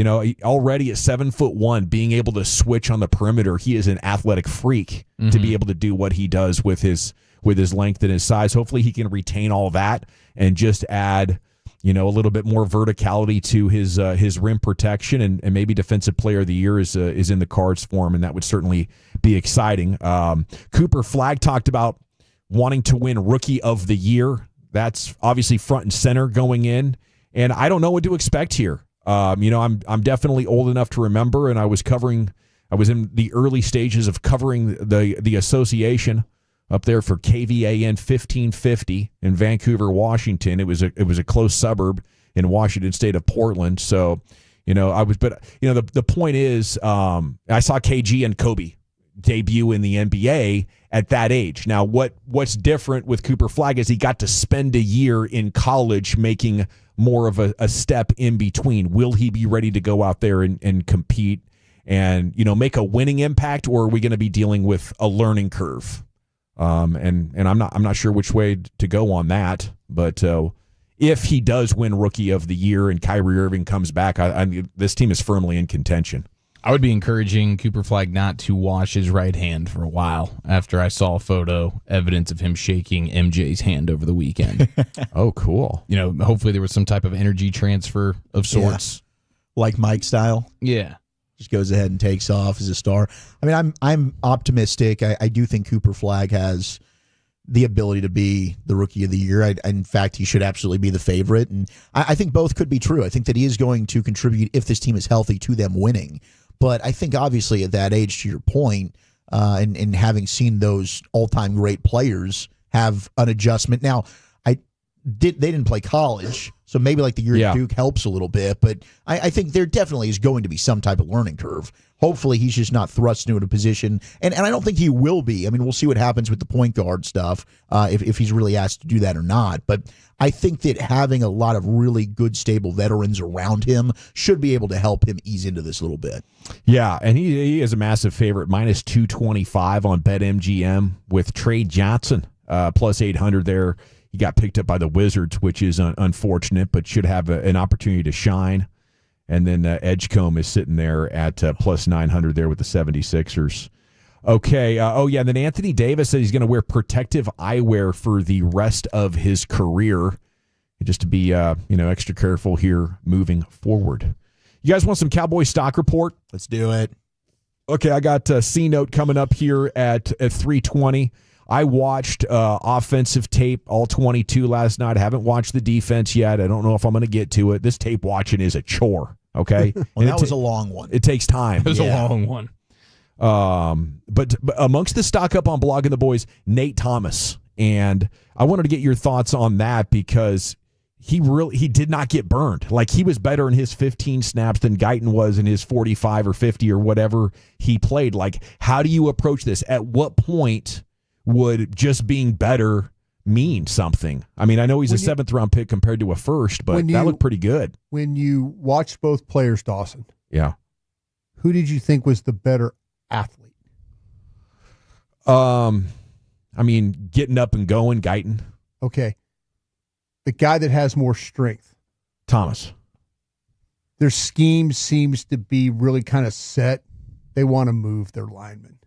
Already at 7'1", being able to switch on the perimeter, he is an athletic freak to be able to do what he does with his length and his size. Hopefully, he can retain all that and just add, a little bit more verticality to his rim protection, and maybe Defensive Player of the Year is in the cards for him, and that would certainly be exciting. Cooper Flagg talked about wanting to win Rookie of the Year. That's obviously front and center going in, and I don't know what to expect here. I'm definitely old enough to remember, and I was in the early stages of covering the association up there for KVAN 1550 in Vancouver, Washington. It was a close suburb in Washington state of Portland. So, the point is, I saw KG and Kobe debut in the NBA at that age. Now, what's different with Cooper Flagg is he got to spend a year in college making more of a step in between. Will he be ready to go out there and compete and make a winning impact, or are we going to be dealing with a learning curve? And I'm not sure which way to go on that. But if he does win Rookie of the Year and Kyrie Irving comes back, this team is firmly in contention. I would be encouraging Cooper Flagg not to wash his right hand for a while after I saw evidence of him shaking MJ's hand over the weekend. Oh, cool. Hopefully there was some type of energy transfer of sorts. Yeah. Like Mike style? Yeah. Just goes ahead and takes off as a star. I mean, I'm optimistic. I do think Cooper Flagg has the ability to be the rookie of the year. In fact, he should absolutely be the favorite. And I think both could be true. I think that he is going to contribute, if this team is healthy, to them winning. But I think obviously at that age, to your point, and having seen those all-time great players have an adjustment. Now, they didn't play college, so maybe like the year at Duke helps a little bit, but I think there definitely is going to be some type of learning curve. Hopefully he's just not thrust into a position, and I don't think he will be. I mean, we'll see what happens with the point guard stuff, if he's really asked to do that or not. But I think that having a lot of really good, stable veterans around him should be able to help him ease into this a little bit. Yeah, and he is a massive favorite, minus 225 on BetMGM with Trey Johnson, plus 800 there. He got picked up by the Wizards, which is unfortunate, but should have an opportunity to shine. And then Edgecombe is sitting there at plus 900 there with the 76ers. Okay. And then Anthony Davis said he's going to wear protective eyewear for the rest of his career, just to be extra careful here moving forward. You guys want some Cowboy stock report? Let's do it. Okay, I got C-Note coming up here at 3:20. I watched offensive tape, all 22 last night. I haven't watched the defense yet. I don't know if I'm going to get to it. This tape watching is a chore, okay? Well, that was a long one. It takes time. It was a long one. But amongst the stock up on Blogging the Boys, Nate Thomas. And I wanted to get your thoughts on that because he did not get burned. Like, he was better in his 15 snaps than Guyton was in his 45 or 50 or whatever he played. Like, how do you approach this? At what point would just being better mean something? I mean, I know he's a seventh-round pick compared to a first, but that looked pretty good. When you watched both players, Dawson, yeah, who did you think was the better athlete? I mean, getting up and going, Guyton. Okay. The guy that has more strength. Thomas. Their scheme seems to be really kind of set. They want to move their linemen.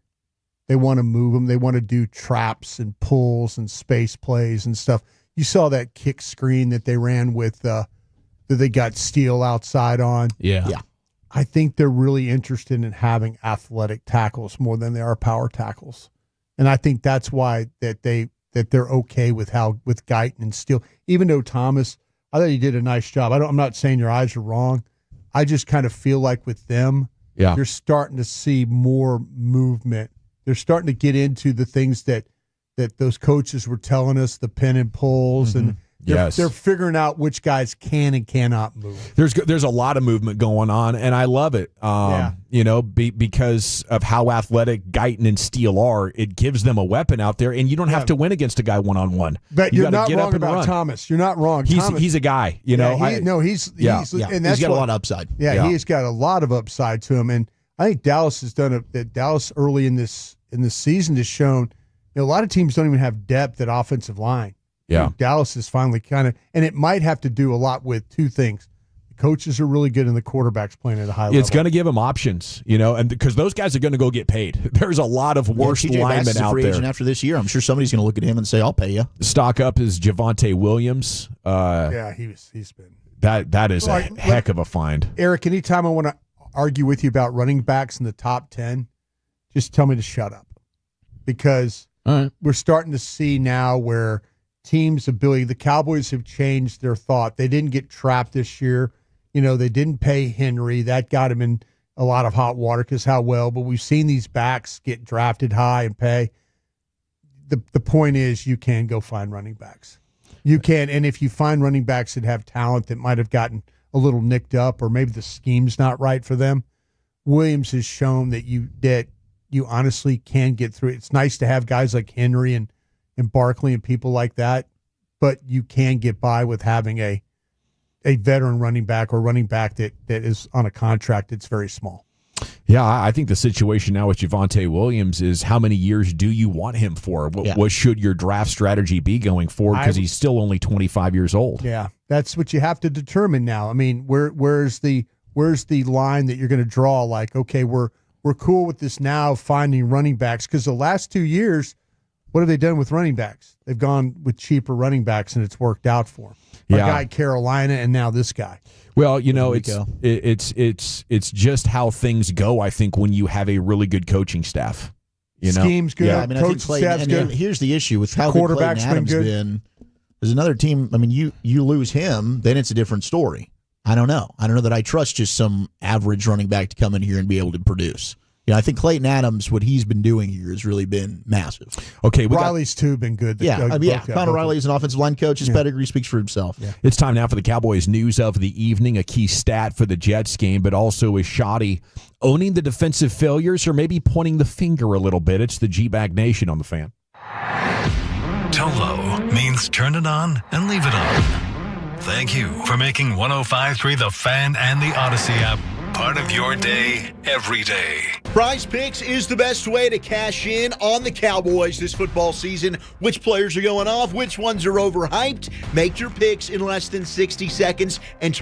They want to move them. They want to do traps and pulls and space plays and stuff. You saw that kick screen that they ran with that they got Steele outside on. Yeah. I think they're really interested in having athletic tackles more than they are power tackles. And I think that's why that they're okay with Guyton and Steele. Even though Thomas, I thought he did a nice job. I'm not saying your eyes are wrong. I just kind of feel like with them, you're starting to see more movement. They're starting to get into the things that those coaches were telling us, the pin and pulls, and they're figuring out which guys can and cannot move. There's a lot of movement going on, and I love it. Because of how athletic Guyton and Steele are, it gives them a weapon out there, and you don't have to win against a guy one-on-one. But you're not wrong about Thomas. You're not wrong. He's a guy. He's and that's he's got a lot of upside. Yeah, he's got a lot of upside to him, and I think Dallas has done that. Dallas early in this season has shown a lot of teams don't even have depth at offensive line. Yeah, Dallas is finally kind of, and it might have to do a lot with two things. The coaches are really good, and the quarterback's playing at a high level. It's going to give them options, and because those guys are going to go get paid. There's a lot of worse linemen out there. Agent after this year, I'm sure somebody's going to look at him and say, "I'll pay you." Stock up is Javonte Williams. He's been that is a heck of a find. Eric, anytime I want to argue with you about running backs in the top 10, just tell me to shut up, because we're starting to see now where teams' ability, the Cowboys have changed their thought. They didn't get trapped this year. They didn't pay Henry. That got him in a lot of hot water because how well, but we've seen these backs get drafted high and pay. The point is you can go find running backs. You can, and if you find running backs that have talent that might have gotten a little nicked up, or maybe the scheme's not right for them, Williams has shown that you honestly can get through it. It's nice to have guys like Henry and Barkley and people like that, but you can get by with having a veteran running back or running back that is on a contract that's very small. Yeah, I think the situation now with Javonte Williams is how many years do you want him for? What should your draft strategy be going forward? Because he's still only 25 years old. Yeah, that's what you have to determine now. I mean, where's the line that you're going to draw? Like, okay, we're cool with this now, finding running backs, because the last 2 years, what have they done with running backs? They've gone with cheaper running backs, and it's worked out for them. A guy Carolina, and now this guy. Well, it's just how things go, I think, when you have a really good coaching staff. You know? Scheme's good. Yeah, I mean, I think Coach Clayton, staff's and good. here's the issue with how good Clayton Adams been. There's another team. I mean, you lose him, then it's a different story. I don't know. I don't know that I trust just some average running back to come in here and be able to produce. You know, I think Clayton Adams, what he's been doing here has really been massive. Okay, Riley's too been good. Connor Riley is an offensive line coach. His pedigree speaks for himself. Yeah. It's time now for the Cowboys news of the evening, a key stat for the Jets game, but also is Shoddy owning the defensive failures or maybe pointing the finger a little bit. It's the G-Bag Nation on the Fan. Tolo means turn it on and leave it on. Thank you for making 105.3 The Fan and the Odyssey app part of your day every day. Prize Picks is the best way to cash in on the Cowboys this football season. Which players are going off? Which ones are overhyped? Make your picks in less than 60 seconds and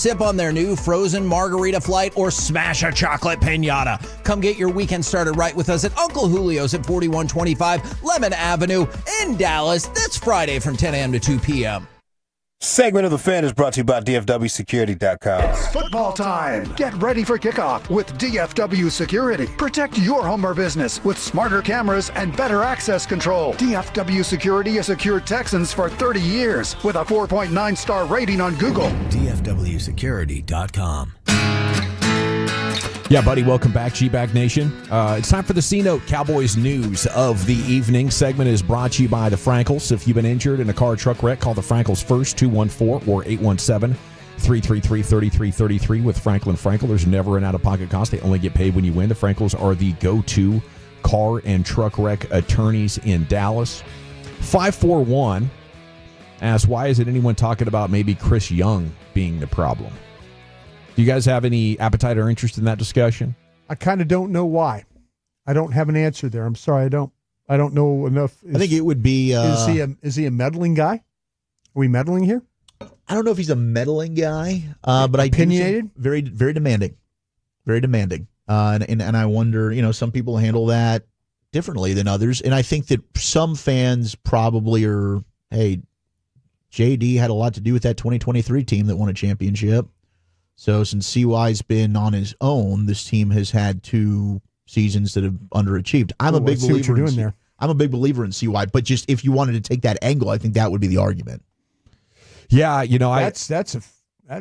sip on their new frozen margarita flight, or smash a chocolate piñata? Come get your weekend started right with us at Uncle Julio's at 4125 Lemon Avenue in Dallas. That's Friday from 10 a.m. to 2 p.m. Segment of the Fan is brought to you by DFWsecurity.com. It's football time. Get ready for kickoff with DFW Security. Protect your home or business with smarter cameras and better access control. DFW Security has secured Texans for 30 years with a 4.9-star rating on Google. DFWsecurity.com. Yeah, buddy, welcome back, G-Bag Nation. It's time for the C-Note Cowboys news of the evening. Segment is brought to you by the Frankels. If you've been injured in a car or truck wreck, call the Frankels first, 214 or 817-333-3333 with Franklin Frankel. There's never an out-of-pocket cost. They only get paid when you win. The Frankels are the go-to car and truck wreck attorneys in Dallas. 541 asks, why isn't anyone talking about maybe Chris Young being the problem? Do you guys have any appetite or interest in that discussion? I kind of don't know why. I don't have an answer there. I'm sorry, I don't know enough. I think it would be. Is he a meddling guy? Are we meddling here? I don't know if he's a meddling guy, but opinionated, very, very demanding, very demanding. And I wonder, some people handle that differently than others, and I think that some fans probably are. Hey, JD had a lot to do with that 2023 team that won a championship. So since CY's been on his own, this team has had 2 seasons that have underachieved. I'm a big believer in CY, but just if you wanted to take that angle, I think that would be the argument. Yeah,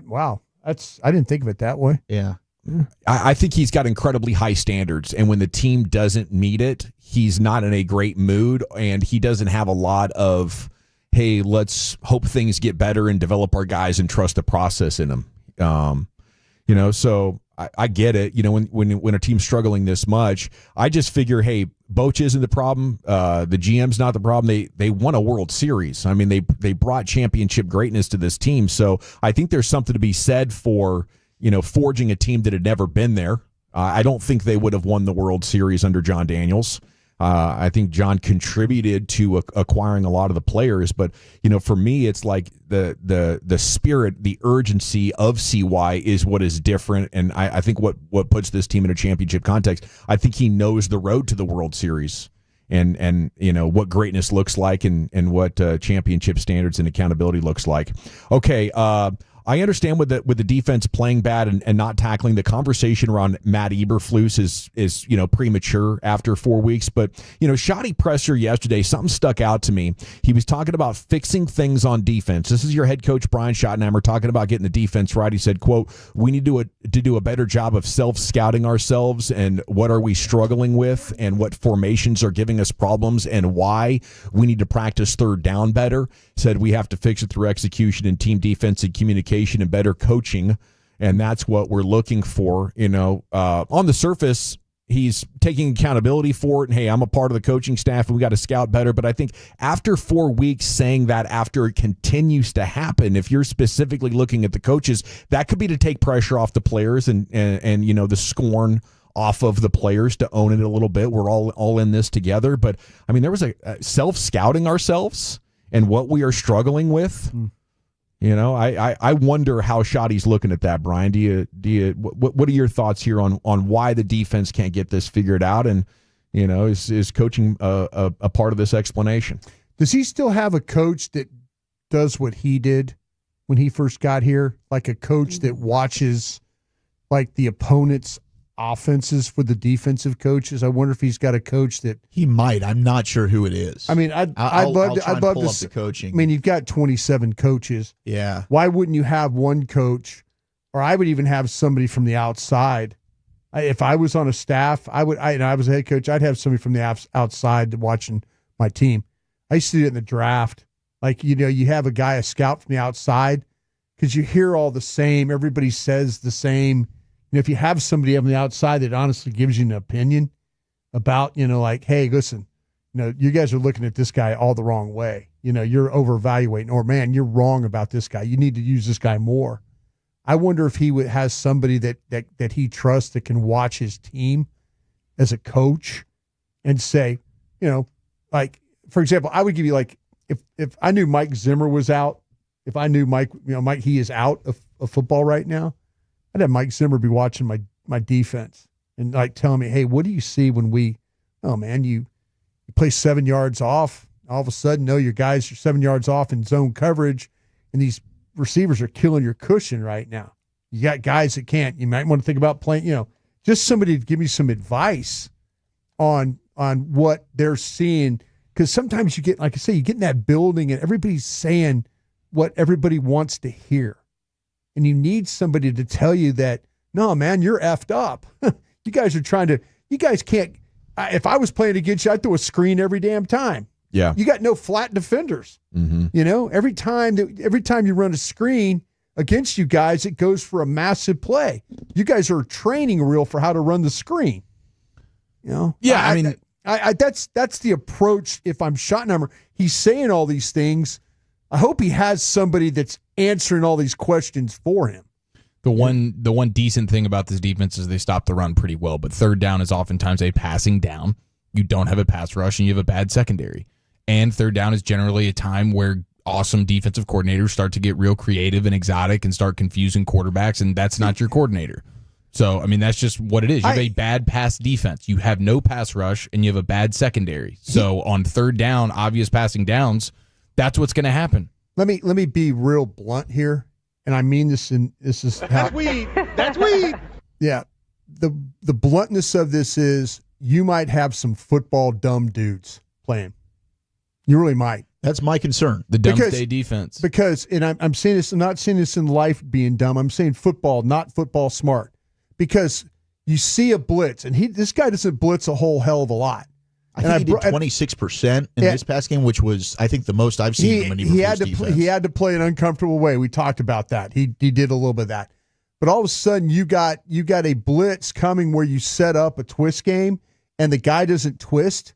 wow. I didn't think of it that way. Yeah. I think he's got incredibly high standards, and when the team doesn't meet it, he's not in a great mood, and he doesn't have a lot of, hey, let's hope things get better and develop our guys and trust the process in them. So I get it. When a team's struggling this much, I just figure, hey, Bochi isn't the problem. The GM's not the problem. They won a World Series. I mean, they brought championship greatness to this team. So I think there's something to be said for, forging a team that had never been there. I don't think they would have won the World Series under John Daniels. I think John contributed to acquiring a lot of the players, but for me, it's like the spirit, the urgency of CY is what is different, and I think what puts this team in a championship context. I think he knows the road to the World Series, and what greatness looks like, and what championship standards and accountability looks like. Okay. I understand with the defense playing bad and not tackling, the conversation around Matt Eberflus is premature after 4 weeks. But shoddy presser yesterday, something stuck out to me. He was talking about fixing things on defense. This is your head coach Brian Schottenheimer talking about getting the defense right. He said, "quote We need to do a better job of self-scouting ourselves and what are we struggling with and what formations are giving us problems and why we need to practice third down better." Said we have to fix it through execution and team defense and communication and better coaching, and that's what we're looking for. On the surface, he's taking accountability for it, and hey, I'm a part of the coaching staff and we got to scout better. But I think after 4 weeks saying that, after it continues to happen, if you're specifically looking at the coaches, that could be to take pressure off the players and the scorn off of the players to own it a little bit. We're all in this together. But I mean, there was a self-scouting ourselves and what we are struggling with. I wonder how Shoddy's looking at that, Brian. What are your thoughts here on why the defense can't get this figured out? And, is coaching a part of this explanation? Does he still have a coach that does what he did when he first got here? Like a coach that watches like the opponent's offenses for the defensive coaches? I wonder if he's got a coach that he might. I'm not sure who it is. I mean, I'd love to pull up the coaching. I mean, you've got 27 coaches. Yeah. Why wouldn't you have one coach, or I would even have somebody from the outside? If I was on a staff, I was a head coach, I'd have somebody from the outside watching my team. I used to do it in the draft. Like, you have a scout from the outside, because you hear all the same. Everybody says the same. If you have somebody on the outside that honestly gives you an opinion about, like, hey, listen, you guys are looking at this guy all the wrong way. You're over-evaluating, or, man, you're wrong about this guy. You need to use this guy more. I wonder if he has somebody that he trusts that can watch his team as a coach and say, like, for example, I would give you, like, if I knew Mike Zimmer was out if I knew Mike, he is out of football right now, I'd have Mike Zimmer be watching my defense and like telling me, hey, what do you see when you play 7 yards off, all of a sudden, your guys are 7 yards off in zone coverage, and these receivers are killing your cushion right now. You got guys that can't. You might want to think about playing, just somebody to give me some advice on what they're seeing. Because sometimes you get, like I say, you get in that building and everybody's saying what everybody wants to hear. And you need somebody to tell you that, no, man, you're effed up. You guys can't. If I was playing against you, I'd throw a screen every damn time. Yeah. You got no flat defenders. Mm-hmm. Every time you run a screen against you guys, it goes for a massive play. You guys are training reel for how to run the screen. Yeah, that's the approach. If I'm Schottenheimer, he's saying all these things. I hope he has somebody that's answering all these questions for him. The one decent thing about this defense is they stop the run pretty well, but third down is oftentimes a passing down. You don't have a pass rush and you have a bad secondary. And third down is generally a time where awesome defensive coordinators start to get real creative and exotic and start confusing quarterbacks, and that's not your coordinator. So, that's just what it is. You have a bad pass defense. You have no pass rush, and you have a bad secondary. So, on third down, obvious passing downs, that's what's going to happen. Let me be real blunt here, and I mean this. This is That's weed. That's weed. Yeah, the bluntness of this is you might have some football dumb dudes playing. You really might. That's my concern. The dumb day defense. Because, and I'm saying this, I'm not saying this in life being dumb. I'm saying football, not football smart. Because you see a blitz, and this guy doesn't blitz a whole hell of a lot. I think he did 26% in this pass game, which was, I think, the most I've seen from an defense. He had to play an uncomfortable way. We talked about that. He did a little bit of that. But all of a sudden, you got a blitz coming where you set up a twist game, and the guy doesn't twist.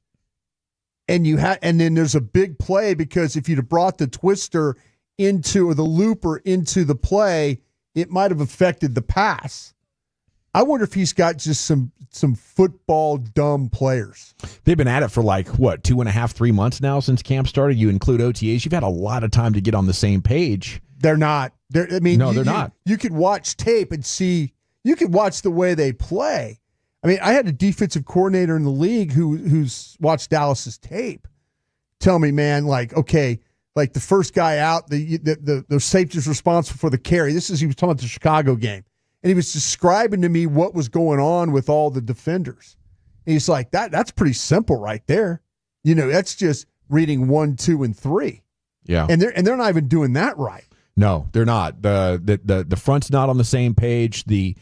And then there's a big play because if you'd have brought the twister or the looper into the play, it might have affected the pass. I wonder if he's got just some football dumb players. They've been at it for 2.5, 3 months now since camp started. You include OTAs. You've had a lot of time to get on the same page. They're not. They're not. You could watch tape and see. You could watch the way they play. I had a defensive coordinator in the league who's watched Dallas's tape tell me, man, the first guy out, the safety's responsible for the carry. He was talking about the Chicago game. And he was describing to me what was going on with all the defenders. And he's like, that's pretty simple right there. That's just reading 1, 2, and 3. Yeah. And they're not even doing that right. No, they're not. The front's not on the same page. The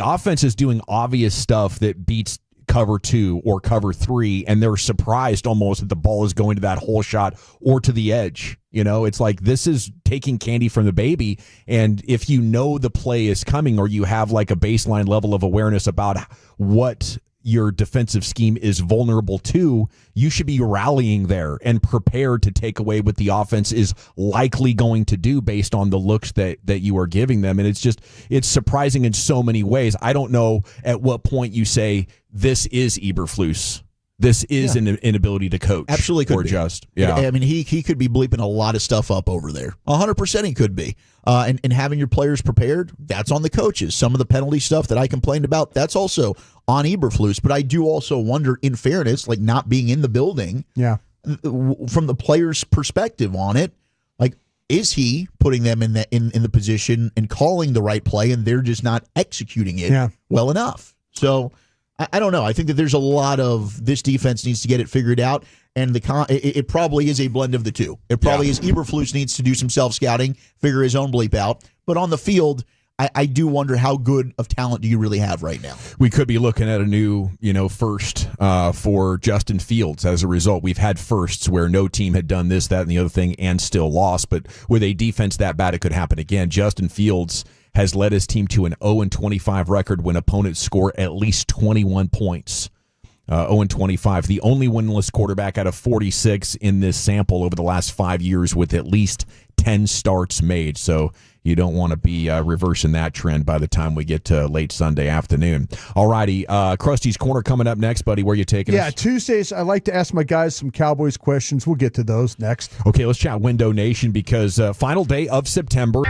offense is doing obvious stuff that beats cover 2 or cover 3, and they're surprised almost that the ball is going to that hole shot or to the edge. It's like this is taking candy from the baby, and if you know the play is coming or you have a baseline level of awareness about what your defensive scheme is vulnerable to, you should be rallying there and prepared to take away what the offense is likely going to do based on the looks that you are giving them. And it's surprising in so many ways. I don't know at what point you say this is Eberflus. This is an inability to coach. Absolutely could or be. Just. Yeah. He could be bleeping a lot of stuff up over there. 100% he could be. And having your players prepared, that's on the coaches. Some of the penalty stuff that I complained about, that's also on Eberflus. But I do also wonder, in fairness, not being in the building, from the player's perspective on it, is he putting them in the position and calling the right play, and they're just not executing it well enough? So I don't know. I think that there's a lot of this defense needs to get it figured out, and it probably is a blend of the two. It probably is Eberflus needs to do some self-scouting, figure his own bleep out. But on the field, I do wonder how good of talent do you really have right now? We could be looking at a new, first for Justin Fields as a result. We've had firsts where no team had done this, that, and the other thing and still lost. But with a defense that bad, it could happen again. Justin Fields has led his team to an 0-25 record when opponents score at least 21 points. 0-25, the only winless quarterback out of 46 in this sample over the last 5 years with at least 10 10 starts made. So you don't want to be reversing that trend by the time we get to late Sunday afternoon. All righty, Krusty's Corner coming up next, buddy. Where are you taking us? Yeah, Tuesdays, I like to ask my guys some Cowboys questions. We'll get to those next. Okay, let's chat Window Nation because final day of September.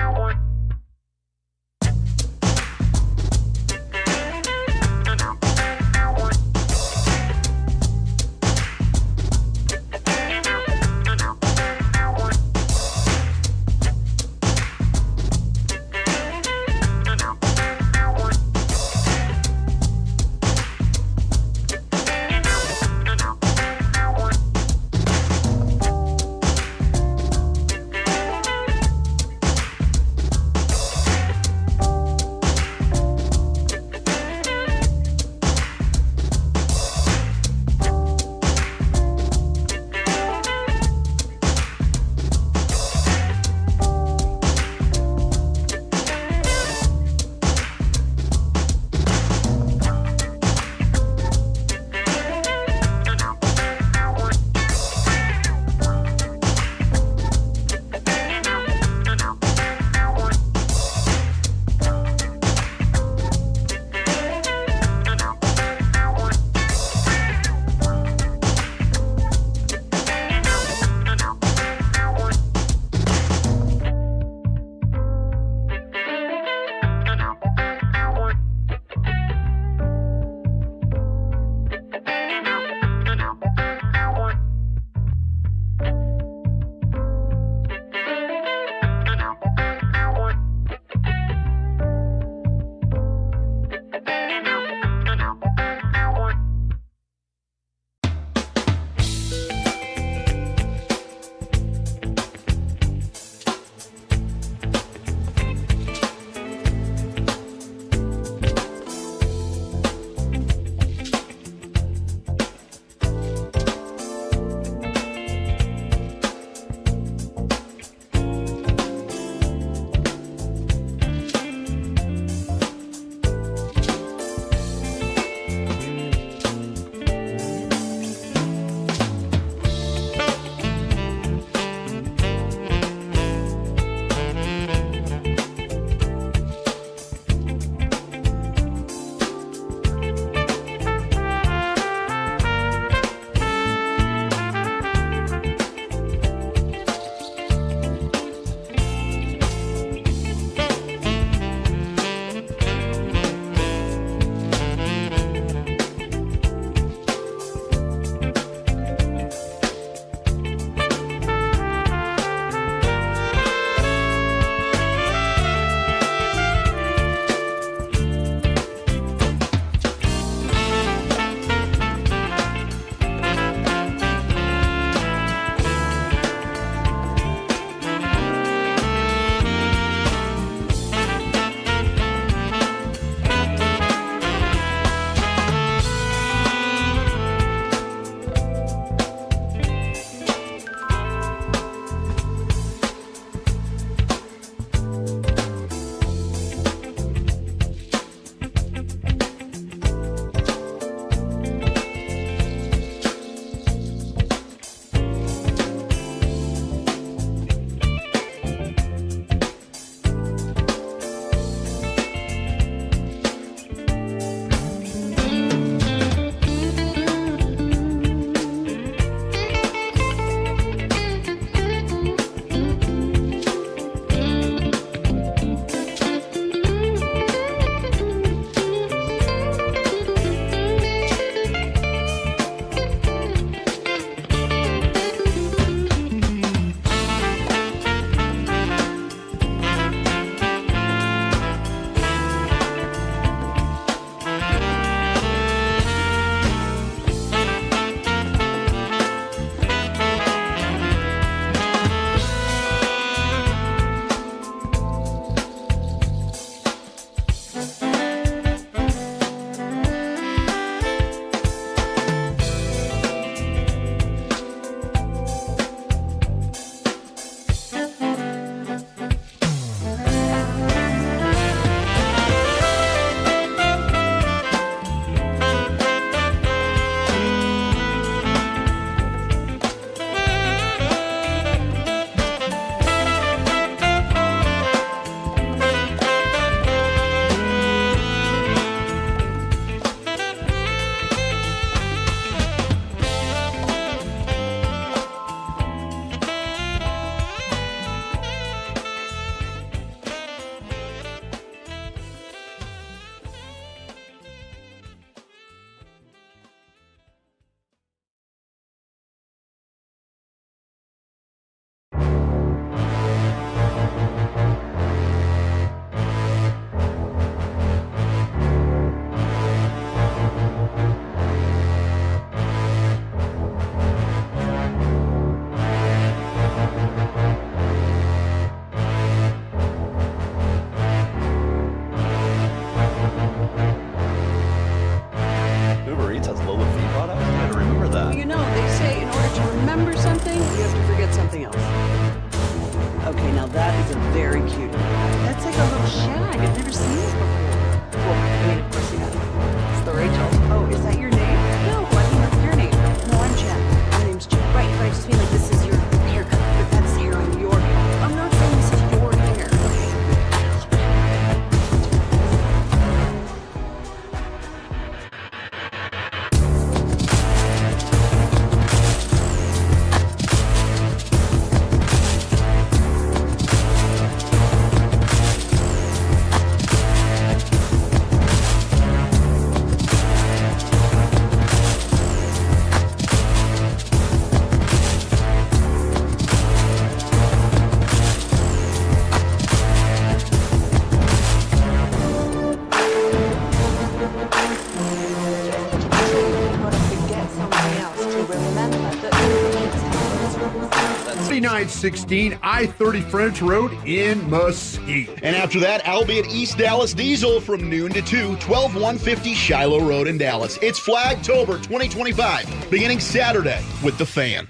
4916 I-30 French Road in Mesquite. And after that, I'll be at East Dallas Diesel from noon to 2, 12150 Shiloh Road in Dallas. It's Flagtober 2025, beginning Saturday with The Fan.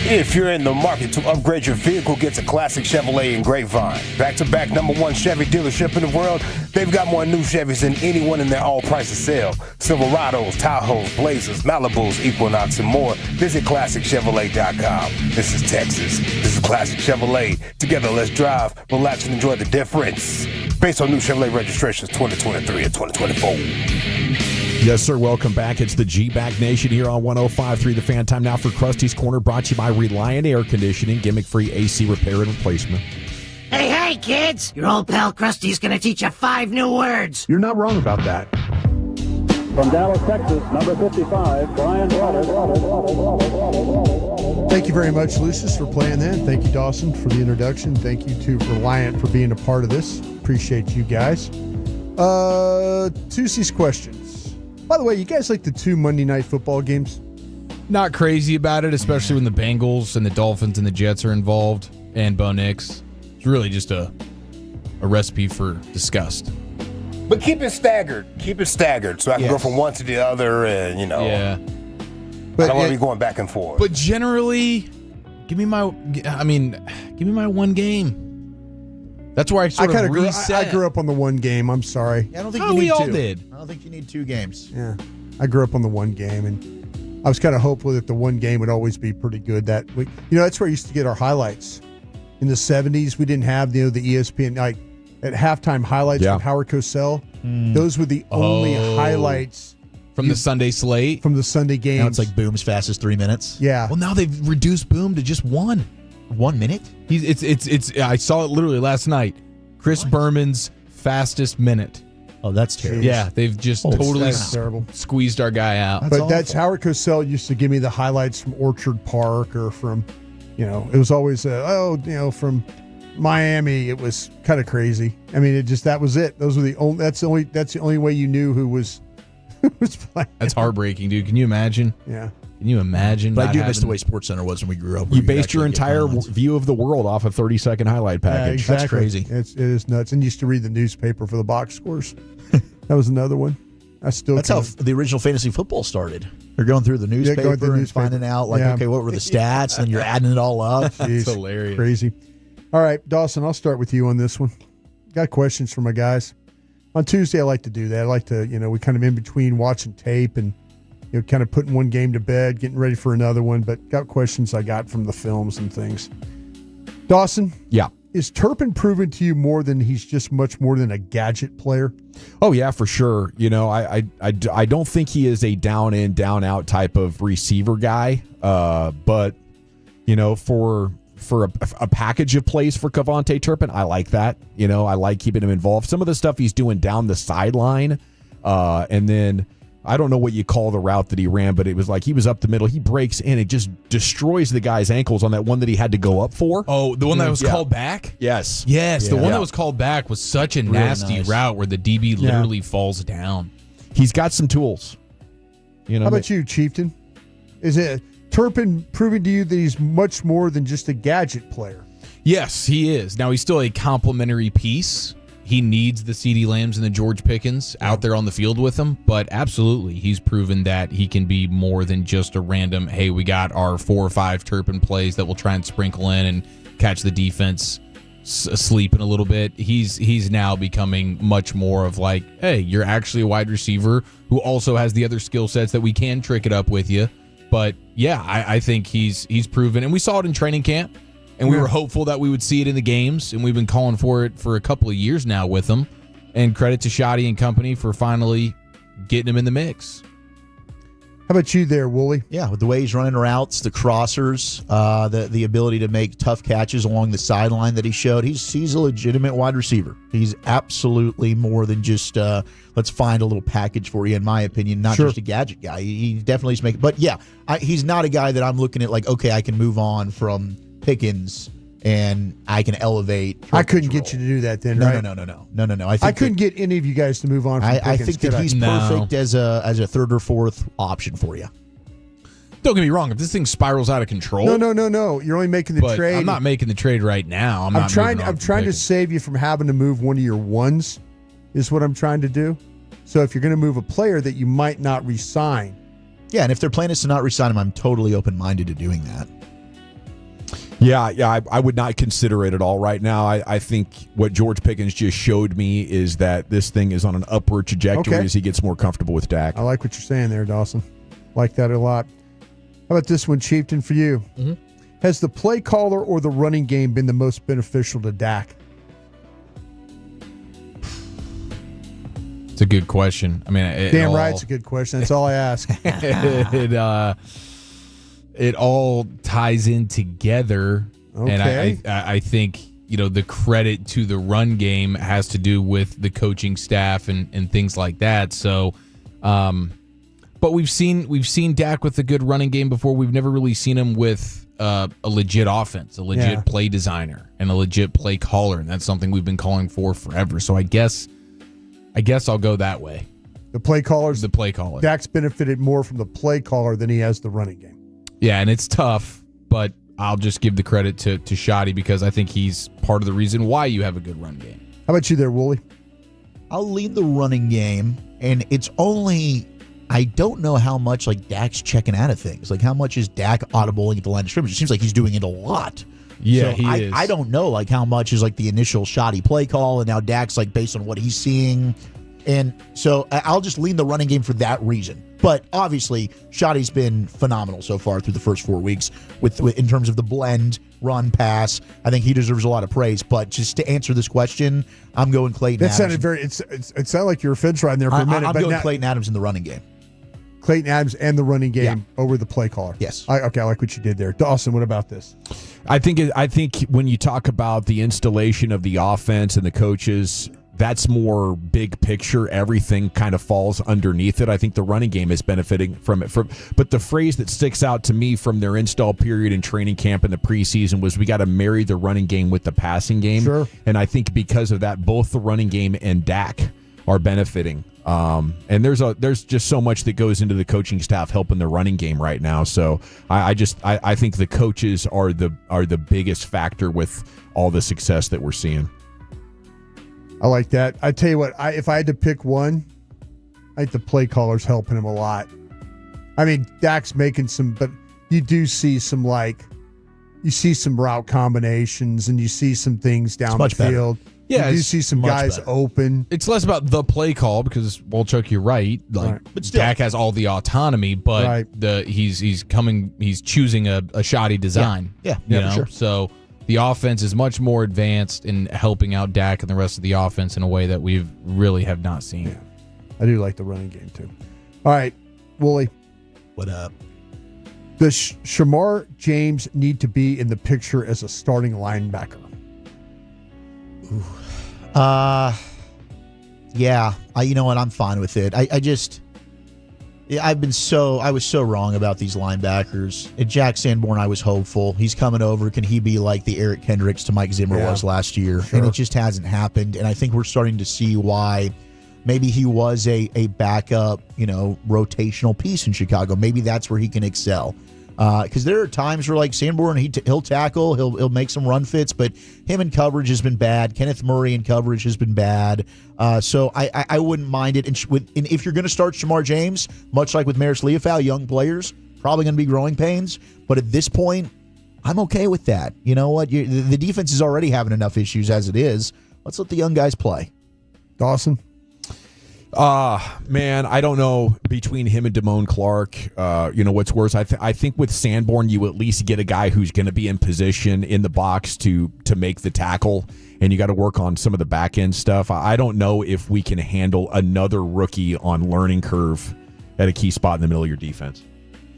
If you're in the market to upgrade your vehicle, get to Classic Chevrolet in Grapevine. Back-to-back #1 Chevy dealership in the world. They've got more new Chevys than anyone in their all-prices sale. Silverados, Tahoes, Blazers, Malibus, Equinox, and more. Visit ClassicChevrolet.com. This is Texas. This is Classic Chevrolet. Together, let's drive, relax, and enjoy the difference. Based on new Chevrolet registrations 2023 and 2024. Yes, sir. Welcome back. It's the G-Bag Nation here on 105.3 The Fan. Time now for Krusty's Corner, brought to you by Reliant Air Conditioning, gimmick-free AC repair and replacement. Hey, kids! Your old pal Krusty's gonna teach you 5 new words. You're not wrong about that. From Dallas, Texas, number 55, Brian Waters. Thank you very much, Lucius, for playing that. Thank you, Dawson, for the introduction. Thank you to Reliant for being a part of this. Appreciate you guys. Tuesday's questions. By the way, you guys like the 2 Monday Night Football games? Not crazy about it, especially when the Bengals and the Dolphins and the Jets are involved, and Bo Nix. It's really just a recipe for disgust. But keep it staggered. Keep it staggered so I can go from one to the other and, Yeah. I don't want to be going back and forth. But generally, give me my one game. That's where I sort of reset. I grew up on the one game. I'm sorry. I don't think you need we all two. did. I don't think you need 2 games. Yeah. I grew up on the one game, and I was kind of hopeful that the one game would always be pretty good that week. That's where I used to get our highlights. In the 70s, we didn't have the ESPN, like at halftime highlights from Howard Cosell. Those were the only highlights. From the Sunday slate? From the Sunday games. Now it's like Boom's fastest 3 minutes. Yeah. Well, now they've reduced Boom to just 1. 1 minute? It's. I saw it literally last night. Chris Berman's fastest minute. Oh, that's terrible. Yeah, they've just totally squeezed our guy out. That's Howard Cosell used to give me the highlights from Orchard Park or from, it was always from Miami. It was kind of crazy. I mean, that was it. Those were the only. That's the only way you knew who was playing. That's heartbreaking, dude. Can you imagine? Yeah. Can you imagine? But I do miss the way SportsCenter was when we grew up. You based your entire view of the world off a 30-second highlight package. Yeah, exactly. That's crazy. It is nuts. And used to read the newspaper for the box scores. That was another one. That's how the original fantasy football started. They're going through the newspaper and finding out, okay, what were the stats? And then you're adding it all up. Jeez, that's hilarious. Crazy. All right, Dawson, I'll start with you on this one. Got questions for my guys. On Tuesday, I like to do that. I like to, we kind of in between watching tape and kind of putting one game to bed, getting ready for another one, but got questions I got from the films and things. Dawson? Yeah. Is Turpin proven to you more than he's just much more than a gadget player? Oh, yeah, for sure. I don't think he is a down in, down out type of receiver guy, but, for a package of plays for Kevontae Turpin, I like that. I like keeping him involved. Some of the stuff he's doing down the sideline, and then I don't know what you call the route that he ran, but it was like he was up the middle. He breaks in. It just destroys the guy's ankles on that one that he had to go up for. Oh, the one that was called back? Yes. Yes, the one that was called back was such a nasty route where the DB literally falls down. He's got some tools. How about you, Chieftain? Is it Turpin proving to you that he's much more than just a gadget player? Yes, he is. Now, he's still a complimentary piece. He needs the CeeDee Lambs and the George Pickens out there on the field with him, but absolutely, he's proven that he can be more than just a random, hey, we got our 4 or 5 Turpin plays that we'll try and sprinkle in and catch the defense sleeping a little bit. He's now becoming much more of like, hey, you're actually a wide receiver who also has the other skill sets that we can trick it up with you. But yeah, I think he's proven, and we saw it in training camp. And we were hopeful that we would see it in the games, and we've been calling for it for a couple of years now with him. And credit to Shoddy and company for finally getting him in the mix. How about you there, Wooly? Yeah, with the way he's running routes, the crossers, the ability to make tough catches along the sideline that he showed. He's a legitimate wide receiver. He's absolutely more than just let's find a little package for you, in my opinion, not just a gadget guy. He definitely is making, but yeah, he's not a guy that I'm looking at like, okay, I can move on from Pickens and I can elevate. I couldn't get you to do that then, right? No. I couldn't get any of you guys to move on from Pickens. I think that he's perfect as a third or fourth option for you. Don't get me wrong. If this thing spirals out of control, no. You're only making the trade. I'm not making the trade right now. I'm trying to save you from having to move one of your ones. Is what I'm trying to do. So if you're going to move a player that you might not re-sign. Yeah, and if their plan is to not re-sign him, I'm totally open-minded to doing that. Yeah, I would not consider it at all right now. I think what George Pickens just showed me is that this thing is on an upward trajectory as he gets more comfortable with Dak. I like what you're saying there, Dawson. Like that a lot. How about this one, Chieftain, for you? Mm-hmm. Has the play caller or the running game been the most beneficial to Dak? It's a good question. I mean, damn right, it's a good question. That's all I ask. It all ties in together, and I think the credit to the run game has to do with the coaching staff and things like that. So, but we've seen Dak with a good running game before. We've never really seen him with a legit offense, a legit play designer, and a legit play caller, and that's something we've been calling for forever. So I guess I'll go that way. The play caller. Dak's benefited more from the play caller than he has the running game. Yeah, and it's tough, but I'll just give the credit to Shoddy because I think he's part of the reason why you have a good run game. How about you there, Wooly? I'll lead the running game, and it's only I don't know how much like Dak's checking out of things. Like how much is Dak audibling at the line of scrimmage? It seems like he's doing it a lot. Yeah, so he is. I don't know like how much is like the initial shoddy play call, and now Dak's like based on what he's seeing. And so I'll just lean the running game for that reason. But obviously, Shoddy's been phenomenal so far through the first 4 weeks with in terms of the blend, run, pass. I think he deserves a lot of praise. But just to answer this question, I'm going Clayton Adams. Sounded very. It sounded like you were fence riding there for a minute. I'm going Clayton Adams in the running game. Clayton Adams and the running game over the play caller. Yes. I like what you did there. Dawson, what about this? I think when you talk about the installation of the offense and the coaches, that's more big picture. Everything kind of falls underneath it. I think the running game is benefiting from it. But the phrase that sticks out to me from their install period in training camp in the preseason was we got to marry the running game with the passing game. Sure. And I think because of that, both the running game and Dak are benefiting. And there's just so much that goes into the coaching staff helping the running game right now. So I think the coaches are the biggest factor with all the success that we're seeing. I like that. I tell you what, if I had to pick one, I think the play caller's helping him a lot. I mean, Dak's making some, but you do see some you see some route combinations and you see some things down the field. Yeah, you do see some guys open. It's less about the play call because, well, Chuck, you're right. But still, Dak has all the autonomy, but he's choosing a shoddy design. Yeah, for sure. So the offense is much more advanced in helping out Dak and the rest of the offense in a way that we really have not seen. Yeah. I do like the running game too. All right, Wooly. What up? Does Shamar James need to be in the picture as a starting linebacker? Yeah. You know what? I'm fine with it. I was so wrong about these linebackers. At Jack Sanborn, I was hopeful. He's coming over. Can he be like the Eric Kendricks to Mike Zimmer was last year? Sure. And it just hasn't happened. And I think we're starting to see why maybe he was a backup, rotational piece in Chicago. Maybe that's where he can excel. Because there are times where like Sanborn, he'll tackle, he'll make some run fits, but him in coverage has been bad. Kenneth Murray in coverage has been bad. So I wouldn't mind it. And if you're going to start Shamar James, much like with Maris Leofau, young players, probably going to be growing pains. But at this point, I'm okay with that. You know what? The defense is already having enough issues as it is. Let's let the young guys play. Dawson? Man, I don't know between him and Damone Clark, what's worse. I think with Sanborn, you at least get a guy who's going to be in position in the box to make the tackle, and you got to work on some of the back end stuff. I don't know if we can handle another rookie on learning curve at a key spot in the middle of your defense.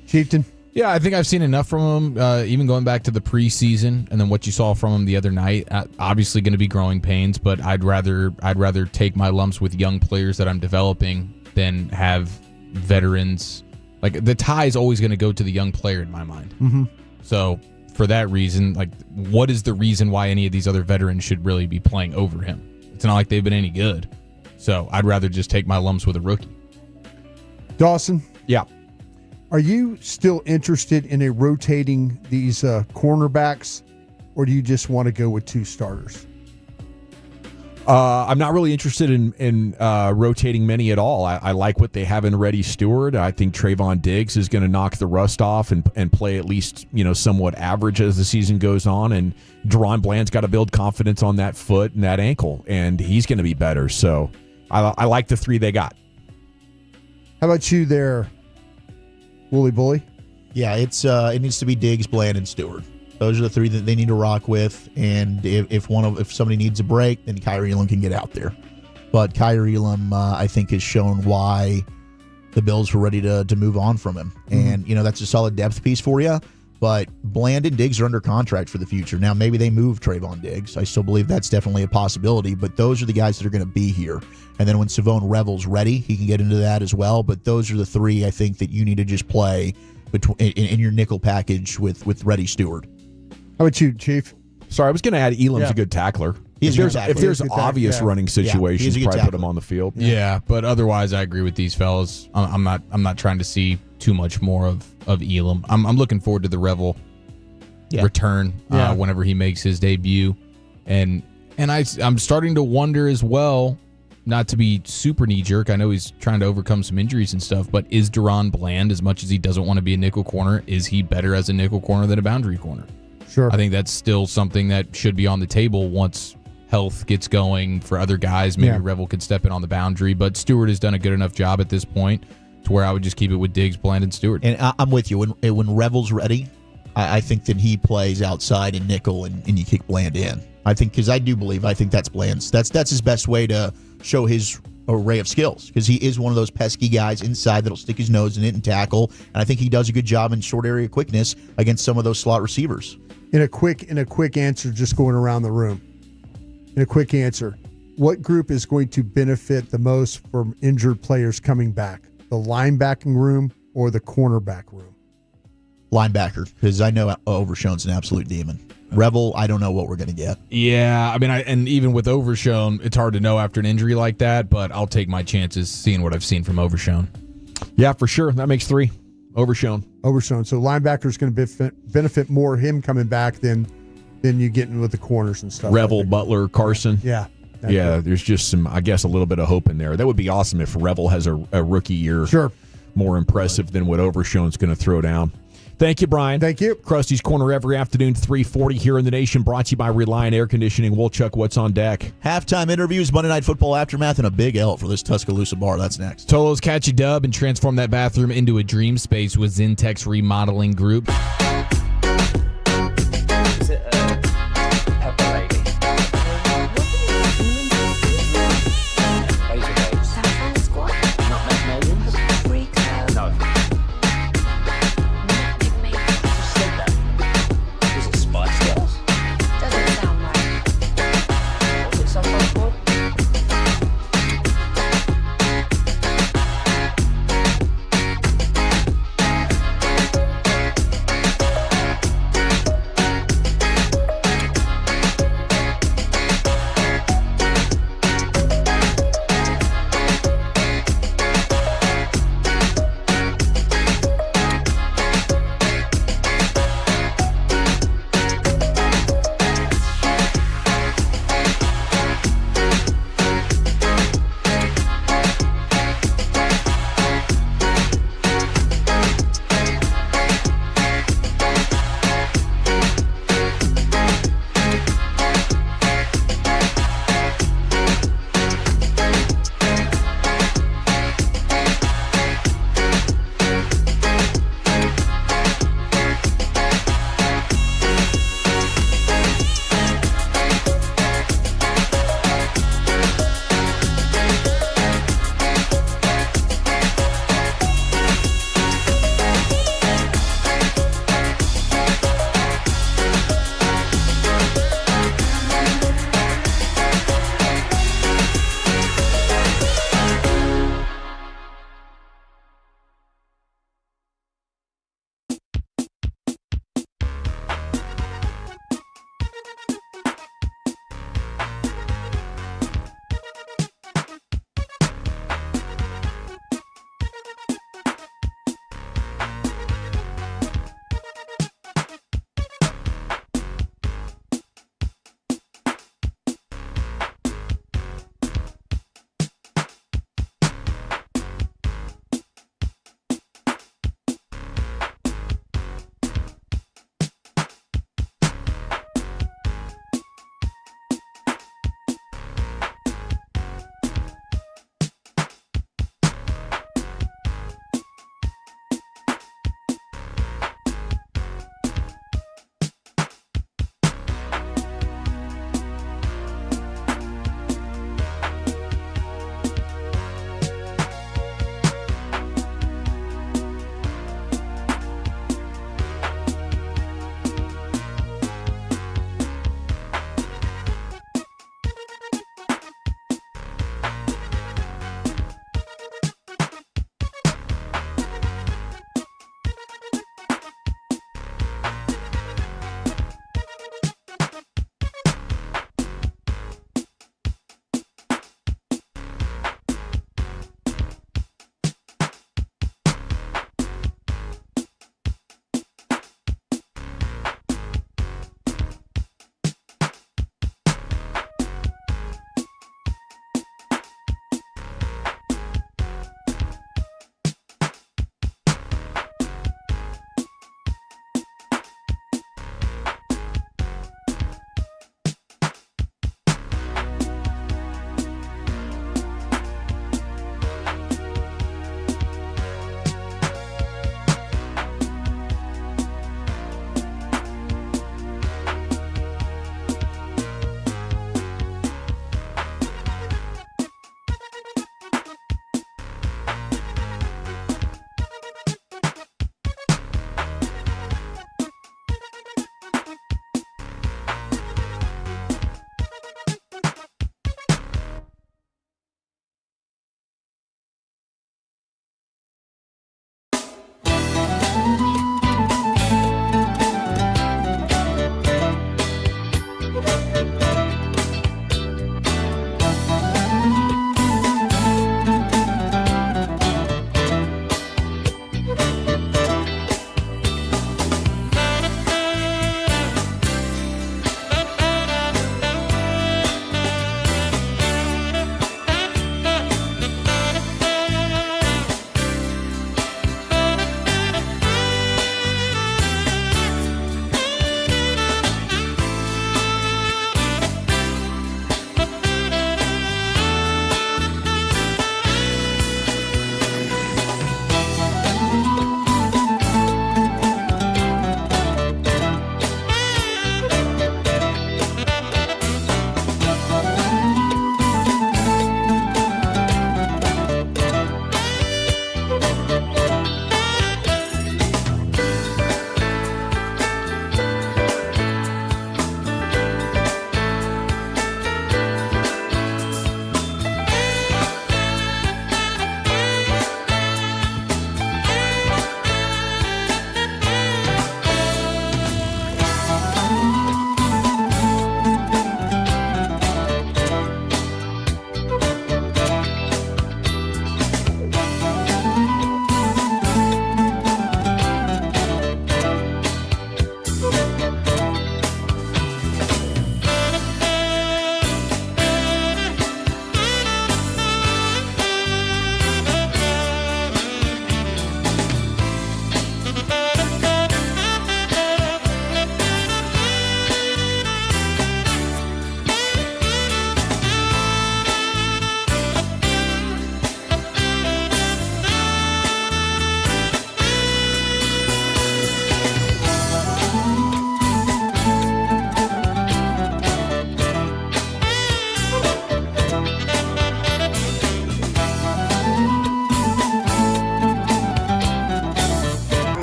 Chieftain? Yeah, I think I've seen enough from him, even going back to the preseason and then what you saw from him the other night. Obviously going to be growing pains, but I'd rather take my lumps with young players that I'm developing than have veterans. Like, the tie is always going to go to the young player in my mind. Mm-hmm. So for that reason, what is the reason why any of these other veterans should really be playing over him? It's not like they've been any good. So I'd rather just take my lumps with a rookie. Dawson? Yeah. Are you still interested in rotating these cornerbacks, or do you just want to go with 2 starters? I'm not really interested in rotating many at all. I like what they have in Reddy Stewart. I think Trayvon Diggs is going to knock the rust off and play at least somewhat average as the season goes on. And Deron Bland's got to build confidence on that foot and that ankle, and he's going to be better. So I like the 3 they got. How about you there, Wooly Bully? Yeah, it needs to be Diggs, Bland, and Stewart. Those are the 3 that they need to rock with, and if somebody needs a break, then Kyrie Elam can get out there. But Kyrie Elam, I think, has shown why the Bills were ready to move on from him, and that's a solid depth piece for you. But Bland and Diggs are under contract for the future. Now, maybe they move Trayvon Diggs. I still believe that's definitely a possibility, but those are the guys that are going to be here. And then when Savone Revel's ready, he can get into that as well. But those are the 3 I think that you need to just play in your nickel package with Reddy Stewart. How about you, Chief? Sorry, I was going to add Elam's a good tackler. If there's obvious running situations, probably put him on the field. Yeah, but otherwise, I agree with these fellas. I'm not trying to see too much more of Elam. I'm looking forward to the Revel return whenever he makes his debut, and I'm starting to wonder as well. Not to be super knee jerk, I know he's trying to overcome some injuries and stuff, but is Deron Bland, as much as he doesn't want to be a nickel corner, is he better as a nickel corner than a boundary corner? Sure. I think that's still something that should be on the table once health gets going for other guys. Maybe Revel could step in on the boundary, but Stewart has done a good enough job at this point to where I would just keep it with Diggs, Bland, and Stewart. And I'm with you. When Revel's ready, I think that he plays outside in nickel and you kick Bland in. I think, because I think that's Bland's. That's his best way to show his array of skills, because he is one of those pesky guys inside that'll stick his nose in it and tackle. And I think he does a good job in short area quickness against some of those slot receivers. In a quick answer, just going around the room. In a quick answer, what group is going to benefit the most from injured players coming back? The linebacking room or the cornerback room? Linebacker, because I know Overshown's an absolute demon. Revel, I don't know what we're going to get. Yeah, I mean, and even with Overshown, it's hard to know after an injury like that, but I'll take my chances seeing what I've seen from Overshown. Yeah, for sure. That makes 3. Overshown. So linebacker's going to benefit more him coming back than you getting with the corners and stuff. Revel, Butler, Carson. Yeah. Yeah, there's just some, I guess, a little bit of hope in there. That would be awesome if Revel has a rookie year. Sure. More impressive than what Overshown's going to throw down. Thank you, Brian. Thank you. Krusty's Corner every afternoon, 3:40 here in the nation, brought to you by Reliant Air Conditioning. Wolchuk, what's on deck? Halftime interviews, Monday Night Football aftermath, and a big L for this Tuscaloosa bar. That's next. Tolos catch a dub and transform that bathroom into a dream space with Zintex Remodeling Group. Is it Pepper Lady? Razor Babes. Saffron Squad. Nutmeg Maidens? Paprika. No. Said that. Is it Spice Girls? Doesn't sound right. Was it Saffron Squad?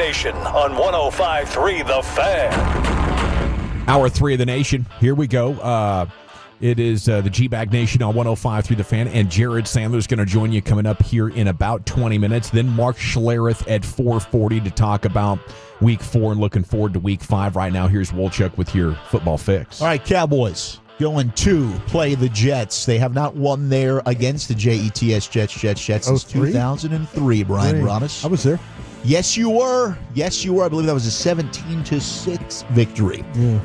Nation on 105.3 The Fan. Hour 3 of the Nation. Here we go. It is the G-Bag Nation on 105.3 The Fan, and Jared Sandler is going to join you coming up here in about 20 minutes. Then Mark Schlereth at 4:40 to talk about Week 4 and looking forward to Week 5. Right now, here's Wolchuk with your football fix. All right, Cowboys going to play the Jets. They have not won there against the Jets since 2003, Brian Broaddus. I was there. Yes, you were. Yes, you were. I believe that was a 17-6 victory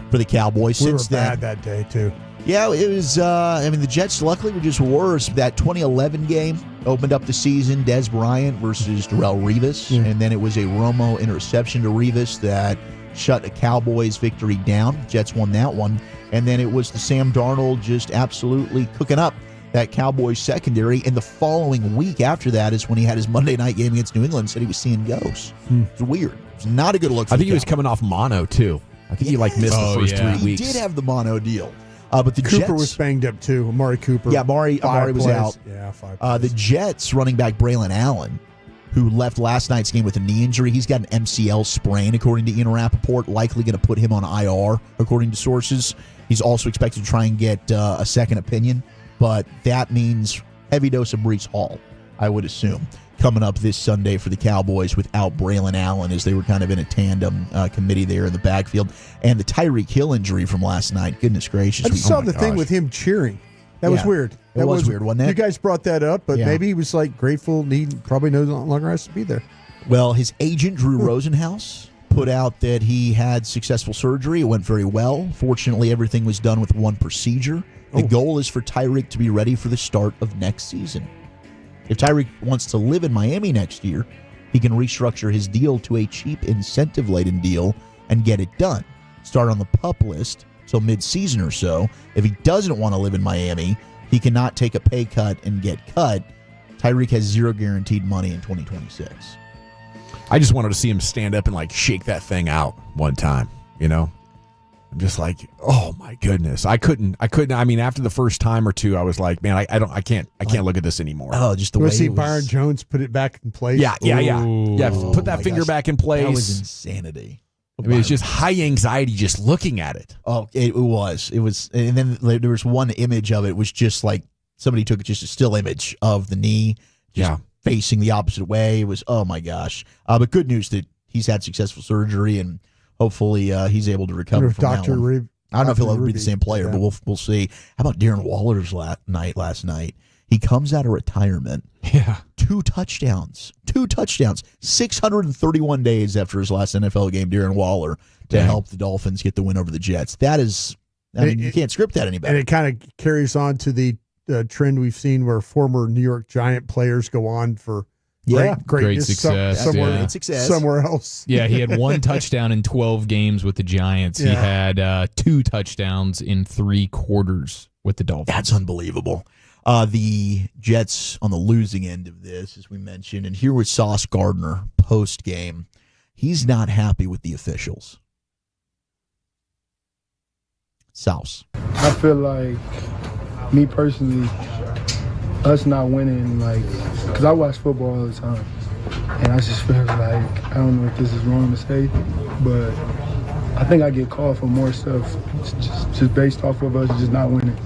for the Cowboys. We were Since then, bad that day, too. yeah, it was. The Jets luckily were just worse. That 2011 game opened up the season. Des Bryant versus Darrelle Revis, and then it was a Romo interception to Revis that shut a Cowboys victory down. Jets won that one, and then it was the Sam Darnold just absolutely cooking up that Cowboys secondary. And the following week after that is when he had his Monday night game against New England and said he was seeing ghosts. It's weird. It's not a good look for I think he was coming off mono, too. I think he missed the first 3 weeks. He did have the mono deal. But the Cooper Jets was banged up, too. Amari Cooper. Yeah, Amari was plays. out. Yeah, 5 plays. The Jets running back Braylon Allen, who left last night's game with a knee injury, he's got an MCL sprain, according to Ian Rappaport, likely going to put him on IR, according to sources. He's also expected to try and get a second opinion, but that means heavy dose of Breece Hall, I would assume, coming up this Sunday for the Cowboys without Braylon Allen, as they were kind of in a tandem committee there in the backfield. And the Tyreek Hill injury from last night, goodness gracious. I just saw the thing with him cheering. That was weird. That was weird, wasn't it? You guys brought that up, but maybe he was grateful and he probably no longer has to be there. Well, his agent, Drew Rosenhaus, put out that he had successful surgery. It went very well. Fortunately, everything was done with one procedure. The goal is for Tyreek to be ready for the start of next season. If Tyreek wants to live in Miami next year, he can restructure his deal to a cheap, incentive-laden deal and get it done. Start on the PUP list till mid-season or so. If he doesn't want to live in Miami, he cannot take a pay cut and get cut. Tyreek has zero guaranteed money in 2026. I just wanted to see him stand up and shake that thing out one time, I'm just like, oh my goodness. I couldn't. I mean, after the first time or two, I was like, man, I can't look at this anymore. Oh, just the way see Byron Jones put it back in place. Yeah. Put that finger back in place. That was insanity. I mean, it's just high anxiety just looking at it. Oh, it was. And then there was one image of it was just like somebody took just a still image of the knee just facing the opposite way. It was, oh my gosh. But good news that he's had successful surgery and hopefully he's able to recover from that one. I don't know if he'll ever be the same player, but we'll see. How about Darren Waller's last night? He comes out of retirement. Yeah. 2 touchdowns. 631 days after his last NFL game, Darren Waller, to help the Dolphins get the win over the Jets. That is, you can't script that any better. And it kind of carries on to the trend we've seen where former New York Giant players go on for great success. Somewhere else. Yeah, he had 1 touchdown in 12 games with the Giants. He had 2 touchdowns in 3 quarters with the Dolphins. That's unbelievable. The Jets on the losing end of this, as we mentioned, and here was Sauce Gardner post-game. He's not happy with the officials. Sauce. I feel like, me personally, us not winning, because I watch football all the time, and I just feel like, I don't know if this is wrong to say, but I think I get called for more stuff just based off of us just not winning.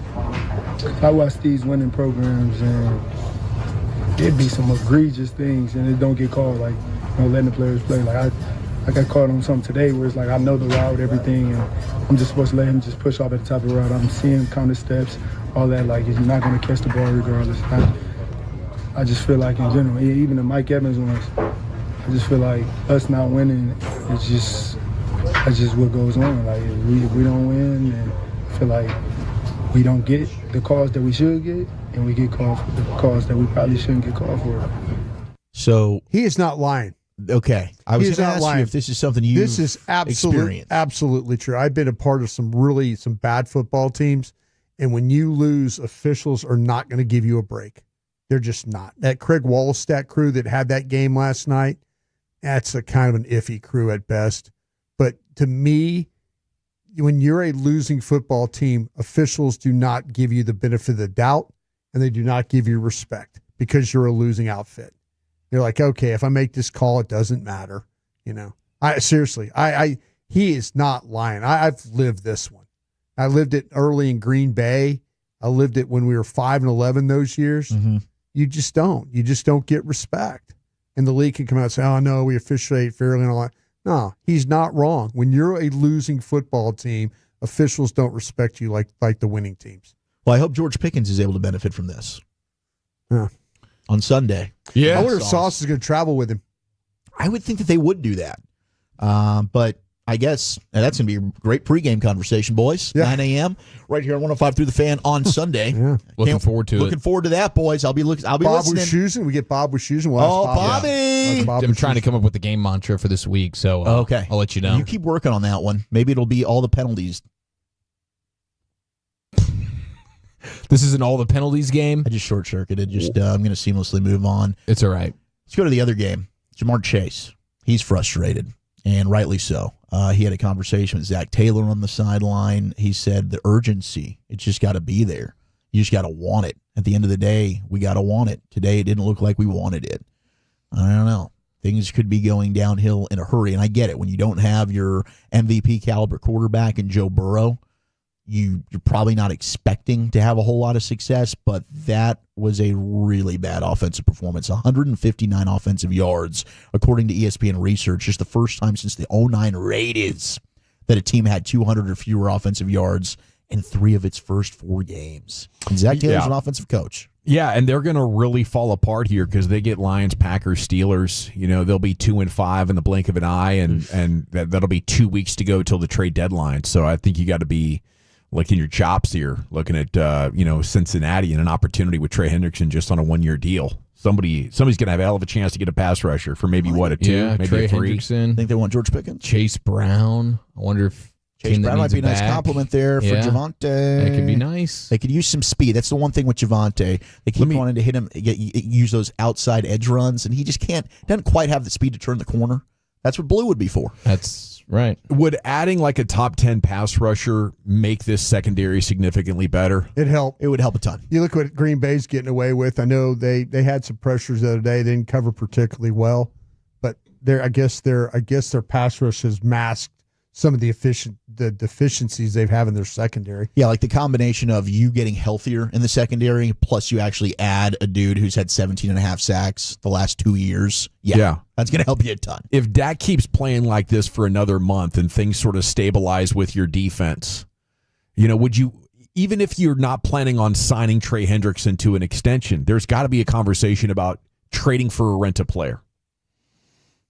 I watch these winning programs, and it'd be some egregious things, and it don't get called, letting the players play. I got caught on something today where it's I know the route, everything, and I'm just supposed to let him just push off at the top of the route. I'm seeing counter steps, all that, he's not going to catch the ball regardless. I just feel like, in general, even the Mike Evans ones, I just feel like us not winning, that's just what goes on. If we don't win, and I feel like we don't get the calls that we should get, and we get called for the calls that we probably shouldn't get called for. So he is not lying. Okay, I was going to ask you if this is something you experienced. Absolutely true. I've been a part of some bad football teams, and when you lose, officials are not going to give you a break. They're just not. That Craig Wallstat crew that had that game last night, that's a kind of an iffy crew at best. But to me, when you're a losing football team, officials do not give you the benefit of the doubt, and they do not give you respect because you're a losing outfit. They're like, okay, if I make this call, it doesn't matter, Seriously, he is not lying. I've lived this one. I lived it early in Green Bay. I lived it when we were 5-11 those years. Mm-hmm. You just don't. You just don't get respect. And the league can come out and say, oh, no, we officiate fairly and all that. No, he's not wrong. When you're a losing football team, officials don't respect you like the winning teams. Well, I hope George Pickens is able to benefit from this. Yeah. On Sunday. Yeah. I wonder if Sauce is going to travel with him. I would think that they would do that. But I guess that's going to be a great pregame conversation, boys. Yeah. 9 a.m. right here on 105 through the Fan on Sunday. Yeah. Looking forward to it. Looking forward to that, boys. I'll be Bob listening. Wischusen. We get Bob Wischusen. We'll Bobby! Yeah. I'm trying to come up with the game mantra for this week, so okay. I'll let you know. You keep working on that one. Maybe it'll be all the penalties. This isn't all the penalties game. I just short-circuited. I'm going to seamlessly move on. It's all right. Let's go to the other game. Jamar Chase. He's frustrated, and rightly so. He had a conversation with Zach Taylor on the sideline. He said the urgency, it's just got to be there. You just got to want it. At the end of the day, we got to want it. Today, it didn't look like we wanted it. I don't know. Things could be going downhill in a hurry, and I get it. When you don't have your MVP caliber quarterback in Joe Burrow, you're probably not expecting to have a whole lot of success, but that was a really bad offensive performance. 159 offensive yards, according to ESPN research. Just the first time since the 2009 Raiders that a team had 200 or fewer offensive yards in 3 of its first 4 games. And Zach Taylor's an offensive coach. Yeah, and they're going to really fall apart here because they get Lions, Packers, Steelers. They'll be 2-5 in the blink of an eye, and that'll be 2 weeks to go till the trade deadline. So I think you got to be licking your chops here, looking at Cincinnati and an opportunity with Trey Hendrickson just on a 1-year deal. Somebody's going to have a hell of a chance to get a pass rusher for maybe a 2, maybe Trey a 3. Hendrickson. Think they want George Pickens? Chase Brown. I wonder if Chase Brown might be a nice compliment there for Javonte. That could be nice. They could use some speed. That's the one thing with Javonte. They keep wanting to hit him, use those outside edge runs, and he just doesn't quite have the speed to turn the corner. That's what Blue would be for. That's right. Would adding like a top 10 pass rusher make this secondary significantly better? It would help a ton. You look what Green Bay's getting away with. I know they had some pressures the other day. They didn't cover particularly well, but I guess their pass rush has masked some of the deficiencies they've had in their secondary. Yeah, like the combination of you getting healthier in the secondary, plus you actually add a dude who's had 17.5 sacks the last 2 years. Yeah. That's going to help you a ton. If Dak keeps playing like this for another month and things sort of stabilize with your defense, would you, even if you're not planning on signing Trey Hendrickson to an extension, there's got to be a conversation about trading for a rent-a-player.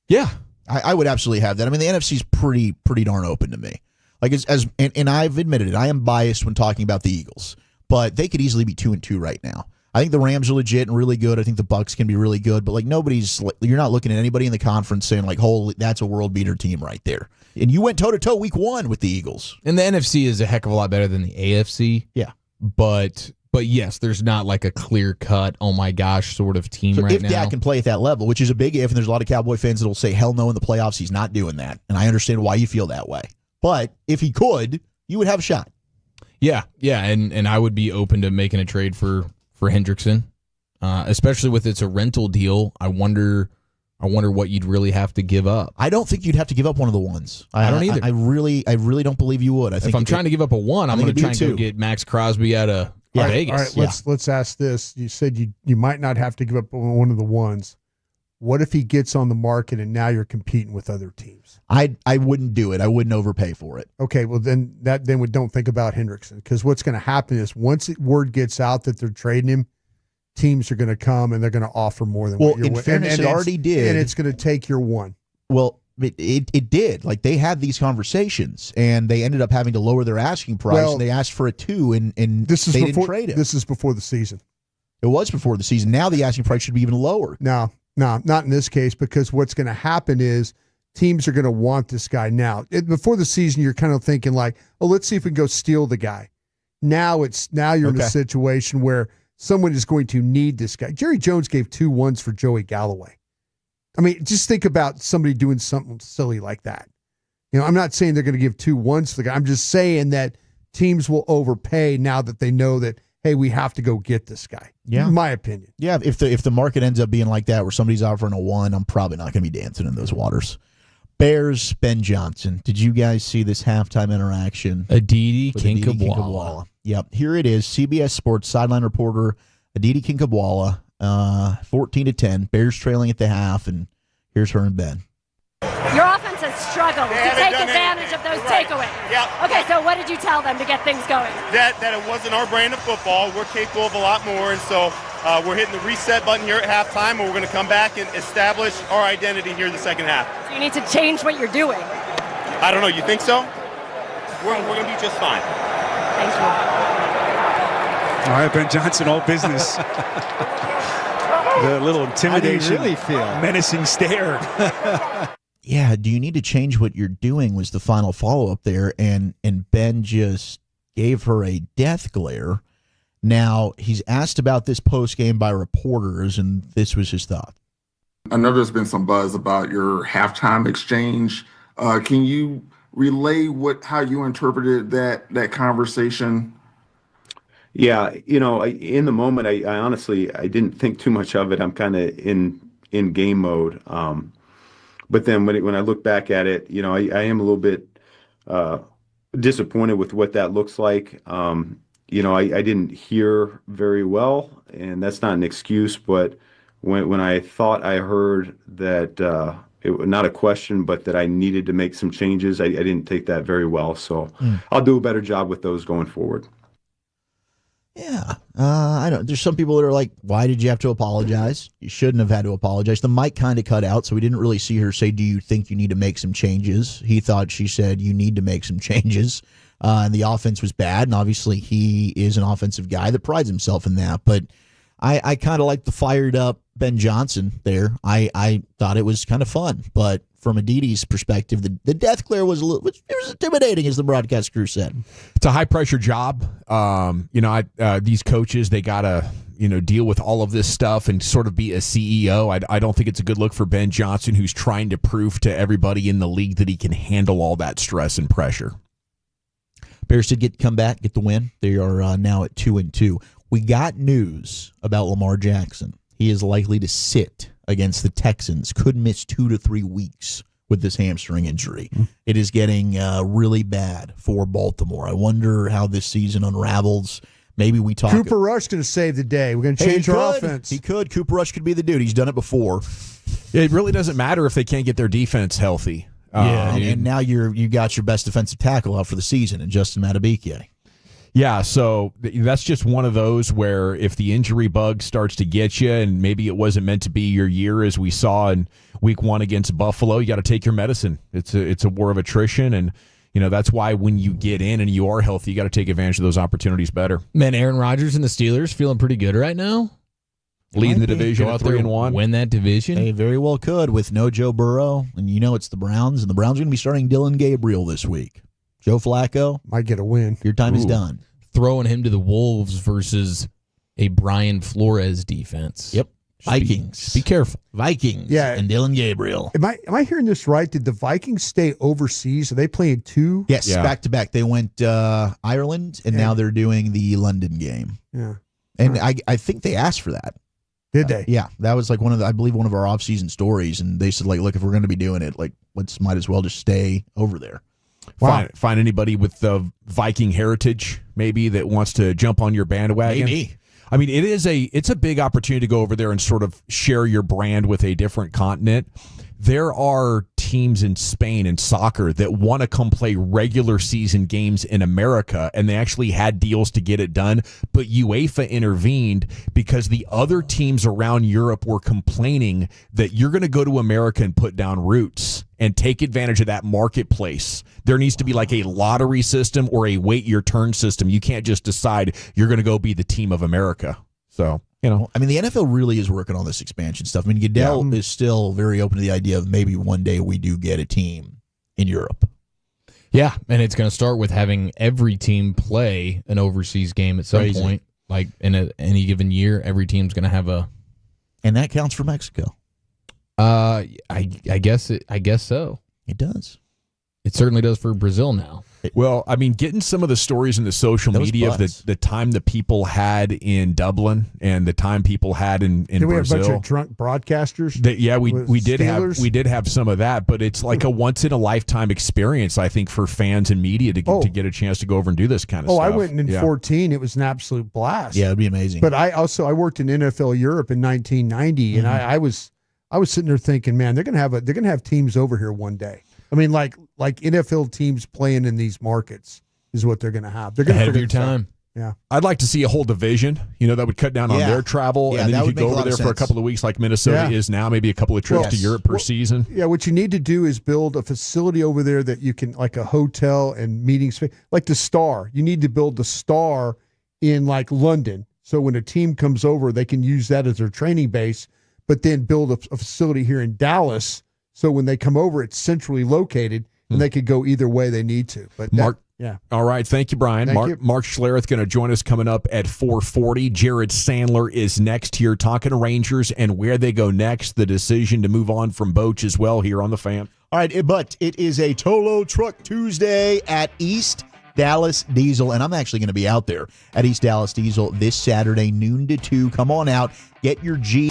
Yeah. I would absolutely have that. I mean, the NFC's pretty darn open to me. Like and I've admitted it. I am biased when talking about the Eagles, but they could easily be 2-2 right now. I think the Rams are legit and really good. I think the Bucs can be really good, but you're not looking at anybody in the conference saying like, holy, that's a world beater team right there. And you went toe to toe week 1 with the Eagles. And the NFC is a heck of a lot better than the AFC. Yeah, but yes, there's not like a clear-cut, oh my gosh, sort of team right now. If Dak can play at that level, which is a big if, and there's a lot of Cowboy fans that will say, hell no, in the playoffs, he's not doing that. And I understand why you feel that way. But if he could, you would have a shot. Yeah, and I would be open to making a trade for Hendrickson, especially with it's a rental deal. I wonder what you'd really have to give up. I don't think you'd have to give up one of the ones. I don't either. I really don't believe you would. I think if I'm trying to give up a 1, I'm going to try and go get Max Crosby out of Vegas. All right, let's ask this. You said you might not have to give up one of the ones. What if he gets on the market and now you're competing with other teams? I wouldn't do it. I wouldn't overpay for it. Okay, well then we don't think about Hendrickson, because what's going to happen is once word gets out that they're trading him, teams are going to come and they're going to offer more than what you're. In fairness, it already did, and it's going to take your 1. Well, it did. Like they had these conversations and they ended up having to lower their asking price. And they asked for a 2, and they didn't trade it. This is before the season. It was before the season. Now the asking price should be even lower. No, not in this case, because what's going to happen is teams are going to want this guy now. Before the season, you're kind of thinking like, oh, let's see if we can go steal the guy. Now you're in a situation where someone is going to need this guy. Jerry Jones gave 2 1s for Joey Galloway. I mean, just think about somebody doing something silly like that. I'm not saying they're going to give 2 1s to the guy. I'm just saying that teams will overpay now that they know that, hey, we have to go get this guy. Yeah. In my opinion. Yeah, if the market ends up being like that where somebody's offering a 1, I'm probably not going to be dancing in those waters. Bears, Ben Johnson. Did you guys see this halftime interaction? Aditi with Kinkhabwala. Yep, here it is. CBS Sports sideline reporter Aditi Kinkhabwala, 14-10. Bears trailing at the half, and here's her and Ben. Your offense has struggled to take advantage of those takeaways. Yeah. Okay, so what did you tell them to get things going? That it wasn't our brand of football. We're capable of a lot more, and so we're hitting the reset button here at halftime, and we're going to come back and establish our identity here in the second half. So you need to change what you're doing. I don't know. You think so? We're going to be just fine. Thank you. All right, Ben Johnson, all business. The little intimidation, How do you really feel? menacing stare. Yeah, do you need to change what you're doing was the final follow-up there, and Ben just gave her a death glare. Now, he's asked about this post-game by reporters, and this was his thought. I know there's been some buzz about your halftime exchange. Can you relay how you interpreted that conversation? Yeah, in the moment, I honestly, I didn't think too much of it. I'm kind of in game mode. But then when I look back at it, I am a little bit disappointed with what that looks like. I didn't hear very well, and that's not an excuse. But when I thought I heard that, not a question, but that I needed to make some changes, I didn't take that very well. So I'll do a better job with those going forward. Yeah, I don't. There's some people that are like, "Why did you have to apologize? You shouldn't have had to apologize." The mic kind of cut out, so we didn't really see her say, "Do you think you need to make some changes?" He thought she said, "You need to make some changes," and the offense was bad. And obviously, he is an offensive guy that prides himself in that. But I kind of like the fired up Ben Johnson there. I thought it was kind of fun, but from Aditi's perspective, the death glare was it was intimidating, as the broadcast crew said. It's a high pressure job. These coaches, they gotta deal with all of this stuff and sort of be a CEO. I don't think it's a good look for Ben Johnson, who's trying to prove to everybody in the league that he can handle all that stress and pressure. Bears did come back, get the win. They are now at 2-2. We got news about Lamar Jackson. He is likely to sit against the Texans, could miss 2 to 3 weeks with this hamstring injury. It is getting really bad for Baltimore. I wonder how this season unravels. Maybe we talk. Cooper Rush going to save the day. We're going to change our offense. He could. Cooper Rush could be the dude. He's done it before. It really doesn't matter if they can't get their defense healthy. And now you got your best defensive tackle out for the season, and Justin Madubuike. Yeah, so that's just one of those where if the injury bug starts to get you, and maybe it wasn't meant to be your year, as we saw in Week 1 against Buffalo, you got to take your medicine. It's a war of attrition, and that's why when you get in and you are healthy, you got to take advantage of those opportunities better. Man, Aaron Rodgers and the Steelers feeling pretty good right now. Leading the division at 3-1, win that division. They very well could with no Joe Burrow, and it's the Browns, and the Browns are going to be starting Dylan Gabriel this week. Joe Flacco might get a win. Your time is done. Throwing him to the Wolves versus a Brian Flores defense. Yep. Vikings. Be careful. Vikings. Yeah. And Dylan Gabriel. Am I hearing this right? Did the Vikings stay overseas? Are they playing 2? Yes, back to back. They went Ireland, and now they're doing the London game. Yeah. And I think they asked for that. Did they? Yeah, that was like one of our off-season stories, and they said, look, if we're going to be doing it, might as well just stay over there. Wow. Find anybody with the Viking heritage, maybe, that wants to jump on your bandwagon. Maybe. I mean, it's a big opportunity to go over there and sort of share your brand with a different continent. There are teams in Spain in soccer that want to come play regular season games in America, and they actually had deals to get it done, but UEFA intervened because the other teams around Europe were complaining that you're going to go to America and put down roots and take advantage of that marketplace. There needs to be like a lottery system or a wait your turn system. You can't just decide you're going to go be the team of America. So, the NFL really is working on this expansion stuff. I mean, Goodell is still very open to the idea of maybe one day we do get a team in Europe. Yeah, and it's going to start with having every team play an overseas game at some point. Like in any given year, every team's going to have a. And that counts for Mexico. I guess so. It does. It certainly does for Brazil now. Well, I mean, getting some of the stories in the social media of the time the people had in Dublin and the time people had in Did we Brazil. have a bunch of drunk broadcasters? We did have some of that, but it's like a once in a lifetime experience, I think, for fans and media to get a chance to go over and do this kind of stuff. I went in 14. It was an absolute blast. Yeah, it'd be amazing. But I worked in NFL Europe in 1990, and I was sitting there thinking, man, they're gonna have teams over here one day. I mean, like NFL teams playing in these markets is what they're going to have. They're going ahead of your time. Yeah, I'd like to see a whole division. That would cut down on their travel, and then you could go over there for a couple of weeks, like Minnesota is now. Maybe a couple of trips to Europe per season. Yeah, what you need to do is build a facility over there that you can, like a hotel and meeting space, like the Star. You need to build the Star in like London, so when a team comes over, they can use that as their training base. But then build a facility here in Dallas, so when they come over, it's centrally located, and they could go either way they need to. But All right, thank you, Brian. Mark Schlereth going to join us coming up at 4:40. Jared Sandler is next here talking to Rangers and where they go next, the decision to move on from Boch as well here on The Fan. All right, but it is a Tolo Truck Tuesday at East Dallas Diesel, and I'm actually going to be out there at East Dallas Diesel this Saturday, noon to 2. Come on out, get your G.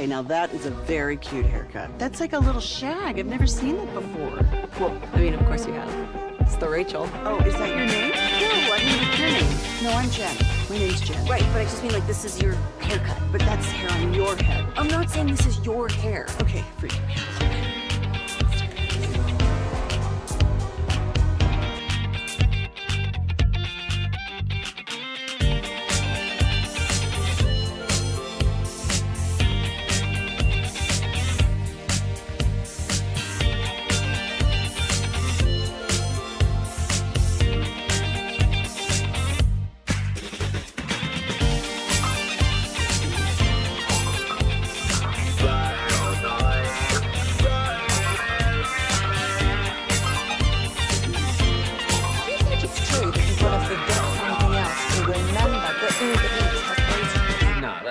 Now that is a very cute haircut. That's like a little shag. I've never seen that before. Well, I mean, of course you have. It's the Rachel. Oh, is that your name? No, I mean, your name. No, I'm Jen. My name's Jen. Right, but I just mean like this is your haircut. But that's hair on your head. I'm not saying this is your hair. Okay, freak me out.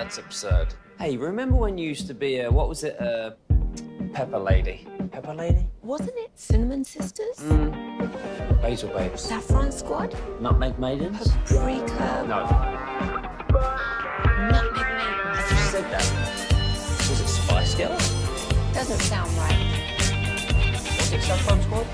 That's absurd. Hey, remember when you used to be a, what was it, Pepper Lady? Pepper Lady? Wasn't it Cinnamon Sisters? Basil Babes. Saffron Squad? Nutmeg Maidens? Paprika? No. Nutmeg Maidens? I just said that. Was it Spice Girls? Doesn't sound right. Was it Saffron Squad?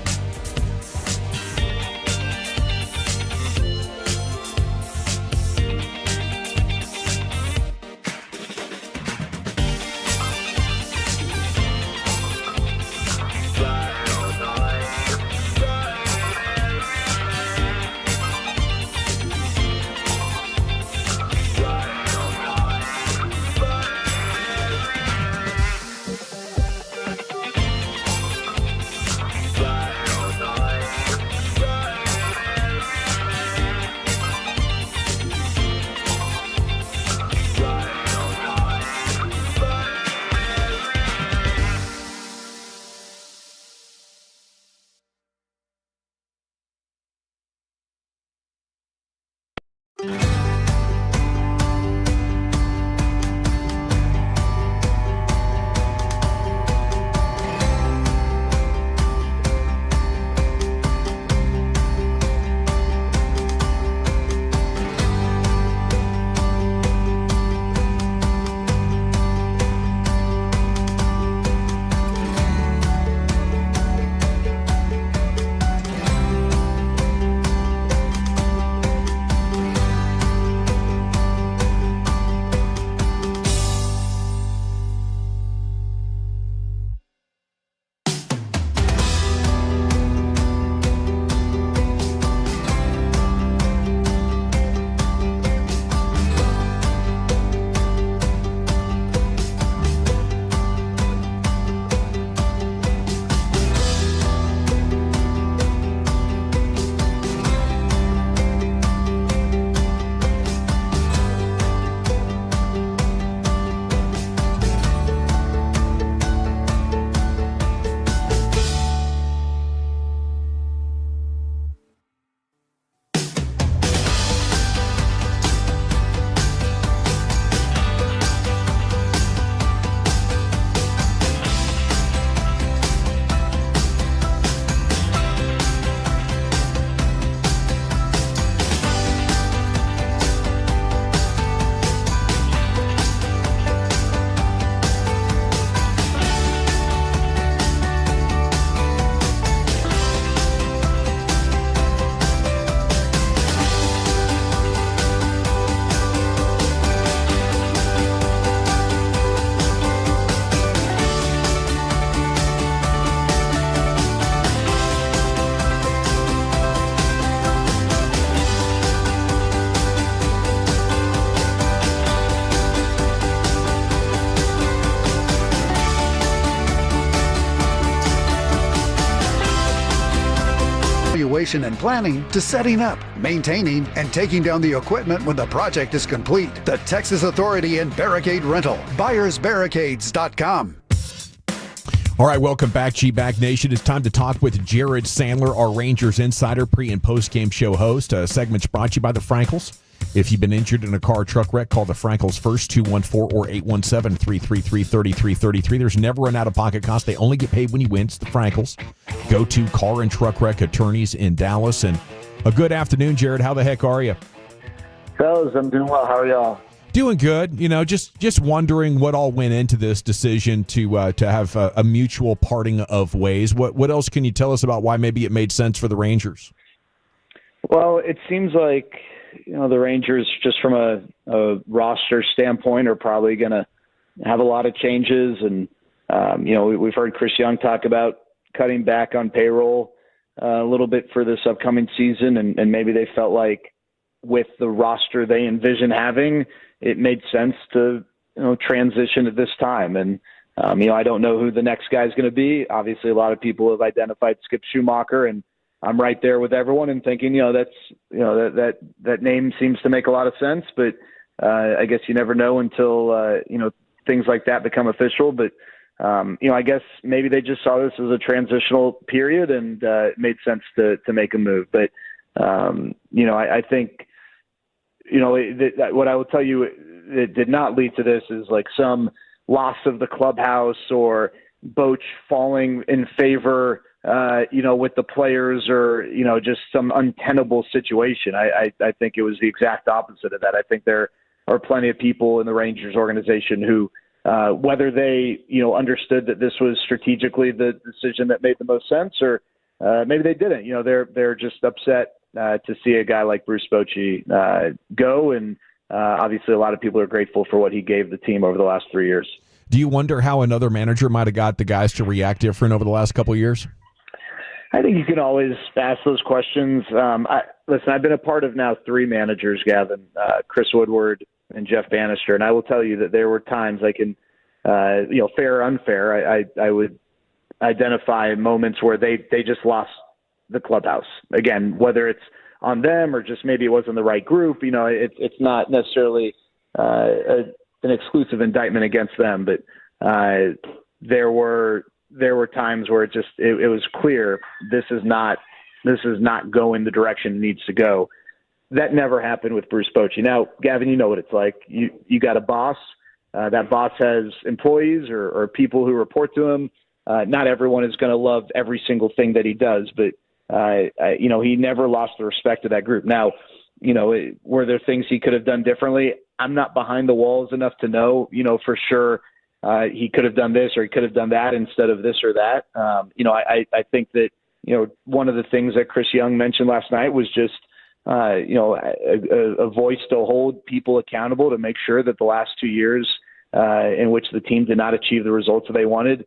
evaluation and planning to setting up, maintaining, and taking down the equipment when the project is complete. The Texas Authority in Barricade Rental. BuyersBarricades.com. All right, welcome back, G-Bag Nation. It's time to talk with Jared Sandler, our Rangers insider, pre- and post-game show host. Segment's brought to you by the Frankels. If you've been injured in a car or truck wreck, call the Frankels first, 214 or 817-333-3333. There's never an out-of-pocket cost. They only get paid when you win. It's the Frankels. Go to car and truck wreck attorneys in Dallas. And a good afternoon, Jared. How the heck are you? Fellas, I'm doing well. How are y'all? Doing good. You know, just wondering what all went into this decision to have a mutual parting of ways. What else can you tell us about why maybe it made sense for the Rangers? Well, it seems like, you know, the Rangers, just from a roster standpoint, are probably going to have a lot of changes. And, you know, we've heard Chris Young talk about cutting back on payroll a little bit for this upcoming season. And maybe they felt like with the roster they envision having, it made sense to, you know, transition at this time. And, you know, I don't know who the next guy is going to be. Obviously, a lot of people have identified Skip Schumacher, and I'm right there with everyone and thinking, you know, that's, you know, that name seems to make a lot of sense, but I guess you never know until, you know, things like that become official. But, you know, I guess maybe they just saw this as a transitional period and it made sense to make a move. But, you know, I think, you know, what I will tell you, that did not lead to this is like some loss of the clubhouse or Boch falling in favor, with the players or, just some untenable situation. I think it was the exact opposite of that. I think there are plenty of people in the Rangers organization who, whether they, understood that this was strategically the decision that made the most sense or maybe they didn't, they're just upset to see a guy like Bruce Bochy go. And obviously a lot of people are grateful for what he gave the team over the last 3 years. Do you wonder how another manager might have got the guys to react different over the last couple of years? I think you can always ask those questions. Listen, I've been a part of now 3 managers, Gavin, Chris Woodward and Jeff Bannister, and I will tell you that there were times I can, fair or unfair, I would identify moments where they just lost the clubhouse. Again, whether it's on them or just maybe it wasn't the right group, it's not necessarily an exclusive indictment against them, but there were times where it was clear this is not going the direction it needs to go. That never happened with Bruce Bochy. Now, Gavin, you know what it's like. You got a boss. That boss has employees or people who report to him. Not everyone is going to love every single thing that he does, but he never lost the respect of that group. Now, were there things he could have done differently? I'm not behind the walls enough to know, for sure he could have done this or he could have done that instead of this or that. I think that, one of the things that Chris Young mentioned last night was just, a voice to hold people accountable to make sure that the last 2 years in which the team did not achieve the results that they wanted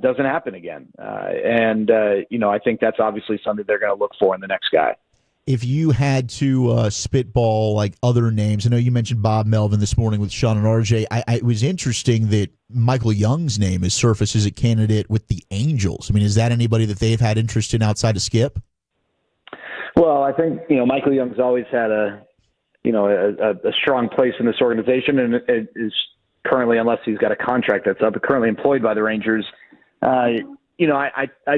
doesn't happen again. I think that's obviously something they're going to look for in the next guy. If you had to spitball like other names, I know you mentioned Bob Melvin this morning with Sean and RJ. It was interesting that Michael Young's name has surfaced as a candidate with the Angels. I mean, is that anybody that they've had interest in outside of Skip? Well, I think, Michael Young's always had a strong place in this organization and is currently, unless he's got a contract that's up, currently employed by the Rangers. I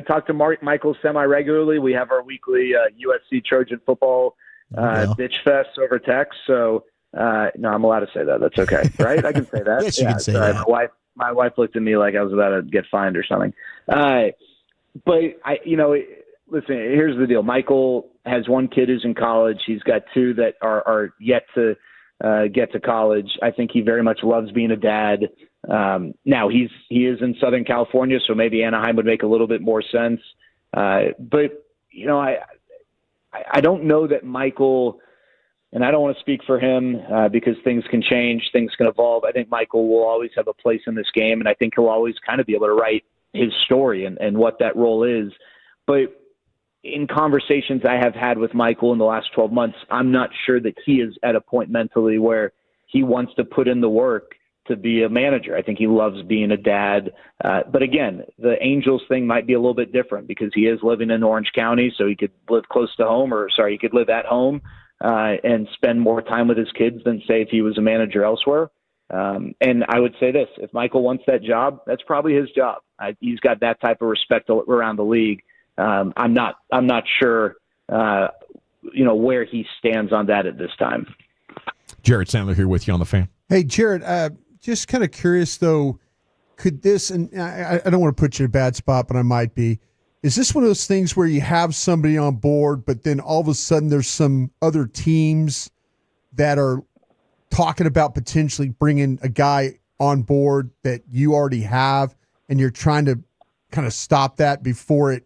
talk to Michael semi-regularly. We have our weekly USC Trojan football bitch fest over text. So, no, I'm allowed to say that. That's okay, right? I can say that. Yes, you can say that. My wife looked at me like I was about to get fined or something. Listen, here's the deal. Michael has one kid who's in college. He's got 2 that are yet to get to college. I think he very much loves being a dad. Now he is in Southern California, so maybe Anaheim would make a little bit more sense. But I don't know that Michael, and I don't want to speak for him because things can change, things can evolve. I think Michael will always have a place in this game, and I think he'll always kind of be able to write his story and what that role is. But in conversations I have had with Michael in the last 12 months, I'm not sure that he is at a point mentally where he wants to put in the work to be a manager. I think he loves being a dad. But again, the Angels thing might be a little bit different because he is living in Orange County, so he could live close to home, he could live at home and spend more time with his kids than, say, if he was a manager elsewhere. And I would say this, if Michael wants that job, that's probably his job. He's got that type of respect around the league. I'm not sure, where he stands on that at this time. Jared Sandler here with you on the Fan. Hey, Jared, just kind of curious, though, could this, and I don't want to put you in a bad spot, but I might be, is this one of those things where you have somebody on board, but then all of a sudden there's some other teams that are talking about potentially bringing a guy on board that you already have, and you're trying to kind of stop that before it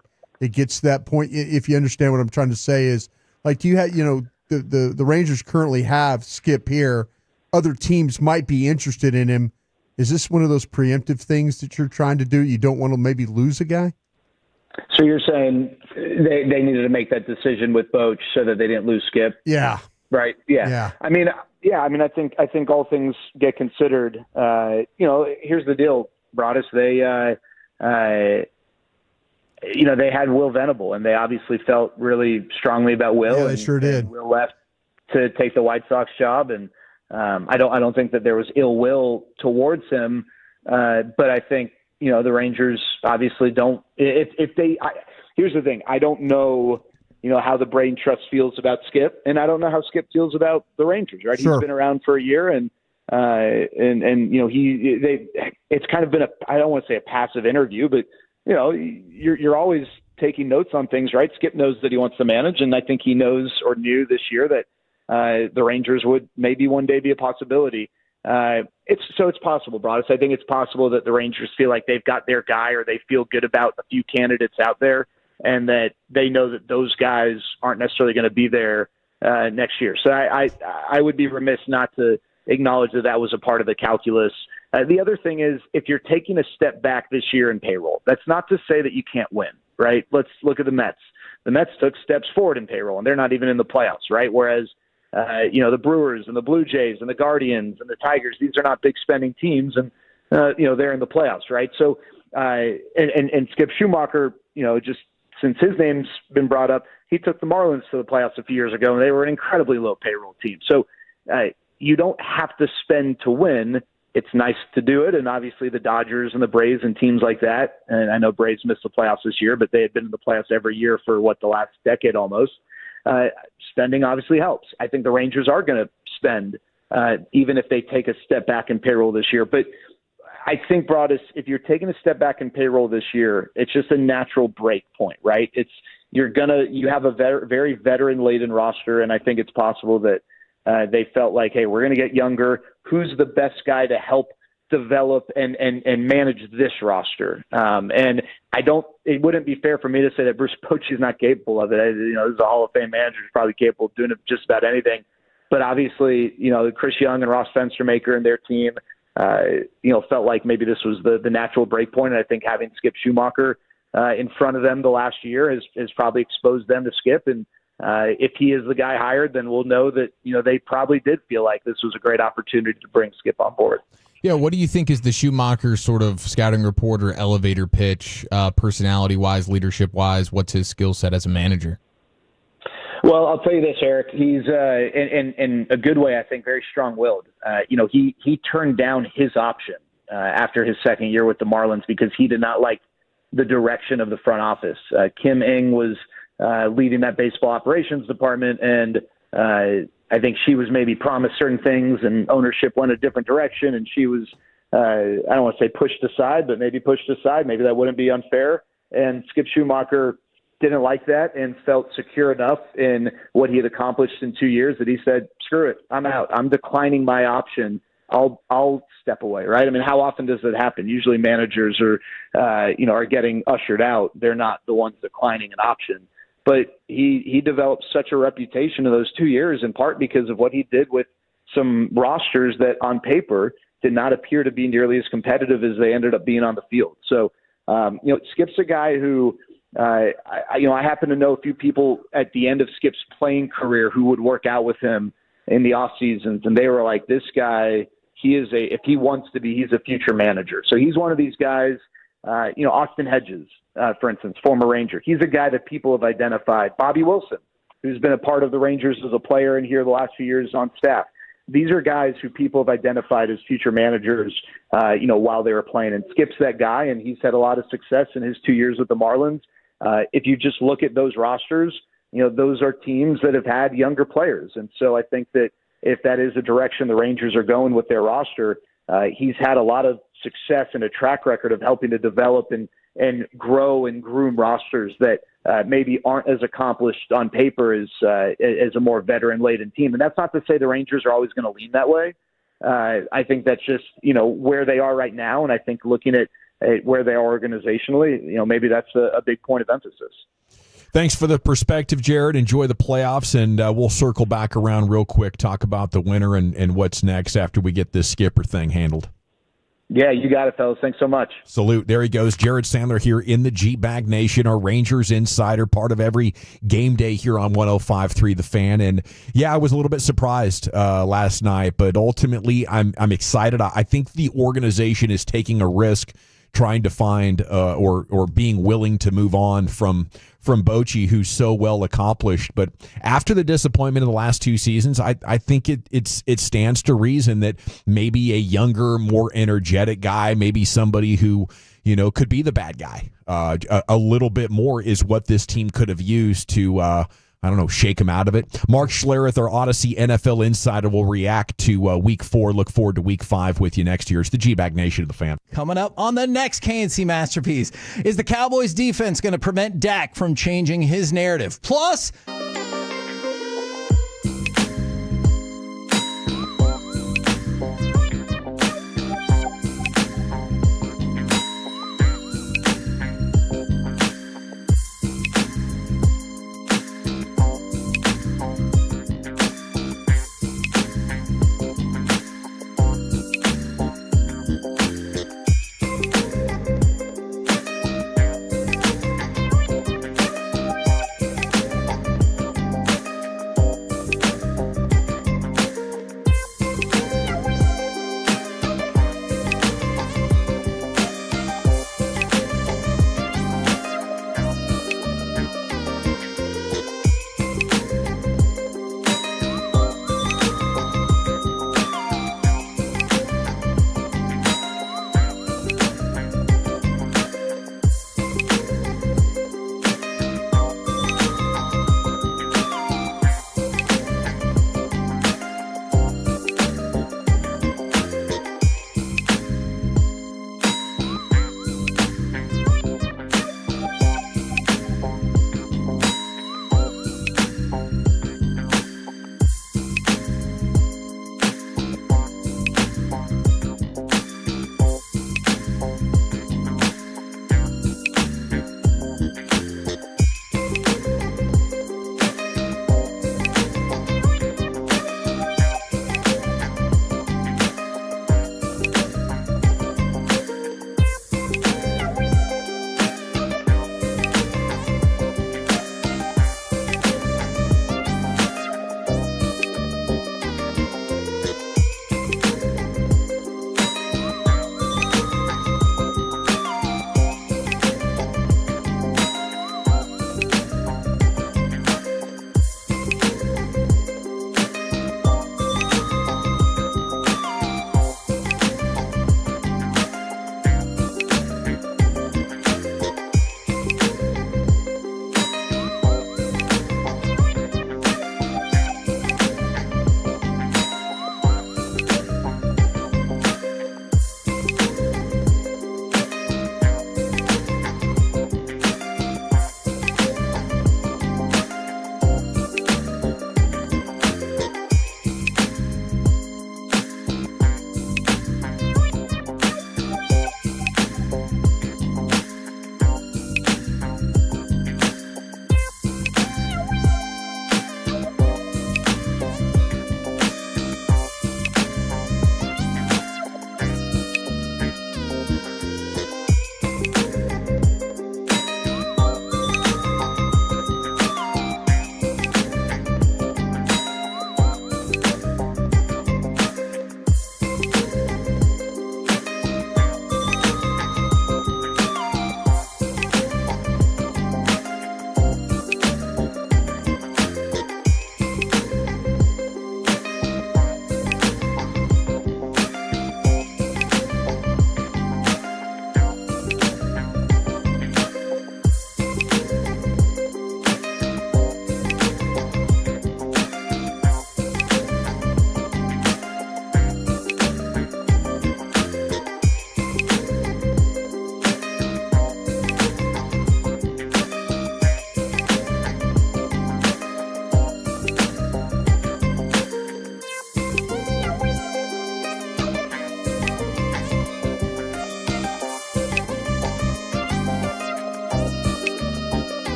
gets to that point? If you understand what I'm trying to say is, like, do you have, the Rangers currently have Skip here. Other teams might be interested in him. Is this one of those preemptive things that you're trying to do? You don't want to maybe lose a guy? So you're saying they needed to make that decision with Boch so that they didn't lose Skip? Yeah. Right. Yeah. I mean, I think all things get considered. Here's the deal, Broadus. They had Will Venable, and they obviously felt really strongly about Will. Yeah, they sure did. And Will left to take the White Sox job, and I don't think that there was ill will towards him, but I think the Rangers obviously don't. Here's the thing: I don't know, how the Brain Trust feels about Skip, and I don't know how Skip feels about the Rangers. Right? Sure. He's been around for a year, and and it's kind of been I don't want to say a passive interview, but you're always taking notes on things, right? Skip knows that he wants to manage, and I think he knows or knew this year that the Rangers would maybe one day be a possibility. It's possible, Broadus. I think it's possible that the Rangers feel like they've got their guy, or they feel good about a few candidates out there, and that they know that those guys aren't necessarily going to be there next year. So I would be remiss not to acknowledge that was a part of the calculus. The other thing is, if you're taking a step back this year in payroll, that's not to say that you can't win, right? Let's look at the Mets. The Mets took steps forward in payroll, and they're not even in the playoffs, right? Whereas the Brewers and the Blue Jays and the Guardians and the Tigers, these are not big spending teams, and they're in the playoffs, right? So and Skip Schumacher, just since his name's been brought up, he took the Marlins to the playoffs a few years ago, and they were an incredibly low payroll team. So you don't have to spend to win. It's nice to do it, and obviously the Dodgers and the Braves and teams like that, and I know Braves missed the playoffs this year, but they had been in the playoffs every year for the last decade almost. Spending obviously helps. I think the Rangers are going to spend, even if they take a step back in payroll this year. But I think, Broadus, if you're taking a step back in payroll this year, it's just a natural break point, right? You have a very veteran-laden roster, and I think it's possible that they felt like, hey, we're going to get younger. Who's the best guy to help develop and manage this roster? And it wouldn't be fair for me to say that Bruce Bochy is not capable of it. This is a Hall of Fame manager who's probably capable of doing just about anything. But obviously, Chris Young and Ross Fenstermaker and their team, felt like maybe this was the natural break point. And I think having Skip Schumacher in front of them the last year has probably exposed them to Skip. And if he is the guy hired, then we'll know that, they probably did feel like this was a great opportunity to bring Skip on board. Yeah, what do you think is the Schumacher sort of scouting report or elevator pitch, personality-wise, leadership-wise? What's his skill set as a manager? Well, I'll tell you this, Eric. He's in a good way, I think, very strong-willed. He turned down his option after his second year with the Marlins because he did not like the direction of the front office. Kim Ng was leading that baseball operations department, and I think she was maybe promised certain things, and ownership went a different direction, and she was, I don't want to say pushed aside, but maybe pushed aside. Maybe that wouldn't be unfair. And Skip Schumacher didn't like that and felt secure enough in what he had accomplished in 2 years that he said, screw it, I'm out. I'm declining my option. I'll step away, right? I mean, how often does that happen? Usually managers are getting ushered out. They're not the ones declining an option. But he developed such a reputation in those 2 years, in part because of what he did with some rosters that on paper did not appear to be nearly as competitive as they ended up being on the field. So, Skip's a guy who, I happen to know a few people at the end of Skip's playing career who would work out with him in the off seasons. And they were like, this guy, if he wants to be, he's a future manager. So he's one of these guys, Austin Hedges, for instance, former Ranger. He's a guy that people have identified. Bobby Wilson, who's been a part of the Rangers as a player and here the last few years on staff. These are guys who people have identified as future managers, while they were playing. And Skip's that guy, and he's had a lot of success in his 2 years with the Marlins. If you just look at those rosters, those are teams that have had younger players. And so I think that if that is the direction the Rangers are going with their roster, he's had a lot of success and a track record of helping to develop and grow and groom rosters that maybe aren't as accomplished on paper as a more veteran-laden team. And that's not to say the Rangers are always going to lean that way. I think that's just, where they are right now. And I think looking at where they are organizationally, maybe that's a big point of emphasis. Thanks for the perspective, Jared. Enjoy the playoffs, and we'll circle back around real quick, talk about the winner and what's next after we get this skipper thing handled. Yeah, you got it, fellas. Thanks so much. Salute. There he goes. Jared Sandler here in the G-Bag Nation, our Rangers insider, part of every game day here on 105.3 The Fan. And, yeah, I was a little bit surprised last night, but ultimately I'm excited. I think the organization is taking a risk trying to find or being willing to move on from Bochi, who's so well accomplished. But after the disappointment of the last two seasons, I think it stands to reason that maybe a younger, more energetic guy, maybe somebody who could be the bad guy a little bit more, is what this team could have used to shake him out of it. Mark Schlereth, our Odyssey NFL insider, will react to Week 4. Look forward to Week 5 with you next year. It's the G-Bag Nation of the Fan. Coming up on the next KNC Masterpiece, is the Cowboys defense going to prevent Dak from changing his narrative? Plus,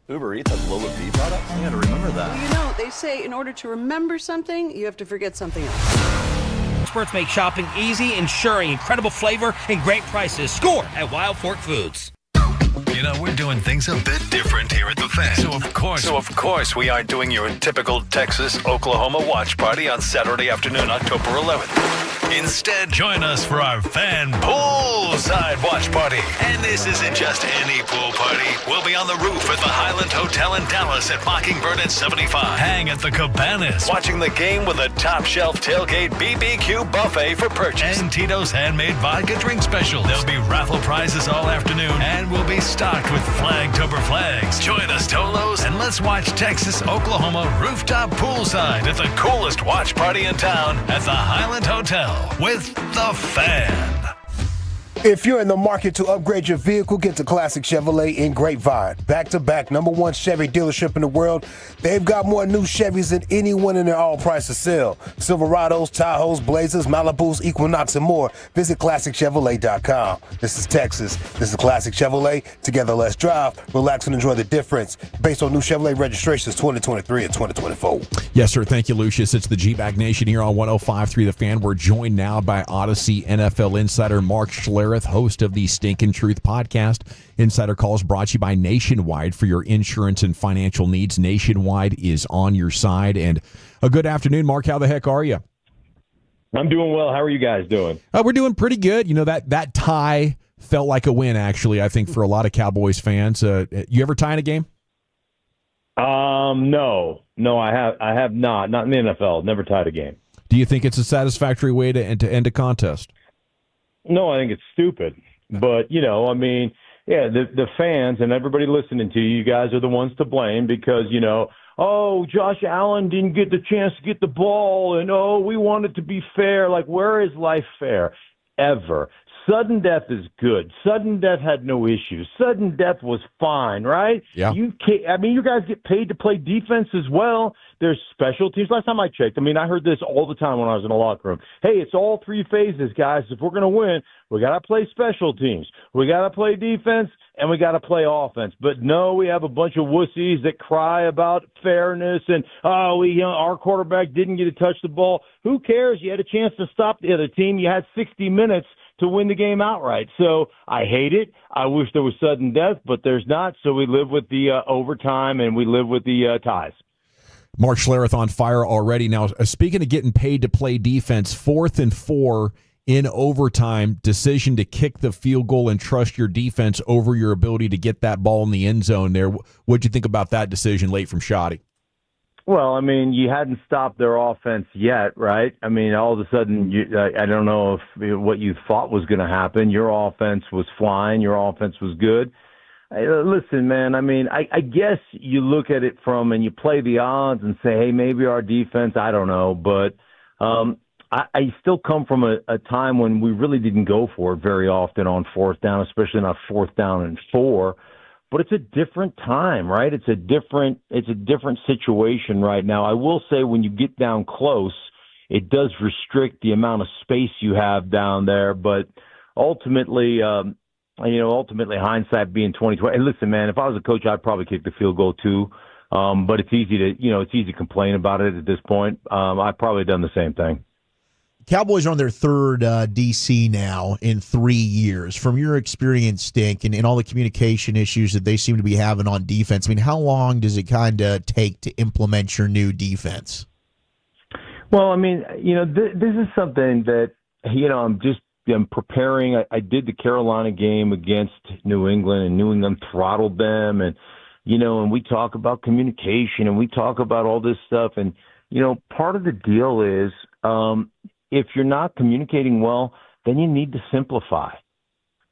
Uber Eats has lower fee products? I gotta remember that. You know, they say in order to remember something, you have to forget something else. Experts make shopping easy, ensuring incredible flavor and great prices. Score at Wild Fork Foods. You know, we're doing things a bit different here at the Fan. So of course, we aren't doing your typical Texas-Oklahoma watch party on Saturday afternoon, October 11th. Instead, join us for our Fan Poolside Watch Party. And this isn't just any pool party. We'll be on the roof at the Highland Hotel in Dallas at Mockingbird at 75. Hang at the Cabanas, watching the game with a top-shelf tailgate BBQ buffet for purchase. And Tito's handmade vodka drink specials. There'll be raffle prizes all afternoon, and we'll be stocked with Flagtober flags. Join us, Tolos, and let's watch Texas-Oklahoma rooftop poolside at the coolest watch party in town at the Highland Hotel with the Fan. If you're in the market to upgrade your vehicle, get to Classic Chevrolet in Grapevine. Back-to-back #1 Chevy dealership in the world. They've got more new Chevys than anyone in their all-price sale. Silverados, Tahoes, Blazers, Malibus, Equinox, and more. Visit ClassicChevrolet.com. This is Texas. This is Classic Chevrolet. Together, let's drive, relax, and enjoy the difference. Based on new Chevrolet registrations 2023 and 2024. Yes, sir. Thank you, Lucius. It's the G-Bag Nation here on 105.3 The Fan. We're joined now by Odyssey NFL insider Mark Schlereth, host of the Stinkin' Truth podcast. Insider calls brought to you by Nationwide. For your insurance and financial needs, Nationwide is on your side. And a good afternoon, Mark. How the heck are you? I'm doing well. How are you guys doing? We're doing pretty good. You know, that tie felt like a win, actually, I think, for a lot of Cowboys fans. You ever tie in a game? No, I have not. Not in the NFL. Never tied a game. Do you think it's a satisfactory way to end a contest? No, I think it's stupid. But, the fans and everybody listening to you guys are the ones to blame because, Josh Allen didn't get the chance to get the ball, and, we want it to be fair. Like, where is life fair? Ever. Sudden death is good. Sudden death had no issues. Sudden death was fine, right? Yeah. You guys get paid to play defense as well. There's special teams. Last time I checked, I heard this all the time when I was in the locker room. Hey, it's all three phases, guys. If we're going to win, we got to play special teams. We got to play defense, and we got to play offense. But no, we have a bunch of wussies that cry about fairness and, our quarterback didn't get to touch the ball. Who cares? You had a chance to stop the other team. You had 60 minutes to win the game outright. So I hate it. I wish there was sudden death, but there's not. So we live with the overtime and we live with the ties. Mark Schlereth on fire already. Now, speaking of getting paid to play defense, 4th and 4 in overtime, decision to kick the field goal and trust your defense over your ability to get that ball in the end zone there. What'd you think about that decision late from Shoddy? Well, you hadn't stopped their offense yet, right? All of a sudden, I don't know if what you thought was going to happen. Your offense was flying. Your offense was good. Listen, man, I guess you look at it and you play the odds and say, hey, maybe our defense, I don't know. But I still come from a time when we really didn't go for it very often on 4th down, especially not 4th down and 4. But it's a different time, right? It's a different situation right now. I will say when you get down close, it does restrict the amount of space you have down there. But ultimately, hindsight being 2020. And listen, man, if I was a coach, I'd probably kick the field goal too. But it's easy to complain about it at this point. I've probably done the same thing. Cowboys are on their third DC now in 3 years. From your experience, Stink, and all the communication issues that they seem to be having on defense, how long does it kind of take to implement your new defense? Well, this is something that, I'm preparing. I did the Carolina game against New England, and New England throttled them. And, and we talk about communication, and we talk about all this stuff. And, part of the deal is if you're not communicating well, then you need to simplify.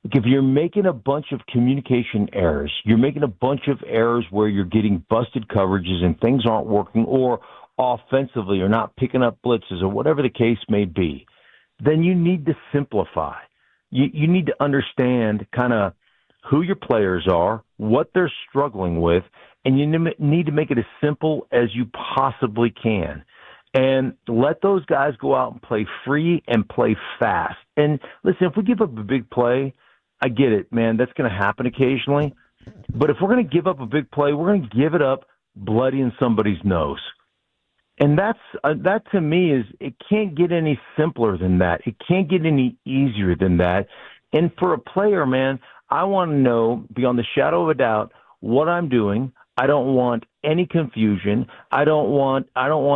If you're making a bunch of communication errors, you're making a bunch of errors where you're getting busted coverages and things aren't working, or offensively you're not picking up blitzes or whatever the case may be, then you need to simplify. You need to understand kind of who your players are, what they're struggling with, and you need to make it as simple as you possibly can. And let those guys go out and play free and play fast. And listen, if we give up a big play, I get it, man. That's going to happen occasionally. But if we're going to give up a big play, we're going to give it up bloody in somebody's nose. And that to me is, it can't get any simpler than that. It can't get any easier than that. And for a player, man, I want to know beyond the shadow of a doubt what I'm doing. I don't want any confusion. I don't want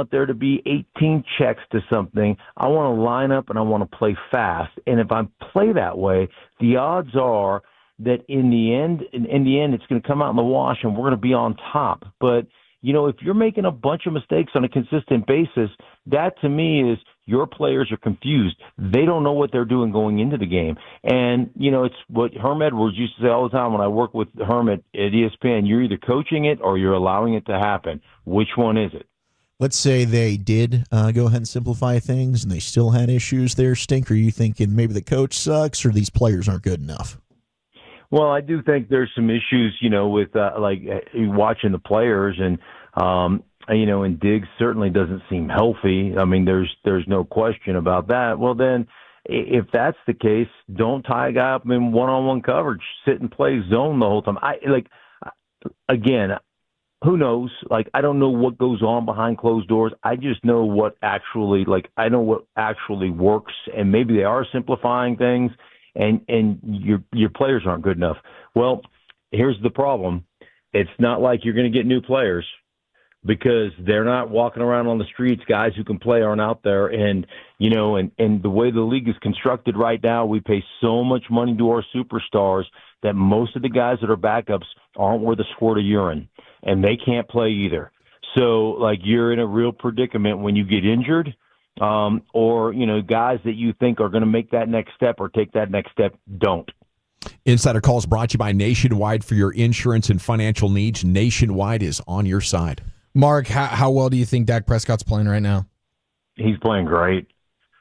there to be 18 checks to something. I want to line up and I want to play fast. And if I play that way, the odds are that in the end, it's going to come out in the wash and we're going to be on top. But if you're making a bunch of mistakes on a consistent basis, that to me is your players are confused. They don't know what they're doing going into the game. And, it's what Herm Edwards used to say all the time when I work with Herm at ESPN. You're either coaching it or you're allowing it to happen. Which one is it? Let's say they did go ahead and simplify things and they still had issues there. Stink, are you thinking maybe the coach sucks or these players aren't good enough? Well, I do think there's some issues, with watching the players and Diggs certainly doesn't seem healthy. I mean, there's no question about that. Well, then if that's the case, don't tie a guy up in one-on-one coverage. Sit and play zone the whole time. Again, who knows? I don't know what goes on behind closed doors. I just know what actually works, and maybe they are simplifying things. And your players aren't good enough. Well, here's the problem. It's not like you're going to get new players because they're not walking around on the streets. Guys who can play aren't out there. And, and the way the league is constructed right now, we pay so much money to our superstars that most of the guys that are backups aren't worth a squirt of urine, and they can't play either. So, you're in a real predicament when you get injured. Or guys that you think are going to make that next step or take that next step don't. Insider Calls brought to you by Nationwide. For your insurance and financial needs, Nationwide is on your side. Mark, how well do you think Dak Prescott's playing right now? He's playing great.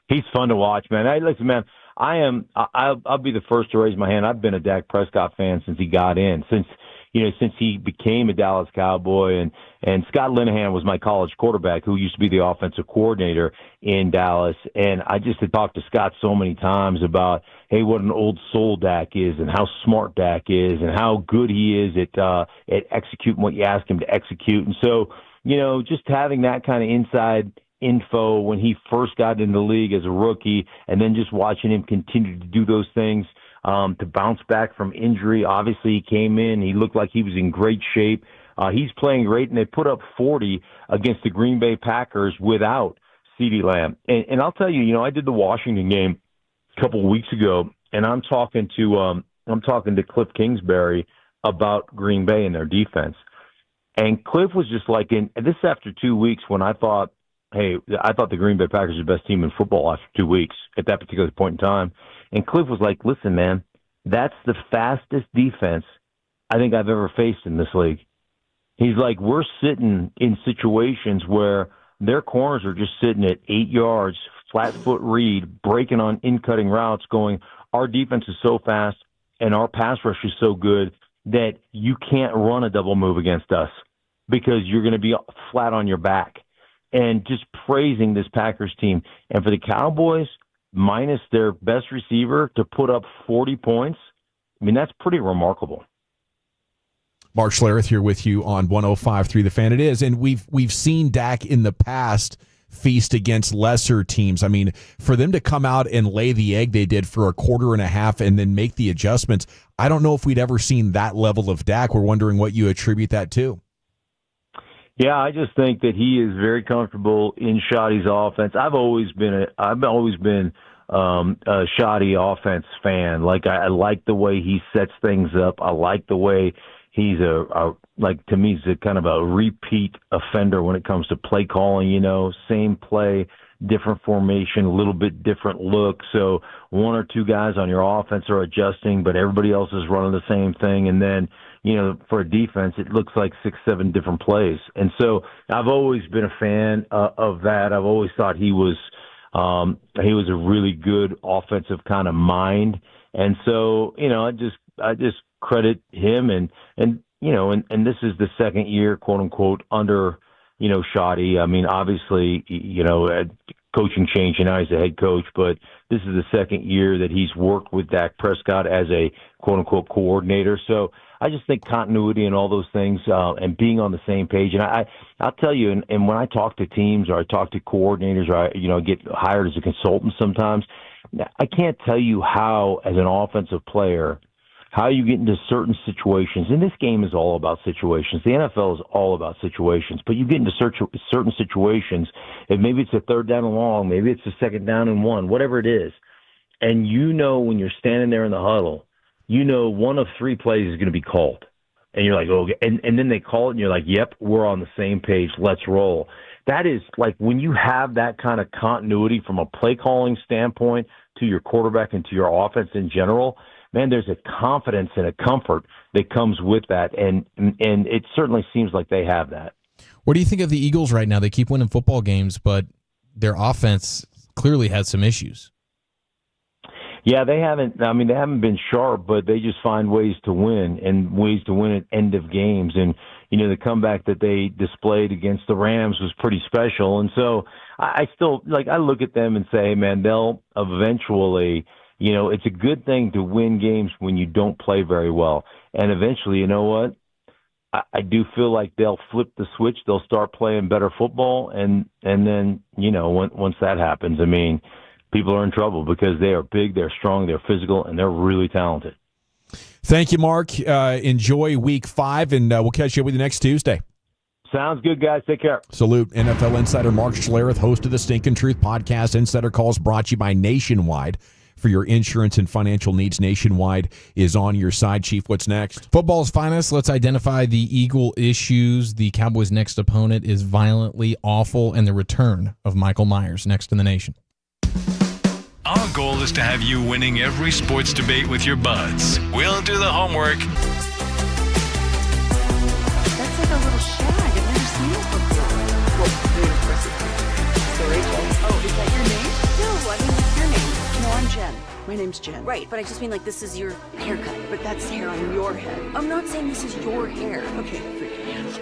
He's fun to watch, man. Listen, man, I'll be the first to raise my hand. I've been a Dak Prescott fan since he got in, since he became a Dallas Cowboy, and Scott Linehan was my college quarterback who used to be the offensive coordinator in Dallas. And I just had talked to Scott so many times about, hey, what an old soul Dak is and how smart Dak is and how good he is at executing what you ask him to execute. And so, just having that kind of inside info when he first got in the league as a rookie and then just watching him continue to do those things, to bounce back from injury. Obviously, he came in. He looked like he was in great shape. He's playing great, and they put up 40 against the Green Bay Packers without CeeDee Lamb. And I'll tell you, I did the Washington game a couple of weeks ago, and I'm talking to Cliff Kingsbury about Green Bay and their defense. And Cliff was just this after 2 weeks when I thought the Green Bay Packers were the best team in football after 2 weeks at that particular point in time. And Cliff was like, listen, man, that's the fastest defense I think I've ever faced in this league. He's like, we're sitting in situations where their corners are just sitting at 8 yards, flat foot read, breaking on in-cutting routes, going, our defense is so fast and our pass rush is so good that you can't run a double move against us because you're going to be flat on your back. And just praising this Packers team. And for the Cowboys, minus their best receiver, to put up 40 points, I mean, that's pretty remarkable. Mark Schlereth here with you on 105.3 The Fan. It is, and we've seen Dak in the past feast against lesser teams. I mean, for them to come out and lay the egg they did for a quarter and a half and then make the adjustments, I don't know if we'd ever seen that level of Dak. We're wondering what you attribute that to. Yeah, I just think that he is very comfortable in Shoddy's offense. I've always been a Shoddy offense fan. I like the way he sets things up. I like the way he's to me, he's a kind of a repeat offender when it comes to play calling. Same play, different formation, a little bit different look. So one or two guys on your offense are adjusting, but everybody else is running the same thing. And then, for a defense, it looks like 6-7 different plays. And so I've always been a fan of that. I've always thought he was a really good offensive kind of mind. And so, I just credit him and this is the second year, quote unquote, under, Shoddy. I mean, obviously, coaching change, and now he's the head coach. But this is the second year that he's worked with Dak Prescott as a quote-unquote coordinator. So I just think continuity and all those things and being on the same page. And I'll tell you, and when I talk to teams or I talk to coordinators or I get hired as a consultant sometimes, I can't tell you how, as an offensive player, how you get into certain situations. And this game is all about situations. The NFL is all about situations. But you get into certain situations, and maybe it's a third down and long, maybe it's a second down and 1, whatever it is. And you know when you're standing there in the huddle, you know one of 3 plays is going to be called. And you're like, okay. And then they call it, and you're like, yep, we're on the same page. Let's roll. That is like when you have that kind of continuity from a play calling standpoint to your quarterback and to your offense in general, man, there's a confidence and a comfort that comes with that, and it certainly seems like they have that. What do you think of the Eagles right now? They keep winning football games, but their offense clearly has some issues. Yeah, they haven't been sharp, but they just find ways to win and ways to win at end of games. And, the comeback that they displayed against the Rams was pretty special. And so I still, I look at them and say, man, they'll eventually, it's a good thing to win games when you don't play very well. And eventually, you know what? I do feel like they'll flip the switch. They'll start playing better football. And then, once that happens, people are in trouble because they are big, they're strong, they're physical, and they're really talented. Thank you, Mark. Enjoy Week 5, and we'll catch you with you next Tuesday. Sounds good, guys. Take care. Salute. NFL insider Mark Schlereth, host of the Stinkin' Truth podcast. Insider Calls brought to you by Nationwide. For your insurance and financial needs, Nationwide is on your side. Chief, what's next? Football's finest. Let's identify the Eagle issues. The Cowboys' next opponent is violently awful, and the return of Michael Myers next in the nation. Our goal is to have you winning every sports debate with your buds. We'll do the homework. That's like a little shag. I've never seen it before. Well, very impressive. So, Rachel. Oh, is that your name? No, I mean, what's your name? No, I'm Jen. My name's Jen. Right, but I just mean like this is your haircut, but that's hair on your head. I'm not saying this is your hair. Okay, freak me out.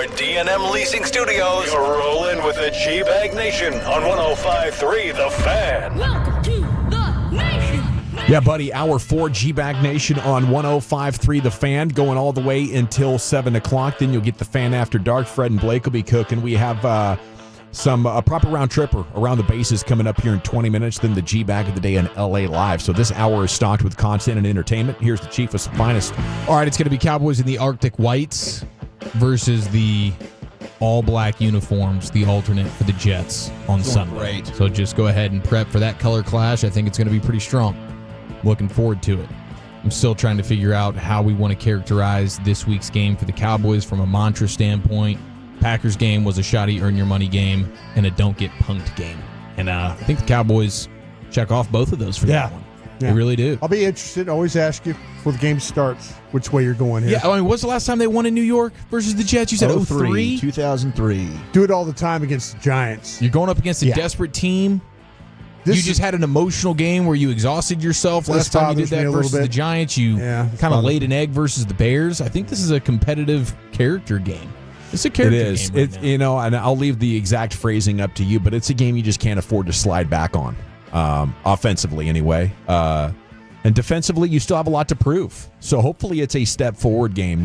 at D&M Leasing Studios. You're rolling with the G-Bag Nation on 105.3 The Fan. Welcome to the nation. Yeah, buddy, hour 4 G-Bag Nation on 105.3 The Fan, going all the way until 7 o'clock. Then you'll get The Fan After Dark. Fred and Blake will be cooking. We have some proper round tripper around the bases coming up here in 20 minutes, then the G-Bag of the day in LA Live. So this hour is stocked with content and entertainment. Here's the chief of finest. All right, it's going to be Cowboys in the Arctic Whites versus the all-black uniforms, the alternate for the Jets on Sunday. Great. So just go ahead and prep for that color clash. I think it's going to be pretty strong. Looking forward to it. I'm still trying to figure out how we want to characterize this week's game for the Cowboys from a mantra standpoint. Packers game was a shoddy earn your money game and a don't get punked game. And I think the Cowboys check off both of those for that one. They really do. I'll be interested. Always ask you before the game starts which way you're going here. Yeah, I mean, what's the last time they won in New York versus the Jets? You said 03? 2003. Do it all the time against the Giants. You're going up against a desperate team. You just had an emotional game where you exhausted yourself last time you did that versus the Giants. You kind of laid an egg versus the Bears. I think this is a competitive character game. It's a character game. It is. And I'll leave the exact phrasing up to you, but it's a game you just can't afford to slide back on, offensively anyway. And defensively, you still have a lot to prove. So hopefully it's a step forward game.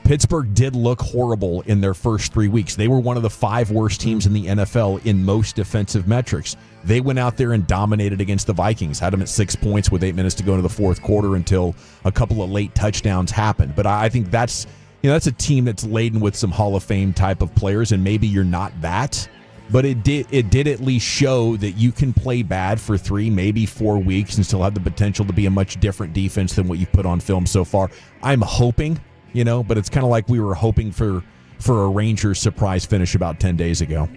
Pittsburgh did look horrible in their first 3 weeks. They were one of the 5 worst teams in the NFL in most defensive metrics. They went out there and dominated against the Vikings, had them at 6 points with 8 minutes to go into the fourth quarter until a couple of late touchdowns happened. But I think that's a team that's laden with some Hall of Fame type of players, and maybe you're not that. But it did at least show that you can play bad for 3, maybe 4 weeks and still have the potential to be a much different defense than what you've put on film so far. I'm hoping, but it's kind of like we were hoping for a Rangers surprise finish about 10 days ago.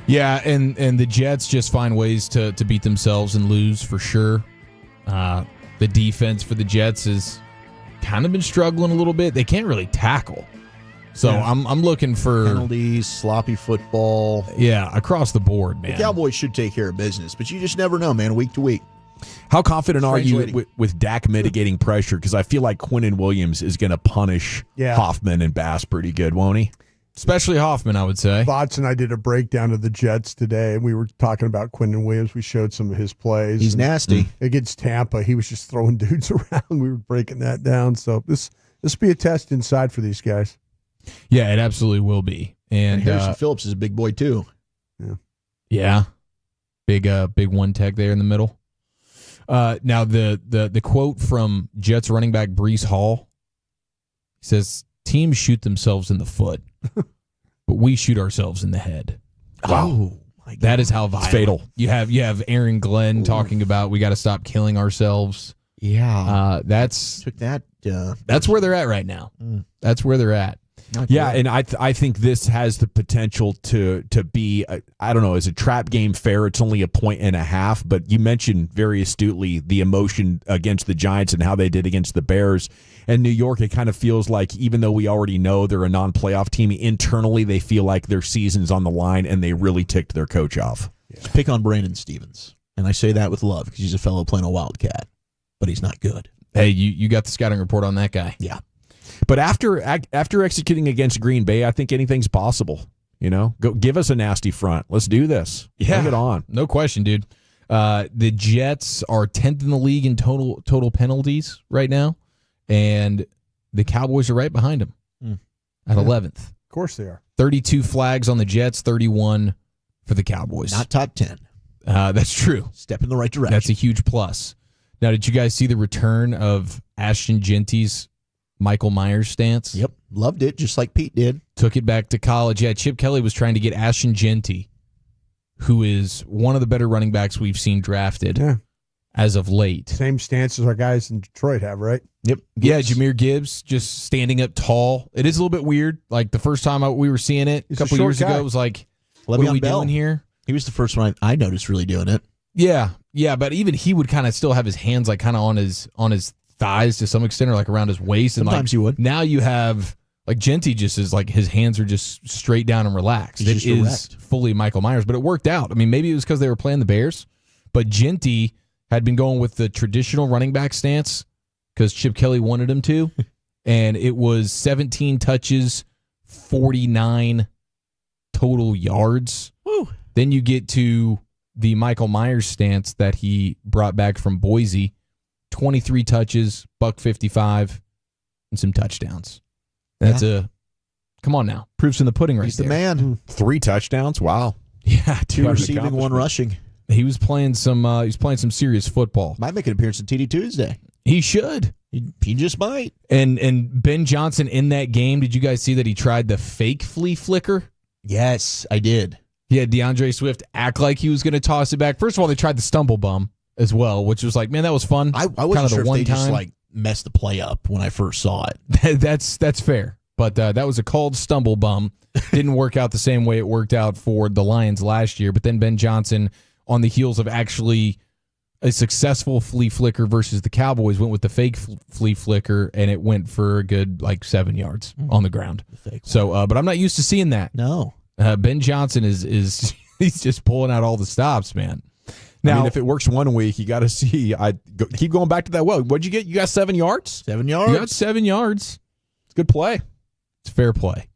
Yeah, and the Jets just find ways to beat themselves and lose for sure. The defense for the Jets has kind of been struggling a little bit. They can't really tackle. So I'm looking for penalties, sloppy football. Yeah, across the board, man. The Cowboys should take care of business, but you just never know, man, week to week. How confident are you with Dak mitigating pressure? Because I feel like Quinnen Williams is going to punish Hoffman and Bass pretty good, won't he? Especially Hoffman, I would say. Bots and I did a breakdown of the Jets today, and we were talking about Quinnen Williams. We showed some of his plays. He's nasty. Against Tampa, he was just throwing dudes around. We were breaking that down. So this will be a test inside for these guys. Yeah, it absolutely will be. And Harrison Phillips is a big boy too. Yeah. Big one tech there in the middle. Now the quote from Jets running back Breece Hall, he says, "Teams shoot themselves in the foot, but we shoot ourselves in the head." Wow. Oh, my God. That is how violent. It's fatal. You have Aaron Glenn talking about we got to stop killing ourselves. Yeah. That's where they're at right now. That's where they're at. And I think this has the potential to be, I don't know, as a trap game fair, it's only 1.5 points, but you mentioned very astutely the emotion against the Giants and how they did against the Bears. And New York, it kind of feels like, even though we already know they're a non-playoff team, internally they feel like their season's on the line and they really ticked their coach off. Pick on Brandon Stevens. And I say that with love because he's a fellow Plano Wildcat, but he's not good. Hey, you got the scouting report on that guy. Yeah. But after executing against Green Bay, I think anything's possible. Go give us a nasty front. Let's do this. Bring it on. No question, dude. The Jets are 10th in the league in total penalties right now, and the Cowboys are right behind them at 11th. Of course they are. 32 flags on the Jets, 31 for the Cowboys. Not top 10. That's true. Step in the right direction. That's a huge plus. Now, did you guys see the return of Ashton Genty's Michael Myers stance? Yep. Loved it, just like Pete did. Took it back to college. Yeah, Chip Kelly was trying to get Ashton Genty, who is one of the better running backs we've seen drafted as of late. Same stance as our guys in Detroit have, right? Yep. Yeah, Jahmyr Gibbs just standing up tall. It is a little bit weird. Like the first time we were seeing it a couple years ago, it was like, what are we doing here? He was the first one I noticed really doing it. Yeah, but even he would kind of still have his hands like kind of on his thighs to some extent, or like around his waist. Sometimes and like, you would. Now you have like Genty just is like his hands are just straight down and relaxed. It is fully Michael Myers, but it worked out. I mean, maybe it was because they were playing the Bears, but Genty had been going with the traditional running back stance because Chip Kelly wanted him to, and it was 17 touches 49 total yards. Woo. Then you get to the Michael Myers stance that he brought back from Boise. 23 touches, $155, and some touchdowns. That's come on now. Proof's in the pudding right there. He's the man. 3 touchdowns. Wow. Yeah, 2 receiving, 1 rushing. He was playing some serious football. Might make an appearance on TD Tuesday. He should. He just might. And Ben Johnson in that game, did you guys see that he tried the fake flea flicker? Yes, I did. He had DeAndre Swift act like he was going to toss it back. First of all, they tried the stumble bum as well, which was like, man, that was fun. I wasn't sure if they just like messed the play up when I first saw it. That's fair. But that was a called stumble bum. Didn't work out the same way it worked out for the Lions last year. But then Ben Johnson, on the heels of actually a successful flea flicker versus the Cowboys, went with the fake flea flicker, and it went for a good 7 yards on the ground. So, but I'm not used to seeing that. No. Ben Johnson is he's just pulling out all the stops, man. Now, I mean, if it works one week, you got to see. Keep going back to that. Well, what'd you get? You got 7 yards? 7 yards. You got 7 yards. It's good play. It's fair play.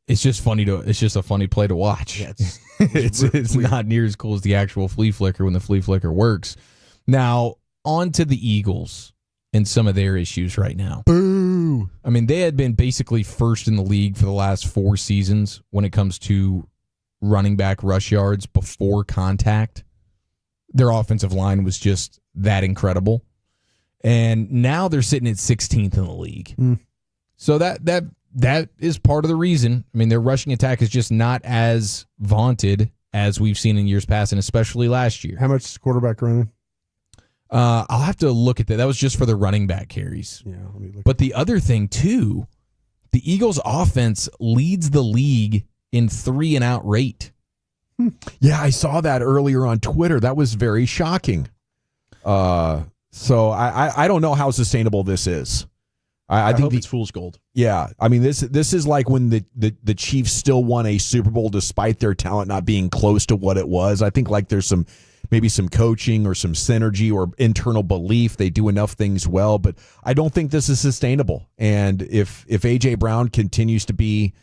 It's just funny it's just a funny play to watch. Yeah, it's not near as cool as the actual flea flicker when the flea flicker works. Now, on to the Eagles and some of their issues right now. Boo. I mean, they had been basically first in the league for the last 4 seasons when it comes to running back rush yards before contact. Their offensive line was just that incredible. And now they're sitting at 16th in the league. So that is part of the reason. I mean, their rushing attack is just not as vaunted as we've seen in years past, and especially last year. How much is quarterback running? I'll have to look at that. That was just for the running back carries. Yeah, let me look. But the other thing, too, the Eagles' offense leads the league in 3-and-out rate. Yeah, I saw that earlier on Twitter. That was very shocking. So I don't know how sustainable this is. I think hope it's fool's gold. Yeah, I mean this is like when the Chiefs still won a Super Bowl despite their talent not being close to what it was. I think like there's maybe some coaching or some synergy or internal belief. They do enough things well, but I don't think this is sustainable. And if A.J. Brown continues to be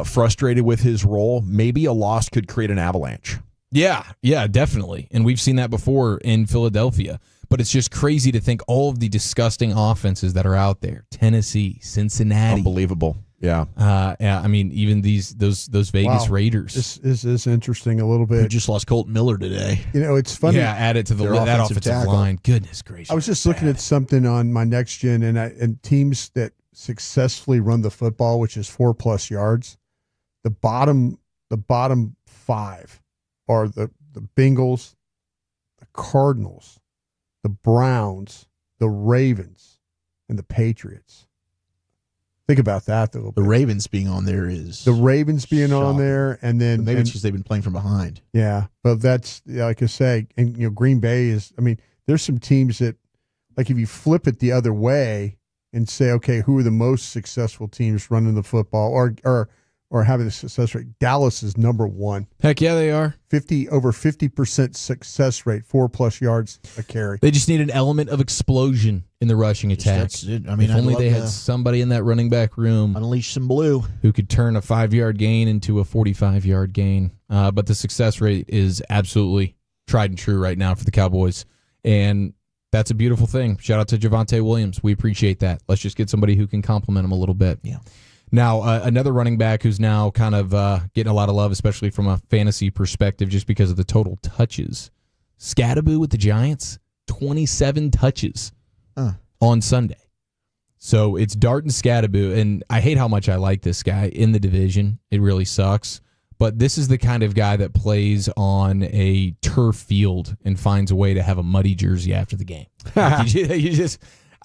frustrated with his role, maybe a loss could create an avalanche. Yeah, definitely. And we've seen that before in Philadelphia. But it's just crazy to think all of the disgusting offenses that are out there. Tennessee, Cincinnati. Unbelievable. Yeah. I mean, even those Vegas Raiders. This is interesting a little bit. We just lost Colton Miller today. You know, it's funny. Yeah, add it to that offensive line. Goodness gracious. I was just looking at something on my next gen, and teams that successfully run the football, which is 4+ yards. The bottom 5 are the Bengals, the Cardinals, the Browns, the Ravens, and the Patriots. Think about that, though. The Ravens being on there is the Ravens being shocking. On there, and then maybe it's because they've been playing from behind. Yeah, but that's like I say, and Green Bay is. I mean, there's some teams that, like, if you flip it the other way and say, okay, who are the most successful teams running the football or having a success rate? Dallas is number 1. Heck yeah, they are. Over 50% success rate, 4+ yards a carry. They just need an element of explosion in the rushing attack. That's it. I mean, if only they had somebody in that running back room unleash some blue who could turn a 5-yard gain into a 45-yard gain. But the success rate is absolutely tried and true right now for the Cowboys, and that's a beautiful thing. Shout out to Javonte Williams. We appreciate that. Let's just get somebody who can compliment him a little bit. Yeah. Now, another running back who's now kind of getting a lot of love, especially from a fantasy perspective, just because of the total touches. Scattaboo with the Giants, 27 touches on Sunday. So it's Dart and Scattaboo, and I hate how much I like this guy in the division. It really sucks. But this is the kind of guy that plays on a turf field and finds a way to have a muddy jersey after the game.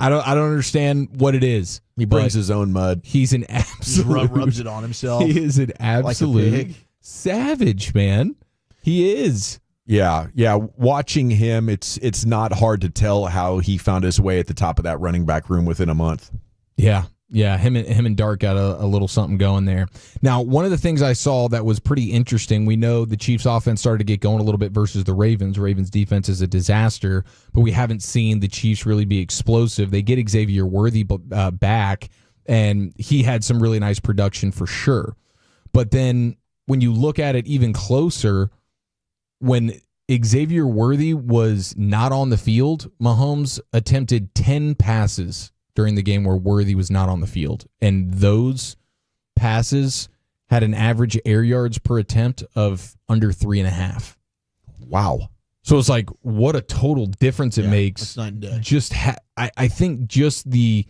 I don't understand what it is. He brings his own mud. He's an absolute... rubs it on himself. He is an absolute savage, man. He is. Yeah. Watching him, it's not hard to tell how he found his way at the top of that running back room within a month. Yeah. Him and Dart got a little something going there. Now, one of the things I saw that was pretty interesting, we know the Chiefs' offense started to get going a little bit versus the Ravens. Ravens' defense is a disaster, but we haven't seen the Chiefs really be explosive. They get Xavier Worthy back, and he had some really nice production for sure. But then when you look at it even closer, when Xavier Worthy was not on the field, Mahomes attempted 10 passes during the game where Worthy was not on the field. And those passes had an average air yards per attempt of under 3.5. Wow. So it's like, what a total difference it makes. That's night and day. Just I think just the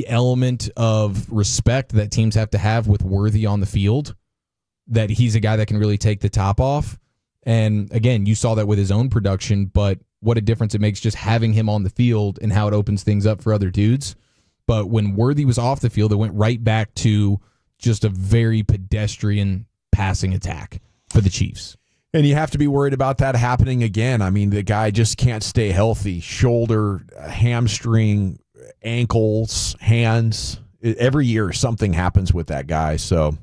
element of respect that teams have to have with Worthy on the field, that he's a guy that can really take the top off. And again, you saw that with his own production, but what a difference it makes just having him on the field and how it opens things up for other dudes. But when Worthy was off the field, it went right back to just a very pedestrian passing attack for the Chiefs. And you have to be worried about that happening again. I mean, the guy just can't stay healthy. Shoulder, hamstring, ankles, hands. Every year something happens with that guy. So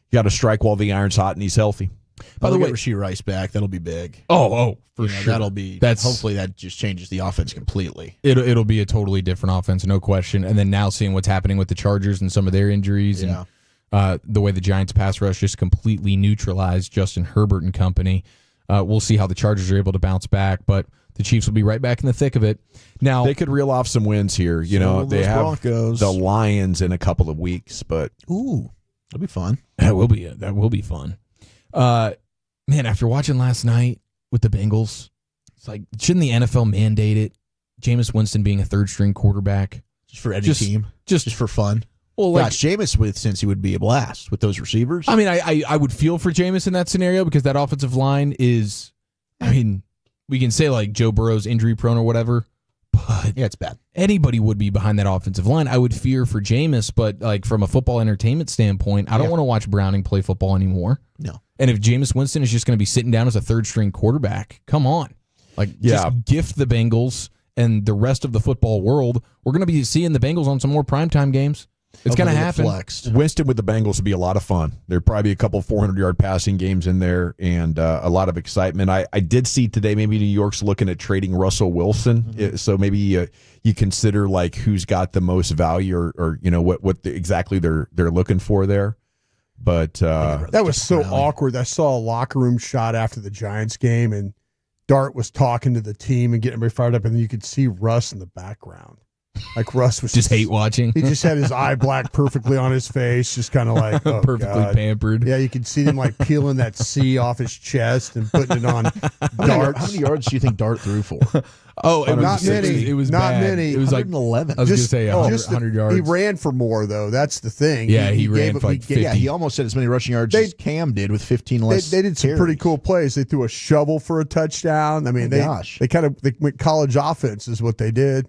you got to strike while the iron's hot and he's healthy. By the way, Rasheed Rice back, that'll be big. Oh, for sure. That'll be. Hopefully that just changes the offense completely. It'll be a totally different offense, no question. And then now seeing what's happening with the Chargers and some of their injuries, and the way the Giants pass rush just completely neutralized Justin Herbert and company. We'll see how the Chargers are able to bounce back, but the Chiefs will be right back in the thick of it. Now they could reel off some wins here. You know, they have Broncos. The Lions in a couple of weeks, but that'll be fun. That will be fun. Man, after watching last night with the Bengals, it's like, shouldn't the NFL mandate it? Jameis Winston being a third-string quarterback. Just for any team. Just for fun. Well, gosh, Jameis with Cincy would be a blast with those receivers. I mean, I would feel for Jameis in that scenario because that offensive line is, I mean, we can say like Joe Burrow's injury prone or whatever, but yeah, it's bad. Anybody would be behind that offensive line. I would fear for Jameis, but like from a football entertainment standpoint, I don't want to watch Browning play football anymore. No. And if Jameis Winston is just going to be sitting down as a third-string quarterback, come on. Like, just gift the Bengals and the rest of the football world. We're going to be seeing the Bengals on some more primetime games. It's going to happen. Winston with the Bengals would be a lot of fun. There'd probably be a couple 400-yard passing games in there and a lot of excitement. I did see today maybe New York's looking at trading Russell Wilson. Mm-hmm. So maybe you consider like who's got the most value or you know what exactly they're looking for there. But that was so awkward. I saw a locker room shot after the Giants game, and Dart was talking to the team and getting everybody fired up, and then you could see Russ in the background. Like Russ was just hate watching. He just had his eye black perfectly on his face, just kind of like perfectly pampered. Yeah, you could see him like peeling that C off his chest and putting it on Dart. How many yards do you think Dart threw for? Oh, it was not many. It was not bad. many. It was like 111. I was going to say 100 yards. He ran for more though. That's the thing. Yeah, he ran for like 50. Yeah, he almost had as many rushing yards as Cam did with 15 less. They did some carries. pretty cool plays. They threw a shovel for a touchdown. I mean, they went college offense is what they did.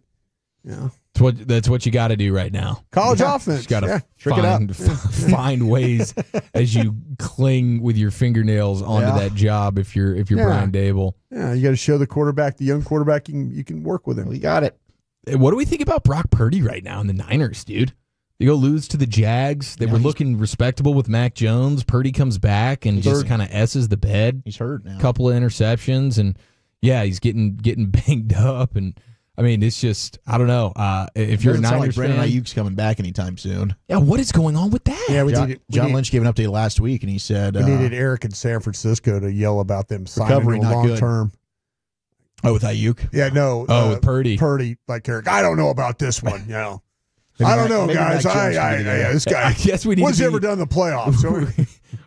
Yeah. That's what you got to do right now. College offense. You got to find ways as you cling with your fingernails onto that job. If you're Brian Dable, you got to show the quarterback, the young quarterback, you can work with him. We got it. What do we think about Brock Purdy right now in the Niners, dude? They go lose to the Jags. They were looking respectable with Mac Jones. Purdy comes back and just kind of S's the bed. He's hurt now. Couple of interceptions, and he's getting banged up and. I mean, it's just, I don't know. If you're a Niners Brandon fan, Ayuk's coming back anytime soon. Yeah, what is going on with that? Yeah, John Lynch gave an update last week, and he said we needed Eric in San Francisco to yell about them signing long term. Oh, with Ayuk? Yeah, no. With Purdy. Purdy, like Eric. I don't know about this one. You know, I don't know, guys. This guy. I guess we need. What's ever done the playoffs? So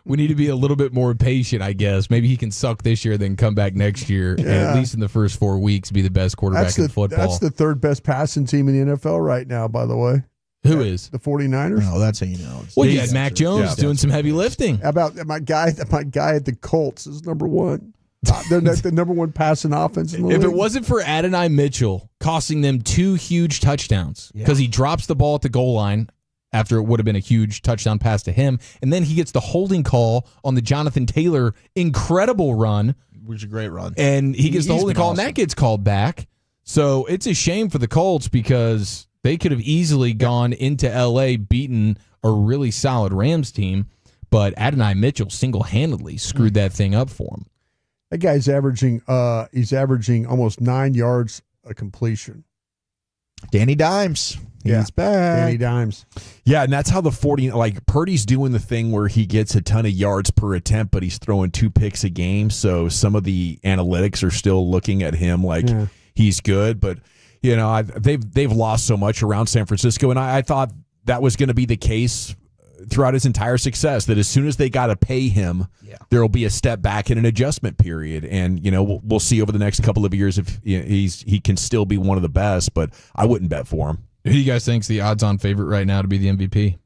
we need to be a little bit more patient, I guess. Maybe he can suck this year, then come back next year, and at least in the first 4 weeks, be the best quarterback in football. That's the third best passing team in the NFL right now, by the way. Who is? The 49ers. No, that's how you know. Well, you had Mac Jones doing some heavy lifting. How about my guy at the Colts is number one. They're the number one passing offense in the league. If it wasn't for Adonai Mitchell costing them 2 huge touchdowns, because he drops the ball at the goal line after it would have been a huge touchdown pass to him, and then he gets the holding call on the Jonathan Taylor incredible run. Which is a great run. And he gets the holding call, and that gets called back. So it's a shame for the Colts because they could have easily gone into L.A., beaten a really solid Rams team, but Adonai Mitchell single-handedly screwed that thing up for him. That guy's averaging almost 9 yards a completion. Danny Dimes. He's back. Danny Dimes. Yeah, and that's how the 40, like Purdy's doing the thing where he gets a ton of yards per attempt, but he's throwing 2 picks a game. So some of the analytics are still looking at him like he's good. But, you know, they've lost so much around San Francisco, and I thought that was going to be the case throughout his entire success, that as soon as they got to pay him, there will be a step back in an adjustment period. And, you know, we'll see over the next couple of years if he can still be one of the best, but I wouldn't bet for him. Who do you guys think's the odds-on favorite right now to be the MVP?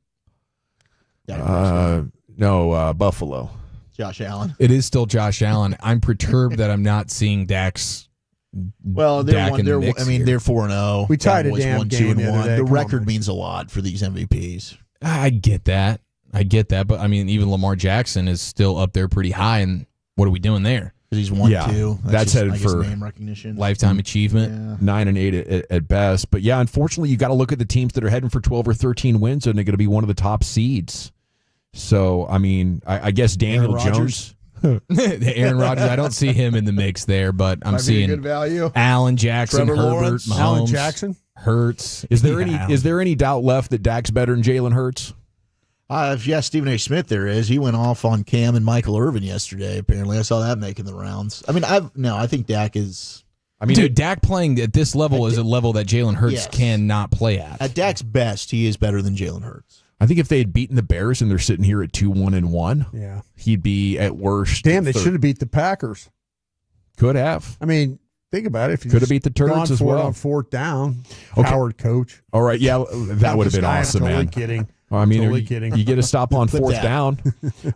Buffalo. Josh Allen. It is still Josh Allen. I'm perturbed that I'm not seeing Dak's. Well, they're 4-0. We tied Cowboys a damn 1, game 2, and 1. The record on, means a lot for these MVPs. I get that, but I mean, even Lamar Jackson is still up there pretty high. And what are we doing there? Because he's 1-2. That's headed for name recognition, lifetime achievement. 9 and 8 at best. But yeah, unfortunately, you got to look at the teams that are heading for 12 or 13 wins, and they're going to be one of the top seeds. So, I mean, I guess Daniel Jones. Aaron Rodgers, I don't see him in the mix there, but I'm seeing good value. Allen Jackson, Trevor Herbert, Lawrence, Mahomes, Allen Jackson, Hurts. Is there any doubt left that Dak's better than Jalen Hurts? Stephen A. Smith there is. He went off on Cam and Michael Irvin yesterday, apparently. I saw that making the rounds. I mean, I think Dak is... Dude, Dak playing at this level is a level that Jalen Hurts cannot play at. At Dak's best, he is better than Jalen Hurts. I think if they had beaten the Bears and they're sitting here at 2-1-1, he'd be at worst. Damn, they should have beat the Packers. Could have. I mean, think about it. If you could have beat the Turks as well on 4th down, Howard coach. All right, yeah, that would have been awesome, man. Kidding. Well, I mean, totally kidding. You get a stop on 4th down.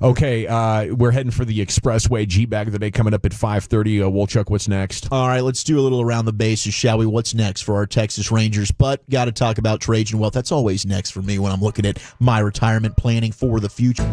Okay, we're heading for the Expressway G-Bag of the day coming up at 5:30. Wolchuk, what's next? All right, let's do a little around the bases, shall we? What's next for our Texas Rangers? But got to talk about Trajan wealth. That's always next for me when I'm looking at my retirement planning for the future.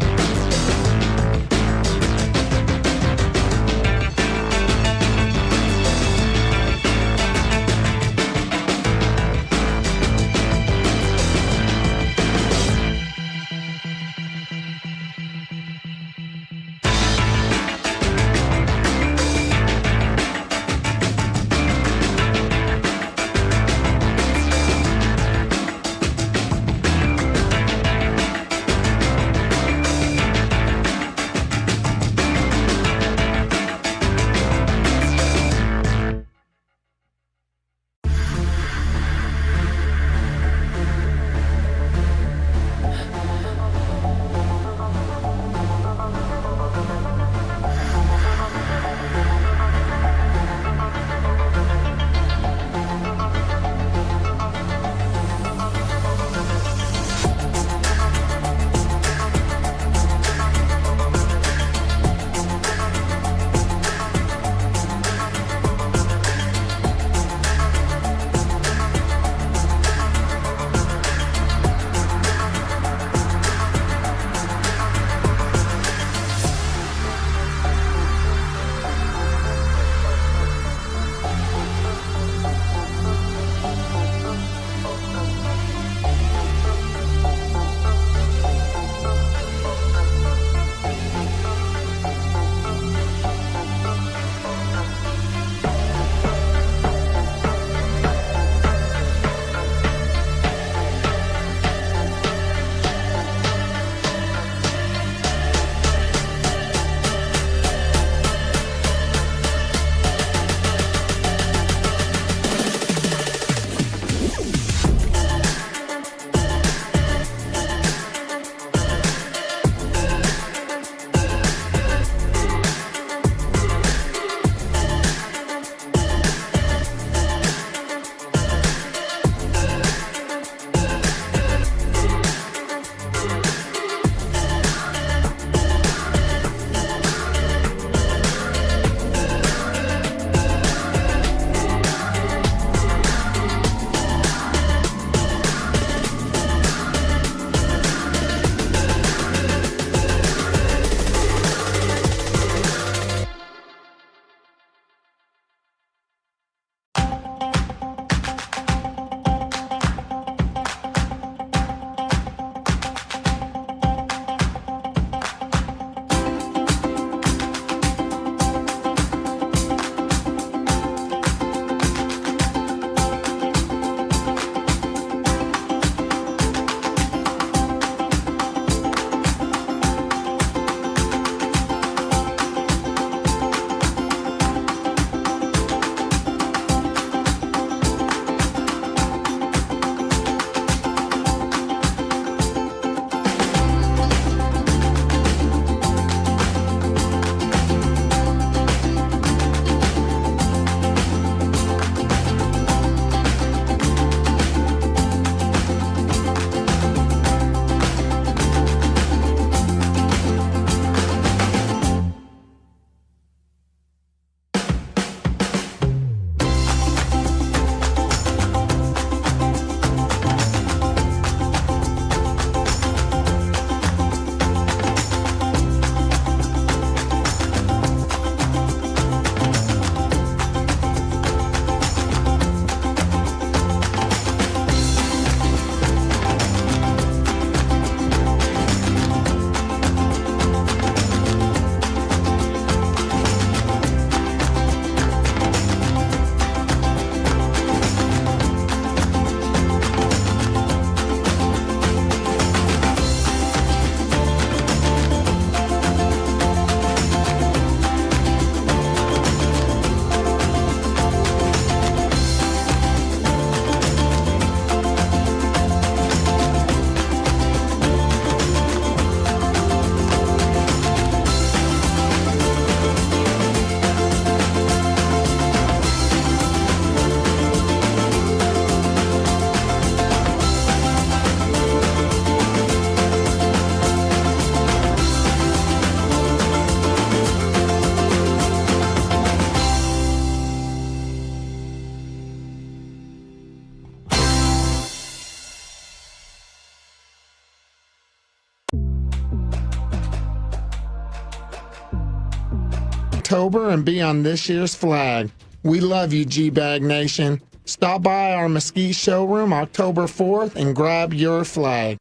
October and be on this year's flag. We love you, G-Bag Nation. Stop by our Mesquite showroom October 4th and grab your flag.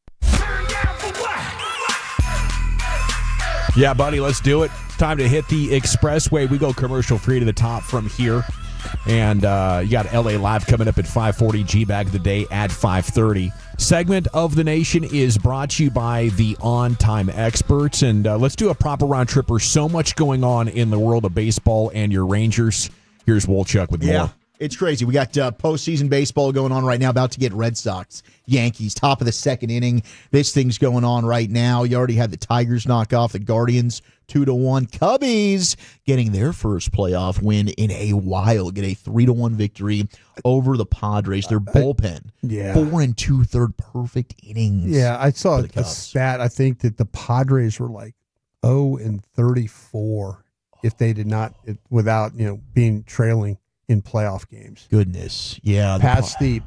Yeah, buddy, let's do it. Time to hit the expressway. We go commercial free to the top from here. And you got LA Live coming up at 5:40, G-Bag of the Day at 5:30. Segment of the Nation is brought to you by the On-Time Experts. And let's do a proper round tripper. So much going on in the world of baseball and your Rangers. Here's Wolchuk with more. It's crazy. We got postseason baseball going on right now, about to get Red Sox, Yankees, top of the second inning. This thing's going on right now. You already had the Tigers knock off the Guardians 2-1. Cubbies getting their first playoff win in a while, get a 3-1 victory over the Padres. Their bullpen, 4 2/3 perfect innings. Yeah, I saw a stat. I think that the Padres were like 0-34 if they did not, without being trailing in playoff games. Goodness, yeah. Past the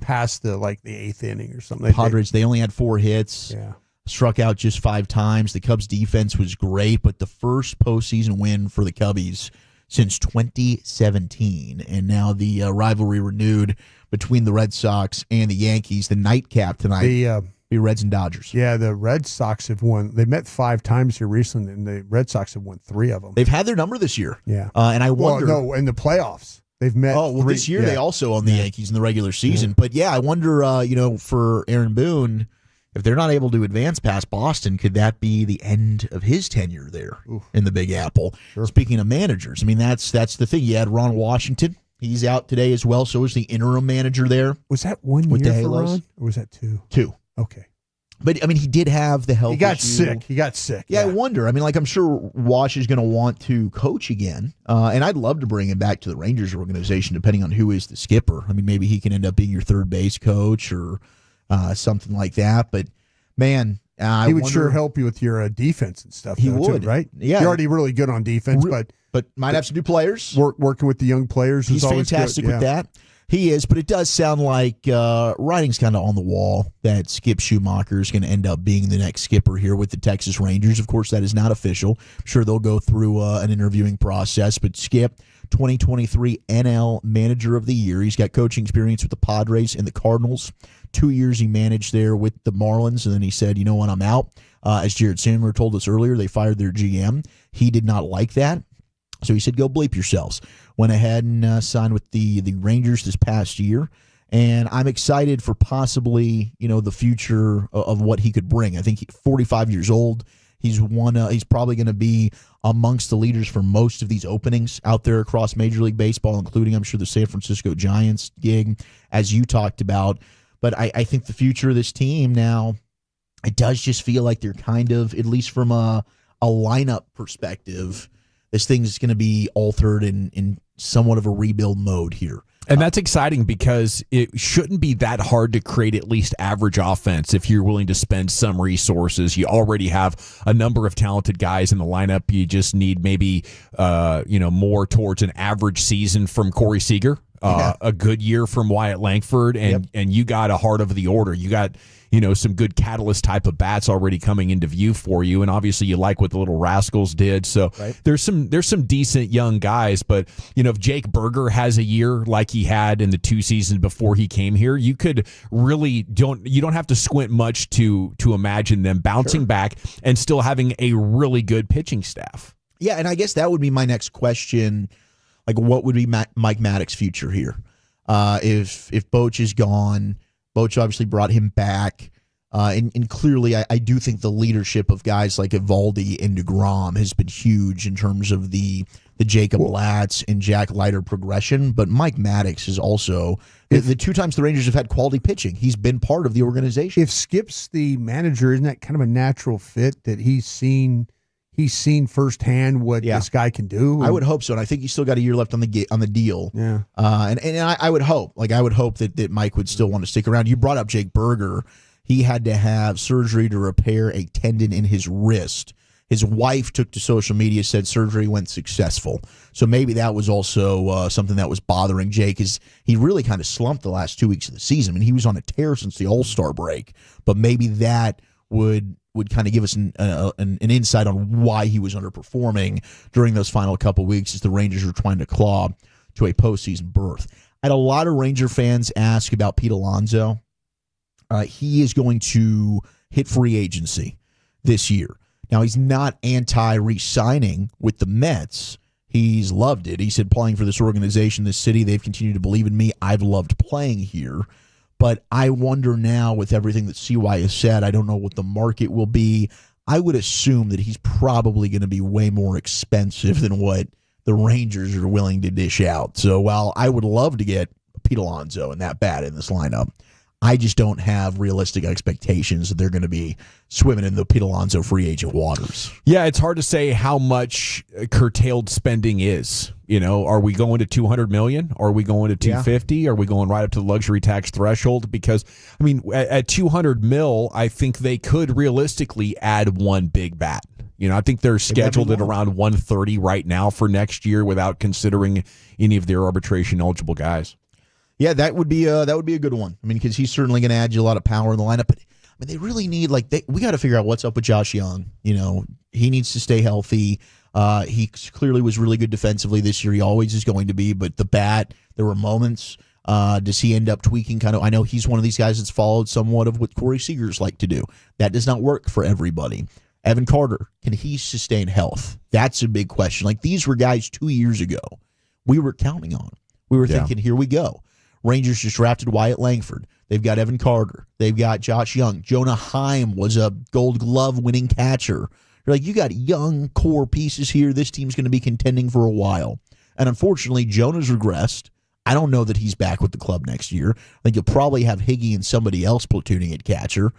eighth inning or something. The Padres, they only had 4 hits. Yeah. Struck out just 5 times. The Cubs' defense was great, but the first postseason win for the Cubbies since 2017. And now the rivalry renewed between the Red Sox and the Yankees. The nightcap tonight, be Reds and Dodgers. Yeah, the Red Sox have won. They met 5 times here recently, and the Red Sox have won 3 of them. They've had their number this year. Yeah. And I wonder. Well, no, in the playoffs. They've met. Oh, well, 3, this year they also own the Yankees in the regular season. But yeah, I wonder, for Aaron Boone, if they're not able to advance past Boston, could that be the end of his tenure there in the Big Apple? Sure. Speaking of managers, I mean, that's the thing. You had Ron Washington. He's out today as well. So is the interim manager there. Was that 1 year for Ron? Or was that 2? 2. Okay. But, I mean, he did have the health He got issue. sick. Yeah, I wonder. I mean, I'm sure Wash is going to want to coach again. And I'd love to bring him back to the Rangers organization, depending on who is the skipper. I mean, maybe he can end up being your third base coach or something like that. But, man, he would sure help you with your defense and stuff. He would. Too, right? Yeah. You're already really good on defense, but might have some new players. Working with the young players He's is always fantastic good. with that. He is, but it does sound like writing's kind of on the wall that Skip Schumacher is going to end up being the next skipper here with the Texas Rangers. Of course, that is not official. I'm sure they'll go through an interviewing process, but Skip, 2023 NL Manager of the Year. He's got coaching experience with the Padres and the Cardinals. 2 years he managed there with the Marlins, and then he said, you know what, I'm out. As Jared Sandler told us earlier, they fired their GM. He did not like that. So he said, go bleep yourselves. Went ahead and signed with the Rangers this past year. And I'm excited for possibly, the future of what he could bring. I think he's 45 years old. He's probably going to be amongst the leaders for most of these openings out there across Major League Baseball, including, I'm sure, the San Francisco Giants gig, as you talked about. But I think the future of this team now, it does just feel like they're kind of, at least from a lineup perspective, this thing's going to be altered in somewhat of a rebuild mode here. And that's exciting because it shouldn't be that hard to create at least average offense if you're willing to spend some resources. You already have a number of talented guys in the lineup. You just need maybe more towards an average season from Corey Seager, a good year from Wyatt Langford, and you got a heart of the order. You got some good catalyst type of bats already coming into view for you, and obviously you like what the Little Rascals did. So there's some decent young guys, but if Jake Berger has a year like he had in the 2 seasons before he came here, you could really don't have to squint much to imagine them bouncing back and still having a really good pitching staff. Yeah, and I guess that would be my next question. Like, what would be Mike Maddox's future here? If Boch is gone, Boch obviously brought him back. And clearly, I do think the leadership of guys like Evaldi and DeGrom has been huge in terms of the Jacob Latz and Jack Leiter progression. But Mike Maddox is also, the 2 times the Rangers have had quality pitching, he's been part of the organization. If Skip's the manager, isn't that kind of a natural fit that he's seen firsthand what this guy can do? I would hope so, and I think he's still got a year left on the deal. Yeah, and I would hope, that Mike would still want to stick around. You brought up Jake Berger. He had to have surgery to repair a tendon in his wrist. His wife took to social media, said surgery went successful. So maybe that was also something that was bothering Jake. Is he really kind of slumped the last 2 weeks of the season? I mean, he was on a tear since the All-Star break, but maybe that would would kind of give us an insight on why he was underperforming during those final couple weeks as the Rangers were trying to claw to a postseason berth. I had a lot of Ranger fans ask about Pete Alonso. He is going to hit free agency this year. Now, he's not anti-re-signing with the Mets. He's loved it. He said, playing for this organization, this city, they've continued to believe in me. I've loved playing here. But I wonder now, with everything that CY has said, I don't know what the market will be. I would assume that he's probably going to be way more expensive than what the Rangers are willing to dish out. So while I would love to get Pete Alonso and that bat in this lineup, I just don't have realistic expectations that they're going to be swimming in the Pete Alonso free agent waters. Yeah, it's hard to say how much curtailed spending is. You know, are we going to $200 million? Are we going to $250? Yeah. Are we going right up to the luxury tax threshold? Because, I mean, at $200 million, I think they could realistically add one big bat. You know, I think they're scheduled at around 130 right now for next year without considering any of their arbitration eligible guys. Yeah, that would be a good one. I mean, because he's certainly going to add you a lot of power in the lineup. But I mean, they really need we got to figure out what's up with Josh Young. You know, he needs to stay healthy. He clearly was really good defensively this year. He always is going to be. But the bat, there were moments. Does he end up tweaking? Kind of. I know he's one of these guys that's followed somewhat of what Corey Seager's like to do. That does not work for everybody. Evan Carter, can he sustain health? That's a big question. Like, these were guys 2 years ago we were counting on. We were thinking, here we go. Rangers just drafted Wyatt Langford. They've got Evan Carter. They've got Josh Young. Jonah Heim was a Gold Glove winning catcher. You're like, you got young core pieces here. This team's going to be contending for a while. And unfortunately, Jonah's regressed. I don't know that he's back with the club next year. I think you'll probably have Higgy and somebody else platooning at catcher.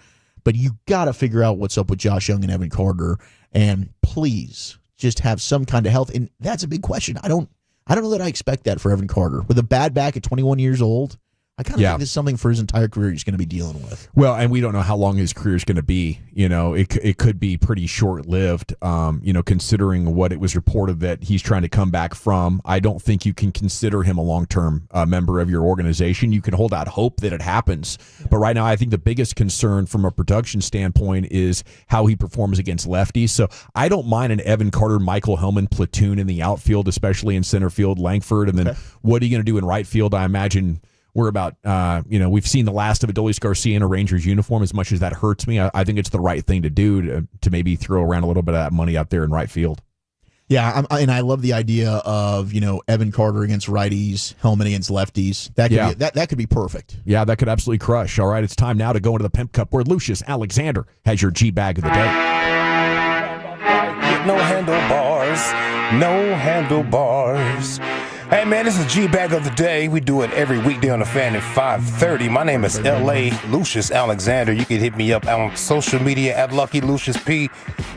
But you got to figure out what's up with Josh Young and Evan Carter. And please just have some kind of health. And that's a big question. I don't know that I expect that for Evan Carter. With a bad back at 21 years old, I kind of think this is something for his entire career he's going to be dealing with. Well, and we don't know how long his career is going to be. You know, it could be pretty short-lived, you know, considering what it was reported that he's trying to come back from. I don't think you can consider him a long-term member of your organization. You can hold out hope that it happens. But right now, I think the biggest concern from a production standpoint is how he performs against lefties. So I don't mind an Evan Carter, Michael Hellman platoon in the outfield, especially in center field, Langford. And then what are you going to do in right field? I imagine we're about, you know, we've seen the last of Adolis Garcia in a Rangers uniform. As much as that hurts me, I think it's the right thing to do to maybe throw around a little bit of that money out there in right field. Yeah, and I love the idea of, you know, Evan Carter against righties, Hellman against lefties. That could be, that could be perfect. Yeah, that could absolutely crush. All right, it's time now to go into the Pimp Cup where Lucius Alexander has your G-Bag of the day. No handlebars, no handlebars. Hey man, this is G-Bag of the Day. We do it every weekday on the Fan at 5:30. My name is L.A. Lucius Alexander. You can hit me up on social media at Lucky Lucius P.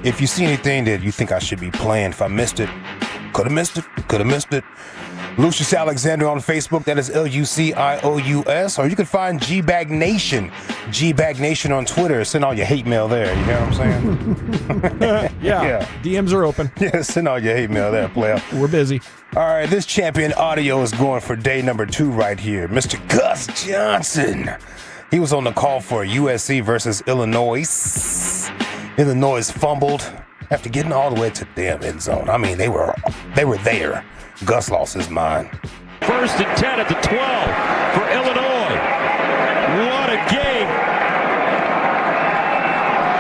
If you see anything that you think I should be playing, if I missed it, could have missed it. Lucius Alexander on Facebook, that is Lucious, or you can find G-Bag Nation on Twitter. Send all your hate mail there, you know what I'm saying? Yeah, DMs are open. Yeah, send all your hate mail there, player. We're busy. All right, this champion audio is going for day number 2 right here. Mr. Gus Johnson. He was on the call for USC versus Illinois. Illinois fumbled after getting all the way to the damn end zone. I mean, they were there. Gus lost his mind. 1st and 10 at the 12 for Illinois. What a game.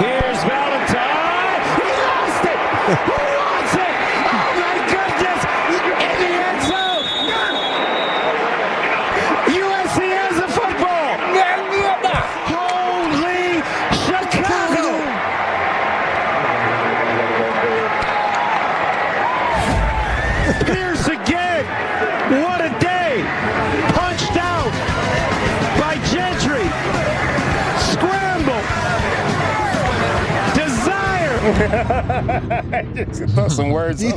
Here's Valentine. He lost it. Who wants it? Oh my goodness. In the end zone. USC has the football. Holy Chicago. Pierce again. What a day. Punched out by Gentry. Scramble. Desire. Just throw some words. Do you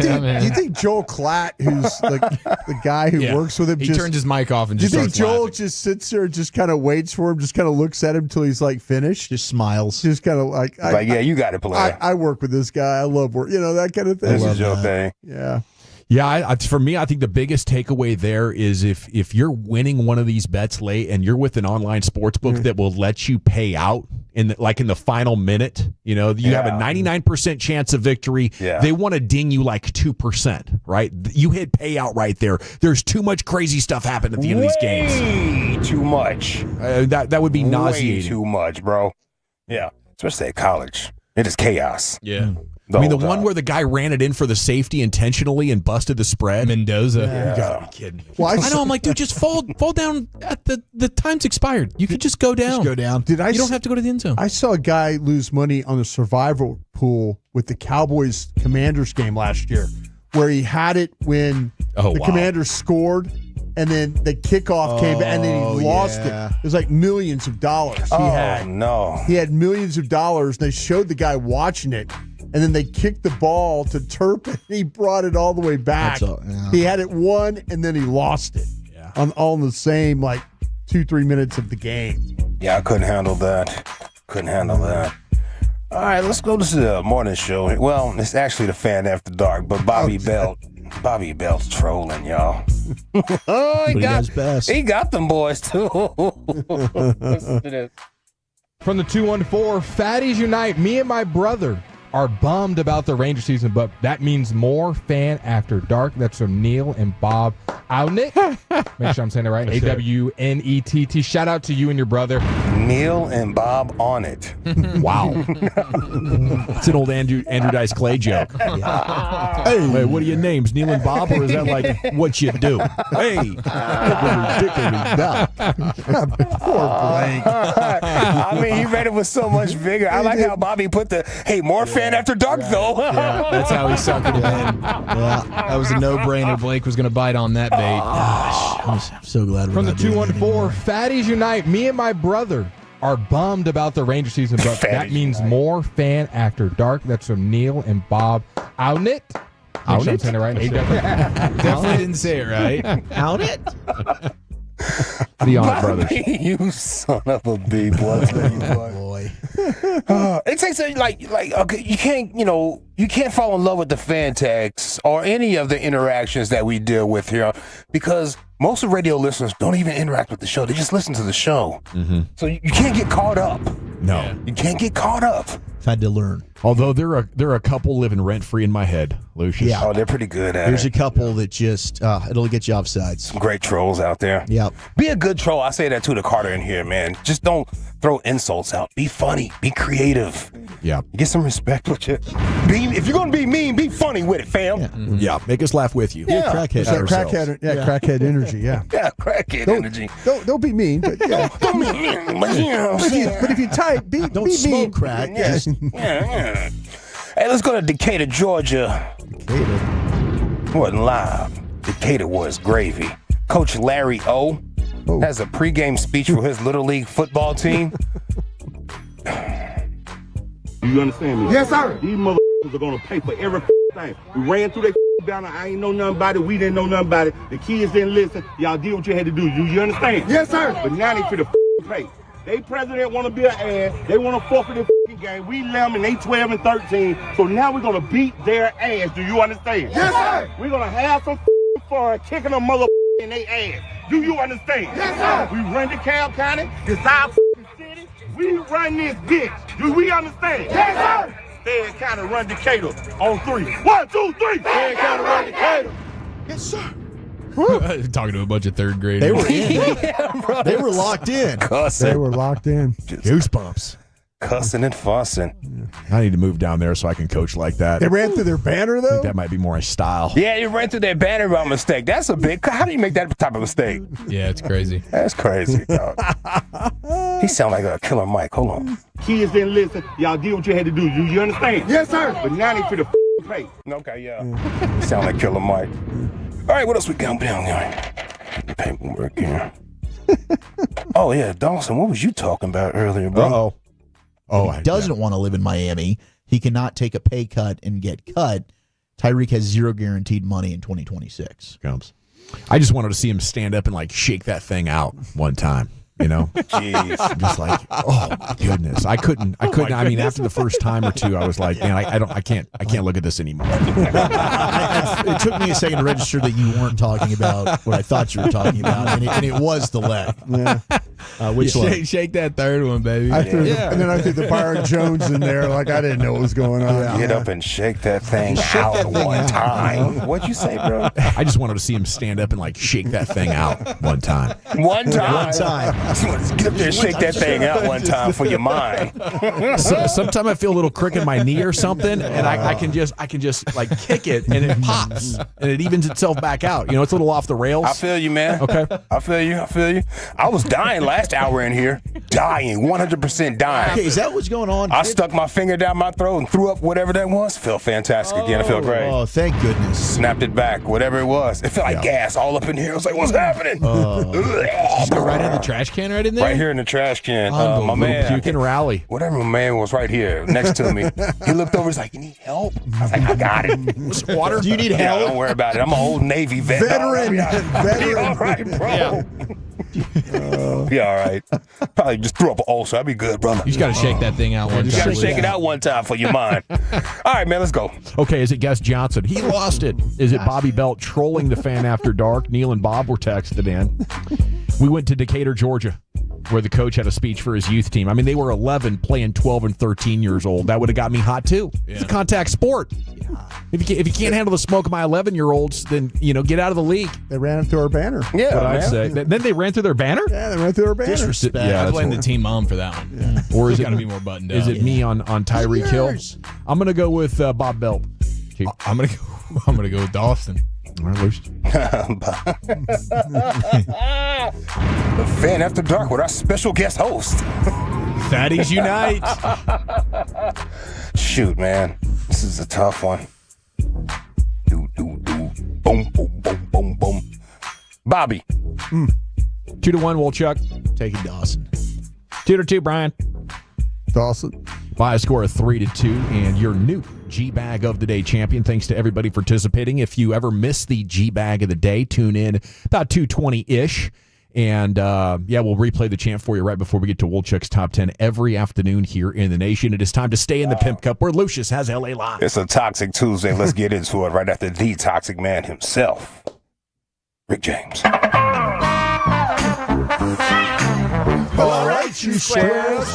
think Joel Klatt, who's like the guy who works with him, he turns his mic off and just do you think starts Joel laughing. just sits there and just kind of waits for him, just kind of looks at him until he's like finished, just smiles, just kind of like, yeah, you got to play. I work with this guy. I love work, you know, that kind of thing. This is your thing. Yeah. Yeah, for me, I think the biggest takeaway there is if you're winning one of these bets late and you're with an online sportsbook that will let you pay out in the final minute, you have a 99% chance of victory. Yeah. They want to ding you like 2%, right? You hit payout right there. There's too much crazy stuff happening at the end of these games. Way too much. That would be nauseating. Way too much, bro. Yeah, especially at college. It is chaos. Yeah. The one where the guy ran it in for the safety intentionally and busted the spread. Mendoza. Yeah. You gotta be kidding me. Well, I know. I'm like, dude, just fall down at the time's expired. You could just go down. Just go down. You don't have to go to the end zone. I saw a guy lose money on the survival pool with the Cowboys Commanders game last year, where he had it when the Commanders scored, and then the kickoff came back, and then he lost it. It was like millions of dollars he had. No. He had millions of dollars, and they showed the guy watching it, and then they kicked the ball to Turpin, and he brought it all the way back. He had it won, and then he lost it all in the same, 2-3 minutes of the game. Yeah, I couldn't handle that. All right, let's go to the morning show. Well, it's actually the Fan After Dark, but Bobby Belt's trolling, y'all. He got them boys, too. Listen to this. From the 214, Fatties Unite. Me and my brother are bummed about the Ranger season, but that means more Fan After Dark. That's from Neil and Bob Awnett. Make sure I'm saying it right. A-W-N-E-T-T. Shout out to you and your brother. Neil and Bob Awnett. Wow. It's an old Andrew Dice Clay joke. Hey, wait, what are your names? Neil and Bob, or is that like what you do? Hey. Poor Blank. I mean, he read it with so much vigor. I like how Bobby put more Fan After Dark, though. Yeah, that's how he sunk it in. Yeah, that was a no-brainer. Blake was going to bite on that bait. Gosh, I'm so glad we're From the not doing that 214, Fatties Unite. Me and my brother are bummed about the Ranger season, but that means more Fan After Dark. That's from Neil and Bob Awnett. Make sure I'm saying it right. Definitely didn't say it right. Awnett? The Awnett brothers. You son of a bee, boy. Boy. It takes okay, you can't fall in love with the fan tags or any of the interactions that we deal with here, because most of radio listeners don't even interact with the show. They just listen to the show. Mm-hmm. So you can't get caught up. No. You can't get caught up. I've had to learn. Although there are a couple living rent-free in my head, Lucius. Yeah. Oh, they're pretty good at There's it. a couple that just, it'll get you offsides. Some great trolls out there. Yep. Be a good troll. I say that too to Carter in here, man. Just don't throw insults out. Be funny. Be creative. Yeah. Get some respect with you. If you're going to be mean, be funny with it, fam. Yeah. Mm-hmm. Yeah, make us laugh with you. Yeah. Crackhead. Crackhead energy, yeah. Yeah, crackhead energy. Don't be mean, but yeah. Don't be mean, but you know what I'm saying. But if you type, Don't be smoke mean. crack. Yeah. Just Yeah. Hey, let's go to Decatur, Georgia. Wasn't live. Decatur was gravy. Coach Larry O has a pregame speech for his Little League football team. You understand me? Yes, sir. These motherfuckers are gonna pay for every thing. We ran through that banner. I ain't know nothing about it. We didn't know nothing about it. The kids didn't listen. Y'all did what you had to do. You understand? Yes, sir. But now they finna pay. They president want to be an ass. They want to forfeit the game. We let them and they 12 and 13. So now we're gonna beat their ass. Do you understand? Yes, sir. We're gonna have some fun kicking them in their ass. Do you understand? Yes, sir. We run DeKalb County. This our city. We run this bitch. Do we understand? Yes, sir. Fayette County run Decatur on 3. 1, 2, 3. Fayette County run Decatur. Yes, sir. Talking to a bunch of third graders. They were in. They were locked in. Cussing. They were locked in. Goosebumps. Cussing and fussing. I need to move down there so I can coach like that. They ran through their banner, I though? think that might be more my style. Yeah, you ran through that banner by mistake. That's a big. How do you make that type of mistake? Yeah, it's crazy. That's crazy, dog. He sound like a Killer Mike. Hold on. Kids didn't listen. Y'all did what you had to do. You understand? Yes, sir. But now they finna pay. Okay, yeah. He sound like Killer Mike. All right, what else we got down there? Paperwork here. Oh yeah, Dawson. What was you talking about earlier, bro? He doesn't want to live in Miami. He cannot take a pay cut and get cut. Tyreek has zero guaranteed money in 2026. I just wanted to see him stand up and like shake that thing out one time. You know, Jeez. I'm just like, oh my goodness, I couldn't. I mean, after the first time or two, I was like, man, I can't look at this anymore. It took me a second to register that you weren't talking about what I thought you were talking about, and it was the leg. Yeah. Which one? Shake that third one, baby. And then I threw the Byron Jones in there like I didn't know what was going on. Get up and shake that thing out one time. What'd you say, bro? I just wanted to see him stand up and like shake that thing out one time. One time. One time. Get up there and shake that thing out one time for your mind. Sometimes I feel a little crick in my knee or something, and I can just like kick it, and it pops, and it evens itself back out. You know, it's a little off the rails. I feel you, man. Okay. I feel you. I was dying last hour in here. Dying. 100% dying. Okay, is that what's going on? I stuck my finger down my throat and threw up whatever that was. Felt fantastic again. I felt great. Oh, thank goodness. Snapped it back. Whatever it was. It felt like gas all up in here. I was like, what's happening? Just go right in the trash can right in there? Right here in the trash can. My man. Puke and rally. Whatever my man was right here next to me. He looked over. He's like, you need help? I was like, I got it. Water? Do you need help? Don't worry about it. I'm an old Navy vet. Veteran. Be all right, bro. Be all right. Probably just threw up an ulcer. I'd be good, brother. You just got to shake that thing out one You time. got to shake it out one time for your mind. All right, man, let's go. Okay, is it Gus Johnson? He lost it. Is it Bobby Belt trolling the fan after dark? Neil and Bob were texted in. We went to Decatur, Georgia, where the coach had a speech for his youth team. I mean, they were 11 playing 12 and 13 years old. That would have got me hot, too. Yeah. It's a contact sport. If you can't handle the smoke of my 11-year-olds, then, get out of the league. They ran through our banner. Yeah, what I'd say. Then they ran through their banner? Yeah, they ran through our banner. Disrespect. I blame the team mom for that one. Yeah. Or is it got to be more buttoned up? Is it me on Tyreek Hill? I'm going to go with Bob Belt. I'm gonna go with Dawson. The Fan After Dark with our special guest host. Fatties Unite. Shoot, man. This is a tough one. Do. Boom, boom, boom, boom, boom. Bobby. 2-1, Wolchuk. Taking Dawson. 2-2, Brian. Dawson. By a score of 3-2, and your new G-Bag of the Day champion. Thanks to everybody for participating. If you ever miss the G-Bag of the Day, tune in about 2:20-ish. And, we'll replay the chant for you right before we get to Wolchuk's Top 10 every afternoon here in the nation. It is time to stay in the Pimp Cup, where Lucius has L.A. Live. It's a Toxic Tuesday. Let's get into it right after the Toxic Man himself, Rick James. All right, you squares.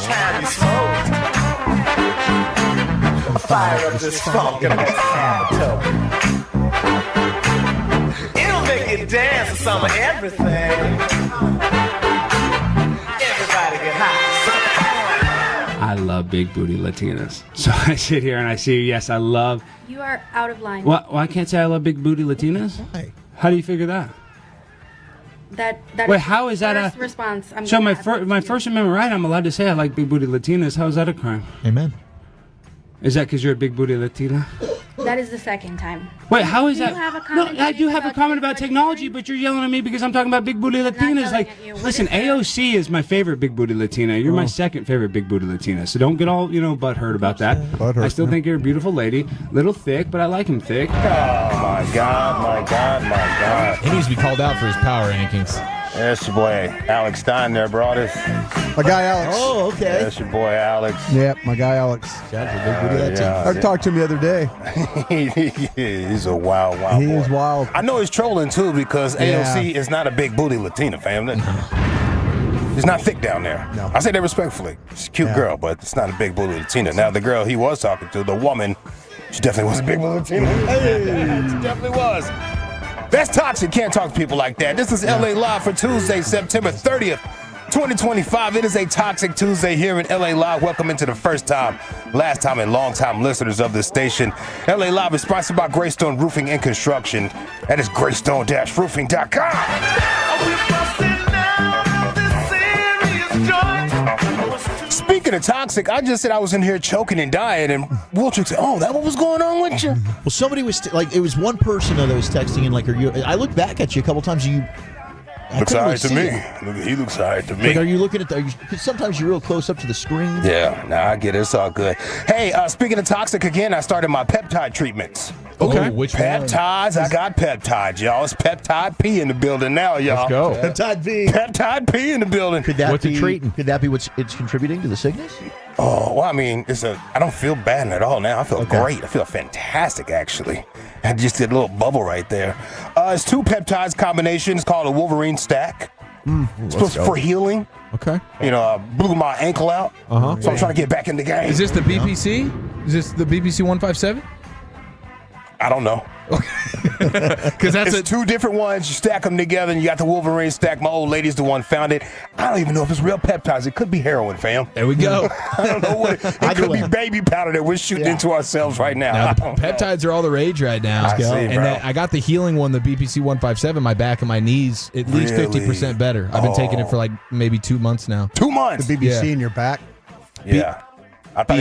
Fire up this funk and let's have a toe. It'll make you dance to some of everything. Everybody get high. I love big booty Latinas. So I sit here and I see, yes, I love. You are out of line. Well, I can't say I love big booty Latinas. Why? How do you figure that? That Wait, is how is that first a response? I'm so gonna my have to First Amendment right? I'm allowed to say I like big booty Latinas. How is that a crime? Amen. Is that because you're a big booty Latina? That is the second time. Wait, how is Do that? you have a No, comment I do have a about comment about technology, but you're yelling at me because I'm talking about big booty Latinas. Like, listen, AOC is my favorite big booty Latina. You're my second favorite big booty Latina. So don't get all, butthurt about that. I still think you're a beautiful lady. Little thick, but I like him thick. Oh, my God. He needs to be called out for his power rankings. That's your boy Alex Stein there, brothers. My guy Alex. Oh, okay. That's your boy Alex. Yep, my guy Alex. I talked to him the other day. He's a wild He boy. is wild. I know he's trolling too because AOC is not a big booty Latina, fam. He's not thick down there. No. I say that respectfully. She's a cute girl, but it's not a big booty Latina. Now, the girl he was talking to, the woman, she definitely was a big booty Latina. She definitely was. That's toxic. Can't talk to people like that. This is LA Live for Tuesday, September 30th, 2025. It is a Toxic Tuesday here in LA Live. Welcome into the first time, last time, and long time listeners of this station. LA Live is sponsored by Greystone Roofing and Construction. That is greystone-roofing.com. Speaking of toxic, I just said I was in here choking and dying, and Wilchuk said, "Oh, that what was going on with you?" Well, somebody was it was one person that was texting in, are you? I looked back at you a couple times. Looks all right to me. He looks all right to me. Are you looking at because sometimes you're real close up to the screen. Yeah, I get it. It's all good. Hey, speaking of toxic again, I started my peptide treatments. Okay. Which peptides? I got peptides, y'all. It's Peptide P in the building now, y'all. Let's go. Peptide P. Peptide P in the building. Could that What's it treating? Could that be what's it's contributing to the sickness? Oh, well, I mean, I don't feel bad at all now. I feel great. I feel fantastic, actually. I just did a little bubble right there. It's 2 peptides combinations called a Wolverine stack. It's supposed for healing. Okay. You know, I blew my ankle out. So I'm trying to get back in the game. Is this the BBC? Is this the BBC 157? I don't know. Because it's 2 different ones. You stack them together, and you got the Wolverine stack. My old lady's the one found it. I don't even know if it's real peptides. It could be heroin, fam. There we go. I don't know what it could be. Baby powder that we're shooting into ourselves right now. Now the peptides are all the rage right now. I see, and bro. I got the healing one, the BPC 157. My back and my knees, at least 50% better. I've been taking it for like maybe 2 months now. 2 months. The BBC in your back. Yeah. I thought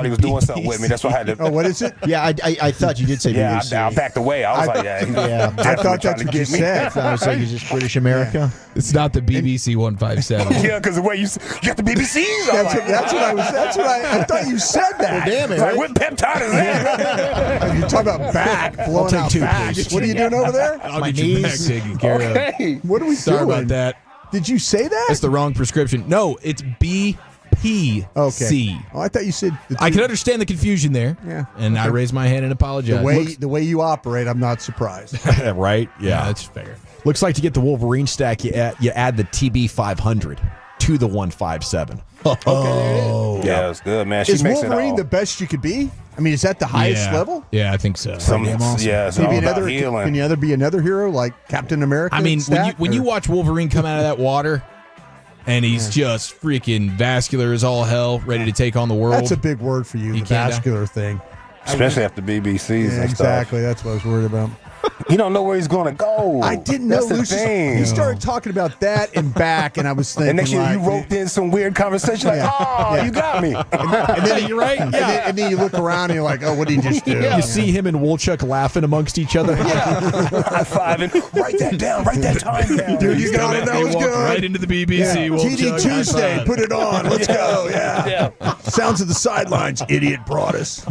he was doing something with me. That's why I had to. Oh, what is it? Yeah, I thought you did say BBC. I backed away. I was like, yeah. I thought that's what you said. I was like, is this British America? It's not the BBC 157. Yeah, because the way you got the BBCs. That's what I thought you said that. Well, damn it. Like, what peptide is that? You're talking about back, blowing out back. What are you doing over there? I'll get your back taken care of. Okay. What are we Sorry doing? about that. Did you say that? That's the wrong prescription. No, it's BPC. Okay. Oh, I thought you said. I can understand the confusion there. Yeah. And I raised my hand and apologized. The way you operate, I'm not surprised. Right? Yeah, that's fair. Looks like to get the Wolverine stack, you add the TB 500 to the 157. Oh, yeah, it's good, man. She Is makes Wolverine it all. the best you could be? I mean, is that the highest level? Yeah, I think so. It's all about healing. Can you ever be another hero like Captain America? I mean, when you watch Wolverine come out of that water, and he's just freaking vascular as all hell, ready to take on the world. That's a big word for you, the vascular thing. Especially after BBCs and exactly. That's what I was worried about. You don't know where he's going to go. I didn't know. That's the Lucius, thing. he started talking about that and back, and I was thinking, And next year like, you roped in some weird conversation like, you got me. and then you're right. Yeah. And then you look around and you're like, oh, what did he just do? You see him and Woolchuck laughing amongst each other. High-fiving. Write that down. Write that time down. Dude, you got it. That was good. Right into the BBC. TD Tuesday. Put it on. Let's go. Yeah. Sounds of the sidelines. Idiot brought us.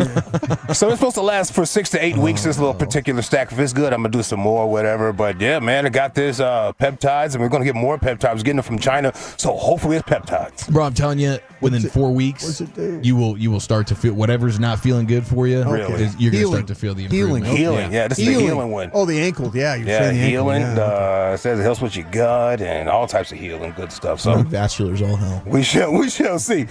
So it's supposed to last for 6 to 8 weeks, this little particular stack. If it's good, I'm going to do some more or whatever. But yeah, man, I got this peptides, and we're going to get more peptides. Getting them from China, so hopefully it's peptides. Bro, I'm telling you, within 4 weeks, you will start to feel whatever's not feeling good for you. Really? You're going to start to feel the improvement. Healing. Yeah, this is the healing one. Oh, the ankle. Yeah, you're saying the healing. ankle. It says it helps with your gut and all types of healing, good stuff. So vascular's all hell. We shall see.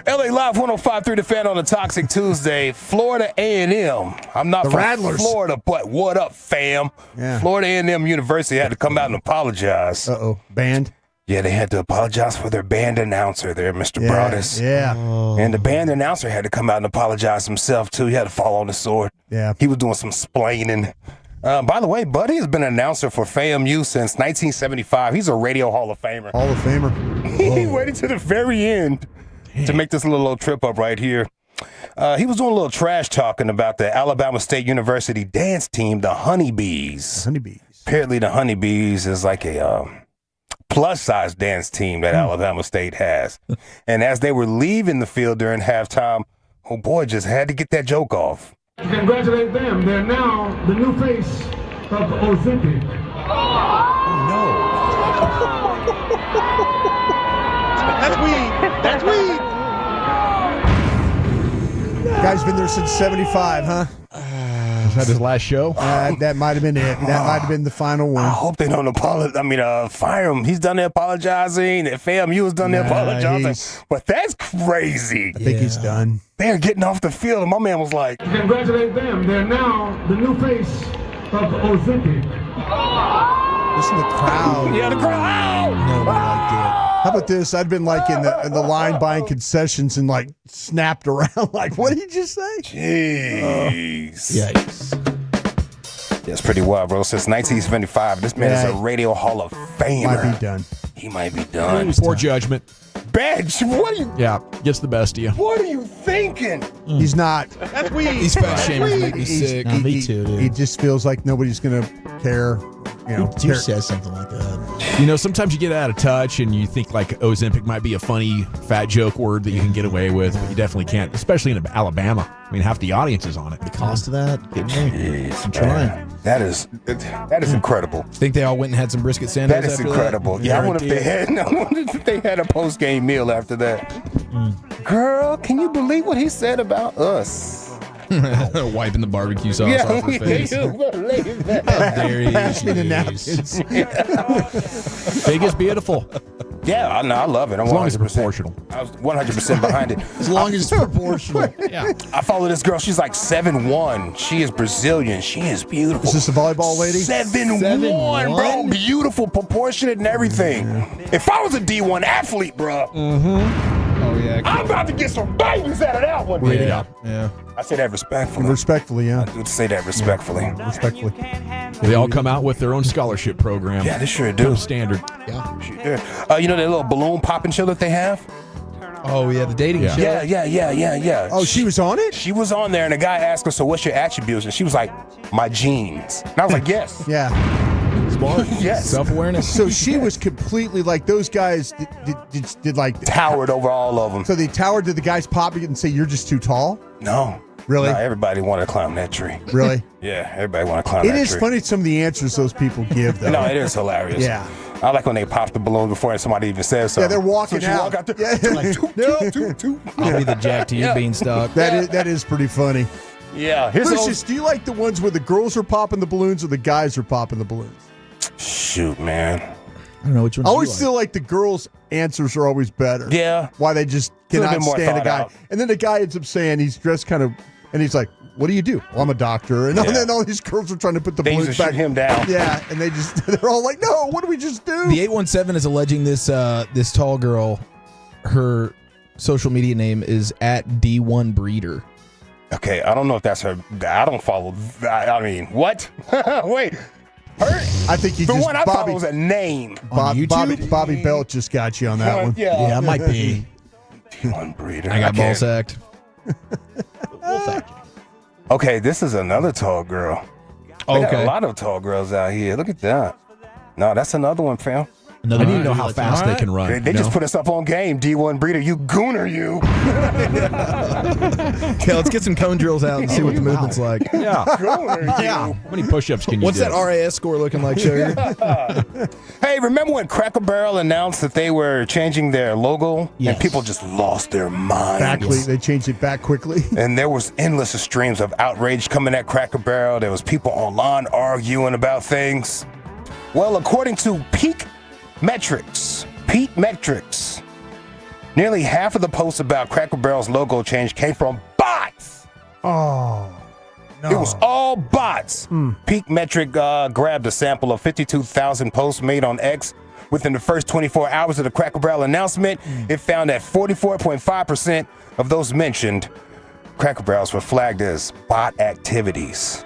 LA Live 105.3 The Fan on a Toxic Tuesday. Florida A&M. I'm not from Rattlers. Florida, but what up, fam? Yeah. Florida A&M University had to come out and apologize. Banned? Yeah, they had to apologize for their band announcer there, Mr. Broadus. Yeah. And the band announcer had to come out and apologize himself, too. He had to fall on the sword. Yeah. He was doing some splaining. By the way, Buddy has been an announcer for FAMU since 1975. He's a Radio Hall of Famer. Hall of Famer. He waited to the very end to make this little trip up right here. He was doing a little trash talking about the Alabama State University dance team, the Honeybees. Apparently the Honeybees is like a plus-size dance team that Alabama State has. And as they were leaving the field during halftime, oh boy, just had to get that joke off. Congratulate them. They're now the new face of Ozempic. That's weed. That's weed. Guy's been there since 75, huh? Was that his last show? That might have been it. That might have been the final one. I hope they don't fire him. He's done the apologizing. FAMU has done the apologizing. But that's crazy. I think he's done. They're getting off the field, and my man was like, Congratulate them. They're now the new face of Ozempic. Listen to the crowd. Yeah, the crowd. Nobody liked it. How about this? I'd been like in the line buying concessions and like snapped around. Like, what did he just say? Jeez. Yikes. That's pretty wild, bro. Since 1975, this man is a Radio Hall of Famer. Might be done. He might be done. Poor judgment. Badge, what are you? Yeah, gets the best of you. What are you thinking? He's not. That's weed. These fat shamers make me sick. He just feels like nobody's going to care. Who says something like that? Sometimes you get out of touch and you think like Ozempic might be a funny fat joke word that you can get away with, but you definitely can't, especially in Alabama. I mean, half the audience is on it. The cost of that? Jeez, I'm trying. That is incredible. Think they all went and had some brisket sandwiches? That is incredible. That? Yeah, I wonder if they had a post-game meal after that. Girl, can you believe what he said about us? Wiping the barbecue sauce off her face. Can you believe that? Pass me the napkins. Big is beautiful. Yeah, I love it. I'm as long as 100%. it's proportional. I was 100% behind it. As long as it's proportional. Yeah. I follow this girl. She's like 7'1". She is Brazilian. She is beautiful. Is this a volleyball lady? 7'1", bro. Beautiful, proportionate, and everything. If I was a D1 athlete, bro. Oh, yeah. I'm about to get some babies out of that one. Yeah. I say that respectfully. Respectfully, yeah. I do say that respectfully. Respectfully. They all come out with their own scholarship program. Yeah, they sure do. Standard. Yeah. Sure do. You know that little balloon popping show that they have? Oh, yeah, the dating show. Yeah. Oh, she was on it? She was on there, and the guy asked her, so what's your attributes? And she was like, my genes. And I was like, yes. Yeah. Smart. Yes. Self-awareness. So she was completely like those guys did like towered over all of them. So they towered to the guys popping it and say you're just too tall? No. Really? No, everybody wanted to climb that tree. Really? Yeah, everybody wanted to climb that tree. It is funny some of the answers those people give though. No, it is hilarious. Yeah. I like when they pop the balloon before somebody even says something. Yeah, they're walking so out. Walk out there, Yeah. like, toot. I'll be the Jack to you beanstalk. That is pretty funny. Yeah. Lucius, do you like the ones where the girls are popping the balloons or the guys are popping the balloons? Shoot, man. I don't know which one. I always feel like the girls' answers are always better. Yeah. Why they just A little cannot bit more stand a thought guy. out. And then the guy ends up saying he's dressed kind of, and he's like, what do you do? Well, I'm a doctor. And then all these girls are trying to put the They used balloons to back. shoot him down. Yeah, and they're all like, no, what do we just do? The 817 is alleging this this tall girl, her social media name is @D1Breeder. Okay, I don't know if that's her. I don't follow. I mean, what? Wait. I think he the just one I follow is a name. Bobby Belt just got you on that one. Yeah, it might be. D1Breeder. I got ball sacked. Okay, this is another tall girl. They got Okay. a lot of tall girls out here. Look at that. No, that's another one, fam. I need to know how fast they can run. They just put us up on game. D1Breeder, you gooner, you. Okay, let's get some cone drills out and see what the movement's like. Yeah. Gooner, you. How many push-ups can you What's do? that RAS score looking like, Sugar? Hey, remember when Cracker Barrel announced that they were changing their logo? Yes. And people just lost their minds. They changed it back quickly. And there was endless streams of outrage coming at Cracker Barrel. There was people online arguing about things. Well, according to Pete Metrics, nearly half of the posts about Cracker Barrel's logo change came from bots. Oh, no. It was all bots. Peak Metric grabbed a sample of 52,000 posts made on X within the first 24 hours of the Cracker Barrel announcement. It found that 44.5% of those mentioned Cracker Barrels were flagged as bot activities.